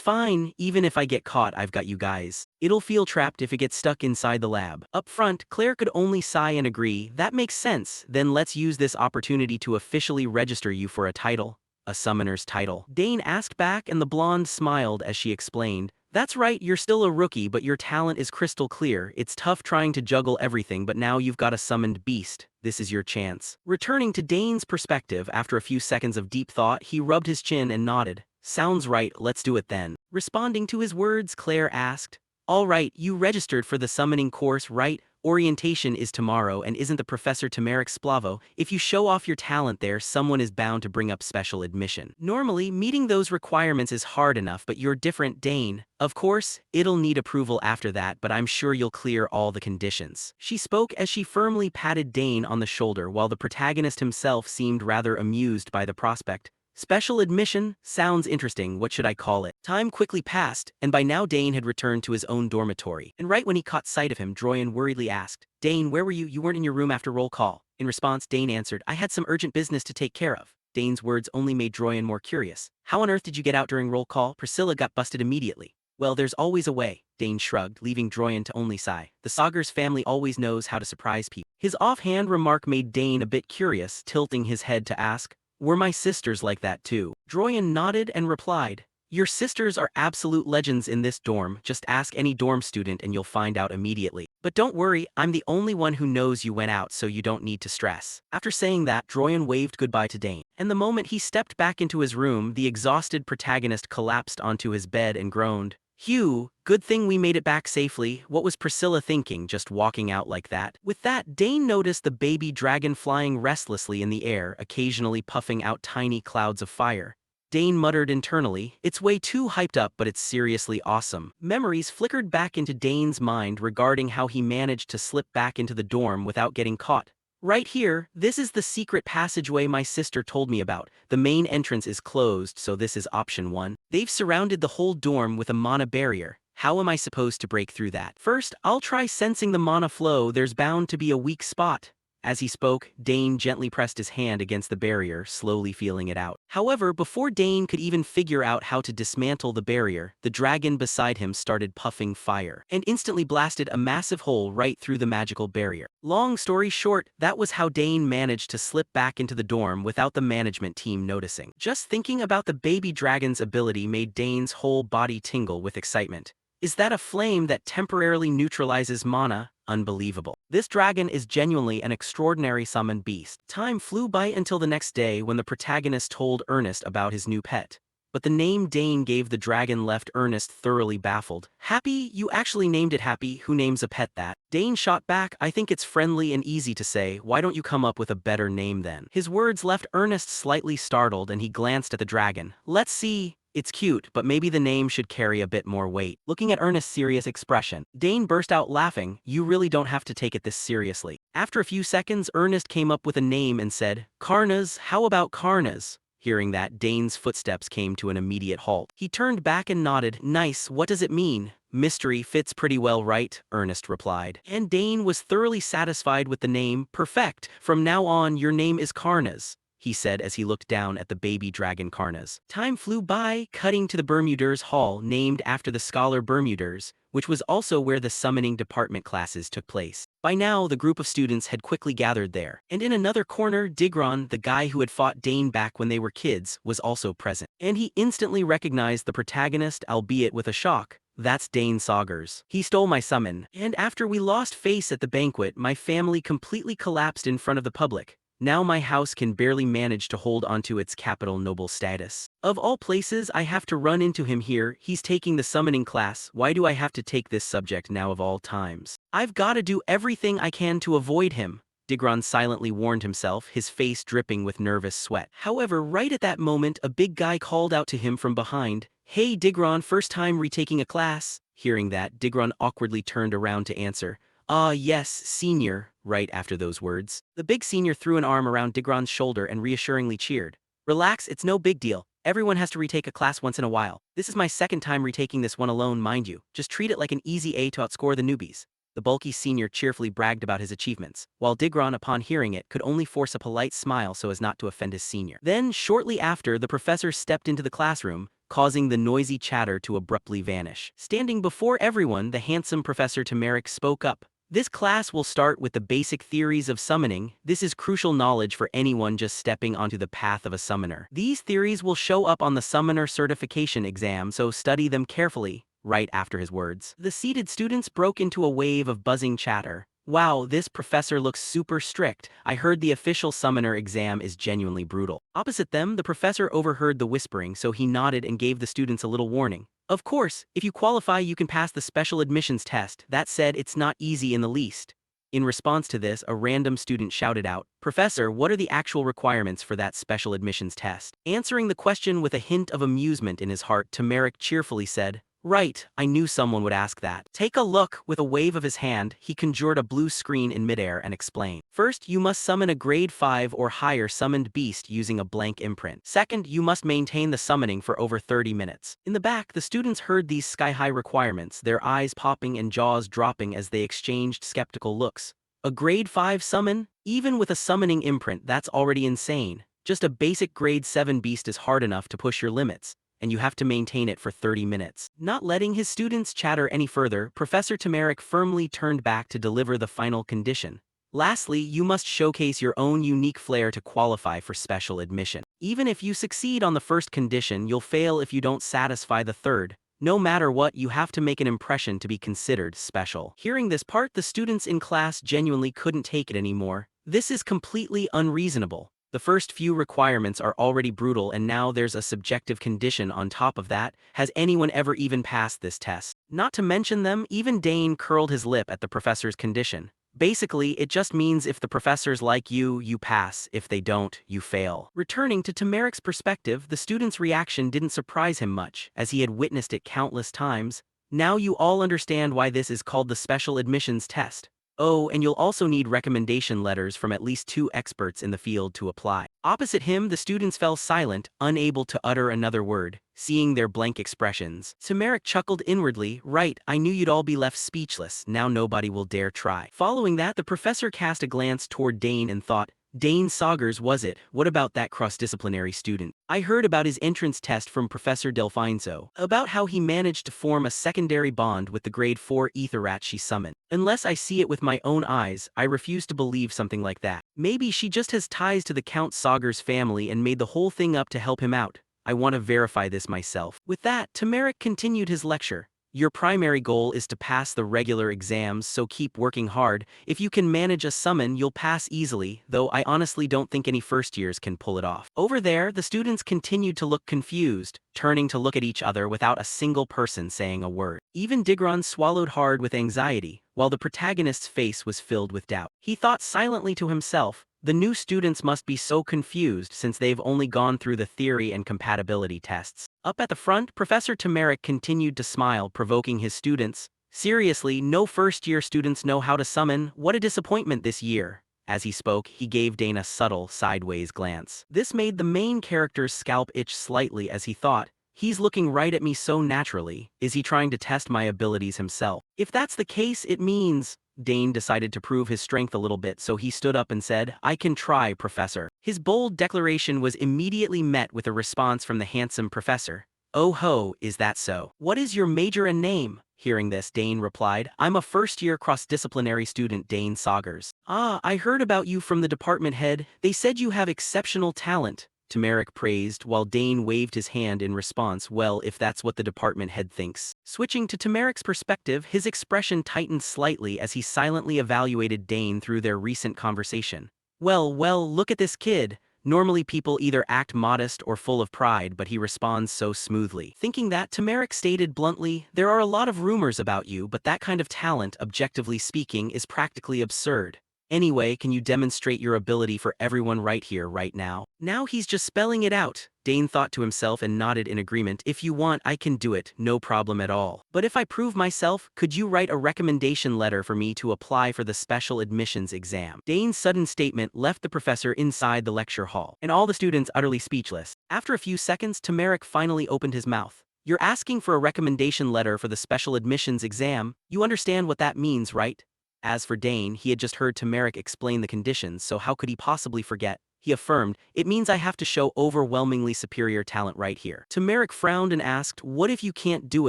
fine, even if I get caught, I've got you guys. It'll feel trapped if it gets stuck inside the lab." Up front, Claire could only sigh and agree. "That makes sense. Then let's use this opportunity to officially register you for a title." "A summoner's title?" Dane asked back, and the blonde smiled as she explained, "That's right, you're still a rookie, but your talent is crystal clear. It's tough trying to juggle everything, but now you've got a summoned beast. This is your chance." Returning to Dane's perspective after a few seconds of deep thought, he rubbed his chin and nodded. "Sounds right, let's do it then." Responding to his words, Claire asked, "All right, you registered for the summoning course, right? Orientation is tomorrow, and isn't the professor Tamaric Splavo? If you show off your talent there, someone is bound to bring up special admission. Normally, meeting those requirements is hard enough, but you're different, Dane. Of course, it'll need approval after that, but I'm sure you'll clear all the conditions." She spoke as she firmly patted Dane on the shoulder, while the protagonist himself seemed rather amused by the prospect. "Special admission? Sounds interesting, what should I call it?" Time quickly passed, and by now Dane had returned to his own dormitory. And right when he caught sight of him, Droyan worriedly asked, "Dane, where were you? You weren't in your room after roll call." In response, Dane answered, "I had some urgent business to take care of." Dane's words only made Droyan more curious. "How on earth did you get out during roll call?" Priscilla got busted immediately. "Well, there's always a way," Dane shrugged, leaving Droyan to only sigh. The Sagar's family always knows how to surprise people. His offhand remark made Dane a bit curious, tilting his head to ask, "Were my sisters like that too?" Droyan nodded and replied, "Your sisters are absolute legends in this dorm. Just ask any dorm student and you'll find out immediately. But don't worry, I'm the only one who knows you went out, so you don't need to stress." After saying that, Droyan waved goodbye to Dane. And the moment he stepped back into his room, the exhausted protagonist collapsed onto his bed and groaned, "Phew, good thing we made it back safely. What was Priscilla thinking, just walking out like that?" With that, Dane noticed the baby dragon flying restlessly in the air, occasionally puffing out tiny clouds of fire. Dane muttered internally, "It's way too hyped up, but it's seriously awesome." Memories flickered back into Dane's mind regarding how he managed to slip back into the dorm without getting caught. "Right here, this is the secret passageway my sister told me about. The main entrance is closed, so this is option 1. They've surrounded the whole dorm with a mana barrier. How am I supposed to break through that? First, I'll try sensing the mana flow. There's bound to be a weak spot." As he spoke, Dane gently pressed his hand against the barrier, slowly feeling it out. However, before Dane could even figure out how to dismantle the barrier, the dragon beside him started puffing fire, and instantly blasted a massive hole right through the magical barrier. Long story short, that was how Dane managed to slip back into the dorm without the management team noticing. Just thinking about the baby dragon's ability made Dane's whole body tingle with excitement. Is that a flame that temporarily neutralizes mana? Unbelievable. This dragon is genuinely an extraordinary summoned beast. Time flew by until the next day when the protagonist told Ernest about his new pet. But the name Dane gave the dragon left Ernest thoroughly baffled. "Happy? You actually named it Happy? Who names a pet that?" Dane shot back, "I think it's friendly and easy to say. Why don't you come up with a better name then?" His words left Ernest slightly startled and he glanced at the dragon. "Let's see. It's cute, but maybe the name should carry a bit more weight." Looking at Ernest's serious expression, Dane burst out laughing. "You really don't have to take it this seriously." After a few seconds, Ernest came up with a name and said, "Karnas, how about Karnas?" Hearing that, Dane's footsteps came to an immediate halt. He turned back and nodded. Nice, what does it mean? Mystery fits pretty well, right? Ernest replied. And Dane was thoroughly satisfied with the name. Perfect. From now on, your name is Karnas, he said as he looked down at the baby dragon Karnas. Time flew by, cutting to the Bermuders Hall, named after the scholar Bermuders, which was also where the summoning department classes took place. By now, the group of students had quickly gathered there, and in another corner, Digron, the guy who had fought Dane back when they were kids, was also present. And he instantly recognized the protagonist, albeit with a shock. That's Dane Saugers. He stole my summon, and after we lost face at the banquet, my family completely collapsed in front of the public. Now my house can barely manage to hold onto its capital noble status. Of all places, I have to run into him here. He's taking the summoning class. Why do I have to take this subject now of all times? I've got to do everything I can to avoid him, Digron silently warned himself, his face dripping with nervous sweat. However, right at that moment, a big guy called out to him from behind. Hey Digron, first time retaking a class? Hearing that, Digron awkwardly turned around to answer. Ah, yes, senior. Right after those words, the big senior threw an arm around Digron's shoulder and reassuringly cheered. Relax, it's no big deal. Everyone has to retake a class once in a while. This is my second time retaking this one alone, mind you. Just treat it like an easy A to outscore the newbies. The bulky senior cheerfully bragged about his achievements, while Digron, upon hearing it, could only force a polite smile so as not to offend his senior. Then, shortly after, the professor stepped into the classroom, causing the noisy chatter to abruptly vanish. Standing before everyone, the handsome Professor Tamaric spoke up. This class will start with the basic theories of summoning. This is crucial knowledge for anyone just stepping onto the path of a summoner. These theories will show up on the summoner certification exam, so study them carefully. Right after his words, the seated students broke into a wave of buzzing chatter. Wow, this professor looks super strict. I heard the official summoner exam is genuinely brutal. Opposite them, the professor overheard the whispering, so he nodded and gave the students a little warning. Of course, if you qualify, you can pass the special admissions test. That said, it's not easy in the least. In response to this, a random student shouted out, Professor, what are the actual requirements for that special admissions test? Answering the question with a hint of amusement in his heart, Tamaric cheerfully said, Right, I knew someone would ask that. Take a look. With a wave of his hand, he conjured a blue screen in midair and explained. First, you must summon a grade 5 or higher summoned beast using a blank imprint. Second, you must maintain the summoning for over 30 minutes. In the back, the students heard these sky-high requirements, their eyes popping and jaws dropping as they exchanged skeptical looks. A grade 5 summon? Even with a summoning imprint, that's already insane. Just a basic grade 7 beast is hard enough to push your limits, and you have to maintain it for 30 minutes. Not letting his students chatter any further, Professor Tamaric firmly turned back to deliver the final condition. Lastly, you must showcase your own unique flair to qualify for special admission. Even if you succeed on the first condition, you'll fail if you don't satisfy the third. No matter what, you have to make an impression to be considered special. Hearing this part, the students in class genuinely couldn't take it anymore. This is completely unreasonable. The first few requirements are already brutal, and now there's a subjective condition on top of that. Has anyone ever even passed this test? Not to mention them, even Dane curled his lip at the professor's condition. Basically, it just means if the professors like you, you pass. If they don't, you fail. Returning to Tamaric's perspective, the student's reaction didn't surprise him much, as he had witnessed it countless times. Now you all understand why this is called the special admissions test. Oh, and you'll also need recommendation letters from at least 2 experts in the field to apply. Opposite him, the students fell silent, unable to utter another word, seeing their blank expressions. Tamaric chuckled inwardly. Right, I knew you'd all be left speechless. Now nobody will dare try. Following that, the professor cast a glance toward Dane and thought, Dane Saugers, was it? What about that cross-disciplinary student? I heard about his entrance test from Professor Delfinzo, about how he managed to form a secondary bond with the grade 4 ether rat she summoned. Unless I see it with my own eyes, I refuse to believe something like that. Maybe she just has ties to the Count Saugers family and made the whole thing up to help him out. I want to verify this myself. With that, Tamaric continued his lecture. Your primary goal is to pass the regular exams, so keep working hard. If you can manage a summon, you'll pass easily, though I honestly don't think any first years can pull it off. Over there, the students continued to look confused, turning to look at each other without a single person saying a word. Even Digron swallowed hard with anxiety, while the protagonist's face was filled with doubt. He thought silently to himself, the new students must be so confused since they've only gone through the theory and compatibility tests. Up at the front, Professor Tamaric continued to smile, provoking his students. Seriously, no first-year students know how to summon. What a disappointment this year. As he spoke, he gave Dane a subtle, sideways glance. This made the main character's scalp itch slightly as he thought, he's looking right at me so naturally. Is he trying to test my abilities himself? If that's the case, it means… Dane decided to prove his strength a little bit, so he stood up and said, "I can try, Professor." His bold declaration was immediately met with a response from the handsome professor. "Oh ho, is that so? What is your major and name?" Hearing this, Dane replied, "I'm a first-year cross-disciplinary student, Dane Saugers." "Ah, I heard about you from the department head. They said you have exceptional talent," Tamarick praised, while Dane waved his hand in response. "Well, if that's what the department head thinks." Switching to Tamarick's perspective, his expression tightened slightly as he silently evaluated Dane through their recent conversation. Well, look at this kid. Normally people either act modest or full of pride, but he responds so smoothly." Thinking that, Tamarick stated bluntly, "There are a lot of rumors about you, but that kind of talent, objectively speaking, is practically absurd. Anyway, can you demonstrate your ability for everyone right here, right now?" Now he's just spelling it out, Dane thought to himself and nodded in agreement. "If you want, I can do it, no problem at all. But if I prove myself, could you write a recommendation letter for me to apply for the special admissions exam?" Dane's sudden statement left the professor inside the lecture hall, and all the students utterly speechless. After a few seconds, Tamarick finally opened his mouth. "You're asking for a recommendation letter for the special admissions exam? You understand what that means, right?" As for Dane, he had just heard Tamarick explain the conditions, so how could he possibly forget? He affirmed, "It means I have to show overwhelmingly superior talent right here." Tamarick frowned and asked, "What if you can't do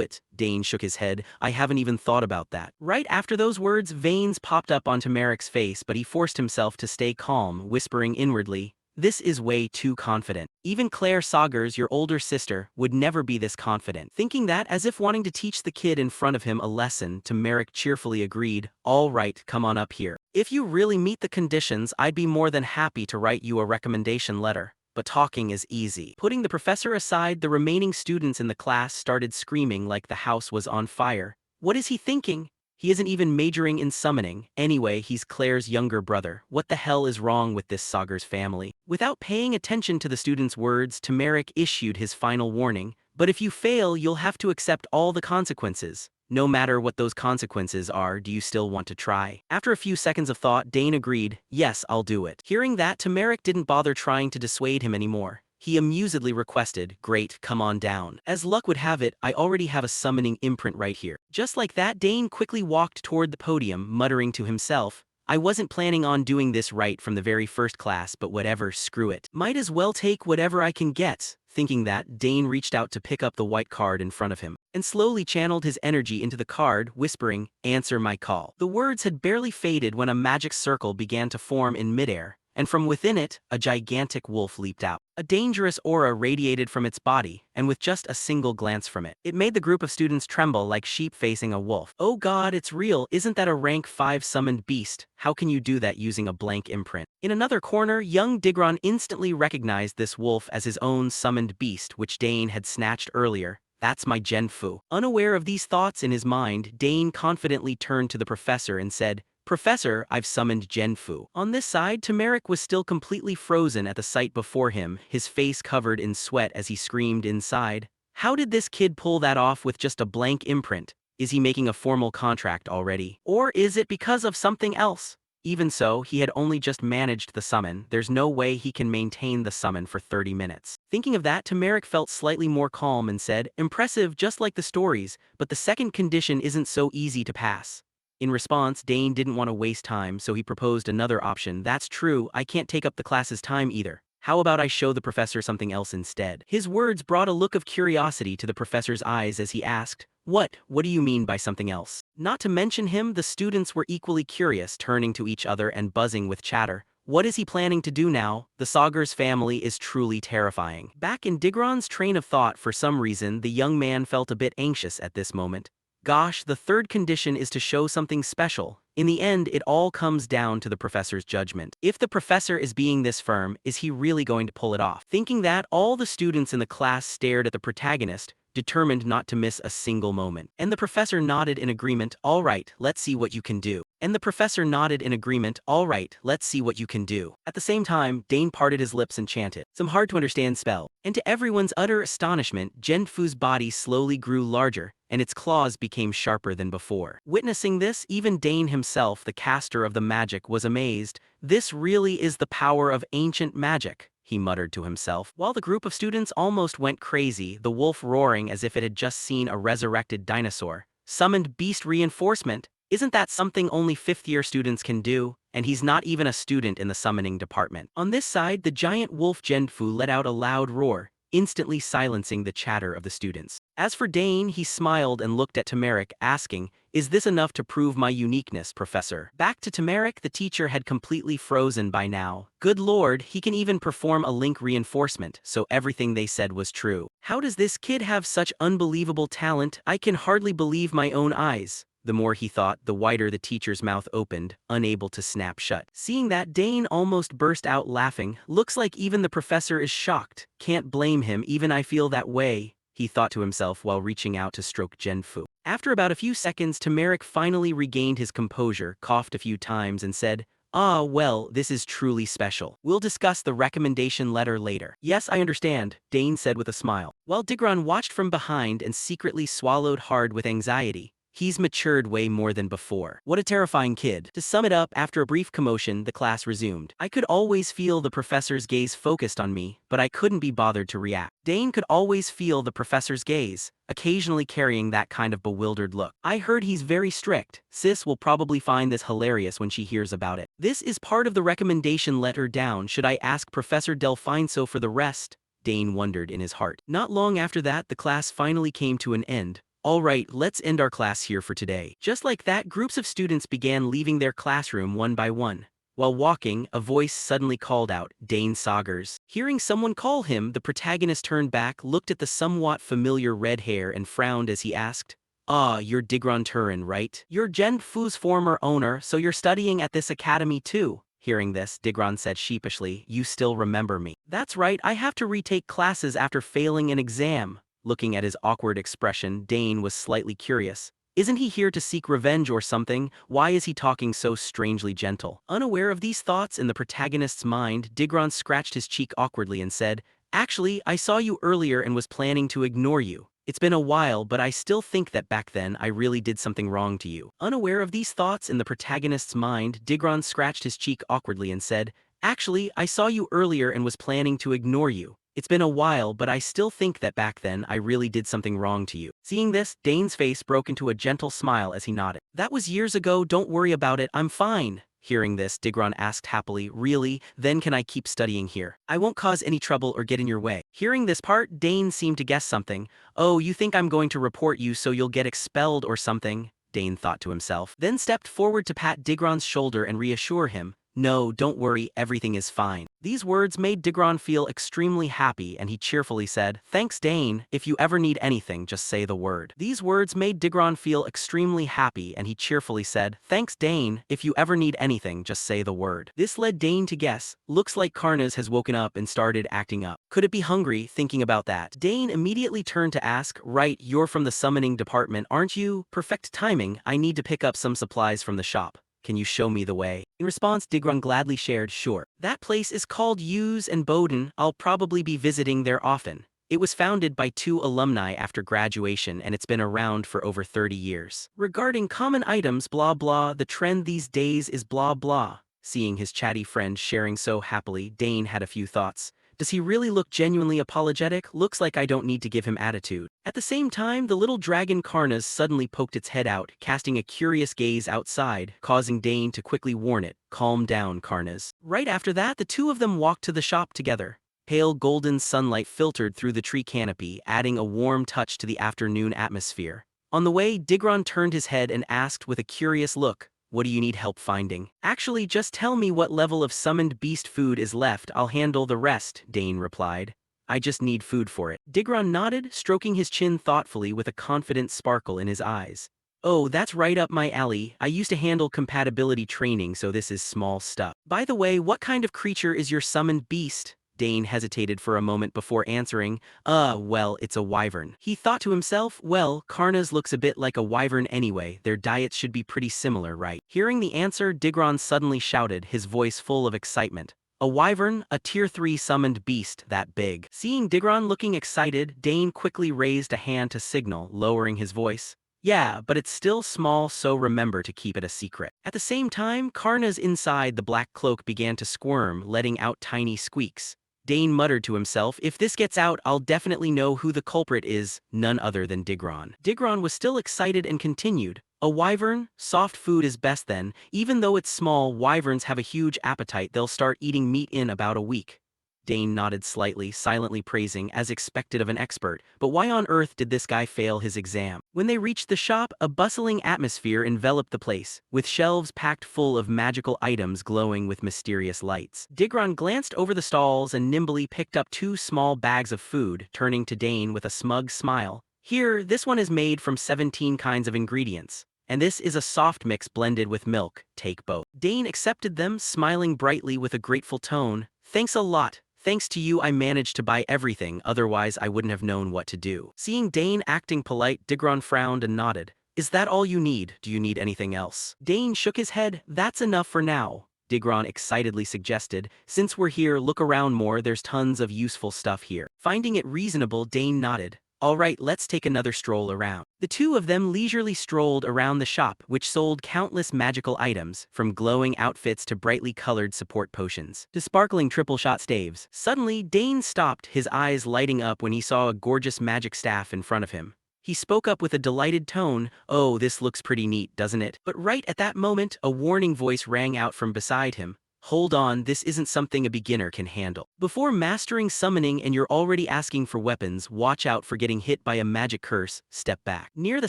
it?" Dane shook his head. "I haven't even thought about that." Right after those words, veins popped up on Tamarick's face, but he forced himself to stay calm, whispering inwardly, "This is way too confident. Even Claire Saugers, your older sister, would never be this confident." Thinking that, as if wanting to teach the kid in front of him a lesson, Tamarick cheerfully agreed, "All right, come on up here. If you really meet the conditions, I'd be more than happy to write you a recommendation letter. But talking is easy." Putting the professor aside, the remaining students in the class started screaming like the house was on fire. What is he thinking? He isn't even majoring in summoning. Anyway, he's Claire's younger brother. What the hell is wrong with this Saugers family? Without paying attention to the student's words, Tamarick issued his final warning. "But if you fail, you'll have to accept all the consequences. No matter what those consequences are, do you still want to try?" After a few seconds of thought, Dane agreed, "Yes, I'll do it." Hearing that, Tamarick didn't bother trying to dissuade him anymore. He amusedly requested, "Great, come on down. As luck would have it, I already have a summoning imprint right here." Just like that, Dane quickly walked toward the podium, muttering to himself, "I wasn't planning on doing this right from the very first class, but whatever, screw it. Might as well take whatever I can get." Thinking that, Dane reached out to pick up the white card in front of him, and slowly channeled his energy into the card, whispering, "Answer my call." The words had barely faded when a magic circle began to form in midair, and from within it, a gigantic wolf leaped out. A dangerous aura radiated from its body, and with just a single glance from it, it made the group of students tremble like sheep facing a wolf. "Oh god, it's real. Isn't that a rank 5 summoned beast? How can you do that using a blank imprint?" In another corner, young Digron instantly recognized this wolf as his own summoned beast, which Dane had snatched earlier. "That's my Genfu." Unaware of these thoughts in his mind, Dane confidently turned to the professor and said, "Professor, I've summoned Genfu." On this side, Tamarick was still completely frozen at the sight before him, his face covered in sweat as he screamed inside. How did this kid pull that off with just a blank imprint? Is he making a formal contract already? Or is it because of something else? Even so, he had only just managed the summon. There's no way he can maintain the summon for 30 minutes. Thinking of that, Tamarick felt slightly more calm and said, "Impressive, just like the stories, but the second condition isn't so easy to pass." In response, Dane didn't want to waste time, so he proposed another option. "That's true, I can't take up the class's time either. How about I show the professor something else instead?" His words brought a look of curiosity to the professor's eyes as he asked, What do you mean by something else?" Not to mention him, the students were equally curious, turning to each other and buzzing with chatter. What is he planning to do now? The Saugers family is truly terrifying. Back in Digron's train of thought, for some reason, the young man felt a bit anxious at this moment. Gosh, the third condition is to show something special. In the end, it all comes down to the professor's judgment. If the professor is being this firm, is he really going to pull it off? Thinking that, all the students in the class stared at the protagonist, determined not to miss a single moment. And the professor nodded in agreement. All right, let's see what you can do. And the professor nodded in agreement. All right, let's see what you can do. At the same time, Dane parted his lips and chanted some hard-to-understand spell. And to everyone's utter astonishment, Genfu's body slowly grew larger, and its claws became sharper than before. Witnessing this, even Dane himself, the caster of the magic, was amazed. This really is the power of ancient magic, he muttered to himself. While the group of students almost went crazy, the wolf roaring as if it had just seen a resurrected dinosaur. Summoned beast reinforcement? Isn't that something only fifth-year students can do? And he's not even a student in the summoning department. On this side, the giant wolf Genfu let out a loud roar, instantly silencing the chatter of the students. As for Dane, he smiled and looked at Tamarick, asking, "Is this enough to prove my uniqueness, Professor?" Back to Tamarick, the teacher had completely frozen by now. Good lord, he can even perform a link reinforcement, so everything they said was true. How does this kid have such unbelievable talent? I can hardly believe my own eyes. The more he thought, the wider the teacher's mouth opened, unable to snap shut. Seeing that, Dane almost burst out laughing. Looks like even the professor is shocked. Can't blame him, even I feel that way, he thought to himself while reaching out to stroke Genfu. After about a few seconds, Tamarick finally regained his composure, coughed a few times, and said, "Ah, well, this is truly special. We'll discuss the recommendation letter later." "Yes, I understand," Dane said with a smile. While Digron watched from behind and secretly swallowed hard with anxiety. He's matured way more than before. What a terrifying kid. To sum it up, after a brief commotion, the class resumed. I could always feel the professor's gaze focused on me, but I couldn't be bothered to react. Dane could always feel the professor's gaze, occasionally carrying that kind of bewildered look. I heard he's very strict. Sis will probably find this hilarious when she hears about it. This is part of the recommendation letter down. Should I ask Professor Delfinso for the rest? Dane wondered in his heart. Not long after that, the class finally came to an end. All right, let's end our class here for today. Just like that, groups of students began leaving their classroom one by one. While walking, a voice suddenly called out, "Dane Saugers." Hearing someone call him, the protagonist turned back, looked at the somewhat familiar red hair and frowned as he asked, "Ah, you're Digron Turin, right? You're Genfu's former owner, so you're studying at this academy too." Hearing this, Digron said sheepishly, "You still remember me?" "That's right, I have to retake classes after failing an exam." Looking at his awkward expression, Dane was slightly curious. Isn't he here to seek revenge or something? Why is he talking so strangely gentle? Unaware of these thoughts in the protagonist's mind, Digron scratched his cheek awkwardly and said, "Actually, I saw you earlier and was planning to ignore you. It's been a while, but I still think that back then I really did something wrong to you." Unaware of these thoughts in the protagonist's mind, Digron scratched his cheek awkwardly and said, "Actually, I saw you earlier and was planning to ignore you. It's been a while, but I still think that back then I really did something wrong to you." Seeing this, Dane's face broke into a gentle smile as he nodded. "That was years ago, don't worry about it, I'm fine." Hearing this, Digron asked happily, "Really? Then can I keep studying here? I won't cause any trouble or get in your way." Hearing this part, Dane seemed to guess something. "Oh, you think I'm going to report you so you'll get expelled or something?" Dane thought to himself, then stepped forward to pat Digron's shoulder and reassure him. "No, don't worry, everything is fine." These words made Digron feel extremely happy and he cheerfully said, "Thanks, Dane. If you ever need anything, just say the word." These words made Digron feel extremely happy and he cheerfully said, "Thanks, Dane. If you ever need anything, just say the word." This led Dane to guess, looks like Karnas has woken up and started acting up. Could it be hungry? Thinking about that, Dane immediately turned to ask, "Right, you're from the summoning department, aren't you? Perfect timing, I need to pick up some supplies from the shop. Can you show me the way?" In response, Digron gladly shared, "Sure. That place is called Hughes and Bowden. I'll probably be visiting there often. It was founded by 2 alumni after graduation and it's been around for over 30 years. Regarding common items, blah blah, the trend these days is blah blah." Seeing his chatty friend sharing so happily, Dane had a few thoughts. Does he really look genuinely apologetic? Looks like I don't need to give him attitude. At the same time, the little dragon Karnas suddenly poked its head out, casting a curious gaze outside, causing Dane to quickly warn it, "Calm down, Karnas." Right after that, the two of them walked to the shop together. Pale golden sunlight filtered through the tree canopy, adding a warm touch to the afternoon atmosphere. On the way, Digron turned his head and asked with a curious look, "What do you need help finding?" "Actually, just tell me what level of summoned beast food is left, I'll handle the rest," Dane replied. "I just need food for it." Digron nodded, stroking his chin thoughtfully with a confident sparkle in his eyes. "Oh, that's right up my alley. I used to handle compatibility training, so this is small stuff. By the way, what kind of creature is your summoned beast?" Dane hesitated for a moment before answering, well, it's a wyvern. He thought to himself, well, Karna's looks a bit like a wyvern anyway, their diets should be pretty similar, right? Hearing the answer, Digron suddenly shouted, his voice full of excitement. A wyvern, a tier 3 summoned beast that big. Seeing Digron looking excited, Dane quickly raised a hand to signal, lowering his voice. Yeah, but it's still small, so remember to keep it a secret. At the same time, Karna's inside the black cloak began to squirm, letting out tiny squeaks. Dane muttered to himself, if this gets out, I'll definitely know who the culprit is, none other than Digron. Digron was still excited and continued. A wyvern? Soft food is best then. Even though it's small, wyverns have a huge appetite, they'll start eating meat in about a week. Dane nodded slightly, silently praising, as expected of an expert, but why on earth did this guy fail his exam? When they reached the shop, a bustling atmosphere enveloped the place, with shelves packed full of magical items glowing with mysterious lights. Digron glanced over the stalls and nimbly picked up 2 small bags of food, turning to Dane with a smug smile. Here, this one is made from 17 kinds of ingredients. And this is a soft mix blended with milk, take both. Dane accepted them, smiling brightly with a grateful tone. Thanks a lot. Thanks to you I managed to buy everything, otherwise I wouldn't have known what to do. Seeing Dane acting polite, Digron frowned and nodded. Is that all you need? Do you need anything else? Dane shook his head. That's enough for now. Digron excitedly suggested, since we're here, look around more, there's tons of useful stuff here. Finding it reasonable, Dane nodded. All right, let's take another stroll around. The two of them leisurely strolled around the shop, which sold countless magical items, from glowing outfits to brightly colored support potions, to sparkling triple-shot staves. Suddenly, Dane stopped, his eyes lighting up when he saw a gorgeous magic staff in front of him. He spoke up with a delighted tone, oh, this looks pretty neat, doesn't it? But right at that moment, a warning voice rang out from beside him. Hold on, this isn't something a beginner can handle. Before mastering summoning and you're already asking for weapons, watch out for getting hit by a magic curse, step back. Near the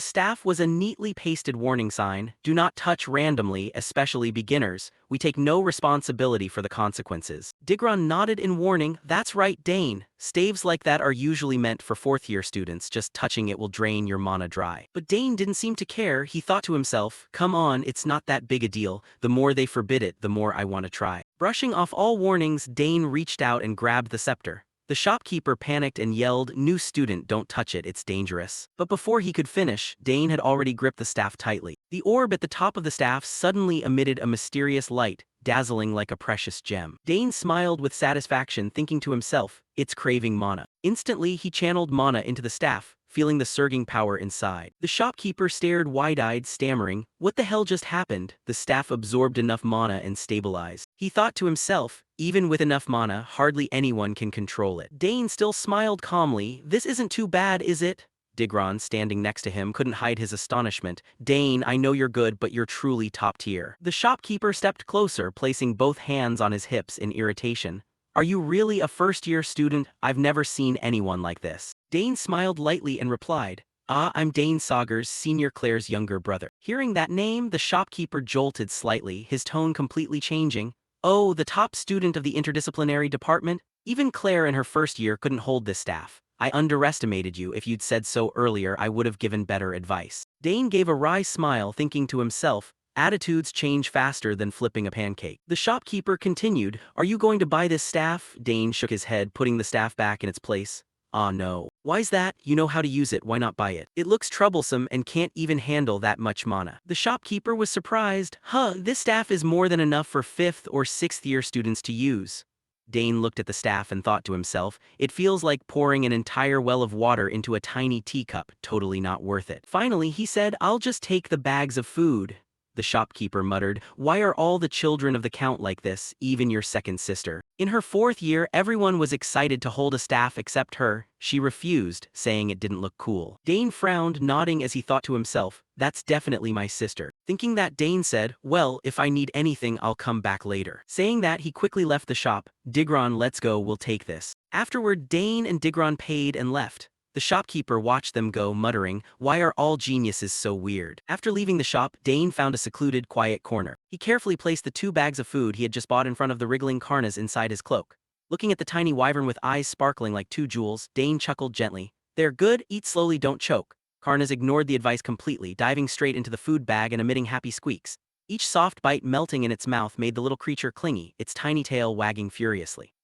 staff was a neatly pasted warning sign, do not touch randomly, especially beginners, we take no responsibility for the consequences. Digron nodded in warning, that's right, Dane. Staves like that are usually meant for 4th year students, just touching it will drain your mana dry. But Dane didn't seem to care, he thought to himself, come on, it's not that big a deal, the more they forbid it, the more I want to try. Brushing off all warnings, Dane reached out and grabbed the scepter. The shopkeeper panicked and yelled, new student, don't touch it, it's dangerous. But before he could finish, Dane had already gripped the staff tightly. The orb at the top of the staff suddenly emitted a mysterious light, dazzling like a precious gem. Dane smiled with satisfaction, thinking to himself, it's craving mana. Instantly, he channeled mana into the staff, feeling the surging power inside. The shopkeeper stared wide-eyed, stammering, what the hell just happened? The staff absorbed enough mana and stabilized. He thought to himself, even with enough mana, hardly anyone can control it. Dane still smiled calmly, this isn't too bad, is it? Digron, standing next to him, couldn't hide his astonishment. Dane, I know you're good, but you're truly top tier. The shopkeeper stepped closer, placing both hands on his hips in irritation. Are you really a first-year student? I've never seen anyone like this. Dane smiled lightly and replied, I'm Dane Saugers, Senior Claire's younger brother. Hearing that name, the shopkeeper jolted slightly, his tone completely changing. Oh, the top student of the interdisciplinary department? Even Claire in her first year couldn't hold this staff. I underestimated you. If you'd said so earlier, I would have given better advice. Dane gave a wry smile, thinking to himself, attitudes change faster than flipping a pancake. The shopkeeper continued, are you going to buy this staff? Dane shook his head, putting the staff back in its place. Ah, no. Why's that? You know how to use it, why not buy it? It looks troublesome and can't even handle that much mana. The shopkeeper was surprised. This staff is more than enough for 5th or 6th year students to use. Dane looked at the staff and thought to himself, it feels like pouring an entire well of water into a tiny teacup, totally not worth it. Finally, he said, I'll just take the bags of food. The shopkeeper muttered, why are all the children of the count like this, even your second sister? In her 4th year, everyone was excited to hold a staff except her. She refused, saying it didn't look cool. Dane frowned, nodding as he thought to himself, that's definitely my sister. Thinking that, Dane said, well, if I need anything, I'll come back later. Saying that, he quickly left the shop. Digron, let's go, we'll take this. Afterward, Dane and Digron paid and left. The shopkeeper watched them go, muttering, why are all geniuses so weird? After leaving the shop, Dane found a secluded, quiet corner. He carefully placed the 2 bags of food he had just bought in front of the wriggling Karnas inside his cloak. Looking at the tiny wyvern with eyes sparkling like 2 jewels, Dane chuckled gently. They're good, eat slowly, don't choke. Karnas ignored the advice completely, diving straight into the food bag and emitting happy squeaks. Each soft bite melting in its mouth made the little creature clingy, its tiny tail wagging furiously.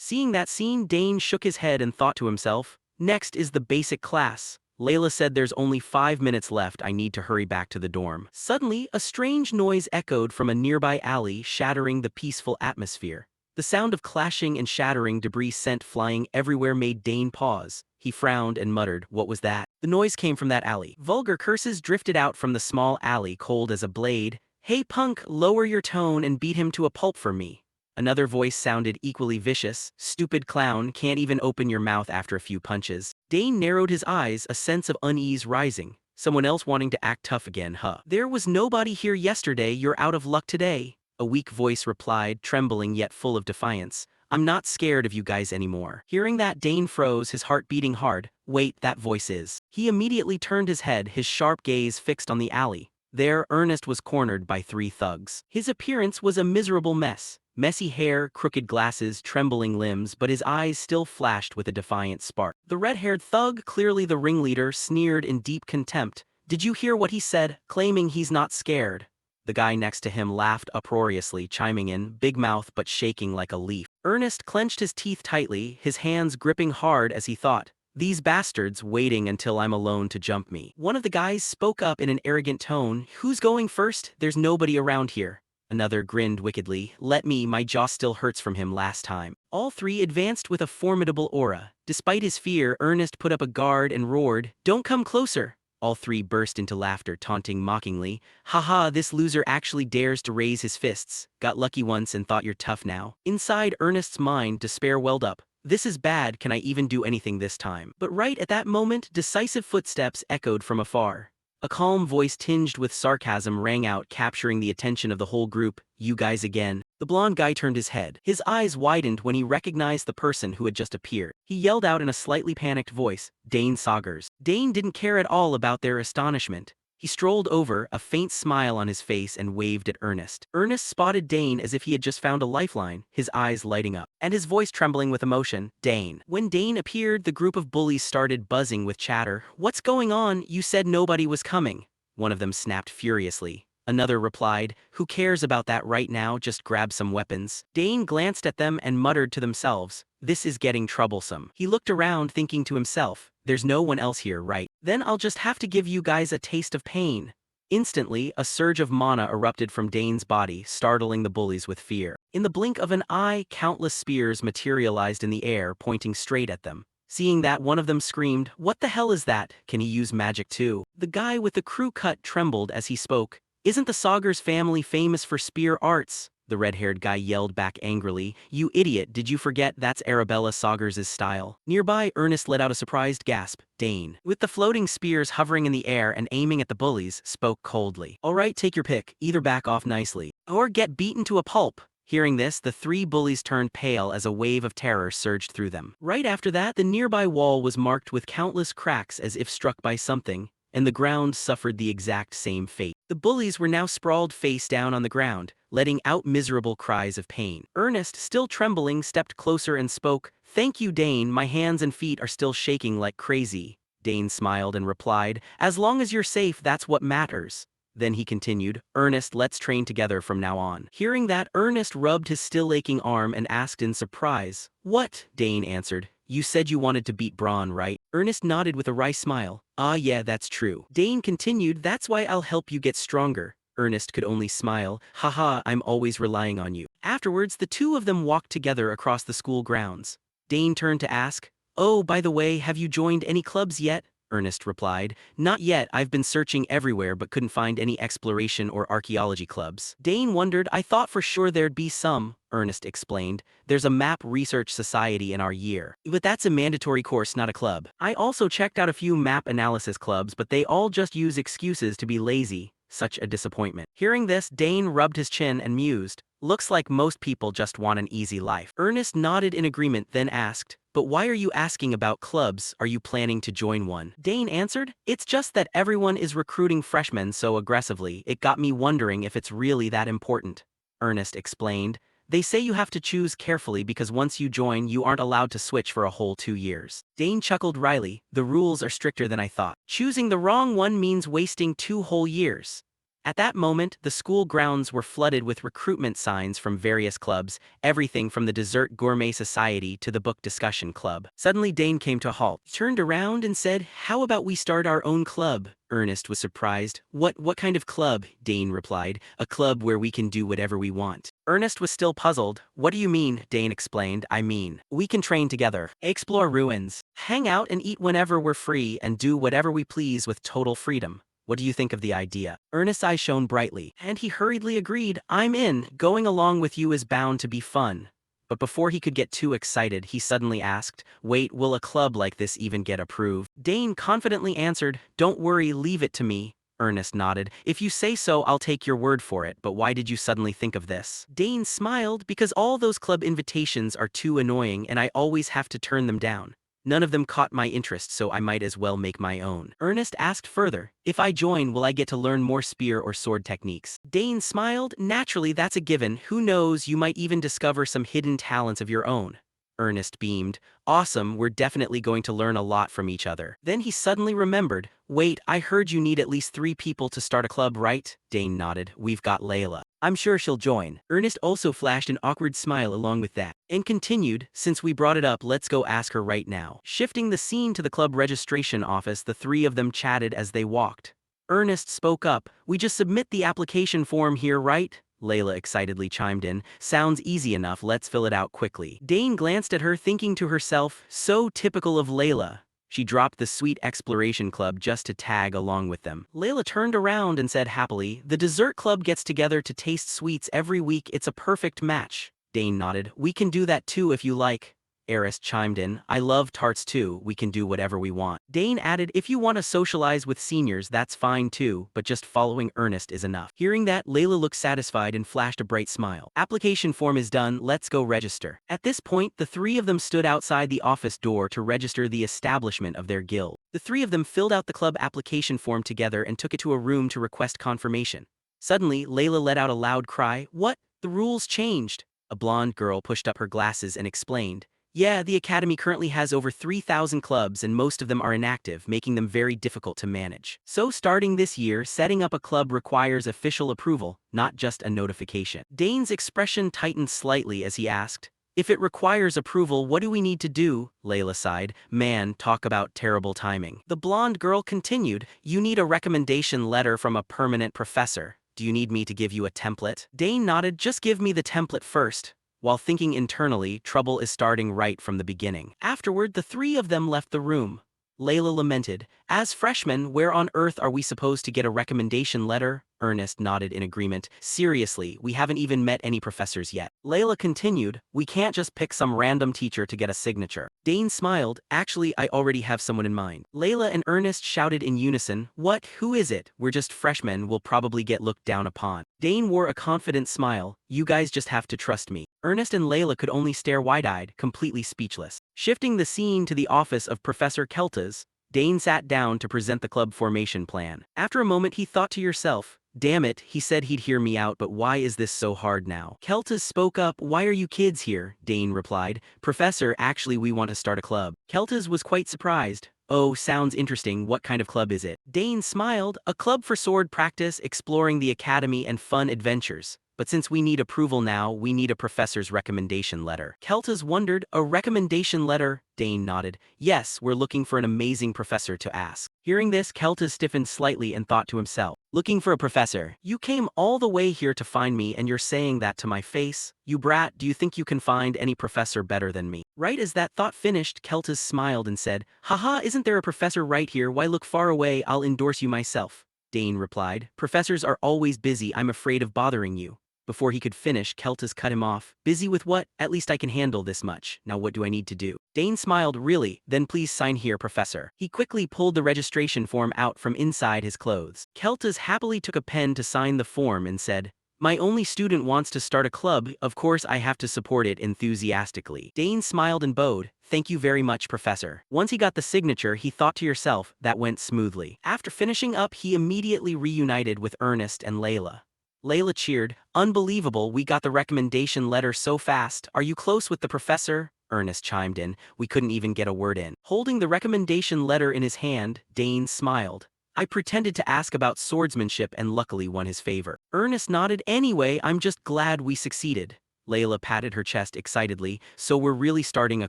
Seeing that scene, Dane shook his head and thought to himself, next is the basic class. Layla said there's only 5 minutes left, I need to hurry back to the dorm. Suddenly, a strange noise echoed from a nearby alley, shattering the peaceful atmosphere. The sound of clashing and shattering debris sent flying everywhere made Dane pause. He frowned and muttered, what was that? The noise came from that alley. Vulgar curses drifted out from the small alley, cold as a blade. Hey punk, lower your tone and beat him to a pulp for me. Another voice sounded equally vicious. Stupid clown, can't even open your mouth after a few punches. Dane narrowed his eyes, a sense of unease rising. Someone else wanting to act tough again, huh? There was nobody here yesterday, you're out of luck today. A weak voice replied, trembling yet full of defiance. I'm not scared of you guys anymore. Hearing that, Dane froze, his heart beating hard. Wait, that voice is. He immediately turned his head, his sharp gaze fixed on the alley. There, Ernest was cornered by 3 thugs. His appearance was a miserable mess. Messy hair, crooked glasses, trembling limbs, but his eyes still flashed with a defiant spark. The red-haired thug, clearly the ringleader, sneered in deep contempt. Did you hear what he said, claiming he's not scared? The guy next to him laughed uproariously, chiming in, big mouth but shaking like a leaf. Ernest clenched his teeth tightly, his hands gripping hard as he thought, these bastards waiting until I'm alone to jump me. One of the guys spoke up in an arrogant tone, who's going first? There's nobody around here. Another grinned wickedly, let me, my jaw still hurts from him last time. All 3 advanced with a formidable aura. Despite his fear, Ernest put up a guard and roared, don't come closer. All 3 burst into laughter, taunting mockingly, haha, this loser actually dares to raise his fists. Got lucky once and thought you're tough now. Inside Ernest's mind, despair welled up. This is bad, can I even do anything this time? But right at that moment, decisive footsteps echoed from afar. A calm voice tinged with sarcasm rang out, capturing the attention of the whole group. You guys again. The blond guy turned his head. His eyes widened when he recognized the person who had just appeared. He yelled out in a slightly panicked voice, Dane Saugers. Dane didn't care at all about their astonishment. He strolled over, a faint smile on his face, and waved at Ernest. Ernest spotted Dane as if he had just found a lifeline, his eyes lighting up, and his voice trembling with emotion. Dane. When Dane appeared, the group of bullies started buzzing with chatter. What's going on? You said nobody was coming. One of them snapped furiously. Another replied, who cares about that right now, just grab some weapons. Dane glanced at them and muttered to themselves, this is getting troublesome. He looked around, thinking to himself, there's no one else here, right? Then I'll just have to give you guys a taste of pain. Instantly, a surge of mana erupted from Dane's body, startling the bullies with fear. In the blink of an eye, countless spears materialized in the air, pointing straight at them. Seeing that, one of them screamed, what the hell is that? Can he use magic too? The guy with the crew cut trembled as he spoke. Isn't the Saugers family famous for spear arts? The red-haired guy yelled back angrily, you idiot, did you forget that's Arabella Saugers' style? Nearby, Ernest let out a surprised gasp. Dane, with the floating spears hovering in the air and aiming at the bullies, spoke coldly. Alright, take your pick, either back off nicely, or get beaten to a pulp. Hearing this, the 3 bullies turned pale as a wave of terror surged through them. Right after that, the nearby wall was marked with countless cracks as if struck by something, and the ground suffered the exact same fate. The bullies were now sprawled face down on the ground, letting out miserable cries of pain. Ernest, still trembling, stepped closer and spoke, thank you, Dane, my hands and feet are still shaking like crazy. Dane smiled and replied, as long as you're safe, that's what matters. Then he continued, Ernest, let's train together from now on. Hearing that, Ernest rubbed his still aching arm and asked in surprise, what? Dane answered, you said you wanted to beat Braun, right? Ernest nodded with a wry smile. Ah yeah, that's true. Dane continued, that's why I'll help you get stronger. Ernest could only smile. Haha, I'm always relying on you. Afterwards, the 2 of them walked together across the school grounds. Dane turned to ask, oh, by the way, have you joined any clubs yet? Ernest replied, not yet, I've been searching everywhere but couldn't find any exploration or archaeology clubs. Dane wondered, I thought for sure there'd be some. Ernest explained, there's a map research society in our year. But that's a mandatory course, not a club. I also checked out a few map analysis clubs, but they all just use excuses to be lazy. Such a disappointment. Hearing this, Dane rubbed his chin and mused, looks like most people just want an easy life. Ernest nodded in agreement, then asked, but why are you asking about clubs? Are you planning to join one? Dane answered, it's just that everyone is recruiting freshmen so aggressively, it got me wondering if it's really that important. Ernest explained, they say you have to choose carefully because once you join, you aren't allowed to switch for a whole 2 years. Dane chuckled wryly, the rules are stricter than I thought. Choosing the wrong one means wasting 2 whole years. At that moment, the school grounds were flooded with recruitment signs from various clubs, everything from the Dessert Gourmet Society to the Book Discussion Club. Suddenly Dane came to a halt, turned around and said, "How about we start our own club?" Ernest was surprised. What kind of club?" Dane replied. "A club where we can do whatever we want." Ernest was still puzzled. "What do you mean?" Dane explained. "I mean, we can train together, explore ruins, hang out and eat whenever we're free, and do whatever we please with total freedom. What do you think of the idea?" Ernest's eyes shone brightly, and he hurriedly agreed. "I'm in. Going along with you is bound to be fun." But before he could get too excited, he suddenly asked, "Wait, will a club like this even get approved?" Dane confidently answered, "Don't worry, leave it to me." Ernest nodded. "If you say so, I'll take your word for it, but why did you suddenly think of this?" Dane smiled. "Because all those club invitations are too annoying and I always have to turn them down. None of them caught my interest, so I might as well make my own." Ernest asked further, "If I join, will I get to learn more spear or sword techniques?" Dane smiled. "Naturally, that's a given. Who knows, you might even discover some hidden talents of your own." Ernest beamed. "Awesome, we're definitely going to learn a lot from each other." Then he suddenly remembered. "Wait, I heard you need at least 3 people to start a club, right?" Dane nodded. "We've got Layla. I'm sure she'll join." Ernest also flashed an awkward smile along with that, and continued, "Since we brought it up, let's go ask her right now." Shifting the scene to the club registration office, the 3 of them chatted as they walked. Ernest spoke up. "We just submit the application form here, right?" Layla excitedly chimed in. "Sounds easy enough, let's fill it out quickly." Dane glanced at her, thinking to herself, so typical of Layla. She dropped the sweet exploration club just to tag along with them. Layla turned around and said happily, "The dessert club gets together to taste sweets every week. It's a perfect match." Dane nodded. "We can do that too if you like." Eris chimed in. "I love tarts too, we can do whatever we want." Dane added, "If you want to socialize with seniors, that's fine too, but just following Ernest is enough." Hearing that, Layla looked satisfied and flashed a bright smile. "Application form is done, let's go register." At this point, the 3 of them stood outside the office door to register the establishment of their guild. The 3 of them filled out the club application form together and took it to a room to request confirmation. Suddenly, Layla let out a loud cry. "What? The rules changed!" A blonde girl pushed up her glasses and explained. "Yeah, the Academy currently has over 3,000 clubs and most of them are inactive, making them very difficult to manage. So starting this year, setting up a club requires official approval, not just a notification." Dane's expression tightened slightly as he asked, "If it requires approval, what do we need to do?" Layla sighed. "Man, talk about terrible timing." The blonde girl continued, "You need a recommendation letter from a permanent professor. Do you need me to give you a template?" Dane nodded. "Just give me the template first." While thinking internally, trouble is starting right from the beginning. Afterward, the 3 of them left the room. Layla lamented, "As freshmen, where on earth are we supposed to get a recommendation letter?" Ernest nodded in agreement. "Seriously, we haven't even met any professors yet." Layla continued, "We can't just pick some random teacher to get a signature." Dane smiled. "Actually, I already have someone in mind." Layla and Ernest shouted in unison, "What? Who is it? We're just freshmen, we'll probably get looked down upon." Dane wore a confident smile. "You guys just have to trust me." Ernest and Layla could only stare wide-eyed, completely speechless. Shifting the scene to the office of Professor Keltas, Dane sat down to present the club formation plan. After a moment he thought to yourself, "Damn it, he said he'd hear me out, but why is this so hard now?" Keltas spoke up. "Why are you kids here?" Dane replied. "Professor, actually we want to start a club." Keltas was quite surprised. "Oh, sounds interesting. What kind of club is it?" Dane smiled. "A club for sword practice, exploring the academy, and fun adventures. But since we need approval now, we need a professor's recommendation letter." Keltas wondered, "A recommendation letter?" Dane nodded. "Yes, we're looking for an amazing professor to ask." Hearing this, Keltas stiffened slightly and thought to himself, "Looking for a professor? You came all the way here to find me and you're saying that to my face? You brat, do you think you can find any professor better than me?" Right as that thought finished, Keltas smiled and said, "Haha, isn't there a professor right here? Why look far away? I'll endorse you myself." Dane replied, "Professors are always busy, I'm afraid of bothering you." Before he could finish, Keltas cut him off. "Busy with what? At least I can handle this much. Now what do I need to do?" Dane smiled. "Really? Then please sign here, Professor." He quickly pulled the registration form out from inside his clothes. Keltas happily took a pen to sign the form and said, "My only student wants to start a club, of course I have to support it enthusiastically." Dane smiled and bowed. "Thank you very much, Professor." Once he got the signature, he thought to yourself, that went smoothly. After finishing up, he immediately reunited with Ernest and Layla. Layla cheered, "Unbelievable, we got the recommendation letter so fast. Are you close with the professor?" Ernest chimed in. "We couldn't even get a word in." Holding the recommendation letter in his hand, Dane smiled. I pretended to ask about swordsmanship and luckily won his favor. Ernest nodded. Anyway, I'm just glad we succeeded. Layla patted her chest excitedly. So we're really starting a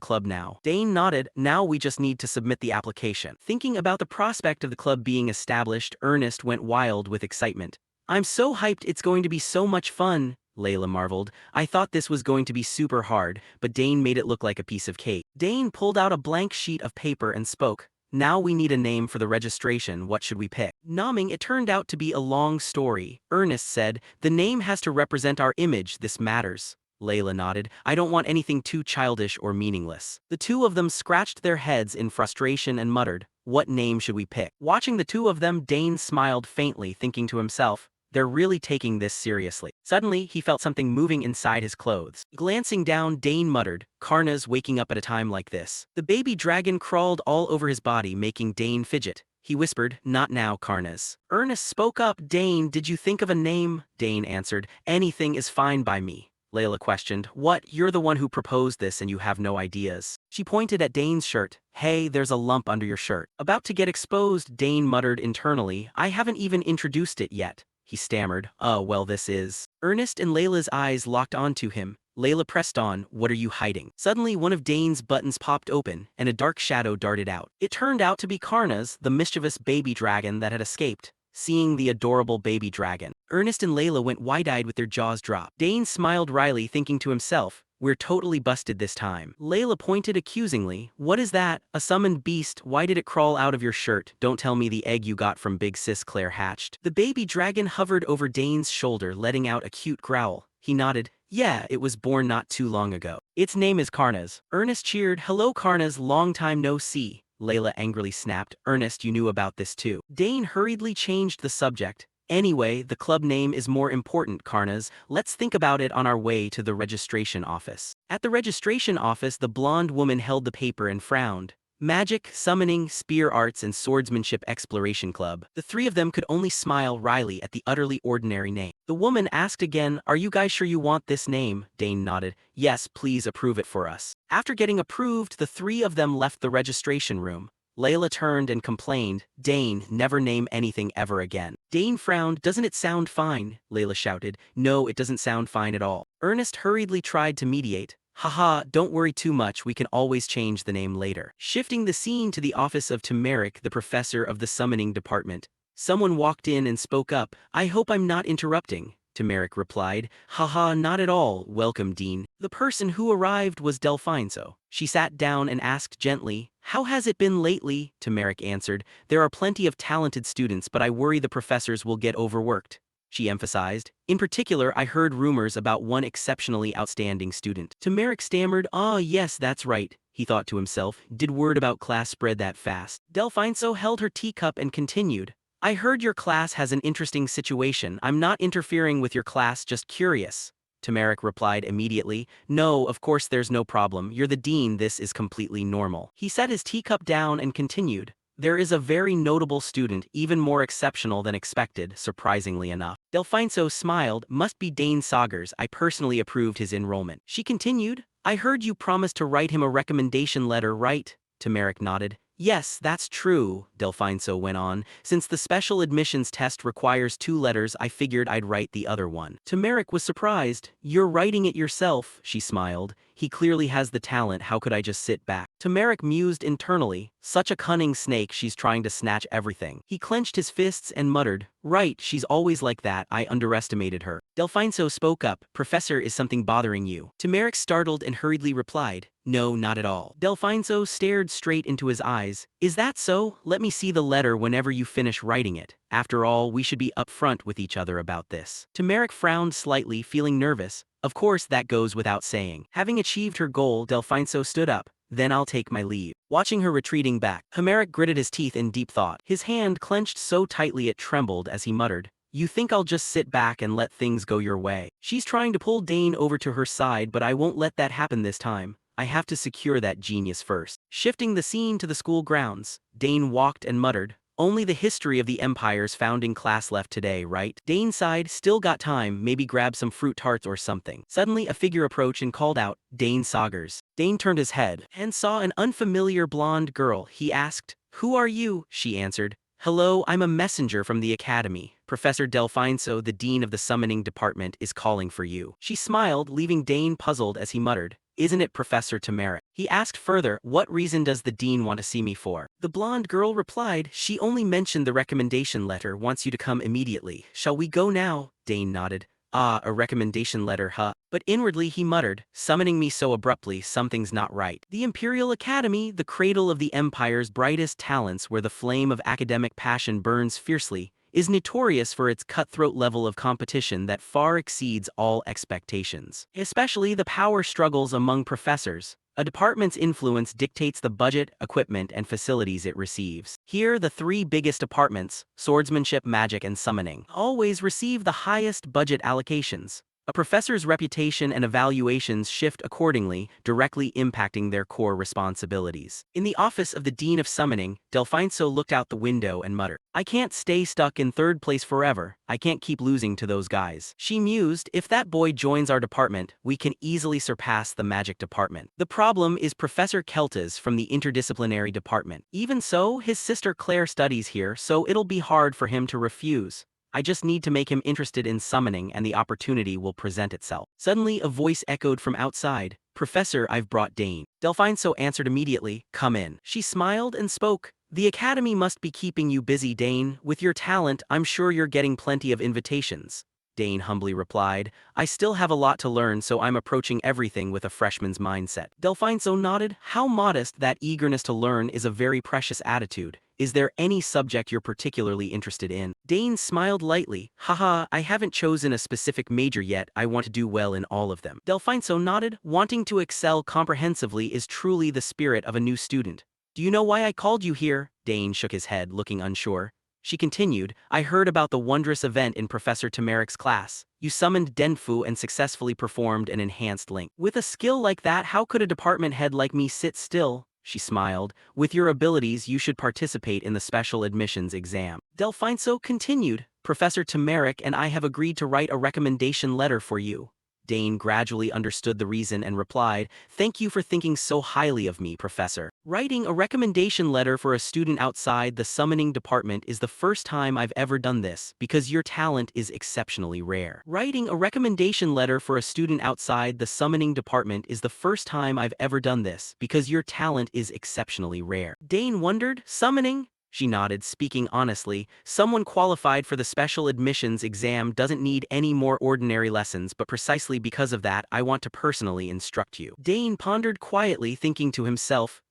club now. Dane nodded. Now we just need to submit the application. Thinking about the prospect of the club being established, Ernest went wild with excitement. I'm so hyped, it's going to be so much fun. Layla marveled. I thought this was going to be super hard, but Dane made it look like a piece of cake. Dane pulled out a blank sheet of paper and spoke. Now we need a name for the registration. What should we pick? Nomming, it turned out to be a long story. Ernest said, the name has to represent our image, this matters. Layla nodded. I don't want anything too childish or meaningless. The two of them scratched their heads in frustration and muttered, what name should we pick? Watching the two of them, Dane smiled faintly, thinking to himself, they're really taking this seriously. Suddenly, he felt something moving inside his clothes. Glancing down, Dane muttered, Karna's waking up at a time like this. The baby dragon crawled all over his body, making Dane fidget. He whispered, not now, Karnas. Ernest spoke up. Dane, did you think of a name? Dane answered, anything is fine by me. Layla questioned, what, you're the one who proposed this and you have no ideas? She pointed at Dane's shirt. Hey, there's a lump under your shirt. About to get exposed, Dane muttered internally, I haven't even introduced it yet. He stammered, oh well this is. Ernest and Layla's eyes locked onto him. Layla pressed on, what are you hiding? Suddenly one of Dane's buttons popped open, and a dark shadow darted out. It turned out to be Karna's, the mischievous baby dragon that had escaped. Seeing the adorable baby dragon, Ernest and Layla went wide-eyed with their jaws dropped. Dane smiled wryly, thinking to himself, we're totally busted this time. Layla pointed accusingly, what is that? A summoned beast? Why did it crawl out of your shirt? Don't tell me the egg you got from Big Sis Claire hatched. The baby dragon hovered over Dane's shoulder, letting out a cute growl. He nodded, yeah, it was born not too long ago. Its name is Karnas. Ernest cheered, hello Karnas, long time no see. Layla angrily snapped, Ernest, you knew about this too. Dane hurriedly changed the subject. Anyway, the club name is more important, Karnas. Let's think about it on our way to the registration office. At the registration office, the blonde woman held the paper and frowned. Magic, Summoning, Spear Arts, and Swordsmanship Exploration Club. The three of them could only smile wryly at the utterly ordinary name. The woman asked again, are you guys sure you want this name? Dane nodded. Yes, please approve it for us. After getting approved, the three of them left the registration room. Layla turned and complained, Dane, never name anything ever again. Dane frowned, doesn't it sound fine? Layla shouted, no, it doesn't sound fine at all. Ernest hurriedly tried to mediate. Haha, don't worry too much, we can always change the name later. Shifting the scene to the office of Turmeric, the professor of the summoning department. Someone walked in and spoke up, I hope I'm not interrupting. Turmeric replied, haha, not at all, welcome Dean. The person who arrived was Delphinso. She sat down and asked gently, how has it been lately? Turmeric answered, there are plenty of talented students but I worry the professors will get overworked. She emphasized, in particular I heard rumors about one exceptionally outstanding student. Turmeric stammered, ah yes that's right, he thought to himself, did word about class spread that fast? Delphinso held her teacup and continued, I heard your class has an interesting situation. I'm not interfering with your class, just curious. Turmeric replied immediately, no, of course there's no problem, you're the dean, this is completely normal. He set his teacup down and continued, there is a very notable student, even more exceptional than expected, surprisingly enough. Delphinso smiled, must be Dane Saugers, I personally approved his enrollment. She continued, I heard you promised to write him a recommendation letter, right? Turmeric nodded. Yes, that's true, Delphinso went on. Since the special admissions test requires 2 letters, I figured I'd write the other one. Turmeric was surprised. You're writing it yourself, she smiled. He clearly has the talent, how could I just sit back? Turmeric mused internally. Such a cunning snake, she's trying to snatch everything. He clenched his fists and muttered, right, she's always like that, I underestimated her. Delphinso spoke up, Professor, is something bothering you? Turmeric startled and hurriedly replied, no, not at all. Delphinso stared straight into his eyes. Is that so? Let me see the letter whenever you finish writing it. After all, we should be upfront with each other about this. Turmeric frowned slightly, feeling nervous. Of course, that goes without saying. Having achieved her goal, Delphinso stood up. Then I'll take my leave. Watching her retreating back, Turmeric gritted his teeth in deep thought. His hand clenched so tightly it trembled as he muttered, you think I'll just sit back and let things go your way? She's trying to pull Dane over to her side, but I won't let that happen this time. I have to secure that genius first. Shifting the scene to the school grounds, Dane walked and muttered, only the history of the Empire's founding class left today, right? Dane sighed, still got time, maybe grab some fruit tarts or something. Suddenly a figure approached and called out, Dane Saugers. Dane turned his head and saw an unfamiliar blonde girl. He asked, who are you? She answered, "Hello, I'm a messenger from the academy. Professor Delfinso, the dean of the summoning department, is calling for you." She smiled, leaving Dane puzzled as he muttered, "Isn't it Professor Tamara?" He asked further, "What reason does the dean want to see me for?" The blonde girl replied, "She only mentioned the recommendation letter, wants you to come immediately. Shall we go now?" Dane nodded. "Ah, a recommendation letter, huh?" But inwardly he muttered, "Summoning me so abruptly, something's not right." The Imperial Academy, the cradle of the Empire's brightest talents where the flame of academic passion burns fiercely, is notorious for its cutthroat level of competition that far exceeds all expectations. Especially the power struggles among professors. A department's influence dictates the budget, equipment, and facilities it receives. Here, the three biggest departments, swordsmanship, magic, and summoning, always receive the highest budget allocations. A professor's reputation and evaluations shift accordingly, directly impacting their core responsibilities. In the office of the Dean of Summoning, Delfinso looked out the window and muttered, "I can't stay stuck in third place forever. I can't keep losing to those guys." She mused, "If that boy joins our department, we can easily surpass the magic department. The problem is Professor Keltas from the interdisciplinary department. Even so, his sister Claire studies here, so it'll be hard for him to refuse. I just need to make him interested in summoning and the opportunity will present itself." Suddenly a voice echoed from outside, "Professor, I've brought Dane." Delfinso answered immediately, "Come in." She smiled and spoke, "The academy must be keeping you busy, Dane. With your talent, I'm sure you're getting plenty of invitations." Dane humbly replied, "I still have a lot to learn, so I'm approaching everything with a freshman's mindset." Delfinso nodded, "How modest. That eagerness to learn is a very precious attitude. Is there any subject you're particularly interested in?" Dane smiled lightly, "Haha, I haven't chosen a specific major yet, I want to do well in all of them." Delfinso nodded, "Wanting to excel comprehensively is truly the spirit of a new student. Do you know why I called you here?" Dane shook his head, looking unsure. She continued, "I heard about the wondrous event in Professor Tamarik's class. You summoned Denfu and successfully performed an enhanced link. With a skill like that, how could a department head like me sit still?" She smiled. "With your abilities, you should participate in the special admissions exam." Delfinso continued, "Professor Tamarik and I have agreed to write a recommendation letter for you." Dane gradually understood the reason and replied, "Thank you for thinking so highly of me, Professor. Writing a recommendation letter for a student outside the summoning department is the first time I've ever done this, because your talent is exceptionally rare." Writing a recommendation letter for a student outside the summoning department is the first time I've ever done this, because your talent is exceptionally rare. Dane wondered, "Summoning?" She nodded, speaking honestly, "Someone qualified for the special admissions exam doesn't need any more ordinary lessons, but precisely because of that, I want to personally instruct you." Dane pondered quietly, thinking to himself,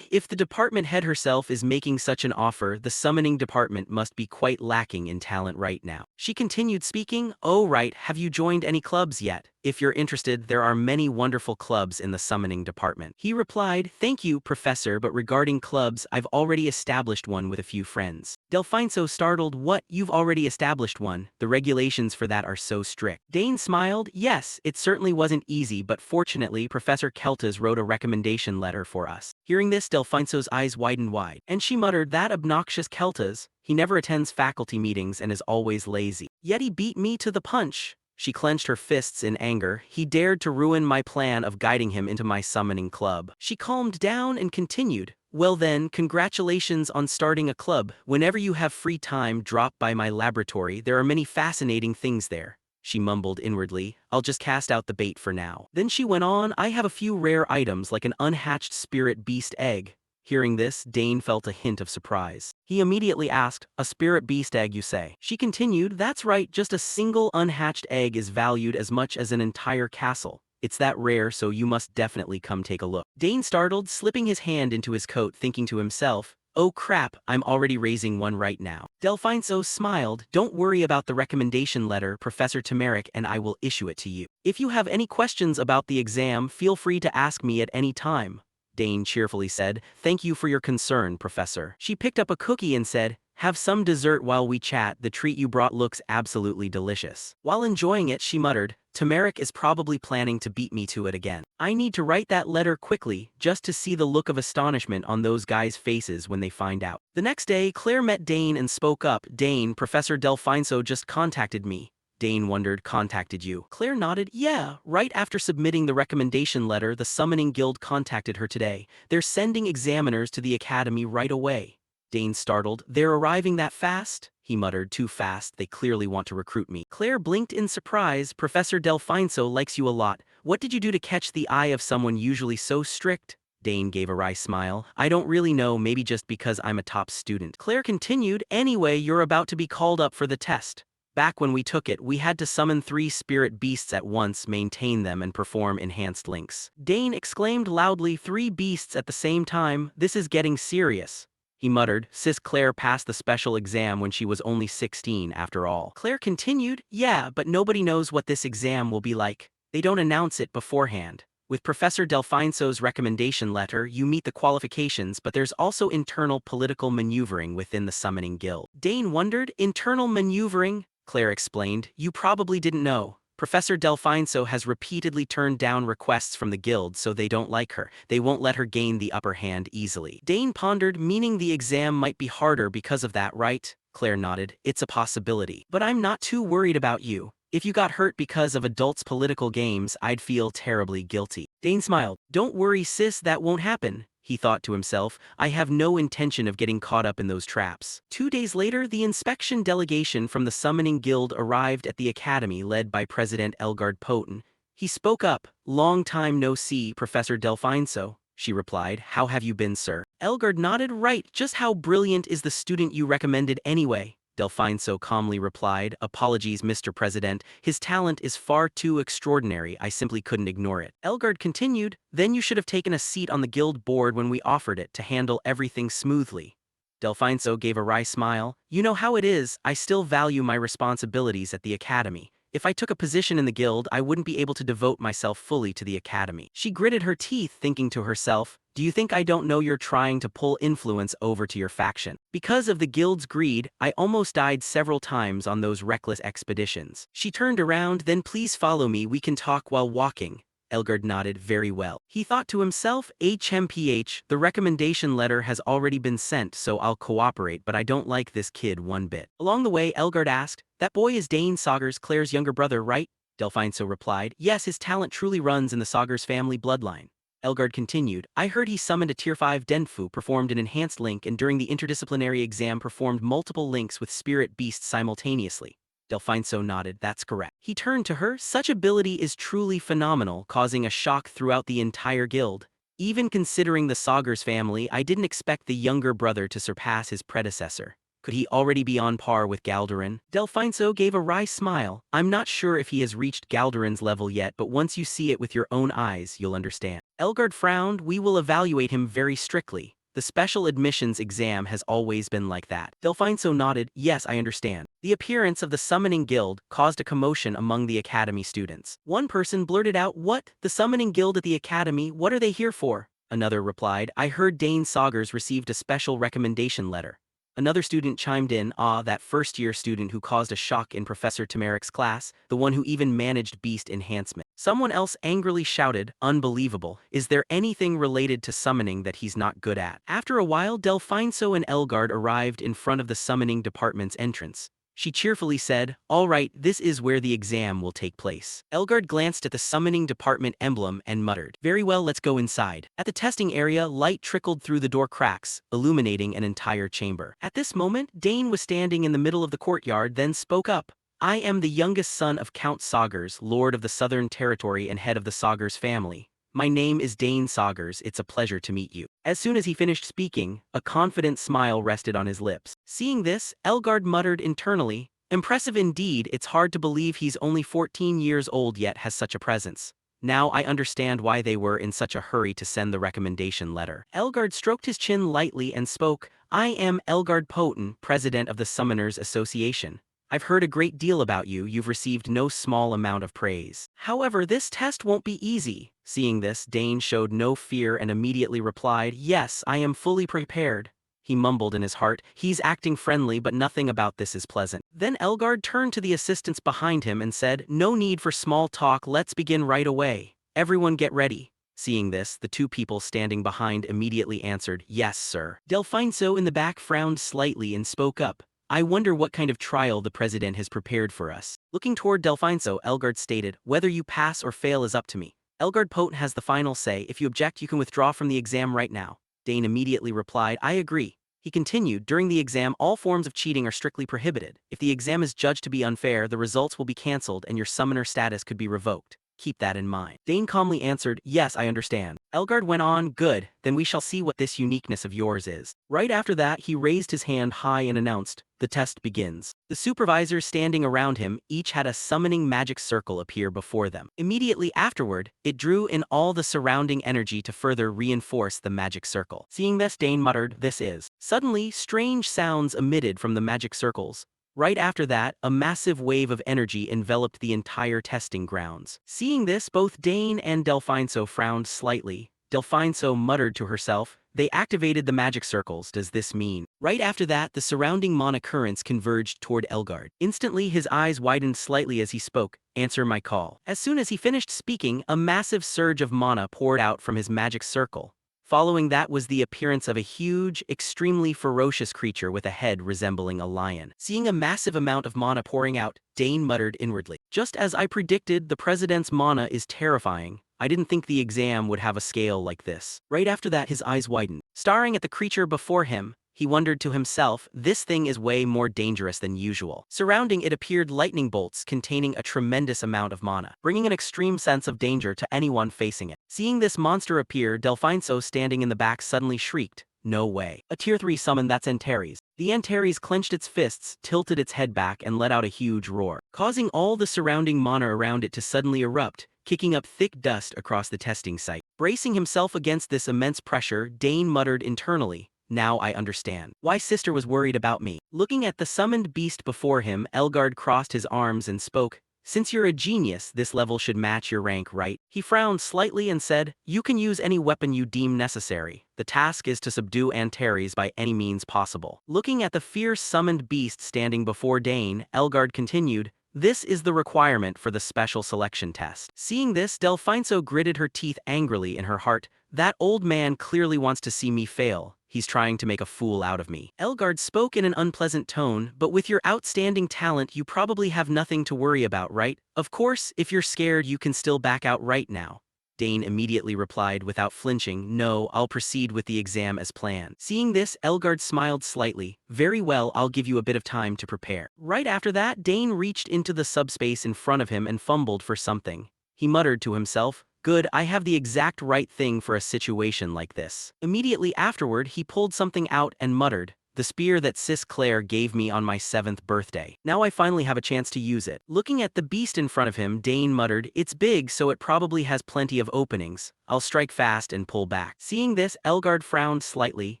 if the department head herself is making such an offer, the summoning department must be quite lacking in talent right now." She continued speaking, "Oh right, have you joined any clubs yet? If you're interested, there are many wonderful clubs in the summoning department." He replied, "Thank you, Professor, but regarding clubs, I've already established one with a few friends." Delfinso startled, "What, you've already established one? The regulations for that are so strict." Dane smiled, "Yes, it certainly wasn't easy, but fortunately Professor Keltas wrote a recommendation letter for us." Hearing this, Delfinso's eyes widened wide, and she muttered, "That obnoxious Keltas, he never attends faculty meetings and is always lazy. Yet he beat me to the punch." She clenched her fists in anger. "He dared to ruin my plan of guiding him into my summoning club." She calmed down and continued, "Well then, congratulations on starting a club. Whenever you have free time, drop by my laboratory. There are many fascinating things there." She mumbled inwardly, "I'll just cast out the bait for now." Then she went on, "I have a few rare items like an unhatched spirit beast egg." Hearing this, Dane felt a hint of surprise. He immediately asked, "A spirit beast egg, you say?" She continued, "That's right, just a single unhatched egg is valued as much as an entire castle. It's that rare, so you must definitely come take a look." Dane startled, slipping his hand into his coat, thinking to himself, "Oh crap, I'm already raising one right now." Delfinso smiled, "Don't worry about the recommendation letter, Professor Tamarik and I will issue it to you. If you have any questions about the exam, feel free to ask me at any time." Dane cheerfully said, "Thank you for your concern, Professor." She picked up a cookie and said, "Have some dessert while we chat, the treat you brought looks absolutely delicious." While enjoying it, she muttered, "Tamarik is probably planning to beat me to it again. I need to write that letter quickly, just to see the look of astonishment on those guys' faces when they find out." The next day, Claire met Dane and spoke up, "Dane, Professor Delfinso just contacted me." Dane wondered, "Contacted you?" Claire nodded, "Yeah, right after submitting the recommendation letter, the Summoning Guild contacted her today. They're sending examiners to the academy right away." Dane startled. They're arriving that fast? He muttered. Too fast, they clearly want to recruit me. Claire blinked in surprise. Professor Delfinso likes you a lot. What did you do to catch the eye of someone usually so strict? Dane gave a wry smile. I don't really know, maybe just because I'm a top student. Claire continued, anyway, you're about to be called up for the test. Back when we took it, we had to summon 3 spirit beasts at once, maintain them, and perform enhanced links. Dane exclaimed loudly, 3 beasts at the same time, this is getting serious. He muttered, sis Claire passed the special exam when she was only 16 after all. Claire continued, yeah, but nobody knows what this exam will be like. They don't announce it beforehand. With Professor Delfinso's recommendation letter, you meet the qualifications, but there's also internal political maneuvering within the summoning guild. Dane wondered, internal maneuvering? Claire explained, you probably didn't know. Professor Delfinso has repeatedly turned down requests from the guild, so they don't like her. They won't let her gain the upper hand easily. Dane pondered, meaning the exam might be harder because of that, right? Claire nodded, it's a possibility. But I'm not too worried about you. If you got hurt because of adults' political games, I'd feel terribly guilty. Dane smiled. Don't worry, sis, that won't happen. He thought to himself, I have no intention of getting caught up in those traps. 2 days later, the inspection delegation from the Summoning Guild arrived at the academy led by President Elgard Poten. He spoke up. Long time no see, Professor Delfinso. She replied, how have you been, sir? Elgard nodded. Right, just how brilliant is the student you recommended anyway? Delfinso calmly replied, apologies, Mr. President, his talent is far too extraordinary, I simply couldn't ignore it. Elgard continued, then you should have taken a seat on the guild board when we offered it to handle everything smoothly. Delfinso gave a wry smile, you know how it is, I still value my responsibilities at the academy. If I took a position in the guild, I wouldn't be able to devote myself fully to the academy. She gritted her teeth, thinking to herself, do you think I don't know you're trying to pull influence over to your faction? Because of the guild's greed, I almost died several times on those reckless expeditions. She turned around, then please follow me, we can talk while walking. Elgard nodded. Very well. He thought to himself, HMPH, the recommendation letter has already been sent, so I'll cooperate, but I don't like this kid one bit. Along the way, Elgard asked, that boy is Dane Saugers, Claire's younger brother, right? Delfinso replied, yes, his talent truly runs in the Saugers family bloodline. Elgard continued, I heard he summoned a Tier 5 Denfu, performed an enhanced link, and during the interdisciplinary exam performed multiple links with spirit beasts simultaneously. Delfinso nodded, that's correct. He turned to her, such ability is truly phenomenal, causing a shock throughout the entire guild. Even considering the Saugers family, I didn't expect the younger brother to surpass his predecessor. Could he already be on par with Galderin? Delfinso gave a wry smile. I'm not sure if he has reached Galderin's level yet, but once you see it with your own eyes, you'll understand. Elgard frowned, we will evaluate him very strictly. The special admissions exam has always been like that. Delfinso nodded, yes, I understand. The appearance of the Summoning Guild caused a commotion among the academy students. One person blurted out, what? The Summoning Guild at the academy, what are they here for? Another replied, I heard Dane Saugers received a special recommendation letter. Another student chimed in, that first-year student who caused a shock in Professor Tamarek's class, the one who even managed beast enhancement. Someone else angrily shouted, unbelievable, is there anything related to summoning that he's not good at? After a while, Delfinso and Elgard arrived in front of the summoning department's entrance. She cheerfully said, all right, this is where the exam will take place. Elgard glanced at the summoning department emblem and muttered, very well, let's go inside. At the testing area, light trickled through the door cracks, illuminating an entire chamber. At this moment, Dane was standing in the middle of the courtyard, then spoke up. I am the youngest son of Count Saugers, Lord of the Southern Territory and head of the Saugers family. My name is Dane Saugers, it's a pleasure to meet you. As soon as he finished speaking, a confident smile rested on his lips. Seeing this, Elgard muttered internally, impressive indeed, it's hard to believe he's only 14 years old yet has such a presence. Now I understand why they were in such a hurry to send the recommendation letter. Elgard stroked his chin lightly and spoke, I am Elgard Poten, president of the Summoners Association. I've heard a great deal about you, you've received no small amount of praise. However, this test won't be easy. Seeing this, Dane showed no fear and immediately replied, yes, I am fully prepared. He mumbled in his heart, he's acting friendly but nothing about this is pleasant. Then Elgard turned to the assistants behind him and said, no need for small talk, let's begin right away. Everyone get ready. Seeing this, the 2 people standing behind immediately answered, yes, sir. Delfinso in the back frowned slightly and spoke up. I wonder what kind of trial the president has prepared for us. Looking toward Delfinso, Elgard stated, whether you pass or fail is up to me. Elgard Poten has the final say, if you object you can withdraw from the exam right now. Dane immediately replied, I agree. He continued, during the exam all forms of cheating are strictly prohibited. If the exam is judged to be unfair, the results will be cancelled and your summoner status could be revoked. Keep that in mind. Dane calmly answered, yes, I understand. Elgard went on, good, then we shall see what this uniqueness of yours is. Right after that, he raised his hand high and announced, the test begins. The supervisors standing around him each had a summoning magic circle appear before them. Immediately afterward, it drew in all the surrounding energy to further reinforce the magic circle. Seeing this, Dane muttered, this is. Suddenly, strange sounds emitted from the magic circles. Right after that, a massive wave of energy enveloped the entire testing grounds. Seeing this, both Dane and Delphinso frowned slightly. Delphinso muttered to herself, they activated the magic circles, does this mean? Right after that, the surrounding mana currents converged toward Elgard. Instantly, his eyes widened slightly as he spoke, answer my call. As soon as he finished speaking, a massive surge of mana poured out from his magic circle. Following that was the appearance of a huge, extremely ferocious creature with a head resembling a lion. Seeing a massive amount of mana pouring out, Dane muttered inwardly. Just as I predicted, the president's mana is terrifying. I didn't think the exam would have a scale like this. Right after that, his eyes widened. Staring at the creature before him, he wondered to himself, this thing is way more dangerous than usual. Surrounding it appeared lightning bolts containing a tremendous amount of mana, bringing an extreme sense of danger to anyone facing it. Seeing this monster appear, Delphinso standing in the back suddenly shrieked, no way. A tier 3 summon, that's Antares. The Antares clenched its fists, tilted its head back and let out a huge roar, causing all the surrounding mana around it to suddenly erupt, kicking up thick dust across the testing site. Bracing himself against this immense pressure, Dane muttered internally, now I understand why sister was worried about me. Looking at the summoned beast before him, Elgard crossed his arms and spoke, since you're a genius, this level should match your rank, right? He frowned slightly and said, you can use any weapon you deem necessary. The task is to subdue Antares by any means possible. Looking at the fierce summoned beast standing before Dane, Elgard continued, this is the requirement for the special selection test. Seeing this, Delphinso gritted her teeth angrily in her heart. That old man clearly wants to see me fail. He's trying to make a fool out of me. Elgard spoke in an unpleasant tone, but with your outstanding talent you probably have nothing to worry about, right? Of course, if you're scared you can still back out right now. Dane immediately replied without flinching, no, I'll proceed with the exam as planned. Seeing this, Elgard smiled slightly. Very well, I'll give you a bit of time to prepare. Right after that, Dane reached into the subspace in front of him and fumbled for something. He muttered to himself, good, I have the exact right thing for a situation like this. Immediately afterward, he pulled something out and muttered, the spear that Sis Claire gave me on my 7th birthday. Now I finally have a chance to use it. Looking at the beast in front of him, Dane muttered, it's big so it probably has plenty of openings. I'll strike fast and pull back. Seeing this, Elgard frowned slightly.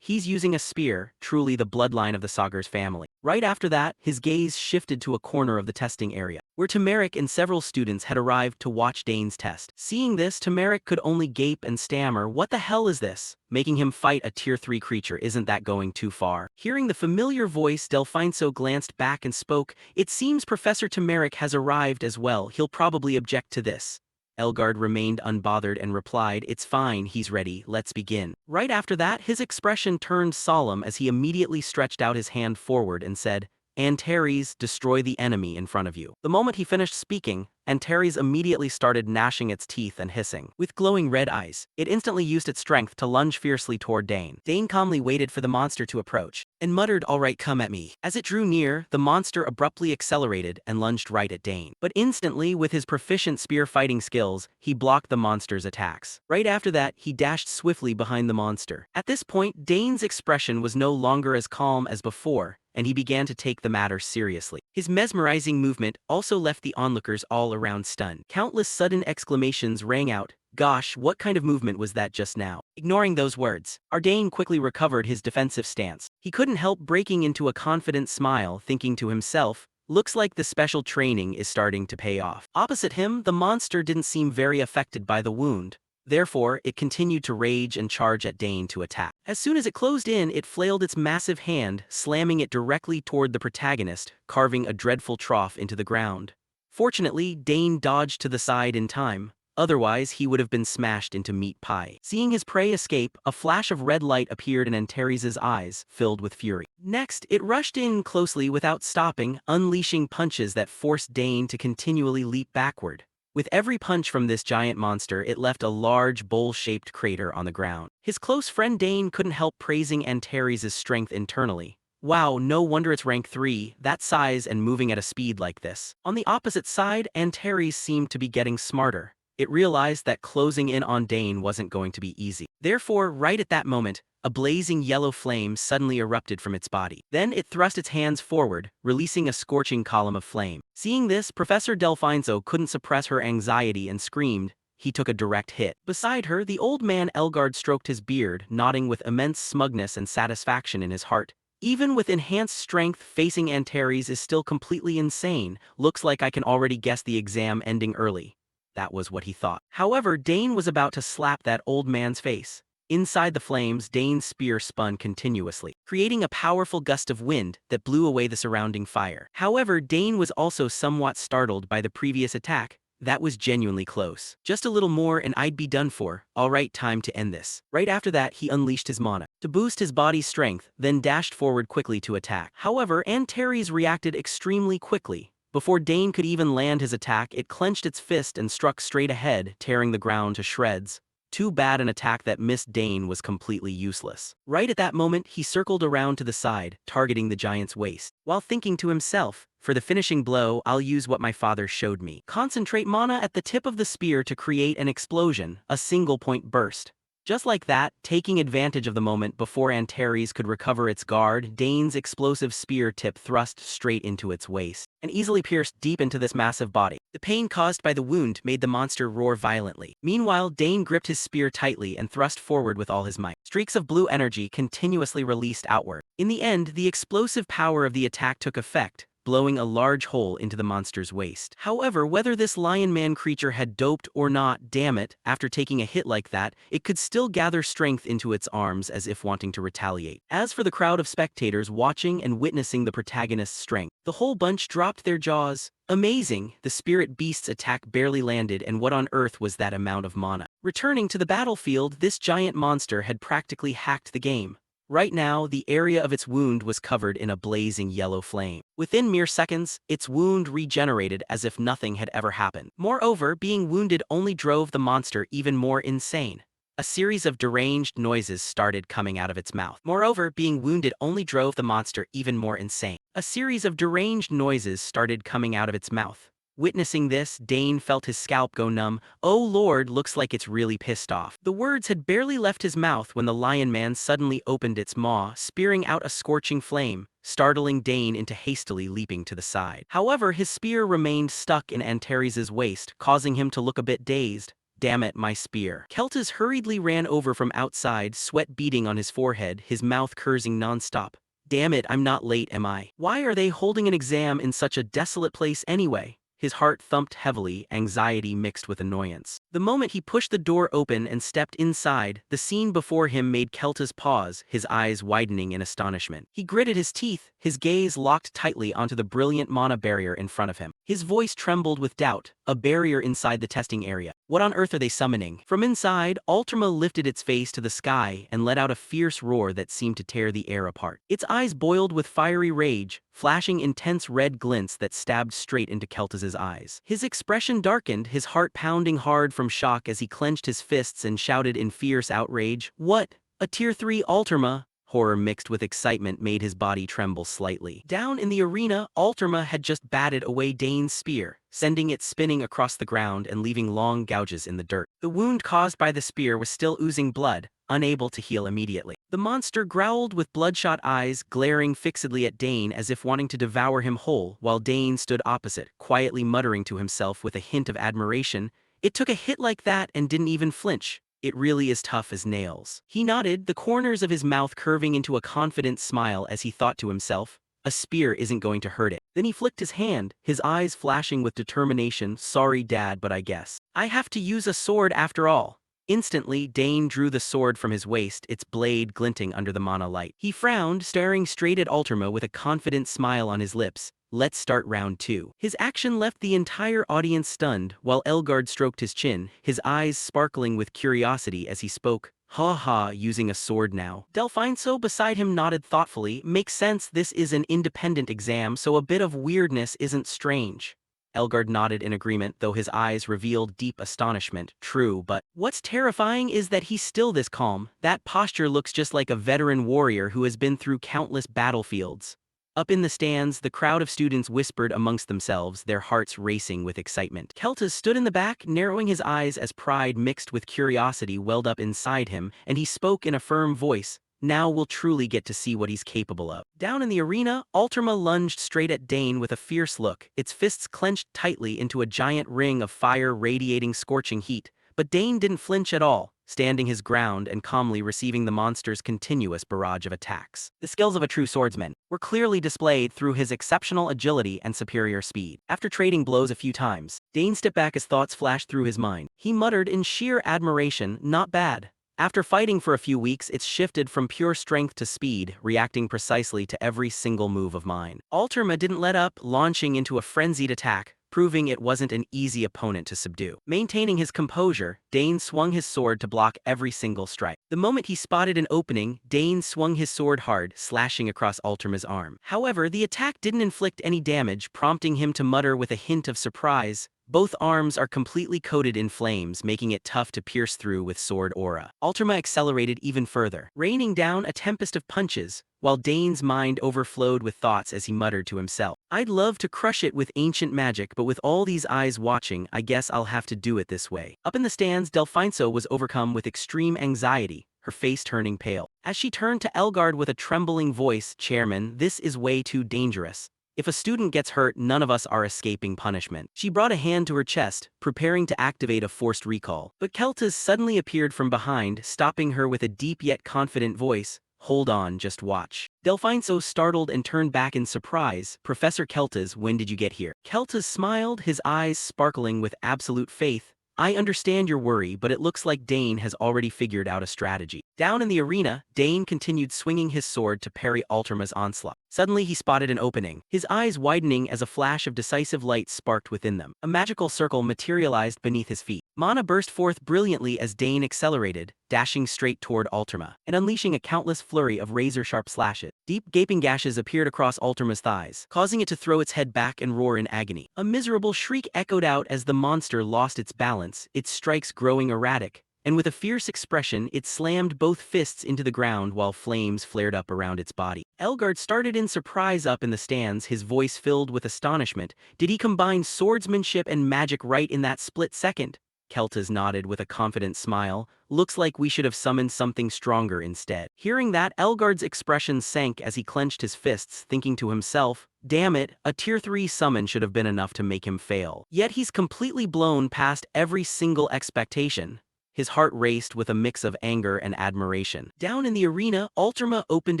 He's using a spear, truly the bloodline of the Sagar's family. Right after that, his gaze shifted to a corner of the testing area, where Tamaric and several students had arrived to watch Dane's test. Seeing this, Tamaric could only gape and stammer, what the hell is this? Making him fight a tier 3 creature, isn't that going too far? Hearing the familiar voice, Delphinso glanced back and spoke, it seems Professor Tamaric has arrived as well, he'll probably object to this. Elgard remained unbothered and replied, it's fine, he's ready, let's begin. Right after that, his expression turned solemn as he immediately stretched out his hand forward and said, Antares, destroy the enemy in front of you. The moment he finished speaking, Antares immediately started gnashing its teeth and hissing. With glowing red eyes, it instantly used its strength to lunge fiercely toward Dane. Dane calmly waited for the monster to approach, and muttered, all right, come at me. As it drew near, the monster abruptly accelerated and lunged right at Dane. But instantly, with his proficient spear fighting skills, he blocked the monster's attacks. Right after that, he dashed swiftly behind the monster. At this point, Dane's expression was no longer as calm as before, and he began to take the matter seriously. His mesmerizing movement also left the onlookers all around stunned. Countless sudden exclamations rang out, gosh, what kind of movement was that just now? Ignoring those words, Ardain quickly recovered his defensive stance. He couldn't help breaking into a confident smile, thinking to himself, looks like the special training is starting to pay off. Opposite him, the monster didn't seem very affected by the wound. Therefore, it continued to rage and charge at Dane to attack. As soon as it closed in, it flailed its massive hand, slamming it directly toward the protagonist, carving a dreadful trough into the ground. Fortunately, Dane dodged to the side in time, otherwise he would have been smashed into meat pie. Seeing his prey escape, a flash of red light appeared in Antares' eyes, filled with fury. Next, it rushed in closely without stopping, unleashing punches that forced Dane to continually leap backward. With every punch from this giant monster, it left a large, bowl-shaped crater on the ground. His close friend Dane couldn't help praising Antares' strength internally. Wow, no wonder it's rank 3, that size and moving at a speed like this. On the opposite side, Antares seemed to be getting smarter. It realized that closing in on Dane wasn't going to be easy. Therefore, right at that moment, a blazing yellow flame suddenly erupted from its body. Then it thrust its hands forward, releasing a scorching column of flame. Seeing this, Professor Delfinzo couldn't suppress her anxiety and screamed. He took a direct hit. Beside her, the old man Elgard stroked his beard, nodding with immense smugness and satisfaction in his heart. Even with enhanced strength, facing Antares is still completely insane. Looks like I can already guess the exam ending early. That was what he thought. However, Dane was about to slap that old man's face. Inside the flames, Dane's spear spun continuously, creating a powerful gust of wind that blew away the surrounding fire. However, Dane was also somewhat startled by the previous attack. That was genuinely close. Just a little more and I'd be done for. Alright, time to end this. Right after that, he unleashed his mana to boost his body's strength, then dashed forward quickly to attack. However, Antares reacted extremely quickly. Before Dane could even land his attack, it clenched its fist and struck straight ahead, tearing the ground to shreds. Too bad an attack that missed Dane was completely useless. Right at that moment, he circled around to the side, targeting the giant's waist, while thinking to himself, for the finishing blow, I'll use what my father showed me. Concentrate mana at the tip of the spear to create an explosion, a single point burst. Just like that, taking advantage of the moment before Antares could recover its guard, Dane's explosive spear tip thrust straight into its waist, and easily pierced deep into this massive body. The pain caused by the wound made the monster roar violently. Meanwhile, Dane gripped his spear tightly and thrust forward with all his might. Streaks of blue energy continuously released outward. In the end, the explosive power of the attack took effect, blowing a large hole into the monster's waist. However, whether this lion man creature had doped or not, damn it, after taking a hit like that, it could still gather strength into its arms as if wanting to retaliate. As for the crowd of spectators watching and witnessing the protagonist's strength, the whole bunch dropped their jaws. Amazing, the spirit beast's attack barely landed, and what on earth was that amount of mana? Returning to the battlefield, this giant monster had practically hacked the game. Right now, the area of its wound was covered in a blazing yellow flame. Within mere seconds, its wound regenerated as if nothing had ever happened. Moreover, being wounded only drove the monster even more insane. A series of deranged noises started coming out of its mouth. Moreover, being wounded only drove the monster even more insane. A series of deranged noises started coming out of its mouth. Witnessing this, Dane felt his scalp go numb. Oh lord, looks like it's really pissed off. The words had barely left his mouth when the lion man suddenly opened its maw, spearing out a scorching flame, startling Dane into hastily leaping to the side. However, his spear remained stuck in Antares' waist, causing him to look a bit dazed. Damn it, my spear. Keltas hurriedly ran over from outside, sweat beading on his forehead, his mouth cursing nonstop. Damn it, I'm not late, am I? Why are they holding an exam in such a desolate place anyway? His heart thumped heavily, anxiety mixed with annoyance. The moment he pushed the door open and stepped inside, the scene before him made Keltas pause, his eyes widening in astonishment. He gritted his teeth, his gaze locked tightly onto the brilliant mana barrier in front of him. His voice trembled with doubt, a barrier inside the testing area. What on earth are they summoning? From inside, Ultima lifted its face to the sky and let out a fierce roar that seemed to tear the air apart. Its eyes boiled with fiery rage, flashing intense red glints that stabbed straight into Keltas's eyes. His expression darkened, his heart pounding hard from shock as he clenched his fists and shouted in fierce outrage, "What? A tier 3 Ultima?" Horror mixed with excitement made his body tremble slightly. Down in the arena, Ultima had just batted away Dane's spear, sending it spinning across the ground and leaving long gouges in the dirt. The wound caused by the spear was still oozing blood, unable to heal immediately. The monster growled with bloodshot eyes, glaring fixedly at Dane as if wanting to devour him whole, while Dane stood opposite, quietly muttering to himself with a hint of admiration, "It took a hit like that and didn't even flinch. It really is tough as nails." He nodded, the corners of his mouth curving into a confident smile as he thought to himself, "A spear isn't going to hurt it." Then he flicked his hand, his eyes flashing with determination, "Sorry, Dad, but I guess I have to use a sword after all." Instantly, Dane drew the sword from his waist, its blade glinting under the mana light. He frowned, staring straight at Ultima with a confident smile on his lips. "Let's start round 2. His action left the entire audience stunned, while Elgard stroked his chin, his eyes sparkling with curiosity as he spoke. "Ha ha, using a sword now." Delfinso beside him nodded thoughtfully. "Makes sense, this is an independent exam, so a bit of weirdness isn't strange." Elgard nodded in agreement, though his eyes revealed deep astonishment. True, but what's terrifying is that he's still this calm. That posture looks just like a veteran warrior who has been through countless battlefields. Up in the stands, the crowd of students whispered amongst themselves, their hearts racing with excitement. Keltas stood in the back, narrowing his eyes as pride mixed with curiosity welled up inside him, and he spoke in a firm voice. Now we'll truly get to see what he's capable of. Down in the arena, Alterma lunged straight at Dane with a fierce look, its fists clenched tightly into a giant ring of fire radiating scorching heat. But Dane didn't flinch at all, standing his ground and calmly receiving the monster's continuous barrage of attacks. The skills of a true swordsman were clearly displayed through his exceptional agility and superior speed. After trading blows a few times, Dane stepped back as thoughts flashed through his mind. He muttered in sheer admiration, "Not bad." After fighting for a few weeks, it's shifted from pure strength to speed, reacting precisely to every single move of mine. Alterma didn't let up, launching into a frenzied attack, proving it wasn't an easy opponent to subdue. Maintaining his composure, Dane swung his sword to block every single strike. The moment he spotted an opening, Dane swung his sword hard, slashing across Alterma's arm. However, the attack didn't inflict any damage, prompting him to mutter with a hint of surprise, "Both arms are completely coated in flames, making it tough to pierce through with sword aura." Alterma accelerated even further, raining down a tempest of punches, while Dane's mind overflowed with thoughts as he muttered to himself. "I'd love to crush it with ancient magic, but with all these eyes watching, I guess I'll have to do it this way." Up in the stands, Delphinso was overcome with extreme anxiety, her face turning pale. As she turned to Elgard with a trembling voice, "Chairman, this is way too dangerous. If a student gets hurt, none of us are escaping punishment." She brought a hand to her chest, preparing to activate a forced recall. But Keltas suddenly appeared from behind, stopping her with a deep yet confident voice. "Hold on, just watch." Delphinso startled and turned back in surprise. "Professor Keltas, when did you get here?" Keltas smiled, his eyes sparkling with absolute faith. "I understand your worry, but it looks like Dane has already figured out a strategy." Down in the arena, Dane continued swinging his sword to parry Alterma's onslaught. Suddenly he spotted an opening, his eyes widening as a flash of decisive light sparked within them. A magical circle materialized beneath his feet. Mana burst forth brilliantly as Dane accelerated, dashing straight toward Alterma, and unleashing a countless flurry of razor-sharp slashes. Deep gaping gashes appeared across Alterma's thighs, causing it to throw its head back and roar in agony. A miserable shriek echoed out as the monster lost its balance, its strikes growing erratic, and with a fierce expression it slammed both fists into the ground while flames flared up around its body. Elgard started in surprise up in the stands, his voice filled with astonishment. Did he combine swordsmanship and magic right in that split second? Keltas nodded with a confident smile. "Looks like we should have summoned something stronger instead." Hearing that, Elgard's expression sank as he clenched his fists, thinking to himself, "Damn it, a tier 3 summon should have been enough to make him fail. Yet he's completely blown past every single expectation." His heart raced with a mix of anger and admiration. Down in the arena, Alterma opened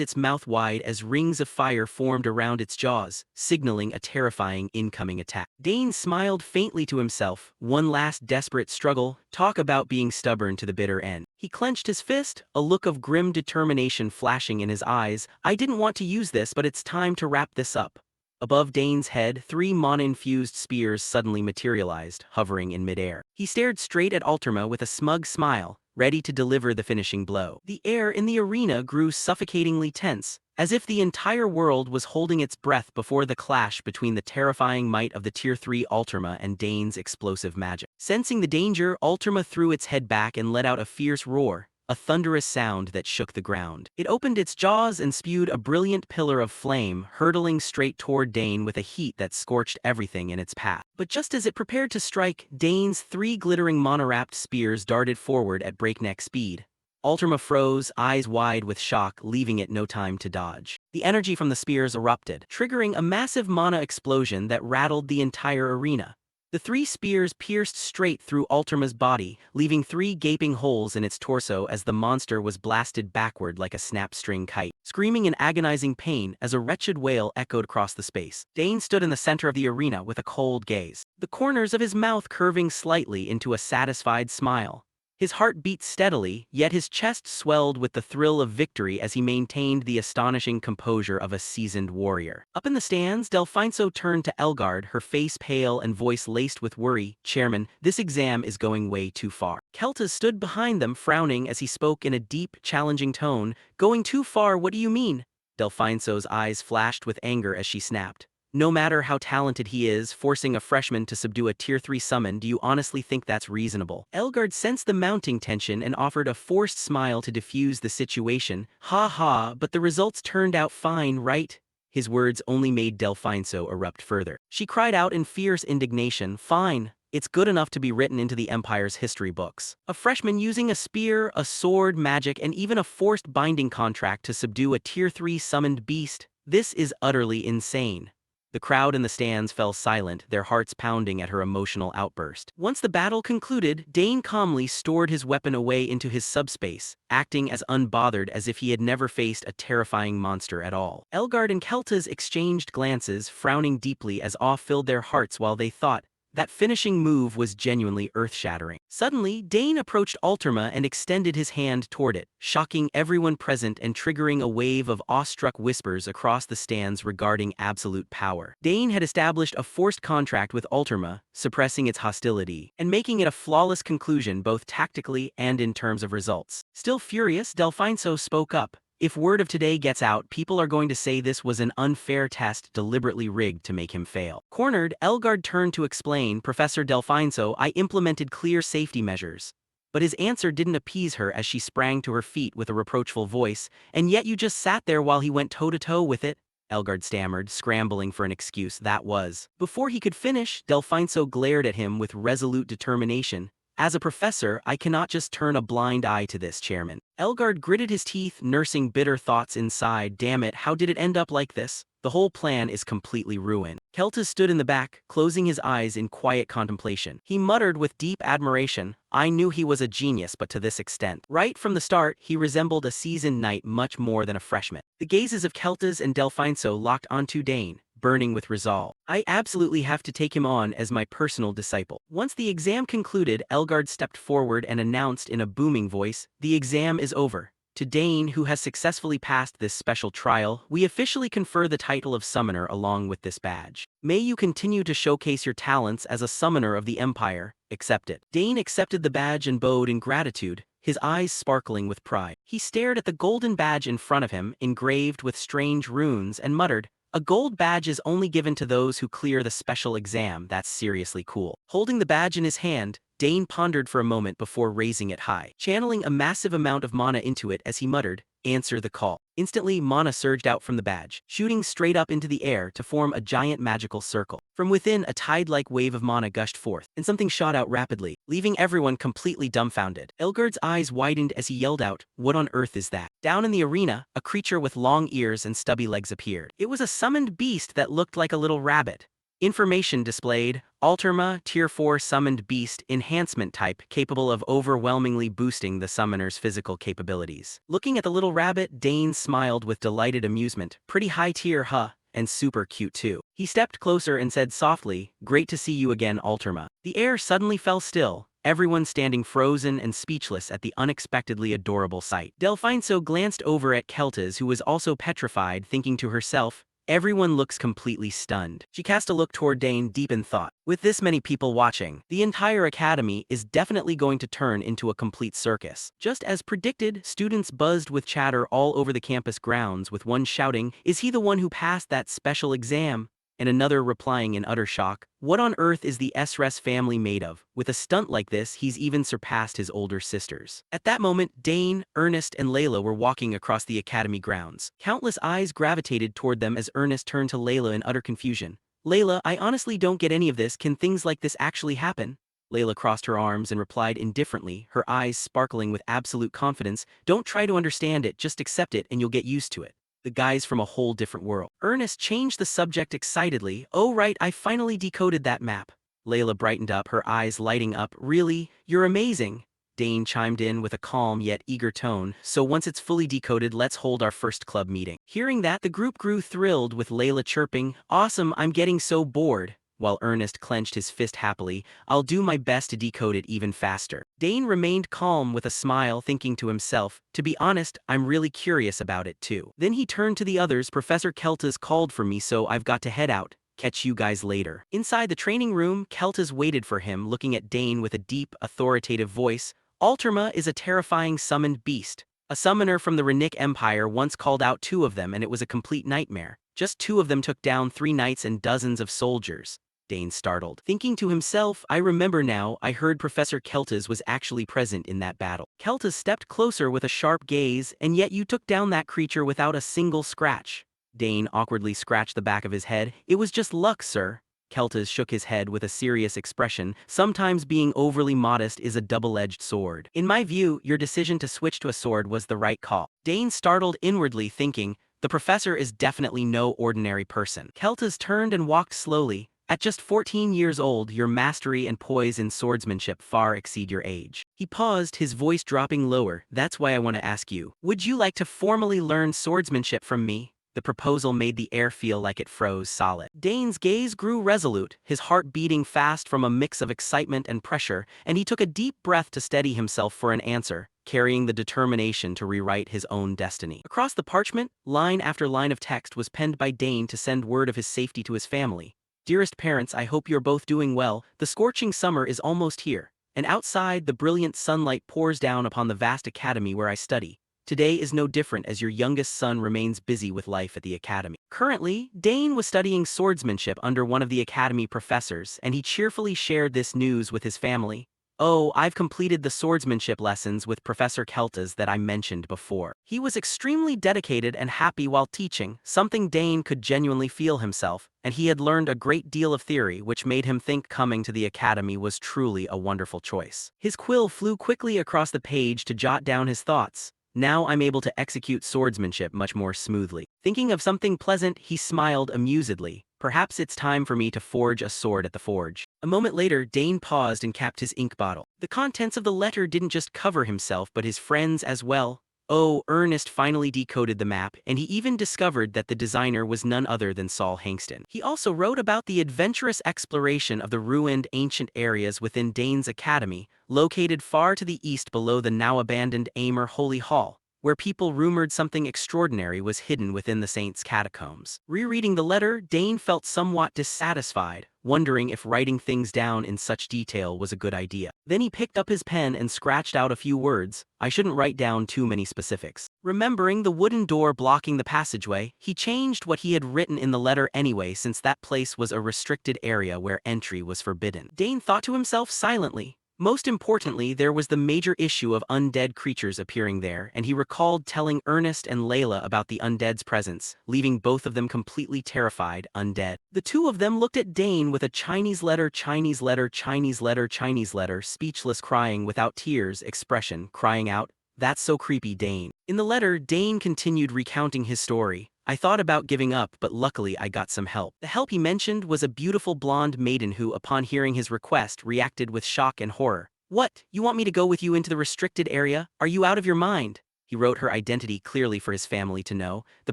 its mouth wide as rings of fire formed around its jaws, signaling a terrifying incoming attack. Dane smiled faintly to himself. One last desperate struggle. Talk about being stubborn to the bitter end. He clenched his fist, a look of grim determination flashing in his eyes. "I didn't want to use this, but it's time to wrap this up." Above Dane's head, 3 mana-infused spears suddenly materialized, hovering in midair. He stared straight at Alterma with a smug smile, ready to deliver the finishing blow. The air in the arena grew suffocatingly tense, as if the entire world was holding its breath before the clash between the terrifying might of the Tier 3 Alterma and Dane's explosive magic. Sensing the danger, Alterma threw its head back and let out a fierce roar, a thunderous sound that shook the ground. It opened its jaws and spewed a brilliant pillar of flame, hurtling straight toward Dane with a heat that scorched everything in its path. But just as it prepared to strike, Dane's 3 glittering mana-wrapped spears darted forward at breakneck speed. Alterma froze, eyes wide with shock, leaving it no time to dodge. The energy from the spears erupted, triggering a massive mana explosion that rattled the entire arena. The 3 spears pierced straight through Alterma's body, leaving 3 gaping holes in its torso as the monster was blasted backward like a snap-string kite, screaming in agonizing pain as a wretched wail echoed across the space. Dane stood in the center of the arena with a cold gaze, the corners of his mouth curving slightly into a satisfied smile. His heart beat steadily, yet his chest swelled with the thrill of victory as he maintained the astonishing composure of a seasoned warrior. Up in the stands, Delphinso turned to Elgard, her face pale and voice laced with worry. "Chairman, this exam is going way too far." Keltas stood behind them, frowning as he spoke in a deep, challenging tone. "Going too far, what do you mean?" Delphinso's eyes flashed with anger as she snapped. No matter how talented he is, forcing a freshman to subdue a Tier 3 summon, do you honestly think that's reasonable? Elgard sensed the mounting tension and offered a forced smile to diffuse the situation. Ha ha, but the results turned out fine, right? His words only made Delphinso erupt further. She cried out in fierce indignation, fine. It's good enough to be written into the Empire's history books. A freshman using a spear, a sword, magic, and even a forced binding contract to subdue a Tier 3 summoned beast. This is utterly insane. The crowd in the stands fell silent, their hearts pounding at her emotional outburst. Once the battle concluded, Dane calmly stored his weapon away into his subspace, acting as unbothered as if he had never faced a terrifying monster at all. Elgard and Keltas exchanged glances, frowning deeply as awe filled their hearts while they thought, that finishing move was genuinely earth-shattering. Suddenly, Dane approached Alterma and extended his hand toward it, shocking everyone present and triggering a wave of awestruck whispers across the stands regarding absolute power. Dane had established a forced contract with Alterma, suppressing its hostility, and making it a flawless conclusion both tactically and in terms of results. Still furious, Delphinso spoke up. If word of today gets out, people are going to say this was an unfair test deliberately rigged to make him fail. Cornered, Elgard turned to explain, Professor Delphinso, I implemented clear safety measures. But his answer didn't appease her as she sprang to her feet with a reproachful voice, and yet you just sat there while he went toe-to-toe with it? Elgard stammered, scrambling for an excuse that was. Before he could finish, Delphinso glared at him with resolute determination. As a professor, I cannot just turn a blind eye to this, Chairman. Elgard gritted his teeth, nursing bitter thoughts inside. Damn it, how did it end up like this? The whole plan is completely ruined. Keltas stood in the back, closing his eyes in quiet contemplation. He muttered with deep admiration, I knew he was a genius, but to this extent. Right from the start, he resembled a seasoned knight much more than a freshman. The gazes of Keltas and Delphinso locked onto Dane, burning with resolve. I absolutely have to take him on as my personal disciple. Once the exam concluded, Elgard stepped forward and announced in a booming voice, the exam is over. To Dane, who has successfully passed this special trial, we officially confer the title of Summoner along with this badge. May you continue to showcase your talents as a Summoner of the Empire. Accept it. Dane accepted the badge and bowed in gratitude, his eyes sparkling with pride. He stared at the golden badge in front of him, engraved with strange runes, and muttered, a gold badge is only given to those who clear the special exam. That's seriously cool. Holding the badge in his hand, Dane pondered for a moment before raising it high, channeling a massive amount of mana into it as he muttered, answer the call. Instantly, mana surged out from the badge, shooting straight up into the air to form a giant magical circle. From within, a tide-like wave of mana gushed forth, and something shot out rapidly, leaving everyone completely dumbfounded. Elgard's eyes widened as he yelled out, what on earth is that? Down in the arena, a creature with long ears and stubby legs appeared. It was a summoned beast that looked like a little rabbit. Information displayed, Alterma, Tier 4 Summoned Beast, Enhancement Type, capable of overwhelmingly boosting the summoner's physical capabilities. Looking at the little rabbit, Dane smiled with delighted amusement. Pretty high tier, huh? And super cute too. He stepped closer and said softly, great to see you again, Alterma. The air suddenly fell still, everyone standing frozen and speechless at the unexpectedly adorable sight. Delphinso glanced over at Keltas, who was also petrified, thinking to herself, everyone looks completely stunned. She cast a look toward Dane, deep in thought. With this many people watching, the entire academy is definitely going to turn into a complete circus. Just as predicted, students buzzed with chatter all over the campus grounds, with one shouting, is he the one who passed that special exam? And another replying in utter shock, what on earth is the SRES family made of? With a stunt like this, he's even surpassed his older sisters. At that moment, Dane, Ernest, and Layla were walking across the academy grounds. Countless eyes gravitated toward them as Ernest turned to Layla in utter confusion. Layla, I honestly don't get any of this. Can things like this actually happen? Layla crossed her arms and replied indifferently, her eyes sparkling with absolute confidence, don't try to understand it, just accept it and you'll get used to it. The guy's from a whole different world. Ernest changed the subject excitedly. Oh right, I finally decoded that map. Layla brightened up, her eyes lighting up. Really? You're amazing. Dane chimed in with a calm yet eager tone. So once it's fully decoded, let's hold our first club meeting. Hearing that, the group grew thrilled, with Layla chirping, awesome, I'm getting so bored. While Ernest clenched his fist happily, I'll do my best to decode it even faster. Dane remained calm with a smile, thinking to himself, to be honest, I'm really curious about it too. Then he turned to the others, Professor Keltas called for me, so I've got to head out. Catch you guys later. Inside the training room, Keltas waited for him, looking at Dane with a deep, authoritative voice. Alterma is a terrifying summoned beast. A summoner from the Renick Empire once called out two of them and it was a complete nightmare. Just 2 of them took down 3 knights and dozens of soldiers. Dane startled, thinking to himself, I remember now, I heard Professor Keltas was actually present in that battle. Keltas stepped closer with a sharp gaze, and yet you took down that creature without a single scratch. Dane awkwardly scratched the back of his head. It was just luck, sir. Keltas shook his head with a serious expression. Sometimes being overly modest is a double-edged sword. In my view, your decision to switch to a sword was the right call. Dane startled inwardly, thinking, the professor is definitely no ordinary person. Keltas turned and walked slowly. At just 14 years old, your mastery and poise in swordsmanship far exceed your age. He paused, his voice dropping lower. That's why I want to ask you, would you like to formally learn swordsmanship from me? The proposal made the air feel like it froze solid. Dane's gaze grew resolute, his heart beating fast from a mix of excitement and pressure, and he took a deep breath to steady himself for an answer, carrying the determination to rewrite his own destiny. Across the parchment, line after line of text was penned by Dane to send word of his safety to his family. Dearest parents, I hope you're both doing well. The scorching summer is almost here, and outside the brilliant sunlight pours down upon the vast academy where I study. Today is no different as your youngest son remains busy with life at the academy. Currently, Dane was studying swordsmanship under one of the academy professors, and he cheerfully shared this news with his family. Oh, I've completed the swordsmanship lessons with Professor Keltas that I mentioned before. He was extremely dedicated and happy while teaching, something Dane could genuinely feel himself, and he had learned a great deal of theory which made him think coming to the academy was truly a wonderful choice. His quill flew quickly across the page to jot down his thoughts. Now I'm able to execute swordsmanship much more smoothly. Thinking of something pleasant, he smiled amusedly. Perhaps it's time for me to forge a sword at the forge. A moment later, Dane paused and capped his ink bottle. The contents of the letter didn't just cover himself but his friends as well. Oh, Ernest finally decoded the map, and he even discovered that the designer was none other than Saul Hankston. He also wrote about the adventurous exploration of the ruined ancient areas within Dane's academy, located far to the east below the now-abandoned Aymer Holy Hall, where people rumored something extraordinary was hidden within the saints' catacombs. Rereading the letter, Dane felt somewhat dissatisfied, wondering if writing things down in such detail was a good idea. Then he picked up his pen and scratched out a few words. I shouldn't write down too many specifics. Remembering the wooden door blocking the passageway, he changed what he had written in the letter anyway, since that place was a restricted area where entry was forbidden. Dane thought to himself silently. Most importantly, there was the major issue of undead creatures appearing there, and he recalled telling Ernest and Layla about the undead's presence, leaving both of them completely terrified. Undead. The two of them looked at Dane with a Chinese letter, Chinese letter, Chinese letter, Chinese letter, speechless, crying without tears expression, crying out, "That's so creepy, Dane." In the letter, Dane continued recounting his story. I thought about giving up, but luckily I got some help. The help he mentioned was a beautiful blonde maiden who, upon hearing his request, reacted with shock and horror. What? You want me to go with you into the restricted area? Are you out of your mind? He wrote her identity clearly for his family to know. The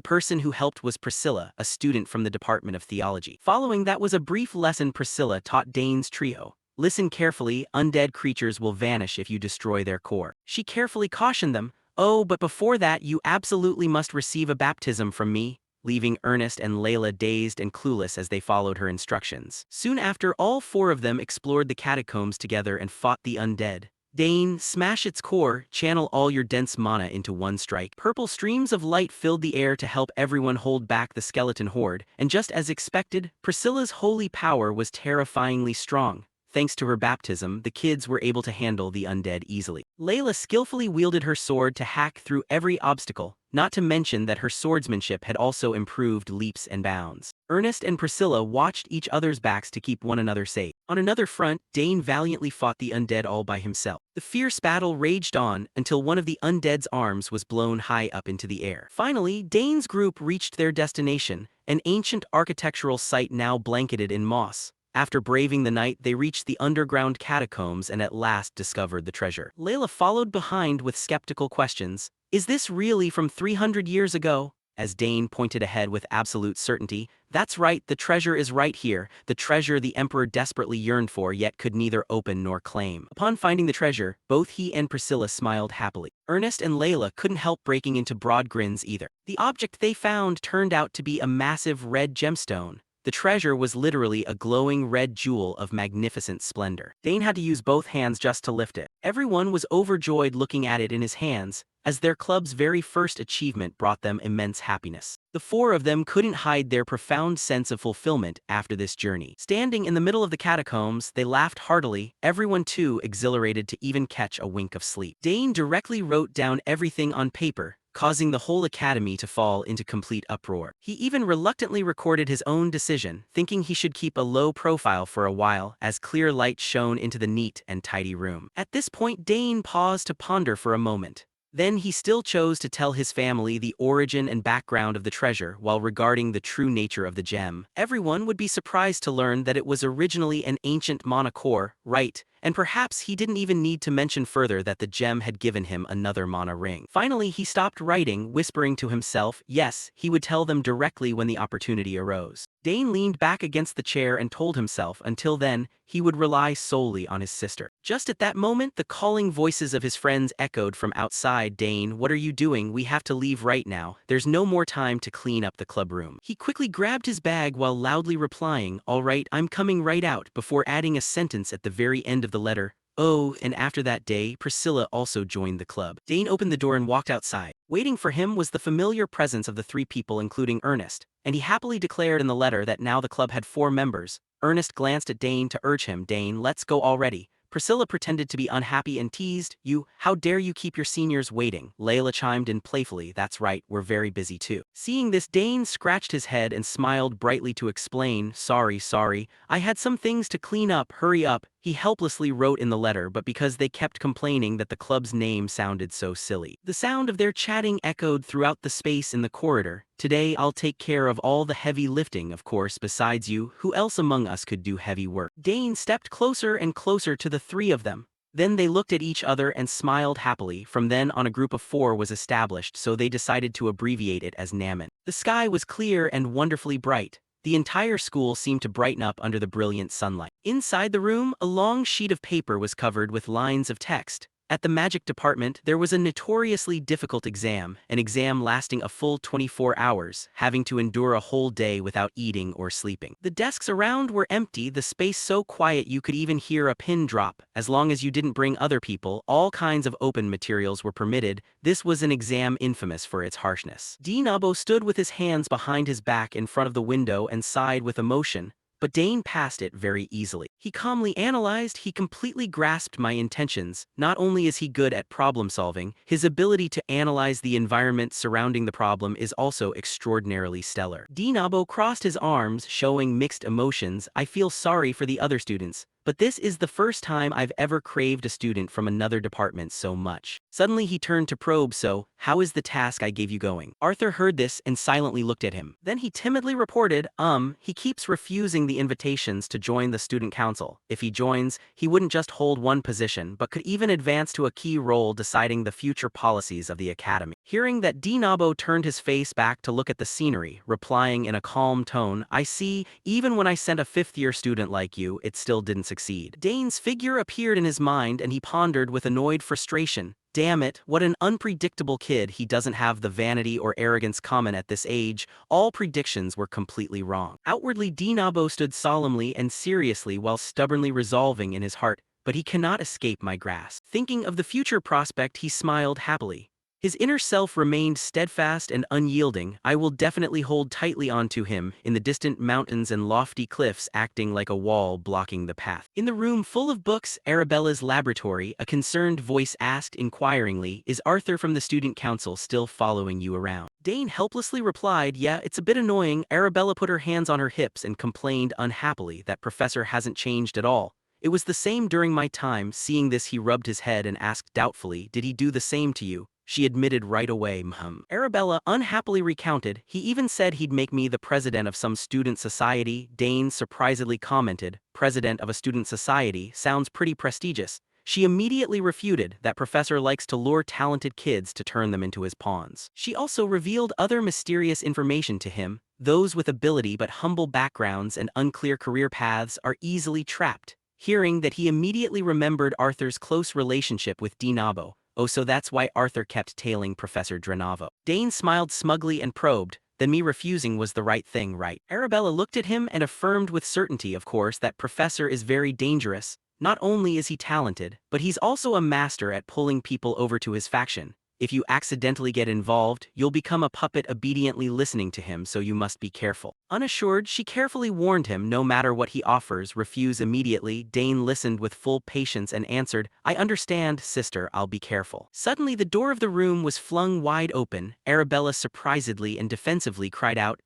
person who helped was Priscilla, a student from the Department of Theology. Following that was a brief lesson Priscilla taught Dane's trio. Listen carefully, undead creatures will vanish if you destroy their core. She carefully cautioned them. Oh, but before that, you absolutely must receive a baptism from me, leaving Ernest and Layla dazed and clueless as they followed her instructions. Soon after, all 4 of them explored the catacombs together and fought the undead. Dane, smash its core, channel all your dense mana into one strike. Purple streams of light filled the air to help everyone hold back the skeleton horde, and just as expected, Priscilla's holy power was terrifyingly strong. Thanks to her baptism, the kids were able to handle the undead easily. Layla skillfully wielded her sword to hack through every obstacle, not to mention that her swordsmanship had also improved leaps and bounds. Ernest and Priscilla watched each other's backs to keep one another safe. On another front, Dane valiantly fought the undead all by himself. The fierce battle raged on until one of the undead's arms was blown high up into the air. Finally, Dane's group reached their destination, an ancient architectural site now blanketed in moss. After braving the night, they reached the underground catacombs and at last discovered the treasure. Layla followed behind with skeptical questions. Is this really from 300 years ago? As Dane pointed ahead with absolute certainty, that's right, the treasure is right here, the treasure the Emperor desperately yearned for yet could neither open nor claim. Upon finding the treasure, both he and Priscilla smiled happily. Ernest and Layla couldn't help breaking into broad grins either. The object they found turned out to be a massive red gemstone. The treasure was literally a glowing red jewel of magnificent splendor. Dane had to use both hands just to lift it. Everyone was overjoyed looking at it in his hands, as their club's very first achievement brought them immense happiness. The four of them couldn't hide their profound sense of fulfillment after this journey. Standing in the middle of the catacombs, they laughed heartily, everyone too exhilarated to even catch a wink of sleep. Dane directly wrote down everything on paper, causing the whole academy to fall into complete uproar. He even reluctantly recorded his own decision, thinking he should keep a low profile for a while as clear light shone into the neat and tidy room. At this point, Dane paused to ponder for a moment. Then he still chose to tell his family the origin and background of the treasure while regarding the true nature of the gem. Everyone would be surprised to learn that it was originally an ancient mana right? And perhaps he didn't even need to mention further that the gem had given him another mana ring. Finally, he stopped writing, whispering to himself, yes, he would tell them directly when the opportunity arose. Dane leaned back against the chair and told himself until then, he would rely solely on his sister. Just at that moment, the calling voices of his friends echoed from outside. Dane, what are you doing? We have to leave right now. There's no more time to clean up the club room. He quickly grabbed his bag while loudly replying, all right, I'm coming right out, before adding a sentence at the very end of the letter. Oh, and after that day, Priscilla also joined the club. Dane opened the door and walked outside. Waiting for him was the familiar presence of the three people including Ernest, and he happily declared in the letter that now the club had 4 members. Ernest glanced at Dane to urge him, Dane, let's go already. Priscilla pretended to be unhappy and teased, how dare you keep your seniors waiting? Layla chimed in playfully, that's right, we're very busy too. Seeing this, Dane scratched his head and smiled brightly to explain, sorry, I had some things to clean up, hurry up. He helplessly wrote in the letter, but because they kept complaining that the club's name sounded so silly. The sound of their chatting echoed throughout the space in the corridor. Today I'll take care of all the heavy lifting, of course, besides you, who else among us could do heavy work? Dane stepped closer and closer to the 3 of them. Then they looked at each other and smiled happily. From then on, a group of 4 was established, so they decided to abbreviate it as Naman. The sky was clear and wonderfully bright. The entire school seemed to brighten up under the brilliant sunlight. Inside the room, a long sheet of paper was covered with lines of text. At the magic department, there was a notoriously difficult exam, an exam lasting a full 24 hours, having to endure a whole day without eating or sleeping. The desks around were empty, the space so quiet you could even hear a pin drop. As long as you didn't bring other people, all kinds of open materials were permitted. This was an exam infamous for its harshness. Dinabo stood with his hands behind his back in front of the window and sighed with emotion. But Dane passed it very easily. He calmly analyzed, he completely grasped my intentions. Not only is he good at problem solving, his ability to analyze the environment surrounding the problem is also extraordinarily stellar. Dinabo crossed his arms, showing mixed emotions. I feel sorry for the other students, but this is the first time I've ever craved a student from another department so much. Suddenly he turned to probe, so, how is the task I gave you going? Arthur heard this and silently looked at him. Then he timidly reported, he keeps refusing the invitations to join the student council. If he joins, he wouldn't just hold one position, but could even advance to a key role deciding the future policies of the academy. Hearing that, Dinabo turned his face back to look at the scenery, replying in a calm tone, I see, even when I sent a 5th-year student like you, it still didn't succeed. Dane's figure appeared in his mind and he pondered with annoyed frustration. Damn it, what an unpredictable kid. He doesn't have the vanity or arrogance common at this age. All predictions were completely wrong. Outwardly, Dinabo stood solemnly and seriously while stubbornly resolving in his heart, but he cannot escape my grasp. Thinking of the future prospect, he smiled happily. His inner self remained steadfast and unyielding. I will definitely hold tightly onto him, in the distant mountains and lofty cliffs acting like a wall blocking the path. In the room full of books, Arabella's laboratory, a concerned voice asked inquiringly, is Arthur from the student council still following you around? Dane helplessly replied, yeah, it's a bit annoying. Arabella put her hands on her hips and complained unhappily that Professor hasn't changed at all. It was the same during my time. Seeing this, he rubbed his head and asked doubtfully, did he do the same to you? She admitted right away, Arabella unhappily recounted, he even said he'd make me the president of some student society. Dane surprisedly commented, president of a student society sounds pretty prestigious. She immediately refuted that Professor likes to lure talented kids to turn them into his pawns. She also revealed other mysterious information to him. Those with ability but humble backgrounds and unclear career paths are easily trapped. Hearing that, he immediately remembered Arthur's close relationship with Dinabo. Oh, so that's why Arthur kept tailing Professor Drenavo. Dane smiled smugly and probed, then me refusing was the right thing, right? Arabella looked at him and affirmed with certainty, of course, that Professor is very dangerous. Not only is he talented, but he's also a master at pulling people over to his faction. If you accidentally get involved, you'll become a puppet obediently listening to him, so you must be careful. Unassured, she carefully warned him no matter what he offers, refuse immediately. Dane listened with full patience and answered, I understand, sister, I'll be careful. Suddenly the door of the room was flung wide open. Arabella surprisedly and defensively cried out,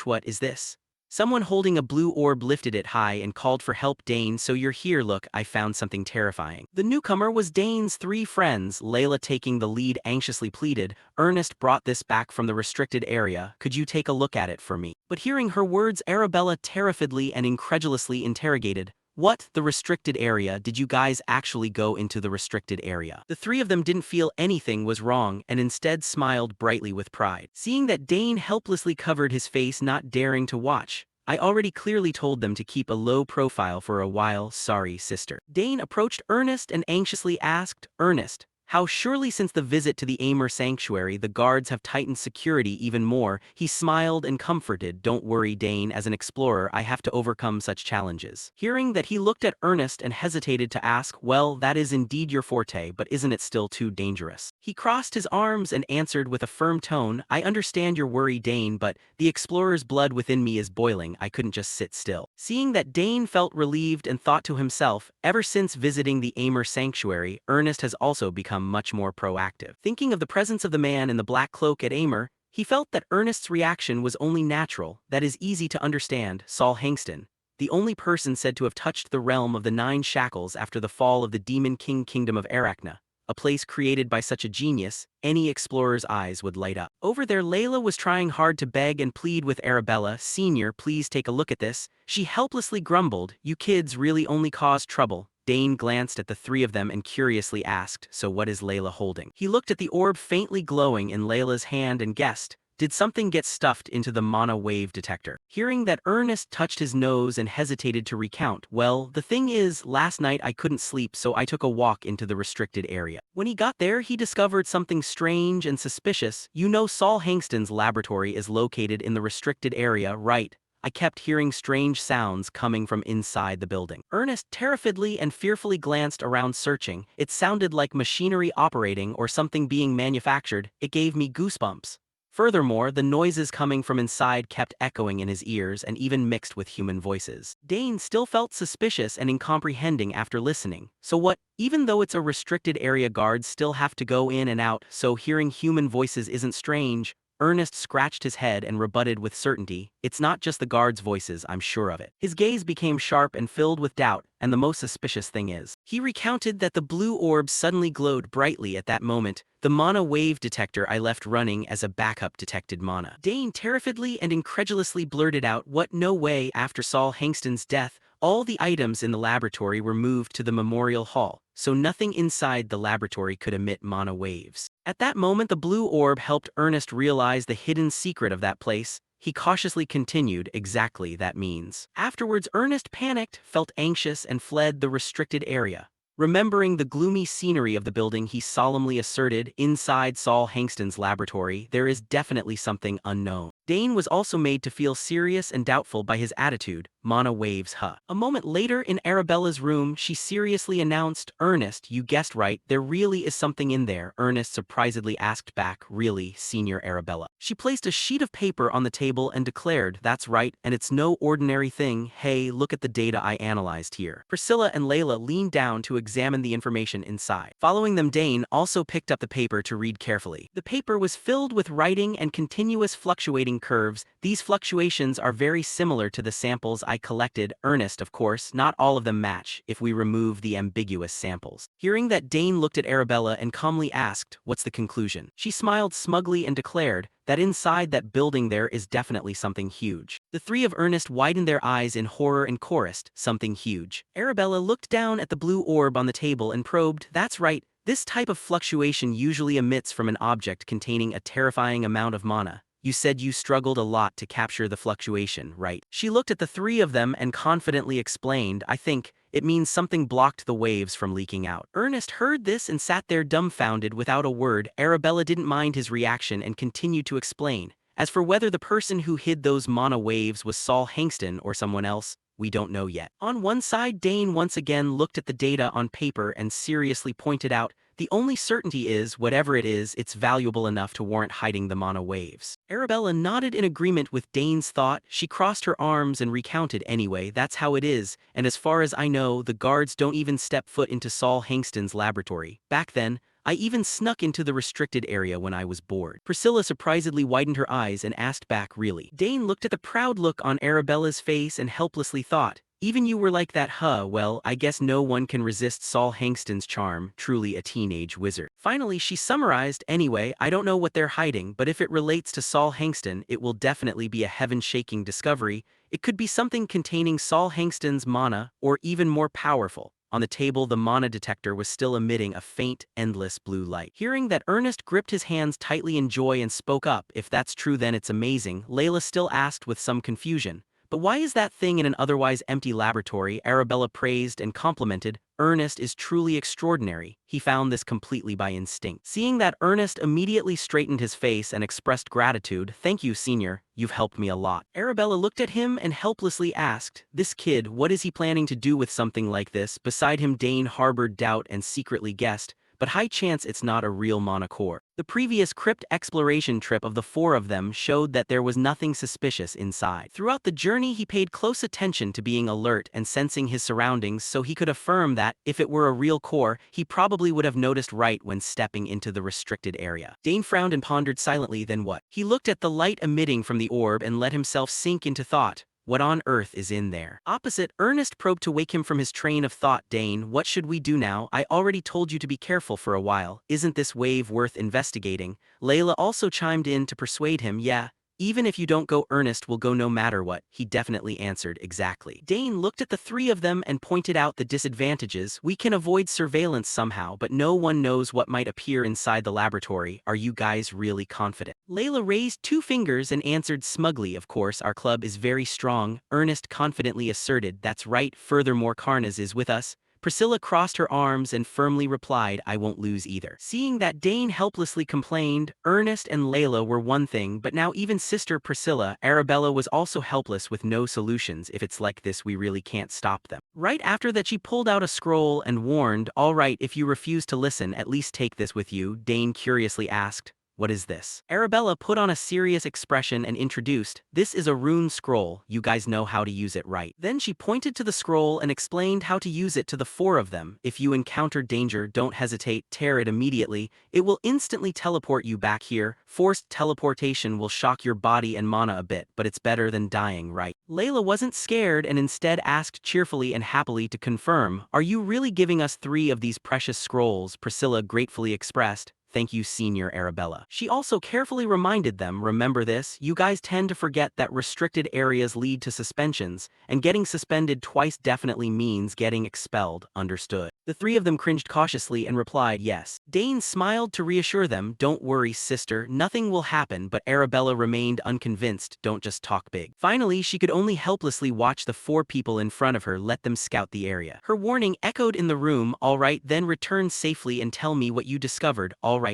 what is this? Someone holding a blue orb lifted it high and called for help. Dane, so you're here, look, I found something terrifying. The newcomer was Dane's three friends. Layla, taking the lead, anxiously pleaded, Ernest brought this back from the restricted area, could you take a look at it for me? But hearing her words, Arabella terrifiedly and incredulously interrogated, what, the restricted area? Did you guys actually go into the restricted area? The three of them didn't feel anything was wrong and instead smiled brightly with pride. Seeing that Dane helplessly covered his face, not daring to watch, I already clearly told them to keep a low profile for a while, sorry, sister. Dane approached Ernest and anxiously asked, Ernest, how surely since the visit to the Amur sanctuary the guards have tightened security even more? He smiled and comforted, don't worry, Dane, as an explorer I have to overcome such challenges. Hearing that, he looked at Ernest and hesitated to ask, well, that is indeed your forte, but isn't it still too dangerous? He crossed his arms and answered with a firm tone, I understand your worry, Dane, but the explorer's blood within me is boiling, I couldn't just sit still. Seeing that Dane felt relieved and thought to himself, ever since visiting the Amur sanctuary, Ernest has also become much more proactive. Thinking of the presence of the man in the black cloak at Amur, he felt that Ernest's reaction was only natural, that is easy to understand. Saul Hangston, the only person said to have touched the realm of the Nine Shackles after the fall of the Demon King Kingdom of Arachna, a place created by such a genius, any explorer's eyes would light up. Over there, Layla was trying hard to beg and plead with Arabella, Senior, please take a look at this. She helplessly grumbled, you kids really only cause trouble. Dane glanced at the three of them and curiously asked, so what is Layla holding? He looked at the orb faintly glowing in Layla's hand and guessed, did something get stuffed into the mana wave detector? Hearing that, Ernest touched his nose and hesitated to recount, well, the thing is, last night I couldn't sleep, so I took a walk into the restricted area. When he got there, he discovered something strange and suspicious. You know, Saul Hangston's laboratory is located in the restricted area, right? I kept hearing strange sounds coming from inside the building. Ernest terrifiedly and fearfully glanced around, searching. It sounded like machinery operating or something being manufactured. It gave me goosebumps. Furthermore, the noises coming from inside kept echoing in his ears and even mixed with human voices. Dane still felt suspicious and incomprehending after listening. So what? Even though it's a restricted area, guards still have to go in and out, so hearing human voices isn't strange. Ernest scratched his head and rebutted with certainty, it's not just the guards' voices, I'm sure of it. His gaze became sharp and filled with doubt, and the most suspicious thing is, he recounted that the blue orb suddenly glowed brightly at that moment. The mana wave detector I left running as a backup detected mana. Dane terrifiedly and incredulously blurted out, what, no way. After Saul Hangston's death, all the items in the laboratory were moved to the memorial hall, so nothing inside the laboratory could emit mana waves. At that moment, the blue orb helped Ernest realize the hidden secret of that place. He cautiously continued, exactly, that means. Afterwards, Ernest panicked, felt anxious, and fled the restricted area. Remembering the gloomy scenery of the building, he solemnly asserted, inside Saul Hangston's laboratory, there is definitely something unknown. Dane was also made to feel serious and doubtful by his attitude. Mana waves, huh? A moment later, in Arabella's room, she seriously announced, Ernest, you guessed right, there really is something in there. Ernest surprisedly asked back, really, Senior Arabella? She placed a sheet of paper on the table and declared, that's right, and it's no ordinary thing. Hey, look at the data I analyzed here. Priscilla and Layla leaned down to examine the information inside. Following them, Dane also picked up the paper to read carefully. The paper was filled with writing and continuous fluctuating curves. These fluctuations are very similar to the samples I collected. Ernest, of course, not all of them match if we remove the ambiguous samples. Hearing that, Dane looked at Arabella and calmly asked, what's the conclusion? She smiled smugly and declared that inside that building there is definitely something huge. The three of Ernest widened their eyes in horror and chorused, something huge. Arabella looked down at the blue orb on the table and probed, that's right, this type of fluctuation usually emits from an object containing a terrifying amount of mana. You said you struggled a lot to capture the fluctuation, right? She looked at the three of them and confidently explained, I think it means something blocked the waves from leaking out. Ernest heard this and sat there dumbfounded without a word. Arabella didn't mind his reaction and continued to explain. As for whether the person who hid those mana waves was Saul Hangston or someone else, we don't know yet. On one side, Dane once again looked at the data on paper and seriously pointed out, the only certainty is, whatever it is, it's valuable enough to warrant hiding the mana waves. Arabella nodded in agreement with Dane's thought. She crossed her arms and recounted, anyway, that's how it is, and as far as I know, the guards don't even step foot into Saul Hangston's laboratory. Back then, I even snuck into the restricted area when I was bored. Priscilla surprisedly widened her eyes and asked back, really? Dane looked at the proud look on Arabella's face and helplessly thought, even you were like that, huh? Well, I guess no one can resist Saul Hangston's charm, truly a teenage wizard. Finally, she summarized, anyway, I don't know what they're hiding, but if it relates to Saul Hangston, it will definitely be a heaven-shaking discovery. It could be something containing Saul Hangston's mana, or even more powerful. On the table, the mana detector was still emitting a faint, endless blue light. Hearing that, Ernest gripped his hands tightly in joy and spoke up, if that's true then it's amazing. Layla still asked with some confusion, but why is that thing in an otherwise empty laboratory? Arabella praised and complimented, Ernest is truly extraordinary. He found this completely by instinct. Seeing that, Ernest immediately straightened his face and expressed gratitude. Thank you, senior, you've helped me a lot. Arabella looked at him and helplessly asked, this kid, what is he planning to do with something like this? Beside him, Dane harbored doubt and secretly guessed, but high chance it's not a real mana core. The previous crypt exploration trip of the four of them showed that there was nothing suspicious inside. Throughout the journey, he paid close attention to being alert and sensing his surroundings, so he could affirm that, if it were a real core, he probably would have noticed right when stepping into the restricted area. Dane frowned and pondered silently, then what? He looked at the light emitting from the orb and let himself sink into thought. What on earth is in there? Opposite, Ernest probed to wake him from his train of thought. Dane, what should we do now? I already told you to be careful for a while. Isn't this wave worth investigating? Layla also chimed in to persuade him. Yeah, even if you don't go, Ernest will go no matter what. He definitely answered. Exactly. Dane looked at the three of them and pointed out the disadvantages. We can avoid surveillance somehow, but no one knows what might appear inside the laboratory. Are you guys really confident? Layla raised two fingers and answered smugly, of course, our club is very strong. Ernest confidently asserted, that's right, furthermore Karnaz is with us. Priscilla crossed her arms and firmly replied, I won't lose either. Seeing that Dane helplessly complained, Ernest and Layla were one thing, but now even sister Priscilla, Arabella was also helpless with no solutions. If it's like this, we really can't stop them. Right after that, she pulled out a scroll and warned, all right, if you refuse to listen, at least take this with you. Dane curiously asked, what is this? Arabella put on a serious expression and introduced, this is a rune scroll, you guys know how to use it, right? Then she pointed to the scroll and explained how to use it to the four of them. If you encounter danger, don't hesitate, tear it immediately. It will instantly teleport you back here. Forced teleportation will shock your body and mana a bit, but it's better than dying, right? Layla wasn't scared and instead asked cheerfully and happily to confirm, are you really giving us 3 of these precious scrolls? Priscilla gratefully expressed, thank you, Senior Arabella. She also carefully reminded them, remember this, you guys tend to forget that restricted areas lead to suspensions, and getting suspended twice definitely means getting expelled, understood? The 3 of them cringed cautiously and replied yes. Dane smiled to reassure them, don't worry, sister, nothing will happen, but Arabella remained unconvinced, don't just talk big. Finally, she could only helplessly watch the 4 people in front of her let them scout the area. Her warning echoed in the room, all right, then return safely and tell me what you discovered, all right.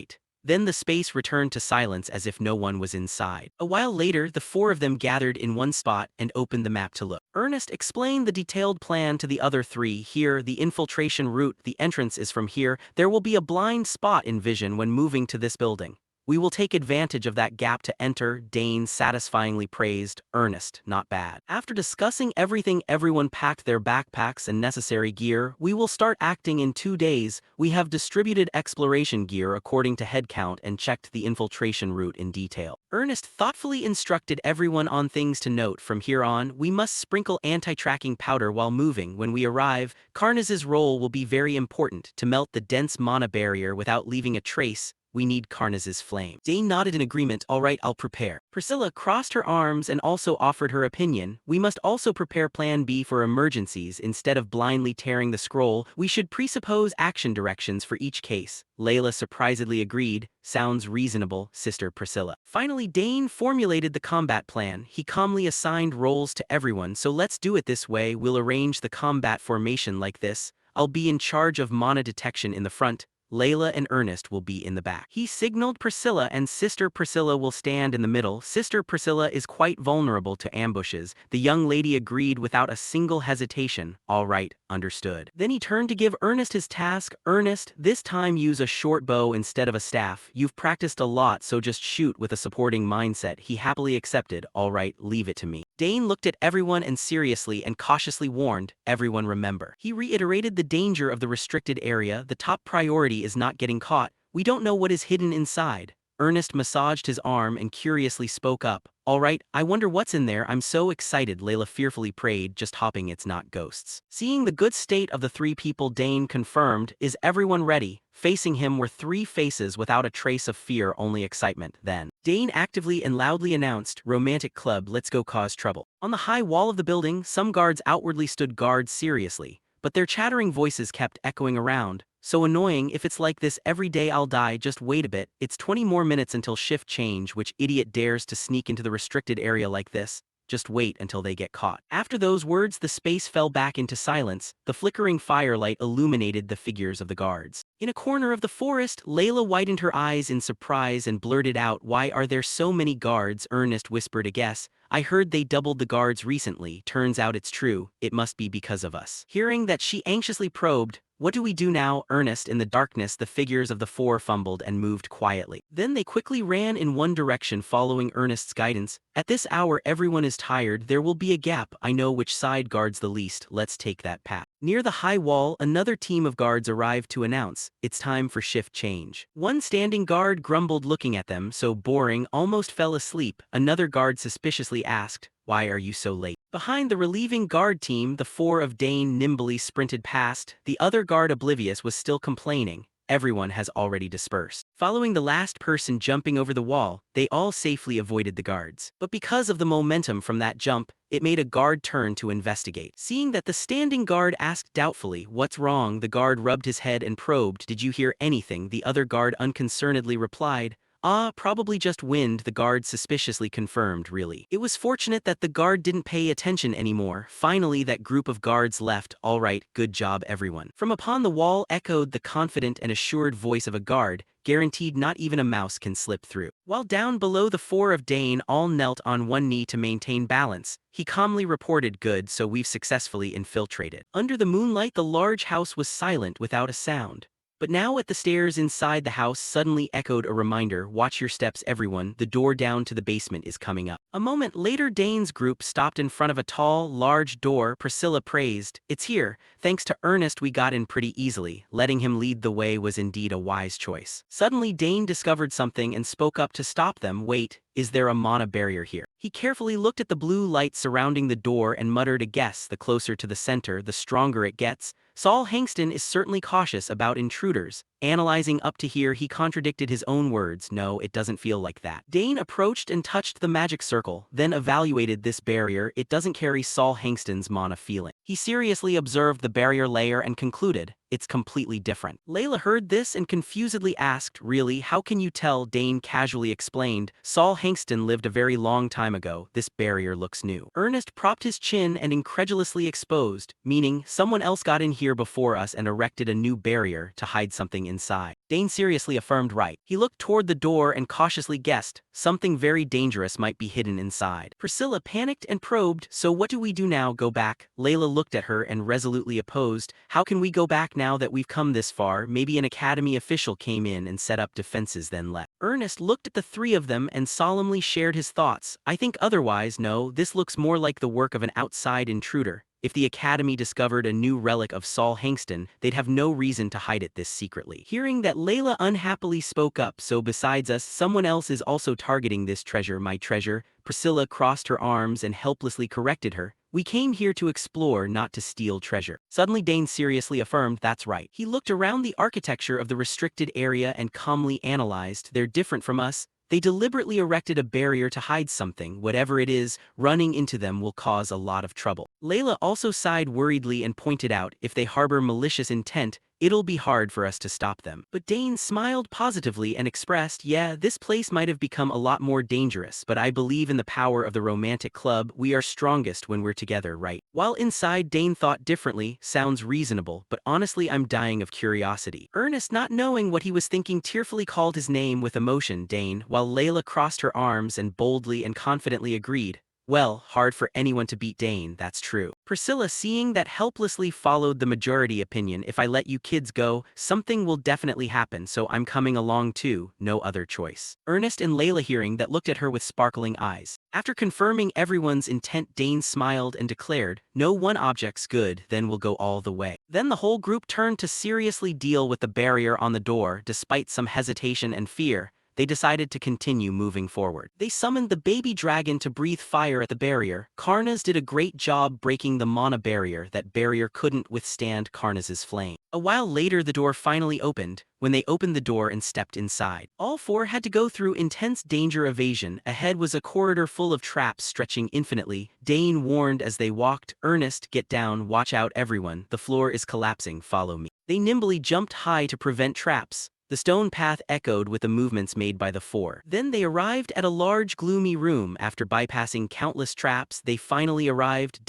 Then the space returned to silence as if no one was inside. A while later, the 4 of them gathered in one spot and opened the map to look. Ernest explained the detailed plan to the other 3. Here, the infiltration route, the entrance is from here. There will be a blind spot in vision when moving to this building. We will take advantage of that gap to enter, Dane satisfyingly praised. Ernest, not bad. After discussing everything, everyone packed their backpacks and necessary gear. We will start acting in 2 days. We have distributed exploration gear according to headcount and checked the infiltration route in detail. Ernest thoughtfully instructed everyone on things to note. From here on, we must sprinkle anti-tracking powder while moving. When we arrive, Karnaz's role will be very important to melt the dense mana barrier without leaving a trace. We need Karnaz's flame. Dane nodded in agreement. All right, I'll prepare. Priscilla crossed her arms and also offered her opinion. We must also prepare plan B for emergencies. Instead of blindly tearing the scroll, we should presuppose action directions for each case. Layla surprisingly agreed. Sounds reasonable, Sister Priscilla. Finally, Dane formulated the combat plan. He calmly assigned roles to everyone, so let's do it this way. We'll arrange the combat formation like this. I'll be in charge of mana detection in the front. Layla and Ernest will be in the back. He signaled Priscilla and Sister Priscilla will stand in the middle. Sister Priscilla is quite vulnerable to ambushes. The young lady agreed without a single hesitation. All right, understood. Then he turned to give Ernest his task. Ernest, this time use a short bow instead of a staff. You've practiced a lot, so just shoot with a supporting mindset. He happily accepted. All right, leave it to me. Dane looked at everyone and seriously and cautiously warned, everyone remember. He reiterated the danger of the restricted area. The top priority is not getting caught. We don't know what is hidden inside. Ernest massaged his arm and curiously spoke up. All right, I wonder what's in there. I'm so excited, Layla fearfully prayed, just hoping it's not ghosts. Seeing the good state of the three people, Dane confirmed, is everyone ready? Facing him were three faces without a trace of fear, only excitement. Then, Dane actively and loudly announced, Romantic Club, let's go cause trouble. On the high wall of the building, some guards outwardly stood guard seriously, but their chattering voices kept echoing around. So annoying, if it's like this every day I'll die, just wait a bit, it's 20 more minutes until shift change, which idiot dares to sneak into the restricted area like this? Just wait until they get caught. After those words, the space fell back into silence. The flickering firelight illuminated the figures of the guards. In a corner of the forest, Layla widened her eyes in surprise and blurted out, why are there so many guards? Ernest whispered a guess. I heard they doubled the guards recently. Turns out it's true. It must be because of us. Hearing that, she anxiously probed, what do we do now, Ernest? In the darkness, the figures of the four fumbled and moved quietly. Then they quickly ran in one direction, following Ernest's guidance. At this hour, everyone is tired. There will be a gap. I know which side guards the least. Let's take that path. Near the high wall, another team of guards arrived to announce, it's time for shift change. One standing guard grumbled, looking at them, so boring, almost fell asleep. Another guard suspiciously asked, why are you so late? Behind the relieving guard team, the four of Dane nimbly sprinted past. The other guard, oblivious, was still complaining. Everyone has already dispersed. Following the last person jumping over the wall, they all safely avoided the guards. But because of the momentum from that jump, it made a guard turn to investigate. Seeing that, the standing guard asked doubtfully, what's wrong? The guard rubbed his head and probed, did you hear anything? The other guard unconcernedly replied, probably just wind. The guard suspiciously confirmed, really. It was fortunate that the guard didn't pay attention anymore. Finally, that group of guards left. All right, good job everyone. From upon the wall echoed the confident and assured voice of a guard, guaranteed not even a mouse can slip through. While down below, the four of Dane all knelt on one knee to maintain balance. He calmly reported, good, so we've successfully infiltrated. Under the moonlight, the large house was silent without a sound. But now at the stairs inside the house suddenly echoed a reminder, watch your steps everyone, the door down to the basement is coming up. A moment later, Dane's group stopped in front of a tall, large door. Priscilla praised, it's here. Thanks to Ernest we got in pretty easily. Letting him lead the way was indeed a wise choice. Suddenly Dane discovered something and spoke up to stop them. Wait, is there a mana barrier here? He carefully looked at the blue light surrounding the door and muttered a guess. The closer to the center, the stronger it gets. Saul Hankston is certainly cautious about intruders. Analyzing up to here, he contradicted his own words. No, it doesn't feel like that. Dane approached and touched the magic circle, then evaluated this barrier. It doesn't carry Saul Hankston's mana feeling. He seriously observed the barrier layer and concluded, it's completely different. Layla heard this and confusedly asked, really, how can you tell? Dane casually explained, Saul Hankston lived a very long time ago. This barrier looks new. Ernest propped his chin and incredulously exposed, meaning someone else got in here before us and erected a new barrier to hide something inside. Dane seriously affirmed, right. He looked toward the door and cautiously guessed, something very dangerous might be hidden inside. Priscilla panicked and probed, so what do we do now? Go back? Layla looked at her and resolutely opposed, how can we go back now that we've come this far? Maybe an academy official came in and set up defenses then left. Ernest looked at the three of them and solemnly shared his thoughts. I think otherwise. No, this looks more like the work of an outside intruder. If the Academy discovered a new relic of Saul Hankston, they'd have no reason to hide it this secretly. Hearing that, Layla unhappily spoke up, so besides us, someone else is also targeting this treasure. My treasure? Priscilla crossed her arms and helplessly corrected her. We came here to explore, not to steal treasure. Suddenly Dane seriously affirmed, that's right. He looked around the architecture of the restricted area and calmly analyzed, they're different from us. They deliberately erected a barrier to hide something. Whatever it is, running into them will cause a lot of trouble. Layla also sighed worriedly and pointed out, if they harbor malicious intent, It'll be hard for us to stop them. But Dane smiled positively and expressed, yeah, this place might have become a lot more dangerous, but I believe in the power of the romantic club. We are strongest when we're together, right? While inside, Dane thought differently. Sounds reasonable, but honestly I'm dying of curiosity. Ernest, not knowing what he was thinking, tearfully called his name with emotion, Dane, while Layla crossed her arms and boldly and confidently agreed. Well, hard for anyone to beat Dane, that's true. Priscilla, seeing that, helplessly followed the majority opinion. If I let you kids go, something will definitely happen, so I'm coming along too, no other choice. Ernest and Layla, hearing that, looked at her with sparkling eyes. After confirming everyone's intent, Dane smiled and declared, no, one object's good, then we'll go all the way. Then the whole group turned to seriously deal with the barrier on the door. Despite some hesitation and fear, they decided to continue moving forward. They summoned the baby dragon to breathe fire at the barrier. Karnas did a great job breaking the mana barrier. That barrier couldn't withstand Karnas's flame. A while later the door finally opened. When they opened the door and stepped inside, all four had to go through intense danger evasion. Ahead was a corridor full of traps stretching infinitely. Dane warned as they walked, Ernest, get down, watch out everyone, the floor is collapsing, follow me. They nimbly jumped high to prevent traps. The stone path echoed with the movements made by the four. Then they arrived at a large gloomy room. After bypassing countless traps, they finally arrived.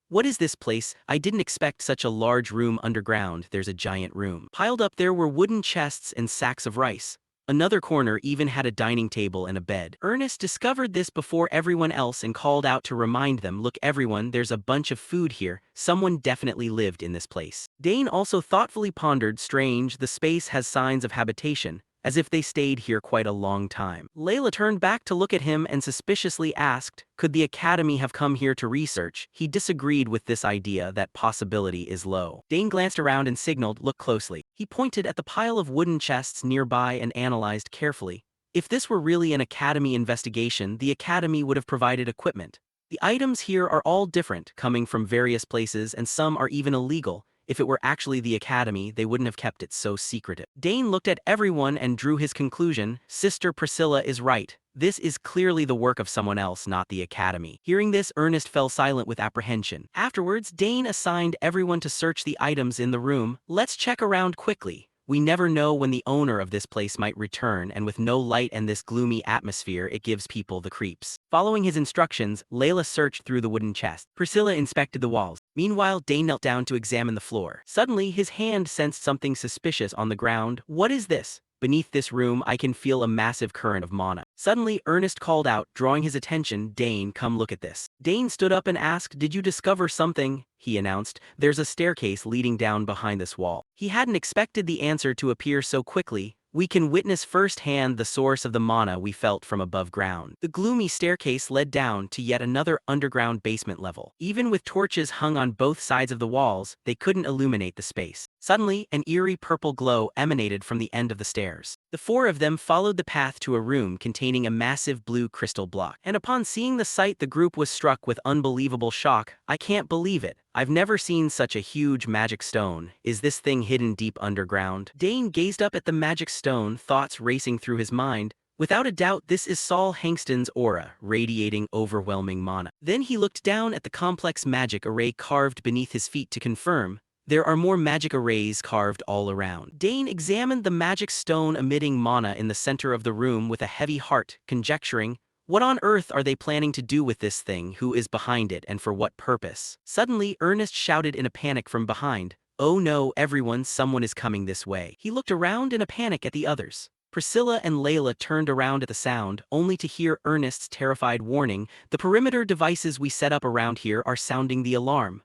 What is this place? I didn't expect such a large room underground. There's a giant room. Piled up there were wooden chests and sacks of rice. Another corner even had a dining table and a bed. Ernest discovered this before everyone else and called out to remind them, look everyone, there's a bunch of food here. Someone definitely lived in this place. Dane also thoughtfully pondered, strange, the space has signs of habitation, as if they stayed here quite a long time. Layla turned back to look at him and suspiciously asked, could the Academy have come here to research? He disagreed with this idea. That possibility is low. Dane glanced around and signaled, look closely. He pointed at the pile of wooden chests nearby and analyzed carefully. If this were really an Academy investigation, the Academy would have provided equipment. The items here are all different, coming from various places, and some are even illegal. If it were actually the Academy, they wouldn't have kept it so secretive. Dane looked at everyone and drew his conclusion. Sister Priscilla is right. This is clearly the work of someone else, not the Academy. Hearing this, Ernest fell silent with apprehension. Afterwards, Dane assigned everyone to search the items in the room. Let's check around quickly. We never know when the owner of this place might return, and with no light and this gloomy atmosphere, it gives people the creeps. Following his instructions, Layla searched through the wooden chest. Priscilla inspected the walls. Meanwhile, Dane knelt down to examine the floor. Suddenly, his hand sensed something suspicious on the ground. What is this? Beneath this room, I can feel a massive current of mana. Suddenly, Ernest called out, drawing his attention, Dane, come look at this. Dane stood up and asked, did you discover something? He announced, there's a staircase leading down behind this wall. He hadn't expected the answer to appear so quickly. We can witness firsthand the source of the mana we felt from above ground. The gloomy staircase led down to yet another underground basement level. Even with torches hung on both sides of the walls, they couldn't illuminate the space. Suddenly, an eerie purple glow emanated from the end of the stairs. The four of them followed the path to a room containing a massive blue crystal block. And upon seeing the sight, the group was struck with unbelievable shock. I can't believe it. I've never seen such a huge magic stone. Is this thing hidden deep underground? Dane gazed up at the magic stone, thoughts racing through his mind. Without a doubt, this is Saul Hangston's aura, radiating overwhelming mana. Then he looked down at the complex magic array carved beneath his feet to confirm. There are more magic arrays carved all around. Dane examined the magic stone emitting mana in the center of the room with a heavy heart, conjecturing, what on earth are they planning to do with this thing? Who is behind it and for what purpose? Suddenly, Ernest shouted in a panic from behind, oh no, everyone, someone is coming this way. He looked around in a panic at the others. Priscilla and Layla turned around at the sound, only to hear Ernest's terrified warning, the perimeter devices we set up around here are sounding the alarm.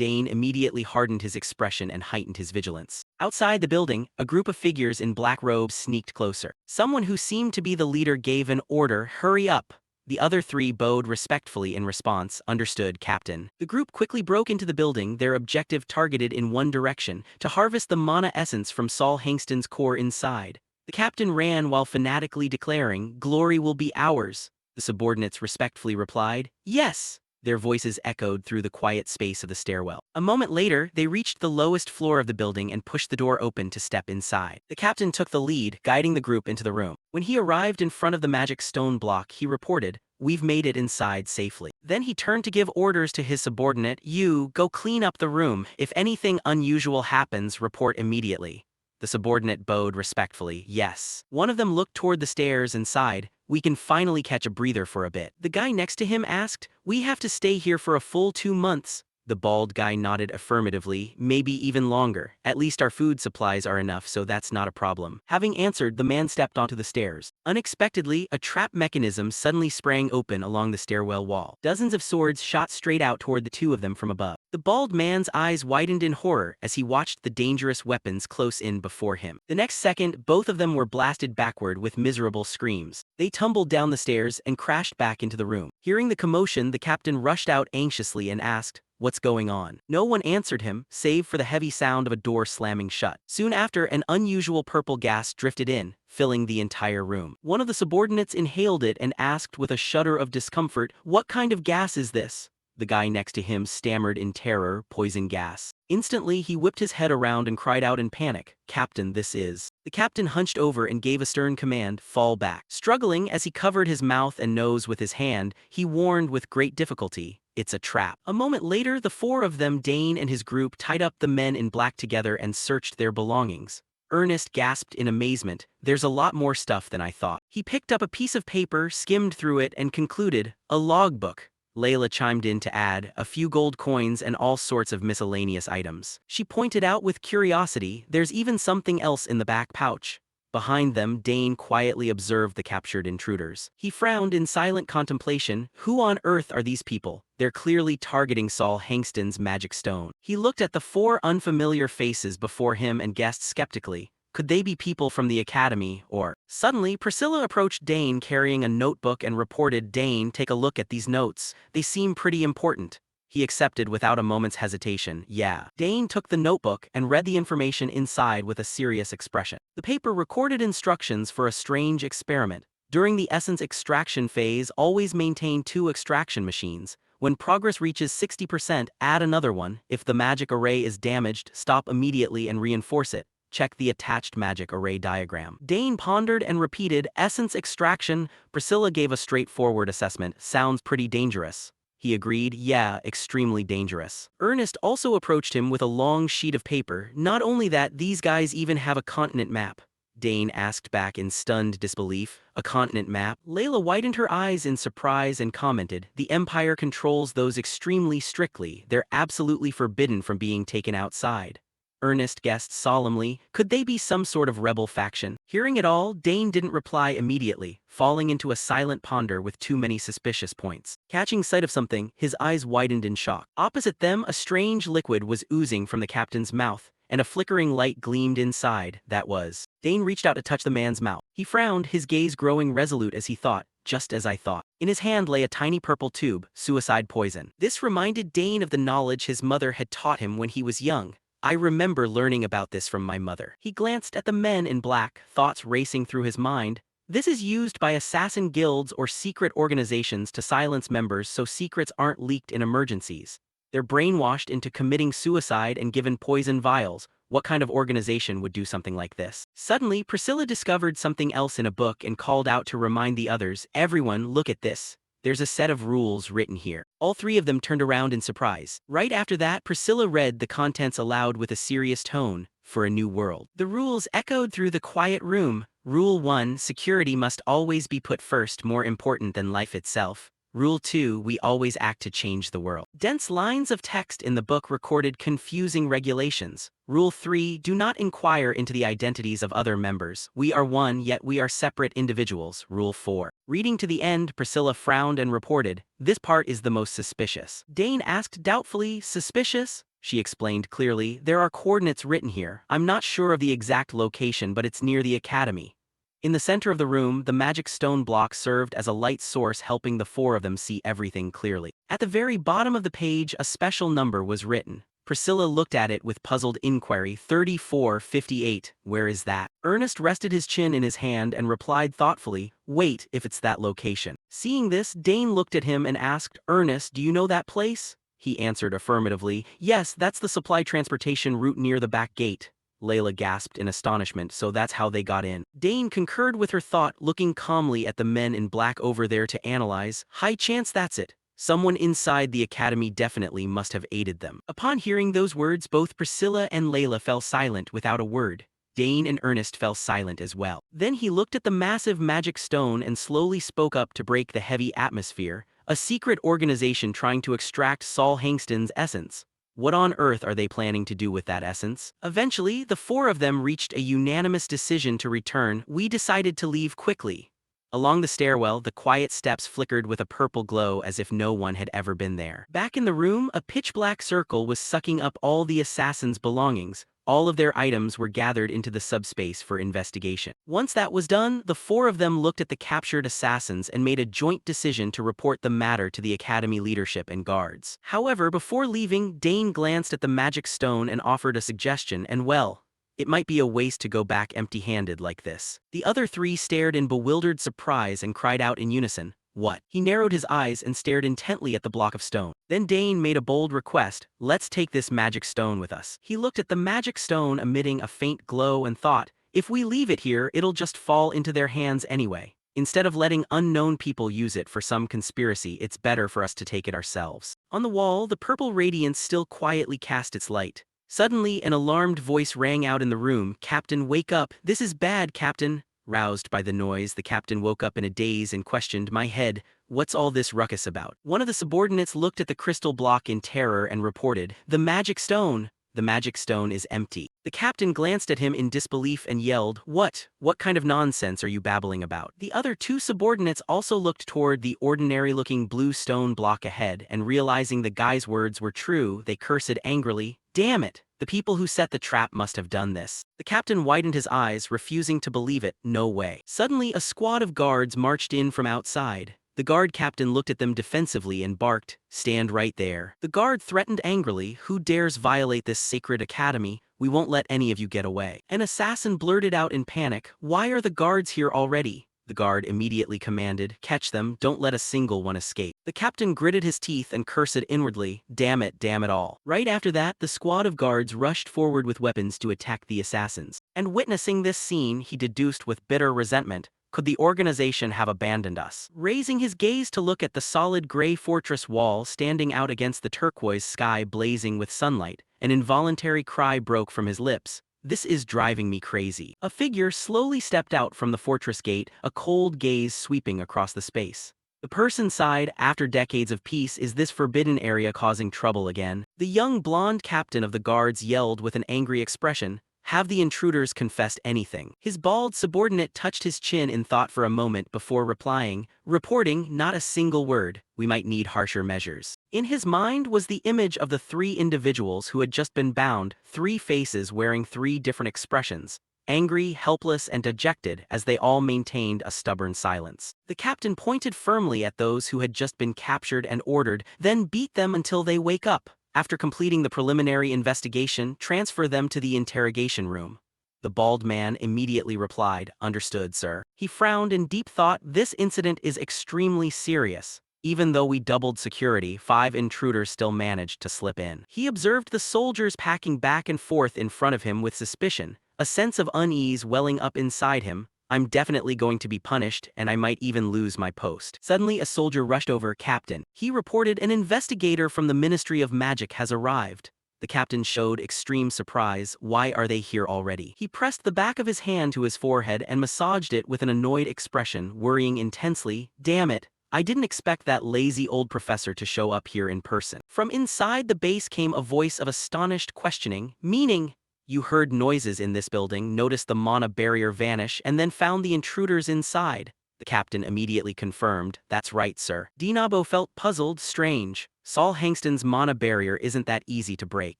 Dane immediately hardened his expression and heightened his vigilance. Outside the building, a group of figures in black robes sneaked closer. Someone who seemed to be the leader gave an order, hurry up. The other three bowed respectfully in response, understood, Captain. The group quickly broke into the building, their objective targeted in one direction, to harvest the mana essence from Saul Hangston's core inside. The captain ran while fanatically declaring, glory will be ours. The subordinates respectfully replied, yes. Their voices echoed through the quiet space of the stairwell. A moment later, they reached the lowest floor of the building and pushed the door open to step inside. The captain took the lead, guiding the group into the room. When he arrived in front of the magic stone block, he reported, we've made it inside safely. Then he turned to give orders to his subordinate, you, go clean up the room. If anything unusual happens, report immediately. The subordinate bowed respectfully, yes. One of them looked toward the stairs and sighed, we can finally catch a breather for a bit. The guy next to him asked, we have to stay here for a full 2 months. The bald guy nodded affirmatively, maybe even longer. At least our food supplies are enough, so that's not a problem. Having answered, the man stepped onto the stairs. Unexpectedly, a trap mechanism suddenly sprang open along the stairwell wall. Dozens of swords shot straight out toward the two of them from above. The bald man's eyes widened in horror as he watched the dangerous weapons close in before him. The next second, both of them were blasted backward with miserable screams. They tumbled down the stairs and crashed back into the room. Hearing the commotion, the captain rushed out anxiously and asked, what's going on? No one answered him, save for the heavy sound of a door slamming shut. Soon after, an unusual purple gas drifted in, filling the entire room. One of the subordinates inhaled it and asked with a shudder of discomfort, what kind of gas is this? The guy next to him stammered in terror, poison gas. Instantly, he whipped his head around and cried out in panic, Captain, this is. The captain hunched over and gave a stern command, fall back. Struggling as he covered his mouth and nose with his hand, he warned with great difficulty, it's a trap. A moment later, the four of them, Dane and his group, tied up the men in black together and searched their belongings. Ernest gasped in amazement, there's a lot more stuff than I thought. He picked up a piece of paper, skimmed through it, and concluded, a logbook. Layla chimed in to add, a few gold coins and all sorts of miscellaneous items. She pointed out with curiosity, there's even something else in the back pouch. Behind them, Dane quietly observed the captured intruders. He frowned in silent contemplation. Who on earth are these people? They're clearly targeting Saul Hangston's magic stone. He looked at the four unfamiliar faces before him and guessed skeptically. Could they be people from the academy, or... Suddenly, Priscilla approached Dane carrying a notebook and reported, Dane, take a look at these notes. They seem pretty important. He accepted without a moment's hesitation, yeah. Dane took the notebook and read the information inside with a serious expression. The paper recorded instructions for a strange experiment. During the essence extraction phase, always maintain 2 extraction machines. When progress reaches 60%, add another one. If the magic array is damaged, stop immediately and reinforce it. Check the attached magic array diagram. Dane pondered and repeated, essence extraction. Priscilla gave a straightforward assessment, sounds pretty dangerous. He agreed, yeah, extremely dangerous. Ernest also approached him with a long sheet of paper. Not only that, these guys even have a continent map. Dane asked back in stunned disbelief, a continent map? Layla widened her eyes in surprise and commented, the Empire controls those extremely strictly. They're absolutely forbidden from being taken outside. Ernest guessed solemnly, could they be some sort of rebel faction? Hearing it all, Dane didn't reply immediately, falling into a silent ponder with too many suspicious points. Catching sight of something, his eyes widened in shock. Opposite them, a strange liquid was oozing from the captain's mouth, and a flickering light gleamed inside. That was. Dane reached out to touch the man's mouth. He frowned, his gaze growing resolute as he thought, just as I thought. In his hand lay a tiny purple tube, suicide poison. This reminded Dane of the knowledge his mother had taught him when he was young. I remember learning about this from my mother. He glanced at the men in black, thoughts racing through his mind. This is used by assassin guilds or secret organizations to silence members so secrets aren't leaked in emergencies. They're brainwashed into committing suicide and given poison vials. What kind of organization would do something like this? Suddenly, Priscilla discovered something else in a book and called out to remind the others, everyone, look at this. There's a set of rules written here. All 3 of them turned around in surprise. Right after that, Priscilla read the contents aloud with a serious tone, for a new world. The rules echoed through the quiet room. Rule 1, security must always be put first, more important than life itself. Rule 2, we always act to change the world. Dense lines of text in the book recorded confusing regulations. Rule 3, do not inquire into the identities of other members. We are one, yet we are separate individuals. Rule 4. Reading to the end, Priscilla frowned and reported, this part is the most suspicious. Dane asked doubtfully, suspicious? She explained clearly, there are coordinates written here. I'm not sure of the exact location, but it's near the academy. In the center of the room, the magic stone block served as a light source, helping the 4 of them see everything clearly. At the very bottom of the page, a special number was written. Priscilla looked at it with puzzled inquiry, 3458, where is that? Ernest rested his chin in his hand and replied thoughtfully, wait, if it's that location. Seeing this, Dane looked at him and asked, Ernest, do you know that place? He answered affirmatively, yes, that's the supply transportation route near the back gate. Layla gasped in astonishment. So that's how they got in. Dane concurred with her thought, looking calmly at the men in black over there to analyze. High chance that's it. Someone inside the academy definitely must have aided them. Upon hearing those words, both Priscilla and Layla fell silent without a word. Dane and Ernest fell silent as well. Then he looked at the massive magic stone and slowly spoke up to break the heavy atmosphere. A secret organization trying to extract Saul Hangston's essence. What on earth are they planning to do with that essence? Eventually, the four of them reached a unanimous decision to return. We decided to leave quickly. Along the stairwell, the quiet steps flickered with a purple glow as if no one had ever been there. Back in the room, a pitch-black circle was sucking up all the assassins' belongings. All of their items were gathered into the subspace for investigation. Once that was done, the four of them looked at the captured assassins and made a joint decision to report the matter to the academy leadership and guards. However, before leaving, Dane glanced at the magic stone and offered a suggestion, and well, it might be a waste to go back empty-handed like this. The other three stared in bewildered surprise and cried out in unison, "What?" He narrowed his eyes and stared intently at the block of stone. Then Dane made a bold request, "Let's take this magic stone with us." He looked at the magic stone emitting a faint glow and thought, if we leave it here, it'll just fall into their hands anyway. Instead of letting unknown people use it for some conspiracy, it's better for us to take it ourselves. On the wall, the purple radiance still quietly cast its light. Suddenly, an alarmed voice rang out in the room, "Captain, wake up! This is bad, Captain!" Roused by the noise, the captain woke up in a daze and questioned, "My head, what's all this ruckus about?" One of the subordinates looked at the crystal block in terror and reported, "The magic stone! The magic stone is empty." The captain glanced at him in disbelief and yelled, "What? What kind of nonsense are you babbling about?" The other two subordinates also looked toward the ordinary-looking blue stone block ahead, and realizing the guy's words were true, they cursed angrily, "Damn it! The people who set the trap must have done this." The captain widened his eyes, refusing to believe it. No way. Suddenly, a squad of guards marched in from outside. The guard captain looked at them defensively and barked, "Stand right there." The guard threatened angrily, "Who dares violate this sacred academy? We won't let any of you get away." An assassin blurted out in panic, "Why are the guards here already?" The guard immediately commanded, "Catch them, don't let a single one escape." The captain gritted his teeth and cursed inwardly, damn it all." Right after that, the squad of guards rushed forward with weapons to attack the assassins. And witnessing this scene, he deduced with bitter resentment, could the organization have abandoned us? Raising his gaze to look at the solid gray fortress wall standing out against the turquoise sky blazing with sunlight, an involuntary cry broke from his lips. "This is driving me crazy." A figure slowly stepped out from the fortress gate, a cold gaze sweeping across the space. The person sighed, "After decades of peace, is this forbidden area causing trouble again?" The young blonde captain of the guards yelled with an angry expression, "Have the intruders confessed anything?" His bald subordinate touched his chin in thought for a moment before replying, reporting, "Not a single word. We might need harsher measures." In his mind was the image of the three individuals who had just been bound, three faces wearing three different expressions, angry, helpless, and dejected, as they all maintained a stubborn silence. The captain pointed firmly at those who had just been captured and ordered, "Then beat them until they wake up. After completing the preliminary investigation, transfer them to the interrogation room." The bald man immediately replied, "Understood, sir." He frowned in deep thought, "This incident is extremely serious. Even though we doubled security, 5 intruders still managed to slip in." He observed the soldiers packing back and forth in front of him with suspicion, a sense of unease welling up inside him. "I'm definitely going to be punished, and I might even lose my post." Suddenly, a soldier rushed over, "Captain." He reported, "An investigator from the Ministry of Magic has arrived." The captain showed extreme surprise. "Why are they here already?" He pressed the back of his hand to his forehead and massaged it with an annoyed expression, worrying intensely, "Damn it. I didn't expect that lazy old professor to show up here in person." From inside the base came a voice of astonished questioning, "Meaning? You heard noises in this building, noticed the mana barrier vanish, and then found the intruders inside." The captain immediately confirmed, "That's right, sir." Dinabo felt puzzled, strange. Saul Hangston's mana barrier isn't that easy to break.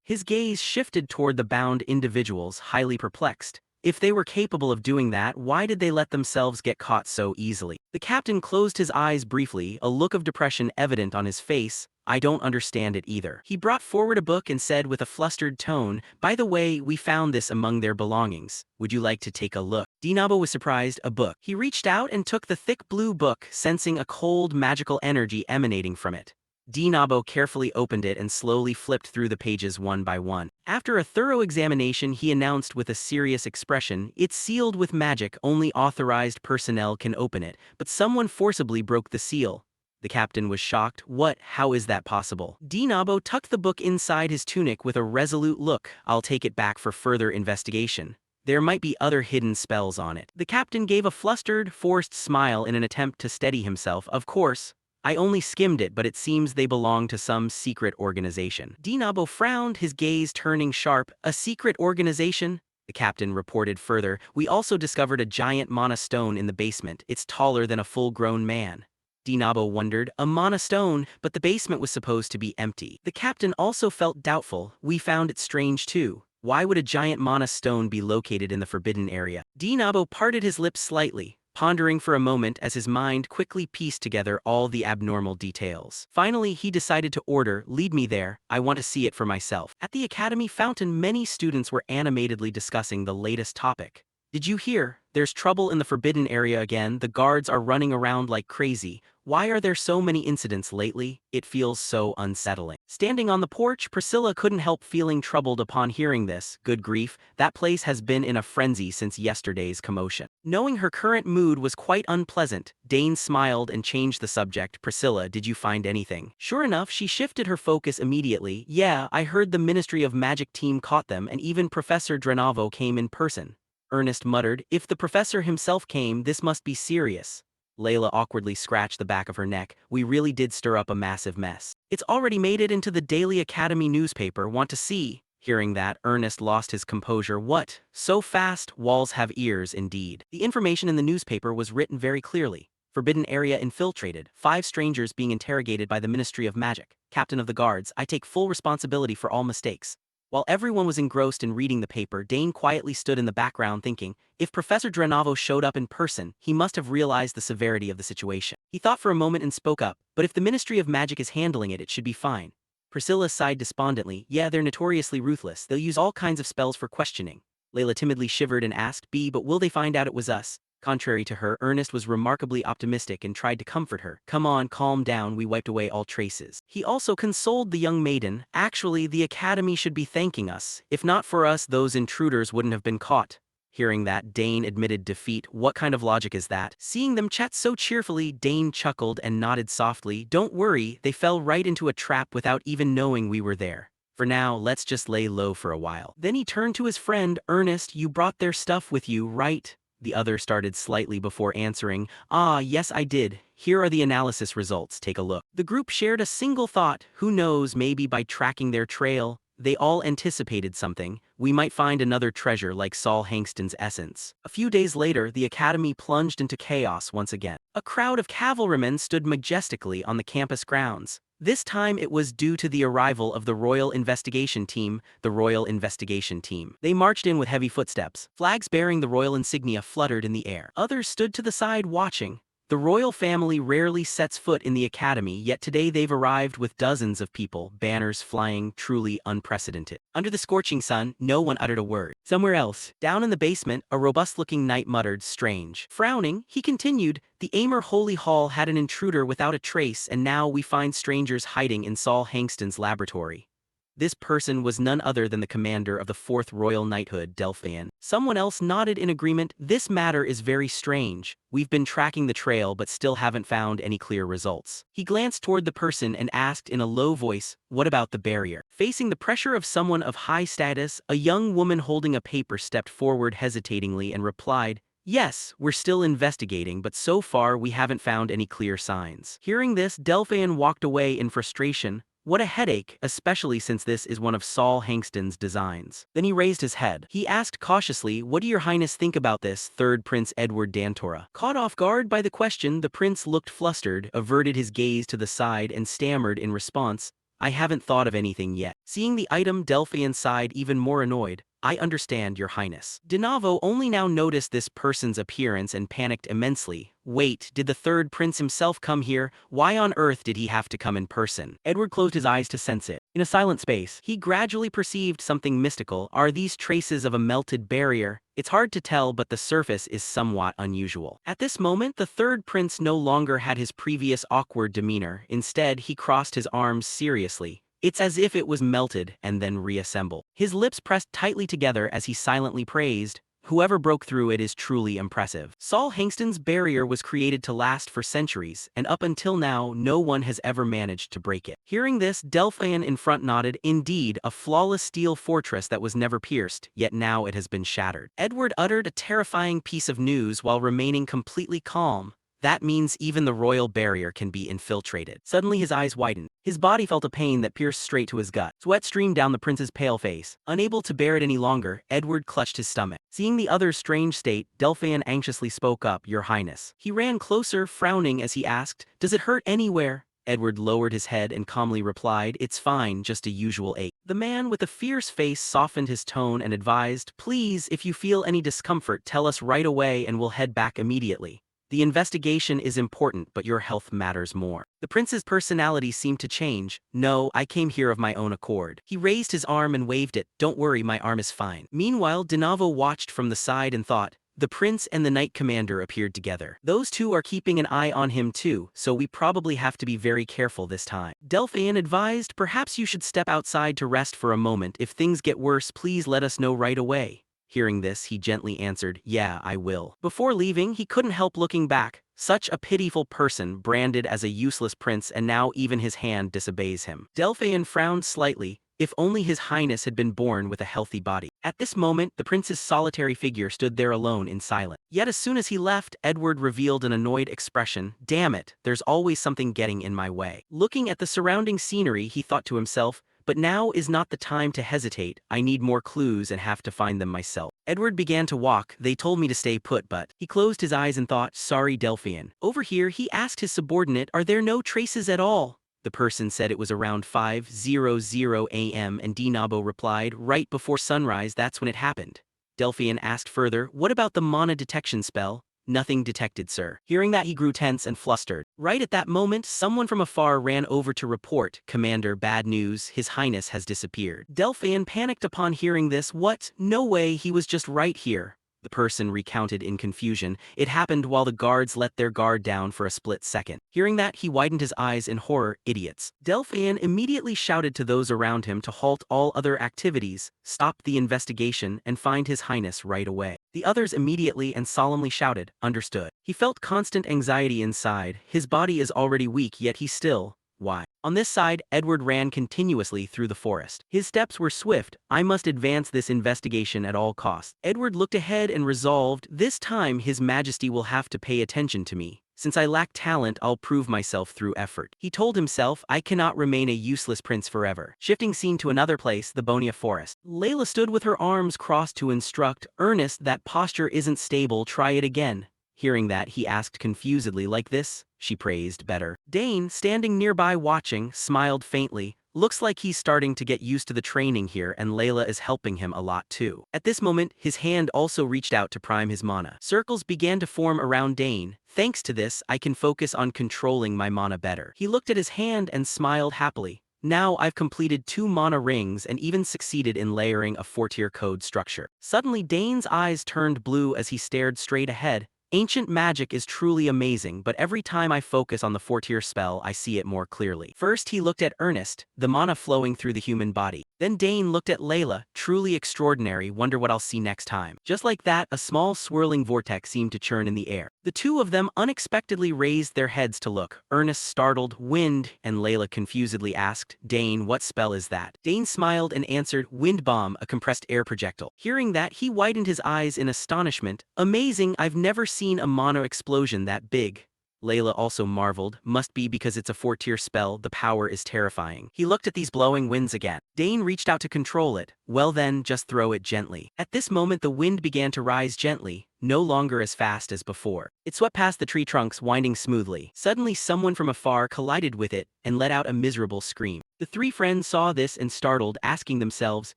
His gaze shifted toward the bound individuals, highly perplexed. If they were capable of doing that, why did they let themselves get caught so easily? The captain closed his eyes briefly, a look of depression evident on his face. "I don't understand it either." He brought forward a book and said with a flustered tone, "By the way, we found this among their belongings. Would you like to take a look?" Dinabo was surprised. "A book?" He reached out and took the thick blue book, sensing a cold magical energy emanating from it. Dinabo carefully opened it and slowly flipped through the pages one by one. After a thorough examination, he announced with a serious expression, "It's sealed with magic, only authorized personnel can open it, but someone forcibly broke the seal." The captain was shocked. "What? How is that possible?" Dinabo tucked the book inside his tunic with a resolute look. "I'll take it back for further investigation. There might be other hidden spells on it." The captain gave a flustered, forced smile in an attempt to steady himself. "Of course. I only skimmed it, but it seems they belong to some secret organization." Dinabo frowned, his gaze turning sharp. "A secret organization?" The captain reported further. "We also discovered a giant mana stone in the basement. It's taller than a full-grown man." Dinabo wondered, "A mana stone, but the basement was supposed to be empty." The captain also felt doubtful. "We found it strange too. Why would a giant mana stone be located in the forbidden area?" Dinabo parted his lips slightly, pondering for a moment as his mind quickly pieced together all the abnormal details. Finally, he decided to order, "Lead me there, I want to see it for myself." At the academy fountain, many students were animatedly discussing the latest topic. "Did you hear? There's trouble in the forbidden area again. The guards are running around like crazy. Why are there so many incidents lately? It feels so unsettling." Standing on the porch, Priscilla couldn't help feeling troubled upon hearing this. Good grief, that place has been in a frenzy since yesterday's commotion. Knowing her current mood was quite unpleasant, Dane smiled and changed the subject. "Priscilla, did you find anything?" Sure enough, she shifted her focus immediately. "Yeah, I heard the Ministry of Magic team caught them, and even Professor Drenavo came in person." Ernest muttered, "If the professor himself came, this must be serious." Layla awkwardly scratched the back of her neck. "We really did stir up a massive mess. It's already made it into the Daily Academy newspaper. Want to see?" Hearing that, Ernest lost his composure. "What? So fast? Walls have ears indeed." The information in the newspaper was written very clearly. "Forbidden area infiltrated. 5 strangers being interrogated by the Ministry of Magic. Captain of the Guards, I take full responsibility for all mistakes." While everyone was engrossed in reading the paper, Dane quietly stood in the background thinking, if Professor Drenavo showed up in person, he must have realized the severity of the situation. He thought for a moment and spoke up, "But if the Ministry of Magic is handling it, it should be fine." Priscilla sighed despondently. "Yeah, they're notoriously ruthless. They'll use all kinds of spells for questioning." Layla timidly shivered and asked, but will they find out it was us?" Contrary to her, Ernest was remarkably optimistic and tried to comfort her. "Come on, calm down, we wiped away all traces." He also consoled the young maiden. "Actually, the academy should be thanking us. If not for us, those intruders wouldn't have been caught." Hearing that, Dane admitted defeat. "What kind of logic is that?" Seeing them chat so cheerfully, Dane chuckled and nodded softly. "Don't worry, they fell right into a trap without even knowing we were there. For now, let's just lay low for a while." Then he turned to his friend. "Ernest, you brought their stuff with you, right?" The other started slightly before answering. "Ah, yes I did. Here are the analysis results, take a look." The group shared a single thought. Who knows, maybe by tracking their trail, they all anticipated something. We might find another treasure like Saul Hankston's essence. A few days later, the academy plunged into chaos once again. A crowd of cavalrymen stood majestically on the campus grounds. This time it was due to the arrival of the Royal Investigation Team, They marched in with heavy footsteps. Flags bearing the royal insignia fluttered in the air. Others stood to the side watching. The royal family rarely sets foot in the academy, yet today they've arrived with dozens of people, banners flying, truly unprecedented. Under the scorching sun, no one uttered a word. Somewhere else, down in the basement, a robust-looking knight muttered, "Strange." Frowning, he continued, "The Amer Holy Hall had an intruder without a trace, and now we find strangers hiding in Saul Hankston's laboratory." This person was none other than the commander of the 4th Royal Knighthood, Delphian. Someone else nodded in agreement. "This matter is very strange. We've been tracking the trail but still haven't found any clear results." He glanced toward the person and asked in a low voice, "What about the barrier?" Facing the pressure of someone of high status, a young woman holding a paper stepped forward hesitatingly and replied, "Yes, we're still investigating, but so far we haven't found any clear signs." Hearing this, Delphian walked away in frustration. What a headache, especially since this is one of Saul Hankston's designs. Then he raised his head. He asked cautiously, "What do your highness think about this?" Third Prince Edward Dantora. Caught off guard by the question, the prince looked flustered, averted his gaze to the side and stammered in response, "I haven't thought of anything yet." Seeing the item, Delphian sighed even more annoyed. I understand, your highness. Dinavo only now noticed this person's appearance and panicked immensely. Wait, did the third prince himself come here? Why on earth did he have to come in person? Edward closed his eyes to sense it. In a silent space, he gradually perceived something mystical. Are these traces of a melted barrier? It's hard to tell, but the surface is somewhat unusual. At this moment, the third prince no longer had his previous awkward demeanor. Instead, he crossed his arms seriously. It's as if it was melted and then reassembled. His lips pressed tightly together as he silently praised, "Whoever broke through it is truly impressive." Saul Hangston's barrier was created to last for centuries, and up until now, no one has ever managed to break it. Hearing this, Delphian in front nodded. Indeed, a flawless steel fortress that was never pierced, yet now it has been shattered. Edward uttered a terrifying piece of news while remaining completely calm. That means even the royal barrier can be infiltrated. Suddenly his eyes widened. His body felt a pain that pierced straight to his gut. Sweat streamed down the prince's pale face. Unable to bear it any longer, Edward clutched his stomach. Seeing the other's strange state, Delphian anxiously spoke up, "Your highness." He ran closer, frowning as he asked, "Does it hurt anywhere?" Edward lowered his head and calmly replied, "It's fine, just a usual ache." The man with the fierce face softened his tone and advised, "Please, if you feel any discomfort, tell us right away and we'll head back immediately. The investigation is important, but your health matters more." The prince's personality seemed to change. "No, I came here of my own accord." He raised his arm and waved it. "Don't worry, my arm is fine." Meanwhile, Dinavo watched from the side and thought, the prince and the knight commander appeared together. Those two are keeping an eye on him too, so we probably have to be very careful this time. Delphian advised, "Perhaps you should step outside to rest for a moment. If things get worse, please let us know right away." Hearing this, he gently answered, "Yeah, I will." Before leaving, he couldn't help looking back. Such a pitiful person, branded as a useless prince, and now even his hand disobeys him. Delphian frowned slightly. If only his highness had been born with a healthy body. At this moment, the prince's solitary figure stood there alone in silence. Yet as soon as he left, Edward revealed an annoyed expression. "Damn it, there's always something getting in my way." Looking at the surrounding scenery, he thought to himself, "But now is not the time to hesitate. I need more clues and have to find them myself." Edward began to walk. "They told me to stay put, but..." He closed his eyes and thought, "Sorry, Delphian." Over here, he asked his subordinate, "Are there no traces at all?" The person said it was around 5:00 a.m. and Dinabo replied, "Right before sunrise, that's when it happened." Delphian asked further, "What about the mana detection spell?" "Nothing detected, sir." Hearing that, he grew tense and flustered. Right at that moment, someone from afar ran over to report, "Commander, bad news, His Highness has disappeared." Delphian panicked upon hearing this. "What? No way, he was just right here." The person recounted in confusion. "It happened while the guards let their guard down for a split second." Hearing that, he widened his eyes in horror. "Idiots." Delphian immediately shouted to those around him to halt all other activities, stop the investigation, and find His Highness right away. The others immediately and solemnly shouted, "Understood." He felt constant anxiety inside. His body is already weak, yet he still... Why? On this side, Edward ran continuously through the forest. His steps were swift. "I must advance this investigation at all costs." Edward looked ahead and resolved, "This time His Majesty will have to pay attention to me. Since I lack talent, I'll prove myself through effort." He told himself, "I cannot remain a useless prince forever." Shifting scene to another place, the Bonia forest. Layla stood with her arms crossed to instruct, "Ernest, that posture isn't stable, try it again." Hearing that, he asked confusedly, "Like this?" She praised, "Better." Dane, standing nearby watching, smiled faintly. "Looks like he's starting to get used to the training here, and Layla is helping him a lot too." At this moment, his hand also reached out to prime his mana. Circles began to form around Dane. "Thanks to this, I can focus on controlling my mana better." He looked at his hand and smiled happily. "Now I've completed 2 mana rings and even succeeded in layering a 4-tier code structure." Suddenly, Dane's eyes turned blue as he stared straight ahead. "Ancient magic is truly amazing, but every time I focus on the 4-tier spell, I see it more clearly." First, he looked at Ernest, the mana flowing through the human body. Then Dane looked at Layla, "Truly extraordinary, wonder what I'll see next time." Just like that, a small swirling vortex seemed to churn in the air. The two of them unexpectedly raised their heads to look. Ernest startled, "Wind," and Layla confusedly asked, "Dane, what spell is that?" Dane smiled and answered, "Wind bomb, a compressed air projectile." Hearing that, he widened his eyes in astonishment. "Amazing, I've never seen a mana explosion that big." Layla also marveled, "Must be because it's a 4-tier spell, the power is terrifying." He looked at these blowing winds again. Dane reached out to control it. "Well then, just throw it gently." At this moment, the wind began to rise gently, no longer as fast as before. It swept past the tree trunks, winding smoothly. Suddenly, someone from afar collided with it and let out a miserable scream. The 3 friends saw this and startled, asking themselves,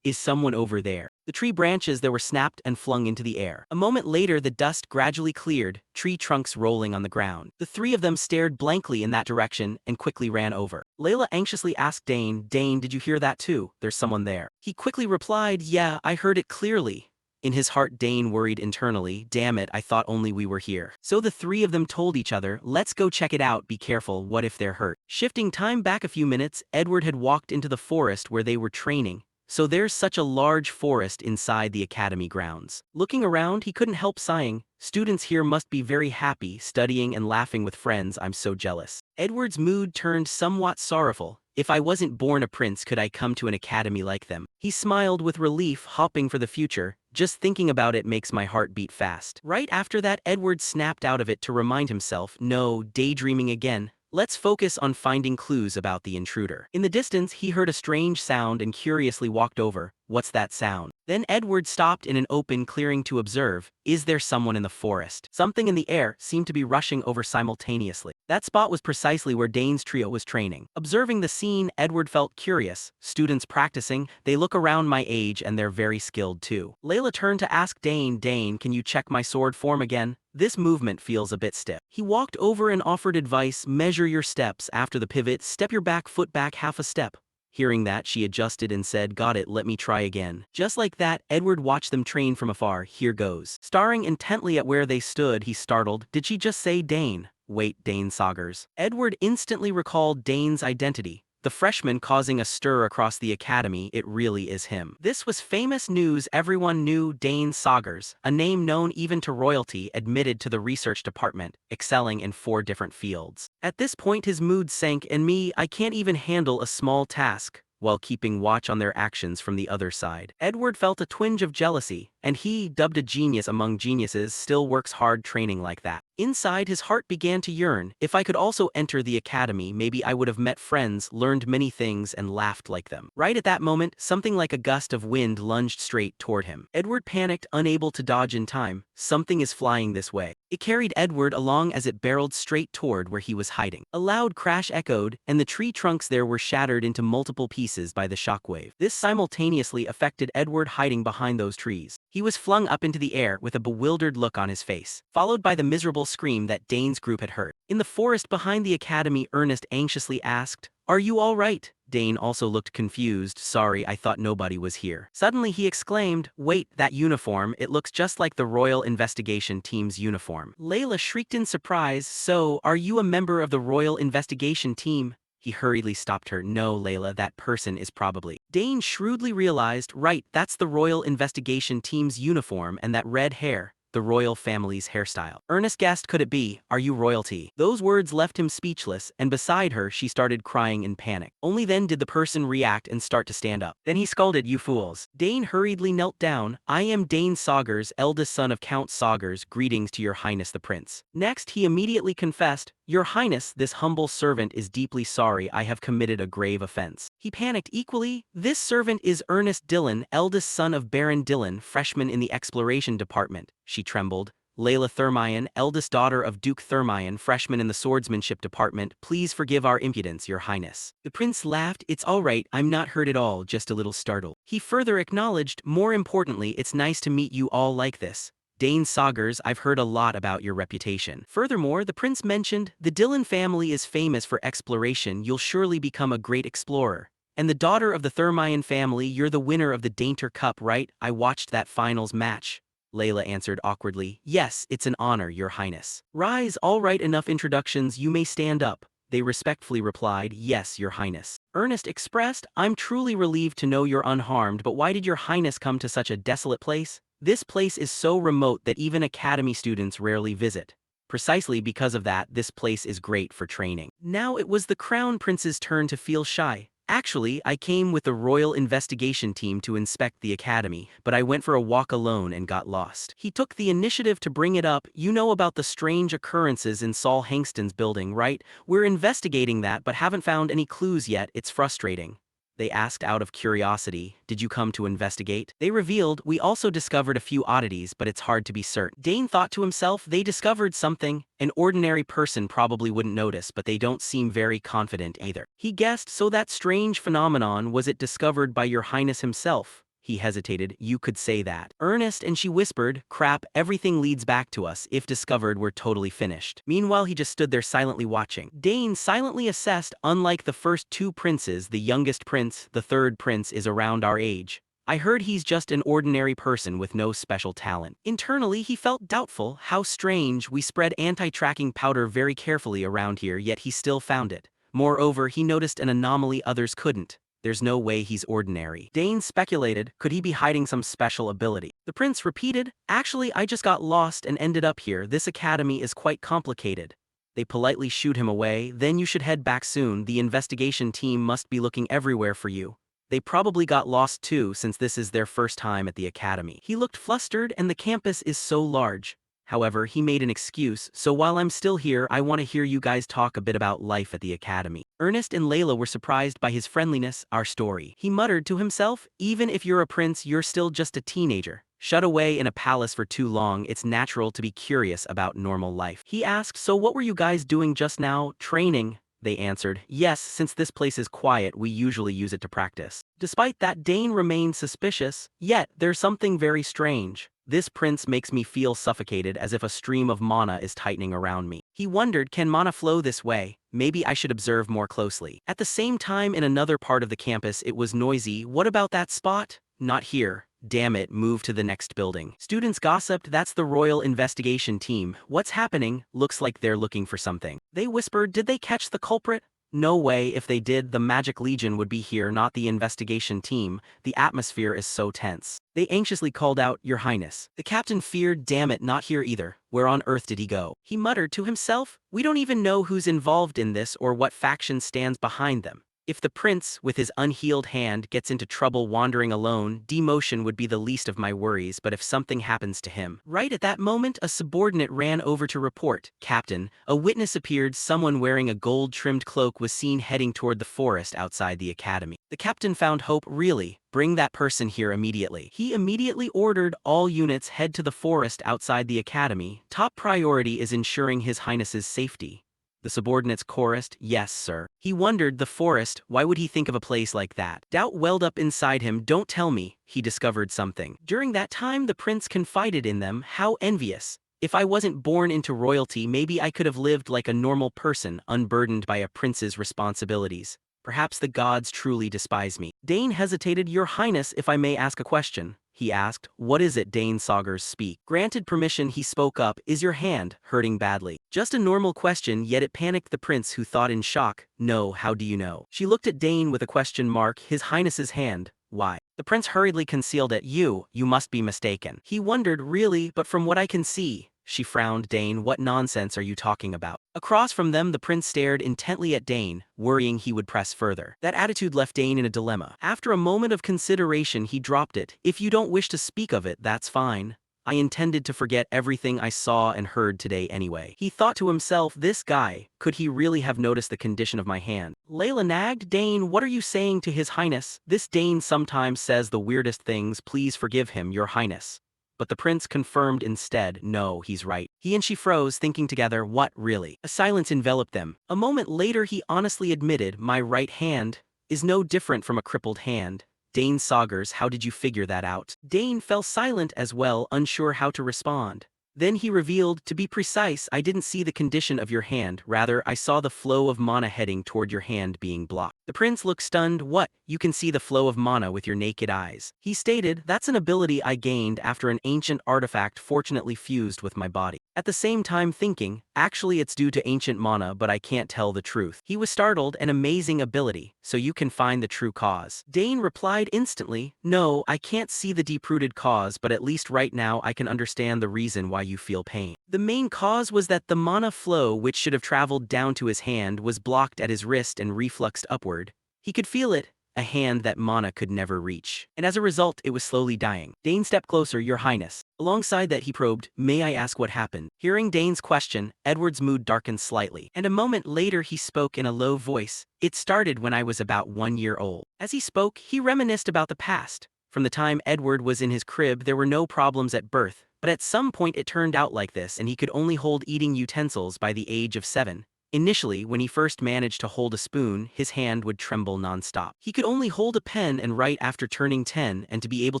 "Is someone over there?" The tree branches there were snapped and flung into the air. A moment later the dust gradually cleared, tree trunks rolling on the ground. The three of them stared blankly in that direction and quickly ran over. Layla anxiously asked Dane, "Dane, did you hear that too? There's someone there." He quickly replied, "Yeah, I heard it clearly." In his heart Dane worried internally, "Damn it, I thought only we were here." So the three of them told each other, "Let's go check it out, be careful, what if they're hurt?" Shifting time back a few minutes, Edward had walked into the forest where they were training. So there's such a large forest inside the academy grounds. Looking around, he couldn't help sighing. Students here must be very happy, studying and laughing with friends. I'm so jealous. Edward's mood turned somewhat sorrowful. If I wasn't born a prince, could I come to an academy like them? He smiled with relief, hoping for the future. Just thinking about it makes my heart beat fast. Right after that, Edward snapped out of it to remind himself, no, daydreaming again. Let's focus on finding clues about the intruder. In the distance, he heard a strange sound and curiously walked over. What's that sound? Then Edward stopped in an open clearing to observe. Is there someone in the forest? Something in the air seemed to be rushing over simultaneously. That spot was precisely where Dane's trio was training. Observing the scene, Edward felt curious. Students practicing, they look around my age and they're very skilled too. Layla turned to ask Dane, "Dane, can you check my sword form again? This movement feels a bit stiff." He walked over and offered advice, measure your steps after the pivot, step your back foot back half a step. Hearing that, she adjusted and said, "Got it, let me try again." Just like that, Edward watched them train from afar. Here goes. Staring intently at where they stood, he startled. Did she just say Dane? Wait, Dane Saugers. Edward instantly recalled Dane's identity. The freshman causing a stir across the academy, it really is him. This was famous news. Everyone knew Dane Saugers, a name known even to royalty, admitted to the research department, excelling in 4 different fields. At this point his mood sank, and I can't even handle a small task, while keeping watch on their actions from the other side. Edward felt a twinge of jealousy, and he, dubbed a genius among geniuses, still works hard training like that. Inside, his heart began to yearn. If I could also enter the academy, maybe I would have met friends, learned many things, and laughed like them. Right at that moment, something like a gust of wind lunged straight toward him. Edward panicked, unable to dodge in time. Something is flying this way. It carried Edward along as it barreled straight toward where he was hiding. A loud crash echoed, and the tree trunks there were shattered into multiple pieces by the shockwave. This simultaneously affected Edward hiding behind those trees. He was flung up into the air with a bewildered look on his face, followed by the miserable scream that Dane's group had heard. In the forest behind the academy, Ernest anxiously asked, "Are you all right?" Dane also looked confused. "Sorry, I thought nobody was here." Suddenly he exclaimed, "Wait, that uniform, it looks just like the Royal Investigation Team's uniform." Layla shrieked in surprise, "So, are you a member of the Royal Investigation Team?" He hurriedly stopped her. "No, Layla, that person is probably." Dane shrewdly realized, right, that's the Royal Investigation Team's uniform, and that red hair, the royal family's hairstyle. Ernest guessed, could it be, "Are you royalty?" Those words left him speechless, and beside her she started crying in panic. Only then did the person react and start to stand up. Then he scolded, "You fools." Dane hurriedly knelt down. "I am Dane Saugers, eldest son of Count Saugers, greetings to your highness the prince." Next he immediately confessed, "Your highness, this humble servant is deeply sorry, I have committed a grave offense." He panicked equally. "This servant is Ernest Dillon, eldest son of Baron Dillon, freshman in the exploration department." She trembled. "Layla Thermion, eldest daughter of Duke Thermion, freshman in the swordsmanship department. Please forgive our impudence, your highness." The prince laughed. "It's all right, I'm not hurt at all, just a little startled." He further acknowledged, "More importantly, it's nice to meet you all like this. Dane Saugers, I've heard a lot about your reputation." Furthermore, the prince mentioned, "The Dillon family is famous for exploration, you'll surely become a great explorer. And the daughter of the Thermion family, you're the winner of the Dainter Cup, right? I watched that finals match." Layla answered awkwardly, "Yes, it's an honor, your highness." "Rise, all right, enough introductions, you may stand up." They respectfully replied, "Yes, your highness." Ernest expressed, "I'm truly relieved to know you're unharmed, but why did your highness come to such a desolate place? This place is so remote that even academy students rarely visit. Precisely because of that, this place is great for training." Now it was the crown prince's turn to feel shy. "Actually, I came with the Royal Investigation Team to inspect the academy, but I went for a walk alone and got lost." He took the initiative to bring it up. "You know about the strange occurrences in Saul Hangston's building, right? We're investigating that but haven't found any clues yet. It's frustrating." They asked out of curiosity, "Did you come to investigate?" They revealed, "We also discovered a few oddities, but it's hard to be certain." Dane thought to himself, they discovered something. An ordinary person probably wouldn't notice, but they don't seem very confident either. He guessed, "So that strange phenomenon, was it discovered by your highness himself?" He hesitated. You could say that. Ernest, and she whispered, crap, everything leads back to us. If discovered, we're totally finished. Meanwhile, he just stood there silently watching. Dane silently assessed, unlike the first two princes, the youngest prince, the third prince, is around our age. I heard he's just an ordinary person with no special talent. Internally, he felt doubtful. How strange, we spread anti-tracking powder very carefully around here, yet he still found it. Moreover, he noticed an anomaly others couldn't. There's no way he's ordinary. Dane speculated, could he be hiding some special ability? The prince repeated, actually I just got lost and ended up here. This academy is quite complicated. They politely shooed him away. Then you should head back soon. The investigation team must be looking everywhere for you. They probably got lost too, since this is their first time at the academy. He looked flustered, and the campus is so large. However, he made an excuse, so while I'm still here, I want to hear you guys talk a bit about life at the academy. Ernest and Layla were surprised by his friendliness. Our story. He muttered to himself, even if you're a prince, you're still just a teenager. Shut away in a palace for too long, it's natural to be curious about normal life. He asked, so what were you guys doing just now? Training. They answered, yes, since this place is quiet, we usually use it to practice. Despite that, Dane remained suspicious, yet there's something very strange. This prince makes me feel suffocated, as if a stream of mana is tightening around me. He wondered, can mana flow this way? Maybe I should observe more closely. At the same time, in another part of the campus, it was noisy. What about that spot? Not here. Damn it, move to the next building. Students gossiped, that's the Royal Investigation Team. What's happening? Looks like they're looking for something. They whispered, did they catch the culprit? No way, if they did, the Magic Legion would be here, not the investigation team. The atmosphere is so tense. They anxiously called out, Your Highness. The captain feared, damn it, not here either. Where on earth did he go? He muttered to himself, we don't even know who's involved in this or what faction stands behind them. If the prince, with his unhealed hand, gets into trouble wandering alone, demotion would be the least of my worries, but if something happens to him. Right at that moment, a subordinate ran over to report, Captain, a witness appeared. Someone wearing a gold-trimmed cloak was seen heading toward the forest outside the academy. The captain found hope. Really? Bring that person here immediately. He immediately ordered all units head to the forest outside the academy. Top priority is ensuring His Highness's safety. The subordinates chorused, yes, sir. He wondered, the forest, why would he think of a place like that? Doubt welled up inside him. Don't tell me. He discovered something. During that time, the prince confided in them. How envious. If I wasn't born into royalty, maybe I could have lived like a normal person, unburdened by a prince's responsibilities. Perhaps the gods truly despise me. Dane hesitated. Your Highness, if I may ask a question. He asked, what is it? Dane Saugers speak. Granted permission, he spoke up. Is your hand hurting badly? Just a normal question, yet it panicked the prince, who thought in shock, no, how do you know? She looked at Dane with a question mark. His Highness's hand. Why? The prince hurriedly concealed it. You must be mistaken. He wondered, really, but from what I can see. She frowned. Dane, what nonsense are you talking about? Across from them, the prince stared intently at Dane, worrying he would press further. That attitude left Dane in a dilemma. After a moment of consideration, he dropped it. If you don't wish to speak of it, that's fine. I intended to forget everything I saw and heard today anyway. He thought to himself, this guy, could he really have noticed the condition of my hand? Layla nagged, Dane, what are you saying to His Highness? This Dane sometimes says the weirdest things. Please forgive him, Your Highness. But the prince confirmed instead, no, he's right. He and she froze, thinking together, what, really? A silence enveloped them. A moment later, he honestly admitted, my right hand is no different from a crippled hand. Dane Saugers, how did you figure that out? Dane fell silent as well, unsure how to respond. Then he revealed, to be precise, I didn't see the condition of your hand, rather I saw the flow of mana heading toward your hand being blocked. The prince looked stunned. What? You can see the flow of mana with your naked eyes? He stated, that's an ability I gained after an ancient artifact fortunately fused with my body. At the same time thinking, actually it's due to ancient mana, but I can't tell the truth. He was startled. An amazing ability, so you can find the true cause. Dane replied instantly, no, I can't see the deep-rooted cause, but at least right now I can understand the reason why you feel pain. The main cause was that the mana flow, which should have traveled down to his hand, was blocked at his wrist and refluxed upward. He could feel it, a hand that mana could never reach. And as a result, it was slowly dying. Dane stepped closer, Your Highness. Alongside that, he probed, may I ask what happened? Hearing Dane's question, Edward's mood darkened slightly, and a moment later he spoke in a low voice. It started when I was about 1 year old. As he spoke, he reminisced about the past. From the time Edward was in his crib, there were no problems at birth, but at some point it turned out like this, and he could only hold eating utensils by the age of 7. Initially, when he first managed to hold a spoon, his hand would tremble nonstop. He could only hold a pen and write after turning 10, and to be able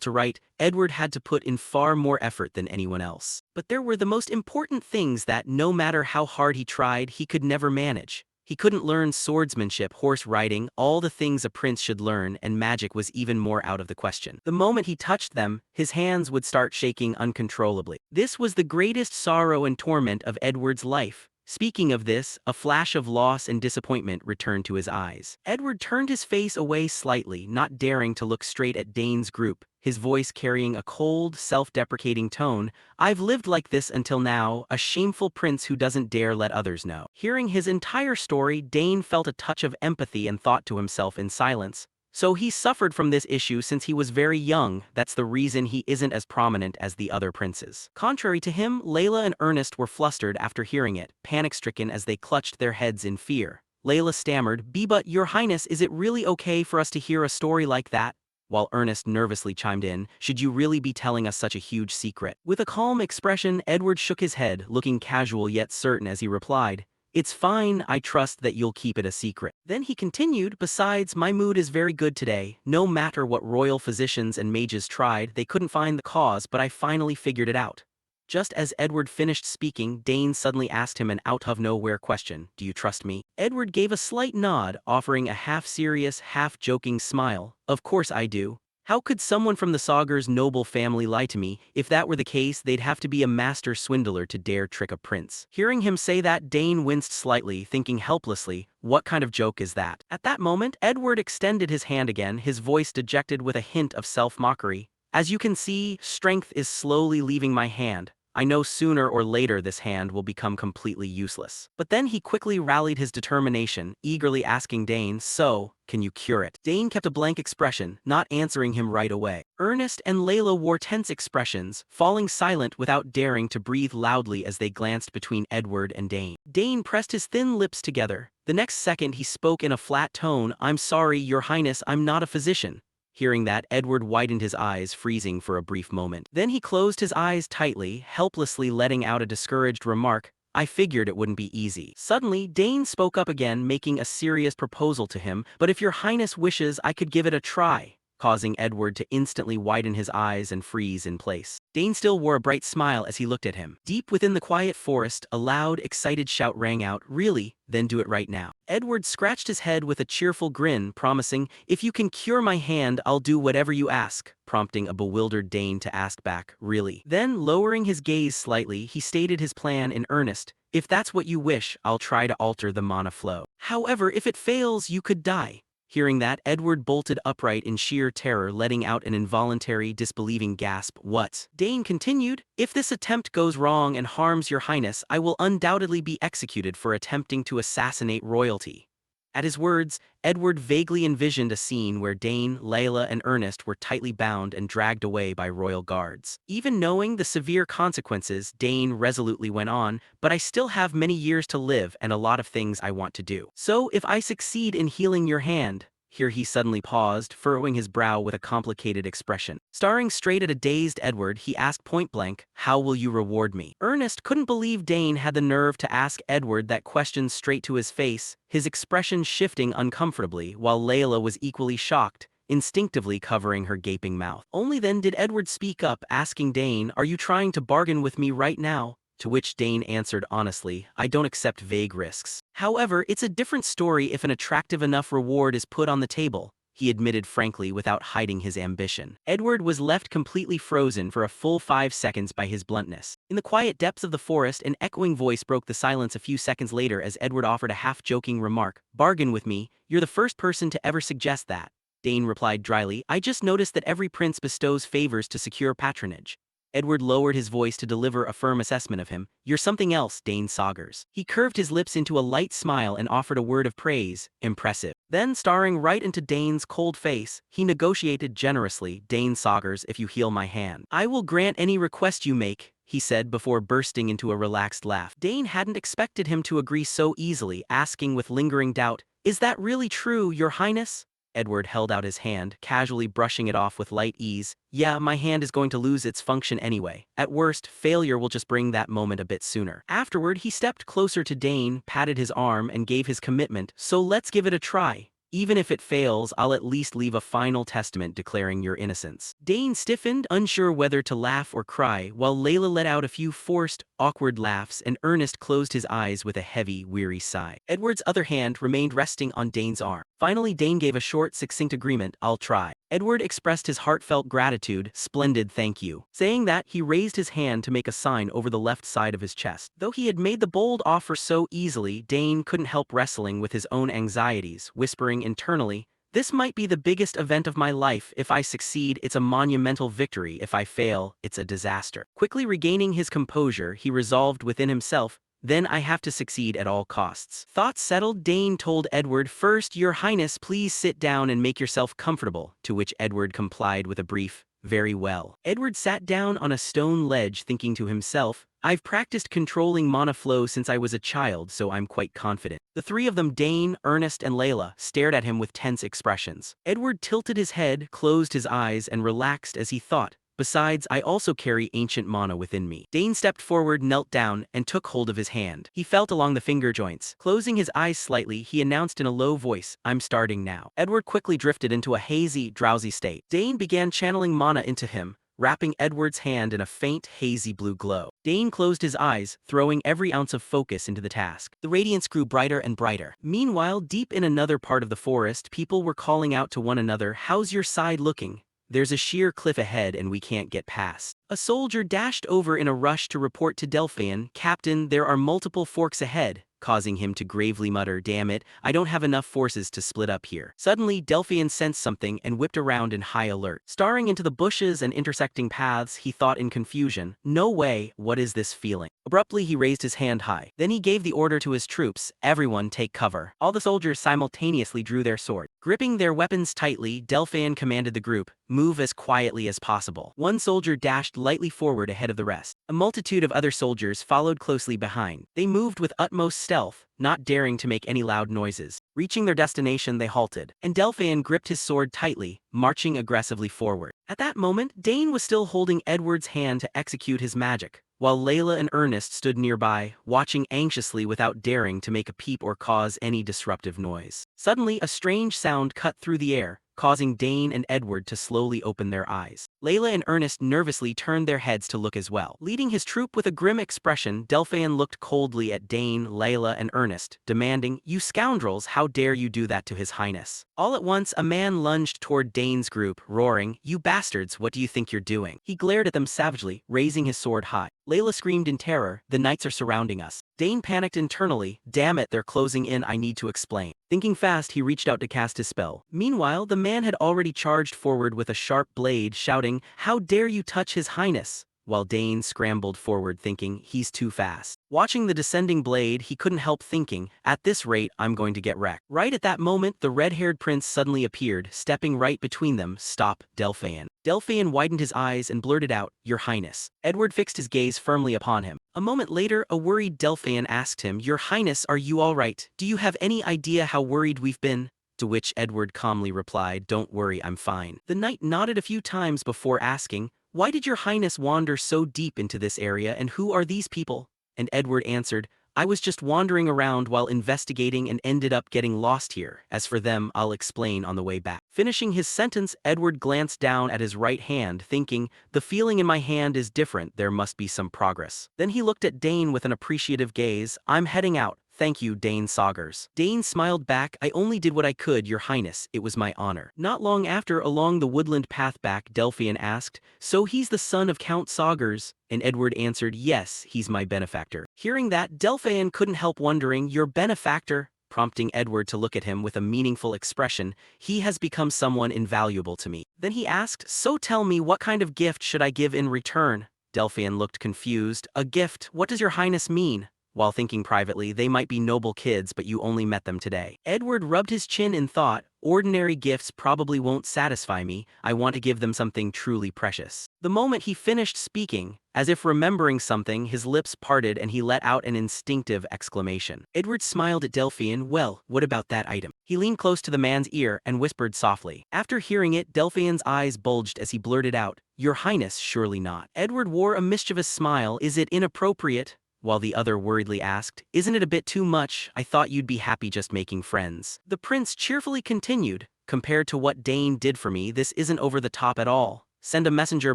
to write, Edward had to put in far more effort than anyone else. But there were the most important things that, no matter how hard he tried, he could never manage. He couldn't learn swordsmanship, horse riding, all the things a prince should learn, and magic was even more out of the question. The moment he touched them, his hands would start shaking uncontrollably. This was the greatest sorrow and torment of Edward's life. Speaking of this, a flash of loss and disappointment returned to his eyes. Edward turned his face away slightly, not daring to look straight at Dane's group, his voice carrying a cold, self-deprecating tone. "I've lived like this until now, a shameful prince who doesn't dare let others know." Hearing his entire story, Dane felt a touch of empathy and thought to himself in silence, "So he suffered from this issue since he was very young. That's the reason he isn't as prominent as the other princes." Contrary to him, Layla and Ernest were flustered after hearing it, panic-stricken as they clutched their heads in fear. Layla stammered, "But Your Highness, is it really okay for us to hear a story like that?" While Ernest nervously chimed in, "Should you really be telling us such a huge secret?" With a calm expression, Edward shook his head, looking casual yet certain as he replied, "It's fine, I trust that you'll keep it a secret." Then he continued, "Besides, my mood is very good today. No matter what royal physicians and mages tried, they couldn't find the cause, but I finally figured it out." Just as Edward finished speaking, Dane suddenly asked him an out-of-nowhere question, "Do you trust me?" Edward gave a slight nod, offering a half-serious, half-joking smile. "Of course I do. How could someone from the Sagar's noble family lie to me? If that were the case, they'd have to be a master swindler to dare trick a prince." Hearing him say that, Dane winced slightly, thinking helplessly, what kind of joke is that? At that moment, Edward extended his hand again, his voice dejected with a hint of self-mockery. "As you can see, strength is slowly leaving my hand. I know sooner or later this hand will become completely useless." But then he quickly rallied his determination, eagerly asking Dane, "So, can you cure it?" Dane kept a blank expression, not answering him right away. Ernest and Layla wore tense expressions, falling silent without daring to breathe loudly as they glanced between Edward and Dane. Dane pressed his thin lips together. The next second he spoke in a flat tone, "I'm sorry, Your Highness, I'm not a physician." Hearing that, Edward widened his eyes, freezing for a brief moment. Then he closed his eyes tightly, helplessly letting out a discouraged remark, "I figured it wouldn't be easy." Suddenly, Dane spoke up again, making a serious proposal to him, "But if Your Highness wishes, I could give it a try," causing Edward to instantly widen his eyes and freeze in place. Dane still wore a bright smile as he looked at him. Deep within the quiet forest, a loud, excited shout rang out, "Really? Then do it right now." Edward scratched his head with a cheerful grin, promising, "If you can cure my hand, I'll do whatever you ask," prompting a bewildered Dane to ask back, "Really?" Then, lowering his gaze slightly, he stated his plan in earnest, "If that's what you wish, I'll try to alter the mana flow. However, if it fails, you could die." Hearing that, Edward bolted upright in sheer terror, letting out an involuntary, disbelieving gasp. "What?" Dane continued, "If this attempt goes wrong and harms Your Highness, I will undoubtedly be executed for attempting to assassinate royalty." At his words, Edward vaguely envisioned a scene where Dane, Layla, and Ernest were tightly bound and dragged away by royal guards. Even knowing the severe consequences, Dane resolutely went on, "But I still have many years to live and a lot of things I want to do. So if I succeed in healing your hand—" Here he suddenly paused, furrowing his brow with a complicated expression. Staring straight at a dazed Edward, he asked point-blank, "How will you reward me?" Ernest couldn't believe Dane had the nerve to ask Edward that question straight to his face, his expression shifting uncomfortably, while Layla was equally shocked, instinctively covering her gaping mouth. Only then did Edward speak up, asking Dane, "Are you trying to bargain with me right now?" To which Dane answered honestly, "I don't accept vague risks. However, it's a different story if an attractive enough reward is put on the table," he admitted frankly without hiding his ambition. Edward was left completely frozen for a full 5 seconds by his bluntness. In the quiet depths of the forest, an echoing voice broke the silence a few seconds later as Edward offered a half-joking remark, "Bargain with me? You're the first person to ever suggest that." Dane replied dryly, "I just noticed that every prince bestows favors to secure patronage." Edward lowered his voice to deliver a firm assessment of him. "You're something else, Dane Saugers." He curved his lips into a light smile and offered a word of praise, "Impressive." Then, staring right into Dane's cold face, he negotiated generously, "Dane Saugers, if you heal my hand, I will grant any request you make," he said before bursting into a relaxed laugh. Dane hadn't expected him to agree so easily, asking with lingering doubt, "Is that really true, Your Highness?" Edward held out his hand, casually brushing it off with light ease. Yeah, my hand is going to lose its function anyway. At worst, failure will just bring that moment a bit sooner. Afterward, he stepped closer to Dane, patted his arm, and gave his commitment. So let's give it a try. Even if it fails, I'll at least leave a final testament declaring your innocence. Dane stiffened, unsure whether to laugh or cry, while Layla let out a few forced, awkward laughs and Ernest closed his eyes with a heavy, weary sigh. Edward's other hand remained resting on Dane's arm. Finally, Dane gave a short, succinct agreement, I'll try. Edward expressed his heartfelt gratitude, splendid thank you. Saying that, he raised his hand to make a sign over the left side of his chest. Though he had made the bold offer so easily, Dane couldn't help wrestling with his own anxieties, whispering internally, this might be the biggest event of my life. If I succeed, it's a monumental victory. If I fail, it's a disaster. Quickly regaining his composure, he resolved within himself, then I have to succeed at all costs. Thoughts settled, Dane told Edward, first, Your Highness, please sit down and make yourself comfortable, to which Edward complied with a brief, very well. Edward sat down on a stone ledge thinking to himself, I've practiced controlling mana flow since I was a child, so I'm quite confident. The three of them, Dane, Ernest, and Layla, stared at him with tense expressions. Edward tilted his head, closed his eyes, and relaxed as he thought, besides, I also carry ancient mana within me. Dane stepped forward, knelt down, and took hold of his hand. He felt along the finger joints. Closing his eyes slightly, he announced in a low voice, I'm starting now. Edward quickly drifted into a hazy, drowsy state. Dane began channeling mana into him, wrapping Edward's hand in a faint, hazy blue glow. Dane closed his eyes, throwing every ounce of focus into the task. The radiance grew brighter and brighter. Meanwhile, deep in another part of the forest, people were calling out to one another, how's your side looking? There's a sheer cliff ahead and we can't get past. A soldier dashed over in a rush to report to Delphian, Captain, there are multiple forks ahead, causing him to gravely mutter, damn it, I don't have enough forces to split up here. Suddenly, Delphian sensed something and whipped around in high alert. Staring into the bushes and intersecting paths, he thought in confusion, no way, what is this feeling? Abruptly, he raised his hand high. Then he gave the order to his troops, everyone take cover. All the soldiers simultaneously drew their swords. Gripping their weapons tightly, Delphian commanded the group, move as quietly as possible. One soldier dashed lightly forward ahead of the rest. A multitude of other soldiers followed closely behind. They moved with utmost stealth, not daring to make any loud noises. Reaching their destination, they halted, and Delphian gripped his sword tightly, marching aggressively forward. At that moment, Dane was still holding Edward's hand to execute his magic, while Layla and Ernest stood nearby, watching anxiously without daring to make a peep or cause any disruptive noise. Suddenly, a strange sound cut through the air, causing Dane and Edward to slowly open their eyes. Layla and Ernest nervously turned their heads to look as well. Leading his troop with a grim expression, Delphian looked coldly at Dane, Layla, and Ernest, demanding, you scoundrels, how dare you do that to His Highness? All at once, a man lunged toward Dane's group, roaring, you bastards, what do you think you're doing? He glared at them savagely, raising his sword high. Layla screamed in terror, the knights are surrounding us. Dane panicked internally, damn it, they're closing in, I need to explain. Thinking fast, he reached out to cast his spell. Meanwhile, the man had already charged forward with a sharp blade, shouting, how dare you touch His Highness? While Dane scrambled forward thinking, he's too fast. Watching the descending blade, he couldn't help thinking, at this rate, I'm going to get wrecked. Right at that moment, the red-haired prince suddenly appeared, stepping right between them. Stop, Delphian. Delphian widened his eyes and blurted out, Your Highness. Edward fixed his gaze firmly upon him. A moment later, a worried Delphian asked him, Your Highness, are you all right? Do you have any idea how worried we've been? To which Edward calmly replied, don't worry, I'm fine. The knight nodded a few times before asking, why did Your Highness wander so deep into this area and who are these people? And Edward answered, I was just wandering around while investigating and ended up getting lost here. As for them, I'll explain on the way back. Finishing his sentence, Edward glanced down at his right hand, thinking, the feeling in my hand is different, there must be some progress. Then he looked at Dane with an appreciative gaze, I'm heading out. Thank you, Dane Saugers. Dane smiled back, I only did what I could, Your Highness, it was my honor. Not long after, along the woodland path back, Delphian asked, so he's the son of Count Saugers? And Edward answered, yes, he's my benefactor. Hearing that, Delphian couldn't help wondering, your benefactor? Prompting Edward to look at him with a meaningful expression, he has become someone invaluable to me. Then he asked, so tell me, what kind of gift should I give in return? Delphian looked confused, a gift, what does Your Highness mean? while thinking privately they might be noble kids but you only met them today. Edward rubbed his chin in thought, ordinary gifts probably won't satisfy me, I want to give them something truly precious. The moment he finished speaking, as if remembering something, his lips parted and he let out an instinctive exclamation. Edward smiled at Delphian. Well, what about that item? He leaned close to the man's ear and whispered softly. After hearing it, Delphian's eyes bulged as he blurted out, Your Highness, surely not. Edward wore a mischievous smile. Is it inappropriate? While the other worriedly asked, Isn't it a bit too much? I thought you'd be happy just making friends. The prince cheerfully continued, Compared to what Dane did for me, this isn't over the top at all. Send a messenger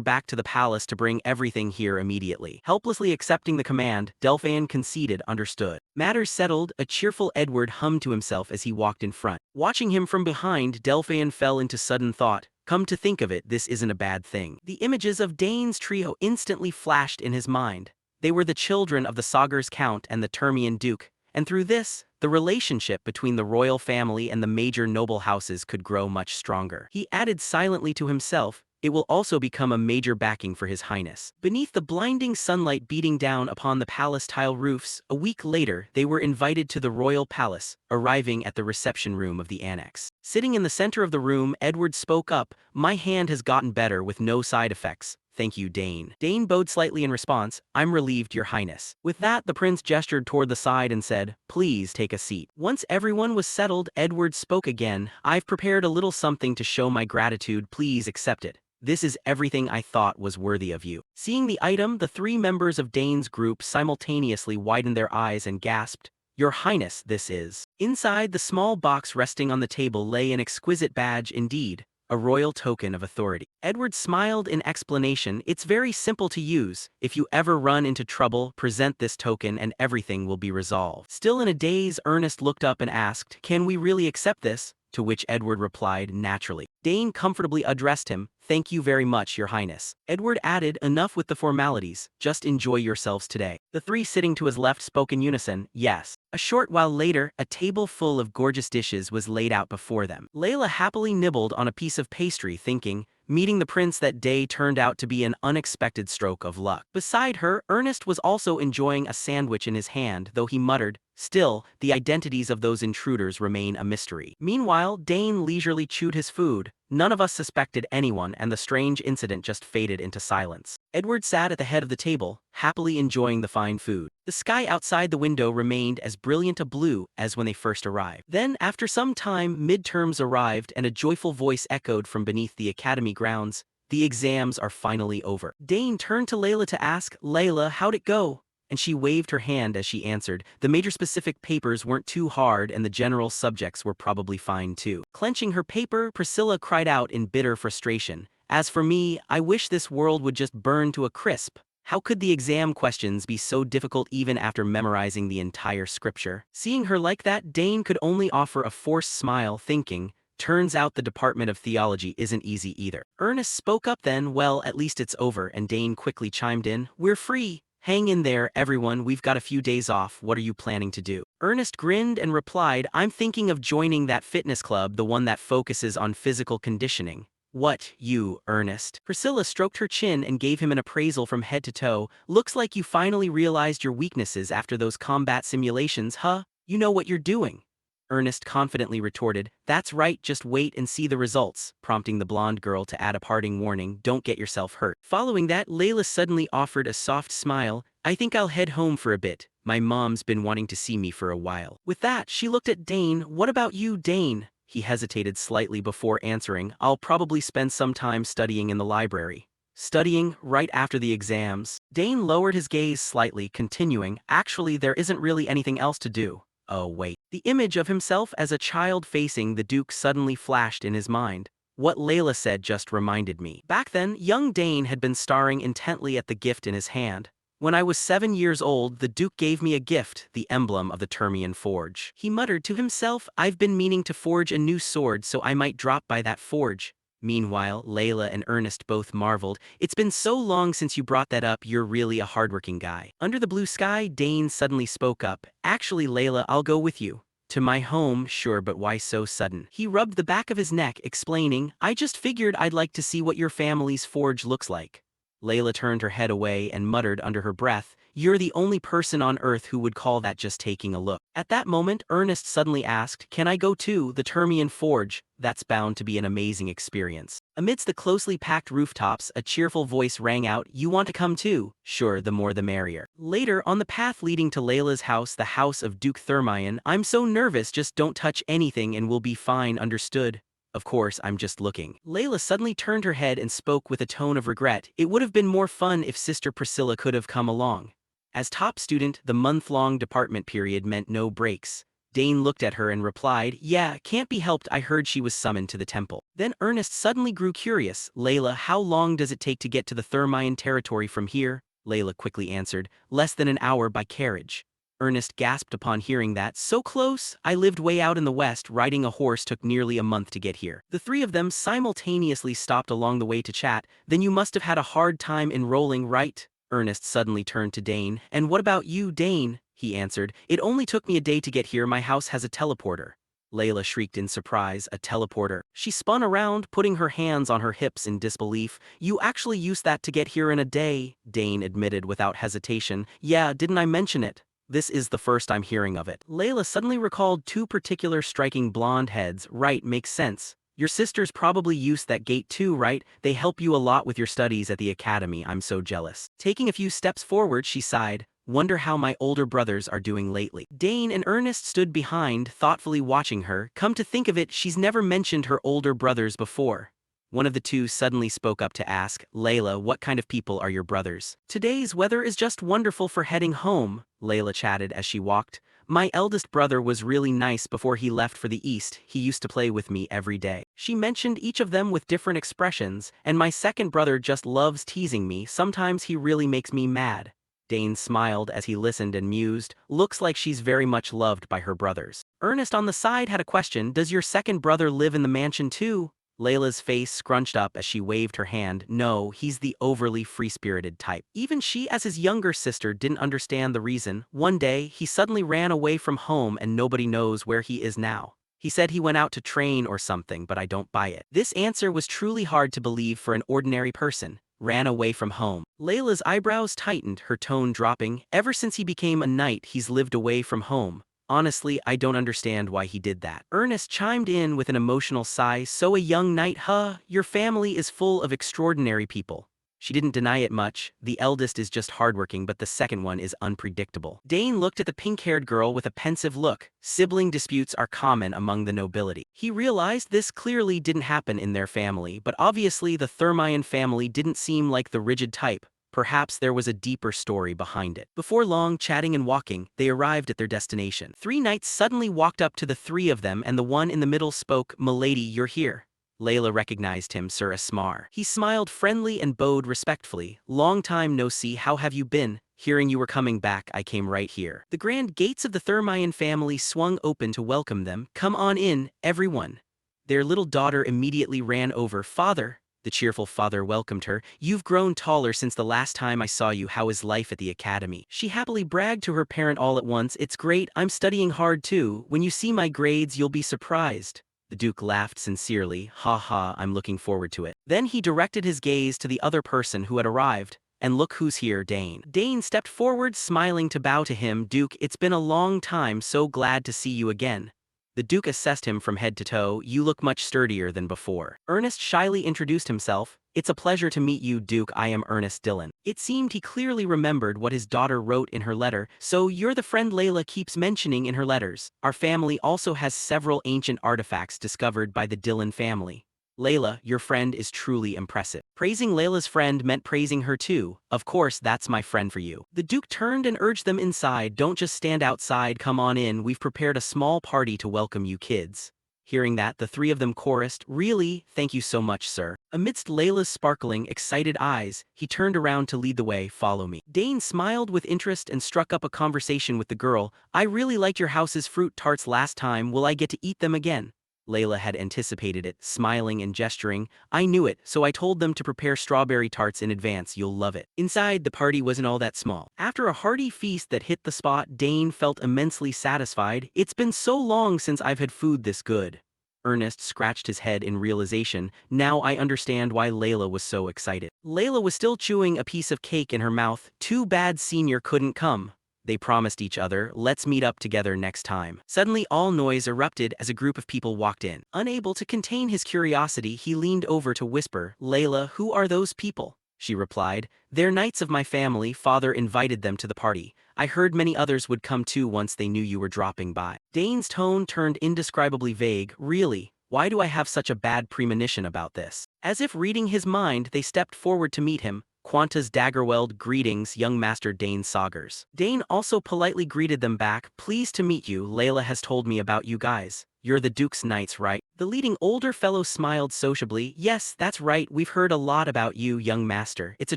back to the palace to bring everything here immediately. Helplessly accepting the command, Delphian conceded. Understood. Matters settled, a cheerful Edward hummed to himself as he walked in front. Watching him from behind, Delphian fell into sudden thought. Come to think of it, this isn't a bad thing. The images of Dane's trio instantly flashed in his mind. They were the children of the Sagar's Count and the Termian Duke, and through this, the relationship between the royal family and the major noble houses could grow much stronger. He added silently to himself, It will also become a major backing for His Highness. Beneath the blinding sunlight beating down upon the palace tile roofs, a week later they were invited to the royal palace, arriving at the reception room of the annex. Sitting in the center of the room, Edward spoke up, My hand has gotten better with no side effects. Thank you, Dane. Dane bowed slightly in response. I'm relieved, Your Highness. With that, the prince gestured toward the side and said, Please take a seat. Once everyone was settled, Edward spoke again. I've prepared a little something to show my gratitude. Please accept it. This is everything I thought was worthy of you. Seeing the item, the three members of Dane's group simultaneously widened their eyes and gasped, Your Highness, this is. Inside the small box resting on the table lay an exquisite badge indeed, a royal token of authority. Edward smiled in explanation. It's very simple to use. If you ever run into trouble, present this token and everything will be resolved. Still in a daze, Ernest looked up and asked, Can we really accept this? To which Edward replied, Naturally. Dane comfortably addressed him, Thank you very much, Your Highness. Edward added, Enough with the formalities, just enjoy yourselves today. The three sitting to his left spoke in unison, Yes. A short while later, a table full of gorgeous dishes was laid out before them. Layla happily nibbled on a piece of pastry, thinking, Meeting the prince that day turned out to be an unexpected stroke of luck. Beside her, Ernest was also enjoying a sandwich in his hand, though he muttered, Still, the identities of those intruders remain a mystery. Meanwhile, Dane leisurely chewed his food. None of us suspected anyone, and the strange incident just faded into silence. Edward sat at the head of the table, happily enjoying the fine food. The sky outside the window remained as brilliant a blue as when they first arrived. Then, after some time, midterms arrived and a joyful voice echoed from beneath the academy grounds, The exams are finally over. Dane turned to Layla to ask, Layla, how'd it go? And she waved her hand as she answered, The major specific papers weren't too hard and the general subjects were probably fine too. Clenching her paper, Priscilla cried out in bitter frustration, As for me, I wish this world would just burn to a crisp. How could the exam questions be so difficult even after memorizing the entire scripture? Seeing her like that, Dane could only offer a forced smile, thinking, Turns out the Department of Theology isn't easy either. Ernest spoke up then, Well, at least it's over, and Dane quickly chimed in, We're free. Hang in there, everyone, we've got a few days off, what are you planning to do? Ernest grinned and replied, I'm thinking of joining that fitness club, the one that focuses on physical conditioning. What, you, Ernest? Priscilla stroked her chin and gave him an appraisal from head to toe. Looks like you finally realized your weaknesses after those combat simulations, huh? You know what you're doing. Ernest confidently retorted, That's right, just wait and see the results, prompting the blonde girl to add a parting warning, Don't get yourself hurt. Following that, Layla suddenly offered a soft smile, I think I'll head home for a bit. My mom's been wanting to see me for a while. With that, she looked at Dane. What about you, Dane? He hesitated slightly before answering, I'll probably spend some time studying in the library. Studying right after the exams. Dane lowered his gaze slightly, continuing, Actually, there isn't really anything else to do. Oh wait. The image of himself as a child facing the Duke suddenly flashed in his mind. What Layla said just reminded me. Back then, young Dane had been staring intently at the gift in his hand. When I was 7 years old, the Duke gave me a gift, the emblem of the Termian forge. He muttered to himself, I've been meaning to forge a new sword so I might drop by that forge. Meanwhile, Layla and Ernest both marveled, It's been so long since you brought that up, you're really a hardworking guy. Under the blue sky, Dane suddenly spoke up, Actually, Layla, I'll go with you. To my home, sure, but why so sudden? He rubbed the back of his neck, explaining, I just figured I'd like to see what your family's forge looks like. Layla turned her head away and muttered under her breath, you're the only person on Earth who would call that just taking a look. At that moment, Ernest suddenly asked, can I go to the Termian Forge? That's bound to be an amazing experience. Amidst the closely packed rooftops, a cheerful voice rang out, you want to come too? Sure, the more the merrier. Later, on the path leading to Layla's house, the house of Duke Thermion, I'm so nervous, just don't touch anything and we'll be fine, understood? Of course, I'm just looking. Layla suddenly turned her head and spoke with a tone of regret. It would have been more fun if Sister Priscilla could have come along. As top student, the month-long department period meant no breaks. Dane looked at her and replied, yeah, can't be helped, I heard she was summoned to the temple. Then Ernest suddenly grew curious. Layla, how long does it take to get to the Thermion territory from here? Layla quickly answered, less than an hour by carriage. Ernest gasped upon hearing that. So close? I lived way out in the west, riding a horse took nearly a month to get here. The three of them simultaneously stopped along the way to chat. Then you must have had a hard time enrolling, right? Ernest suddenly turned to Dane. And what about you, Dane? He answered, it only took me a day to get here, my house has a teleporter. Layla shrieked in surprise, a teleporter. She spun around, putting her hands on her hips in disbelief. You actually used that to get here in a day? Dane admitted without hesitation. Yeah, didn't I mention it? This is the first I'm hearing of it. Layla suddenly recalled two particular striking blonde heads. Right, makes sense. Your sisters probably used that gate too, right? They help you a lot with your studies at the academy, I'm so jealous. Taking a few steps forward, she sighed. Wonder how my older brothers are doing lately. Dane and Ernest stood behind, thoughtfully watching her. Come to think of it, she's never mentioned her older brothers before. One of the two suddenly spoke up to ask, Layla, what kind of people are your brothers? Today's weather is just wonderful for heading home, Layla chatted as she walked. My eldest brother was really nice before he left for the east, he used to play with me every day. She mentioned each of them with different expressions, and my second brother just loves teasing me, sometimes he really makes me mad. Dane smiled as he listened and mused, looks like she's very much loved by her brothers. Ernest on the side had a question, does your second brother live in the mansion too? Layla's face scrunched up as she waved her hand. No, he's the overly free-spirited type. Even she, as his younger sister, didn't understand the reason. One day, he suddenly ran away from home and nobody knows where he is now. He said he went out to train or something, but I don't buy it. This answer was truly hard to believe for an ordinary person. Ran away from home. Layla's eyebrows tightened, her tone dropping. Ever since he became a knight, he's lived away from home. Honestly, I don't understand why he did that. Ernest chimed in with an emotional sigh. So a young knight, huh? Your family is full of extraordinary people. She didn't deny it much. The eldest is just hardworking, but the second one is unpredictable. Dane looked at the pink-haired girl with a pensive look. Sibling disputes are common among the nobility. He realized this clearly didn't happen in their family, but obviously the Thermion family didn't seem like the rigid type. Perhaps there was a deeper story behind it. Before long chatting and walking, they arrived at their destination. Three knights suddenly walked up to the three of them and the one in the middle spoke, Milady, you're here. Layla recognized him, Sir Asmar. He smiled friendly and bowed respectfully. Long time no see, how have you been? Hearing you were coming back, I came right here. The grand gates of the Thermion family swung open to welcome them. Come on in, everyone. Their little daughter immediately ran over. Father. The cheerful father welcomed her. You've grown taller since the last time I saw you. How is life at the academy? She happily bragged to her parent all at once. It's great, I'm studying hard too. When you see my grades, you'll be surprised. The Duke laughed sincerely. Ha ha, I'm looking forward to it. Then he directed his gaze to the other person who had arrived. And look who's here, Dane. Dane stepped forward, smiling to bow to him. Duke, it's been a long time, so glad to see you again. The Duke assessed him from head to toe. You look much sturdier than before. Ernest shyly introduced himself. It's a pleasure to meet you, Duke. I am Ernest Dillon. It seemed he clearly remembered what his daughter wrote in her letter. So you're the friend Layla keeps mentioning in her letters. Our family also has several ancient artifacts discovered by the Dillon family. Layla, your friend is truly impressive. Praising Layla's friend meant praising her too. Of course, that's my friend for you. The Duke turned and urged them inside. Don't just stand outside, come on in. We've prepared a small party to welcome you kids. Hearing that, the three of them chorused, really? Thank you so much, sir. Amidst Layla's sparkling, excited eyes, he turned around to lead the way. Follow me. Dane smiled with interest and struck up a conversation with the girl. I really liked your house's fruit tarts last time. Will I get to eat them again? Layla had anticipated it, smiling and gesturing. I knew it, so I told them to prepare strawberry tarts in advance. You'll love it. Inside, the party wasn't all that small. After a hearty feast that hit the spot, Dane felt immensely satisfied. It's been so long since I've had food this good. Ernest scratched his head in realization. Now I understand why Layla was so excited. Layla was still chewing a piece of cake in her mouth. Too bad Senior couldn't come. They promised each other, let's meet up together next time. Suddenly all noise erupted as a group of people walked in. Unable to contain his curiosity, he leaned over to whisper, Layla, who are those people? She replied, they're knights of my family, father invited them to the party. I heard many others would come too once they knew you were dropping by. Dane's tone turned indescribably vague. Really? Why do I have such a bad premonition about this? As if reading his mind, they stepped forward to meet him. Qantas Daggerweld, greetings, young Master Dane Saugers. Dane also politely greeted them back. Pleased to meet you, Layla has told me about you guys. You're the Duke's knights, right? The leading older fellow smiled sociably. Yes, that's right, we've heard a lot about you, young master. It's a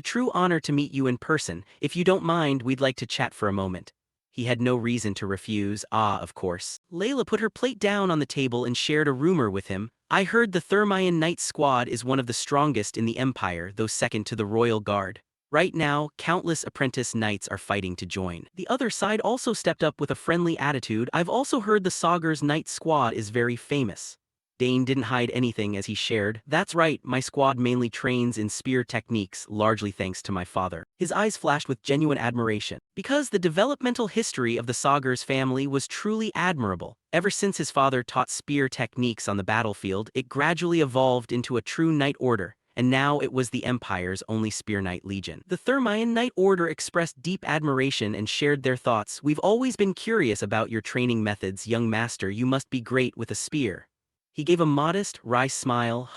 true honor to meet you in person. If you don't mind, we'd like to chat for a moment. He had no reason to refuse. Of course. Layla put her plate down on the table and shared a rumor with him. I heard the Thermion Knight squad is one of the strongest in the Empire, though second to the Royal Guard. Right now, countless apprentice knights are fighting to join. The other side also stepped up with a friendly attitude. I've also heard the Saugers Knight squad is very famous. Dane didn't hide anything as he shared. That's right, my squad mainly trains in spear techniques, largely thanks to my father. His eyes flashed with genuine admiration. Because the developmental history of the Saugers family was truly admirable. Ever since his father taught spear techniques on the battlefield, it gradually evolved into a true knight order. And now it was the Empire's only Spear Knight Legion. The Thermion Knight Order expressed deep admiration and shared their thoughts. We've always been curious about your training methods, young master. You must be great with a spear. He gave a modest, wry smile,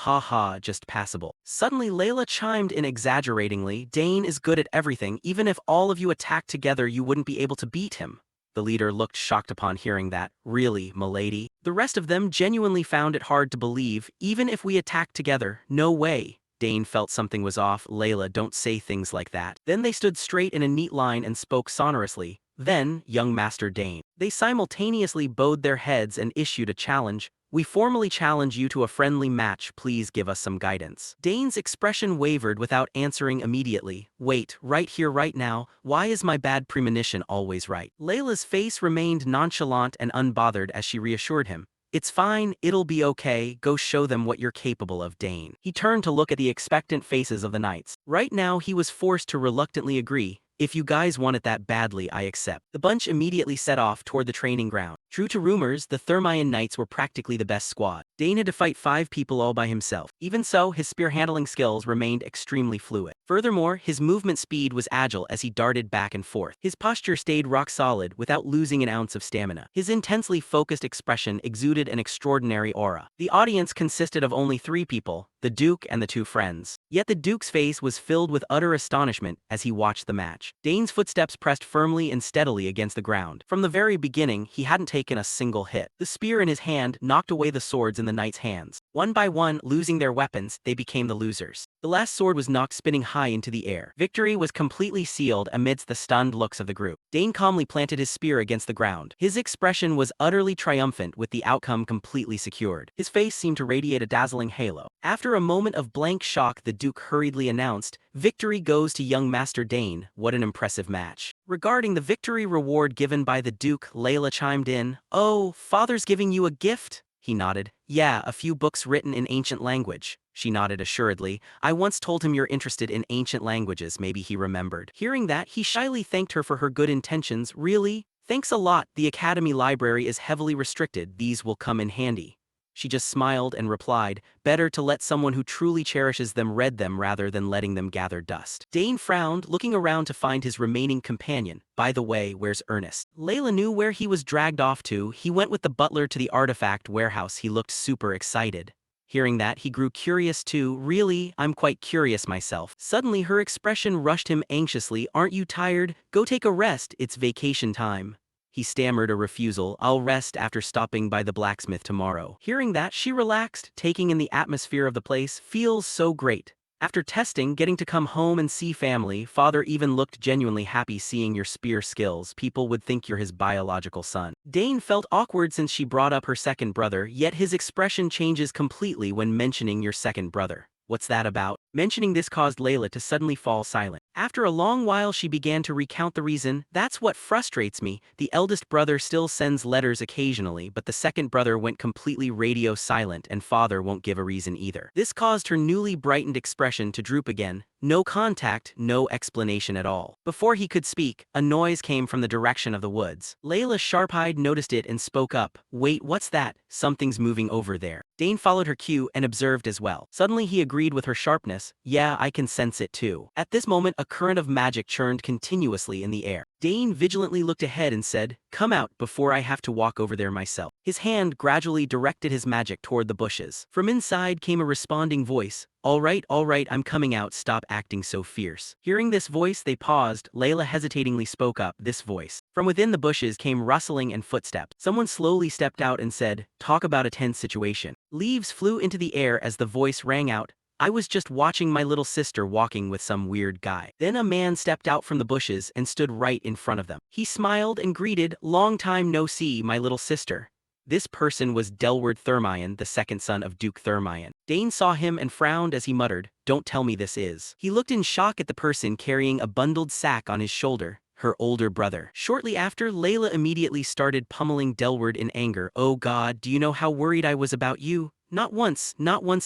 just passable. Suddenly Layla chimed in exaggeratingly, Dane is good at everything, even if all of you attacked together you wouldn't be able to beat him. The leader looked shocked upon hearing that. Really, milady? The rest of them genuinely found it hard to believe, even if we attacked together, no way. Dane felt something was off. Layla, don't say things like that. Then they stood straight in a neat line and spoke sonorously. Then, young Master Dane. They simultaneously bowed their heads and issued a challenge. We formally challenge you to a friendly match, please give us some guidance. Dane's expression wavered without answering immediately. Wait, right here right now, why is my bad premonition always right? Layla's face remained nonchalant and unbothered as she reassured him. It's fine, it'll be okay, go show them what you're capable of, Dane. He turned to look at the expectant faces of the knights. Right now he was forced to reluctantly agree. If you guys want it that badly, I accept. The bunch immediately set off toward the training ground. True to rumors, the Thermion Knights were practically the best squad. Dane had to fight 5 people all by himself. Even so, his spear handling skills remained extremely fluid. Furthermore, his movement speed was agile as he darted back and forth. His posture stayed rock solid without losing an ounce of stamina. His intensely focused expression exuded an extraordinary aura. The audience consisted of only 3 people, the Duke and the 2 friends. Yet the Duke's face was filled with utter astonishment as he watched the match. Dane's footsteps pressed firmly and steadily against the ground. From the very beginning, he hadn't taken a single hit. The spear in his hand knocked away the swords in the knights' hands. One by one, losing their weapons, they became the losers. The last sword was knocked spinning high into the air. Victory was completely sealed amidst the stunned looks of the group. Dane calmly planted his spear against the ground. His expression was utterly triumphant with the outcome completely secured. His face seemed to radiate a dazzling halo. After a moment of blank shock, the Duke hurriedly announced, "Victory goes to young Master Dane. What an impressive match." Regarding the victory reward given by the Duke, Layla chimed in, "Oh, father's giving you a gift?" He nodded. "Yeah, a few books written in ancient language." She nodded assuredly. "I once told him you're interested in ancient languages," maybe he remembered. Hearing that, he shyly thanked her for her good intentions. "Really? Thanks a lot. The Academy library is heavily restricted. These will come in handy." She just smiled and replied, "Better to let someone who truly cherishes them read them rather than letting them gather dust." Dane frowned, looking around to find his remaining companion. By the way, where's Ernest? Layla knew where he was dragged off to. He went with the butler to the artifact warehouse. He looked super excited. Hearing that, he grew curious too. "Really? I'm quite curious myself." Suddenly, her expression rushed him anxiously. "Aren't you tired? Go take a rest. It's vacation time." He stammered a refusal. "I'll rest after stopping by the blacksmith tomorrow." Hearing that, she relaxed, taking in the atmosphere of the place. "Feels so great. After testing, getting to come home and see family." Father even looked genuinely happy seeing your spear skills. "People would think you're his biological son." Dane felt awkward since she brought up her second brother, yet his expression changes completely when mentioning your second brother. What's that about? Mentioning this caused Layla to suddenly fall silent. After a long while she began to recount the reason. That's what frustrates me. The eldest brother still sends letters occasionally, but the second brother went completely radio silent and father won't give a reason either. This caused her newly brightened expression to droop again. No contact, no explanation at all. Before he could speak, a noise came from the direction of the woods. Layla, sharp-eyed, noticed it and spoke up. Wait, what's that? Something's moving over there. Dane followed her cue and observed as well. Suddenly he agreed with her sharpness. Yeah, I can sense it too. At this moment, a current of magic churned continuously in the air. Dane vigilantly looked ahead and said, come out before I have to walk over there myself. His hand gradually directed his magic toward the bushes. From inside came a responding voice. All right, I'm coming out, stop acting so fierce. Hearing this voice, they paused. Layla hesitatingly spoke up. This voice. From within the bushes came rustling and footsteps. Someone slowly stepped out and said, talk about a tense situation. Leaves flew into the air as the voice rang out. I was just watching my little sister walking with some weird guy. Then a man stepped out from the bushes and stood right in front of them. He smiled and greeted, long time no see, my little sister. This person was Delward Thermion, the second son of Duke Thermion. Dane saw him and frowned as he muttered, don't tell me this is. He looked in shock at the person carrying a bundled sack on his shoulder. Her older brother. Shortly after, Layla immediately started pummeling Delward in anger. Oh God, do you know how worried I was about you? Not once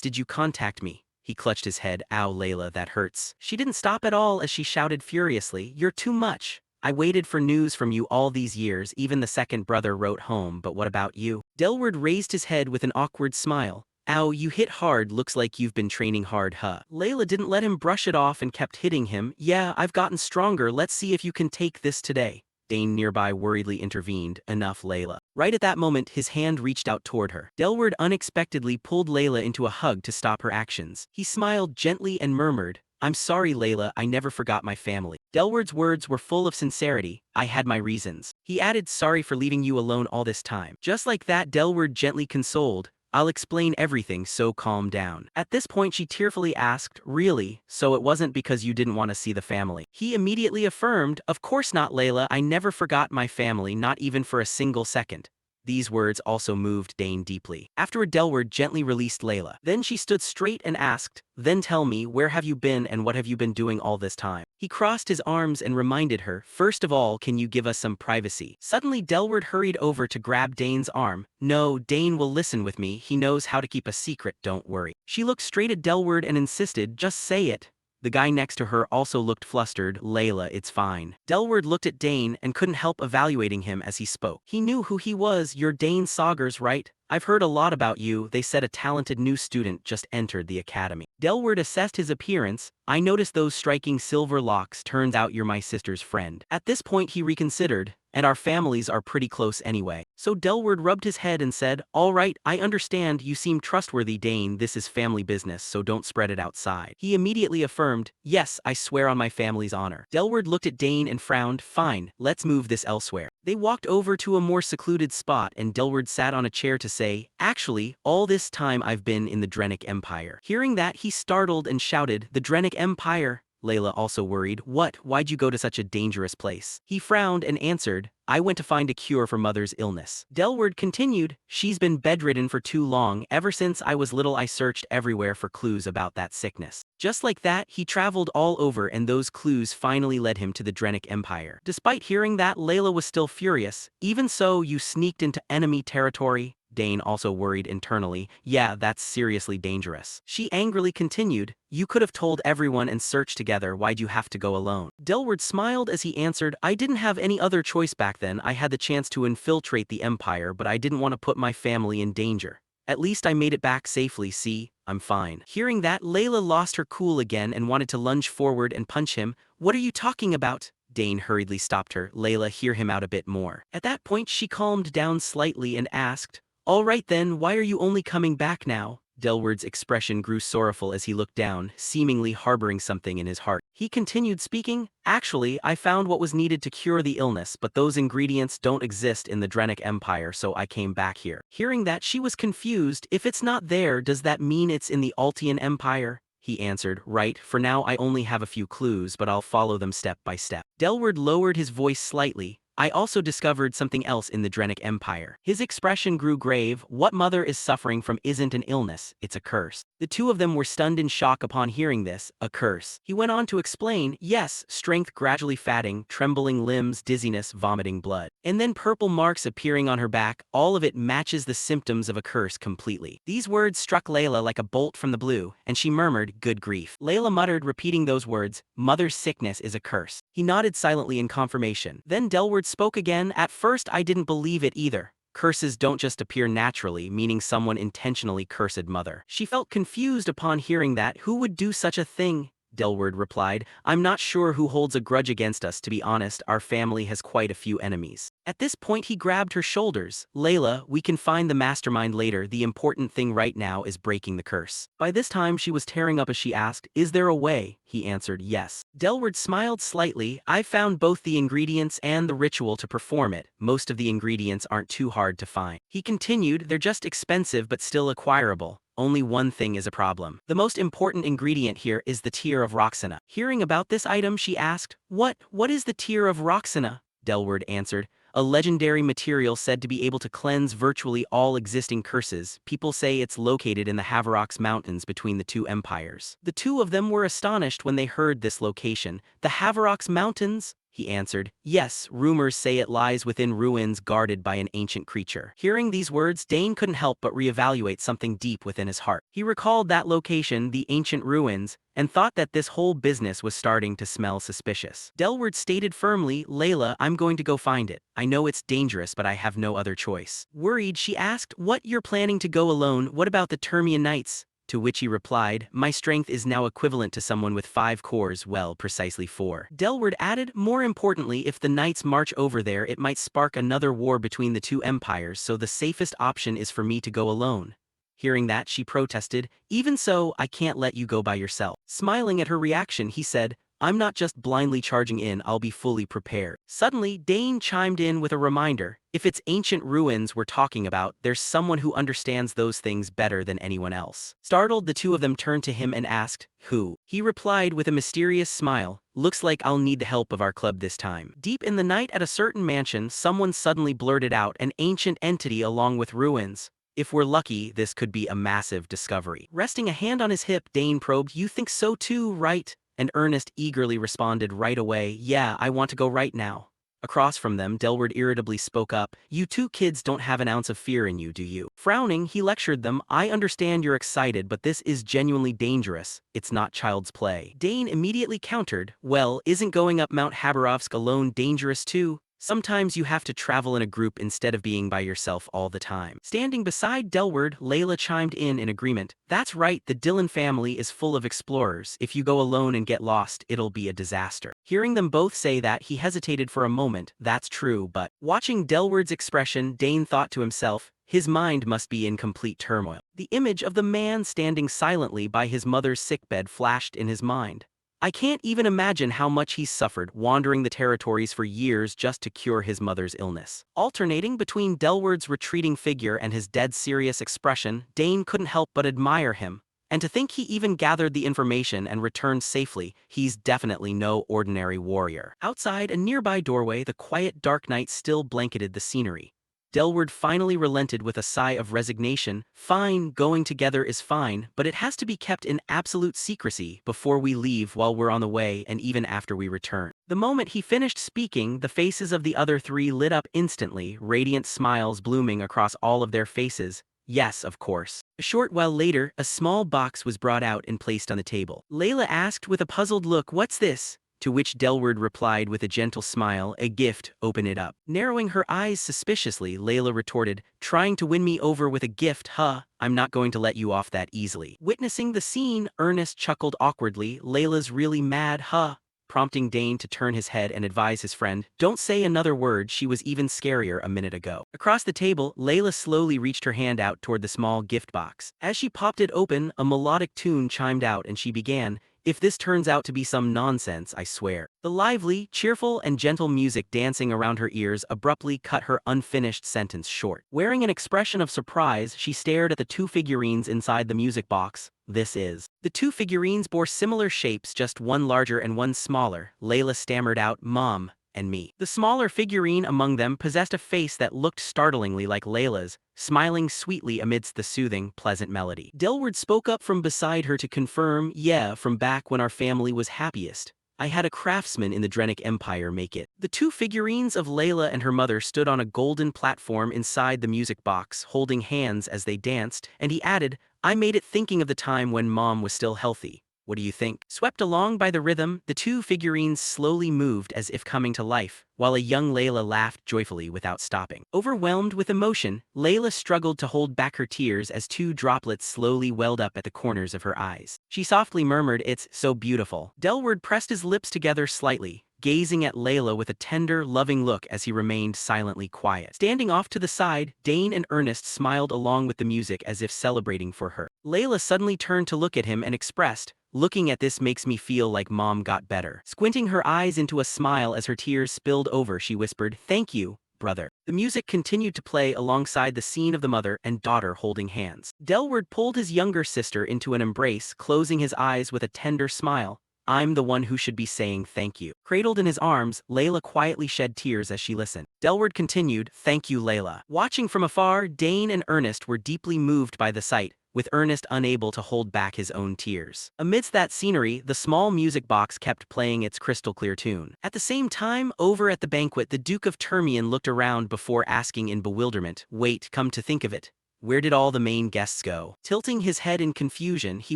did you contact me. He clutched his head. Ow, Layla, that hurts. She didn't stop at all as she shouted furiously, you're too much. I waited for news from you all these years, even the second brother wrote home, but what about you? Delward raised his head with an awkward smile. Ow, you hit hard, looks like you've been training hard, huh? Layla didn't let him brush it off and kept hitting him. Yeah, I've gotten stronger, let's see if you can take this today. Dane nearby worriedly intervened. Enough, Layla. Right at that moment, his hand reached out toward her. Delward unexpectedly pulled Layla into a hug to stop her actions. He smiled gently and murmured, I'm sorry, Layla, I never forgot my family. Delward's words were full of sincerity. I had my reasons. He added, sorry for leaving you alone all this time. Just like that, Delward gently consoled, I'll explain everything, so calm down. At this point she tearfully asked, really, so it wasn't because you didn't want to see the family? He immediately affirmed, of course not, Layla, I never forgot my family, not even for a single second. These words also moved Dane deeply. Afterward, Delward gently released Layla. Then she stood straight and asked, then tell me, where have you been and what have you been doing all this time? He crossed his arms and reminded her, first of all, can you give us some privacy? Suddenly, Delward hurried over to grab Dane's arm. No, Dane will listen with me, he knows how to keep a secret, don't worry. She looked straight at Delward and insisted, just say it. The guy next to her also looked flustered. Layla, it's fine. Delward looked at Dane and couldn't help evaluating him as he spoke. He knew who he was. You're Dane Saugers, right? I've heard a lot about you. They said a talented new student just entered the academy. Delward assessed his appearance. I noticed those striking silver locks. Turns out you're my sister's friend. At this point he reconsidered. And our families are pretty close anyway. So Delward rubbed his head and said, all right, I understand, you seem trustworthy, Dane, this is family business, so don't spread it outside. He immediately affirmed, yes, I swear on my family's honor. Delward looked at Dane and frowned, fine, let's move this elsewhere. They walked over to a more secluded spot and Delward sat on a chair to say, actually, all this time I've been in the Drenic Empire. Hearing that, he startled and shouted, the Drenic Empire? Layla also worried, what, why'd you go to such a dangerous place? He frowned and answered, I went to find a cure for mother's illness. Delward continued, she's been bedridden for too long, ever since I was little I searched everywhere for clues about that sickness. Just like that, he traveled all over and those clues finally led him to the Drenic Empire. Despite hearing that, Layla was still furious. Even so, you sneaked into enemy territory? Dane also worried internally, yeah, that's seriously dangerous. She angrily continued, you could have told everyone and searched together, why'd you have to go alone? Delward smiled as he answered, I didn't have any other choice back then, I had the chance to infiltrate the Empire but I didn't want to put my family in danger. At least I made it back safely, see, I'm fine. Hearing that, Layla lost her cool again and wanted to lunge forward and punch him. What are you talking about? Dane hurriedly stopped her. Layla, hear him out a bit more. At that point she calmed down slightly and asked, all right then, why are you only coming back now? Delward's expression grew sorrowful as he looked down, seemingly harboring something in his heart. He continued speaking, actually, I found what was needed to cure the illness, but those ingredients don't exist in the Drenic Empire, so I came back here. Hearing that, she was confused. If it's not there, does that mean it's in the Altian Empire? He answered, right, for now I only have a few clues, but I'll follow them step by step. Delward lowered his voice slightly. I also discovered something else in the Drenic Empire. His expression grew grave. What mother is suffering from isn't an illness, it's a curse. The two of them were stunned in shock upon hearing this, a curse. He went on to explain, yes, strength gradually fatting, trembling limbs, dizziness, vomiting blood. And then purple marks appearing on her back, all of it matches the symptoms of a curse completely. These words struck Layla like a bolt from the blue, and she murmured, good grief. Layla muttered, repeating those words, mother's sickness is a curse. He nodded silently in confirmation. Then Delward spoke again. At first I didn't believe it either. Curses don't just appear naturally, meaning someone intentionally cursed mother. She felt confused upon hearing that. Who would do such a thing? Delward replied, I'm not sure who holds a grudge against us, to be honest, our family has quite a few enemies. At this point he grabbed her shoulders. Layla, we can find the mastermind later, the important thing right now is breaking the curse. By this time she was tearing up as she asked, is there a way? He answered, yes. Delward smiled slightly, I found both the ingredients and the ritual to perform it. Most of the ingredients aren't too hard to find. He continued, they're just expensive but still acquirable. Only one thing is a problem. The most important ingredient here is the tear of Roxana. Hearing about this item, she asked, What is the tear of Roxana? Delward answered, a legendary material said to be able to cleanse virtually all existing curses. People say it's located in the Haverox Mountains between the two empires. The two of them were astonished when they heard this location. The Haverox Mountains? He answered, yes, rumors say it lies within ruins guarded by an ancient creature. Hearing these words, Dane couldn't help but reevaluate something deep within his heart. He recalled that location, the ancient ruins, and thought that this whole business was starting to smell suspicious. Delward stated firmly, Layla, I'm going to go find it. I know it's dangerous, but I have no other choice. Worried, she asked, what, you're planning to go alone? What about the Termian Knights? To which he replied, my strength is now equivalent to someone with 5 cores, well, precisely 4. Delward added, more importantly, if the knights march over there it might spark another war between the two empires, so the safest option is for me to go alone. Hearing that, she protested, even so, I can't let you go by yourself. Smiling at her reaction, he said, I'm not just blindly charging in, I'll be fully prepared. Suddenly, Dane chimed in with a reminder. If it's ancient ruins we're talking about, there's someone who understands those things better than anyone else. Startled, the two of them turned to him and asked, who? He replied with a mysterious smile, looks like I'll need the help of our club this time. Deep in the night at a certain mansion, someone suddenly blurted out, an ancient entity along with ruins. If we're lucky, this could be a massive discovery. Resting a hand on his hip, Dane probed, you think so too, right? And Ernest eagerly responded right away, yeah, I want to go right now. Across from them, Delward irritably spoke up, you two kids don't have an ounce of fear in you, do you? Frowning, he lectured them, I understand you're excited, but this is genuinely dangerous. It's not child's play. Dane immediately countered, well, isn't going up Mount Haberovsk alone dangerous too? Sometimes you have to travel in a group instead of being by yourself all the time. Standing beside Delward, Layla chimed in agreement. That's right, the Dillon family is full of explorers. If you go alone and get lost, it'll be a disaster. Hearing them both say that, he hesitated for a moment. That's true, but watching Delward's expression, Dane thought to himself, his mind must be in complete turmoil. The image of the man standing silently by his mother's sickbed flashed in his mind. I can't even imagine how much he's suffered, wandering the territories for years just to cure his mother's illness. Alternating between Delward's retreating figure and his dead serious expression, Dane couldn't help but admire him. And to think he even gathered the information and returned safely, he's definitely no ordinary warrior. Outside a nearby doorway, the quiet dark night still blanketed the scenery. Delward finally relented with a sigh of resignation. Fine, going together is fine, but it has to be kept in absolute secrecy before we leave, while we're on the way, and even after we return. The moment he finished speaking, the faces of the other three lit up instantly, radiant smiles blooming across all of their faces. Yes, of course. A short while later, a small box was brought out and placed on the table. Layla asked with a puzzled look, what's this? To which Delward replied with a gentle smile, a gift, open it up. Narrowing her eyes suspiciously, Layla retorted, trying to win me over with a gift, huh? I'm not going to let you off that easily. Witnessing the scene, Ernest chuckled awkwardly, Layla's really mad, huh? Prompting Dane to turn his head and advise his friend, don't say another word, she was even scarier a minute ago. Across the table, Layla slowly reached her hand out toward the small gift box. As she popped it open, a melodic tune chimed out and she began, if this turns out to be some nonsense, I swear. The lively, cheerful, and gentle music dancing around her ears abruptly cut her unfinished sentence short. Wearing an expression of surprise, she stared at the 2 figurines inside the music box. This is. The 2 figurines bore similar shapes, just one larger and one smaller. Layla stammered out, Mom, and me. The smaller figurine among them possessed a face that looked startlingly like Layla's, smiling sweetly amidst the soothing, pleasant melody. Delward spoke up from beside her to confirm, yeah, from back when our family was happiest. I had a craftsman in the Drenic Empire make it. The two figurines of Layla and her mother stood on a golden platform inside the music box, holding hands as they danced, and he added, I made it thinking of the time when Mom was still healthy. What do you think? Swept along by the rhythm, the two figurines slowly moved as if coming to life, while a young Layla laughed joyfully without stopping. Overwhelmed with emotion, Layla struggled to hold back her tears as two droplets slowly welled up at the corners of her eyes. She softly murmured, "It's so beautiful." Delward pressed his lips together slightly, gazing at Layla with a tender, loving look as he remained silently quiet. Standing off to the side, Dane and Ernest smiled along with the music as if celebrating for her. Layla suddenly turned to look at him and expressed, "Looking at this makes me feel like Mom got better." Squinting her eyes into a smile as her tears spilled over, she whispered, "Thank you, brother." The music continued to play alongside the scene of the mother and daughter holding hands. Delward pulled his younger sister into an embrace, closing his eyes with a tender smile. "I'm the one who should be saying thank you." Cradled in his arms, Layla quietly shed tears as she listened. Delward continued, "Thank you, Layla." Watching from afar, Dane and Ernest were deeply moved by the sight, with Ernest unable to hold back his own tears. Amidst that scenery, the small music box kept playing its crystal-clear tune. At the same time, over at the banquet, the Duke of Termian looked around before asking in bewilderment, "Wait, come to think of it, where did all the main guests go?" Tilting his head in confusion, he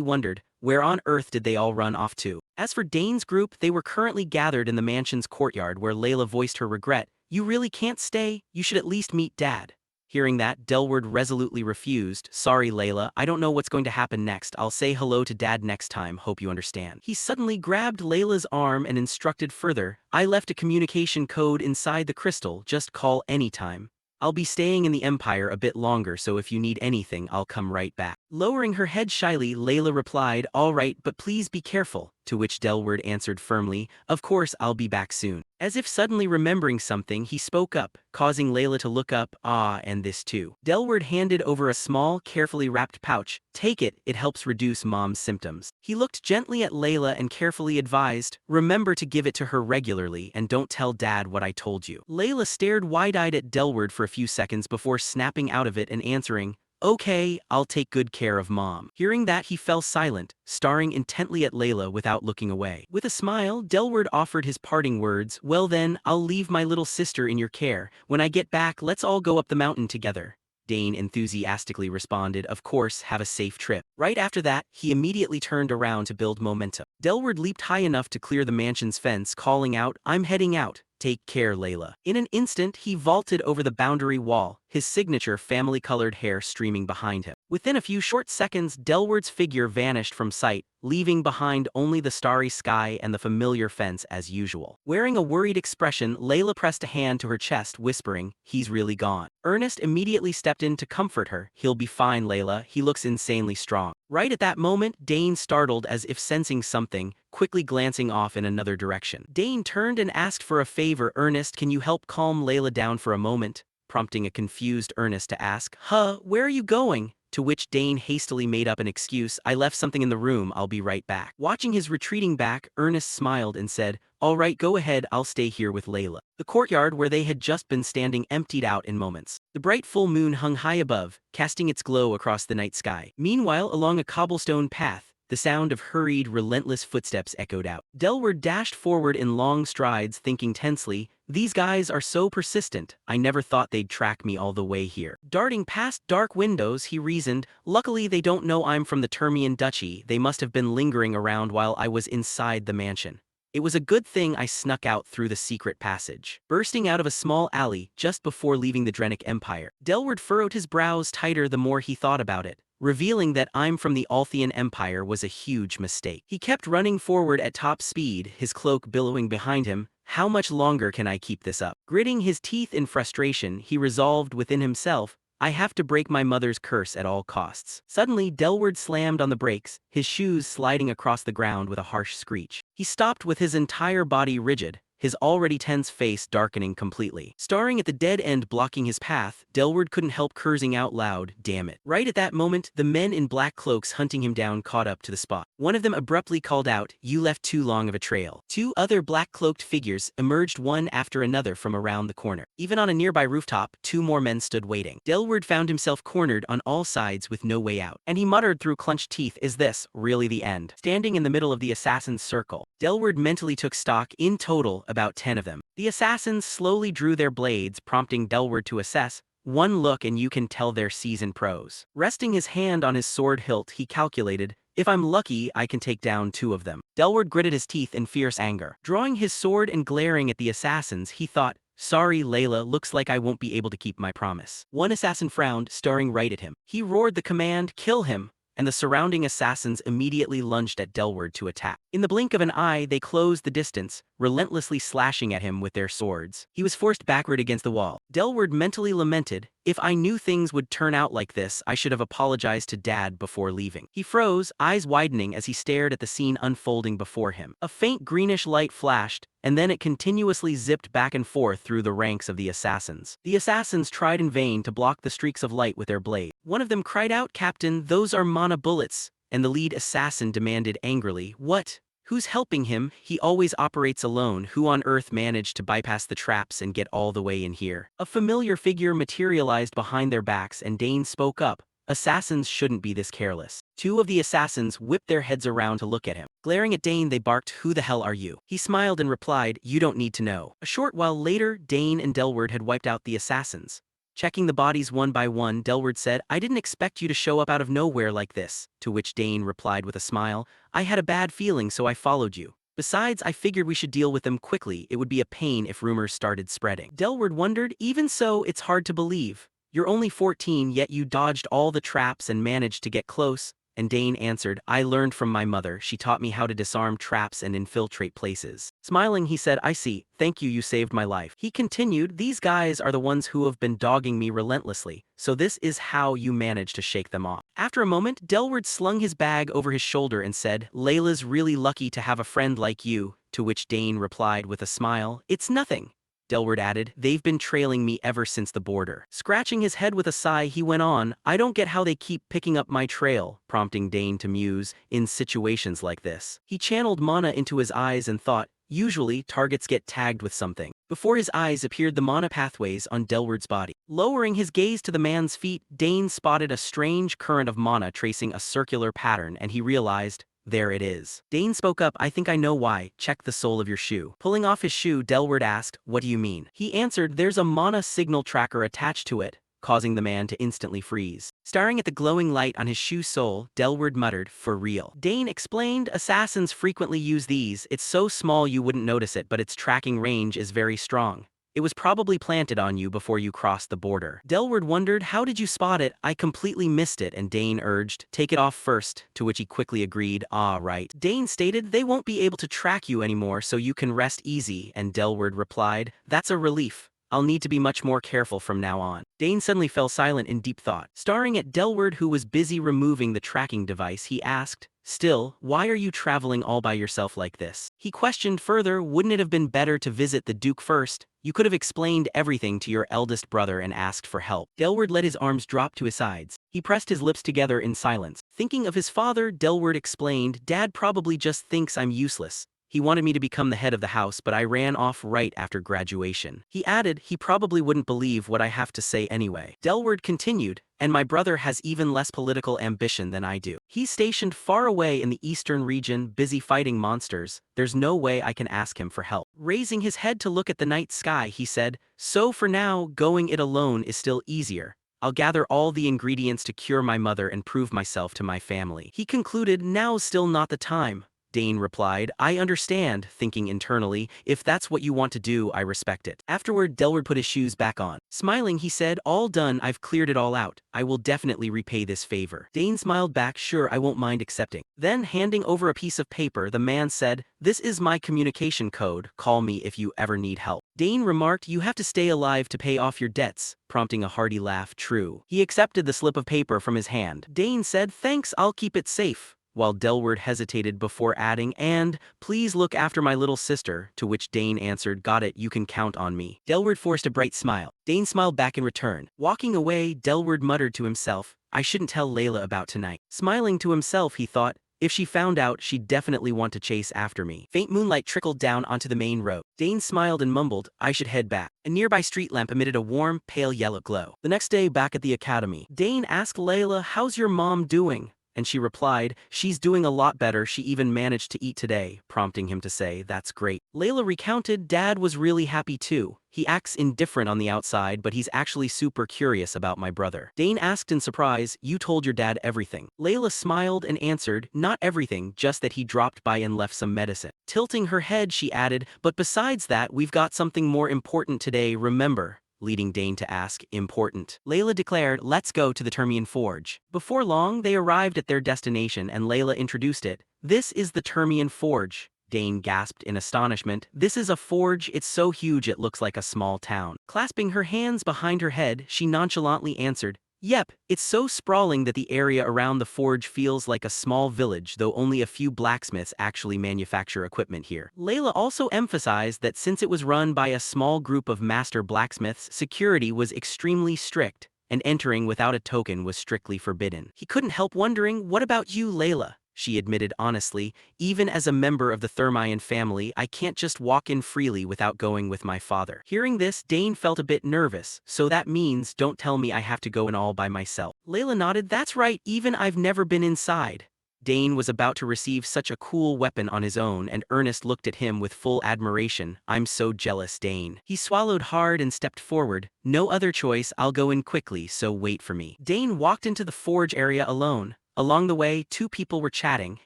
wondered, where on earth did they all run off to? As for Dane's group, they were currently gathered in the mansion's courtyard where Layla voiced her regret. "You really can't stay? You should at least meet Dad." Hearing that, Delward resolutely refused. "Sorry, Layla, I don't know what's going to happen next. I'll say hello to Dad next time, hope you understand." He suddenly grabbed Layla's arm and instructed further, "I left a communication code inside the crystal, just call anytime. I'll be staying in the Empire a bit longer, so if you need anything, I'll come right back." Lowering her head shyly, Layla replied, "All right, but please be careful," to which Delward answered firmly, "Of course, I'll be back soon." As if suddenly remembering something, he spoke up, causing Layla to look up. "Ah, and this too." Delward handed over a small, carefully wrapped pouch. "Take it, it helps reduce Mom's symptoms." He looked gently at Layla and carefully advised, "Remember to give it to her regularly and don't tell Dad what I told you." Layla stared wide-eyed at Delward for a few seconds before snapping out of it and answering, "Okay, I'll take good care of Mom." Hearing that, he fell silent, staring intently at Layla without looking away. With a smile, Delward offered his parting words, "Well then, I'll leave my little sister in your care. When I get back, let's all go up the mountain together." Dane enthusiastically responded, "Of course, have a safe trip." Right after that, he immediately turned around to build momentum. Delward leaped high enough to clear the mansion's fence, calling out, "I'm heading out. Take care, Layla." In an instant, he vaulted over the boundary wall, his signature family-colored hair streaming behind him. Within a few short seconds, Delward's figure vanished from sight, leaving behind only the starry sky and the familiar fence as usual. Wearing a worried expression, Layla pressed a hand to her chest, whispering, "He's really gone." Ernest immediately stepped in to comfort her. "He'll be fine, Layla. He looks insanely strong." Right at that moment, Dane startled as if sensing something, quickly glancing off in another direction. Dane turned and asked for a favor. "Ernest, can you help calm Layla down for a moment?" Prompting a confused Ernest to ask, Where are you going?" To which Dane hastily made up an excuse, "I left something in the room, I'll be right back." Watching his retreating back, Ernest smiled and said, "All right, go ahead, I'll stay here with Layla." The courtyard where they had just been standing emptied out in moments. The bright full moon hung high above, casting its glow across the night sky. Meanwhile, along a cobblestone path, the sound of hurried, relentless footsteps echoed out. Delward dashed forward in long strides, thinking tensely, "These guys are so persistent, I never thought they'd track me all the way here." Darting past dark windows, he reasoned, "Luckily they don't know I'm from the Termian Duchy. They must have been lingering around while I was inside the mansion. It was a good thing I snuck out through the secret passage." Bursting out of a small alley just before leaving the Drenic Empire, Delward furrowed his brows tighter the more he thought about it, revealing that "I'm from the Althian Empire" was a huge mistake. He kept running forward at top speed, his cloak billowing behind him. "How much longer can I keep this up?" Gritting his teeth in frustration, he resolved within himself, "I have to break my mother's curse at all costs." Suddenly, Delward slammed on the brakes, his shoes sliding across the ground with a harsh screech. He stopped with his entire body rigid, his already tense face darkening completely. Staring at the dead end blocking his path, Delward couldn't help cursing out loud, damn it. Right at that moment, the men in black cloaks hunting him down caught up to the spot. One of them abruptly called out, "You left too long of a trail." Two other black-cloaked figures emerged one after another from around the corner. Even on a nearby rooftop, two more men stood waiting. Delward found himself cornered on all sides with no way out, and he muttered through clenched teeth, "Is this really the end?" Standing in the middle of the assassin's circle, Delward mentally took stock, in total about 10 of them. The assassins slowly drew their blades, prompting Delward to assess, "One look and you can tell they're seasoned pros." Resting his hand on his sword hilt, he calculated, "If I'm lucky, I can take down 2 of them." Delward gritted his teeth in fierce anger. Drawing his sword and glaring at the assassins, he thought, "Sorry, Layla, looks like I won't be able to keep my promise." One assassin frowned, staring right at him. He roared the command, "Kill him!" and the surrounding assassins immediately lunged at Delward to attack. In the blink of an eye, they closed the distance, relentlessly slashing at him with their swords. He was forced backward against the wall. Delward mentally lamented, "If I knew things would turn out like this, I should have apologized to Dad before leaving." He froze, eyes widening as he stared at the scene unfolding before him. A faint greenish light flashed, and then it continuously zipped back and forth through the ranks of the assassins. The assassins tried in vain to block the streaks of light with their blade. One of them cried out, "Captain, those are mana bullets," and the lead assassin demanded angrily, "What? Who's helping him? He always operates alone. Who on earth managed to bypass the traps and get all the way in here?" A familiar figure materialized behind their backs and Dane spoke up, "Assassins shouldn't be this careless." 2 of the assassins whipped their heads around to look at him. Glaring at Dane, they barked, "Who the hell are you?" He smiled and replied, "You don't need to know." A short while later, Dane and Delward had wiped out the assassins. Checking the bodies one by one, Delward said, "I didn't expect you to show up out of nowhere like this," to which Dane replied with a smile, "I had a bad feeling so I followed you. Besides, I figured we should deal with them quickly. It would be a pain if rumors started spreading." Delward wondered, "Even so, it's hard to believe. You're only 14, yet you dodged all the traps and managed to get close." And Dane answered, "I learned from my mother. She taught me how to disarm traps and infiltrate places." Smiling, he said, "I see. Thank you, you saved my life." He continued, "These guys are the ones who have been dogging me relentlessly, so this is how you manage to shake them off." After a moment, Delward slung his bag over his shoulder and said, "Layla's really lucky to have a friend like you," to which Dane replied with a smile, "It's nothing." Delward added, "They've been trailing me ever since the border." Scratching his head with a sigh, he went on, "I don't get how they keep picking up my trail," prompting Dane to muse, "in situations like this." He channeled mana into his eyes and thought, "Usually, targets get tagged with something." Before his eyes appeared the mana pathways on Delward's body. Lowering his gaze to the man's feet, Dane spotted a strange current of mana tracing a circular pattern and he realized, there it is. Dane spoke up, "I think I know why. Check the sole of your shoe." Pulling off his shoe, Delward asked, "What do you mean?" He answered, "There's a mana signal tracker attached to it," causing the man to instantly freeze. Staring at the glowing light on his shoe sole, Delward muttered, "For real." Dane explained, "Assassins frequently use these. It's so small you wouldn't notice it, but its tracking range is very strong. It was probably planted on you before you crossed the border." Delward wondered, "How did you spot it? I completely missed it," and Dane urged, "Take it off first," to which he quickly agreed, "Ah, right." Dane stated, "They won't be able to track you anymore so you can rest easy," and Delward replied, "That's a relief. I'll need to be much more careful from now on." Dane suddenly fell silent in deep thought. Staring at Delward, who was busy removing the tracking device, he asked, "Still, why are you traveling all by yourself like this?" He questioned further, "Wouldn't it have been better to visit the Duke first? You could have explained everything to your eldest brother and asked for help." Delward let his arms drop to his sides. He pressed his lips together in silence. Thinking of his father, Delward explained, "Dad probably just thinks I'm useless. He wanted me to become the head of the house, but I ran off right after graduation." He added, "He probably wouldn't believe what I have to say anyway." Delward continued, "And my brother has even less political ambition than I do. He's stationed far away in the eastern region, busy fighting monsters. There's no way I can ask him for help." Raising his head to look at the night sky, he said, "So for now, going it alone is still easier. I'll gather all the ingredients to cure my mother and prove myself to my family." He concluded, "Now's still not the time." Dane replied, "I understand," thinking internally, "If that's what you want to do, I respect it." Afterward, Delward put his shoes back on. Smiling, he said, "All done, I've cleared it all out. I will definitely repay this favor." Dane smiled back, "Sure, I won't mind accepting." Then, handing over a piece of paper, the man said, "This is my communication code. Call me if you ever need help." Dane remarked, "You have to stay alive to pay off your debts," prompting a hearty laugh. "True." He accepted the slip of paper from his hand. Dane said, "Thanks, I'll keep it safe." while Delward hesitated before adding, "And, please look after my little sister," to which Dane answered, "Got it, you can count on me." Delward forced a bright smile. Dane smiled back in return. Walking away, Delward muttered to himself, "I shouldn't tell Layla about tonight." Smiling to himself, he thought, if she found out, she'd definitely want to chase after me. Faint moonlight trickled down onto the main road. Dane smiled and mumbled, "I should head back." A nearby street lamp emitted a warm, pale yellow glow. The next day, back at the academy, Dane asked Layla, "How's your mom doing?" And she replied, "She's doing a lot better, she even managed to eat today," prompting him to say, "That's great." Layla recounted, "Dad was really happy too. He acts indifferent on the outside, but he's actually super curious about my brother." Dane asked in surprise, "You told your dad everything?" Layla smiled and answered, "Not everything, just that he dropped by and left some medicine." Tilting her head, she added, "But besides that, we've got something more important today, remember?" Leading Dane to ask, "Important?" Layla declared, "Let's go to the Termian Forge." Before long, they arrived at their destination and Layla introduced it. "This is the Termian Forge." Dane gasped in astonishment. "This is a forge, it's so huge it looks like a small town." Clasping her hands behind her head, she nonchalantly answered, "Yep, it's so sprawling that the area around the forge feels like a small village, though only a few blacksmiths actually manufacture equipment here." Layla also emphasized that since it was run by a small group of master blacksmiths, security was extremely strict, and entering without a token was strictly forbidden. He couldn't help wondering, "What about you, Layla?" She admitted honestly, "Even as a member of the Thermion family, I can't just walk in freely without going with my father." Hearing this, Dane felt a bit nervous. "So that means, don't tell me I have to go in all by myself." Layla nodded, "That's right, even I've never been inside." Dane was about to receive such a cool weapon on his own, and Ernest looked at him with full admiration. "I'm so jealous, Dane." He swallowed hard and stepped forward. "No other choice, I'll go in quickly, so wait for me." Dane walked into the forge area alone. Along the way, two people were chatting.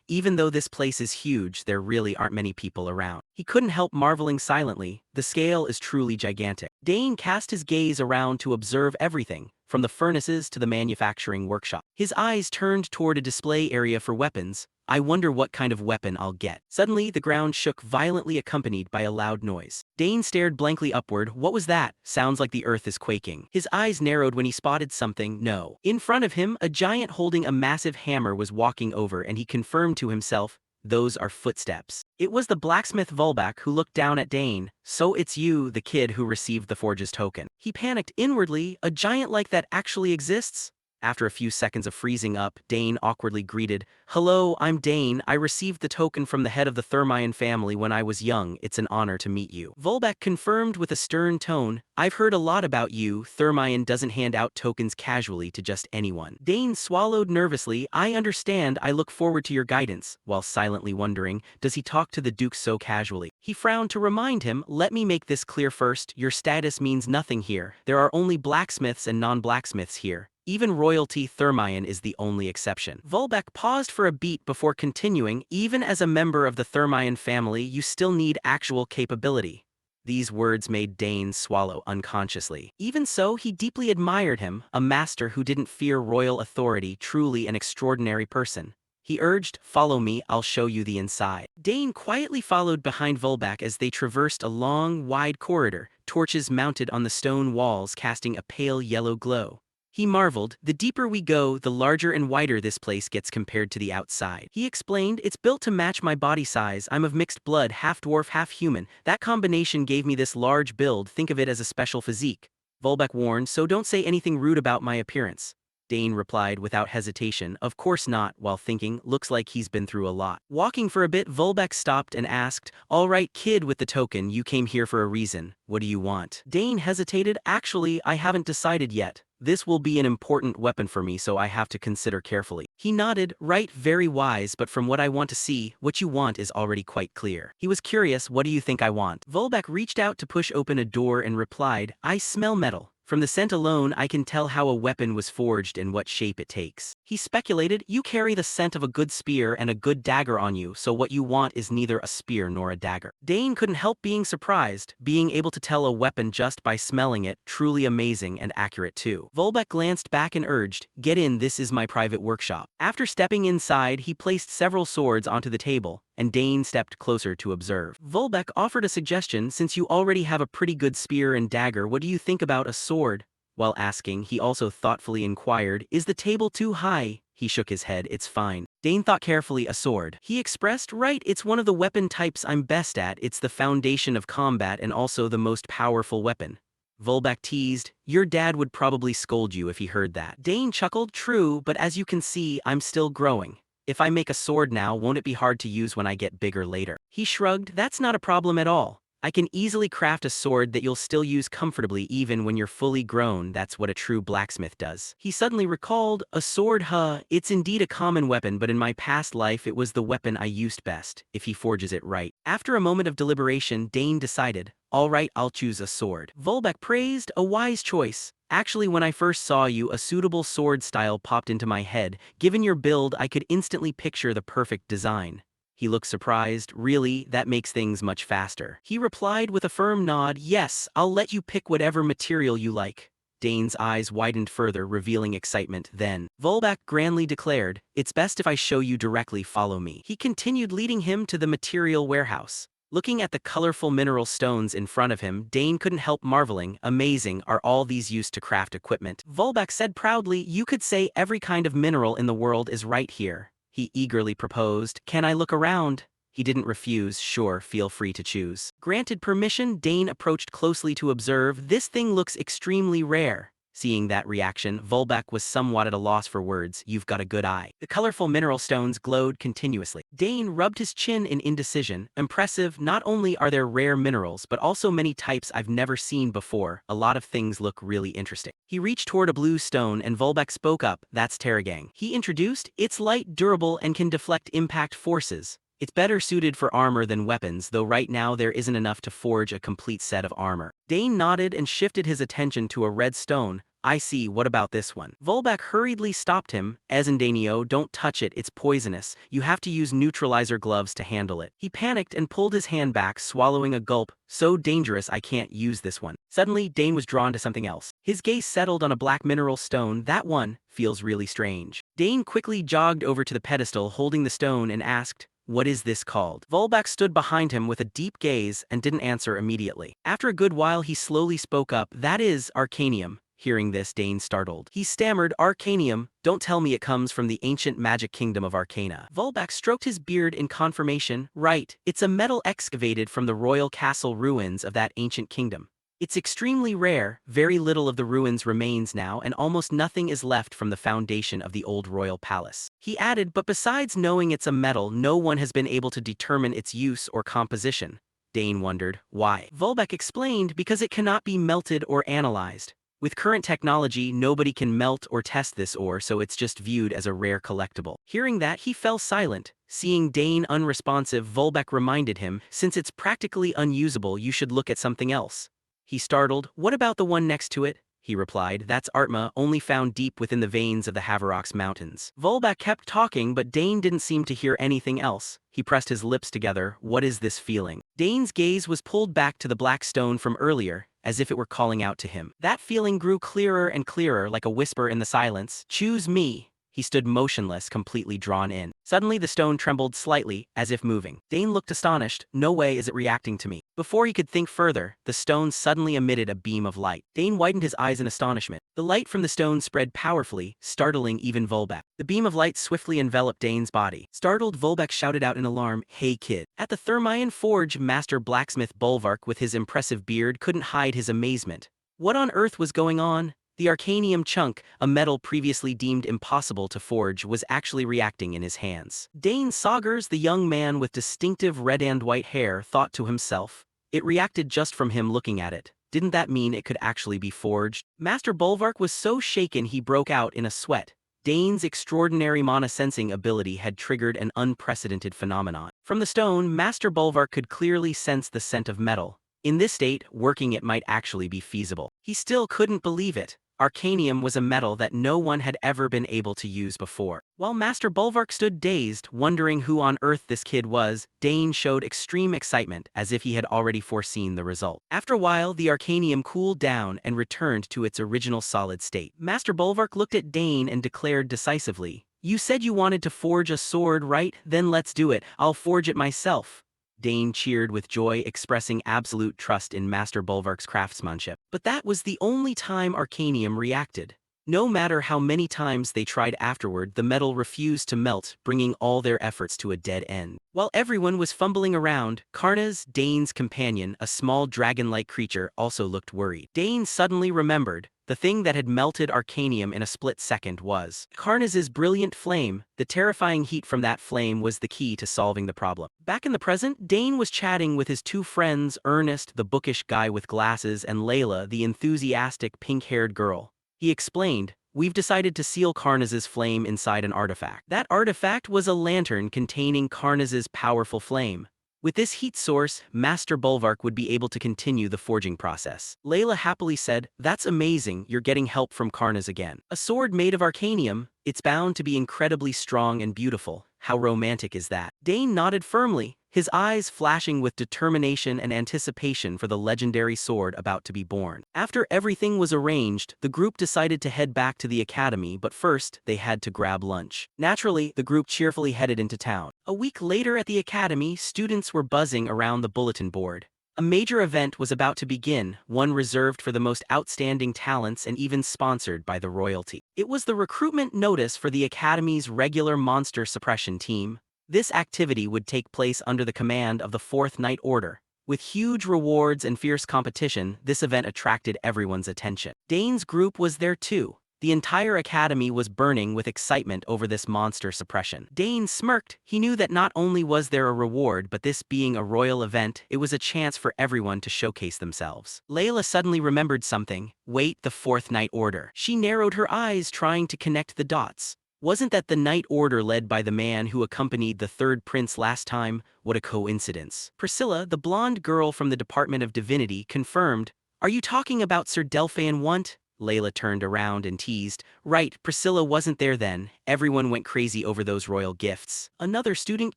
Even though this place is huge, there really aren't many people around. He couldn't help marveling silently. The scale is truly gigantic. Dane cast his gaze around to observe everything, from the furnaces to the manufacturing workshop. His eyes turned toward a display area for weapons. "I wonder what kind of weapon I'll get." Suddenly, the ground shook violently, accompanied by a loud noise. Dane stared blankly upward. "What was that?" "Sounds like the earth is quaking." His eyes narrowed when he spotted something. No. In front of him, a giant holding a massive hammer was walking over, and he confirmed to himself, "Those are footsteps." It was the blacksmith Volbak, who looked down at Dane. "So it's you, the kid who received the forge's token." He panicked inwardly. "A giant like that actually exists?" After a few seconds of freezing up, Dane awkwardly greeted, "Hello, I'm Dane. I received the token from the head of the Thermion family when I was young. It's an honor to meet you." Volbek confirmed with a stern tone, "I've heard a lot about you. Thermion doesn't hand out tokens casually to just anyone." Dane swallowed nervously. "I understand. I look forward to your guidance," while silently wondering, does he talk to the Duke so casually? He frowned to remind him, "Let me make this clear first. Your status means nothing here. There are only blacksmiths and non-blacksmiths here. Even royalty Thermion is the only exception." Volbek paused for a beat before continuing, "Even as a member of the Thermion family, you still need actual capability." These words made Dane swallow unconsciously. Even so, he deeply admired him, a master who didn't fear royal authority, truly an extraordinary person. He urged, "Follow me, I'll show you the inside." Dane quietly followed behind Volbek as they traversed a long, wide corridor, torches mounted on the stone walls casting a pale yellow glow. He marveled, "The deeper we go, the larger and wider this place gets compared to the outside." He explained, "It's built to match my body size. I'm of mixed blood, half dwarf, half human. That combination gave me this large build. Think of it as a special physique." Volbek warned, "So don't say anything rude about my appearance." Dane replied without hesitation, "Of course not," while thinking, "Looks like he's been through a lot." Walking for a bit, Volbek stopped and asked, "All right, kid with the token, you came here for a reason. What do you want?" Dane hesitated. "Actually, I haven't decided yet. This will be an important weapon for me, so I have to consider carefully." He nodded, "Right, very wise, but from what I want to see, what you want is already quite clear." He was curious, "What do you think I want?" Volbek reached out to push open a door and replied, "I smell metal. From the scent alone, I can tell how a weapon was forged and what shape it takes." He speculated, "You carry the scent of a good spear and a good dagger on you, so what you want is neither a spear nor a dagger." Dane couldn't help being surprised, being able to tell a weapon just by smelling it, truly amazing and accurate too. Volbek glanced back and urged, "Get in, this is my private workshop." After stepping inside, he placed several swords onto the table, and Dane stepped closer to observe. Volbek offered a suggestion, "Since you already have a pretty good spear and dagger, what do you think about a sword?" While asking, he also thoughtfully inquired, "Is the table too high?" He shook his head. It's fine. Dane thought carefully. A sword. He expressed, right, it's one of the weapon types I'm best at. It's the foundation of combat and also the most powerful weapon. Volbek teased, your dad would probably scold you if he heard that. Dane chuckled, true, but as you can see, I'm still growing. If I make a sword now, won't it be hard to use when I get bigger later? He shrugged, that's not a problem at all. I can easily craft a sword that you'll still use comfortably even when you're fully grown. That's what a true blacksmith does. He suddenly recalled, a sword, huh? It's indeed a common weapon, but in my past life it was the weapon I used best, if he forges it right. After a moment of deliberation, Dane decided, all right, I'll choose a sword. Volbek praised, a wise choice. Actually, when I first saw you, a suitable sword style popped into my head. Given your build, I could instantly picture the perfect design. He looked surprised. Really, that makes things much faster. He replied with a firm nod, yes, I'll let you pick whatever material you like. Dane's eyes widened further, revealing excitement. Then, Volbek grandly declared, it's best if I show you directly, follow me. He continued, leading him to the material warehouse. Looking at the colorful mineral stones in front of him, Dane couldn't help marveling. Amazing, are all these used to craft equipment? Volbek said proudly, you could say every kind of mineral in the world is right here. He eagerly proposed, can I look around? He didn't refuse, sure, feel free to choose. Granted permission, Dane approached closely to observe, this thing looks extremely rare. Seeing that reaction, Volbek was somewhat at a loss for words, you've got a good eye. The colorful mineral stones glowed continuously. Dane rubbed his chin in indecision. Impressive, not only are there rare minerals but also many types I've never seen before, a lot of things look really interesting. He reached toward a blue stone and Volbek spoke up, that's Terragang. He introduced, it's light, durable and can deflect impact forces. It's better suited for armor than weapons, though right now there isn't enough to forge a complete set of armor. Dane nodded and shifted his attention to a red stone. I see, what about this one? Volbek hurriedly stopped him. Ezendanio, don't touch it, it's poisonous. You have to use neutralizer gloves to handle it. He panicked and pulled his hand back, swallowing a gulp. So dangerous, I can't use this one. Suddenly, Dane was drawn to something else. His gaze settled on a black mineral stone. That one feels really strange. Dane quickly jogged over to the pedestal holding the stone and asked, what is this called? Volbek stood behind him with a deep gaze and didn't answer immediately. After a good while he slowly spoke up, that is Arcanium. Hearing this, Dane startled. He stammered, Arcanium, don't tell me it comes from the ancient magic kingdom of Arcana. Volbek stroked his beard in confirmation, right, it's a metal excavated from the royal castle ruins of that ancient kingdom. It's extremely rare, very little of the ruins remains now and almost nothing is left from the foundation of the old royal palace. He added, but besides knowing it's a metal, no one has been able to determine its use or composition. Dane wondered, why? Volbek explained, because it cannot be melted or analyzed. With current technology, nobody can melt or test this ore, so it's just viewed as a rare collectible. Hearing that, he fell silent. Seeing Dane unresponsive, Volbek reminded him, since it's practically unusable, you should look at something else. He startled, what about the one next to it? He replied, that's Artma, only found deep within the veins of the Haverox Mountains. Volbek kept talking, but Dane didn't seem to hear anything else. He pressed his lips together, what is this feeling? Dane's gaze was pulled back to the black stone from earlier, as if it were calling out to him. That feeling grew clearer and clearer like a whisper in the silence, choose me. He stood motionless, completely drawn in. Suddenly the stone trembled slightly, as if moving. Dane looked astonished, no way is it reacting to me. Before he could think further, the stone suddenly emitted a beam of light. Dane widened his eyes in astonishment. The light from the stone spread powerfully, startling even Volbek. The beam of light swiftly enveloped Dane's body. Startled, Volbek shouted out in alarm, hey kid. At the Thermaean Forge, Master Blacksmith Bolvark with his impressive beard couldn't hide his amazement. What on earth was going on? The Arcanium chunk, a metal previously deemed impossible to forge, was actually reacting in his hands. Dane Saugers, the young man with distinctive red and white hair, thought to himself. It reacted just from him looking at it. Didn't that mean it could actually be forged? Master Bolvark was so shaken he broke out in a sweat. Dane's extraordinary mana-sensing ability had triggered an unprecedented phenomenon. From the stone, Master Bolvark could clearly sense the scent of metal. In this state, working it might actually be feasible. He still couldn't believe it. Arcanium was a metal that no one had ever been able to use before. While Master Bolvark stood dazed, wondering who on earth this kid was, Dane showed extreme excitement, as if he had already foreseen the result. After a while, the Arcanium cooled down and returned to its original solid state. Master Bolvark looked at Dane and declared decisively, you said you wanted to forge a sword, right? Then let's do it. I'll forge it myself. Dane cheered with joy, expressing absolute trust in Master Bolvark's craftsmanship. But that was the only time Arcanium reacted. No matter how many times they tried afterward, the metal refused to melt, bringing all their efforts to a dead end. While everyone was fumbling around, Karna's, Dane's companion, a small dragon-like creature, also looked worried. Dane suddenly remembered. The thing that had melted Arcanium in a split second was Karnas's brilliant flame. The terrifying heat from that flame was the key to solving the problem. Back in the present, Dane was chatting with his two friends, Ernest, the bookish guy with glasses, and Layla, the enthusiastic pink-haired girl. He explained, "We've decided to seal Karnas's flame inside an artifact." That artifact was a lantern containing Karnas's powerful flame. With this heat source, Master Bulwark would be able to continue the forging process. Layla happily said, "That's amazing, you're getting help from Karnas again. A sword made of Arcanium, it's bound to be incredibly strong and beautiful. How romantic is that?" Dane nodded firmly, his eyes flashing with determination and anticipation for the legendary sword about to be born. After everything was arranged, the group decided to head back to the academy, but first, they had to grab lunch. Naturally, the group cheerfully headed into town. A week later at the academy, students were buzzing around the bulletin board. A major event was about to begin, one reserved for the most outstanding talents and even sponsored by the royalty. It was the recruitment notice for the Academy's regular monster suppression team. This activity would take place under the command of the Fourth Night Order. With huge rewards and fierce competition, this event attracted everyone's attention. Dane's group was there too. The entire academy was burning with excitement over this monster suppression. Dane smirked. He knew that not only was there a reward, but this being a royal event, it was a chance for everyone to showcase themselves. Layla suddenly remembered something. Wait, the Fourth Night Order. She narrowed her eyes, trying to connect the dots. Wasn't that the Night Order led by the man who accompanied the third prince last time? What a coincidence. Priscilla, the blonde girl from the Department of Divinity, confirmed. "Are you talking about Sir Delphian Want?" Layla turned around and teased. "Right, Priscilla wasn't there then. Everyone went crazy over those royal gifts." Another student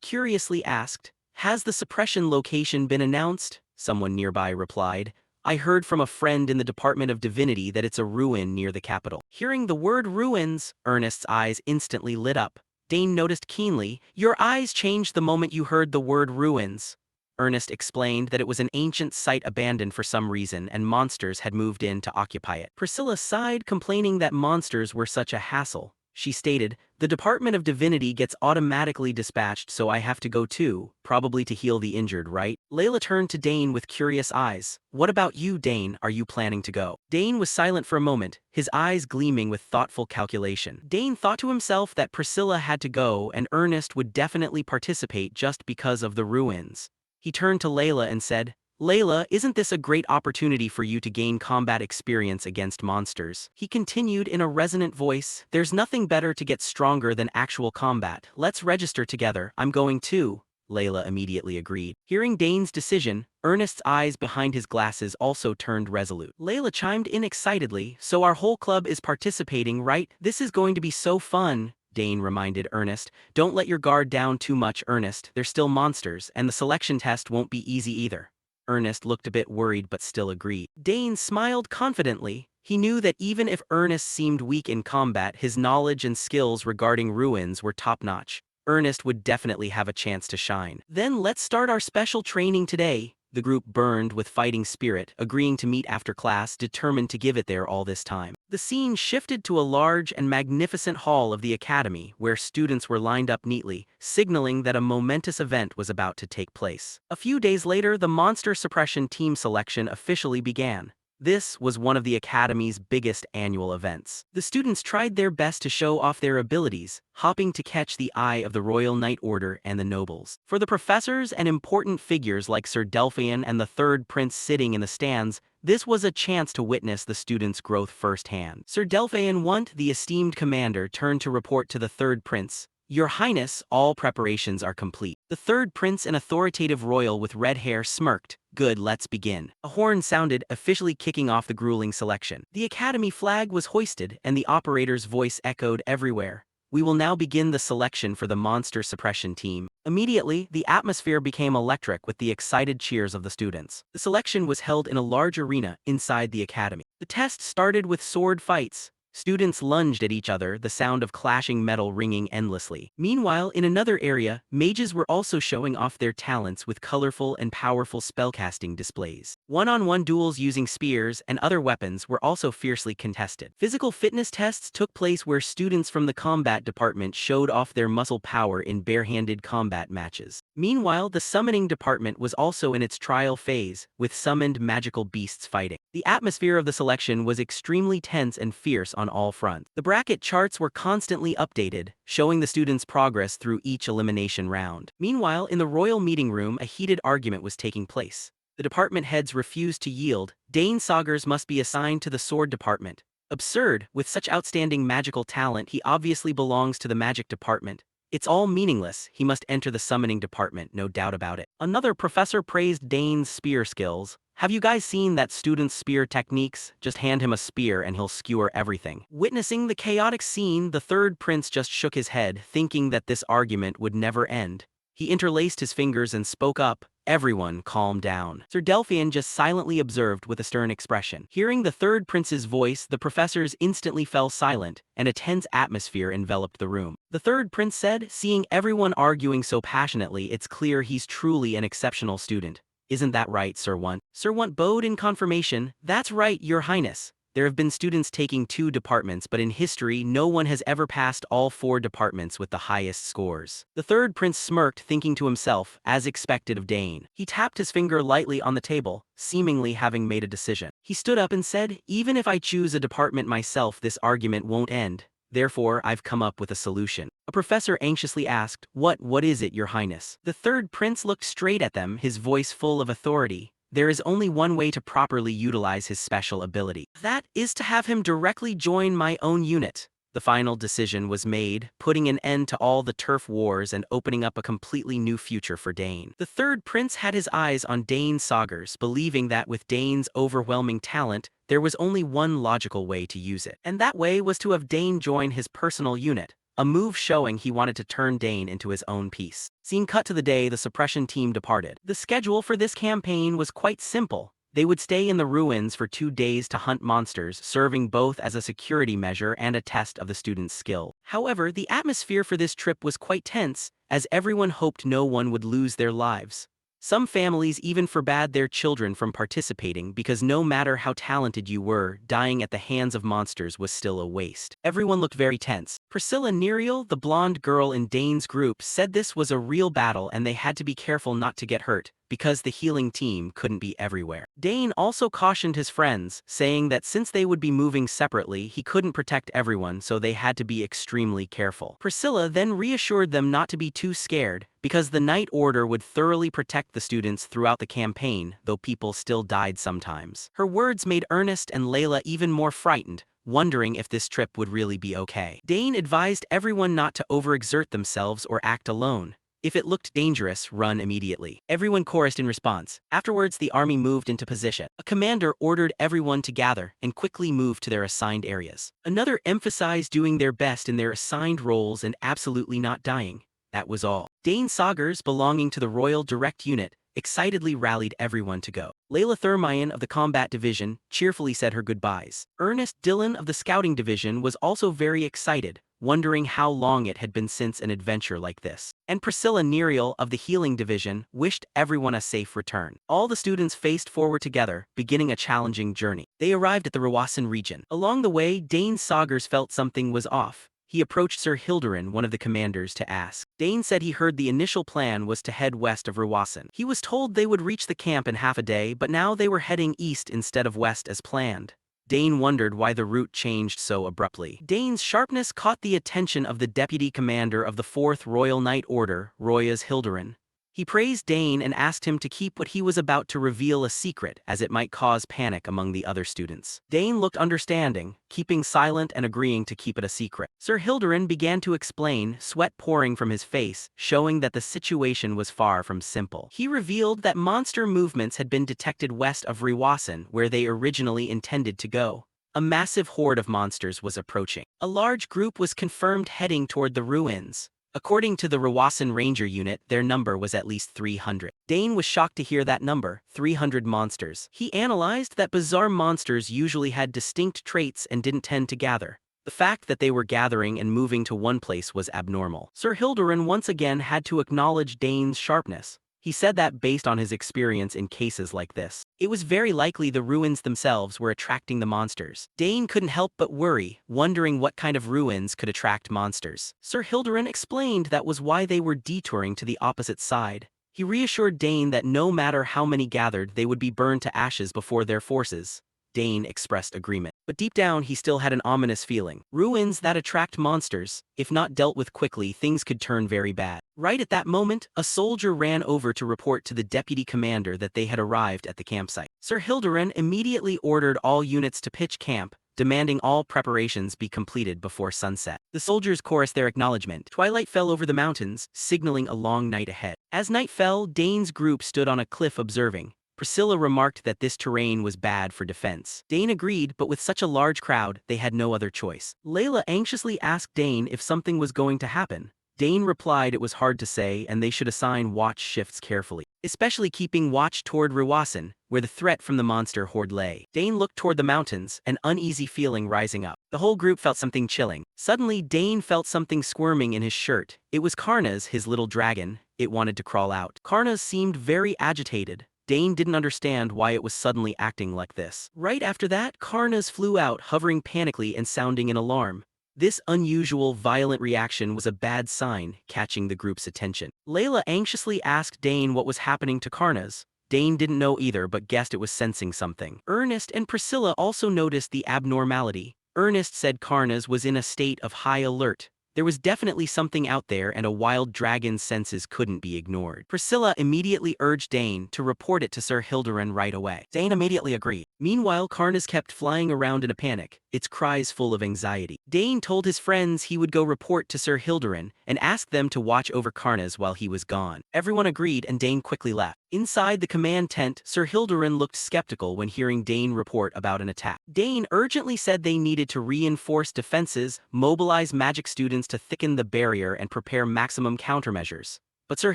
curiously asked, "Has the suppression location been announced?" Someone nearby replied, "I heard from a friend in the Department of Divinity that it's a ruin near the capital." Hearing the word ruins, Ernest's eyes instantly lit up. Dane noticed keenly, "Your eyes changed the moment you heard the word ruins." Ernest explained that it was an ancient site abandoned for some reason and monsters had moved in to occupy it. Priscilla sighed, complaining that monsters were such a hassle. She stated, "The Department of Divinity gets automatically dispatched, so I have to go too, probably to heal the injured, right?" Layla turned to Dane with curious eyes. "What about you, Dane? Are you planning to go?" Dane was silent for a moment, his eyes gleaming with thoughtful calculation. Dane thought to himself that Priscilla had to go and Ernest would definitely participate just because of the ruins. He turned to Layla and said, "Layla, isn't this a great opportunity for you to gain combat experience against monsters?" He continued in a resonant voice, "There's nothing better to get stronger than actual combat. Let's register together. I'm going too." Layla immediately agreed. Hearing Dane's decision, Ernest's eyes behind his glasses also turned resolute. Layla chimed in excitedly, "So our whole club is participating, right? This is going to be so fun." Dane reminded Ernest, "Don't let your guard down too much, Ernest. They're still monsters, and the selection test won't be easy either." Ernest looked a bit worried but still agreed. Dane smiled confidently. He knew that even if Ernest seemed weak in combat, his knowledge and skills regarding ruins were top-notch. Ernest would definitely have a chance to shine. "Then let's start our special training today." The group burned with fighting spirit, agreeing to meet after class, determined to give it their all this time. The scene shifted to a large and magnificent hall of the academy, where students were lined up neatly, signaling that a momentous event was about to take place. A few days later, the monster suppression team selection officially began. This was one of the Academy's biggest annual events. The students tried their best to show off their abilities, hoping to catch the eye of the Royal Knight Order and the nobles. For the professors and important figures like Sir Delphian and the Third Prince sitting in the stands, this was a chance to witness the students' growth firsthand. Sir Delphian Want, the esteemed commander, turned to report to the Third Prince, "Your Highness, all preparations are complete." The Third Prince, an authoritative royal with red hair, smirked. "Good, let's begin." A horn sounded, officially kicking off the grueling selection. The Academy flag was hoisted, and the operator's voice echoed everywhere. "We will now begin the selection for the monster suppression team." Immediately, the atmosphere became electric with the excited cheers of the students. The selection was held in a large arena inside the academy. The test started with sword fights. Students lunged at each other, the sound of clashing metal ringing endlessly. Meanwhile, in another area, mages were also showing off their talents with colorful and powerful spellcasting displays. One-on-one duels using spears and other weapons were also fiercely contested. Physical fitness tests took place where students from the combat department showed off their muscle power in barehanded combat matches. Meanwhile, the summoning department was also in its trial phase, with summoned magical beasts fighting. The atmosphere of the selection was extremely tense and fierce on all fronts. The bracket charts were constantly updated, showing the students' progress through each elimination round. Meanwhile, in the royal meeting room, a heated argument was taking place. The department heads refused to yield. Dane Saugers must be assigned to the sword department. Absurd, with such outstanding magical talent, he obviously belongs to the magic department. It's all meaningless, he must enter the summoning department, no doubt about it. Another professor praised Dane's spear skills. Have you guys seen that student's spear techniques? Just hand him a spear and he'll skewer everything. Witnessing the chaotic scene, the third prince just shook his head, thinking that this argument would never end. He interlaced his fingers and spoke up. Everyone calm down. Sir Delphian just silently observed with a stern expression. Hearing the third prince's voice, the professors instantly fell silent, and a tense atmosphere enveloped the room. The third prince said, seeing everyone arguing so passionately, it's clear he's truly an exceptional student. Isn't that right, Sir Want? Sir Want bowed in confirmation. That's right, Your Highness. There have been students taking 2 departments, but in history, no one has ever passed all 4 departments with the highest scores. The third prince smirked, thinking to himself, as expected of Dane. He tapped his finger lightly on the table, seemingly having made a decision. He stood up and said, even if I choose a department myself, this argument won't end. Therefore, I've come up with a solution. A professor anxiously asked, What is it, Your Highness? The third prince looked straight at them, his voice full of authority. There is only one way to properly utilize his special ability. That is to have him directly join my own unit. The final decision was made, putting an end to all the turf wars and opening up a completely new future for Dane. The third prince had his eyes on Dane Saugers, believing that with Dane's overwhelming talent, there was only one logical way to use it. And that way was to have Dane join his personal unit. A move showing he wanted to turn Dane into his own piece. Scene cut to the day the suppression team departed. The schedule for this campaign was quite simple. They would stay in the ruins for 2 days to hunt monsters, serving both as a security measure and a test of the students' skill. However, the atmosphere for this trip was quite tense, as everyone hoped no one would lose their lives. Some families even forbade their children from participating because no matter how talented you were, dying at the hands of monsters was still a waste. Everyone looked very tense. Priscilla Neriel, the blonde girl in Dane's group, said this was a real battle and they had to be careful not to get hurt, because the healing team couldn't be everywhere. Dane also cautioned his friends, saying that since they would be moving separately, he couldn't protect everyone, so they had to be extremely careful. Priscilla then reassured them not to be too scared, because the Night Order would thoroughly protect the students throughout the campaign, though people still died sometimes. Her words made Ernest and Layla even more frightened, wondering if this trip would really be okay. Dane advised everyone not to overexert themselves or act alone. If it looked dangerous, run immediately. Everyone chorused in response. Afterwards, the army moved into position. A commander ordered everyone to gather and quickly move to their assigned areas. Another emphasized doing their best in their assigned roles and absolutely not dying. That was all. Dane Saugers, belonging to the Royal Direct Unit, excitedly rallied everyone to go. Layla Thermion of the Combat Division cheerfully said her goodbyes. Ernest Dillon of the Scouting Division was also very excited, wondering how long it had been since an adventure like this. And Priscilla Neriel of the Healing Division wished everyone a safe return. All the students faced forward together, beginning a challenging journey. They arrived at the Rawasan region. Along the way, Dane Saugers felt something was off. He approached Sir Hilderin, one of the commanders, to ask. Dane said he heard the initial plan was to head west of Rawasan. He was told they would reach the camp in half a day, but now they were heading east instead of west as planned. Dane wondered why the route changed so abruptly. Dane's sharpness caught the attention of the deputy commander of the 4th Royal Night Order, Royas Hilderin. He praised Dane and asked him to keep what he was about to reveal a secret, as it might cause panic among the other students. Dane looked understanding, keeping silent and agreeing to keep it a secret. Sir Hilderin began to explain, sweat pouring from his face, showing that the situation was far from simple. He revealed that monster movements had been detected west of Rawasan, where they originally intended to go. A massive horde of monsters was approaching. A large group was confirmed heading toward the ruins. According to the Rawasan Ranger Unit, their number was at least 300. Dane was shocked to hear that number, 300 monsters. He analyzed that bizarre monsters usually had distinct traits and didn't tend to gather. The fact that they were gathering and moving to one place was abnormal. Sir Hilderin once again had to acknowledge Dane's sharpness. He said that based on his experience in cases like this, it was very likely the ruins themselves were attracting the monsters. Dane couldn't help but worry, wondering what kind of ruins could attract monsters. Sir Hilderin explained that was why they were detouring to the opposite side. He reassured Dane that no matter how many gathered, they would be burned to ashes before their forces. Dane expressed agreement. But deep down, he still had an ominous feeling. Ruins that attract monsters, if not dealt with quickly, things could turn very bad. Right at that moment, a soldier ran over to report to the deputy commander that they had arrived at the campsite. Sir Hilderin immediately ordered all units to pitch camp, demanding all preparations be completed before sunset. The soldiers chorused their acknowledgement. Twilight fell over the mountains, signaling a long night ahead. As night fell, Dane's group stood on a cliff observing. Priscilla remarked that this terrain was bad for defense. Dane agreed, but with such a large crowd, they had no other choice. Layla anxiously asked Dane if something was going to happen. Dane replied it was hard to say and they should assign watch shifts carefully, especially keeping watch toward Ruwasan, where the threat from the monster horde lay. Dane looked toward the mountains, an uneasy feeling rising up. The whole group felt something chilling. Suddenly, Dane felt something squirming in his shirt. It was Karna's, his little dragon. It wanted to crawl out. Karna seemed very agitated. Dane didn't understand why it was suddenly acting like this. Right after that, Karnas flew out, hovering panically and sounding an alarm. This unusual, violent reaction was a bad sign, catching the group's attention. Layla anxiously asked Dane what was happening to Karnas. Dane didn't know either but guessed it was sensing something. Ernest and Priscilla also noticed the abnormality. Ernest said Karnas was in a state of high alert. There was definitely something out there and a wild dragon's senses couldn't be ignored. Priscilla immediately urged Dane to report it to Sir Hilderin right away. Dane immediately agreed. Meanwhile, Karnas kept flying around in a panic, its cries full of anxiety. Dane told his friends he would go report to Sir Hilderin and ask them to watch over Karnas while he was gone. Everyone agreed and Dane quickly left. Inside the command tent, Sir Hilderin looked skeptical when hearing Dane report about an attack. Dane urgently said they needed to reinforce defenses, mobilize magic students to thicken the barrier and prepare maximum countermeasures. But Sir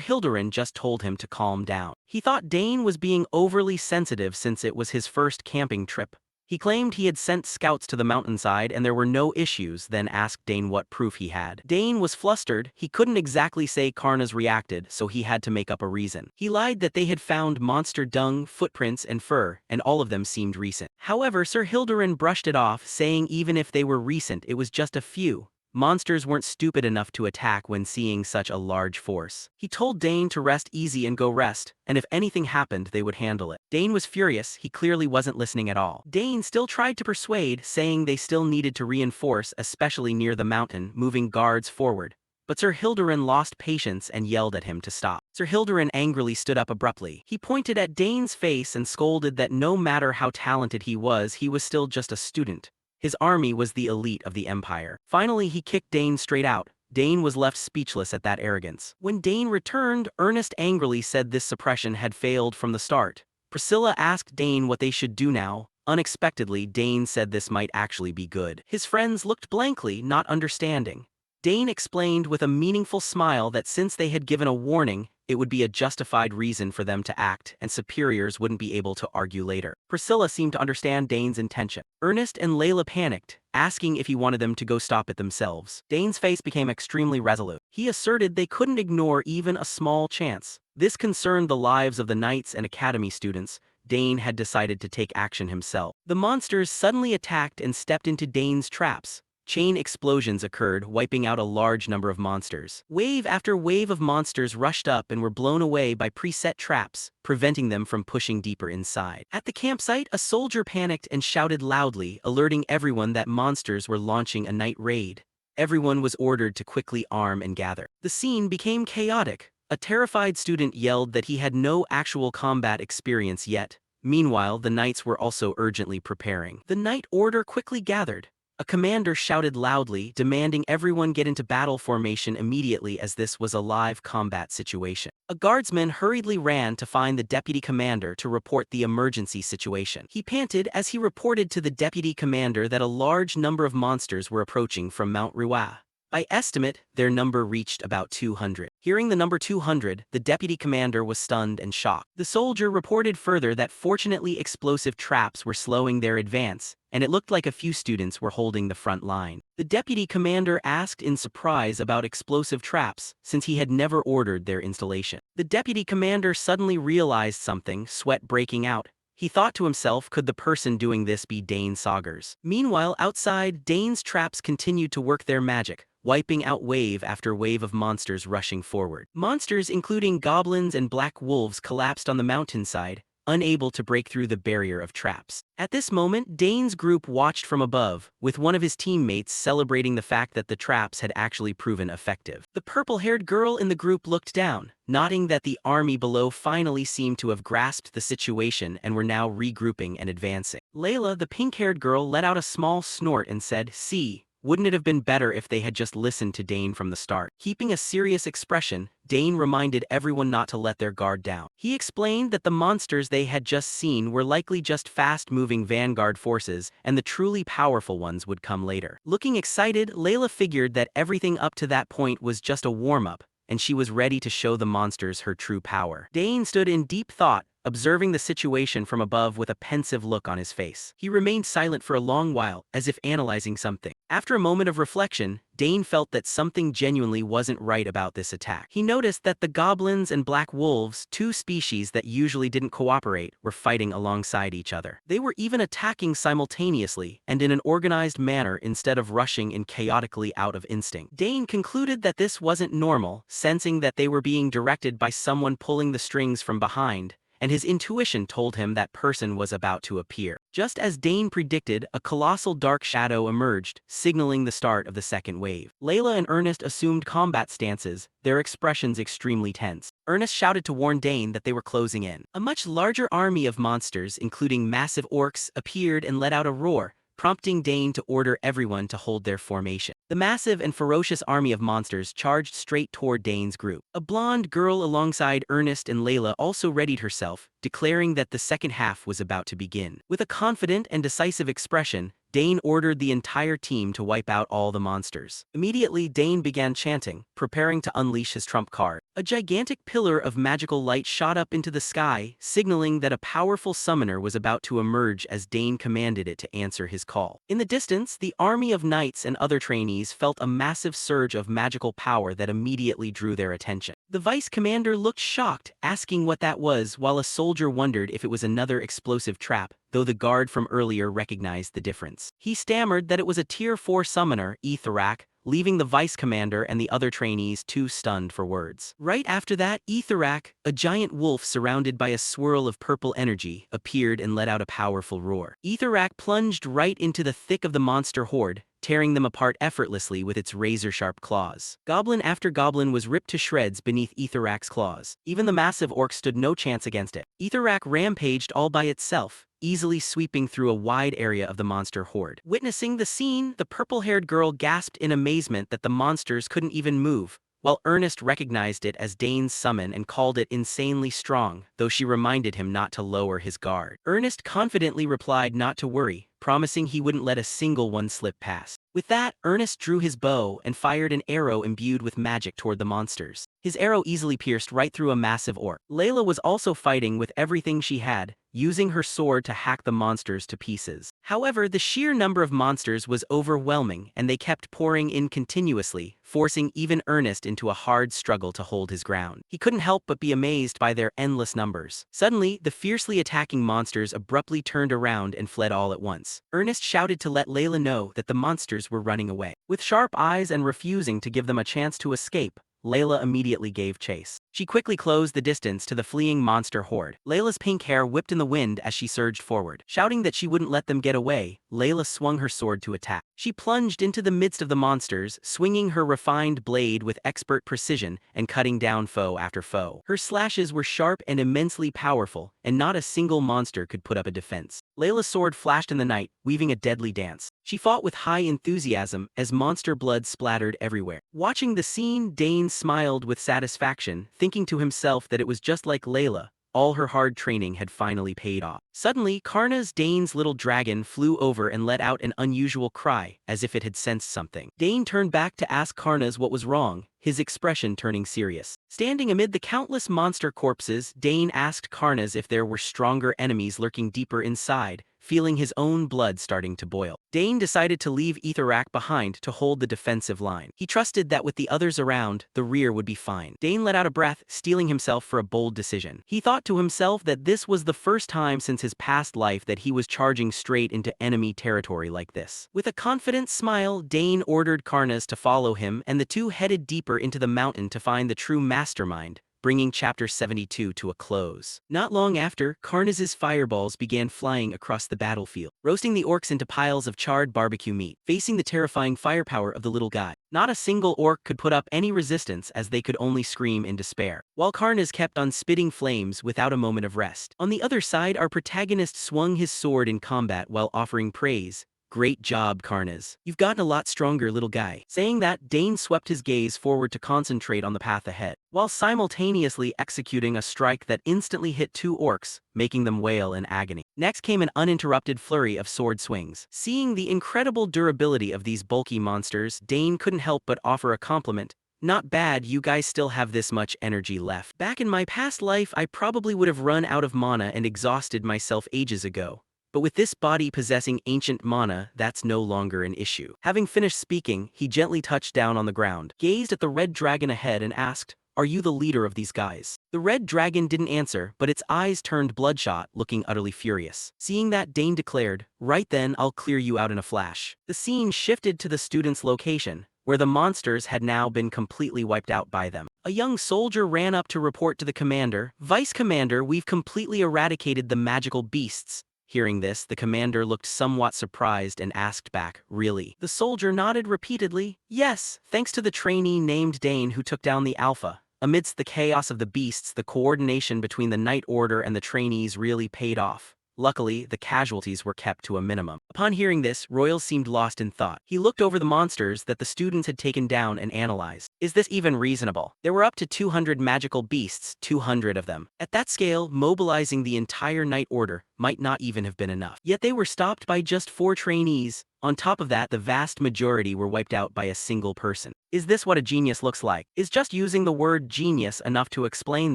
Hilderin just told him to calm down. He thought Dane was being overly sensitive since it was his first camping trip. He claimed he had sent scouts to the mountainside and there were no issues, then asked Dane what proof he had. Dane was flustered. He couldn't exactly say Karnas reacted, so he had to make up a reason. He lied that they had found monster dung, footprints, and fur, and all of them seemed recent. However, Sir Hilderin brushed it off, saying even if they were recent, it was just a few. Monsters weren't stupid enough to attack when seeing such a large force. He told Dane to rest easy and go rest, and if anything happened, they would handle it. Dane was furious. He clearly wasn't listening at all. Dane still tried to persuade, saying they still needed to reinforce, especially near the mountain, moving guards forward. But Sir Hilderin lost patience and yelled at him to stop. Sir Hilderin angrily stood up abruptly. He pointed at Dane's face and scolded that no matter how talented he was still just a student. His army was the elite of the empire. Finally, he kicked Dane straight out. Dane was left speechless at that arrogance. When Dane returned, Ernest angrily said this suppression had failed from the start. Priscilla asked Dane what they should do now. Unexpectedly, Dane said this might actually be good. His friends looked blankly, not understanding. Dane explained with a meaningful smile that since they had given a warning, it would be a justified reason for them to act, and superiors wouldn't be able to argue later. Priscilla seemed to understand Dane's intention. Ernest and Layla panicked, asking if he wanted them to go stop it themselves. Dane's face became extremely resolute. He asserted they couldn't ignore even a small chance. This concerned the lives of the knights and academy students. Dane had decided to take action himself. The monsters suddenly attacked and stepped into Dane's traps. Chain explosions occurred, wiping out a large number of monsters. Wave after wave of monsters rushed up and were blown away by preset traps, preventing them from pushing deeper inside. At the campsite, a soldier panicked and shouted loudly, alerting everyone that monsters were launching a night raid. Everyone was ordered to quickly arm and gather. The scene became chaotic. A terrified student yelled that he had no actual combat experience yet. Meanwhile, the knights were also urgently preparing. The night order quickly gathered. A commander shouted loudly, demanding everyone get into battle formation immediately as this was a live combat situation. A guardsman hurriedly ran to find the deputy commander to report the emergency situation. He panted as he reported to the deputy commander that a large number of monsters were approaching from Mount Ruwa. By estimate, their number reached about 200. Hearing the number 200, the deputy commander was stunned and shocked. The soldier reported further that fortunately explosive traps were slowing their advance, and it looked like a few students were holding the front line. The deputy commander asked in surprise about explosive traps, since he had never ordered their installation. The deputy commander suddenly realized something, sweat breaking out. He thought to himself, could the person doing this be Dane Saugers? Meanwhile, outside, Dane's traps continued to work their magic, wiping out wave after wave of monsters rushing forward. Monsters including goblins and black wolves collapsed on the mountainside, unable to break through the barrier of traps. At this moment, Dane's group watched from above, with one of his teammates celebrating the fact that the traps had actually proven effective. The purple-haired girl in the group looked down, noting that the army below finally seemed to have grasped the situation and were now regrouping and advancing. Layla, the pink-haired girl, let out a small snort and said, "See, wouldn't it have been better if they had just listened to Dane from the start?" Keeping a serious expression, Dane reminded everyone not to let their guard down. He explained that the monsters they had just seen were likely just fast-moving vanguard forces, and the truly powerful ones would come later. Looking excited, Layla figured that everything up to that point was just a warm-up, and she was ready to show the monsters her true power. Dane stood in deep thought, observing the situation from above with a pensive look on his face. He remained silent for a long while, as if analyzing something. After a moment of reflection, Dane felt that something genuinely wasn't right about this attack. He noticed that the goblins and black wolves, two species that usually didn't cooperate, were fighting alongside each other. They were even attacking simultaneously and in an organized manner instead of rushing in chaotically out of instinct. Dane concluded that this wasn't normal, sensing that they were being directed by someone pulling the strings from behind, and his intuition told him that person was about to appear. Just as Dane predicted, a colossal dark shadow emerged, signaling the start of the second wave. Layla and Ernest assumed combat stances, their expressions extremely tense. Ernest shouted to warn Dane that they were closing in. A much larger army of monsters, including massive orcs, appeared and let out a roar, prompting Dane to order everyone to hold their formation. The massive and ferocious army of monsters charged straight toward Dane's group. A blonde girl alongside Ernest and Layla also readied herself, declaring that the second half was about to begin. With a confident and decisive expression, Dane ordered the entire team to wipe out all the monsters. Immediately, Dane began chanting, preparing to unleash his trump card. A gigantic pillar of magical light shot up into the sky, signaling that a powerful summoner was about to emerge as Dane commanded it to answer his call. In the distance, the army of knights and other trainees felt a massive surge of magical power that immediately drew their attention. The vice commander looked shocked, asking what that was, while a soldier wondered if it was another explosive trap, though the guard from earlier recognized the difference. He stammered that it was a Tier 4 summoner, Etherak, leaving the vice commander and the other trainees too stunned for words. Right after that, Etherak, a giant wolf surrounded by a swirl of purple energy, appeared and let out a powerful roar. Etherak plunged right into the thick of the monster horde, tearing them apart effortlessly with its razor-sharp claws. Goblin after goblin was ripped to shreds beneath Etherak's claws. Even the massive orc stood no chance against it. Etherak rampaged all by itself, easily sweeping through a wide area of the monster horde. Witnessing the scene, the purple-haired girl gasped in amazement that the monsters couldn't even move, while Ernest recognized it as Dane's summon and called it insanely strong, though she reminded him not to lower his guard. Ernest confidently replied not to worry, promising he wouldn't let a single one slip past. With that, Ernest drew his bow and fired an arrow imbued with magic toward the monsters. His arrow easily pierced right through a massive orc. Layla was also fighting with everything she had, using her sword to hack the monsters to pieces. However, the sheer number of monsters was overwhelming, and they kept pouring in continuously, forcing even Ernest into a hard struggle to hold his ground. He couldn't help but be amazed by their endless numbers. Suddenly, the fiercely attacking monsters abruptly turned around and fled all at once. Ernest shouted to let Layla know that the monsters were running away. With sharp eyes and refusing to give them a chance to escape, Layla immediately gave chase. She quickly closed the distance to the fleeing monster horde. Layla's pink hair whipped in the wind as she surged forward. Shouting that she wouldn't let them get away, Layla swung her sword to attack. She plunged into the midst of the monsters, swinging her refined blade with expert precision and cutting down foe after foe. Her slashes were sharp and immensely powerful, and not a single monster could put up a defense. Layla's sword flashed in the night, weaving a deadly dance. She fought with high enthusiasm as monster blood splattered everywhere. Watching the scene, Dane smiled with satisfaction, thinking to himself that it was just like Layla, all her hard training had finally paid off. Suddenly, Karna's Dane's little dragon flew over and let out an unusual cry, as if it had sensed something. Dane turned back to ask Karna's what was wrong, his expression turning serious. Standing amid the countless monster corpses, Dane asked Karna's if there were stronger enemies lurking deeper inside, feeling his own blood starting to boil. Dane decided to leave Etherak behind to hold the defensive line. He trusted that with the others around, the rear would be fine. Dane let out a breath, steeling himself for a bold decision. He thought to himself that this was the first time since his past life that he was charging straight into enemy territory like this. With a confident smile, Dane ordered Karnas to follow him, and the two headed deeper into the mountain to find the true mastermind, bringing Chapter 72 to a close. Not long after, Karnas's fireballs began flying across the battlefield, roasting the orcs into piles of charred barbecue meat. Facing the terrifying firepower of the little guy, not a single orc could put up any resistance, as they could only scream in despair, while Karnas kept on spitting flames without a moment of rest. On the other side, our protagonist swung his sword in combat while offering praise. "Great job, Karnas. You've gotten a lot stronger, little guy." Saying that, Dane swept his gaze forward to concentrate on the path ahead, while simultaneously executing a strike that instantly hit two orcs, making them wail in agony. Next came an uninterrupted flurry of sword swings. Seeing the incredible durability of these bulky monsters, Dane couldn't help but offer a compliment. "Not bad, you guys still have this much energy left. Back in my past life, I probably would have run out of mana and exhausted myself ages ago. But with this body possessing ancient mana, that's no longer an issue." Having finished speaking, he gently touched down on the ground, gazed at the red dragon ahead and asked, "Are you the leader of these guys?" The red dragon didn't answer, but its eyes turned bloodshot, looking utterly furious. Seeing that, Dane declared, "Right then, I'll clear you out in a flash." The scene shifted to the student's location, where the monsters had now been completely wiped out by them. A young soldier ran up to report to the commander, "Vice Commander, we've completely eradicated the magical beasts." Hearing this, the commander looked somewhat surprised and asked back, "Really?" The soldier nodded repeatedly, "Yes, thanks to the trainee named Dane who took down the Alpha." Amidst the chaos of the beasts, the coordination between the Knight Order and the trainees really paid off. Luckily, the casualties were kept to a minimum. Upon hearing this, Royal seemed lost in thought. He looked over the monsters that the students had taken down and analyzed. Is this even reasonable? There were up to 200 magical beasts, 200 of them. At that scale, mobilizing the entire Knight Order might not even have been enough. Yet they were stopped by just 4 trainees. On top of that, the vast majority were wiped out by a single person. Is this what a genius looks like? Is just using the word genius enough to explain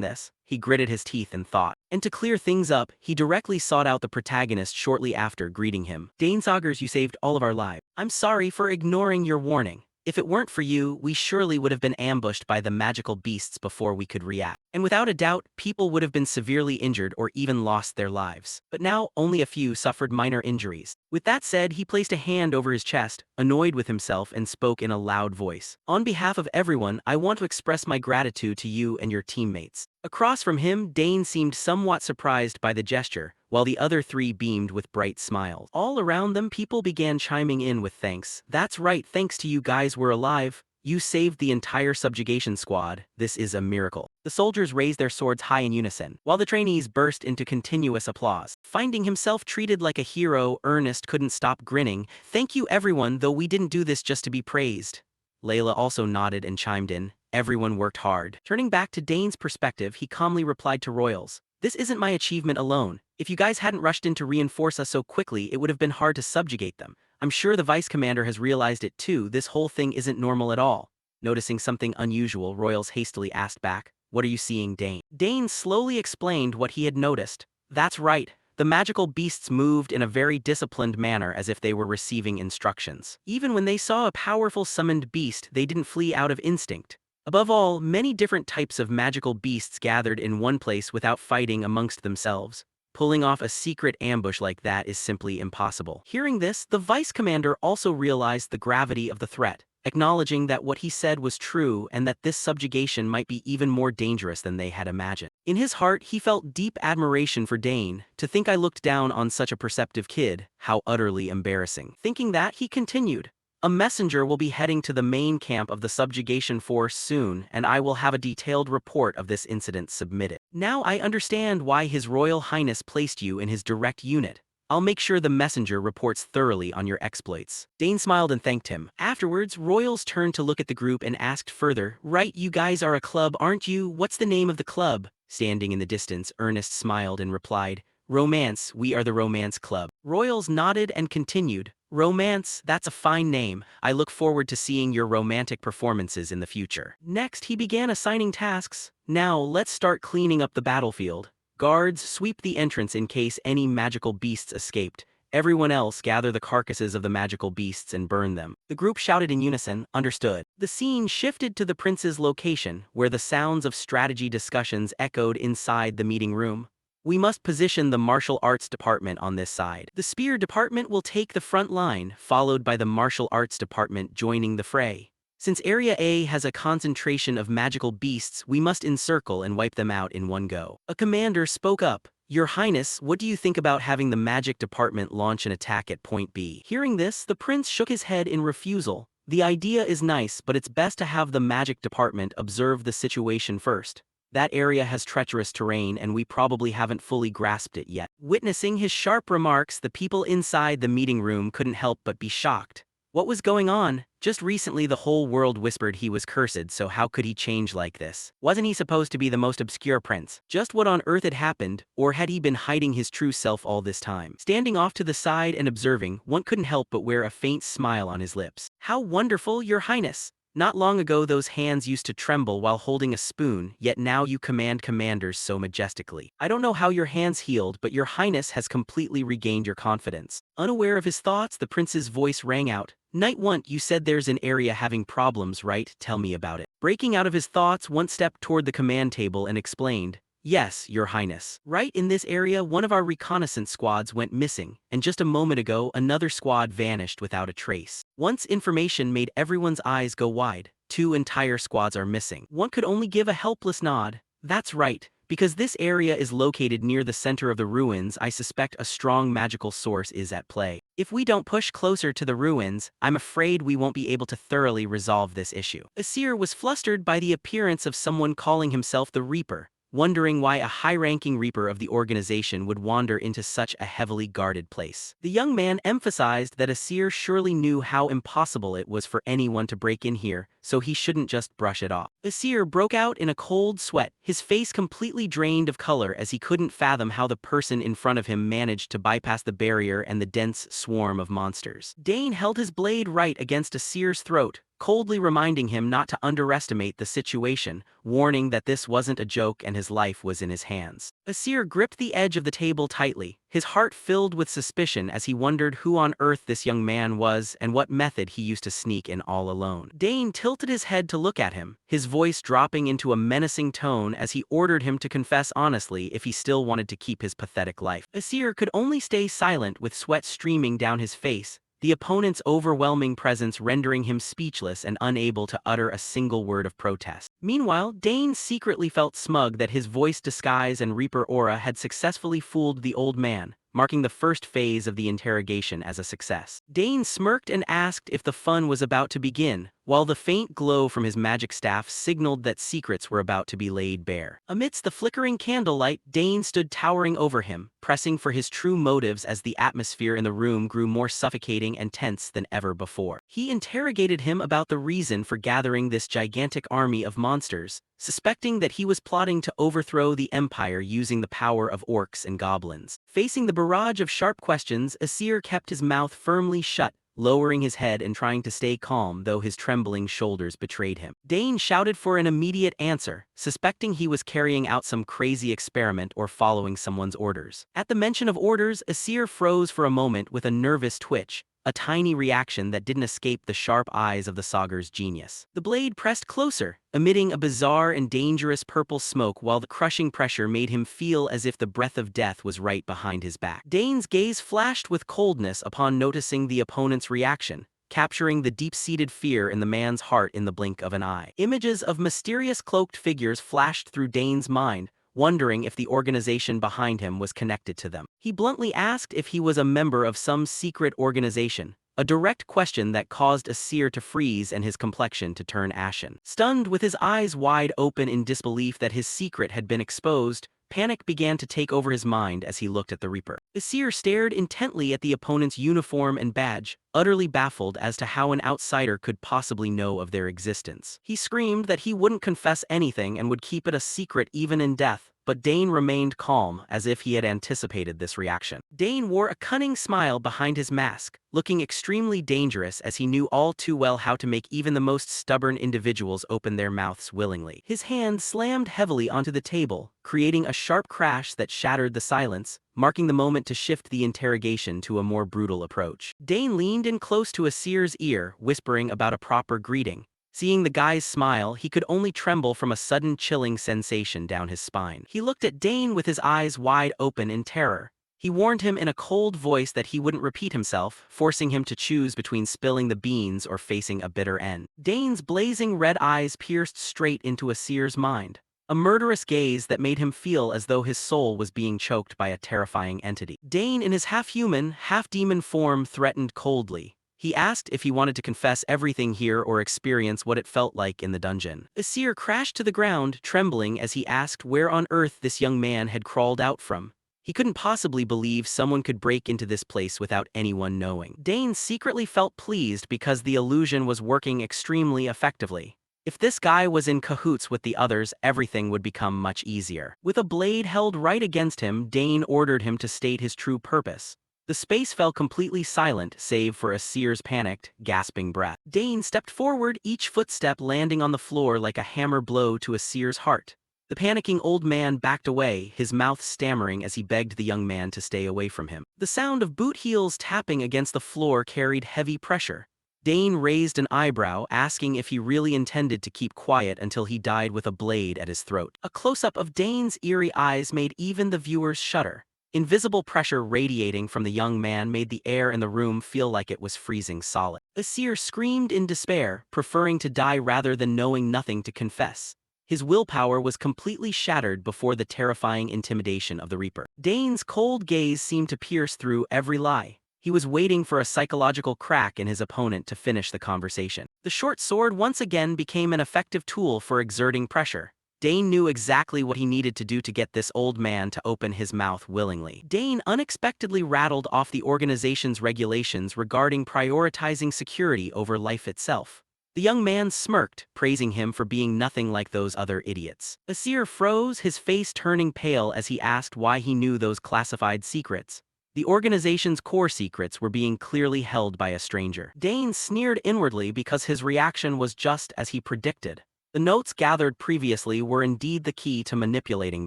this? He gritted his teeth and thought. And to clear things up, he directly sought out the protagonist shortly after, greeting him. "Dane Saugers, you saved all of our lives. I'm sorry for ignoring your warning. If it weren't for you, we surely would have been ambushed by the magical beasts before we could react. And without a doubt, people would have been severely injured or even lost their lives. But now, only a few suffered minor injuries." With that said, he placed a hand over his chest, annoyed with himself, and spoke in a loud voice. "On behalf of everyone, I want to express my gratitude to you and your teammates." Across from him, Dane seemed somewhat surprised by the gesture, while the other 3 beamed with bright smiles. All around them, people began chiming in with thanks. "That's right, thanks to you guys we're alive. You saved the entire subjugation squad. This is a miracle." The soldiers raised their swords high in unison, while the trainees burst into continuous applause. Finding himself treated like a hero, Ernest couldn't stop grinning. "Thank you everyone, though we didn't do this just to be praised." Layla also nodded and chimed in. "Everyone worked hard." Turning back to Dane's perspective, he calmly replied to Royals, "This isn't my achievement alone. If you guys hadn't rushed in to reinforce us so quickly, it would have been hard to subjugate them. I'm sure the Vice Commander has realized it too. This whole thing isn't normal at all." Noticing something unusual, Royals hastily asked back, "What are you seeing, Dane?" Dane slowly explained what he had noticed. "That's right. The magical beasts moved in a very disciplined manner, as if they were receiving instructions. Even when they saw a powerful summoned beast, they didn't flee out of instinct. Above all, many different types of magical beasts gathered in one place without fighting amongst themselves. Pulling off a secret ambush like that is simply impossible." Hearing this, the Vice Commander also realized the gravity of the threat, acknowledging that what he said was true and that this subjugation might be even more dangerous than they had imagined. In his heart, he felt deep admiration for Dane. "To think I looked down on such a perceptive kid, how utterly embarrassing." Thinking that, he continued, "A messenger will be heading to the main camp of the subjugation force soon, and I will have a detailed report of this incident submitted. Now I understand why His Royal Highness placed you in his direct unit. I'll make sure the messenger reports thoroughly on your exploits." Dane smiled and thanked him. Afterwards, Royals turned to look at the group and asked further, "Right, you guys are a club, aren't you? What's the name of the club?" Standing in the distance, Ernest smiled and replied, "Romance, we are the Romance Club." Royals nodded and continued, "Romance, that's a fine name. I look forward to seeing your romantic performances in the future." Next, he began assigning tasks. "Now, let's start cleaning up the battlefield. Guards, sweep the entrance in case any magical beasts escaped. Everyone else, gather the carcasses of the magical beasts and burn them." The group shouted in unison, "Understood." The scene shifted to the prince's location, where the sounds of strategy discussions echoed inside the meeting room. "We must position the martial arts department on this side. The spear department will take the front line, followed by the martial arts department joining the fray. Since Area A has a concentration of magical beasts, we must encircle and wipe them out in one go." A commander spoke up, "Your Highness, what do you think about having the magic department launch an attack at Point B?" Hearing this, the prince shook his head in refusal. "The idea is nice, but it's best to have the magic department observe the situation first. That area has treacherous terrain and we probably haven't fully grasped it yet." Witnessing his sharp remarks, the people inside the meeting room couldn't help but be shocked. What was going on? Just recently the whole world whispered he was cursed, so how could he change like this? Wasn't he supposed to be the most obscure prince? Just what on earth had happened, or had he been hiding his true self all this time? Standing off to the side and observing, one couldn't help but wear a faint smile on his lips. "How wonderful, Your Highness! Not long ago those hands used to tremble while holding a spoon, yet now you command commanders so majestically. I don't know how your hands healed, but Your Highness has completely regained your confidence." Unaware of his thoughts, the prince's voice rang out, "Knight Wunt, you said there's an area having problems, right? Tell me about it." Breaking out of his thoughts, Wunt stepped toward the command table and explained, "Yes, Your Highness. Right in this area, one of our reconnaissance squads went missing, and just a moment ago another squad vanished without a trace." Once information made everyone's eyes go wide. Two entire squads are missing. One could only give a helpless nod. "That's right. Because this area is located near the center of the ruins, I suspect a strong magical source is at play. If we don't push closer to the ruins, I'm afraid we won't be able to thoroughly resolve this issue." Asir was flustered by the appearance of someone calling himself the Reaper, wondering why a high-ranking Reaper of the organization would wander into such a heavily guarded place. The young man emphasized that Asir surely knew how impossible it was for anyone to break in here, so he shouldn't just brush it off. Asir broke out in a cold sweat, his face completely drained of color as he couldn't fathom how the person in front of him managed to bypass the barrier and the dense swarm of monsters. Dane held his blade right against Asir's throat, coldly reminding him not to underestimate the situation, warning that this wasn't a joke and his life was in his hands. Asir gripped the edge of the table tightly, his heart filled with suspicion as he wondered who on earth this young man was and what method he used to sneak in all alone. Dane tilted his head to look at him, his voice dropping into a menacing tone as he ordered him to confess honestly if he still wanted to keep his pathetic life. Asir could only stay silent with sweat streaming down his face, the opponent's overwhelming presence rendering him speechless and unable to utter a single word of protest. Meanwhile, Dane secretly felt smug that his voice disguise and Reaper aura had successfully fooled the old man, marking the first phase of the interrogation as a success. Dane smirked and asked if the fun was about to begin, while the faint glow from his magic staff signaled that secrets were about to be laid bare. Amidst the flickering candlelight, Dane stood towering over him, pressing for his true motives as the atmosphere in the room grew more suffocating and tense than ever before. He interrogated him about the reason for gathering this gigantic army of monsters, suspecting that he was plotting to overthrow the Empire using the power of orcs and goblins. Facing the barrage of sharp questions, Asir kept his mouth firmly shut, lowering his head and trying to stay calm though his trembling shoulders betrayed him. Dane shouted for an immediate answer, suspecting he was carrying out some crazy experiment or following someone's orders. At the mention of orders, Asir froze for a moment with a nervous twitch, a tiny reaction that didn't escape the sharp eyes of the Sagar's genius. The blade pressed closer, emitting a bizarre and dangerous purple smoke while the crushing pressure made him feel as if the breath of death was right behind his back. Dane's gaze flashed with coldness upon noticing the opponent's reaction, capturing the deep-seated fear in the man's heart in the blink of an eye. Images of mysterious cloaked figures flashed through Dane's mind, wondering if the organization behind him was connected to them. He bluntly asked if he was a member of some secret organization, a direct question that caused Asir to freeze and his complexion to turn ashen. Stunned with his eyes wide open in disbelief that his secret had been exposed, panic began to take over his mind as he looked at the Reaper. Asir stared intently at the opponent's uniform and badge, utterly baffled as to how an outsider could possibly know of their existence. He screamed that he wouldn't confess anything and would keep it a secret even in death, but Dane remained calm, as if he had anticipated this reaction. Dane wore a cunning smile behind his mask, looking extremely dangerous as he knew all too well how to make even the most stubborn individuals open their mouths willingly. His hand slammed heavily onto the table, creating a sharp crash that shattered the silence, marking the moment to shift the interrogation to a more brutal approach. Dane leaned in close to Asir's ear, whispering about a proper greeting. Seeing the guy's smile, he could only tremble from a sudden chilling sensation down his spine. He looked at Dane with his eyes wide open in terror. He warned him in a cold voice that he wouldn't repeat himself, forcing him to choose between spilling the beans or facing a bitter end. Dane's blazing red eyes pierced straight into Asir's mind, a murderous gaze that made him feel as though his soul was being choked by a terrifying entity. Dane, in his half-human, half-demon form, threatened coldly. He asked if he wanted to confess everything here or experience what it felt like in the dungeon. Asir crashed to the ground, trembling as he asked where on earth this young man had crawled out from. He couldn't possibly believe someone could break into this place without anyone knowing. Dane secretly felt pleased because the illusion was working extremely effectively. If this guy was in cahoots with the others, everything would become much easier. With a blade held right against him, Dane ordered him to state his true purpose. The space fell completely silent, save for Asir's panicked, gasping breath. Dane stepped forward, each footstep landing on the floor like a hammer blow to Asir's heart. The panicking old man backed away, his mouth stammering as he begged the young man to stay away from him. The sound of boot heels tapping against the floor carried heavy pressure. Dane raised an eyebrow, asking if he really intended to keep quiet until he died with a blade at his throat. A close-up of Dane's eerie eyes made even the viewers shudder. Invisible pressure radiating from the young man made the air in the room feel like it was freezing solid. Asir screamed in despair, preferring to die rather than knowing nothing to confess. His willpower was completely shattered before the terrifying intimidation of the Reaper. Dane's cold gaze seemed to pierce through every lie. He was waiting for a psychological crack in his opponent to finish the conversation. The short sword once again became an effective tool for exerting pressure. Dane knew exactly what he needed to do to get this old man to open his mouth willingly. Dane unexpectedly rattled off the organization's regulations regarding prioritizing security over life itself. The young man smirked, praising him for being nothing like those other idiots. Asir froze, his face turning pale as he asked why he knew those classified secrets. The organization's core secrets were being clearly held by a stranger. Dane sneered inwardly because his reaction was just as he predicted. The notes gathered previously were indeed the key to manipulating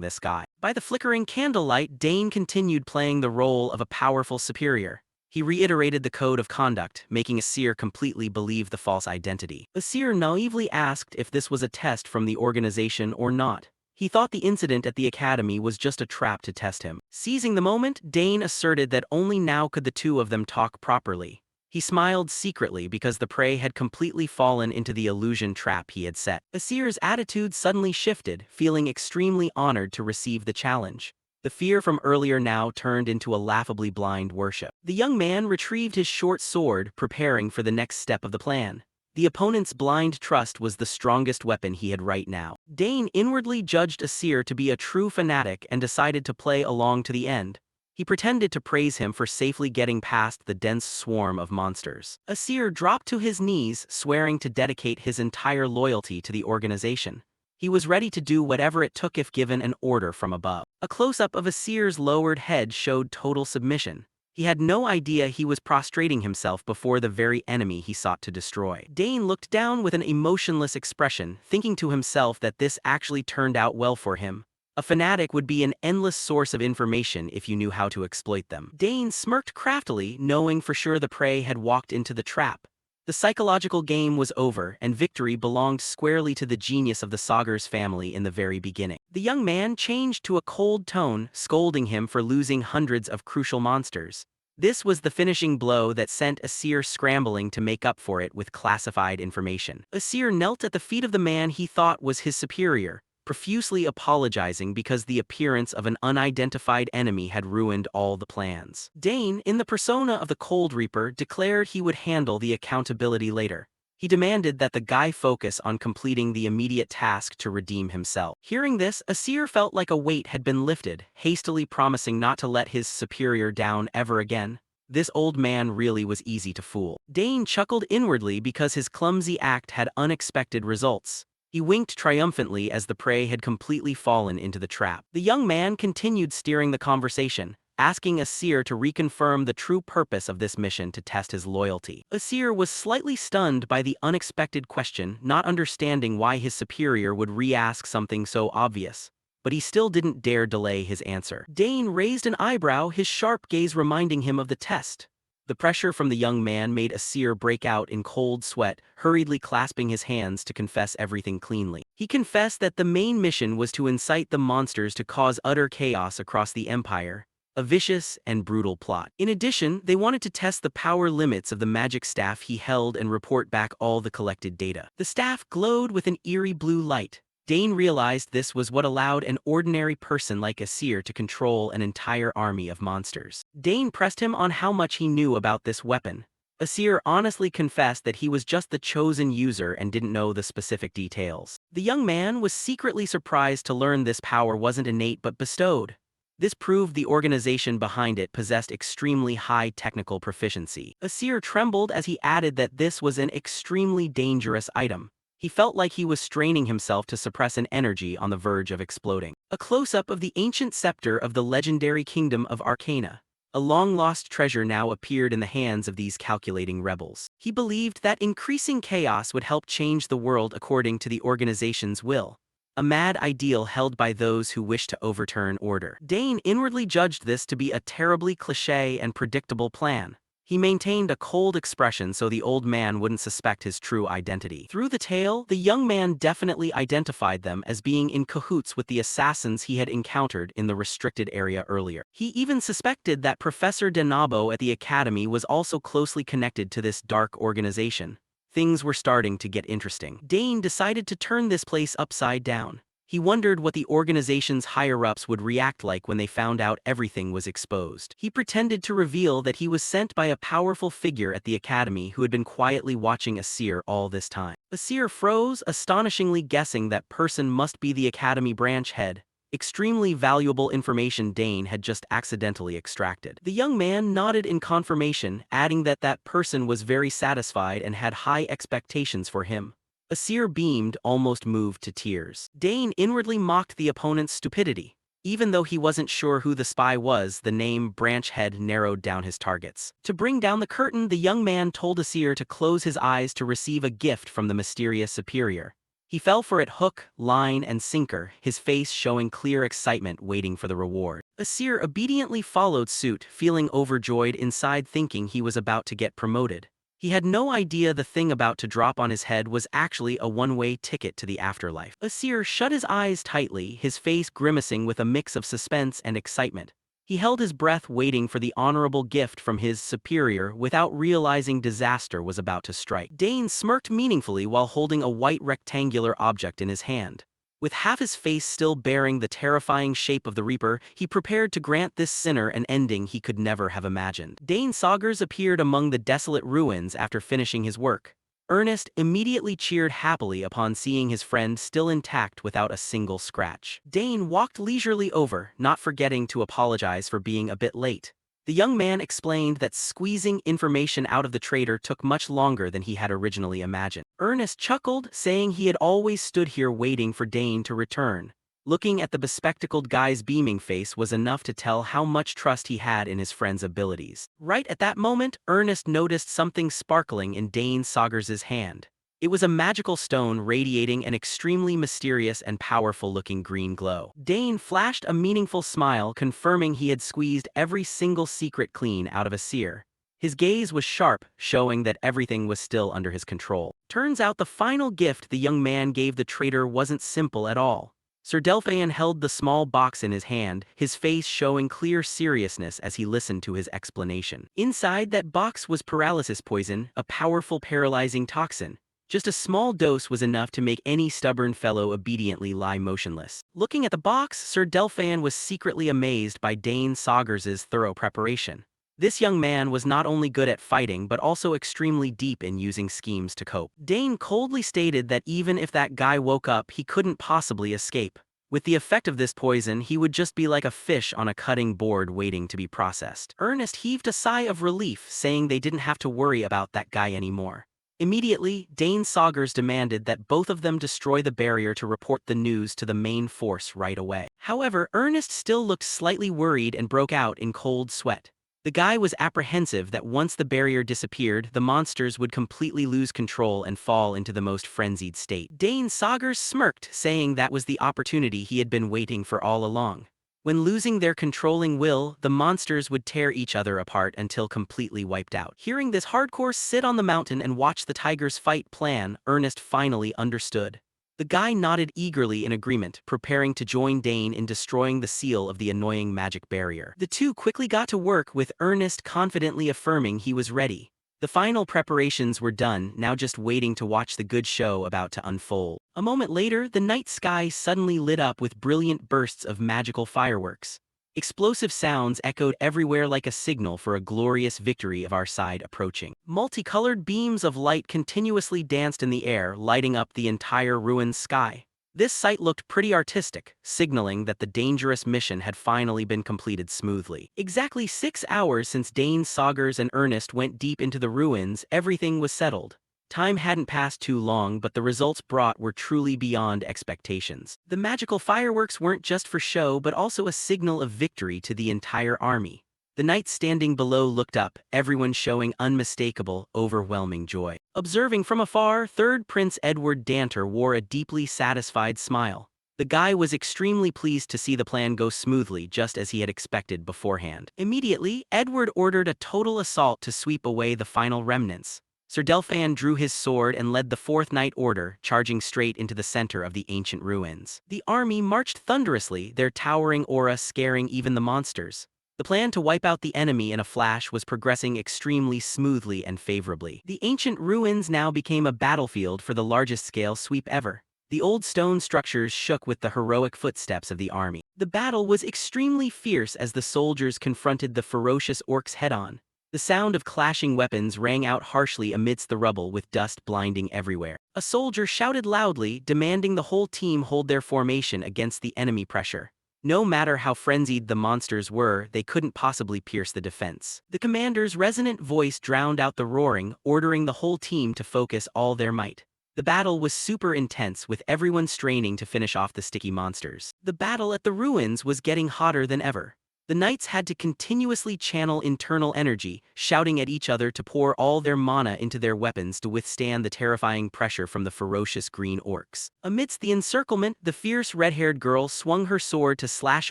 this guy. By the flickering candlelight, Dane continued playing the role of a powerful superior. He reiterated the code of conduct, making Asir completely believe the false identity. Asir naively asked if this was a test from the organization or not. He thought the incident at the academy was just a trap to test him. Seizing the moment, Dane asserted that only now could the two of them talk properly. He smiled secretly because the prey had completely fallen into the illusion trap he had set. Asir's attitude suddenly shifted, feeling extremely honored to receive the challenge. The fear from earlier now turned into a laughably blind worship. The young man retrieved his short sword, preparing for the next step of the plan. The opponent's blind trust was the strongest weapon he had right now. Dane inwardly judged Asir to be a true fanatic and decided to play along to the end. He pretended to praise him for safely getting past the dense swarm of monsters. Asir dropped to his knees, swearing to dedicate his entire loyalty to the organization. He was ready to do whatever it took if given an order from above. A close-up of Asir's lowered head showed total submission. He had no idea he was prostrating himself before the very enemy he sought to destroy. Dane looked down with an emotionless expression, thinking to himself that this actually turned out well for him. A fanatic would be an endless source of information if you knew how to exploit them. Dane smirked craftily, knowing for sure the prey had walked into the trap. The psychological game was over, and victory belonged squarely to the genius of the Sagar's family in the very beginning. The young man changed to a cold tone, scolding him for losing hundreds of crucial monsters. This was the finishing blow that sent Asir scrambling to make up for it with classified information. Asir knelt at the feet of the man he thought was his superior, profusely apologizing because the appearance of an unidentified enemy had ruined all the plans. Dane, in the persona of the Cold Reaper, declared he would handle the accountability later. He demanded that the guy focus on completing the immediate task to redeem himself. Hearing this, Asir felt like a weight had been lifted, hastily promising not to let his superior down ever again. This old man really was easy to fool. Dane chuckled inwardly because his clumsy act had unexpected results. He winked triumphantly as the prey had completely fallen into the trap. The young man continued steering the conversation, asking Asir to reconfirm the true purpose of this mission to test his loyalty. Asir was slightly stunned by the unexpected question, not understanding why his superior would re-ask something so obvious. But he still didn't dare delay his answer. Dane raised an eyebrow, his sharp gaze reminding him of the test. The pressure from the young man made Asir break out in cold sweat, hurriedly clasping his hands to confess everything cleanly. He confessed that the main mission was to incite the monsters to cause utter chaos across the Empire, a vicious and brutal plot. In addition, they wanted to test the power limits of the magic staff he held and report back all the collected data. The staff glowed with an eerie blue light. Dane realized this was what allowed an ordinary person like Asir to control an entire army of monsters. Dane pressed him on how much he knew about this weapon. Asir honestly confessed that he was just the chosen user and didn't know the specific details. The young man was secretly surprised to learn this power wasn't innate but bestowed. This proved the organization behind it possessed extremely high technical proficiency. Asir trembled as he added that this was an extremely dangerous item. He felt like he was straining himself to suppress an energy on the verge of exploding. A close-up of the ancient scepter of the legendary kingdom of Arcana. A long-lost treasure now appeared in the hands of these calculating rebels. He believed that increasing chaos would help change the world according to the organization's will. A mad ideal held by those who wish to overturn order. Dane inwardly judged this to be a terribly cliché and predictable plan. He maintained a cold expression so the old man wouldn't suspect his true identity. Through the tale, the young man definitely identified them as being in cahoots with the assassins he had encountered in the restricted area earlier. He even suspected that Professor Denabo at the academy was also closely connected to this dark organization. Things were starting to get interesting. Dane decided to turn this place upside down. He wondered what the organization's higher-ups would react like when they found out everything was exposed. He pretended to reveal that he was sent by a powerful figure at the academy who had been quietly watching Asir all this time. Asir froze, astonishingly guessing that person must be the academy branch head. Extremely valuable information Dane had just accidentally extracted. The young man nodded in confirmation, adding that that person was very satisfied and had high expectations for him. Asir beamed, almost moved to tears. Dane inwardly mocked the opponent's stupidity. Even though he wasn't sure who the spy was, the name Branch Head narrowed down his targets. To bring down the curtain, the young man told Asir to close his eyes to receive a gift from the mysterious superior. He fell for it hook, line, and sinker, his face showing clear excitement waiting for the reward. Asir obediently followed suit, feeling overjoyed inside thinking he was about to get promoted. He had no idea the thing about to drop on his head was actually a one-way ticket to the afterlife. Asir shut his eyes tightly, his face grimacing with a mix of suspense and excitement. He held his breath waiting for the honorable gift from his superior without realizing disaster was about to strike. Dane smirked meaningfully while holding a white rectangular object in his hand. With half his face still bearing the terrifying shape of the Reaper, he prepared to grant this sinner an ending he could never have imagined. Dane Saugers appeared among the desolate ruins after finishing his work. Ernest immediately cheered happily upon seeing his friend still intact without a single scratch. Dane walked leisurely over, not forgetting to apologize for being a bit late. The young man explained that squeezing information out of the traitor took much longer than he had originally imagined. Ernest chuckled, saying he had always stood here waiting for Dane to return. Looking at the bespectacled guy's beaming face was enough to tell how much trust he had in his friend's abilities. Right at that moment, Ernest noticed something sparkling in Dane Saugers's hand. It was a magical stone radiating an extremely mysterious and powerful-looking green glow. Dane flashed a meaningful smile, confirming he had squeezed every single secret clean out of Asir. His gaze was sharp, showing that everything was still under his control. Turns out the final gift the young man gave the traitor wasn't simple at all. Sir Delphian held the small box in his hand, his face showing clear seriousness as he listened to his explanation. Inside that box was paralysis poison, a powerful paralyzing toxin. Just a small dose was enough to make any stubborn fellow obediently lie motionless. Looking at the box, Sir Delphian was secretly amazed by Dane Saugers's thorough preparation. This young man was not only good at fighting but also extremely deep in using schemes to cope. Dane coldly stated that even if that guy woke up, he couldn't possibly escape. With the effect of this poison, he would just be like a fish on a cutting board waiting to be processed. Ernest heaved a sigh of relief, saying they didn't have to worry about that guy anymore. Immediately, Dane Saugers demanded that both of them destroy the barrier to report the news to the main force right away. However, Ernest still looked slightly worried and broke out in cold sweat. The guy was apprehensive that once the barrier disappeared, the monsters would completely lose control and fall into the most frenzied state. Dane Saugers smirked, saying that was the opportunity he had been waiting for all along. When losing their controlling will, the monsters would tear each other apart until completely wiped out. Hearing this hardcore sit on the mountain and watch the tigers fight plan, Ernest finally understood. The guy nodded eagerly in agreement, preparing to join Dane in destroying the seal of the annoying magic barrier. The two quickly got to work, with Ernest confidently affirming he was ready. The final preparations were done, now just waiting to watch the good show about to unfold. A moment later, the night sky suddenly lit up with brilliant bursts of magical fireworks. Explosive sounds echoed everywhere like a signal for a glorious victory of our side approaching. Multicolored beams of light continuously danced in the air, lighting up the entire ruined sky. This sight looked pretty artistic, signaling that the dangerous mission had finally been completed smoothly. Exactly 6 hours since Dane Saugers and Ernest went deep into the ruins, everything was settled. Time hadn't passed too long, but the results brought were truly beyond expectations. The magical fireworks weren't just for show, but also a signal of victory to the entire army. The knights standing below looked up, everyone showing unmistakable, overwhelming joy. Observing from afar, third Prince Edward Danter wore a deeply satisfied smile. The guy was extremely pleased to see the plan go smoothly, just as he had expected beforehand. Immediately, Edward ordered a total assault to sweep away the final remnants. Sir Delphin drew his sword and led the Fourth Knight Order, charging straight into the center of the ancient ruins. The army marched thunderously, their towering aura scaring even the monsters. The plan to wipe out the enemy in a flash was progressing extremely smoothly and favorably. The ancient ruins now became a battlefield for the largest-scale sweep ever. The old stone structures shook with the heroic footsteps of the army. The battle was extremely fierce as the soldiers confronted the ferocious orcs head-on. The sound of clashing weapons rang out harshly amidst the rubble, with dust blinding everywhere. A soldier shouted loudly, demanding the whole team hold their formation against the enemy pressure. No matter how frenzied the monsters were, they couldn't possibly pierce the defense. The commander's resonant voice drowned out the roaring, ordering the whole team to focus all their might. The battle was super intense, with everyone straining to finish off the sticky monsters. The battle at the ruins was getting hotter than ever. The knights had to continuously channel internal energy, shouting at each other to pour all their mana into their weapons to withstand the terrifying pressure from the ferocious green orcs. Amidst the encirclement, the fierce red-haired girl swung her sword to slash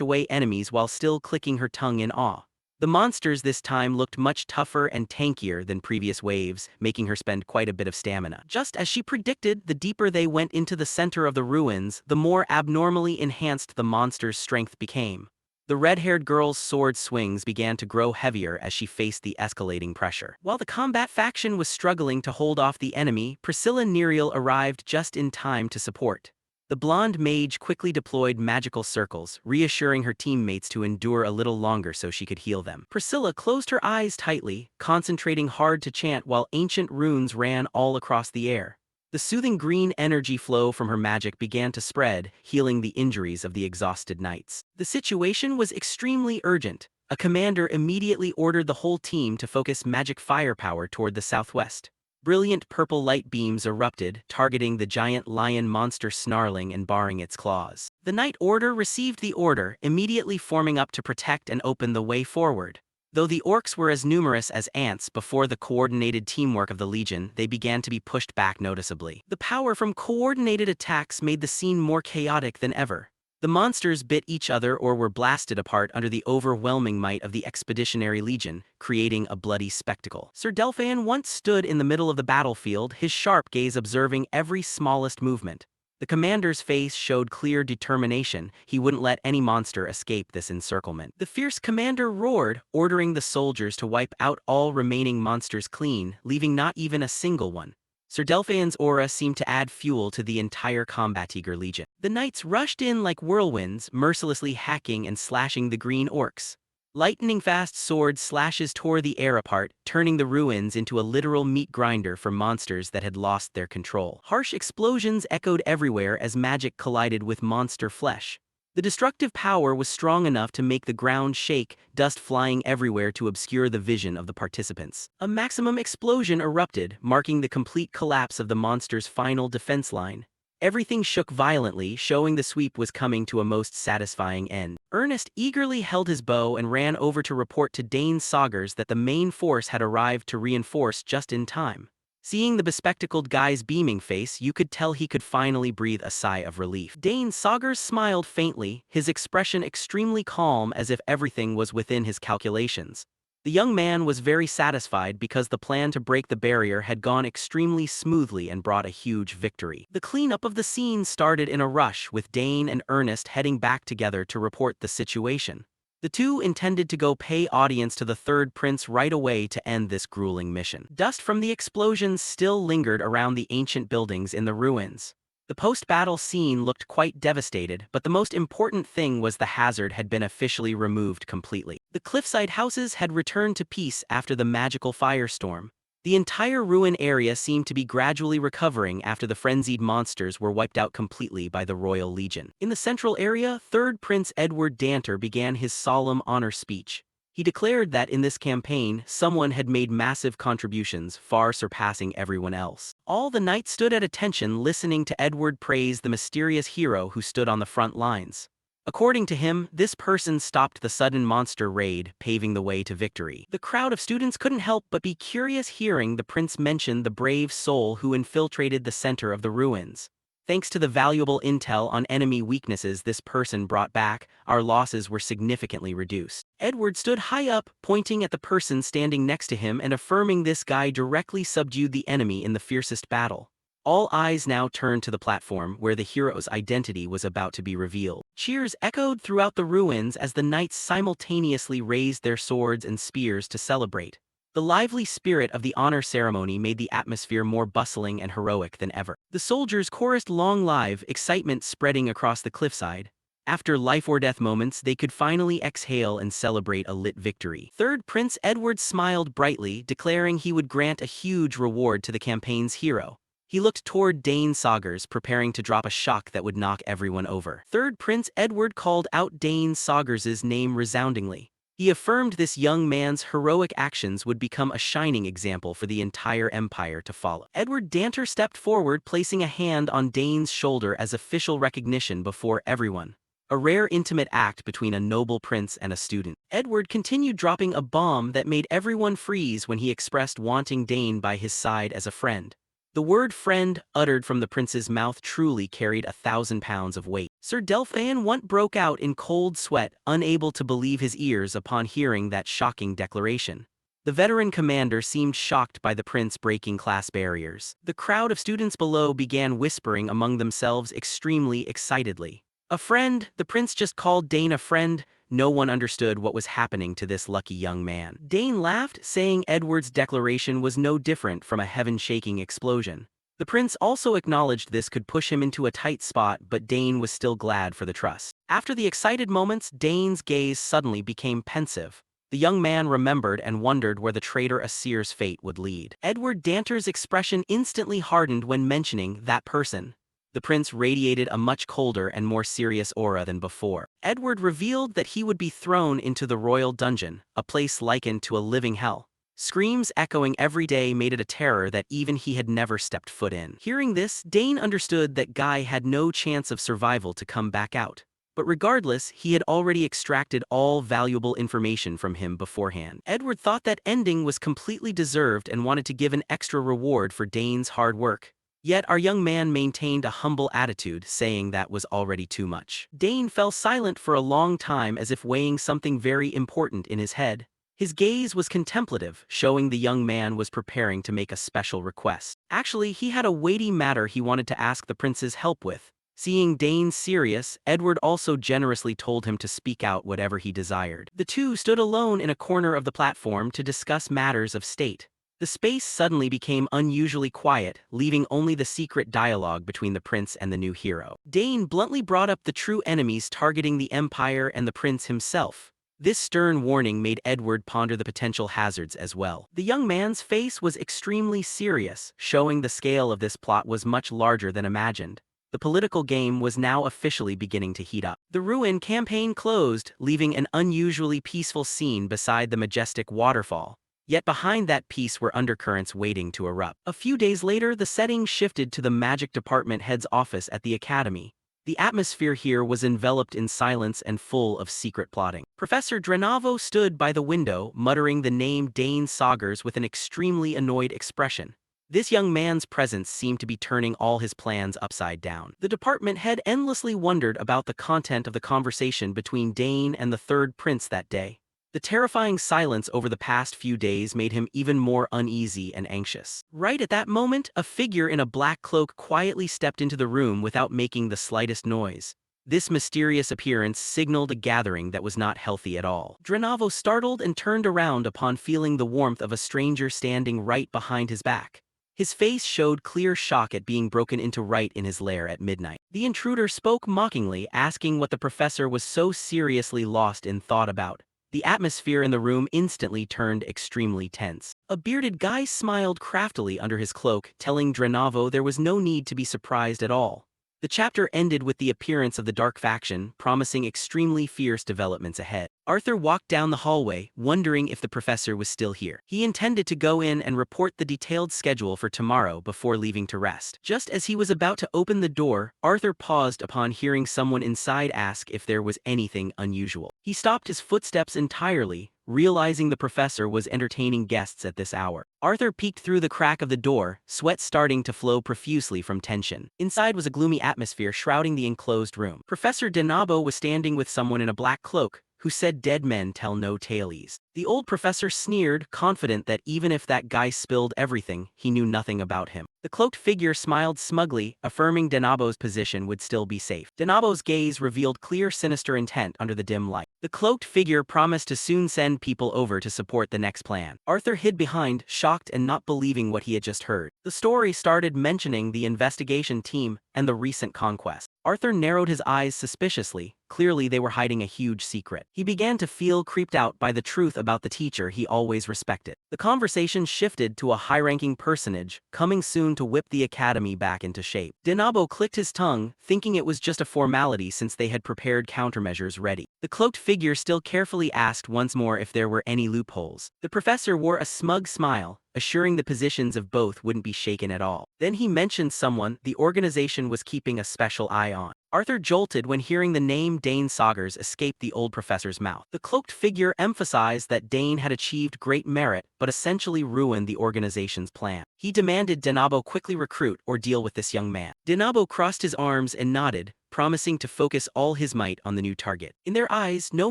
away enemies while still clicking her tongue in awe. The monsters this time looked much tougher and tankier than previous waves, making her spend quite a bit of stamina. Just as she predicted, the deeper they went into the center of the ruins, the more abnormally enhanced the monsters' strength became. The red-haired girl's sword swings began to grow heavier as she faced the escalating pressure. While the combat faction was struggling to hold off the enemy, Priscilla Neriel arrived just in time to support. The blonde mage quickly deployed magical circles, reassuring her teammates to endure a little longer so she could heal them. Priscilla closed her eyes tightly, concentrating hard to chant while ancient runes ran all across the air. The soothing green energy flow from her magic began to spread, healing the injuries of the exhausted knights. The situation was extremely urgent. A commander immediately ordered the whole team to focus magic firepower toward the southwest. Brilliant purple light beams erupted, targeting the giant lion monster snarling and baring its claws. The Knight Order received the order, immediately forming up to protect and open the way forward. Though the orcs were as numerous as ants before the coordinated teamwork of the Legion, they began to be pushed back noticeably. The power from coordinated attacks made the scene more chaotic than ever. The monsters bit each other or were blasted apart under the overwhelming might of the Expeditionary Legion, creating a bloody spectacle. Sir Delphin once stood in the middle of the battlefield, his sharp gaze observing every smallest movement. The commander's face showed clear determination. He wouldn't let any monster escape this encirclement. The fierce commander roared, ordering the soldiers to wipe out all remaining monsters clean, leaving not even a single one. Sir Delphin's aura seemed to add fuel to the entire combat-eager legion. The knights rushed in like whirlwinds, mercilessly hacking and slashing the green orcs. Lightning-fast sword slashes tore the air apart, turning the ruins into a literal meat grinder for monsters that had lost their control. Harsh explosions echoed everywhere as magic collided with monster flesh. The destructive power was strong enough to make the ground shake, dust flying everywhere to obscure the vision of the participants. A maximum explosion erupted, marking the complete collapse of the monster's final defense line. Everything shook violently, showing the sweep was coming to a most satisfying end. Ernest eagerly held his bow and ran over to report to Dane Saugers that the main force had arrived to reinforce just in time. Seeing the bespectacled guy's beaming face, you could tell he could finally breathe a sigh of relief. Dane Saugers smiled faintly, his expression extremely calm as if everything was within his calculations. The young man was very satisfied because the plan to break the barrier had gone extremely smoothly and brought a huge victory. The cleanup of the scene started in a rush, with Dane and Ernest heading back together to report the situation. The two intended to go pay audience to the third prince right away to end this grueling mission. Dust from the explosions still lingered around the ancient buildings in the ruins. The post-battle scene looked quite devastated, but the most important thing was the hazard had been officially removed completely. The cliffside houses had returned to peace after the magical firestorm. The entire ruin area seemed to be gradually recovering after the frenzied monsters were wiped out completely by the Royal Legion. In the central area, third Prince Edward Danter began his solemn honor speech. He declared that in this campaign, someone had made massive contributions, far surpassing everyone else. All the knights stood at attention listening to Edward praise the mysterious hero who stood on the front lines. According to him, this person stopped the sudden monster raid, paving the way to victory. The crowd of students couldn't help but be curious hearing the prince mention the brave soul who infiltrated the center of the ruins. Thanks to the valuable intel on enemy weaknesses this person brought back, our losses were significantly reduced. Edward stood high up, pointing at the person standing next to him and affirming this guy directly subdued the enemy in the fiercest battle. All eyes now turned to the platform where the hero's identity was about to be revealed. Cheers echoed throughout the ruins as the knights simultaneously raised their swords and spears to celebrate. The lively spirit of the honor ceremony made the atmosphere more bustling and heroic than ever. The soldiers chorused "Long Live," excitement spreading across the cliffside. After life-or-death moments, they could finally exhale and celebrate a lit victory. Third Prince Edward smiled brightly, declaring he would grant a huge reward to the campaign's hero. He looked toward Dane Saugers, preparing to drop a shock that would knock everyone over. Third Prince Edward called out Dane Saugers's name resoundingly. He affirmed this young man's heroic actions would become a shining example for the entire empire to follow. Edward Danter stepped forward, placing a hand on Dane's shoulder as official recognition before everyone. A rare intimate act between a noble prince and a student. Edward continued dropping a bomb that made everyone freeze when he expressed wanting Dane by his side as a friend. The word friend, uttered from the prince's mouth, truly carried 1,000 pounds of weight. Sir Delphin Wunt broke out in cold sweat, unable to believe his ears upon hearing that shocking declaration. The veteran commander seemed shocked by the prince breaking class barriers. The crowd of students below began whispering among themselves extremely excitedly. A friend? The prince just called Dane a friend? No one understood what was happening to this lucky young man. Dane laughed, saying Edward's declaration was no different from a heaven-shaking explosion. The prince also acknowledged this could push him into a tight spot, but Dane was still glad for the trust. After the excited moments, Dane's gaze suddenly became pensive. The young man remembered and wondered where the traitor Asir's fate would lead. Edward Danter's expression instantly hardened when mentioning that person. The prince radiated a much colder and more serious aura than before. Edward revealed that he would be thrown into the royal dungeon, a place likened to a living hell. Screams echoing every day made it a terror that even he had never stepped foot in. Hearing this, Dane understood that Guy had no chance of survival to come back out. But regardless, he had already extracted all valuable information from him beforehand. Edward thought that ending was completely deserved and wanted to give an extra reward for Dane's hard work. Yet our young man maintained a humble attitude, saying that was already too much. Dane fell silent for a long time as if weighing something very important in his head. His gaze was contemplative, showing the young man was preparing to make a special request. Actually, he had a weighty matter he wanted to ask the prince's help with. Seeing Dane serious, Edward also generously told him to speak out whatever he desired. The two stood alone in a corner of the platform to discuss matters of state. The space suddenly became unusually quiet, leaving only the secret dialogue between the prince and the new hero. Dane bluntly brought up the true enemies targeting the empire and the prince himself. This stern warning made Edward ponder the potential hazards as well. The young man's face was extremely serious, showing the scale of this plot was much larger than imagined. The political game was now officially beginning to heat up. The ruin campaign closed, leaving an unusually peaceful scene beside the majestic waterfall. Yet behind that peace were undercurrents waiting to erupt. A few days later, the setting shifted to the magic department head's office at the academy. The atmosphere here was enveloped in silence and full of secret plotting. Professor Drenavo stood by the window, muttering the name Dane Saugers with an extremely annoyed expression. This young man's presence seemed to be turning all his plans upside down. The department head endlessly wondered about the content of the conversation between Dane and the third prince that day. The terrifying silence over the past few days made him even more uneasy and anxious. Right at that moment, a figure in a black cloak quietly stepped into the room without making the slightest noise. This mysterious appearance signaled a gathering that was not healthy at all. Drenavo startled and turned around upon feeling the warmth of a stranger standing right behind his back. His face showed clear shock at being broken into right in his lair at midnight. The intruder spoke mockingly, asking what the professor was so seriously lost in thought about. The atmosphere in the room instantly turned extremely tense. A bearded guy smiled craftily under his cloak, telling Drenavo there was no need to be surprised at all. The chapter ended with the appearance of the Dark Faction, promising extremely fierce developments ahead. Arthur walked down the hallway, wondering if the professor was still here. He intended to go in and report the detailed schedule for tomorrow before leaving to rest. Just as he was about to open the door, Arthur paused upon hearing someone inside ask if there was anything unusual. He stopped his footsteps entirely, realizing the professor was entertaining guests at this hour. Arthur peeked through the crack of the door, sweat starting to flow profusely from tension. Inside was a gloomy atmosphere shrouding the enclosed room. Professor Denabo was standing with someone in a black cloak, who said dead men tell no tales. The old professor sneered, confident that even if that guy spilled everything, he knew nothing about him. The cloaked figure smiled smugly, affirming Denabo's position would still be safe. Denabo's gaze revealed clear sinister intent under the dim light. The cloaked figure promised to soon send people over to support the next plan. Arthur hid behind, shocked and not believing what he had just heard. The story started mentioning the investigation team and the recent conquest. Arthur narrowed his eyes suspiciously. Clearly they were hiding a huge secret. He began to feel creeped out by the truth about the teacher he always respected. The conversation shifted to a high-ranking personage, coming soon to whip the academy back into shape. Denabo clicked his tongue, thinking it was just a formality since they had prepared countermeasures ready. The cloaked figure still carefully asked once more if there were any loopholes. The professor wore a smug smile, assuring the positions of both wouldn't be shaken at all. Then he mentioned someone the organization was keeping a special eye on. Arthur jolted when hearing the name Dane Saugers escape the old professor's mouth. The cloaked figure emphasized that Dane had achieved great merit but essentially ruined the organization's plan. He demanded Denabo quickly recruit or deal with this young man. Denabo crossed his arms and nodded, promising to focus all his might on the new target. In their eyes, no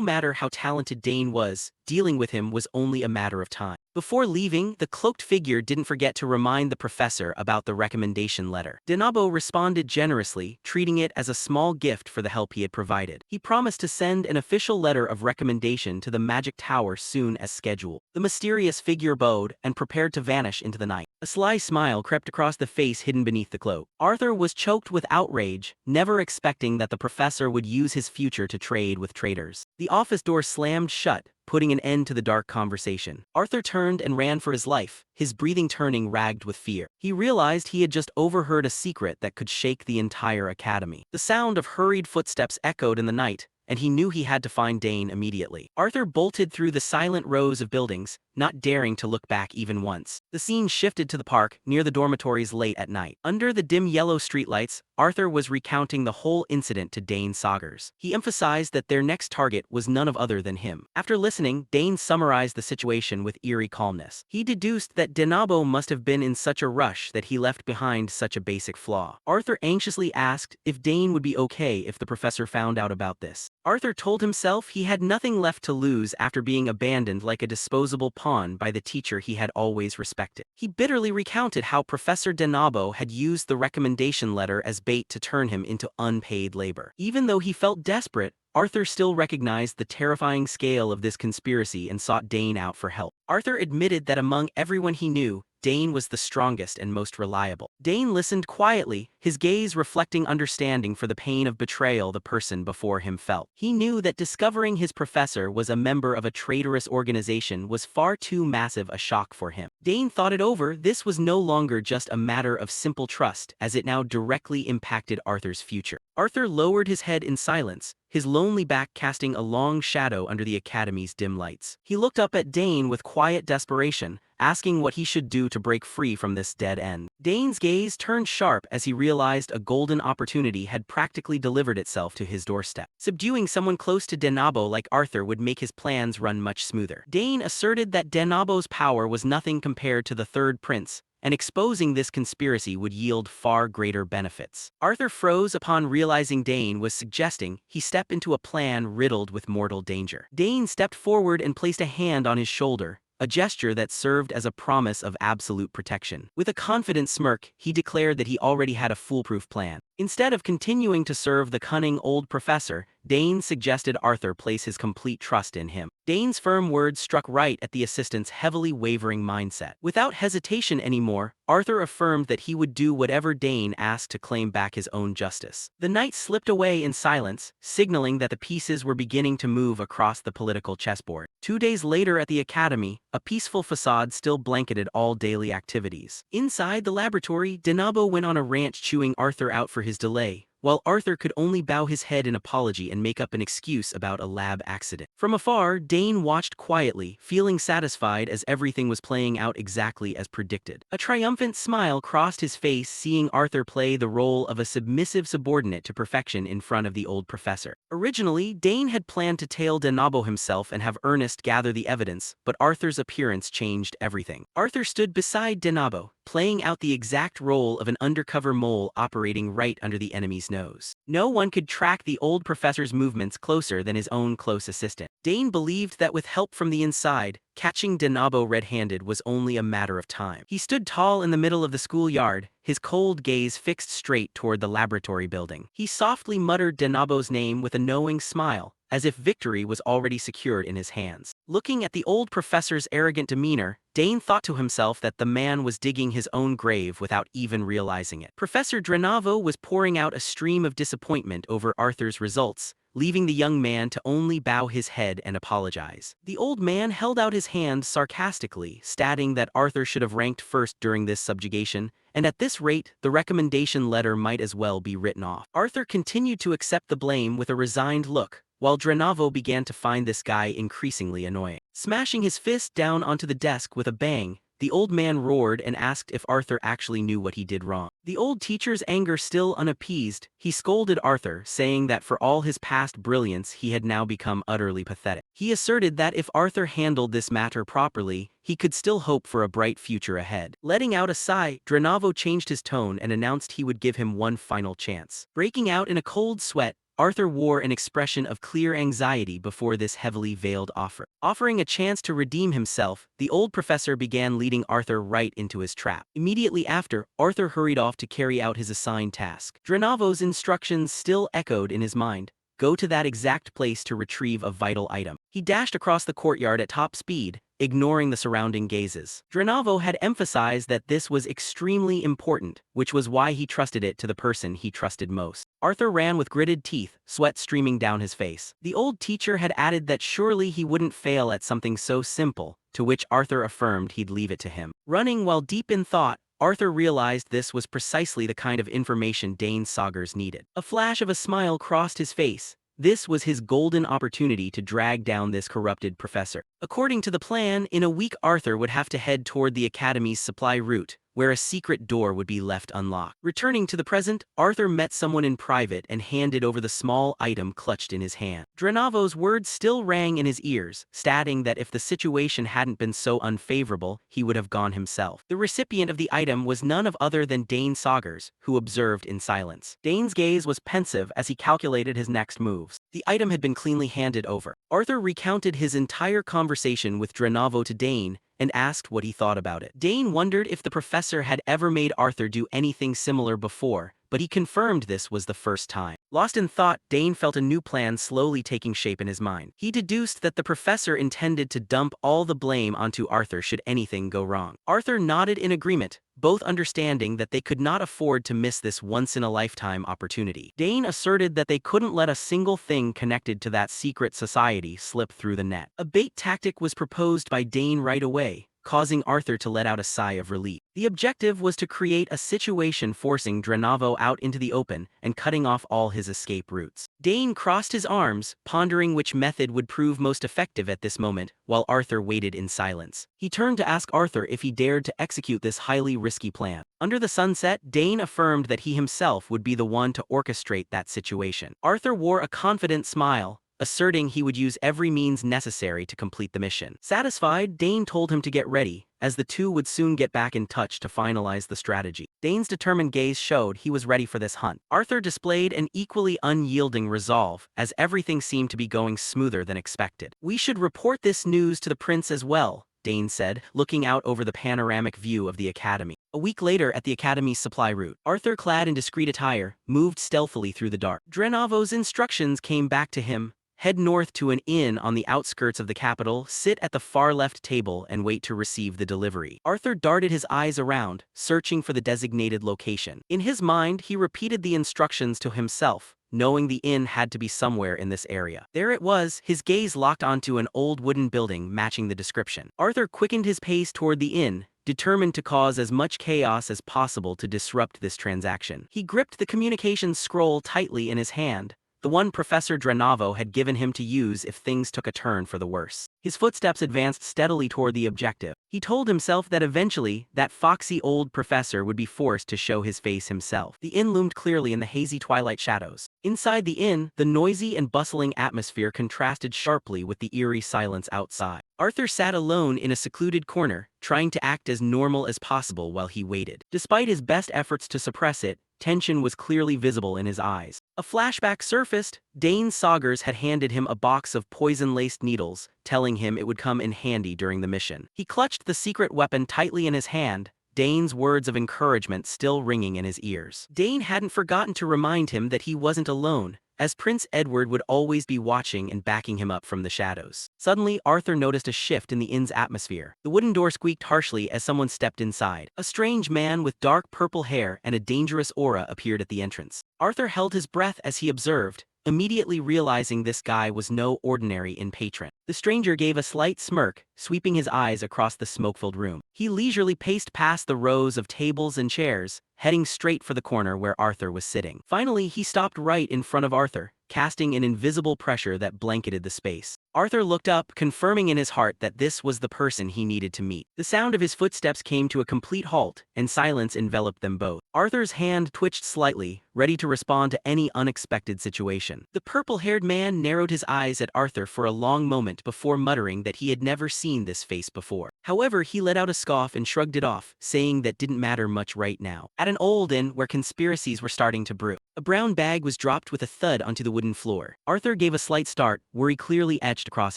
matter how talented Dane was, dealing with him was only a matter of time. Before leaving, the cloaked figure didn't forget to remind the professor about the recommendation letter. Denabo responded generously, treating it as a small gift for the help he had provided. He promised to send an official letter of recommendation to the Magic Tower soon as scheduled. The mysterious figure bowed and prepared to vanish into the night. A sly smile crept across the face hidden beneath the cloak. Arthur was choked with outrage, never expecting that the professor would use his future to trade with traitors. The office door slammed shut, putting an end to the dark conversation. Arthur turned and ran for his life, his breathing turning ragged with fear. He realized he had just overheard a secret that could shake the entire academy. The sound of hurried footsteps echoed in the night, and he knew he had to find Dane immediately. Arthur bolted through the silent rows of buildings, not daring to look back even once. The scene shifted to the park, near the dormitories late at night. Under the dim yellow streetlights, Arthur was recounting the whole incident to Dane Saugers. He emphasized that their next target was none other than him. After listening, Dane summarized the situation with eerie calmness. He deduced that Denabo must have been in such a rush that he left behind such a basic flaw. Arthur anxiously asked if Dane would be okay if the professor found out about this. Arthur told himself he had nothing left to lose after being abandoned like a disposable pawn by the teacher he had always respected. He bitterly recounted how Professor Denabo had used the recommendation letter as bait to turn him into unpaid labor. Even though he felt desperate, Arthur still recognized the terrifying scale of this conspiracy and sought Dane out for help. Arthur admitted that among everyone he knew, Dane was the strongest and most reliable. Dane listened quietly, his gaze reflecting understanding for the pain of betrayal the person before him felt. He knew that discovering his professor was a member of a traitorous organization was far too massive a shock for him. Dane thought it over. This was no longer just a matter of simple trust, as it now directly impacted Arthur's future. Arthur lowered his head in silence, his lonely back casting a long shadow under the academy's dim lights. He looked up at Dane with quiet desperation, asking what he should do to break free from this dead end. Dane's gaze turned sharp as he realized a golden opportunity had practically delivered itself to his doorstep. Subduing someone close to Denabo like Arthur would make his plans run much smoother. Dane asserted that Denabo's power was nothing compared to the Third Prince, and exposing this conspiracy would yield far greater benefits. Arthur froze upon realizing Dane was suggesting he step into a plan riddled with mortal danger. Dane stepped forward and placed a hand on his shoulder, a gesture that served as a promise of absolute protection. With a confident smirk, he declared that he already had a foolproof plan. Instead of continuing to serve the cunning old professor, Dane suggested Arthur place his complete trust in him. Dane's firm words struck right at the assistant's heavily wavering mindset. Without hesitation anymore, Arthur affirmed that he would do whatever Dane asked to claim back his own justice. The knight slipped away in silence, signaling that the pieces were beginning to move across the political chessboard. 2 days later at the academy, a peaceful facade still blanketed all daily activities. Inside the laboratory, Denabo went on a rant chewing Arthur out for his delay, while Arthur could only bow his head in apology and make up an excuse about a lab accident. From afar, Dane watched quietly, feeling satisfied as everything was playing out exactly as predicted. A triumphant smile crossed his face seeing Arthur play the role of a submissive subordinate to perfection in front of the old professor. Originally, Dane had planned to tail Denabo himself and have Ernest gather the evidence, but Arthur's appearance changed everything. Arthur stood beside Denabo, playing out the exact role of an undercover mole operating right under the enemy's nose. No one could track the old professor's movements closer than his own close assistant. Dane believed that with help from the inside, catching Denabo red-handed was only a matter of time. He stood tall in the middle of the schoolyard, his cold gaze fixed straight toward the laboratory building. He softly muttered Denabo's name with a knowing smile, as if victory was already secured in his hands. Looking at the old professor's arrogant demeanor, Dane thought to himself that the man was digging his own grave without even realizing it. Professor Drenavo was pouring out a stream of disappointment over Arthur's results, leaving the young man to only bow his head and apologize. The old man held out his hand sarcastically, stating that Arthur should have ranked first during this subjugation, and at this rate, the recommendation letter might as well be written off. Arthur continued to accept the blame with a resigned look, while Drenavo began to find this guy increasingly annoying. Smashing his fist down onto the desk with a bang, the old man roared and asked if Arthur actually knew what he did wrong. The old teacher's anger still unappeased, he scolded Arthur, saying that for all his past brilliance he had now become utterly pathetic. He asserted that if Arthur handled this matter properly, he could still hope for a bright future ahead. Letting out a sigh, Drenavo changed his tone and announced he would give him one final chance. Breaking out in a cold sweat, Arthur wore an expression of clear anxiety before this heavily veiled offer. Offering a chance to redeem himself, the old professor began leading Arthur right into his trap. Immediately after, Arthur hurried off to carry out his assigned task. Drenavo's instructions still echoed in his mind. Go to that exact place to retrieve a vital item. He dashed across the courtyard at top speed, ignoring the surrounding gazes. Drenavo had emphasized that this was extremely important, which was why he trusted it to the person he trusted most. Arthur ran with gritted teeth, sweat streaming down his face. The old teacher had added that surely he wouldn't fail at something so simple, to which Arthur affirmed he'd leave it to him. Running while deep in thought, Arthur realized this was precisely the kind of information Dane Saugers needed. A flash of a smile crossed his face. This was his golden opportunity to drag down this corrupted professor. According to the plan, in a week Arthur would have to head toward the Academy's supply route, where a secret door would be left unlocked. Returning to the present, Arthur met someone in private and handed over the small item clutched in his hand. Drenavo's words still rang in his ears, stating that if the situation hadn't been so unfavorable, he would have gone himself. The recipient of the item was none other than Dane Saugers, who observed in silence. Dane's gaze was pensive as he calculated his next moves. The item had been cleanly handed over. Arthur recounted his entire conversation with Drenavo to Dane, and asked what he thought about it. Dane wondered if the professor had ever made Arthur do anything similar before, but he confirmed this was the first time. Lost in thought, Dane felt a new plan slowly taking shape in his mind. He deduced that the professor intended to dump all the blame onto Arthur should anything go wrong. Arthur nodded in agreement, both understanding that they could not afford to miss this once-in-a-lifetime opportunity. Dane asserted that they couldn't let a single thing connected to that secret society slip through the net. A bait tactic was proposed by Dane right away, causing Arthur to let out a sigh of relief. The objective was to create a situation forcing Drenavo out into the open and cutting off all his escape routes. Dane crossed his arms, pondering which method would prove most effective at this moment, while Arthur waited in silence. He turned to ask Arthur if he dared to execute this highly risky plan. Under the sunset, Dane affirmed that he himself would be the one to orchestrate that situation. Arthur wore a confident smile, asserting he would use every means necessary to complete the mission. Satisfied, Dane told him to get ready, as the two would soon get back in touch to finalize the strategy. Dane's determined gaze showed he was ready for this hunt. Arthur displayed an equally unyielding resolve, as everything seemed to be going smoother than expected. "We should report this news to the prince as well," Dane said, looking out over the panoramic view of the academy. A week later at the academy's supply route, Arthur, clad in discreet attire, moved stealthily through the dark. Drenavo's instructions came back to him: head north to an inn on the outskirts of the capital, sit at the far left table, and wait to receive the delivery. Arthur darted his eyes around, searching for the designated location. In his mind, he repeated the instructions to himself, knowing the inn had to be somewhere in this area. There it was, his gaze locked onto an old wooden building matching the description. Arthur quickened his pace toward the inn, determined to cause as much chaos as possible to disrupt this transaction. He gripped the communications scroll tightly in his hand, the one Professor Drenavo had given him to use if things took a turn for the worse. His footsteps advanced steadily toward the objective. He told himself that eventually, that foxy old professor would be forced to show his face himself. The inn loomed clearly in the hazy twilight shadows. Inside the inn, the noisy and bustling atmosphere contrasted sharply with the eerie silence outside. Arthur sat alone in a secluded corner, trying to act as normal as possible while he waited. Despite his best efforts to suppress it, tension was clearly visible in his eyes. A flashback surfaced. Dane Saugers had handed him a box of poison-laced needles, telling him it would come in handy during the mission. He clutched the secret weapon tightly in his hand, Dane's words of encouragement still ringing in his ears. Dane hadn't forgotten to remind him that he wasn't alone, as Prince Edward would always be watching and backing him up from the shadows. Suddenly, Arthur noticed a shift in the inn's atmosphere. The wooden door squeaked harshly as someone stepped inside. A strange man with dark purple hair and a dangerous aura appeared at the entrance. Arthur held his breath as he observed, immediately realizing this guy was no ordinary inn patron. The stranger gave a slight smirk, sweeping his eyes across the smoke-filled room. He leisurely paced past the rows of tables and chairs, heading straight for the corner where Arthur was sitting. Finally, he stopped right in front of Arthur, casting an invisible pressure that blanketed the space. Arthur looked up, confirming in his heart that this was the person he needed to meet. The sound of his footsteps came to a complete halt, and silence enveloped them both. Arthur's hand twitched slightly, ready to respond to any unexpected situation. The purple-haired man narrowed his eyes at Arthur for a long moment before muttering that he had never seen this face before. However, he let out a scoff and shrugged it off, saying that didn't matter much right now. At an old inn where conspiracies were starting to brew, a brown bag was dropped with a thud onto the wooden floor. Arthur gave a slight start, worry clearly etched across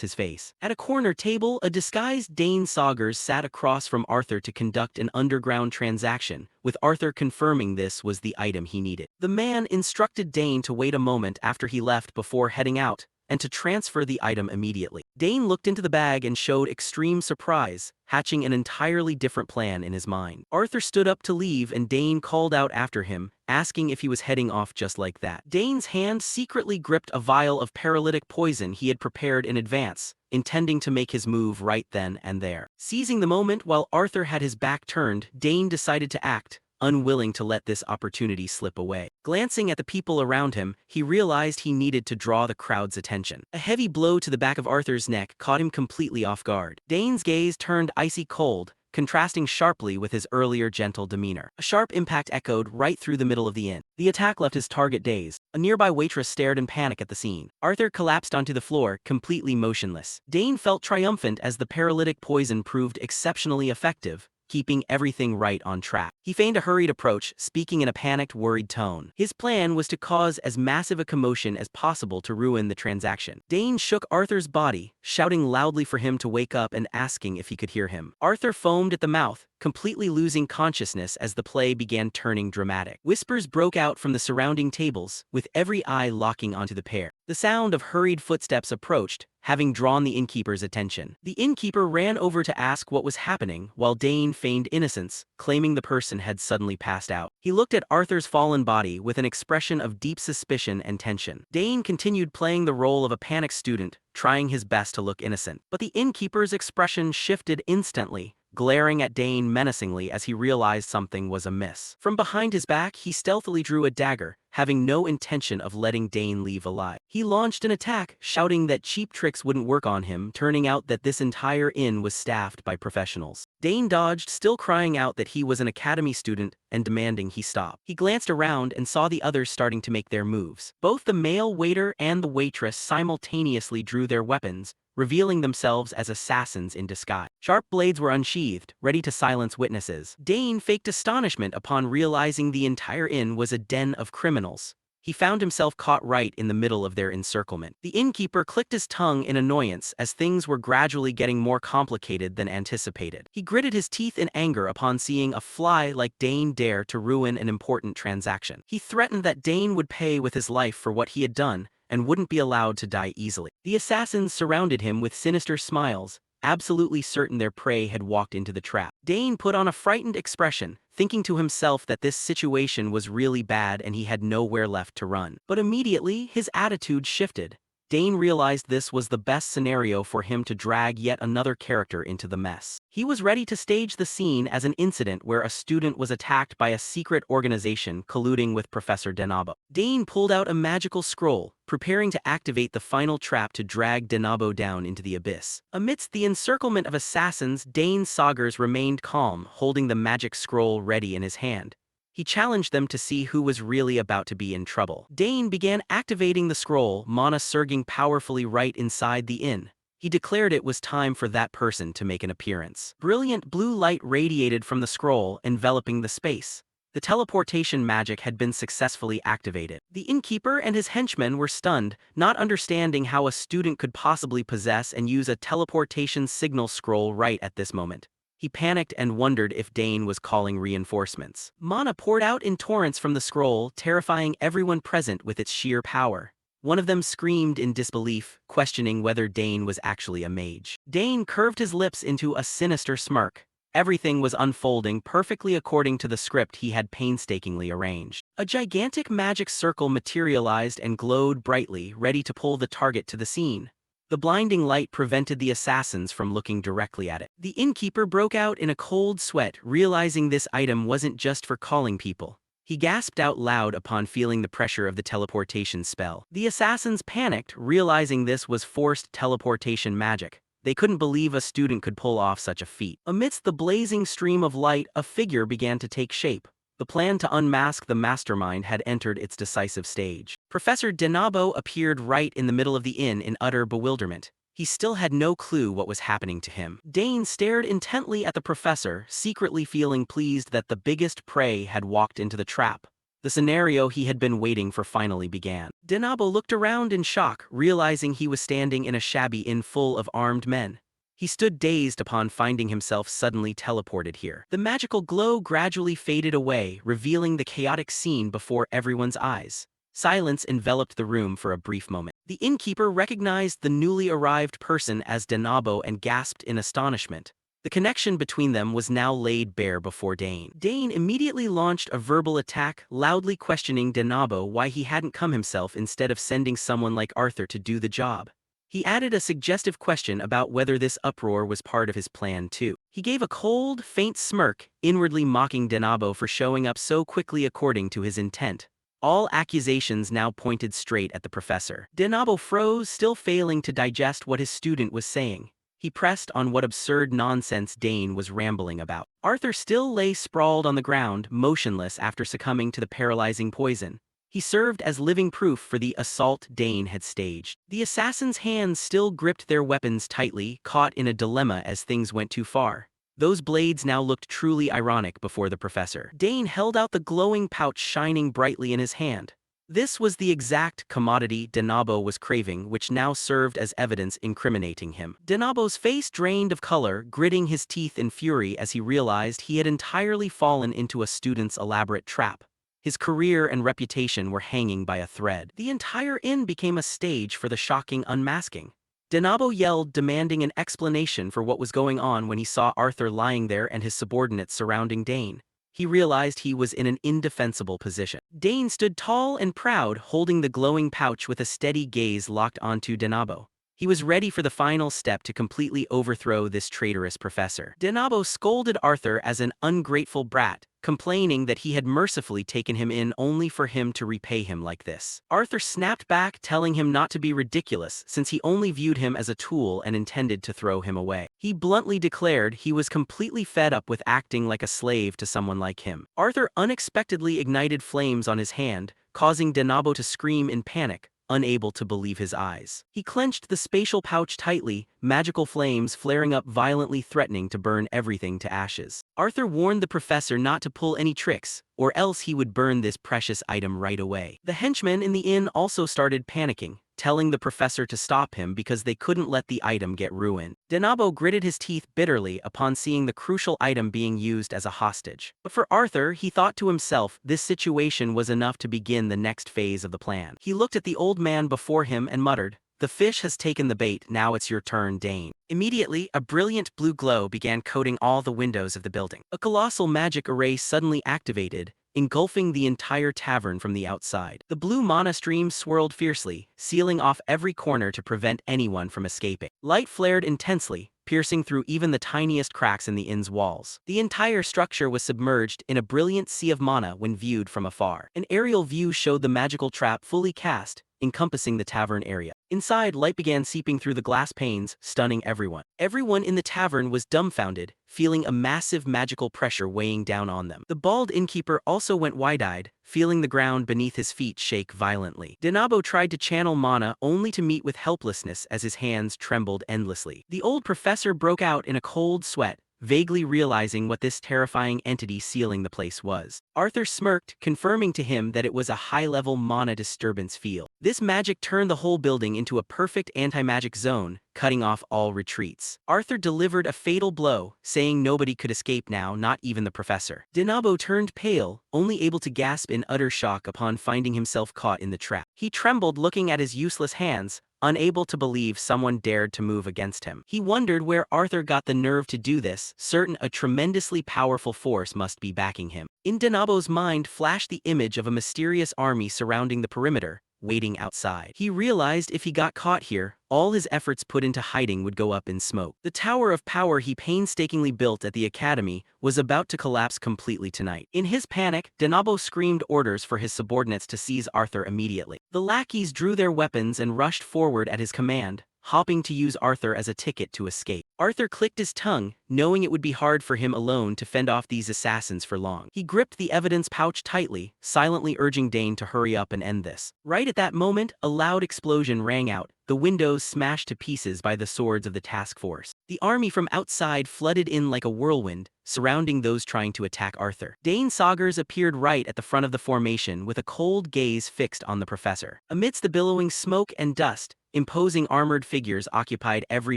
his face. At a corner table, a disguised Dane Saugers sat across from Arthur to conduct an underground transaction, with Arthur confirming this was the item he needed. The man instructed Dane to wait a moment after he left before heading out, and to transfer the item immediately. Dane looked into the bag and showed extreme surprise, hatching an entirely different plan in his mind. Arthur stood up to leave and Dane called out after him, asking if he was heading off just like that. Dane's hand secretly gripped a vial of paralytic poison he had prepared in advance, intending to make his move right then and there. Seizing the moment while Arthur had his back turned, Dane decided to act, unwilling to let this opportunity slip away. Glancing at the people around him, he realized he needed to draw the crowd's attention. A heavy blow to the back of Arthur's neck caught him completely off guard. Dane's gaze turned icy cold, contrasting sharply with his earlier gentle demeanor. A sharp impact echoed right through the middle of the inn. The attack left his target dazed. A nearby waitress stared in panic at the scene. Arthur collapsed onto the floor, completely motionless. Dane felt triumphant as the paralytic poison proved exceptionally effective, keeping everything right on track. He feigned a hurried approach, speaking in a panicked, worried tone. His plan was to cause as massive a commotion as possible to ruin the transaction. Dane shook Arthur's body, shouting loudly for him to wake up and asking if he could hear him. Arthur foamed at the mouth, completely losing consciousness as the play began turning dramatic. Whispers broke out from the surrounding tables, with every eye locking onto the pair. The sound of hurried footsteps approached, having drawn the innkeeper's attention. The innkeeper ran over to ask what was happening, while Dane feigned innocence, claiming the person had suddenly passed out. He looked at Arthur's fallen body with an expression of deep suspicion and tension. Dane continued playing the role of a panicked student, trying his best to look innocent. But the innkeeper's expression shifted instantly, glaring at Dane menacingly as he realized something was amiss. From behind his back, he stealthily drew a dagger, having no intention of letting Dane leave alive. He launched an attack, shouting that cheap tricks wouldn't work on him, turning out that this entire inn was staffed by professionals. Dane dodged, still crying out that he was an academy student and demanding he stop. He glanced around and saw the others starting to make their moves. Both the male waiter and the waitress simultaneously drew their weapons, revealing themselves as assassins in disguise. Sharp blades were unsheathed, ready to silence witnesses. Dane faked astonishment upon realizing the entire inn was a den of criminals. He found himself caught right in the middle of their encirclement. The innkeeper clicked his tongue in annoyance as things were gradually getting more complicated than anticipated. He gritted his teeth in anger upon seeing a fly like Dane dare to ruin an important transaction. He threatened that Dane would pay with his life for what he had done, and wouldn't be allowed to die easily. The assassins surrounded him with sinister smiles, absolutely certain their prey had walked into the trap. Dane put on a frightened expression, thinking to himself that this situation was really bad and he had nowhere left to run. But immediately, his attitude shifted. Dane realized this was the best scenario for him to drag yet another character into the mess. He was ready to stage the scene as an incident where a student was attacked by a secret organization colluding with Professor Denabo. Dane pulled out a magical scroll, preparing to activate the final trap to drag Denabo down into the abyss. Amidst the encirclement of assassins, Dane Saugers remained calm, holding the magic scroll ready in his hand. He challenged them to see who was really about to be in trouble. Dane began activating the scroll, mana surging powerfully right inside the inn. He declared it was time for that person to make an appearance. Brilliant blue light radiated from the scroll, enveloping the space. The teleportation magic had been successfully activated. The innkeeper and his henchmen were stunned, not understanding how a student could possibly possess and use a teleportation signal scroll right at this moment. He panicked and wondered if Dane was calling reinforcements. Mana poured out in torrents from the scroll, terrifying everyone present with its sheer power. One of them screamed in disbelief, questioning whether Dane was actually a mage. Dane curved his lips into a sinister smirk. Everything was unfolding perfectly according to the script he had painstakingly arranged. A gigantic magic circle materialized and glowed brightly, ready to pull the target to the scene. The blinding light prevented the assassins from looking directly at it. The innkeeper broke out in a cold sweat, realizing this item wasn't just for calling people. He gasped out loud upon feeling the pressure of the teleportation spell. The assassins panicked, realizing this was forced teleportation magic. They couldn't believe a student could pull off such a feat. Amidst the blazing stream of light, a figure began to take shape. The plan to unmask the mastermind had entered its decisive stage. Professor Denabo appeared right in the middle of the inn in utter bewilderment. He still had no clue what was happening to him. Dane stared intently at the professor, secretly feeling pleased that the biggest prey had walked into the trap. The scenario he had been waiting for finally began. Denabo looked around in shock, realizing he was standing in a shabby inn full of armed men. He stood dazed upon finding himself suddenly teleported here. The magical glow gradually faded away, revealing the chaotic scene before everyone's eyes. Silence enveloped the room for a brief moment. The innkeeper recognized the newly arrived person as Denabo and gasped in astonishment. The connection between them was now laid bare before Dane. Dane immediately launched a verbal attack, loudly questioning Denabo why he hadn't come himself instead of sending someone like Arthur to do the job. He added a suggestive question about whether this uproar was part of his plan too. He gave a cold, faint smirk, inwardly mocking Denabo for showing up so quickly according to his intent. All accusations now pointed straight at the professor. Denabo froze, still failing to digest what his student was saying. He pressed on what absurd nonsense Dane was rambling about. Arthur still lay sprawled on the ground, motionless after succumbing to the paralyzing poison. He served as living proof for the assault Dane had staged. The assassins' hands still gripped their weapons tightly, caught in a dilemma as things went too far. Those blades now looked truly ironic before the professor. Dane held out the glowing pouch shining brightly in his hand. This was the exact commodity Denabo was craving, which now served as evidence incriminating him. Denabo's face drained of color, gritting his teeth in fury as he realized he had entirely fallen into a student's elaborate trap. His career and reputation were hanging by a thread. The entire inn became a stage for the shocking unmasking. Denabo yelled, demanding an explanation for what was going on when he saw Arthur lying there and his subordinates surrounding Dane. He realized he was in an indefensible position. Dane stood tall and proud, holding the glowing pouch with a steady gaze locked onto Denabo. He was ready for the final step to completely overthrow this traitorous professor. Denabo scolded Arthur as an ungrateful brat, complaining that he had mercifully taken him in only for him to repay him like this. Arthur snapped back, telling him not to be ridiculous since he only viewed him as a tool and intended to throw him away. He bluntly declared he was completely fed up with acting like a slave to someone like him. Arthur unexpectedly ignited flames on his hand, causing Denabo to scream in panic, unable to believe his eyes. He clenched the spatial pouch tightly, magical flames flaring up violently, threatening to burn everything to ashes. Arthur warned the professor not to pull any tricks, or else he would burn this precious item right away. The henchmen in the inn also started panicking, telling the professor to stop him because they couldn't let the item get ruined. Denabo gritted his teeth bitterly upon seeing the crucial item being used as a hostage. But for Arthur, he thought to himself, this situation was enough to begin the next phase of the plan. He looked at the old man before him and muttered, "The fish has taken the bait, now it's your turn, Dane." Immediately, a brilliant blue glow began coating all the windows of the building. A colossal magic array suddenly activated, engulfing the entire tavern from the outside. The blue mana stream swirled fiercely, sealing off every corner to prevent anyone from escaping. Light flared intensely, piercing through even the tiniest cracks in the inn's walls. The entire structure was submerged in a brilliant sea of mana when viewed from afar. An aerial view showed the magical trap fully cast, encompassing the tavern area. Inside, light began seeping through the glass panes, stunning everyone. Everyone in the tavern was dumbfounded, feeling a massive magical pressure weighing down on them. The bald innkeeper also went wide-eyed, feeling the ground beneath his feet shake violently. Denabo tried to channel mana only to meet with helplessness as his hands trembled endlessly. The old professor broke out in a cold sweat, vaguely realizing what this terrifying entity sealing the place was. Arthur smirked, confirming to him that it was a high-level mana disturbance field. This magic turned the whole building into a perfect anti-magic zone, cutting off all retreats. Arthur delivered a fatal blow, saying nobody could escape now, not even the professor. Denabo turned pale, only able to gasp in utter shock upon finding himself caught in the trap. He trembled, looking at his useless hands, unable to believe someone dared to move against him. He wondered where Arthur got the nerve to do this, certain a tremendously powerful force must be backing him. In Denabo's mind flashed the image of a mysterious army surrounding the perimeter, waiting outside. He realized if he got caught here, all his efforts put into hiding would go up in smoke. The tower of power he painstakingly built at the academy was about to collapse completely tonight. In his panic, Denabo screamed orders for his subordinates to seize Arthur immediately. The lackeys drew their weapons and rushed forward at his command, hoping to use Arthur as a ticket to escape. Arthur clicked his tongue, knowing it would be hard for him alone to fend off these assassins for long. He gripped the evidence pouch tightly, silently urging Dane to hurry up and end this. Right at that moment, a loud explosion rang out, the windows smashed to pieces by the swords of the task force. The army from outside flooded in like a whirlwind, surrounding those trying to attack Arthur. Dane Saugers appeared right at the front of the formation with a cold gaze fixed on the professor. Amidst the billowing smoke and dust, imposing armored figures occupied every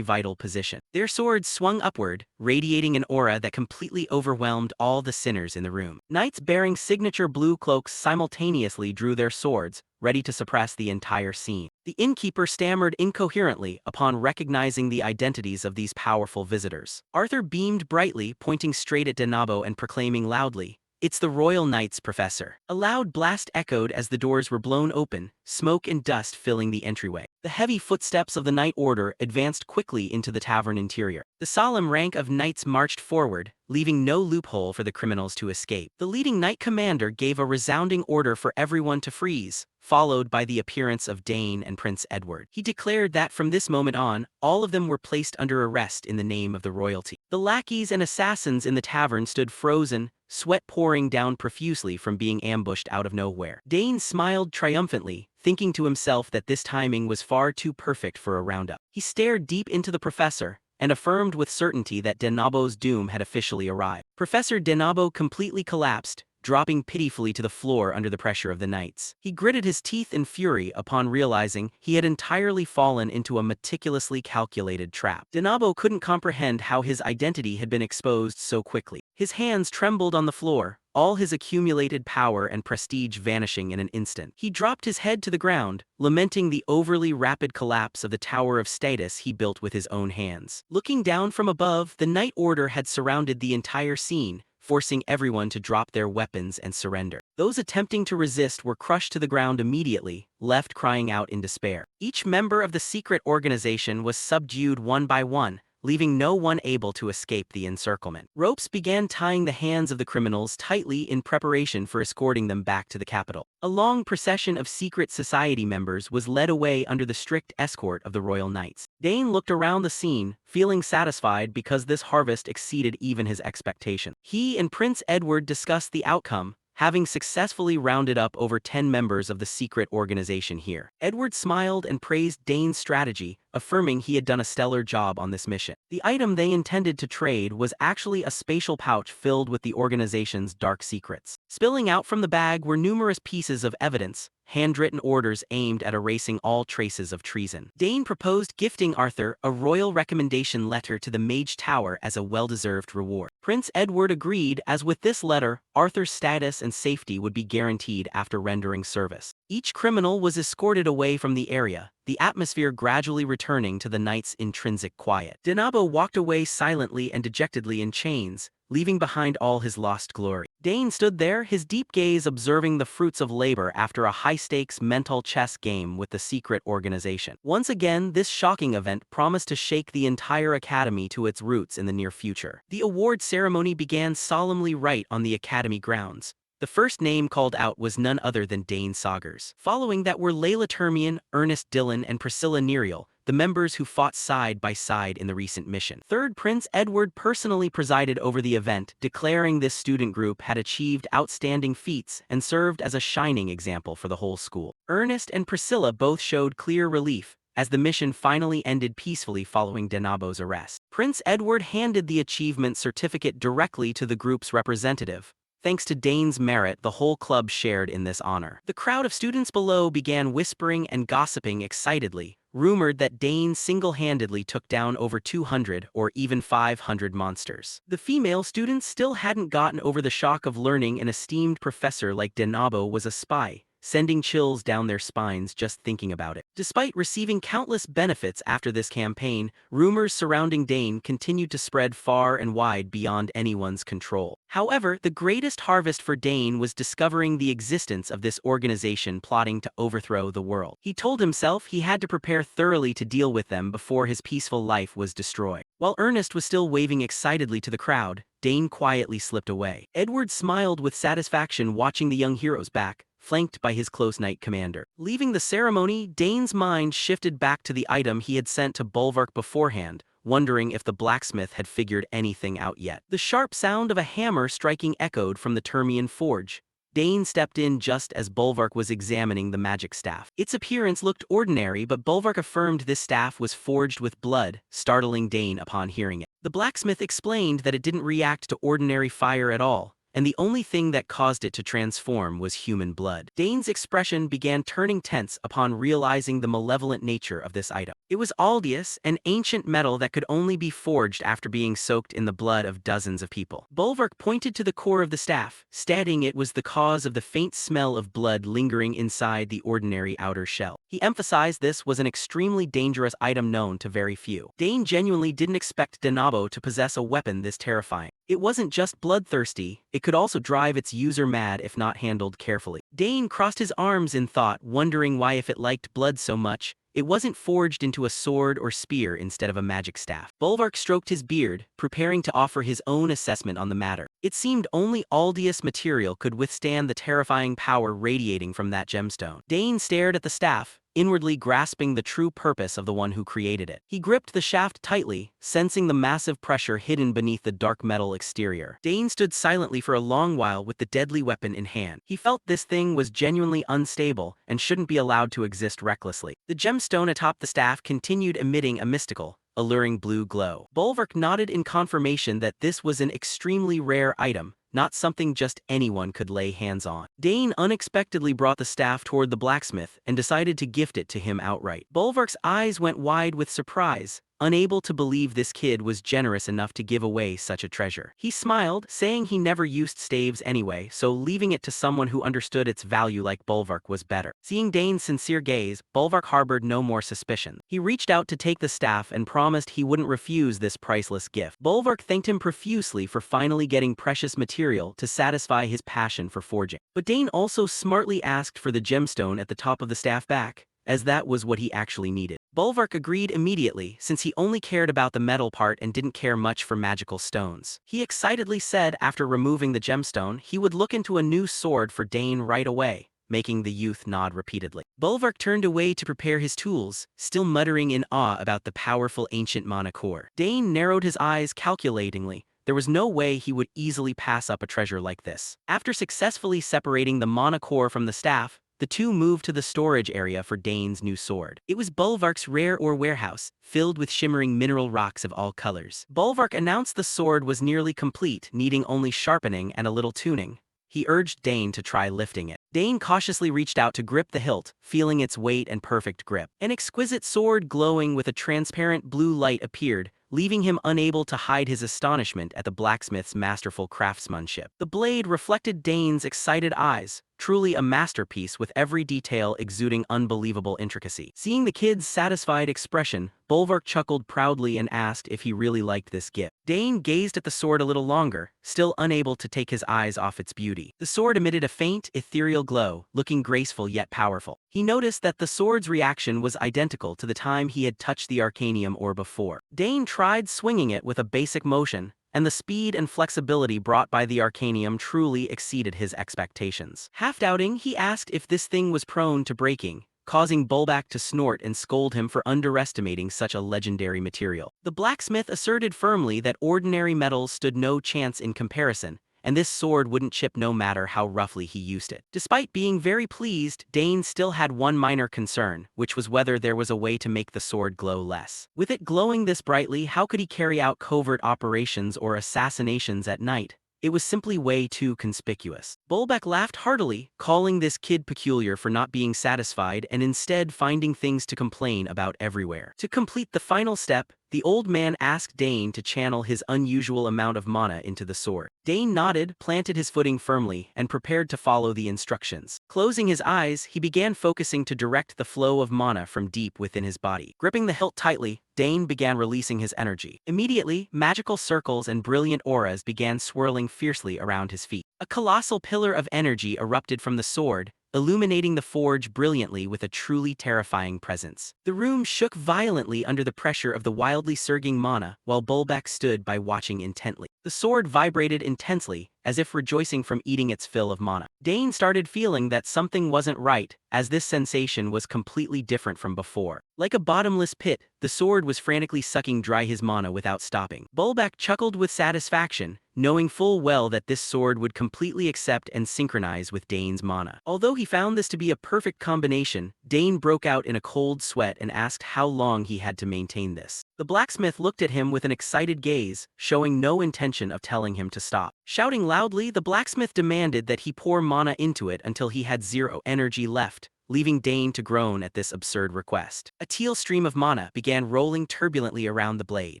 vital position. Their swords swung upward, radiating an aura that completely overwhelmed all the sinners in the room. Knights bearing signature blue cloaks simultaneously drew their swords, ready to suppress the entire scene. The innkeeper stammered incoherently upon recognizing the identities of these powerful visitors. Arthur beamed brightly, pointing straight at Denabo and proclaiming loudly, "It's the Royal Knights, Professor." A loud blast echoed as the doors were blown open, smoke and dust filling the entryway. The heavy footsteps of the Knight Order advanced quickly into the tavern interior. The solemn rank of knights marched forward, leaving no loophole for the criminals to escape. The leading knight commander gave a resounding order for everyone to freeze, followed by the appearance of Dane and Prince Edward. He declared that from this moment on, all of them were placed under arrest in the name of the royalty. The lackeys and assassins in the tavern stood frozen, sweat pouring down profusely from being ambushed out of nowhere. Dane smiled triumphantly, thinking to himself that this timing was far too perfect for a roundup. He stared deep into the professor, and affirmed with certainty that Denabo's doom had officially arrived. Professor Denabo completely collapsed, dropping pitifully to the floor under the pressure of the knights. He gritted his teeth in fury upon realizing he had entirely fallen into a meticulously calculated trap. Denabo couldn't comprehend how his identity had been exposed so quickly. His hands trembled on the floor, all his accumulated power and prestige vanishing in an instant. He dropped his head to the ground, lamenting the overly rapid collapse of the tower of status he built with his own hands. Looking down from above, the Night Order had surrounded the entire scene, forcing everyone to drop their weapons and surrender. Those attempting to resist were crushed to the ground immediately, left crying out in despair. Each member of the secret organization was subdued one by one, leaving no one able to escape the encirclement. Ropes began tying the hands of the criminals tightly in preparation for escorting them back to the capital. A long procession of secret society members was led away under the strict escort of the Royal Knights. Dane looked around the scene, feeling satisfied because this harvest exceeded even his expectation. He and Prince Edward discussed the outcome, having successfully rounded up over 10 members of the secret organization here. Edward smiled and praised Dane's strategy, affirming he had done a stellar job on this mission. The item they intended to trade was actually a spatial pouch filled with the organization's dark secrets. Spilling out from the bag were numerous pieces of evidence, handwritten orders aimed at erasing all traces of treason. Dane proposed gifting Arthur a royal recommendation letter to the Mage Tower as a well-deserved reward. Prince Edward agreed, as with this letter, Arthur's status and safety would be guaranteed after rendering service. Each criminal was escorted away from the area, the atmosphere gradually returning to the night's intrinsic quiet. Denabo walked away silently and dejectedly in chains, leaving behind all his lost glory. Dane stood there, his deep gaze observing the fruits of labor after a high-stakes mental chess game with the secret organization. Once again, this shocking event promised to shake the entire academy to its roots in the near future. The award ceremony began solemnly right on the academy grounds. The first name called out was none other than Dane Saugers. Following that were Layla Termian, Ernest Dillon, and Priscilla Nerial, the members who fought side by side in the recent mission. Third, Prince Edward personally presided over the event, declaring this student group had achieved outstanding feats and served as a shining example for the whole school. Ernest and Priscilla both showed clear relief, as the mission finally ended peacefully following Denabo's arrest. Prince Edward handed the achievement certificate directly to the group's representative. Thanks to Dane's merit, the whole club shared in this honor. The crowd of students below began whispering and gossiping excitedly, rumored that Dane single-handedly took down over 200 or even 500 monsters. The female students still hadn't gotten over the shock of learning an esteemed professor like Denabo was a spy, sending chills down their spines just thinking about it. Despite receiving countless benefits after this campaign, rumors surrounding Dane continued to spread far and wide beyond anyone's control. However, the greatest harvest for Dane was discovering the existence of this organization plotting to overthrow the world. He told himself he had to prepare thoroughly to deal with them before his peaceful life was destroyed. While Ernest was still waving excitedly to the crowd, Dane quietly slipped away. Edward smiled with satisfaction watching the young heroes back, flanked by his close knight commander. Leaving the ceremony, Dane's mind shifted back to the item he had sent to Bulwark beforehand, wondering if the blacksmith had figured anything out yet. The sharp sound of a hammer striking echoed from the Termian forge. Dane stepped in just as Bulwark was examining the magic staff. Its appearance looked ordinary, but Bulwark affirmed this staff was forged with blood, startling Dane upon hearing it. The blacksmith explained that it didn't react to ordinary fire at all, and the only thing that caused it to transform was human blood. Dane's expression began turning tense upon realizing the malevolent nature of this item. It was aldius, an ancient metal that could only be forged after being soaked in the blood of dozens of people. Bulwark pointed to the core of the staff, stating it was the cause of the faint smell of blood lingering inside the ordinary outer shell. He emphasized this was an extremely dangerous item known to very few. Dane genuinely didn't expect Denabo to possess a weapon this terrifying. It wasn't just bloodthirsty, it could also drive its user mad if not handled carefully. Dane crossed his arms in thought, wondering why, if it liked blood so much, it wasn't forged into a sword or spear instead of a magic staff. Bulwark stroked his beard, preparing to offer his own assessment on the matter. It seemed only aldius material could withstand the terrifying power radiating from that gemstone. Dane stared at the staff, inwardly grasping the true purpose of the one who created it. He gripped the shaft tightly, sensing the massive pressure hidden beneath the dark metal exterior. Dane stood silently for a long while with the deadly weapon in hand. He felt this thing was genuinely unstable and shouldn't be allowed to exist recklessly. The gemstone atop the staff continued emitting a mystical, alluring blue glow. Bulwark nodded in confirmation that this was an extremely rare item, not something just anyone could lay hands on. Dane unexpectedly brought the staff toward the blacksmith and decided to gift it to him outright. Bulwark's eyes went wide with surprise, unable to believe this kid was generous enough to give away such a treasure. He smiled, saying he never used staves anyway, so leaving it to someone who understood its value like Bolvark was better. Seeing Dane's sincere gaze, Bolvark harbored no more suspicion. He reached out to take the staff and promised he wouldn't refuse this priceless gift. Bolvark thanked him profusely for finally getting precious material to satisfy his passion for forging. But Dane also smartly asked for the gemstone at the top of the staff back, as that was what he actually needed. Bolvark agreed immediately, since he only cared about the metal part and didn't care much for magical stones. He excitedly said after removing the gemstone he would look into a new sword for Dane right away, making the youth nod repeatedly. Bolvark turned away to prepare his tools, still muttering in awe about the powerful ancient mana core. Dane narrowed his eyes calculatingly. There was no way he would easily pass up a treasure like this. After successfully separating the mana core from the staff, the two moved to the storage area for Dane's new sword. It was Bolvark's rare ore warehouse, filled with shimmering mineral rocks of all colors. Bolvark announced the sword was nearly complete, needing only sharpening and a little tuning. He urged Dane to try lifting it. Dane cautiously reached out to grip the hilt, feeling its weight and perfect grip. An exquisite sword glowing with a transparent blue light appeared, leaving him unable to hide his astonishment at the blacksmith's masterful craftsmanship. The blade reflected Dane's excited eyes, truly a masterpiece with every detail exuding unbelievable intricacy. Seeing the kid's satisfied expression, Bolvark chuckled proudly and asked if he really liked this gift. Dane gazed at the sword a little longer, still unable to take his eyes off its beauty. The sword emitted a faint, ethereal glow, looking graceful yet powerful. He noticed that the sword's reaction was identical to the time he had touched the arcanium ore before. Dane tried swinging it with a basic motion, and the speed and flexibility brought by the arcanium truly exceeded his expectations. Half doubting, he asked if this thing was prone to breaking, causing Bolvark to snort and scold him for underestimating such a legendary material. The blacksmith asserted firmly that ordinary metals stood no chance in comparison, and this sword wouldn't chip no matter how roughly he used it. Despite being very pleased, Dane still had one minor concern, which was whether there was a way to make the sword glow less. With it glowing this brightly, how could he carry out covert operations or assassinations at night? It was simply way too conspicuous. Bolvark laughed heartily, calling this kid peculiar for not being satisfied and instead finding things to complain about everywhere. To complete the final step, the old man asked Dane to channel his unusual amount of mana into the sword. Dane nodded, planted his footing firmly, and prepared to follow the instructions. Closing his eyes, he began focusing to direct the flow of mana from deep within his body. Gripping the hilt tightly, Dane began releasing his energy. Immediately, magical circles and brilliant auras began swirling fiercely around his feet. A colossal pillar of energy erupted from the sword, illuminating the forge brilliantly with a truly terrifying presence. The room shook violently under the pressure of the wildly surging mana, while Bolvark stood by watching intently. The sword vibrated intensely, as if rejoicing from eating its fill of mana. Dane started feeling that something wasn't right, as this sensation was completely different from before. Like a bottomless pit, the sword was frantically sucking dry his mana without stopping. Bolvark chuckled with satisfaction, knowing full well that this sword would completely accept and synchronize with Dane's mana. Although he found this to be a perfect combination, Dane broke out in a cold sweat and asked how long he had to maintain this. The blacksmith looked at him with an excited gaze, showing no intention of telling him to stop. Shouting loudly, the blacksmith demanded that he pour mana into it until he had zero energy left, leaving Dane to groan at this absurd request. A teal stream of mana began rolling turbulently around the blade.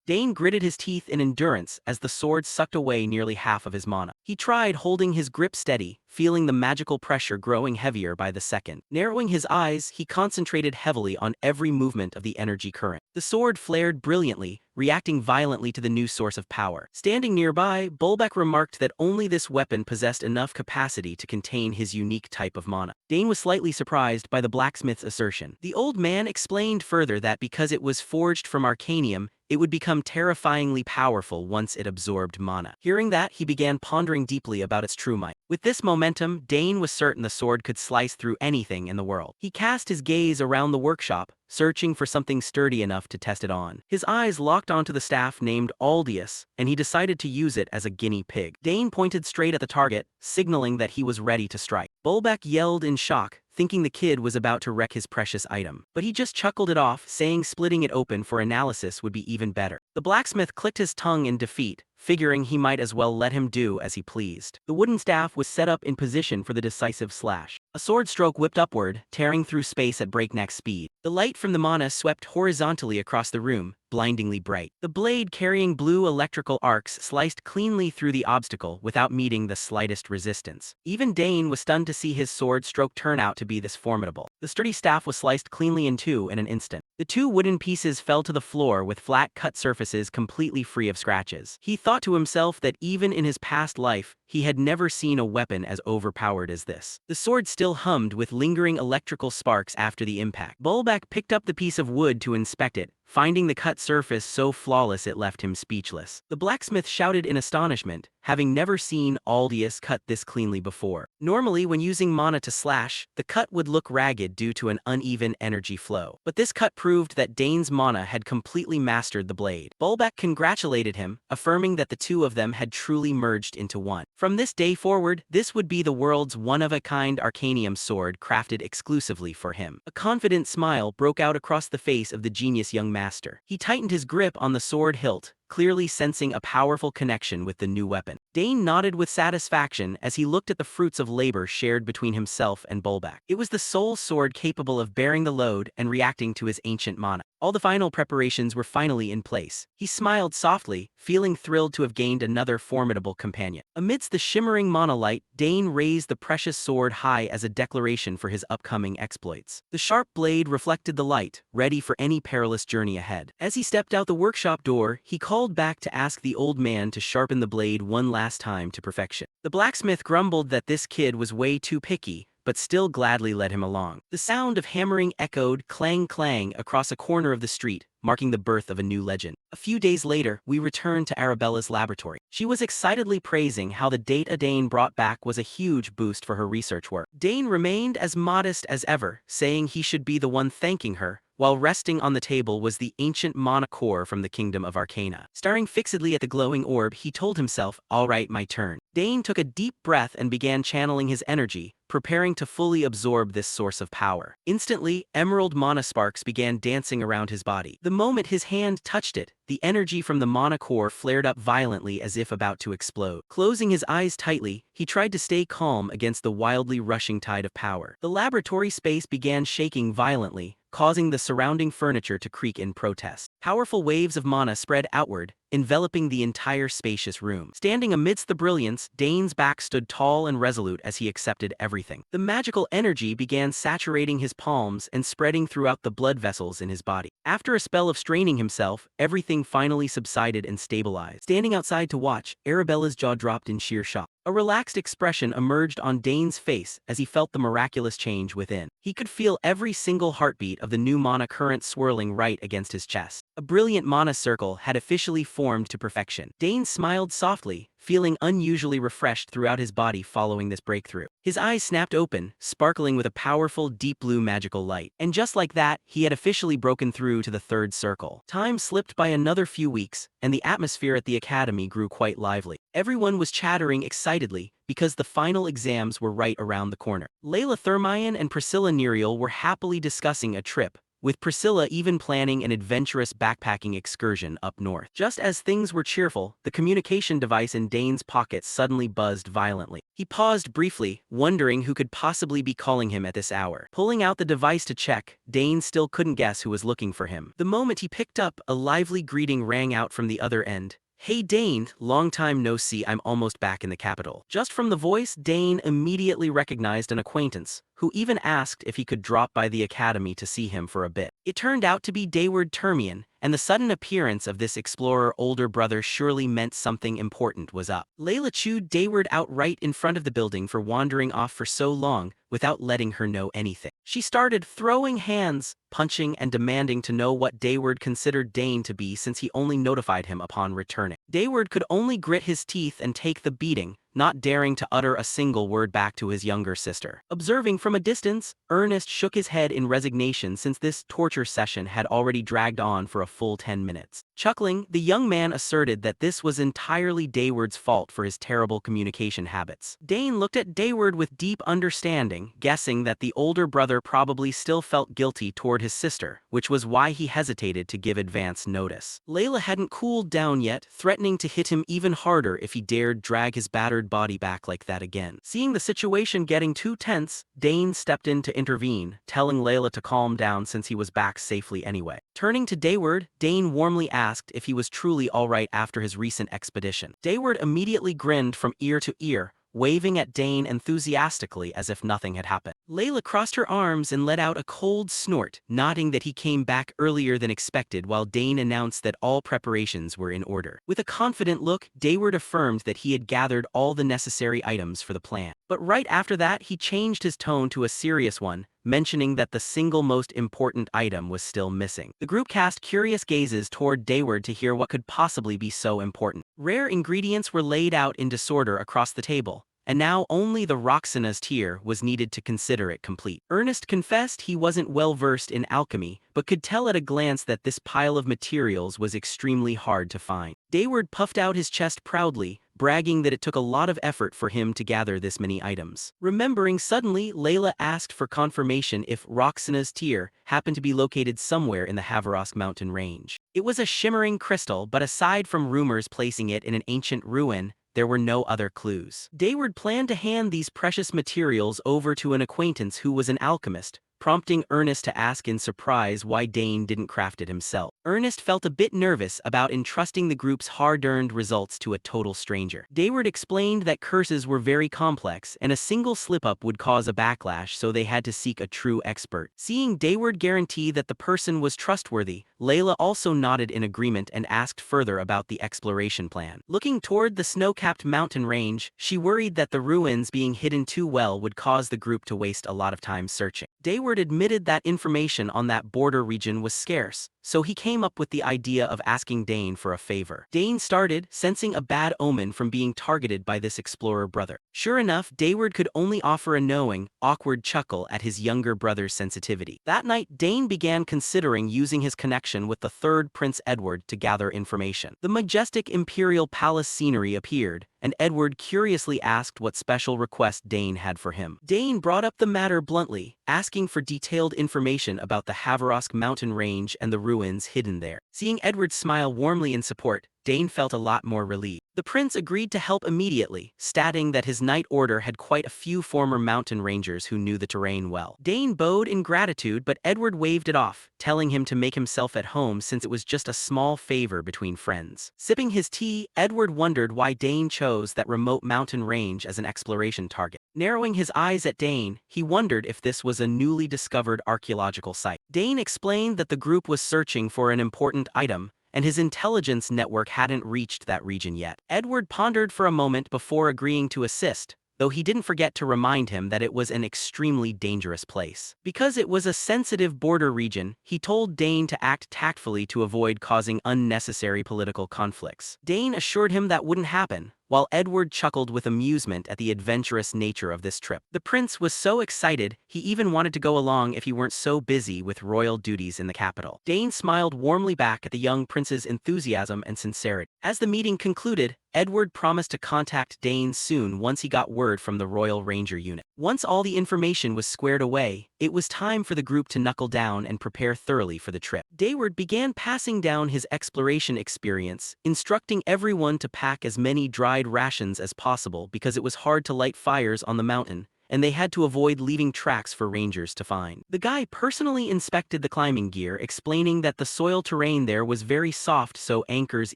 Dane gritted his teeth in endurance as the sword sucked away nearly half of his mana. He tried holding his grip steady, feeling the magical pressure growing heavier by the second. Narrowing his eyes, he concentrated heavily on every movement of the energy current. The sword flared brilliantly, reacting violently to the new source of power. Standing nearby, Bolvark remarked that only this weapon possessed enough capacity to contain his unique type of mana. Dane was slightly surprised by the blacksmith's assertion. The old man explained further that because it was forged from arcanium, it would become terrifyingly powerful once it absorbed mana. Hearing that, he began pondering deeply about its true might. With this momentum, Dane was certain the sword could slice through anything in the world. He cast his gaze around the workshop, searching for something sturdy enough to test it on. His eyes locked onto the staff named Aldius, and he decided to use it as a guinea pig. Dane pointed straight at the target, signaling that he was ready to strike. Bolvark yelled in shock, thinking the kid was about to wreck his precious item. But he just chuckled it off, saying splitting it open for analysis would be even better. The blacksmith clicked his tongue in defeat, figuring he might as well let him do as he pleased. The wooden staff was set up in position for the decisive slash. A sword stroke whipped upward, tearing through space at breakneck speed. The light from the mana swept horizontally across the room, blindingly bright. The blade carrying blue electrical arcs sliced cleanly through the obstacle without meeting the slightest resistance. Even Dane was stunned to see his sword stroke turn out to be this formidable. The sturdy staff was sliced cleanly in two in an instant. The two wooden pieces fell to the floor with flat cut surfaces completely free of scratches. He thought to himself that even in his past life, he had never seen a weapon as overpowered as this. The sword still hummed with lingering electrical sparks after the impact. Bulbak picked up the piece of wood to inspect it, finding the cut surface so flawless it left him speechless. The blacksmith shouted in astonishment, having never seen Aldius cut this cleanly before. Normally, when using mana to slash, the cut would look ragged due to an uneven energy flow. But this cut proved that Dane's mana had completely mastered the blade. Bulbak congratulated him, affirming that the two of them had truly merged into one. From this day forward, this would be the world's one-of-a-kind arcanium sword crafted exclusively for him. A confident smile broke out across the face of the genius young master. He tightened his grip on the sword hilt, clearly sensing a powerful connection with the new weapon. Dane nodded with satisfaction as he looked at the fruits of labor shared between himself and Bulbak. It was the sole sword capable of bearing the load and reacting to his ancient mana. All the final preparations were finally in place. He smiled softly, feeling thrilled to have gained another formidable companion. Amidst the shimmering mana light, Dane raised the precious sword high as a declaration for his upcoming exploits. The sharp blade reflected the light, ready for any perilous journey ahead. As he stepped out the workshop door, he called back to ask the old man to sharpen the blade one last time to perfection. The blacksmith grumbled that this kid was way too picky, but still gladly led him along. The sound of hammering echoed clang-clang across a corner of the street, marking the birth of a new legend. A few days later, we returned to Arabella's laboratory. She was excitedly praising how the data Dane brought back was a huge boost for her research work. Dane remained as modest as ever, saying he should be the one thanking her, while resting on the table was the ancient mana core from the Kingdom of Arcana. Staring fixedly at the glowing orb, he told himself, "All right, my turn." Dane took a deep breath and began channeling his energy, preparing to fully absorb this source of power. Instantly, emerald mana sparks began dancing around his body. The moment his hand touched it, the energy from the mana core flared up violently as if about to explode. Closing his eyes tightly, he tried to stay calm against the wildly rushing tide of power. The laboratory space began shaking violently, causing the surrounding furniture to creak in protest. Powerful waves of mana spread outward, enveloping the entire spacious room. Standing amidst the brilliance, Dane's back stood tall and resolute as he accepted everything. The magical energy began saturating his palms and spreading throughout the blood vessels in his body. After a spell of straining himself, everything finally subsided and stabilized. Standing outside to watch, Arabella's jaw dropped in sheer shock. A relaxed expression emerged on Dane's face as he felt the miraculous change within. He could feel every single heartbeat of the new mana current swirling right against his chest. A brilliant mana circle had officially formed to perfection. Dane smiled softly, feeling unusually refreshed throughout his body following this breakthrough. His eyes snapped open, sparkling with a powerful deep blue magical light. And just like that, he had officially broken through to the third circle. Time slipped by another few weeks, and the atmosphere at the academy grew quite lively. Everyone was chattering excitedly, because the final exams were right around the corner. Layla Thermion and Priscilla Nerial were happily discussing a trip, with Priscilla even planning an adventurous backpacking excursion up north. Just as things were cheerful, the communication device in Dane's pocket suddenly buzzed violently. He paused briefly, wondering who could possibly be calling him at this hour. Pulling out the device to check, Dane still couldn't guess who was looking for him. The moment he picked up, a lively greeting rang out from the other end. "Hey Dane, long time no see, I'm almost back in the capital." Just from the voice, Dane immediately recognized an acquaintance, who even asked if he could drop by the academy to see him for a bit. It turned out to be Dayward Termian, and the sudden appearance of this explorer older brother surely meant something important was up. Layla chewed Dayward out right in front of the building for wandering off for so long, without letting her know anything. She started throwing hands, punching and demanding to know what Dayward considered Dane to be since he only notified him upon returning. Dayward could only grit his teeth and take the beating, not daring to utter a single word back to his younger sister. Observing from a distance, Ernest shook his head in resignation since this torture session had already dragged on for a full 10 minutes. Chuckling, the young man asserted that this was entirely Dayward's fault for his terrible communication habits. Dane looked at Dayward with deep understanding, guessing that the older brother probably still felt guilty toward his sister, which was why he hesitated to give advance notice. Layla hadn't cooled down yet, threatening to hit him even harder if he dared drag his battered body back like that again. Seeing the situation getting too tense, Dane stepped in to intervene, telling Layla to calm down since he was back safely anyway. Turning to Dayward, Dane warmly asked if he was truly alright after his recent expedition. Dayward immediately grinned from ear to ear, waving at Dane enthusiastically as if nothing had happened. Layla crossed her arms and let out a cold snort, nodding that he came back earlier than expected while Dane announced that all preparations were in order. With a confident look, Dayward affirmed that he had gathered all the necessary items for the plan. But right after that, he changed his tone to a serious one, mentioning that the single most important item was still missing. The group cast curious gazes toward Dayward to hear what could possibly be so important. Rare ingredients were laid out in disorder across the table, and now only the Roxana's tear was needed to consider it complete. Ernest confessed he wasn't well versed in alchemy, but could tell at a glance that this pile of materials was extremely hard to find. Dayward puffed out his chest proudly, bragging that it took a lot of effort for him to gather this many items. Remembering suddenly, Layla asked for confirmation if Roxana's tear happened to be located somewhere in the Havarask mountain range. It was a shimmering crystal, but aside from rumors placing it in an ancient ruin, there were no other clues. Dayward planned to hand these precious materials over to an acquaintance who was an alchemist, prompting Ernest to ask in surprise why Dane didn't craft it himself. Ernest felt a bit nervous about entrusting the group's hard-earned results to a total stranger. Dayward explained that curses were very complex and a single slip-up would cause a backlash, so they had to seek a true expert. Seeing Dayward guarantee that the person was trustworthy, Layla also nodded in agreement and asked further about the exploration plan. Looking toward the snow-capped mountain range, she worried that the ruins being hidden too well would cause the group to waste a lot of time searching. Dayward admitted that information on that border region was scarce, so he came up with the idea of asking Dane for a favor. Dane started, sensing a bad omen from being targeted by this explorer brother. Sure enough, Dayward could only offer a knowing, awkward chuckle at his younger brother's sensitivity. That night, Dane began considering using his connection with the third Prince Edward to gather information. The majestic imperial palace scenery appeared, and Edward curiously asked what special request Dane had for him. Dane brought up the matter bluntly, asking for detailed information about the Havarask mountain range and the ruins hidden there. Seeing Edward smile warmly in support, Dane felt a lot more relieved. The prince agreed to help immediately, stating that his knight order had quite a few former mountain rangers who knew the terrain well. Dane bowed in gratitude, but Edward waved it off, telling him to make himself at home since it was just a small favor between friends. Sipping his tea, Edward wondered why Dane chose that remote mountain range as an exploration target. Narrowing his eyes at Dane, he wondered if this was a newly discovered archaeological site. Dane explained that the group was searching for an important item, and his intelligence network hadn't reached that region yet. Edward pondered for a moment before agreeing to assist, though he didn't forget to remind him that it was an extremely dangerous place. Because it was a sensitive border region, he told Dane to act tactfully to avoid causing unnecessary political conflicts. Dane assured him that wouldn't happen, while Edward chuckled with amusement at the adventurous nature of this trip. The prince was so excited, he even wanted to go along if he weren't so busy with royal duties in the capital. Dane smiled warmly back at the young prince's enthusiasm and sincerity. As the meeting concluded, Edward promised to contact Dane soon once he got word from the Royal Ranger unit. Once all the information was squared away, it was time for the group to knuckle down and prepare thoroughly for the trip. Dayward began passing down his exploration experience, instructing everyone to pack as many dried rations as possible because it was hard to light fires on the mountain, and they had to avoid leaving tracks for rangers to find. The guy personally inspected the climbing gear, explaining that the soil terrain there was very soft, so anchors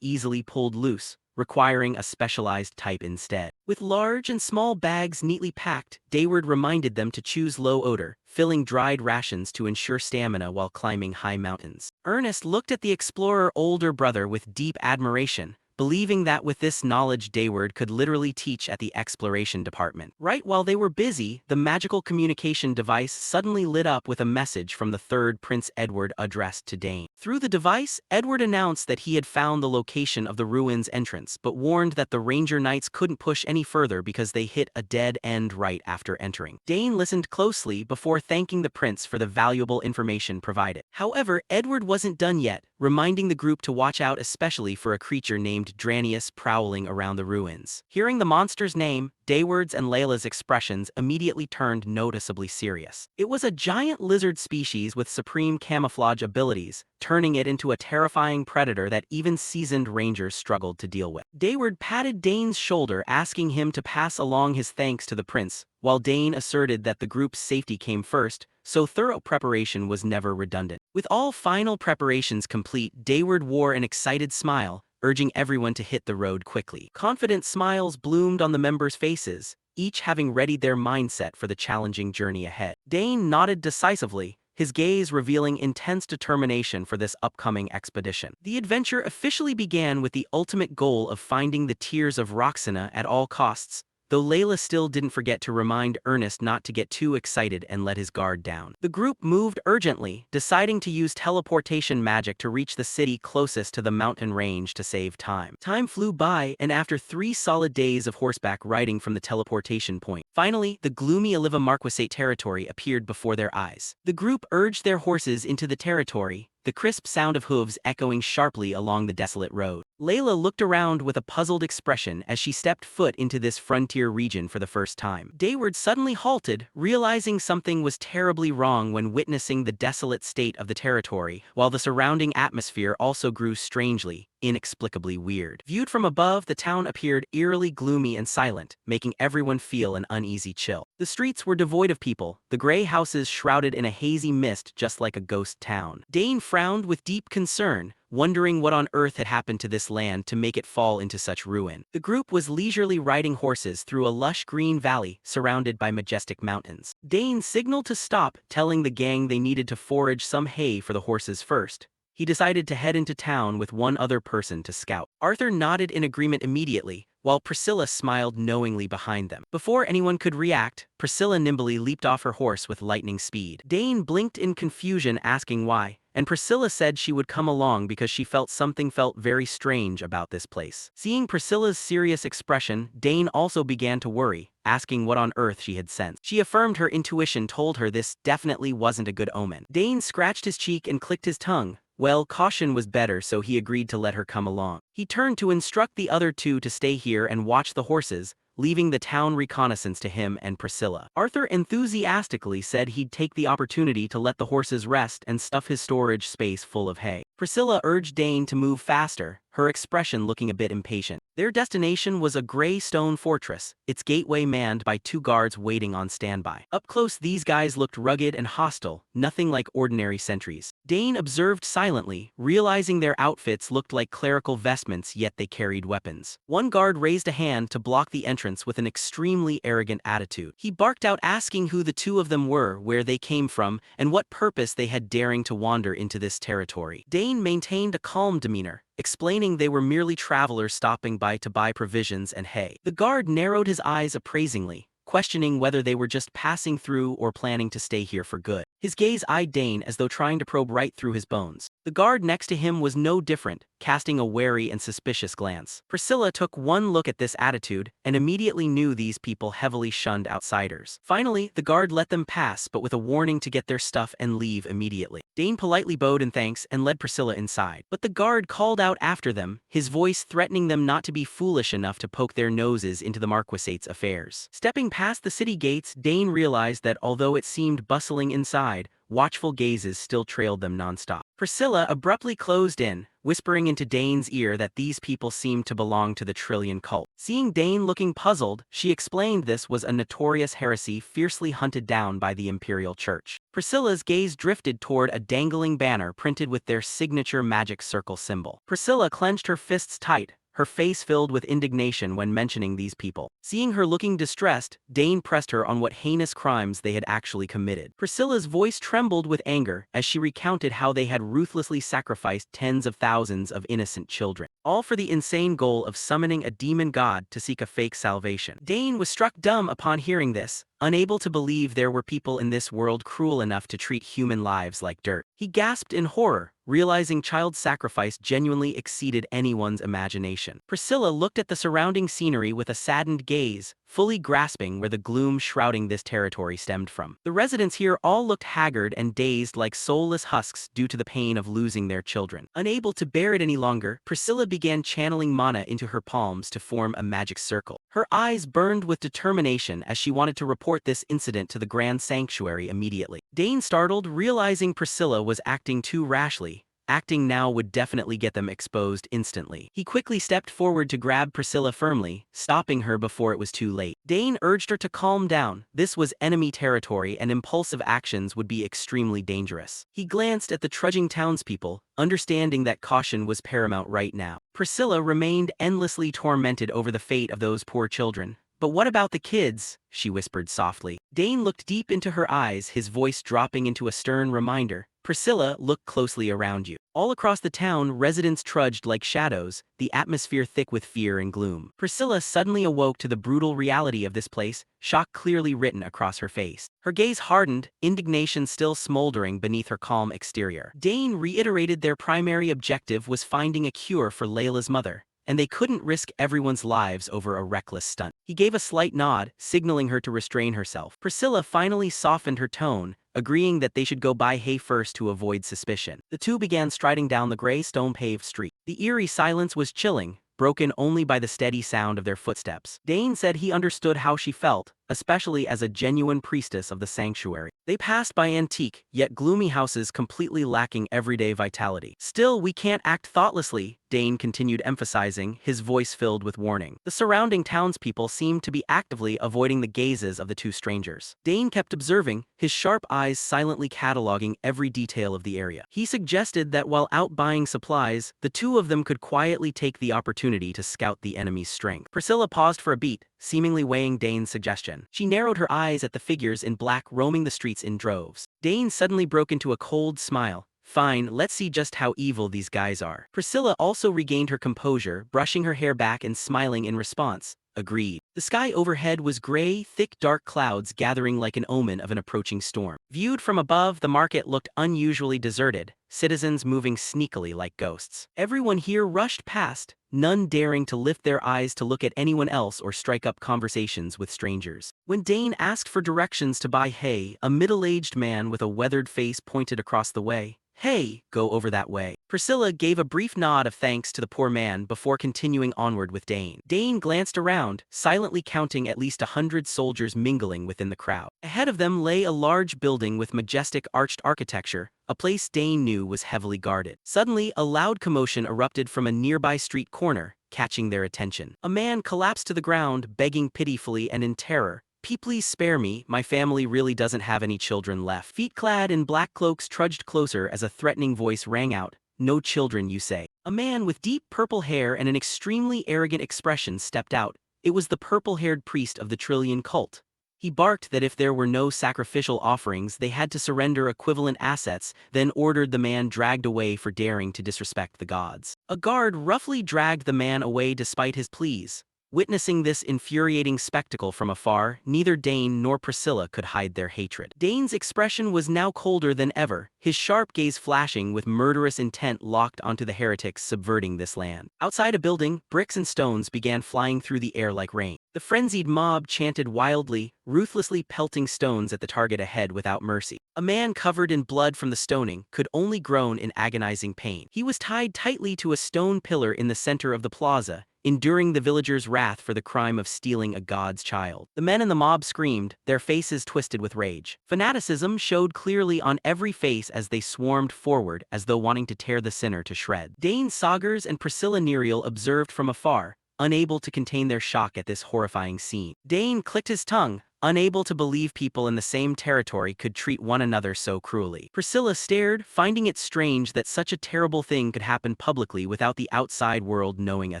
easily pulled loose, requiring a specialized type instead. With large and small bags neatly packed, Dayward reminded them to choose low odor, filling dried rations to ensure stamina while climbing high mountains. Ernest looked at the explorer older brother with deep admiration, believing that with this knowledge Dayward could literally teach at the exploration department. Right while they were busy, the magical communication device suddenly lit up with a message from the third Prince Edward addressed to Dane. Through the device, Edward announced that he had found the location of the ruins entrance, but warned that the Ranger Knights couldn't push any further because they hit a dead end right after entering. Dane listened closely before thanking the prince for the valuable information provided. However, Edward wasn't done yet, reminding the group to watch out especially for a creature named Dranius prowling around the ruins. Hearing the monster's name, Dayward's and Layla's expressions immediately turned noticeably serious. It was a giant lizard species with supreme camouflage abilities, turning it into a terrifying predator that even seasoned rangers struggled to deal with. Dayward patted Dane's shoulder, asking him to pass along his thanks to the prince, while Dane asserted that the group's safety came first, so thorough preparation was never redundant. With all final preparations complete, Dayward wore an excited smile, urging everyone to hit the road quickly. Confident smiles bloomed on the members' faces, each having readied their mindset for the challenging journey ahead. Dane nodded decisively, his gaze revealing intense determination for this upcoming expedition. The adventure officially began with the ultimate goal of finding the Tears of Roxana at all costs, though Layla still didn't forget to remind Ernest not to get too excited and let his guard down. The group moved urgently, deciding to use teleportation magic to reach the city closest to the mountain range to save time. Time flew by, and after 3 solid days of horseback riding from the teleportation point, finally, the gloomy Oliva Marquisate territory appeared before their eyes. The group urged their horses into the territory, the crisp sound of hooves echoing sharply along the desolate road. Layla looked around with a puzzled expression as she stepped foot into this frontier region for the first time. Dayward suddenly halted, realizing something was terribly wrong when witnessing the desolate state of the territory, while the surrounding atmosphere also grew strangely, inexplicably weird. Viewed from above, the town appeared eerily gloomy and silent, making everyone feel an uneasy chill. The streets were devoid of people, the gray houses shrouded in a hazy mist just like a ghost town. Dane frowned with deep concern, wondering what on earth had happened to this land to make it fall into such ruin. The group was leisurely riding horses through a lush green valley surrounded by majestic mountains. Dane signaled to stop, telling the gang they needed to forage some hay for the horses first. He decided to head into town with one other person to scout. Arthur nodded in agreement immediately, while Priscilla smiled knowingly behind them. Before anyone could react, Priscilla nimbly leaped off her horse with lightning speed. Dane blinked in confusion, asking why, and Priscilla said she would come along because she felt something felt very strange about this place. Seeing Priscilla's serious expression, Dane also began to worry, asking what on earth she had sensed. She affirmed her intuition told her this definitely wasn't a good omen. Dane scratched his cheek and clicked his tongue. Well, caution was better, so he agreed to let her come along. He turned to instruct the other two to stay here and watch the horses, leaving the town reconnaissance to him and Priscilla. Arthur enthusiastically said he'd take the opportunity to let the horses rest and stuff his storage space full of hay. Priscilla urged Dane to move faster, her expression looking a bit impatient. Their destination was a gray stone fortress, its gateway manned by 2 guards waiting on standby. Up close, these guys looked rugged and hostile, nothing like ordinary sentries. Dane observed silently, realizing their outfits looked like clerical vestments, yet they carried weapons. One guard raised a hand to block the entrance with an extremely arrogant attitude. He barked out, asking who the 2 of them were, where they came from, and what purpose they had daring to wander into this territory. Dane maintained a calm demeanor, explaining they were merely travelers stopping by to buy provisions and hay. The guard narrowed his eyes appraisingly, questioning whether they were just passing through or planning to stay here for good. His gaze eyed Dane as though trying to probe right through his bones. The guard next to him was no different, casting a wary and suspicious glance. Priscilla took one look at this attitude and immediately knew these people heavily shunned outsiders. Finally, the guard let them pass, but with a warning to get their stuff and leave immediately. Dane politely bowed in thanks and led Priscilla inside, but the guard called out after them, his voice threatening them not to be foolish enough to poke their noses into the Marquisate's affairs. Stepping past the city gates, Dane realized that although it seemed bustling inside, watchful gazes still trailed them nonstop. Priscilla abruptly closed in, whispering into Dane's ear that these people seemed to belong to the Trillion cult. Seeing Dane looking puzzled, she explained this was a notorious heresy fiercely hunted down by the Imperial Church. Priscilla's gaze drifted toward a dangling banner printed with their signature magic circle symbol. Priscilla clenched her fists tight, her face filled with indignation when mentioning these people. Seeing her looking distressed, Dane pressed her on what heinous crimes they had actually committed. Priscilla's voice trembled with anger as she recounted how they had ruthlessly sacrificed tens of thousands of innocent children, all for the insane goal of summoning a demon god to seek a fake salvation. Dane was struck dumb upon hearing this, unable to believe there were people in this world cruel enough to treat human lives like dirt. He gasped in horror, realizing child sacrifice genuinely exceeded anyone's imagination. Priscilla looked at the surrounding scenery with a saddened gaze, fully grasping where the gloom shrouding this territory stemmed from. The residents here all looked haggard and dazed like soulless husks due to the pain of losing their children. Unable to bear it any longer, Priscilla began channeling mana into her palms to form a magic circle. Her eyes burned with determination as she wanted to report this incident to the Grand Sanctuary immediately. Dane, startled, realizing Priscilla was acting too rashly. Acting now would definitely get them exposed instantly. He quickly stepped forward to grab Priscilla firmly, stopping her before it was too late. Dane urged her to calm down. This was enemy territory and impulsive actions would be extremely dangerous. He glanced at the trudging townspeople, understanding that caution was paramount right now. Priscilla remained endlessly tormented over the fate of those poor children. "But what about the kids?" she whispered softly. Dane looked deep into her eyes, his voice dropping into a stern reminder. "Priscilla, look closely around you." All across the town, residents trudged like shadows, the atmosphere thick with fear and gloom. Priscilla suddenly awoke to the brutal reality of this place, shock clearly written across her face. Her gaze hardened, indignation still smoldering beneath her calm exterior. Dane reiterated their primary objective was finding a cure for Layla's mother, and they couldn't risk everyone's lives over a reckless stunt. He gave a slight nod, signaling her to restrain herself. Priscilla finally softened her tone, agreeing that they should go buy hay first to avoid suspicion. The two began striding down the gray stone-paved street. The eerie silence was chilling, broken only by the steady sound of their footsteps. Dane said he understood how she felt, especially as a genuine priestess of the sanctuary. They passed by antique, yet gloomy houses completely lacking everyday vitality. "Still, we can't act thoughtlessly," Dane continued emphasizing, his voice filled with warning. The surrounding townspeople seemed to be actively avoiding the gazes of the two strangers. Dane kept observing, his sharp eyes silently cataloging every detail of the area. He suggested that while out buying supplies, the two of them could quietly take the opportunity to scout the enemy's strength. Priscilla paused for a beat, seemingly weighing Dane's suggestion. She narrowed her eyes at the figures in black roaming the streets in droves. Dane suddenly broke into a cold smile. "Fine, let's see just how evil these guys are." Priscilla also regained her composure, brushing her hair back and smiling in response. "Agreed." The sky overhead was gray, thick dark clouds gathering like an omen of an approaching storm. Viewed from above, the market looked unusually deserted, citizens moving sneakily like ghosts. Everyone here rushed past, none daring to lift their eyes to look at anyone else or strike up conversations with strangers. When Dane asked for directions to buy hay, a middle-aged man with a weathered face pointed across the way. "Hey, go over that way." Priscilla gave a brief nod of thanks to the poor man before continuing onward with Dane. Dane glanced around, silently counting at least 100 soldiers mingling within the crowd. Ahead of them lay a large building with majestic arched architecture, a place Dane knew was heavily guarded. Suddenly, a loud commotion erupted from a nearby street corner, catching their attention. A man collapsed to the ground, begging pitifully and in terror. Please spare me, my family really doesn't have any children left." Feet clad in black cloaks trudged closer as a threatening voice rang out. "No children, you say?" A man with deep purple hair and an extremely arrogant expression stepped out. It was the purple-haired priest of the Trillion cult. He barked that if there were no sacrificial offerings they had to surrender equivalent assets, then ordered the man dragged away for daring to disrespect the gods. A guard roughly dragged the man away despite his pleas. Witnessing this infuriating spectacle from afar, neither Dane nor Priscilla could hide their hatred. Dane's expression was now colder than ever, his sharp gaze flashing with murderous intent locked onto the heretics subverting this land. Outside a building, bricks and stones began flying through the air like rain. The frenzied mob chanted wildly, ruthlessly pelting stones at the target ahead without mercy. A man covered in blood from the stoning could only groan in agonizing pain. He was tied tightly to a stone pillar in the center of the plaza, enduring the villagers' wrath for the crime of stealing a god's child. The men in the mob screamed, their faces twisted with rage. Fanaticism showed clearly on every face as they swarmed forward as though wanting to tear the sinner to shreds. Dane Saugers and Priscilla Neriel observed from afar, unable to contain their shock at this horrifying scene. Dane clicked his tongue, unable to believe people in the same territory could treat one another so cruelly. Priscilla stared, finding it strange that such a terrible thing could happen publicly without the outside world knowing a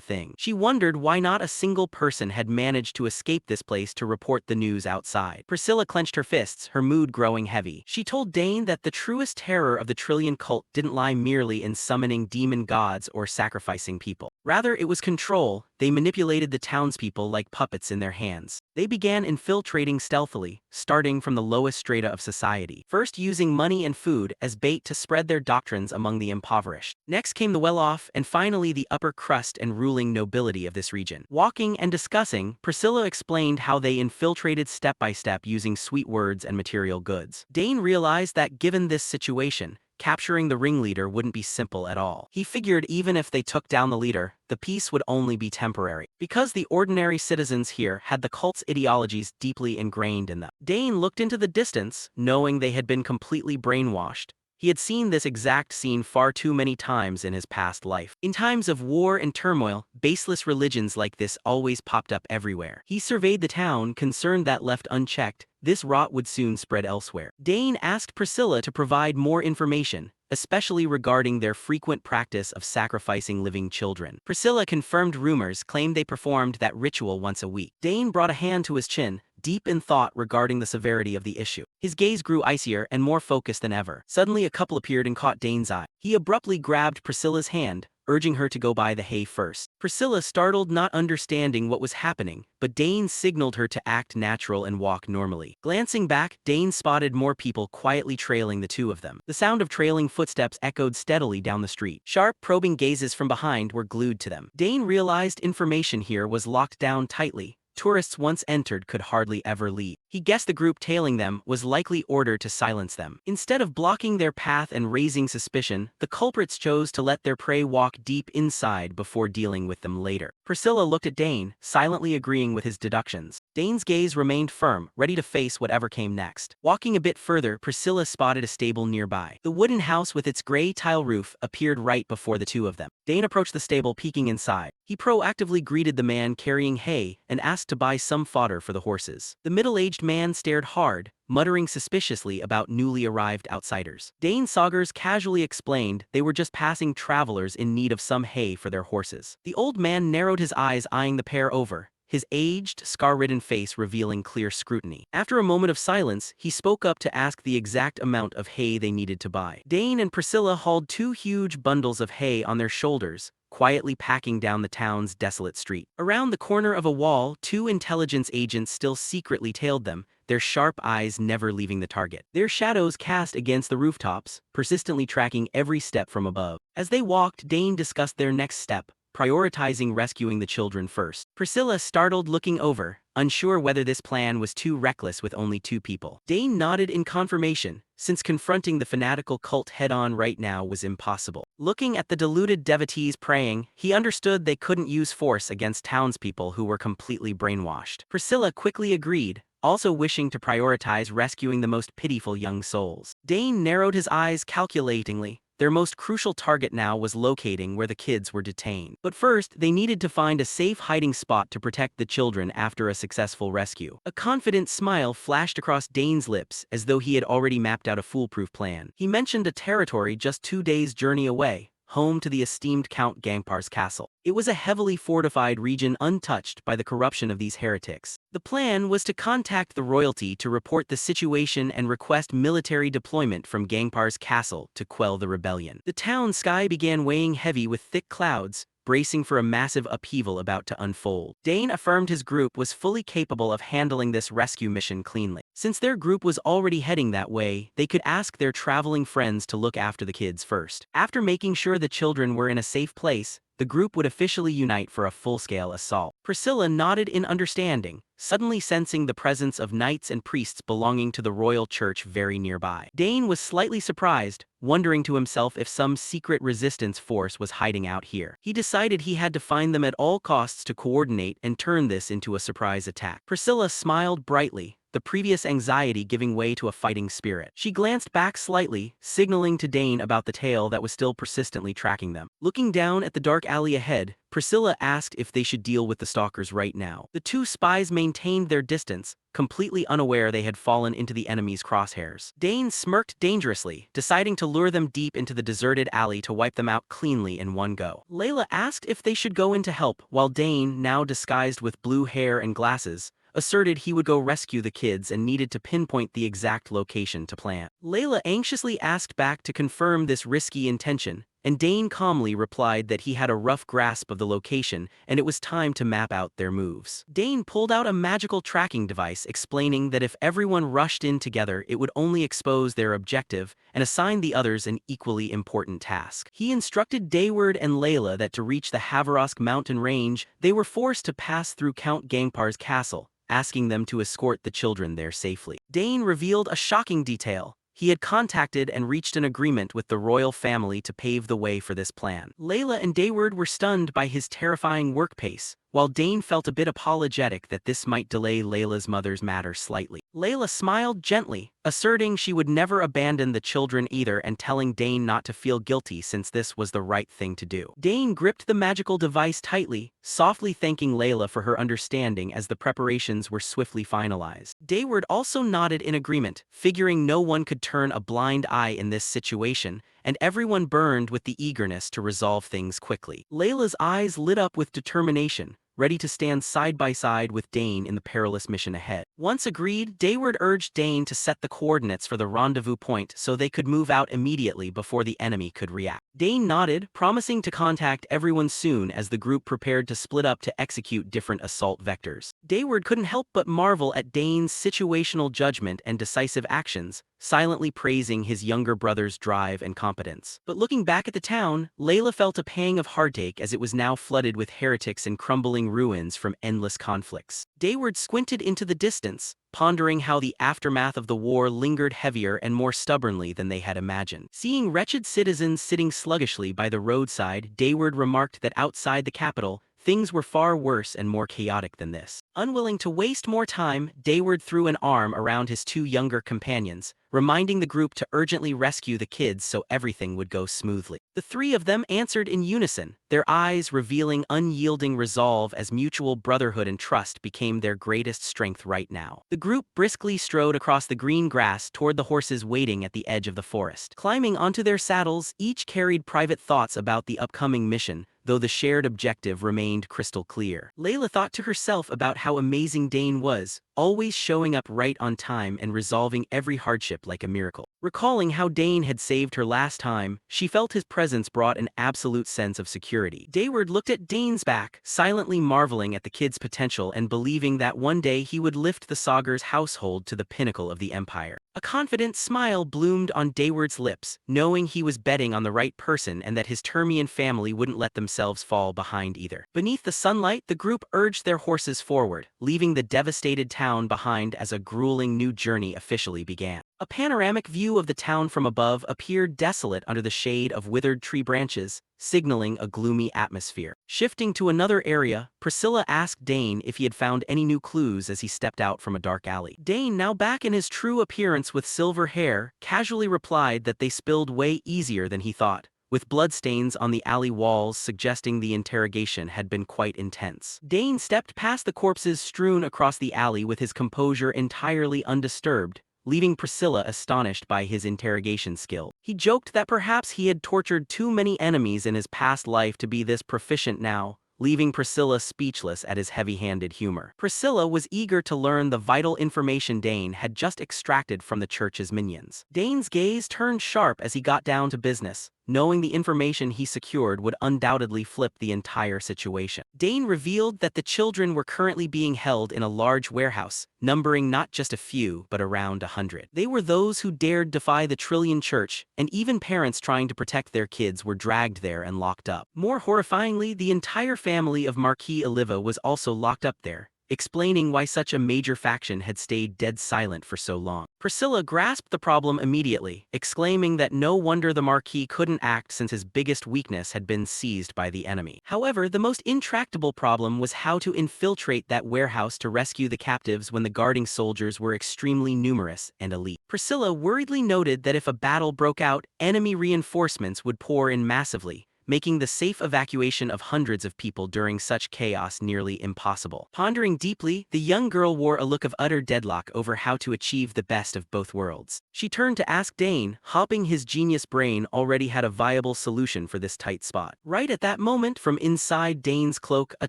thing. She wondered why not a single person had managed to escape this place to report the news outside. Priscilla clenched her fists, her mood growing heavy. She told Dane that the truest terror of the Trillion cult didn't lie merely in summoning demon gods or sacrificing people. Rather, it was control. They manipulated the townspeople like puppets in their hands. They began infiltrating stealthily, starting from the lowest strata of society. First using money and food as bait to spread their doctrines among the impoverished. Next came the well-off, and finally the upper crust and ruling nobility of this region. Walking and discussing, Priscilla explained how they infiltrated step by step using sweet words and material goods. Dane realized that given this situation, capturing the ringleader wouldn't be simple at all. He figured even if they took down the leader, the peace would only be temporary, because the ordinary citizens here had the cult's ideologies deeply ingrained in them. Dane looked into the distance, knowing they had been completely brainwashed. He had seen this exact scene far too many times in his past life. In times of war and turmoil, baseless religions like this always popped up everywhere. He surveyed the town, concerned that left unchecked, this rot would soon spread elsewhere. Dane asked Priscilla to provide more information, especially regarding their frequent practice of sacrificing living children. Priscilla confirmed rumors claimed they performed that ritual once a week. Dane brought a hand to his chin, deep in thought regarding the severity of the issue. His gaze grew icier and more focused than ever. Suddenly a couple appeared and caught Dane's eye. He abruptly grabbed Priscilla's hand, urging her to go buy the hay first. Priscilla startled, not understanding what was happening, but Dane signaled her to act natural and walk normally. Glancing back, Dane spotted more people quietly trailing the two of them. The sound of trailing footsteps echoed steadily down the street. Sharp, probing gazes from behind were glued to them. Dane realized information here was locked down tightly. Tourists once entered could hardly ever leave. He guessed the group tailing them was likely ordered to silence them. Instead of blocking their path and raising suspicion, the culprits chose to let their prey walk deep inside before dealing with them later. Priscilla looked at Dane, silently agreeing with his deductions. Dane's gaze remained firm, ready to face whatever came next. Walking a bit further, Priscilla spotted a stable nearby. The wooden house with its gray tile roof appeared right before the two of them. Dane approached the stable, peeking inside. He proactively greeted the man carrying hay and asked to buy some fodder for the horses. The middle-aged man stared hard, muttering suspiciously about newly arrived outsiders. Dane Saugers casually explained they were just passing travelers in need of some hay for their horses. The old man narrowed his eyes, eyeing the pair over, his aged, scar-ridden face revealing clear scrutiny. After a moment of silence, he spoke up to ask the exact amount of hay they needed to buy. Dane and Priscilla hauled 2 huge bundles of hay on their shoulders, quietly packing down the town's desolate street. Around the corner of a wall, 2 intelligence agents still secretly tailed them, their sharp eyes never leaving the target. Their shadows cast against the rooftops, persistently tracking every step from above. As they walked, Dane discussed their next step, prioritizing rescuing the children first. Priscilla startled, looking over, unsure whether this plan was too reckless with only 2 people. Dane nodded in confirmation, since confronting the fanatical cult head-on right now was impossible. Looking at the deluded devotees praying, he understood they couldn't use force against townspeople who were completely brainwashed. Priscilla quickly agreed, also wishing to prioritize rescuing the most pitiful young souls. Dane narrowed his eyes calculatingly. Their most crucial target now was locating where the kids were detained. But first, they needed to find a safe hiding spot to protect the children after a successful rescue. A confident smile flashed across Dane's lips, as though he had already mapped out a foolproof plan. He mentioned a territory just 2 days' journey away, home to the esteemed Count Gangpar's castle. It was a heavily fortified region untouched by the corruption of these heretics. The plan was to contact the royalty to report the situation and request military deployment from Gangpar's castle to quell the rebellion. The town sky began weighing heavy with thick clouds, bracing for a massive upheaval about to unfold. Dane affirmed his group was fully capable of handling this rescue mission cleanly. Since their group was already heading that way, they could ask their traveling friends to look after the kids first. After making sure the children were in a safe place, the group would officially unite for a full-scale assault. Priscilla nodded in understanding, suddenly sensing the presence of knights and priests belonging to the royal church very nearby. Dane was slightly surprised, wondering to himself if some secret resistance force was hiding out here. He decided he had to find them at all costs to coordinate and turn this into a surprise attack. Priscilla smiled brightly, the previous anxiety giving way to a fighting spirit. She glanced back slightly, signaling to Dane about the tail that was still persistently tracking them. Looking down at the dark alley ahead, Priscilla asked if they should deal with the stalkers right now. The two spies maintained their distance, completely unaware they had fallen into the enemy's crosshairs. Dane smirked dangerously, deciding to lure them deep into the deserted alley to wipe them out cleanly in one go. Layla asked if they should go in to help, while Dane, now disguised with blue hair and glasses, asserted he would go rescue the kids and needed to pinpoint the exact location to plant. Layla anxiously asked back to confirm this risky intention, and Dane calmly replied that he had a rough grasp of the location and it was time to map out their moves. Dane pulled out a magical tracking device explaining that if everyone rushed in together it would only expose their objective and assign the others an equally important task. He instructed Dayward and Layla that to reach the Havarosk mountain range, they were forced to pass through Count Gangpar's castle, asking them to escort the children there safely. Dane revealed a shocking detail. He had contacted and reached an agreement with the royal family to pave the way for this plan. Layla and Dayward were stunned by his terrifying work pace, while Dane felt a bit apologetic that this might delay Layla's mother's matter slightly. Layla smiled gently, asserting she would never abandon the children either and telling Dane not to feel guilty since this was the right thing to do. Dane gripped the magical device tightly, softly thanking Layla for her understanding as the preparations were swiftly finalized. Dayward also nodded in agreement, figuring no one could turn a blind eye in this situation, and everyone burned with the eagerness to resolve things quickly. Layla's eyes lit up with determination, ready to stand side by side with Dane in the perilous mission ahead. Once agreed, Dayward urged Dane to set the coordinates for the rendezvous point so they could move out immediately before the enemy could react. Dane nodded, promising to contact everyone soon as the group prepared to split up to execute different assault vectors. Dayward couldn't help but marvel at Dane's situational judgment and decisive actions, silently praising his younger brother's drive and competence. But looking back at the town, Layla felt a pang of heartache as it was now flooded with heretics and crumbling ruins from endless conflicts. Dayward squinted into the distance, pondering how the aftermath of the war lingered heavier and more stubbornly than they had imagined. Seeing wretched citizens sitting sluggishly by the roadside, Dayward remarked that outside the capital, things were far worse and more chaotic than this. Unwilling to waste more time, Dayward threw an arm around his two younger companions, reminding the group to urgently rescue the kids so everything would go smoothly. The three of them answered in unison, their eyes revealing unyielding resolve as mutual brotherhood and trust became their greatest strength right now. The group briskly strode across the green grass toward the horses waiting at the edge of the forest. Climbing onto their saddles, each carried private thoughts about the upcoming mission, though the shared objective remained crystal clear. Layla thought to herself about how amazing Dane was, always showing up right on time and resolving every hardship like a miracle. Recalling how Dane had saved her last time, she felt his presence brought an absolute sense of security. Dayward looked at Dane's back, silently marveling at the kid's potential and believing that one day he would lift the Sagar's household to the pinnacle of the empire. A confident smile bloomed on Dayward's lips, knowing he was betting on the right person and that his Termian family wouldn't let themselves fall behind either. Beneath the sunlight, the group urged their horses forward, leaving the devastated town behind as a grueling new journey officially began. A panoramic view of the town from above appeared desolate under the shade of withered tree branches, signaling a gloomy atmosphere. Shifting to another area, Priscilla asked Dane if he had found any new clues as he stepped out from a dark alley. Dane, now back in his true appearance with silver hair, casually replied that they spilled way easier than he thought, with bloodstains on the alley walls suggesting the interrogation had been quite intense. Dane stepped past the corpses strewn across the alley with his composure entirely undisturbed, leaving Priscilla astonished by his interrogation skill. He joked that perhaps he had tortured too many enemies in his past life to be this proficient now, leaving Priscilla speechless at his heavy-handed humor. Priscilla was eager to learn the vital information Dane had just extracted from the church's minions. Dane's gaze turned sharp as he got down to business, knowing the information he secured would undoubtedly flip the entire situation. Dane revealed that the children were currently being held in a large warehouse, numbering not just a few but around 100. They were those who dared defy the Trillion Church, and even parents trying to protect their kids were dragged there and locked up. More horrifyingly, the entire family of Marquis Oliva was also locked up there, explaining why such a major faction had stayed dead silent for so long. Priscilla grasped the problem immediately, exclaiming that no wonder the Marquis couldn't act since his biggest weakness had been seized by the enemy. However, the most intractable problem was how to infiltrate that warehouse to rescue the captives when the guarding soldiers were extremely numerous and elite. Priscilla worriedly noted that if a battle broke out, enemy reinforcements would pour in massively, making the safe evacuation of hundreds of people during such chaos nearly impossible. Pondering deeply, the young girl wore a look of utter deadlock over how to achieve the best of both worlds. She turned to ask Dane, hoping his genius brain already had a viable solution for this tight spot. Right at that moment, from inside Dane's cloak, a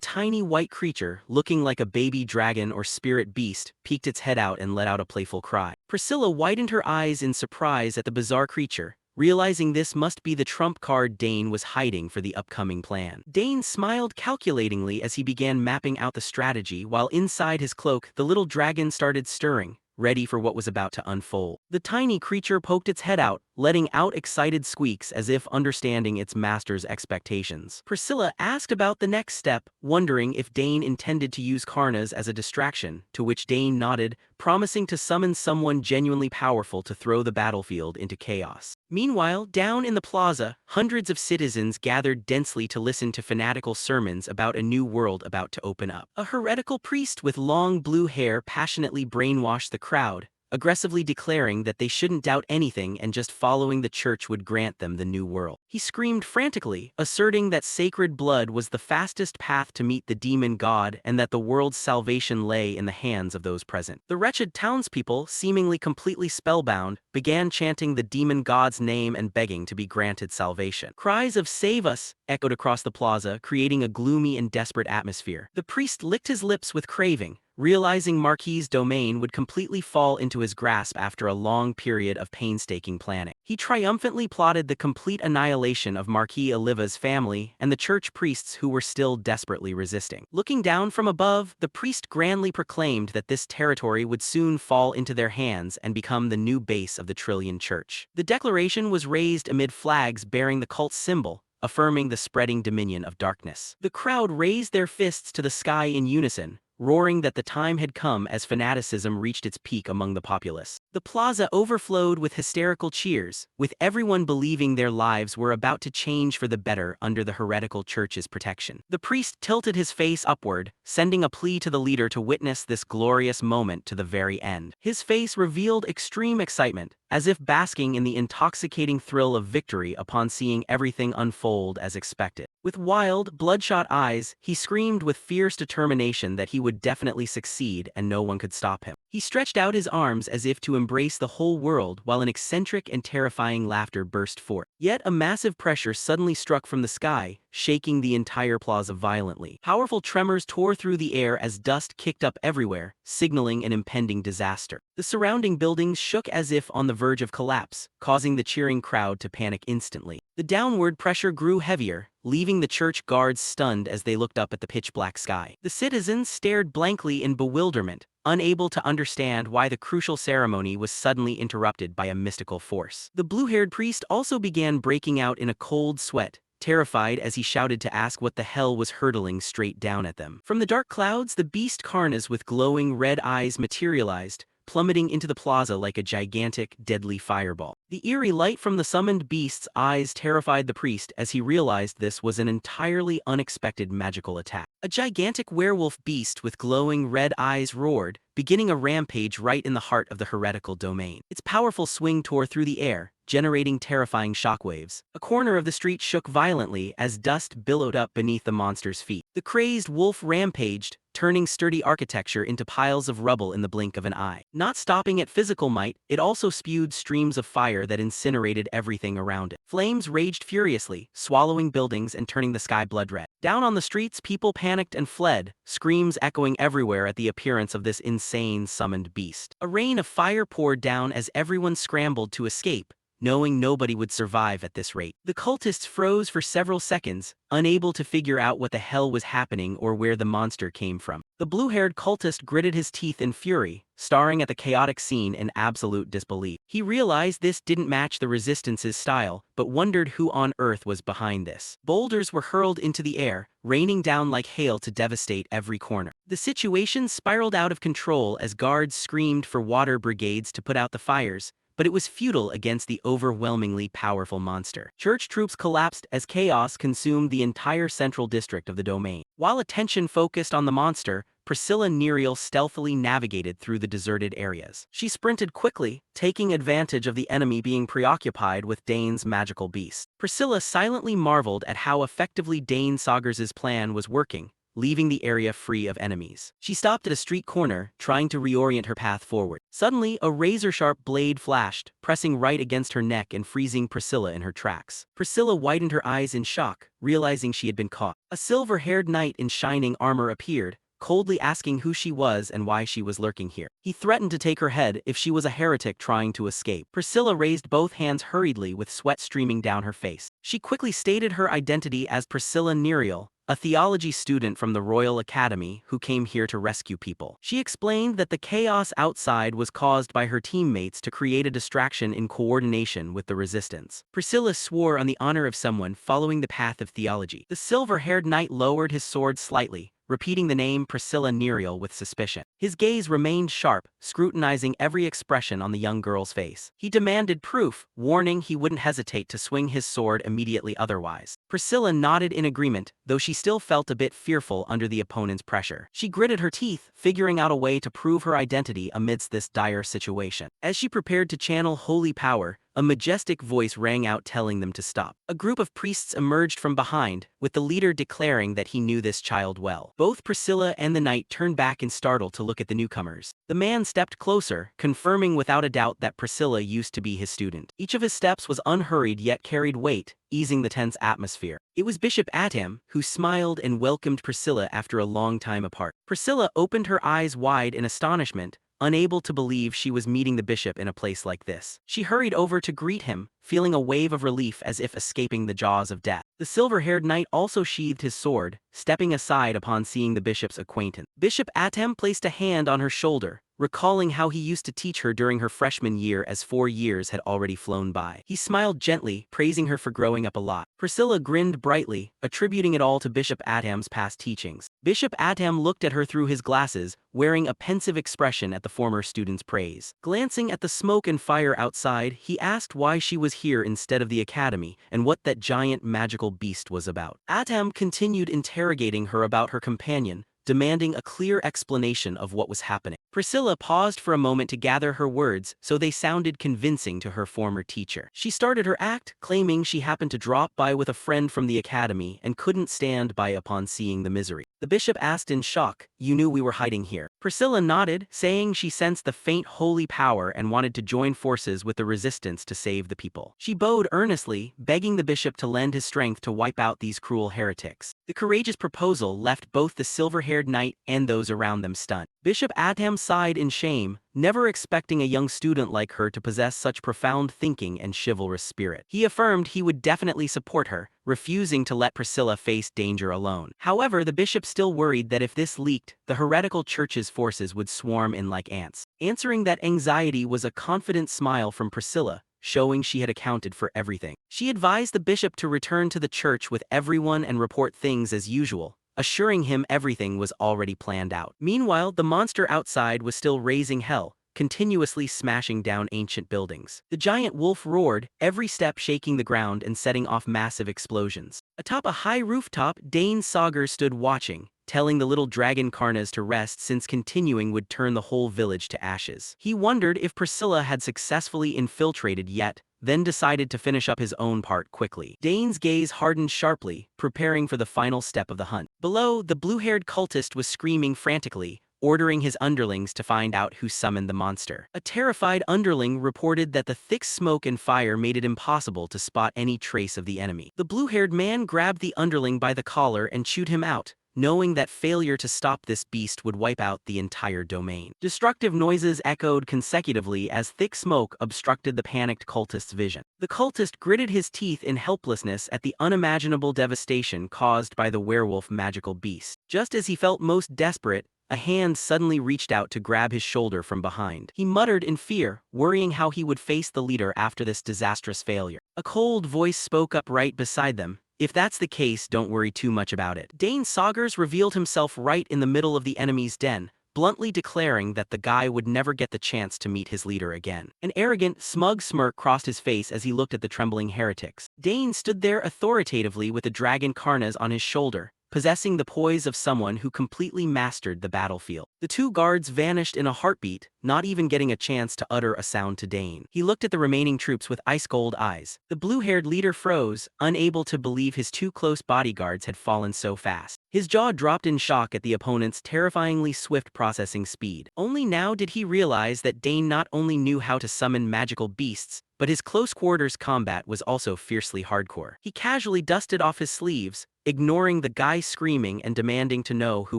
tiny white creature, looking like a baby dragon or spirit beast, peeked its head out and let out a playful cry. Priscilla widened her eyes in surprise at the bizarre creature, realizing this must be the trump card Dane was hiding for the upcoming plan. Dane smiled calculatingly as he began mapping out the strategy, while inside his cloak the little dragon started stirring, ready for what was about to unfold. The tiny creature poked its head out, letting out excited squeaks as if understanding its master's expectations. Priscilla asked about the next step, wondering if Dane intended to use Karnas as a distraction, to which Dane nodded, promising to summon someone genuinely powerful to throw the battlefield into chaos. Meanwhile, down in the plaza, hundreds of citizens gathered densely to listen to fanatical sermons about a new world about to open up. A heretical priest with long blue hair passionately brainwashed the crowd, aggressively declaring that they shouldn't doubt anything and just following the church would grant them the new world. He screamed frantically, asserting that sacred blood was the fastest path to meet the demon god and that the world's salvation lay in the hands of those present. The wretched townspeople, seemingly completely spellbound, began chanting the demon god's name and begging to be granted salvation. Cries of "Save us!" echoed across the plaza, creating a gloomy and desperate atmosphere. The priest licked his lips with craving, realizing Marquis's domain would completely fall into his grasp after a long period of painstaking planning. He triumphantly plotted the complete annihilation of Marquis Oliva's family and the church priests who were still desperately resisting. Looking down from above, the priest grandly proclaimed that this territory would soon fall into their hands and become the new base of the Trillion Church. The declaration was raised amid flags bearing the cult's symbol, affirming the spreading dominion of darkness. The crowd raised their fists to the sky in unison, roaring that the time had come as fanaticism reached its peak among the populace. The plaza overflowed with hysterical cheers, with everyone believing their lives were about to change for the better under the heretical church's protection. The priest tilted his face upward, sending a plea to the leader to witness this glorious moment to the very end. His face revealed extreme excitement, as if basking in the intoxicating thrill of victory upon seeing everything unfold as expected. With wild, bloodshot eyes, he screamed with fierce determination that he would definitely succeed and no one could stop him. He stretched out his arms as if to embrace the whole world while an eccentric and terrifying laughter burst forth. Yet a massive pressure suddenly struck from the sky, shaking the entire plaza violently. Powerful tremors tore through the air as dust kicked up everywhere, signaling an impending disaster. The surrounding buildings shook as if on the verge of collapse, causing the cheering crowd to panic instantly. The downward pressure grew heavier, leaving the church guards stunned as they looked up at the pitch-black sky. The citizens stared blankly in bewilderment, unable to understand why the crucial ceremony was suddenly interrupted by a mystical force. The blue-haired priest also began breaking out in a cold sweat, terrified as he shouted to ask what the hell was hurtling straight down at them. From the dark clouds, the beast Karnas with glowing red eyes materialized, plummeting into the plaza like a gigantic, deadly fireball. The eerie light from the summoned beast's eyes terrified the priest as he realized this was an entirely unexpected magical attack. A gigantic werewolf beast with glowing red eyes roared, beginning a rampage right in the heart of the heretical domain. Its powerful swing tore through the air, generating terrifying shockwaves. A corner of the street shook violently as dust billowed up beneath the monster's feet. The crazed wolf rampaged, turning sturdy architecture into piles of rubble in the blink of an eye. Not stopping at physical might, it also spewed streams of fire that incinerated everything around it. Flames raged furiously, swallowing buildings and turning the sky blood red. Down on the streets, people panicked and fled, screams echoing everywhere at the appearance of this insane summoned beast. A rain of fire poured down as everyone scrambled to escape, knowing nobody would survive at this rate. The cultists froze for several seconds, unable to figure out what the hell was happening or where the monster came from. The blue-haired cultist gritted his teeth in fury, staring at the chaotic scene in absolute disbelief. He realized this didn't match the Resistance's style, but wondered who on earth was behind this. Boulders were hurled into the air, raining down like hail to devastate every corner. The situation spiraled out of control as guards screamed for water brigades to put out the fires, but it was futile against the overwhelmingly powerful monster. Church troops collapsed as chaos consumed the entire central district of the domain. While attention focused on the monster, Priscilla Nerial stealthily navigated through the deserted areas. She sprinted quickly, taking advantage of the enemy being preoccupied with Dane's magical beast. Priscilla silently marveled at how effectively Dane Saugers's plan was working, leaving the area free of enemies. She stopped at a street corner, trying to reorient her path forward. Suddenly, a razor-sharp blade flashed, pressing right against her neck and freezing Priscilla in her tracks. Priscilla widened her eyes in shock, realizing she had been caught. A silver-haired knight in shining armor appeared, coldly asking who she was and why she was lurking here. He threatened to take her head if she was a heretic trying to escape. Priscilla raised both hands hurriedly with sweat streaming down her face. She quickly stated her identity as Priscilla Nerial, a theology student from the Royal Academy who came here to rescue people. She explained that the chaos outside was caused by her teammates to create a distraction in coordination with the resistance. Priscilla swore on the honor of someone following the path of theology. The silver-haired knight lowered his sword slightly, repeating the name Priscilla Nerial with suspicion. His gaze remained sharp, scrutinizing every expression on the young girl's face. He demanded proof, warning he wouldn't hesitate to swing his sword immediately otherwise. Priscilla nodded in agreement, though she still felt a bit fearful under the opponent's pressure. She gritted her teeth, figuring out a way to prove her identity amidst this dire situation. As she prepared to channel holy power, a majestic voice rang out telling them to stop. A group of priests emerged from behind, with the leader declaring that he knew this child well. Both Priscilla and the knight turned back in startle to look at the newcomers. The man stepped closer, confirming without a doubt that Priscilla used to be his student. Each of his steps was unhurried yet carried weight, easing the tense atmosphere. It was Bishop Atam, who smiled and welcomed Priscilla after a long time apart. Priscilla opened her eyes wide in astonishment, unable to believe she was meeting the bishop in a place like this. She hurried over to greet him, feeling a wave of relief as if escaping the jaws of death. The silver-haired knight also sheathed his sword, stepping aside upon seeing the bishop's acquaintance. Bishop Atam placed a hand on her shoulder, recalling how he used to teach her during her freshman year as 4 years had already flown by. He smiled gently, praising her for growing up a lot. Priscilla grinned brightly, attributing it all to Bishop Atam's past teachings. Bishop Atam looked at her through his glasses, wearing a pensive expression at the former student's praise. Glancing at the smoke and fire outside, he asked why she was here instead of the academy and what that giant magical beast was about. Atam continued interrogating her about her companion, demanding a clear explanation of what was happening. Priscilla paused for a moment to gather her words so they sounded convincing to her former teacher. She started her act, claiming she happened to drop by with a friend from the academy and couldn't stand by upon seeing the misery. The bishop asked in shock, "You knew we were hiding here?" Priscilla nodded, saying she sensed the faint holy power and wanted to join forces with the resistance to save the people. She bowed earnestly, begging the bishop to lend his strength to wipe out these cruel heretics. The courageous proposal left both the silver-haired knight and those around them stunned. Bishop Atam sighed in shame, never expecting a young student like her to possess such profound thinking and chivalrous spirit. He affirmed he would definitely support her, refusing to let Priscilla face danger alone. However, the bishop still worried that if this leaked, the heretical church's forces would swarm in like ants. Answering that anxiety was a confident smile from Priscilla, showing she had accounted for everything. She advised the bishop to return to the church with everyone and report things as usual, assuring him everything was already planned out. Meanwhile, the monster outside was still raising hell, continuously smashing down ancient buildings. The giant wolf roared, every step shaking the ground and setting off massive explosions. Atop a high rooftop, Dane Sauger stood watching, telling the little dragon Karnas to rest since continuing would turn the whole village to ashes. He wondered if Priscilla had successfully infiltrated yet, then decided to finish up his own part quickly. Dane's gaze hardened sharply, preparing for the final step of the hunt. Below, the blue-haired cultist was screaming frantically, ordering his underlings to find out who summoned the monster. A terrified underling reported that the thick smoke and fire made it impossible to spot any trace of the enemy. The blue-haired man grabbed the underling by the collar and chewed him out, knowing that failure to stop this beast would wipe out the entire domain. Destructive noises echoed consecutively as thick smoke obstructed the panicked cultist's vision. The cultist gritted his teeth in helplessness at the unimaginable devastation caused by the werewolf magical beast. Just as he felt most desperate, a hand suddenly reached out to grab his shoulder from behind. He muttered in fear, worrying how he would face the leader after this disastrous failure. A cold voice spoke up right beside them. If that's the case, don't worry too much about it. Dane Saugers revealed himself right in the middle of the enemy's den, bluntly declaring that the guy would never get the chance to meet his leader again. An arrogant, smug smirk crossed his face as he looked at the trembling heretics. Dane stood there authoritatively with the dragon Karnas on his shoulder, possessing the poise of someone who completely mastered the battlefield. The two guards vanished in a heartbeat, not even getting a chance to utter a sound to Dane. He looked at the remaining troops with ice-cold eyes. The blue-haired leader froze, unable to believe his two close bodyguards had fallen so fast. His jaw dropped in shock at the opponent's terrifyingly swift processing speed. Only now did he realize that Dane not only knew how to summon magical beasts, but his close-quarters combat was also fiercely hardcore. He casually dusted off his sleeves, ignoring the guy screaming and demanding to know who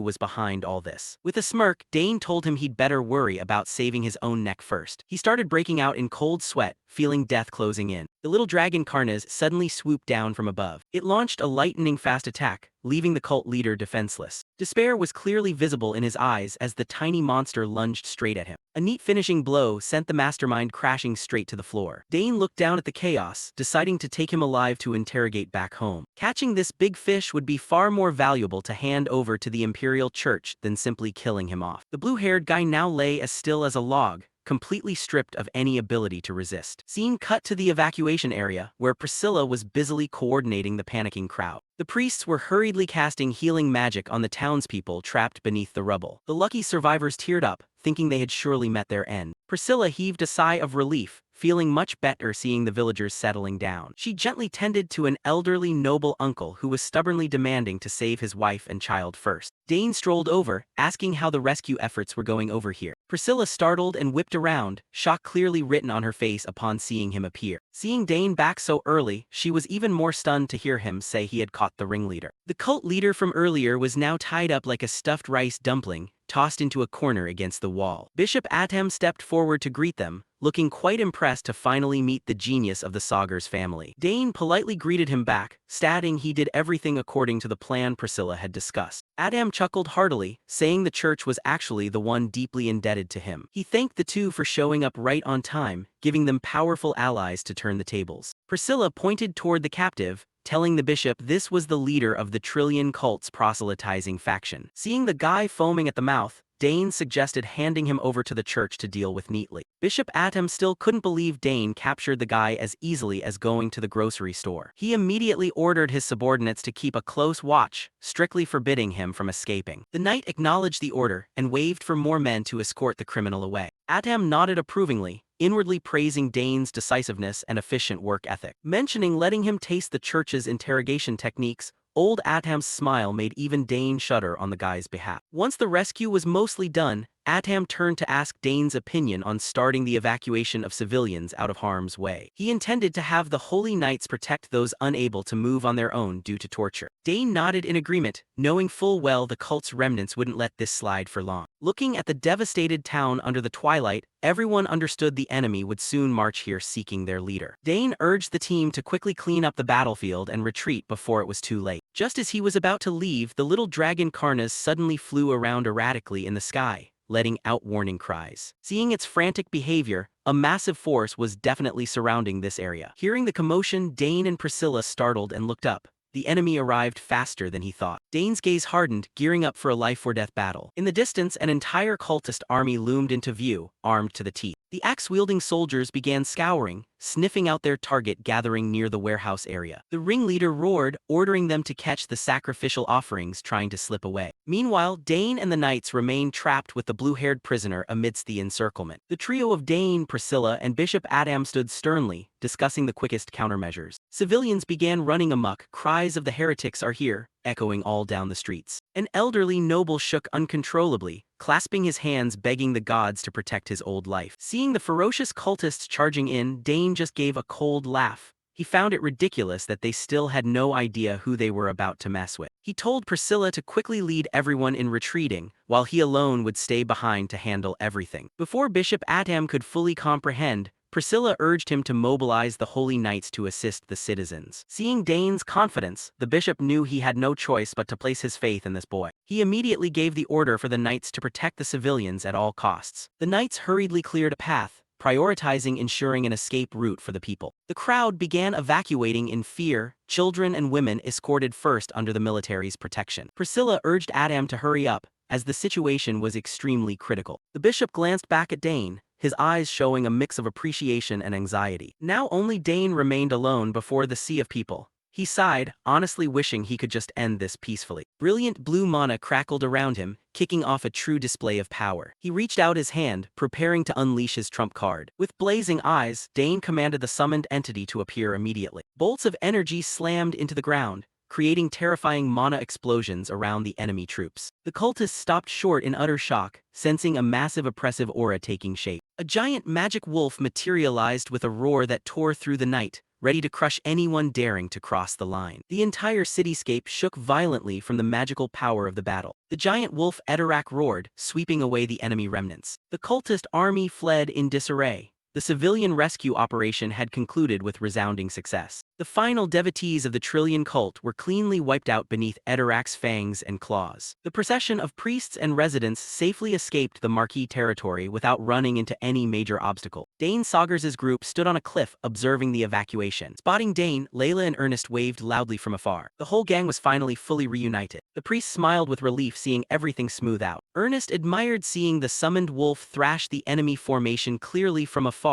was behind all this. With a smirk, Dane told him he'd better worry about saving his own neck first. He started breaking out in cold sweat, feeling death closing in. The little dragon Karnas suddenly swooped down from above. It launched a lightning-fast attack, leaving the cult leader defenseless. Despair was clearly visible in his eyes as the tiny monster lunged straight at him. A neat finishing blow sent the mastermind crashing straight to the floor. Dane looked down at the chaos, deciding to take him alive to interrogate back home. Catching this big fish would be far more valuable to hand over to the Imperial Church than simply killing him off. The blue-haired guy now lay as still as a log, completely stripped of any ability to resist. Scene cut to the evacuation area, where Priscilla was busily coordinating the panicking crowd. The priests were hurriedly casting healing magic on the townspeople trapped beneath the rubble. The lucky survivors teared up, thinking they had surely met their end. Priscilla heaved a sigh of relief, feeling much better seeing the villagers settling down. She gently tended to an elderly noble uncle who was stubbornly demanding to save his wife and child first. Dane strolled over, asking how the rescue efforts were going over here. Priscilla startled and whipped around, shock clearly written on her face upon seeing him appear. Seeing Dane back so early, she was even more stunned to hear him say he had caught the ringleader. The cult leader from earlier was now tied up like a stuffed rice dumpling, tossed into a corner against the wall. Bishop Atem stepped forward to greet them, looking quite impressed to finally meet the genius of the Saugers family. Dane politely greeted him back, stating he did everything according to the plan Priscilla had discussed. Atem chuckled heartily, saying the church was actually the one deeply indebted to him. He thanked the two for showing up right on time, giving them powerful allies to turn the tables. Priscilla pointed toward the captive, telling the bishop this was the leader of the Trillion cult's proselytizing faction. Seeing the guy foaming at the mouth, Dane suggested handing him over to the church to deal with neatly. Bishop Atem still couldn't believe Dane captured the guy as easily as going to the grocery store. He immediately ordered his subordinates to keep a close watch, strictly forbidding him from escaping. The knight acknowledged the order and waved for more men to escort the criminal away. Atem nodded approvingly, inwardly praising Dane's decisiveness and efficient work ethic. Mentioning letting him taste the church's interrogation techniques, old Atam's smile made even Dane shudder on the guy's behalf. Once the rescue was mostly done, Atam turned to ask Dane's opinion on starting the evacuation of civilians out of harm's way. He intended to have the Holy Knights protect those unable to move on their own due to torture. Dane nodded in agreement, knowing full well the cult's remnants wouldn't let this slide for long. Looking at the devastated town under the twilight, everyone understood the enemy would soon march here seeking their leader. Dane urged the team to quickly clean up the battlefield and retreat before it was too late. Just as he was about to leave, the little dragon Karnas suddenly flew around erratically in the sky, letting out warning cries. Seeing its frantic behavior, a massive force was definitely surrounding this area. Hearing the commotion, Dane and Priscilla startled and looked up. The enemy arrived faster than he thought. Dane's gaze hardened, gearing up for a life-or-death battle. In the distance, an entire cultist army loomed into view, armed to the teeth. The axe-wielding soldiers began scouring, sniffing out their target gathering near the warehouse area. The ringleader roared, ordering them to catch the sacrificial offerings trying to slip away. Meanwhile, Dane and the knights remained trapped with the blue-haired prisoner amidst the encirclement. The trio of Dane, Priscilla, and Bishop Atem stood sternly, discussing the quickest countermeasures. Civilians began running amok, cries of "the heretics are here," echoing all down the streets. An elderly noble shook uncontrollably, clasping his hands begging the gods to protect his old life. Seeing the ferocious cultists charging in, Dane just gave a cold laugh, He found it ridiculous that they still had no idea who they were about to mess with. He told Priscilla to quickly lead everyone in retreating, while he alone would stay behind to handle everything. Before Bishop Atam could fully comprehend, Priscilla urged him to mobilize the Holy Knights to assist the citizens. Seeing Dane's confidence, the bishop knew he had no choice but to place his faith in this boy. He immediately gave the order for the knights to protect the civilians at all costs. The knights hurriedly cleared a path, prioritizing ensuring an escape route for the people. The crowd began evacuating in fear, children and women escorted first under the military's protection. Priscilla urged Adam to hurry up, as the situation was extremely critical. The bishop glanced back at Dane, his eyes showing a mix of appreciation and anxiety. Now only Dane remained alone before the sea of people. He sighed, honestly wishing he could just end this peacefully. Brilliant blue mana crackled around him, kicking off a true display of power. He reached out his hand, preparing to unleash his trump card. With blazing eyes, Dane commanded the summoned entity to appear immediately. Bolts of energy slammed into the ground, creating terrifying mana explosions around the enemy troops. The cultists stopped short in utter shock, sensing a massive oppressive aura taking shape. A giant magic wolf materialized with a roar that tore through the night, ready to crush anyone daring to cross the line. The entire cityscape shook violently from the magical power of the battle. The giant wolf Edorak roared, sweeping away the enemy remnants. The cultist army fled in disarray. The civilian rescue operation had concluded with resounding success. The final devotees of the Trillion cult were cleanly wiped out beneath Edorak's fangs and claws. The procession of priests and residents safely escaped the Marquis territory without running into any major obstacle. Dane Saugers' group stood on a cliff observing the evacuation. Spotting Dane, Layla and Ernest waved loudly from afar. The whole gang was finally fully reunited. The priest smiled with relief seeing everything smooth out. Ernest admired seeing the summoned wolf thrash the enemy formation clearly from afar,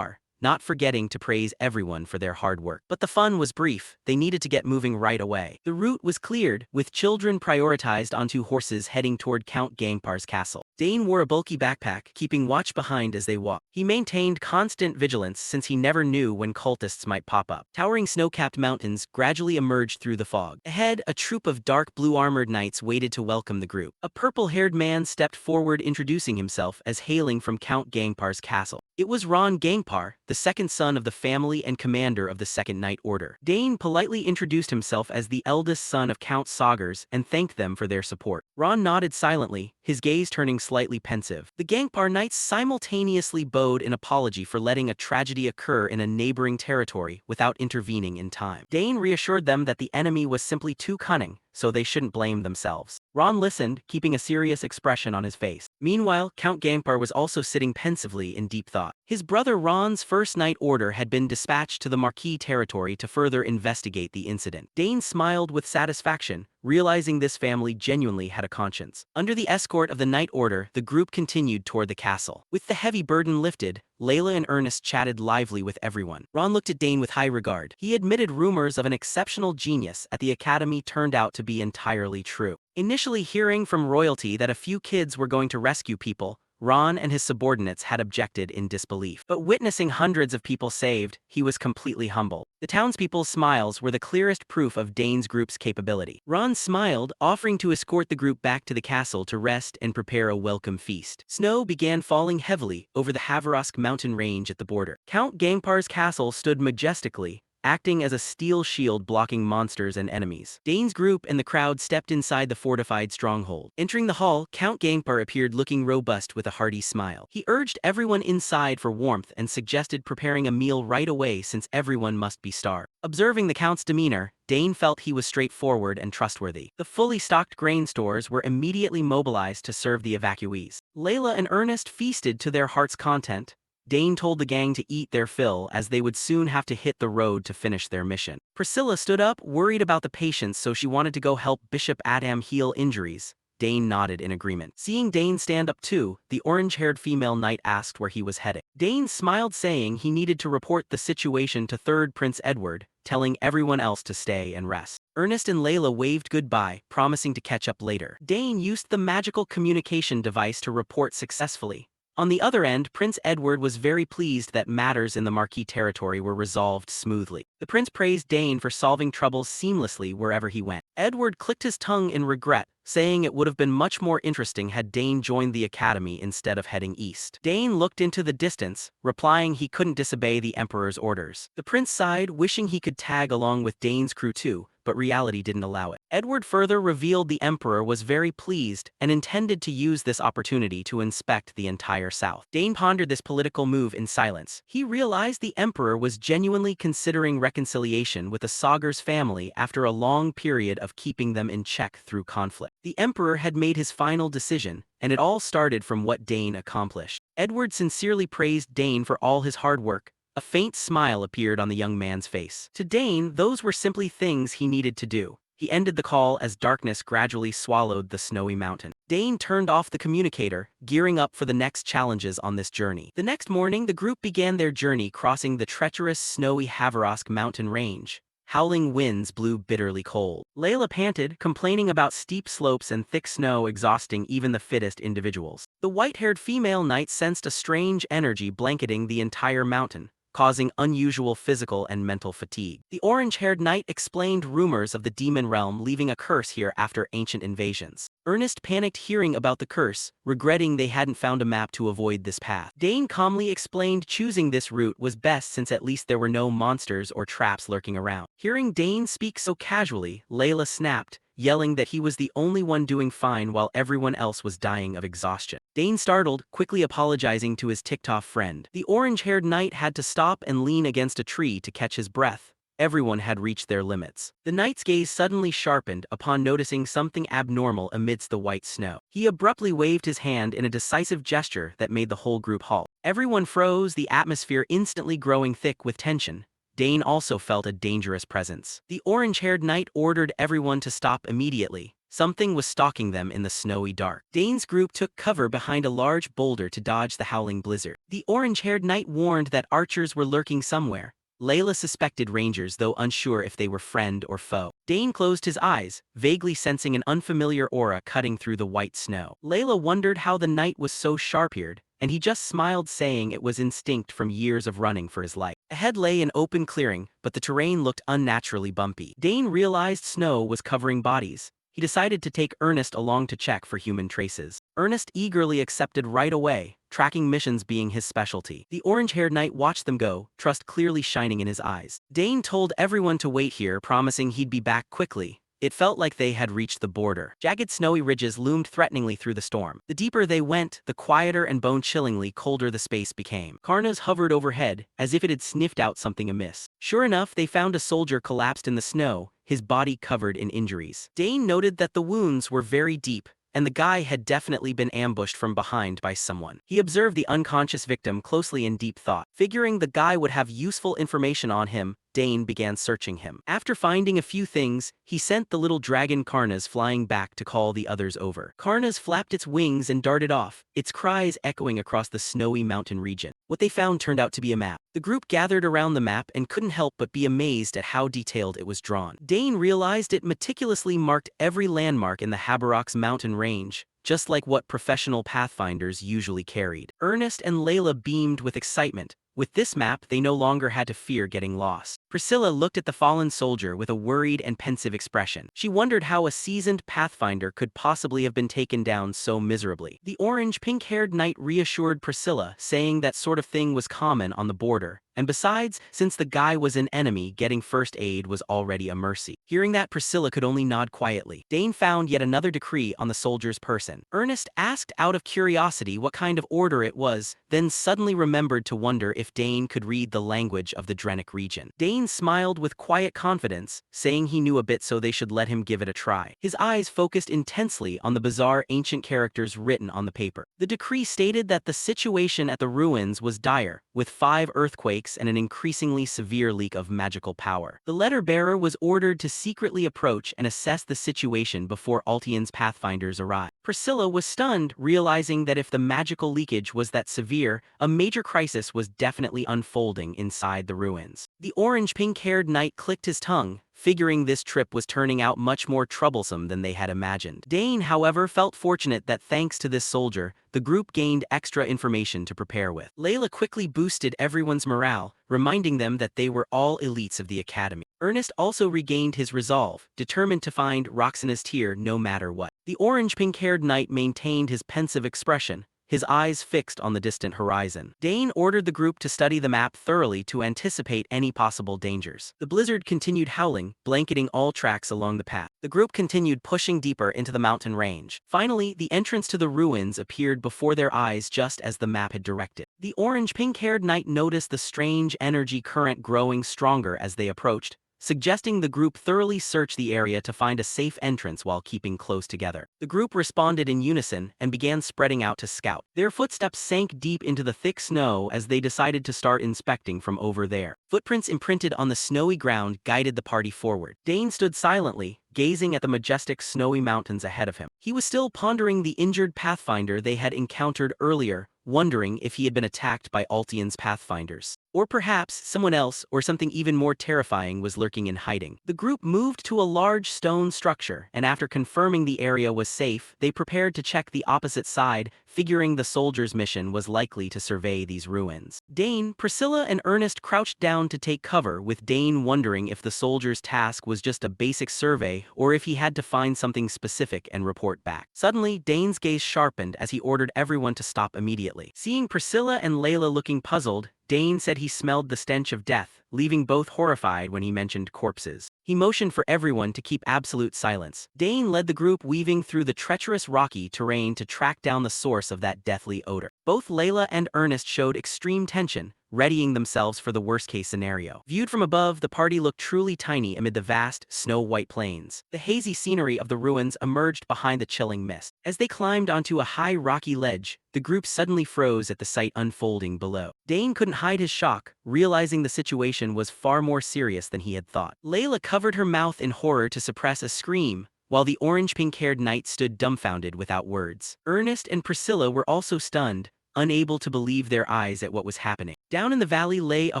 not forgetting to praise everyone for their hard work. But the fun was brief, they needed to get moving right away. The route was cleared, with children prioritized onto horses heading toward Count Gangpar's castle. Dane wore a bulky backpack, keeping watch behind as they walked. He maintained constant vigilance since he never knew when cultists might pop up. Towering snow-capped mountains gradually emerged through the fog. Ahead, a troop of dark blue-armored knights waited to welcome the group. A purple-haired man stepped forward introducing himself as hailing from Count Gangpar's castle. It was Ron Gangpar, the second son of the family and commander of the Second Knight Order. Dane politely introduced himself as the eldest son of Count Saugers and thanked them for their support. Ron nodded silently, his gaze turning slightly pensive. The Gangpar Knights simultaneously bowed in apology for letting a tragedy occur in a neighboring territory without intervening in time. Dane reassured them that the enemy was simply too cunning, so they shouldn't blame themselves. Ron listened, keeping a serious expression on his face. Meanwhile, Count Gangpar was also sitting pensively in deep thought. His brother Ron's First Knight Order had been dispatched to the Marquis territory to further investigate the incident. Dane smiled with satisfaction, realizing this family genuinely had a conscience. Under the escort of the Knight Order, the group continued toward the castle. With the heavy burden lifted, Layla and Ernest chatted lively with everyone. Ron looked at Dane with high regard. He admitted rumors of an exceptional genius at the academy turned out to be entirely true. Initially hearing from royalty that a few kids were going to rescue people, Ron and his subordinates had objected in disbelief. But witnessing hundreds of people saved, he was completely humbled. The townspeople's smiles were the clearest proof of Dane's group's capability. Ron smiled, offering to escort the group back to the castle to rest and prepare a welcome feast. Snow began falling heavily over the Havarask mountain range at the border. Count Gangpar's castle stood majestically, acting as a steel shield blocking monsters and enemies. Dane's group and the crowd stepped inside the fortified stronghold. Entering the hall, Count Gangpar appeared looking robust with a hearty smile. He urged everyone inside for warmth and suggested preparing a meal right away since everyone must be starved. Observing the Count's demeanor, Dane felt he was straightforward and trustworthy. The fully stocked grain stores were immediately mobilized to serve the evacuees. Layla and Ernest feasted to their heart's content. Dane told the gang to eat their fill as they would soon have to hit the road to finish their mission. Priscilla stood up, worried about the patients, so she wanted to go help Bishop Adam heal injuries. Dane nodded in agreement. Seeing Dane stand up too, the orange-haired female knight asked where he was heading. Dane smiled, saying he needed to report the situation to 3rd Prince Edward, telling everyone else to stay and rest. Ernest and Layla waved goodbye, promising to catch up later. Dane used the magical communication device to report successfully. On the other end, Prince Edward was very pleased that matters in the Marquis territory were resolved smoothly. The prince praised Dane for solving troubles seamlessly wherever he went. Edward clicked his tongue in regret, saying it would have been much more interesting had Dane joined the academy instead of heading east. Dane looked into the distance, replying he couldn't disobey the emperor's orders. The prince sighed, wishing he could tag along with Dane's crew too, but reality didn't allow it. Edward further revealed the emperor was very pleased and intended to use this opportunity to inspect the entire south. Dane pondered this political move in silence. He realized the emperor was genuinely considering reconciliation with the Sagar's family after a long period of keeping them in check through conflict. The emperor had made his final decision, and it all started from what Dane accomplished. Edward sincerely praised Dane for all his hard work. A faint smile appeared on the young man's face. To Dane, those were simply things he needed to do. He ended the call as darkness gradually swallowed the snowy mountain. Dane turned off the communicator, gearing up for the next challenges on this journey. The next morning, the group began their journey crossing the treacherous snowy Havarask mountain range. Howling winds blew bitterly cold. Layla panted, complaining about steep slopes and thick snow exhausting even the fittest individuals. The white-haired female knight sensed a strange energy blanketing the entire mountain, causing unusual physical and mental fatigue. The orange-haired knight explained rumors of the demon realm leaving a curse here after ancient invasions. Ernest panicked hearing about the curse, regretting they hadn't found a map to avoid this path. Dane calmly explained choosing this route was best since at least there were no monsters or traps lurking around. Hearing Dane speak so casually, Layla snapped, yelling that he was the only one doing fine while everyone else was dying of exhaustion. Dane startled, quickly apologizing to his ticked-off friend. The orange-haired knight had to stop and lean against a tree to catch his breath. Everyone had reached their limits. The knight's gaze suddenly sharpened upon noticing something abnormal amidst the white snow. He abruptly waved his hand in a decisive gesture that made the whole group halt. Everyone froze, the atmosphere instantly growing thick with tension. Dane also felt a dangerous presence. The orange-haired knight ordered everyone to stop immediately. Something was stalking them in the snowy dark. Dane's group took cover behind a large boulder to dodge the howling blizzard. The orange-haired knight warned that archers were lurking somewhere. Layla suspected rangers, though unsure if they were friend or foe. Dane closed his eyes, vaguely sensing an unfamiliar aura cutting through the white snow. Layla wondered how the knight was so sharp-eared, and he just smiled, saying it was instinct from years of running for his life. Ahead lay an open clearing, but the terrain looked unnaturally bumpy. Dane realized snow was covering bodies. He decided to take Ernest along to check for human traces. Ernest eagerly accepted right away, tracking missions being his specialty. The orange-haired knight watched them go, trust clearly shining in his eyes. Dane told everyone to wait here, promising he'd be back quickly. It felt like they had reached the border. Jagged snowy ridges loomed threateningly through the storm. The deeper they went, the quieter and bone-chillingly colder the space became. Karnas hovered overhead, as if it had sniffed out something amiss. Sure enough, they found a soldier collapsed in the snow, his body covered in injuries. Dane noted that the wounds were very deep, and the guy had definitely been ambushed from behind by someone. He observed the unconscious victim closely in deep thought. Figuring the guy would have useful information on him, Dane began searching him. After finding a few things, he sent the little dragon Karnas flying back to call the others over. Karnas flapped its wings and darted off, its cries echoing across the snowy mountain region. What they found turned out to be a map. The group gathered around the map and couldn't help but be amazed at how detailed it was drawn. Dane realized it meticulously marked every landmark in the Habarox mountain range, just like what professional pathfinders usually carried. Ernest and Layla beamed with excitement. With this map, they no longer had to fear getting lost. Priscilla looked at the fallen soldier with a worried and pensive expression. She wondered how a seasoned pathfinder could possibly have been taken down so miserably. The orange-pink-haired knight reassured Priscilla, saying that sort of thing was common on the border. And besides, since the guy was an enemy, getting first aid was already a mercy. Hearing that, Priscilla could only nod quietly. Dane found yet another decree on the soldier's person. Ernest asked out of curiosity what kind of order it was, then suddenly remembered to wonder if Dane could read the language of the Drenic region. Dane smiled with quiet confidence, saying he knew a bit, so they should let him give it a try. His eyes focused intensely on the bizarre ancient characters written on the paper. The decree stated that the situation at the ruins was dire, with 5 earthquakes and an increasingly severe leak of magical power. The letter-bearer was ordered to secretly approach and assess the situation before Altian's pathfinders arrived. Priscilla was stunned, realizing that if the magical leakage was that severe, a major crisis was definitely unfolding inside the ruins. The orange-pink-haired knight clicked his tongue, figuring this trip was turning out much more troublesome than they had imagined. Dane, however, felt fortunate that thanks to this soldier, the group gained extra information to prepare with. Layla quickly boosted everyone's morale, reminding them that they were all elites of the academy. Ernest also regained his resolve, determined to find Roxana's tear no matter what. The orange-pink-haired knight maintained his pensive expression, his eyes fixed on the distant horizon. Dane ordered the group to study the map thoroughly to anticipate any possible dangers. The blizzard continued howling, blanketing all tracks along the path. The group continued pushing deeper into the mountain range. Finally, the entrance to the ruins appeared before their eyes just as the map had directed. The orange-pink-haired knight noticed the strange energy current growing stronger as they approached, suggesting the group thoroughly search the area to find a safe entrance while keeping close together. The group responded in unison and began spreading out to scout. Their footsteps sank deep into the thick snow as they decided to start inspecting from over there. Footprints imprinted on the snowy ground guided the party forward. Dane stood silently, gazing at the majestic snowy mountains ahead of him. He was still pondering the injured pathfinder they had encountered earlier, wondering if he had been attacked by Altian's pathfinders. Or perhaps someone else or something even more terrifying was lurking in hiding. The group moved to a large stone structure, and after confirming the area was safe, they prepared to check the opposite side, figuring the soldiers' mission was likely to survey these ruins. Dane, Priscilla, and Ernest crouched down to take cover, with Dane wondering if the soldiers' task was just a basic survey or if he had to find something specific and report back. Suddenly, Dane's gaze sharpened as he ordered everyone to stop immediately. Seeing Priscilla and Layla looking puzzled, Dane said he smelled the stench of death, leaving both horrified when he mentioned corpses. He motioned for everyone to keep absolute silence. Dane led the group weaving through the treacherous rocky terrain to track down the source of that deathly odor. Both Layla and Ernest showed extreme tension, readying themselves for the worst-case scenario. Viewed from above, the party looked truly tiny amid the vast, snow-white plains. The hazy scenery of the ruins emerged behind the chilling mist. As they climbed onto a high rocky ledge, the group suddenly froze at the sight unfolding below. Dane couldn't hide his shock, realizing the situation was far more serious than he had thought. Layla covered her mouth in horror to suppress a scream, while the orange-pink-haired knight stood dumbfounded without words. Ernest and Priscilla were also stunned, unable to believe their eyes at what was happening. Down in the valley lay a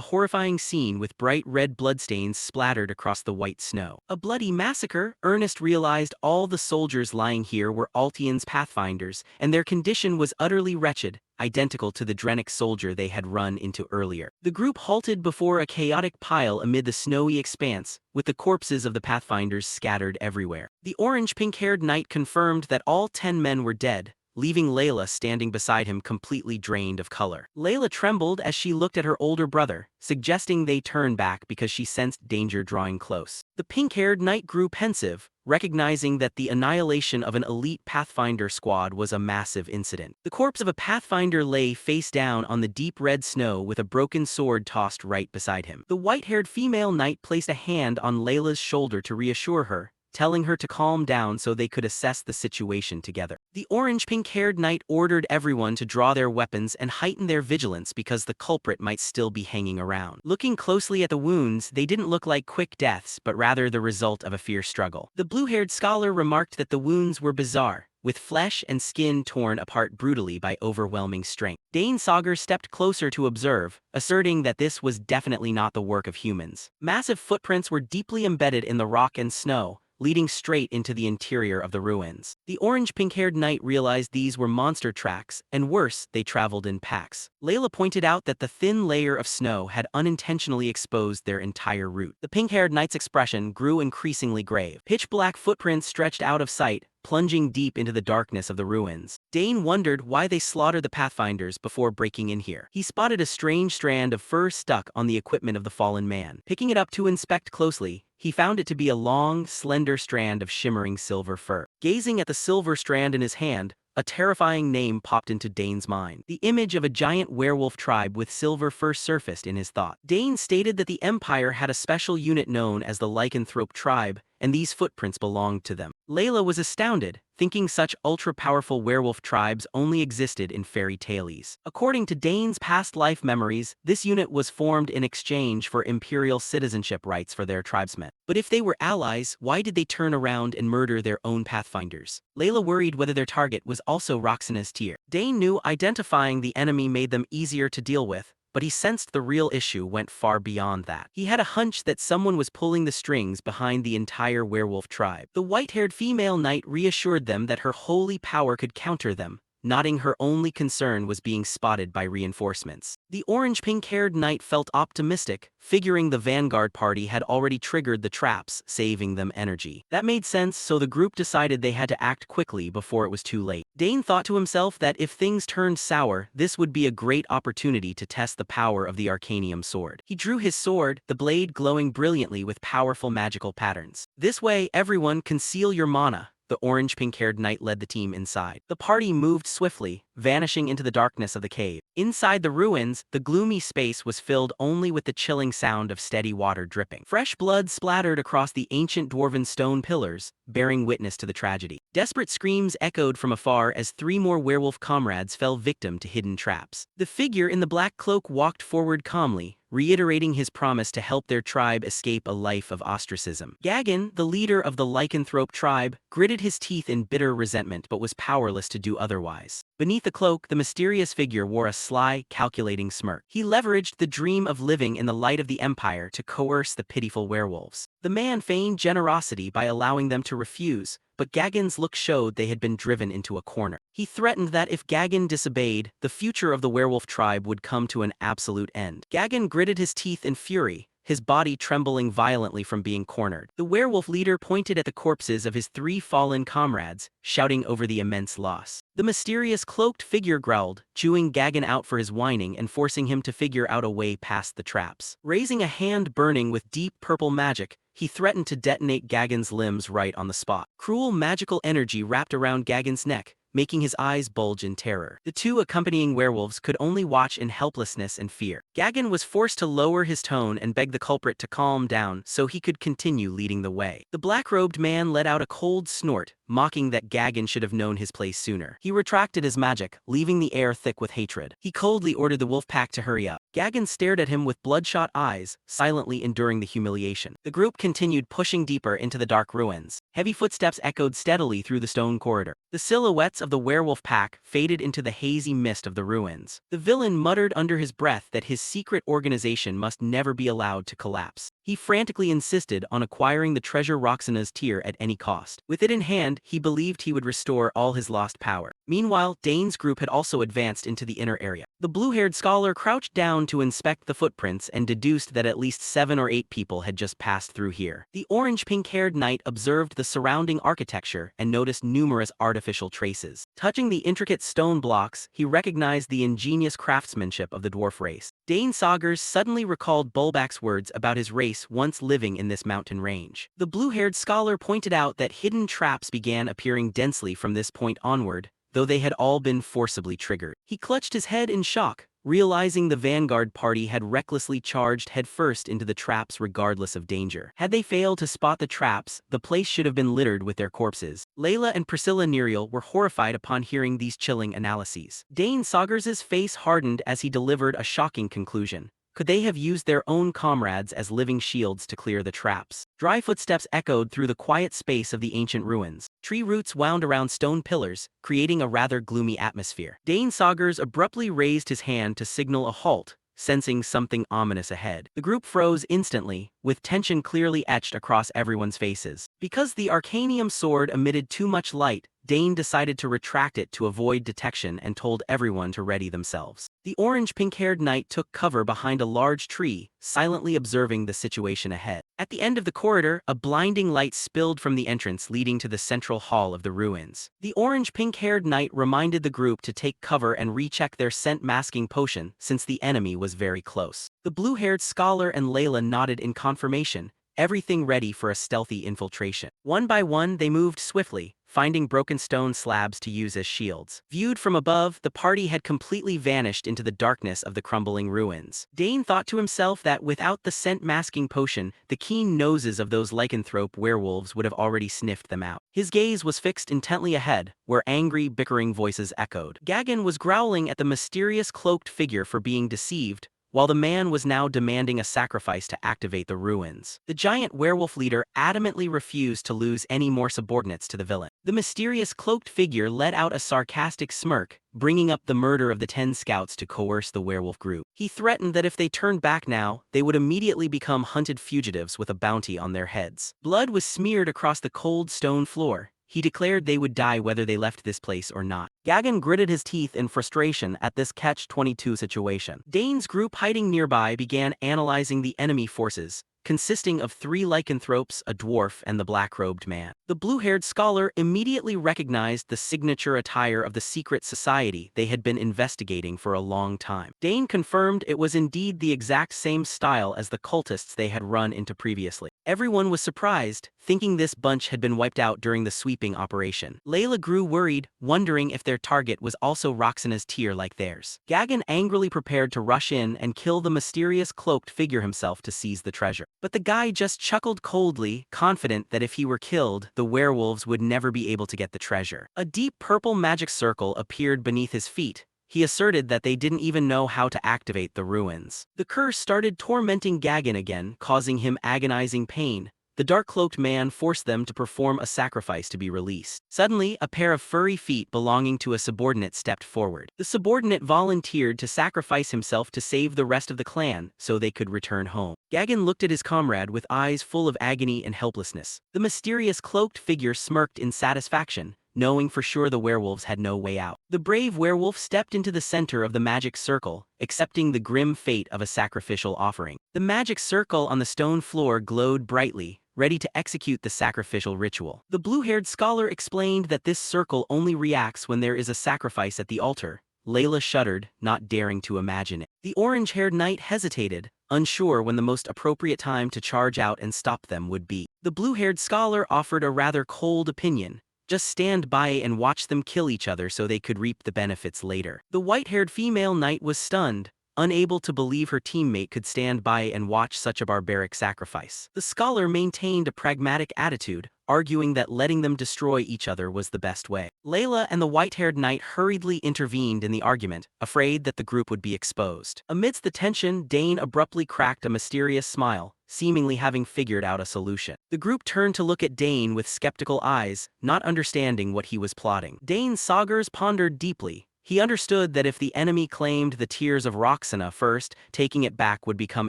horrifying scene with bright red bloodstains splattered across the white snow. A bloody massacre? Ernest realized all the soldiers lying here were Altian's pathfinders, and their condition was utterly wretched, identical to the Drenic soldier they had run into earlier. The group halted before a chaotic pile amid the snowy expanse, with the corpses of the pathfinders scattered everywhere. The orange-pink-haired knight confirmed that all 10 men were dead, leaving Layla standing beside him completely drained of color. Layla trembled as she looked at her older brother, suggesting they turn back because she sensed danger drawing close. The pink-haired knight grew pensive, recognizing that the annihilation of an elite Pathfinder squad was a massive incident. The corpse of a Pathfinder lay face down on the deep red snow with a broken sword tossed right beside him. The white-haired female knight placed a hand on Layla's shoulder to reassure her, telling her to calm down so they could assess the situation together. The orange-pink-haired knight ordered everyone to draw their weapons and heighten their vigilance because the culprit might still be hanging around. Looking closely at the wounds, they didn't look like quick deaths, but rather the result of a fierce struggle. The blue-haired scholar remarked that the wounds were bizarre, with flesh and skin torn apart brutally by overwhelming strength. Dane Sagar stepped closer to observe, asserting that this was definitely not the work of humans. Massive footprints were deeply embedded in the rock and snow, leading straight into the interior of the ruins. The orange-pink-haired knight realized these were monster tracks, and worse, they traveled in packs. Layla pointed out that the thin layer of snow had unintentionally exposed their entire route. The pink-haired knight's expression grew increasingly grave. Pitch-black footprints stretched out of sight, plunging deep into the darkness of the ruins. Dane wondered why they slaughtered the Pathfinders before breaking in here. He spotted a strange strand of fur stuck on the equipment of the fallen man. Picking it up to inspect closely, he found it to be a long, slender strand of shimmering silver fur. Gazing at the silver strand in his hand, a terrifying name popped into Dane's mind. The image of a giant werewolf tribe with silver fur surfaced in his thought. Dane stated that the Empire had a special unit known as the Lycanthrope tribe, and these footprints belonged to them. Layla was astounded, thinking such ultra-powerful werewolf tribes only existed in fairy tales. According to Dane's past life memories, this unit was formed in exchange for imperial citizenship rights for their tribesmen. But if they were allies, why did they turn around and murder their own pathfinders? Layla worried whether their target was also Roxana's tear. Dane knew identifying the enemy made them easier to deal with, but he sensed the real issue went far beyond that. He had a hunch that someone was pulling the strings behind the entire werewolf tribe. The white-haired female knight reassured them that her holy power could counter them, nodding her only concern was being spotted by reinforcements. The orange-pink-haired knight felt optimistic, figuring the vanguard party had already triggered the traps, saving them energy. That made sense, so the group decided they had to act quickly before it was too late. Dane thought to himself that if things turned sour, this would be a great opportunity to test the power of the Arcanium sword. He drew his sword, the blade glowing brilliantly with powerful magical patterns. This way, everyone conceal your mana. The orange-pink-haired knight led the team inside. The party moved swiftly, vanishing into the darkness of the cave. Inside the ruins, the gloomy space was filled only with the chilling sound of steady water dripping. Fresh blood splattered across the ancient dwarven stone pillars, bearing witness to the tragedy. Desperate screams echoed from afar as 3 more werewolf comrades fell victim to hidden traps. The figure in the black cloak walked forward calmly, reiterating his promise to help their tribe escape a life of ostracism. Gagan, the leader of the lycanthrope tribe, gritted his teeth in bitter resentment but was powerless to do otherwise. Beneath the cloak, the mysterious figure wore a sly, calculating smirk. He leveraged the dream of living in the light of the Empire to coerce the pitiful werewolves. The man feigned generosity by allowing them to refuse, but Gagan's look showed they had been driven into a corner. He threatened that if Gagan disobeyed, the future of the werewolf tribe would come to an absolute end. Gagan gritted his teeth in fury, his body trembling violently from being cornered. The werewolf leader pointed at the corpses of his 3 fallen comrades, shouting over the immense loss. The mysterious cloaked figure growled, chewing Gagan out for his whining and forcing him to figure out a way past the traps. Raising a hand burning with deep purple magic, he threatened to detonate Gagan's limbs right on the spot. Cruel magical energy wrapped around Gagan's neck, making his eyes bulge in terror. The 2 accompanying werewolves could only watch in helplessness and fear. Gagan was forced to lower his tone and beg the culprit to calm down so he could continue leading the way. The black-robed man let out a cold snort, mocking that Gagan should have known his place sooner. He retracted his magic, leaving the air thick with hatred. He coldly ordered the wolf pack to hurry up. Gagan stared at him with bloodshot eyes, silently enduring the humiliation. The group continued pushing deeper into the dark ruins. Heavy footsteps echoed steadily through the stone corridor. The silhouettes of the werewolf pack faded into the hazy mist of the ruins. The villain muttered under his breath that his secret organization must never be allowed to collapse. He frantically insisted on acquiring the treasure Roxana's tear at any cost. With it in hand, he believed he would restore all his lost power. Meanwhile, Dane's group had also advanced into the inner area. The blue-haired scholar crouched down to inspect the footprints and deduced that at least 7 or 8 people had just passed through here. The orange-pink-haired knight observed the surrounding architecture and noticed numerous artificial traces. Touching the intricate stone blocks, he recognized the ingenious craftsmanship of the dwarf race. Dane Saugers suddenly recalled Bulbak's words about his race once living in this mountain range. The blue-haired scholar pointed out that hidden traps began appearing densely from this point onward, though they had all been forcibly triggered. He clutched his head in shock, realizing the vanguard party had recklessly charged headfirst into the traps regardless of danger. Had they failed to spot the traps, the place should have been littered with their corpses. Layla and Priscilla Nerial were horrified upon hearing these chilling analyses. Dane Saugers's face hardened as he delivered a shocking conclusion. Could they have used their own comrades as living shields to clear the traps? Dry footsteps echoed through the quiet space of the ancient ruins. Tree roots wound around stone pillars, creating a rather gloomy atmosphere. Dane Saugers abruptly raised his hand to signal a halt, sensing something ominous ahead. The group froze instantly, with tension clearly etched across everyone's faces. Because the Arcanium sword emitted too much light, Dane decided to retract it to avoid detection and told everyone to ready themselves. The orange-pink-haired knight took cover behind a large tree, silently observing the situation ahead. At the end of the corridor, a blinding light spilled from the entrance leading to the central hall of the ruins. The orange-pink-haired knight reminded the group to take cover and recheck their scent-masking potion since the enemy was very close. The blue-haired scholar and Layla nodded in confirmation, everything ready for a stealthy infiltration. One by one, they moved swiftly, finding broken stone slabs to use as shields. Viewed from above, the party had completely vanished into the darkness of the crumbling ruins. Dane thought to himself that without the scent-masking potion, the keen noses of those lycanthrope werewolves would have already sniffed them out. His gaze was fixed intently ahead, where angry, bickering voices echoed. Gagan was growling at the mysterious cloaked figure for being deceived, while the man was now demanding a sacrifice to activate the ruins. The giant werewolf leader adamantly refused to lose any more subordinates to the villain. The mysterious cloaked figure let out a sarcastic smirk, bringing up the murder of the 10 scouts to coerce the werewolf group. He threatened that if they turned back now, they would immediately become hunted fugitives with a bounty on their heads. Blood was smeared across the cold stone floor. He declared they would die whether they left this place or not. Gagan gritted his teeth in frustration at this catch-22 situation. Dane's group hiding nearby began analyzing the enemy forces, consisting of 3 lycanthropes, a dwarf, and the black-robed man. The blue-haired scholar immediately recognized the signature attire of the secret society they had been investigating for a long time. Dane confirmed it was indeed the exact same style as the cultists they had run into previously. Everyone was surprised, thinking this bunch had been wiped out during the sweeping operation. Layla grew worried, wondering if their target was also Roxana's tier like theirs. Gagan angrily prepared to rush in and kill the mysterious cloaked figure himself to seize the treasure. But the guy just chuckled coldly, confident that if he were killed, the werewolves would never be able to get the treasure. A deep purple magic circle appeared beneath his feet. He asserted that they didn't even know how to activate the ruins. The curse started tormenting Gagan again, causing him agonizing pain. The dark-cloaked man forced them to perform a sacrifice to be released. Suddenly, a pair of furry feet belonging to a subordinate stepped forward. The subordinate volunteered to sacrifice himself to save the rest of the clan so they could return home. Gagan looked at his comrade with eyes full of agony and helplessness. The mysterious cloaked figure smirked in satisfaction, knowing for sure the werewolves had no way out. The brave werewolf stepped into the center of the magic circle, accepting the grim fate of a sacrificial offering. The magic circle on the stone floor glowed brightly, ready to execute the sacrificial ritual. The blue-haired scholar explained that this circle only reacts when there is a sacrifice at the altar. Layla shuddered, not daring to imagine it. The orange-haired knight hesitated, unsure when the most appropriate time to charge out and stop them would be. The blue-haired scholar offered a rather cold opinion. Just stand by and watch them kill each other so they could reap the benefits later. The white-haired female knight was stunned, unable to believe her teammate could stand by and watch such a barbaric sacrifice. The scholar maintained a pragmatic attitude, arguing that letting them destroy each other was the best way. Layla and the white-haired knight hurriedly intervened in the argument, afraid that the group would be exposed. Amidst the tension, Dane abruptly cracked a mysterious smile, seemingly having figured out a solution. The group turned to look at Dane with skeptical eyes, not understanding what he was plotting. Dane's Saugers pondered deeply. He understood that if the enemy claimed the tears of Roxana first, taking it back would become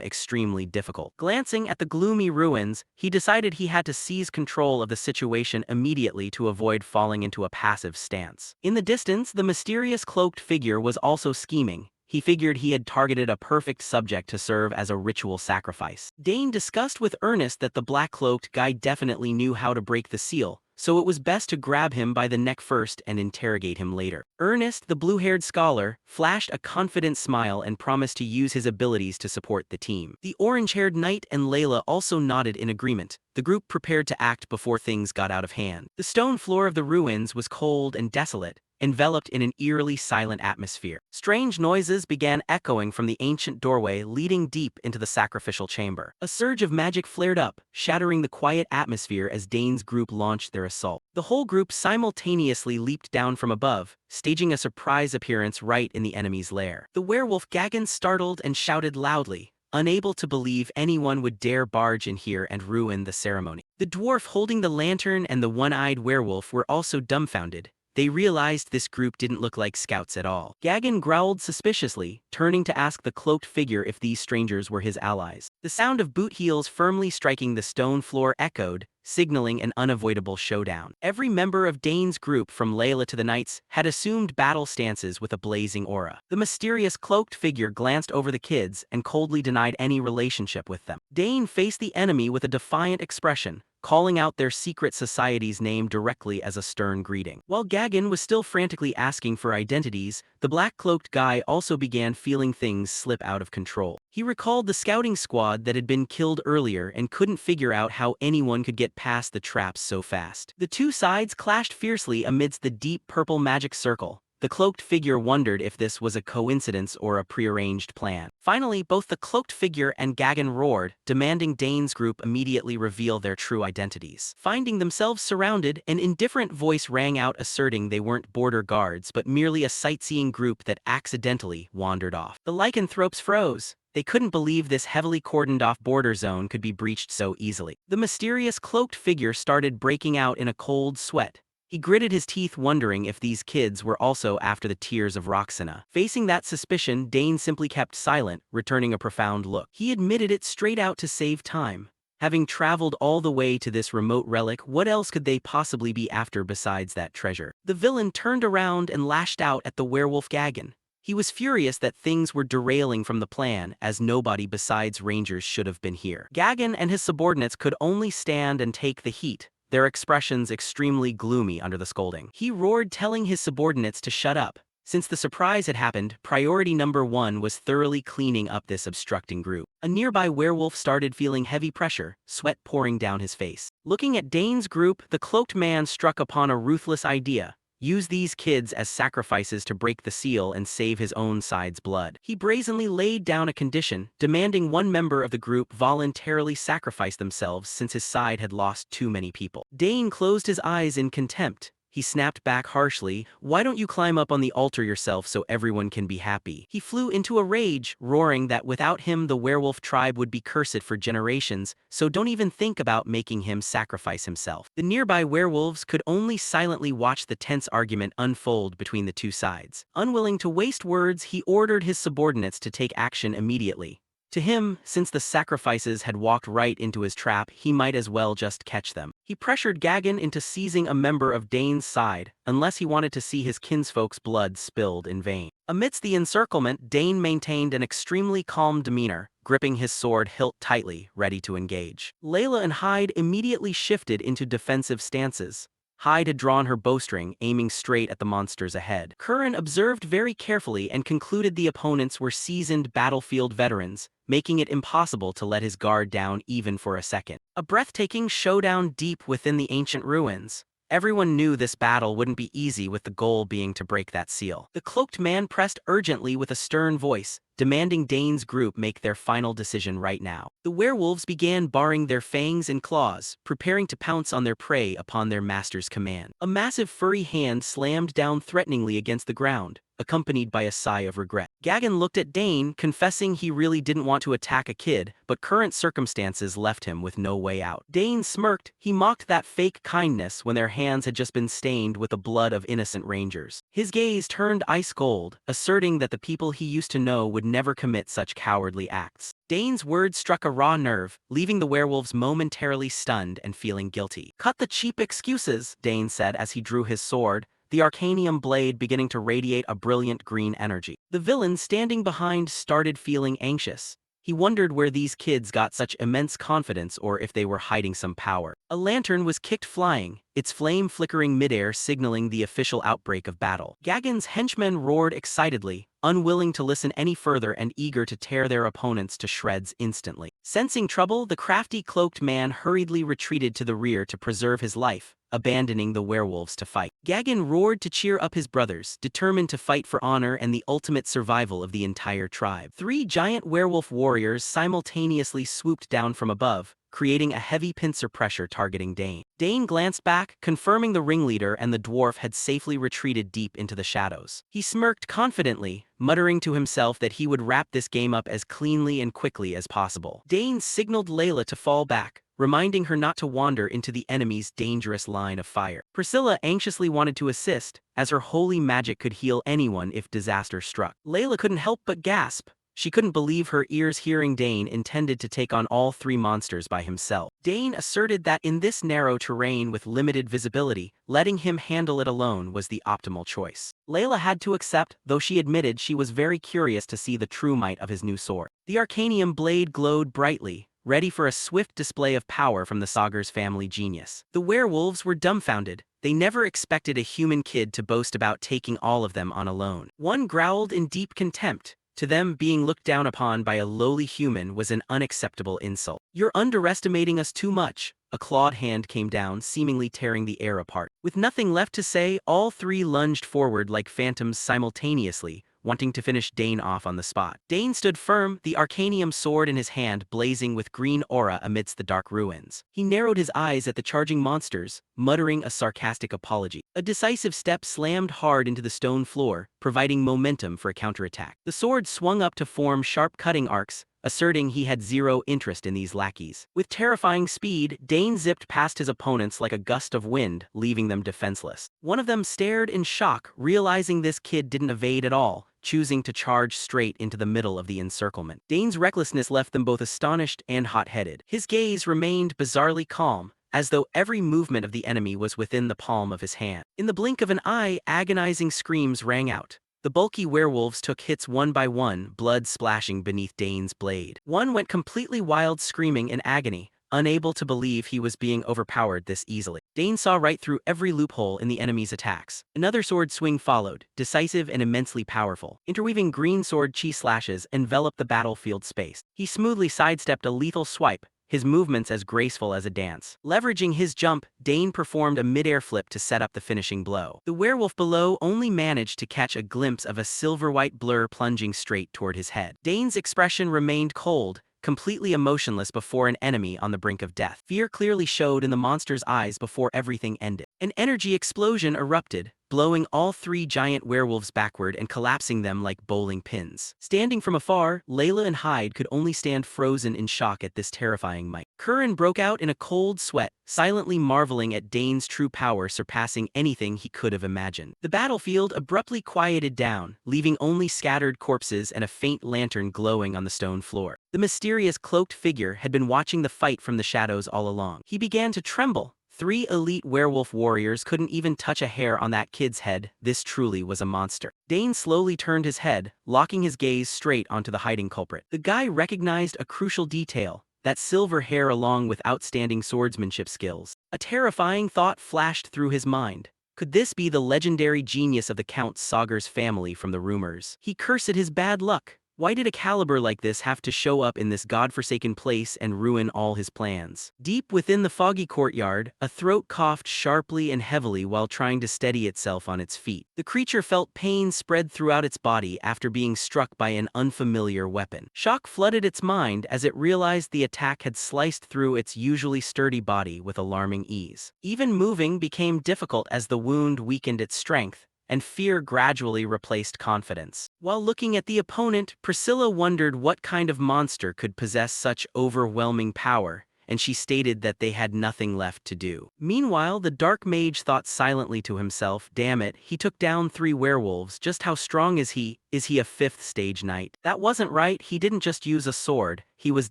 extremely difficult. Glancing at the gloomy ruins, he decided he had to seize control of the situation immediately to avoid falling into a passive stance. In the distance, the mysterious cloaked figure was also scheming. He figured he had targeted a perfect subject to serve as a ritual sacrifice. Dane discussed with Ernest that the black-cloaked guy definitely knew how to break the seal, so it was best to grab him by the neck first and interrogate him later. Ernest, the blue-haired scholar, flashed a confident smile and promised to use his abilities to support the team. The orange-haired knight and Layla also nodded in agreement. The group prepared to act before things got out of hand. The stone floor of the ruins was cold and desolate, enveloped in an eerily silent atmosphere. Strange noises began echoing from the ancient doorway leading deep into the sacrificial chamber. A surge of magic flared up, shattering the quiet atmosphere as Dane's group launched their assault. The whole group simultaneously leaped down from above, staging a surprise appearance right in the enemy's lair. The werewolf Gagan startled and shouted loudly, unable to believe anyone would dare barge in here and ruin the ceremony. The dwarf holding the lantern and the one-eyed werewolf were also dumbfounded. They realized this group didn't look like scouts at all. Gagan growled suspiciously, turning to ask the cloaked figure if these strangers were his allies. The sound of boot heels firmly striking the stone floor echoed, signaling an unavoidable showdown. Every member of Dane's group, from Layla to the knights, had assumed battle stances with a blazing aura. The mysterious cloaked figure glanced over the kids and coldly denied any relationship with them. Dane faced the enemy with a defiant expression, calling out their secret society's name directly as a stern greeting. While Gagan was still frantically asking for identities, the black-cloaked guy also began feeling things slip out of control. He recalled the scouting squad that had been killed earlier and couldn't figure out how anyone could get past the traps so fast. The two sides clashed fiercely amidst the deep purple magic circle. The cloaked figure wondered if this was a coincidence or a prearranged plan. Finally, both the cloaked figure and Gagan roared, demanding Dane's group immediately reveal their true identities. Finding themselves surrounded, an indifferent voice rang out asserting they weren't border guards but merely a sightseeing group that accidentally wandered off. The lycanthropes froze. They couldn't believe this heavily cordoned-off border zone could be breached so easily. The mysterious cloaked figure started breaking out in a cold sweat. He gritted his teeth wondering if these kids were also after the tears of Roxana. Facing that suspicion, Dane simply kept silent, returning a profound look. He admitted it straight out to save time. Having traveled all the way to this remote relic, what else could they possibly be after besides that treasure? The villain turned around and lashed out at the werewolf Gagan. He was furious that things were derailing from the plan, as nobody besides Rangers should have been here. Gagan and his subordinates could only stand and take the heat, their expressions extremely gloomy under the scolding. He roared, telling his subordinates to shut up. Since the surprise had happened, priority number 1 was thoroughly cleaning up this obstructing group. A nearby werewolf started feeling heavy pressure, sweat pouring down his face. Looking at Dane's group, the cloaked man struck upon a ruthless idea. Use these kids as sacrifices to break the seal and save his own side's blood. He brazenly laid down a condition, demanding one member of the group voluntarily sacrifice themselves since his side had lost too many people. Dane closed his eyes in contempt. He snapped back harshly, "Why don't you climb up on the altar yourself so everyone can be happy?" He flew into a rage, roaring that without him the werewolf tribe would be cursed for generations, so don't even think about making him sacrifice himself. The nearby werewolves could only silently watch the tense argument unfold between the two sides. Unwilling to waste words, he ordered his subordinates to take action immediately. To him, since the sacrifices had walked right into his trap, he might as well just catch them. He pressured Gagan into seizing a member of Dane's side, unless he wanted to see his kinsfolk's blood spilled in vain. Amidst the encirclement, Dane maintained an extremely calm demeanor, gripping his sword hilt tightly, ready to engage. Layla and Hyde immediately shifted into defensive stances. Hyde had drawn her bowstring, aiming straight at the monsters ahead. Curran observed very carefully and concluded the opponents were seasoned battlefield veterans, making it impossible to let his guard down even for a second. A breathtaking showdown deep within the ancient ruins. Everyone knew this battle wouldn't be easy, with the goal being to break that seal. The cloaked man pressed urgently with a stern voice, demanding Dane's group make their final decision right now. The werewolves began baring their fangs and claws, preparing to pounce on their prey upon their master's command. A massive furry hand slammed down threateningly against the ground, accompanied by a sigh of regret. Gagan looked at Dane, confessing he really didn't want to attack a kid, but current circumstances left him with no way out. Dane smirked. He mocked that fake kindness when their hands had just been stained with the blood of innocent rangers. His gaze turned ice cold, asserting that the people he used to know would never commit such cowardly acts. Dane's words struck a raw nerve, leaving the werewolves momentarily stunned and feeling guilty. "Cut the cheap excuses," Dane said as he drew his sword, the arcanium blade beginning to radiate a brilliant green energy. The villain standing behind started feeling anxious. He wondered where these kids got such immense confidence, or if they were hiding some power. A lantern was kicked flying, its flame flickering midair, signaling the official outbreak of battle. Gagan's henchmen roared excitedly, unwilling to listen any further and eager to tear their opponents to shreds instantly. Sensing trouble, the crafty cloaked man hurriedly retreated to the rear to preserve his life, abandoning the werewolves to fight. Gagan roared to cheer up his brothers, determined to fight for honor and the ultimate survival of the entire tribe. 3 giant werewolf warriors simultaneously swooped down from above, creating a heavy pincer pressure targeting Dane. Dane glanced back, confirming the ringleader and the dwarf had safely retreated deep into the shadows. He smirked confidently, muttering to himself that he would wrap this game up as cleanly and quickly as possible. Dane signaled Layla to fall back, reminding her not to wander into the enemy's dangerous line of fire. Priscilla anxiously wanted to assist, as her holy magic could heal anyone if disaster struck. Layla couldn't help but gasp. She couldn't believe her ears hearing Dane intended to take on all 3 monsters by himself. Dane asserted that in this narrow terrain with limited visibility, letting him handle it alone was the optimal choice. Layla had to accept, though she admitted she was very curious to see the true might of his new sword. The arcanium blade glowed brightly, ready for a swift display of power from the Sagar's family genius. The werewolves were dumbfounded. They never expected a human kid to boast about taking all of them on alone. One growled in deep contempt. To them, being looked down upon by a lowly human was an unacceptable insult. "You're underestimating us too much." A clawed hand came down, seemingly tearing the air apart. With nothing left to say, all 3 lunged forward like phantoms simultaneously, wanting to finish Dane off on the spot. Dane stood firm, the arcanium sword in his hand blazing with green aura amidst the dark ruins. He narrowed his eyes at the charging monsters, muttering a sarcastic apology. A decisive step slammed hard into the stone floor, providing momentum for a counterattack. The sword swung up to form sharp cutting arcs, asserting he had zero interest in these lackeys. With terrifying speed, Dane zipped past his opponents like a gust of wind, leaving them defenseless. One of them stared in shock, realizing this kid didn't evade at all, choosing to charge straight into the middle of the encirclement. Dane's recklessness left them both astonished and hot-headed. His gaze remained bizarrely calm, as though every movement of the enemy was within the palm of his hand. In the blink of an eye, agonizing screams rang out. The bulky werewolves took hits one by one, blood splashing beneath Dane's blade. One went completely wild, screaming in agony, unable to believe he was being overpowered this easily. Dane saw right through every loophole in the enemy's attacks. Another sword swing followed, decisive and immensely powerful. Interweaving green sword chi slashes enveloped the battlefield space. He smoothly sidestepped a lethal swipe, his movements as graceful as a dance. Leveraging his jump, Dane performed a mid-air flip to set up the finishing blow. The werewolf below only managed to catch a glimpse of a silver-white blur plunging straight toward his head. Dane's expression remained cold, completely emotionless before an enemy on the brink of death. Fear clearly showed in the monster's eyes before everything ended. An energy explosion erupted, blowing all three giant werewolves backward and collapsing them like bowling pins. Standing from afar, Layla and Hyde could only stand frozen in shock at this terrifying might. Curran broke out in a cold sweat, silently marveling at Dane's true power surpassing anything he could have imagined. The battlefield abruptly quieted down, leaving only scattered corpses and a faint lantern glowing on the stone floor. The mysterious cloaked figure had been watching the fight from the shadows all along. He began to tremble. 3 elite werewolf warriors couldn't even touch a hair on that kid's head. This truly was a monster. Dane slowly turned his head, locking his gaze straight onto the hiding culprit. The guy recognized a crucial detail, that silver hair along with outstanding swordsmanship skills. A terrifying thought flashed through his mind. Could this be the legendary genius of the Count Sagar's family from the rumors? He cursed his bad luck. Why did a caliber like this have to show up in this godforsaken place and ruin all his plans? Deep within the foggy courtyard, a throat coughed sharply and heavily while trying to steady itself on its feet. The creature felt pain spread throughout its body after being struck by an unfamiliar weapon. Shock flooded its mind as it realized the attack had sliced through its usually sturdy body with alarming ease. Even moving became difficult as the wound weakened its strength, and fear gradually replaced confidence. While looking at the opponent, Priscilla wondered what kind of monster could possess such overwhelming power, and she stated that they had nothing left to do. Meanwhile, the dark mage thought silently to himself, damn it, he took down 3 werewolves, just how strong is he? Is he a 5th stage knight? That wasn't right, he didn't just use a sword, he was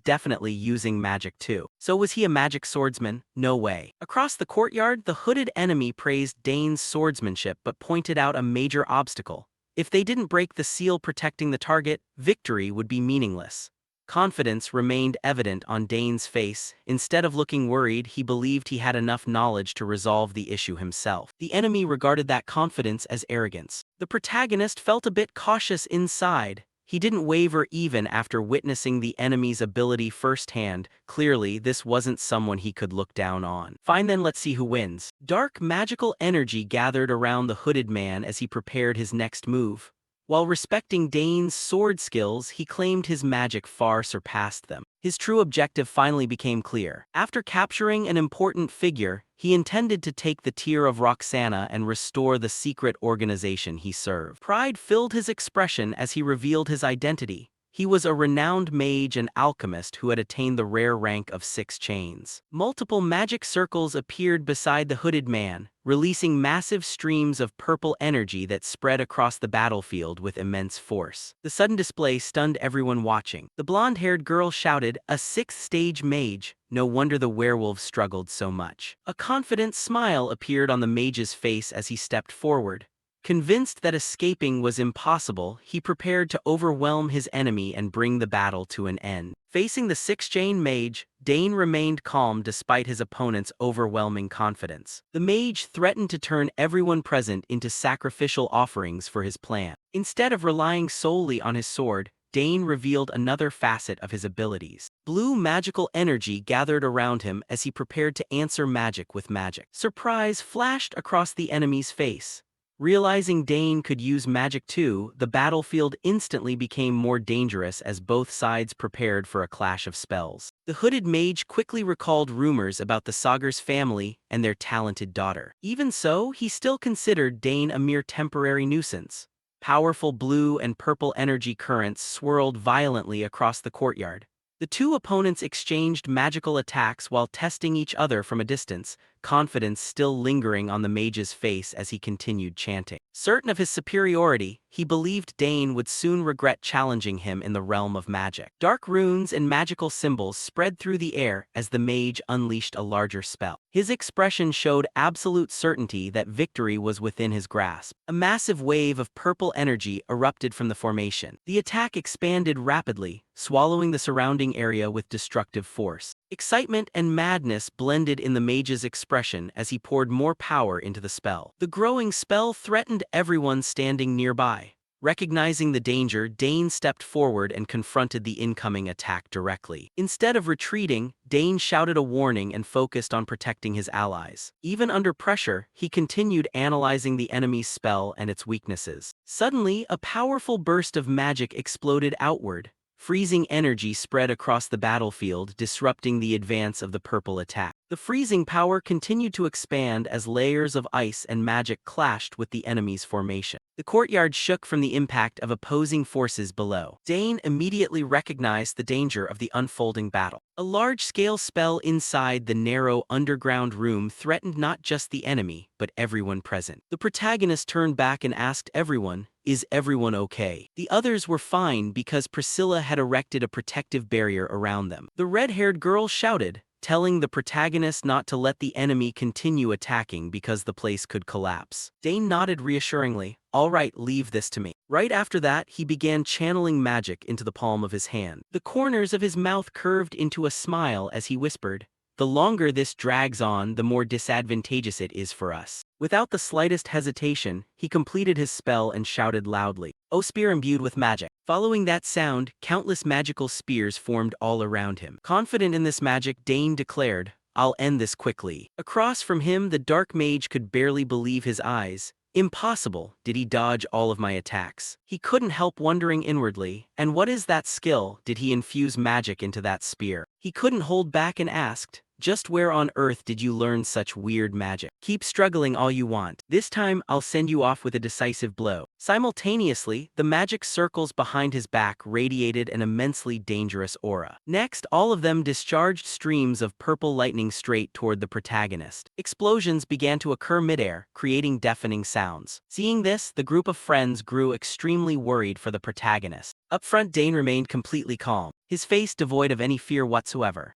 definitely using magic too. So was he a magic swordsman? No way. Across the courtyard, the hooded enemy praised Dane's swordsmanship but pointed out a major obstacle. If they didn't break the seal protecting the target, victory would be meaningless. Confidence remained evident on Dane's face. Instead of looking worried, he believed he had enough knowledge to resolve the issue himself. The enemy regarded that confidence as arrogance. The protagonist felt a bit cautious inside. He didn't waver even after witnessing the enemy's ability firsthand. Clearly, this wasn't someone he could look down on. Fine then, let's see who wins. Dark magical energy gathered around the hooded man as he prepared his next move. While respecting Dane's sword skills, he claimed his magic far surpassed them. His true objective finally became clear. After capturing an important figure, he intended to take the tear of Roxana and restore the secret organization he served. Pride filled his expression as he revealed his identity. He was a renowned mage and alchemist who had attained the rare rank of 6 chains. Multiple magic circles appeared beside the hooded man, releasing massive streams of purple energy that spread across the battlefield with immense force. The sudden display stunned everyone watching. The blonde-haired girl shouted, "A 6th stage mage! No wonder the werewolves struggled so much." A confident smile appeared on the mage's face as he stepped forward. Convinced that escaping was impossible, he prepared to overwhelm his enemy and bring the battle to an end. Facing the 6-chain mage, Dane remained calm despite his opponent's overwhelming confidence. The mage threatened to turn everyone present into sacrificial offerings for his plan. Instead of relying solely on his sword, Dane revealed another facet of his abilities. Blue magical energy gathered around him as he prepared to answer magic with magic. Surprise flashed across the enemy's face. Realizing Dane could use magic too, the battlefield instantly became more dangerous as both sides prepared for a clash of spells. The hooded mage quickly recalled rumors about the Sagar's family and their talented daughter. Even so, he still considered Dane a mere temporary nuisance. Powerful blue and purple energy currents swirled violently across the courtyard. The two opponents exchanged magical attacks while testing each other from a distance, confidence still lingering on the mage's face as he continued chanting. Certain of his superiority, he believed Dane would soon regret challenging him in the realm of magic. Dark runes and magical symbols spread through the air as the mage unleashed a larger spell. His expression showed absolute certainty that victory was within his grasp. A massive wave of purple energy erupted from the formation. The attack expanded rapidly, swallowing the surrounding area with destructive force. Excitement and madness blended in the mage's expression as he poured more power into the spell. The growing spell threatened everyone standing nearby. Recognizing the danger, Dane stepped forward and confronted the incoming attack directly. Instead of retreating, Dane shouted a warning and focused on protecting his allies. Even under pressure, he continued analyzing the enemy's spell and its weaknesses. Suddenly, a powerful burst of magic exploded outward. Freezing energy spread across the battlefield, disrupting the advance of the purple attack. The freezing power continued to expand as layers of ice and magic clashed with the enemy's formation. The courtyard shook from the impact of opposing forces below. Dane immediately recognized the danger of the unfolding battle. A large-scale spell inside the narrow underground room threatened not just the enemy, but everyone present. The protagonist turned back and asked everyone, "Is everyone okay?" The others were fine because Priscilla had erected a protective barrier around them. The red-haired girl shouted, telling the protagonist not to let the enemy continue attacking because the place could collapse. Dane nodded reassuringly, "All right, leave this to me." Right after that, he began channeling magic into the palm of his hand. The corners of his mouth curved into a smile as he whispered, "The longer this drags on, the more disadvantageous it is for us." Without the slightest hesitation, he completed his spell and shouted loudly, "O spear imbued with magic." Following that sound, countless magical spears formed all around him. Confident in this magic, Dane declared, "I'll end this quickly." Across from him, the dark mage could barely believe his eyes. Impossible, did he dodge all of my attacks? He couldn't help wondering inwardly, and what is that skill? Did he infuse magic into that spear? He couldn't hold back and asked, "Just where on earth did you learn such weird magic?" "Keep struggling all you want. This time I'll send you off with a decisive blow." Simultaneously, the magic circles behind his back radiated an immensely dangerous aura. Next, all of them discharged streams of purple lightning straight toward the protagonist. Explosions began to occur midair, creating deafening sounds. Seeing this, the group of friends grew extremely worried for the protagonist. Up front, Dane remained completely calm, his face devoid of any fear whatsoever.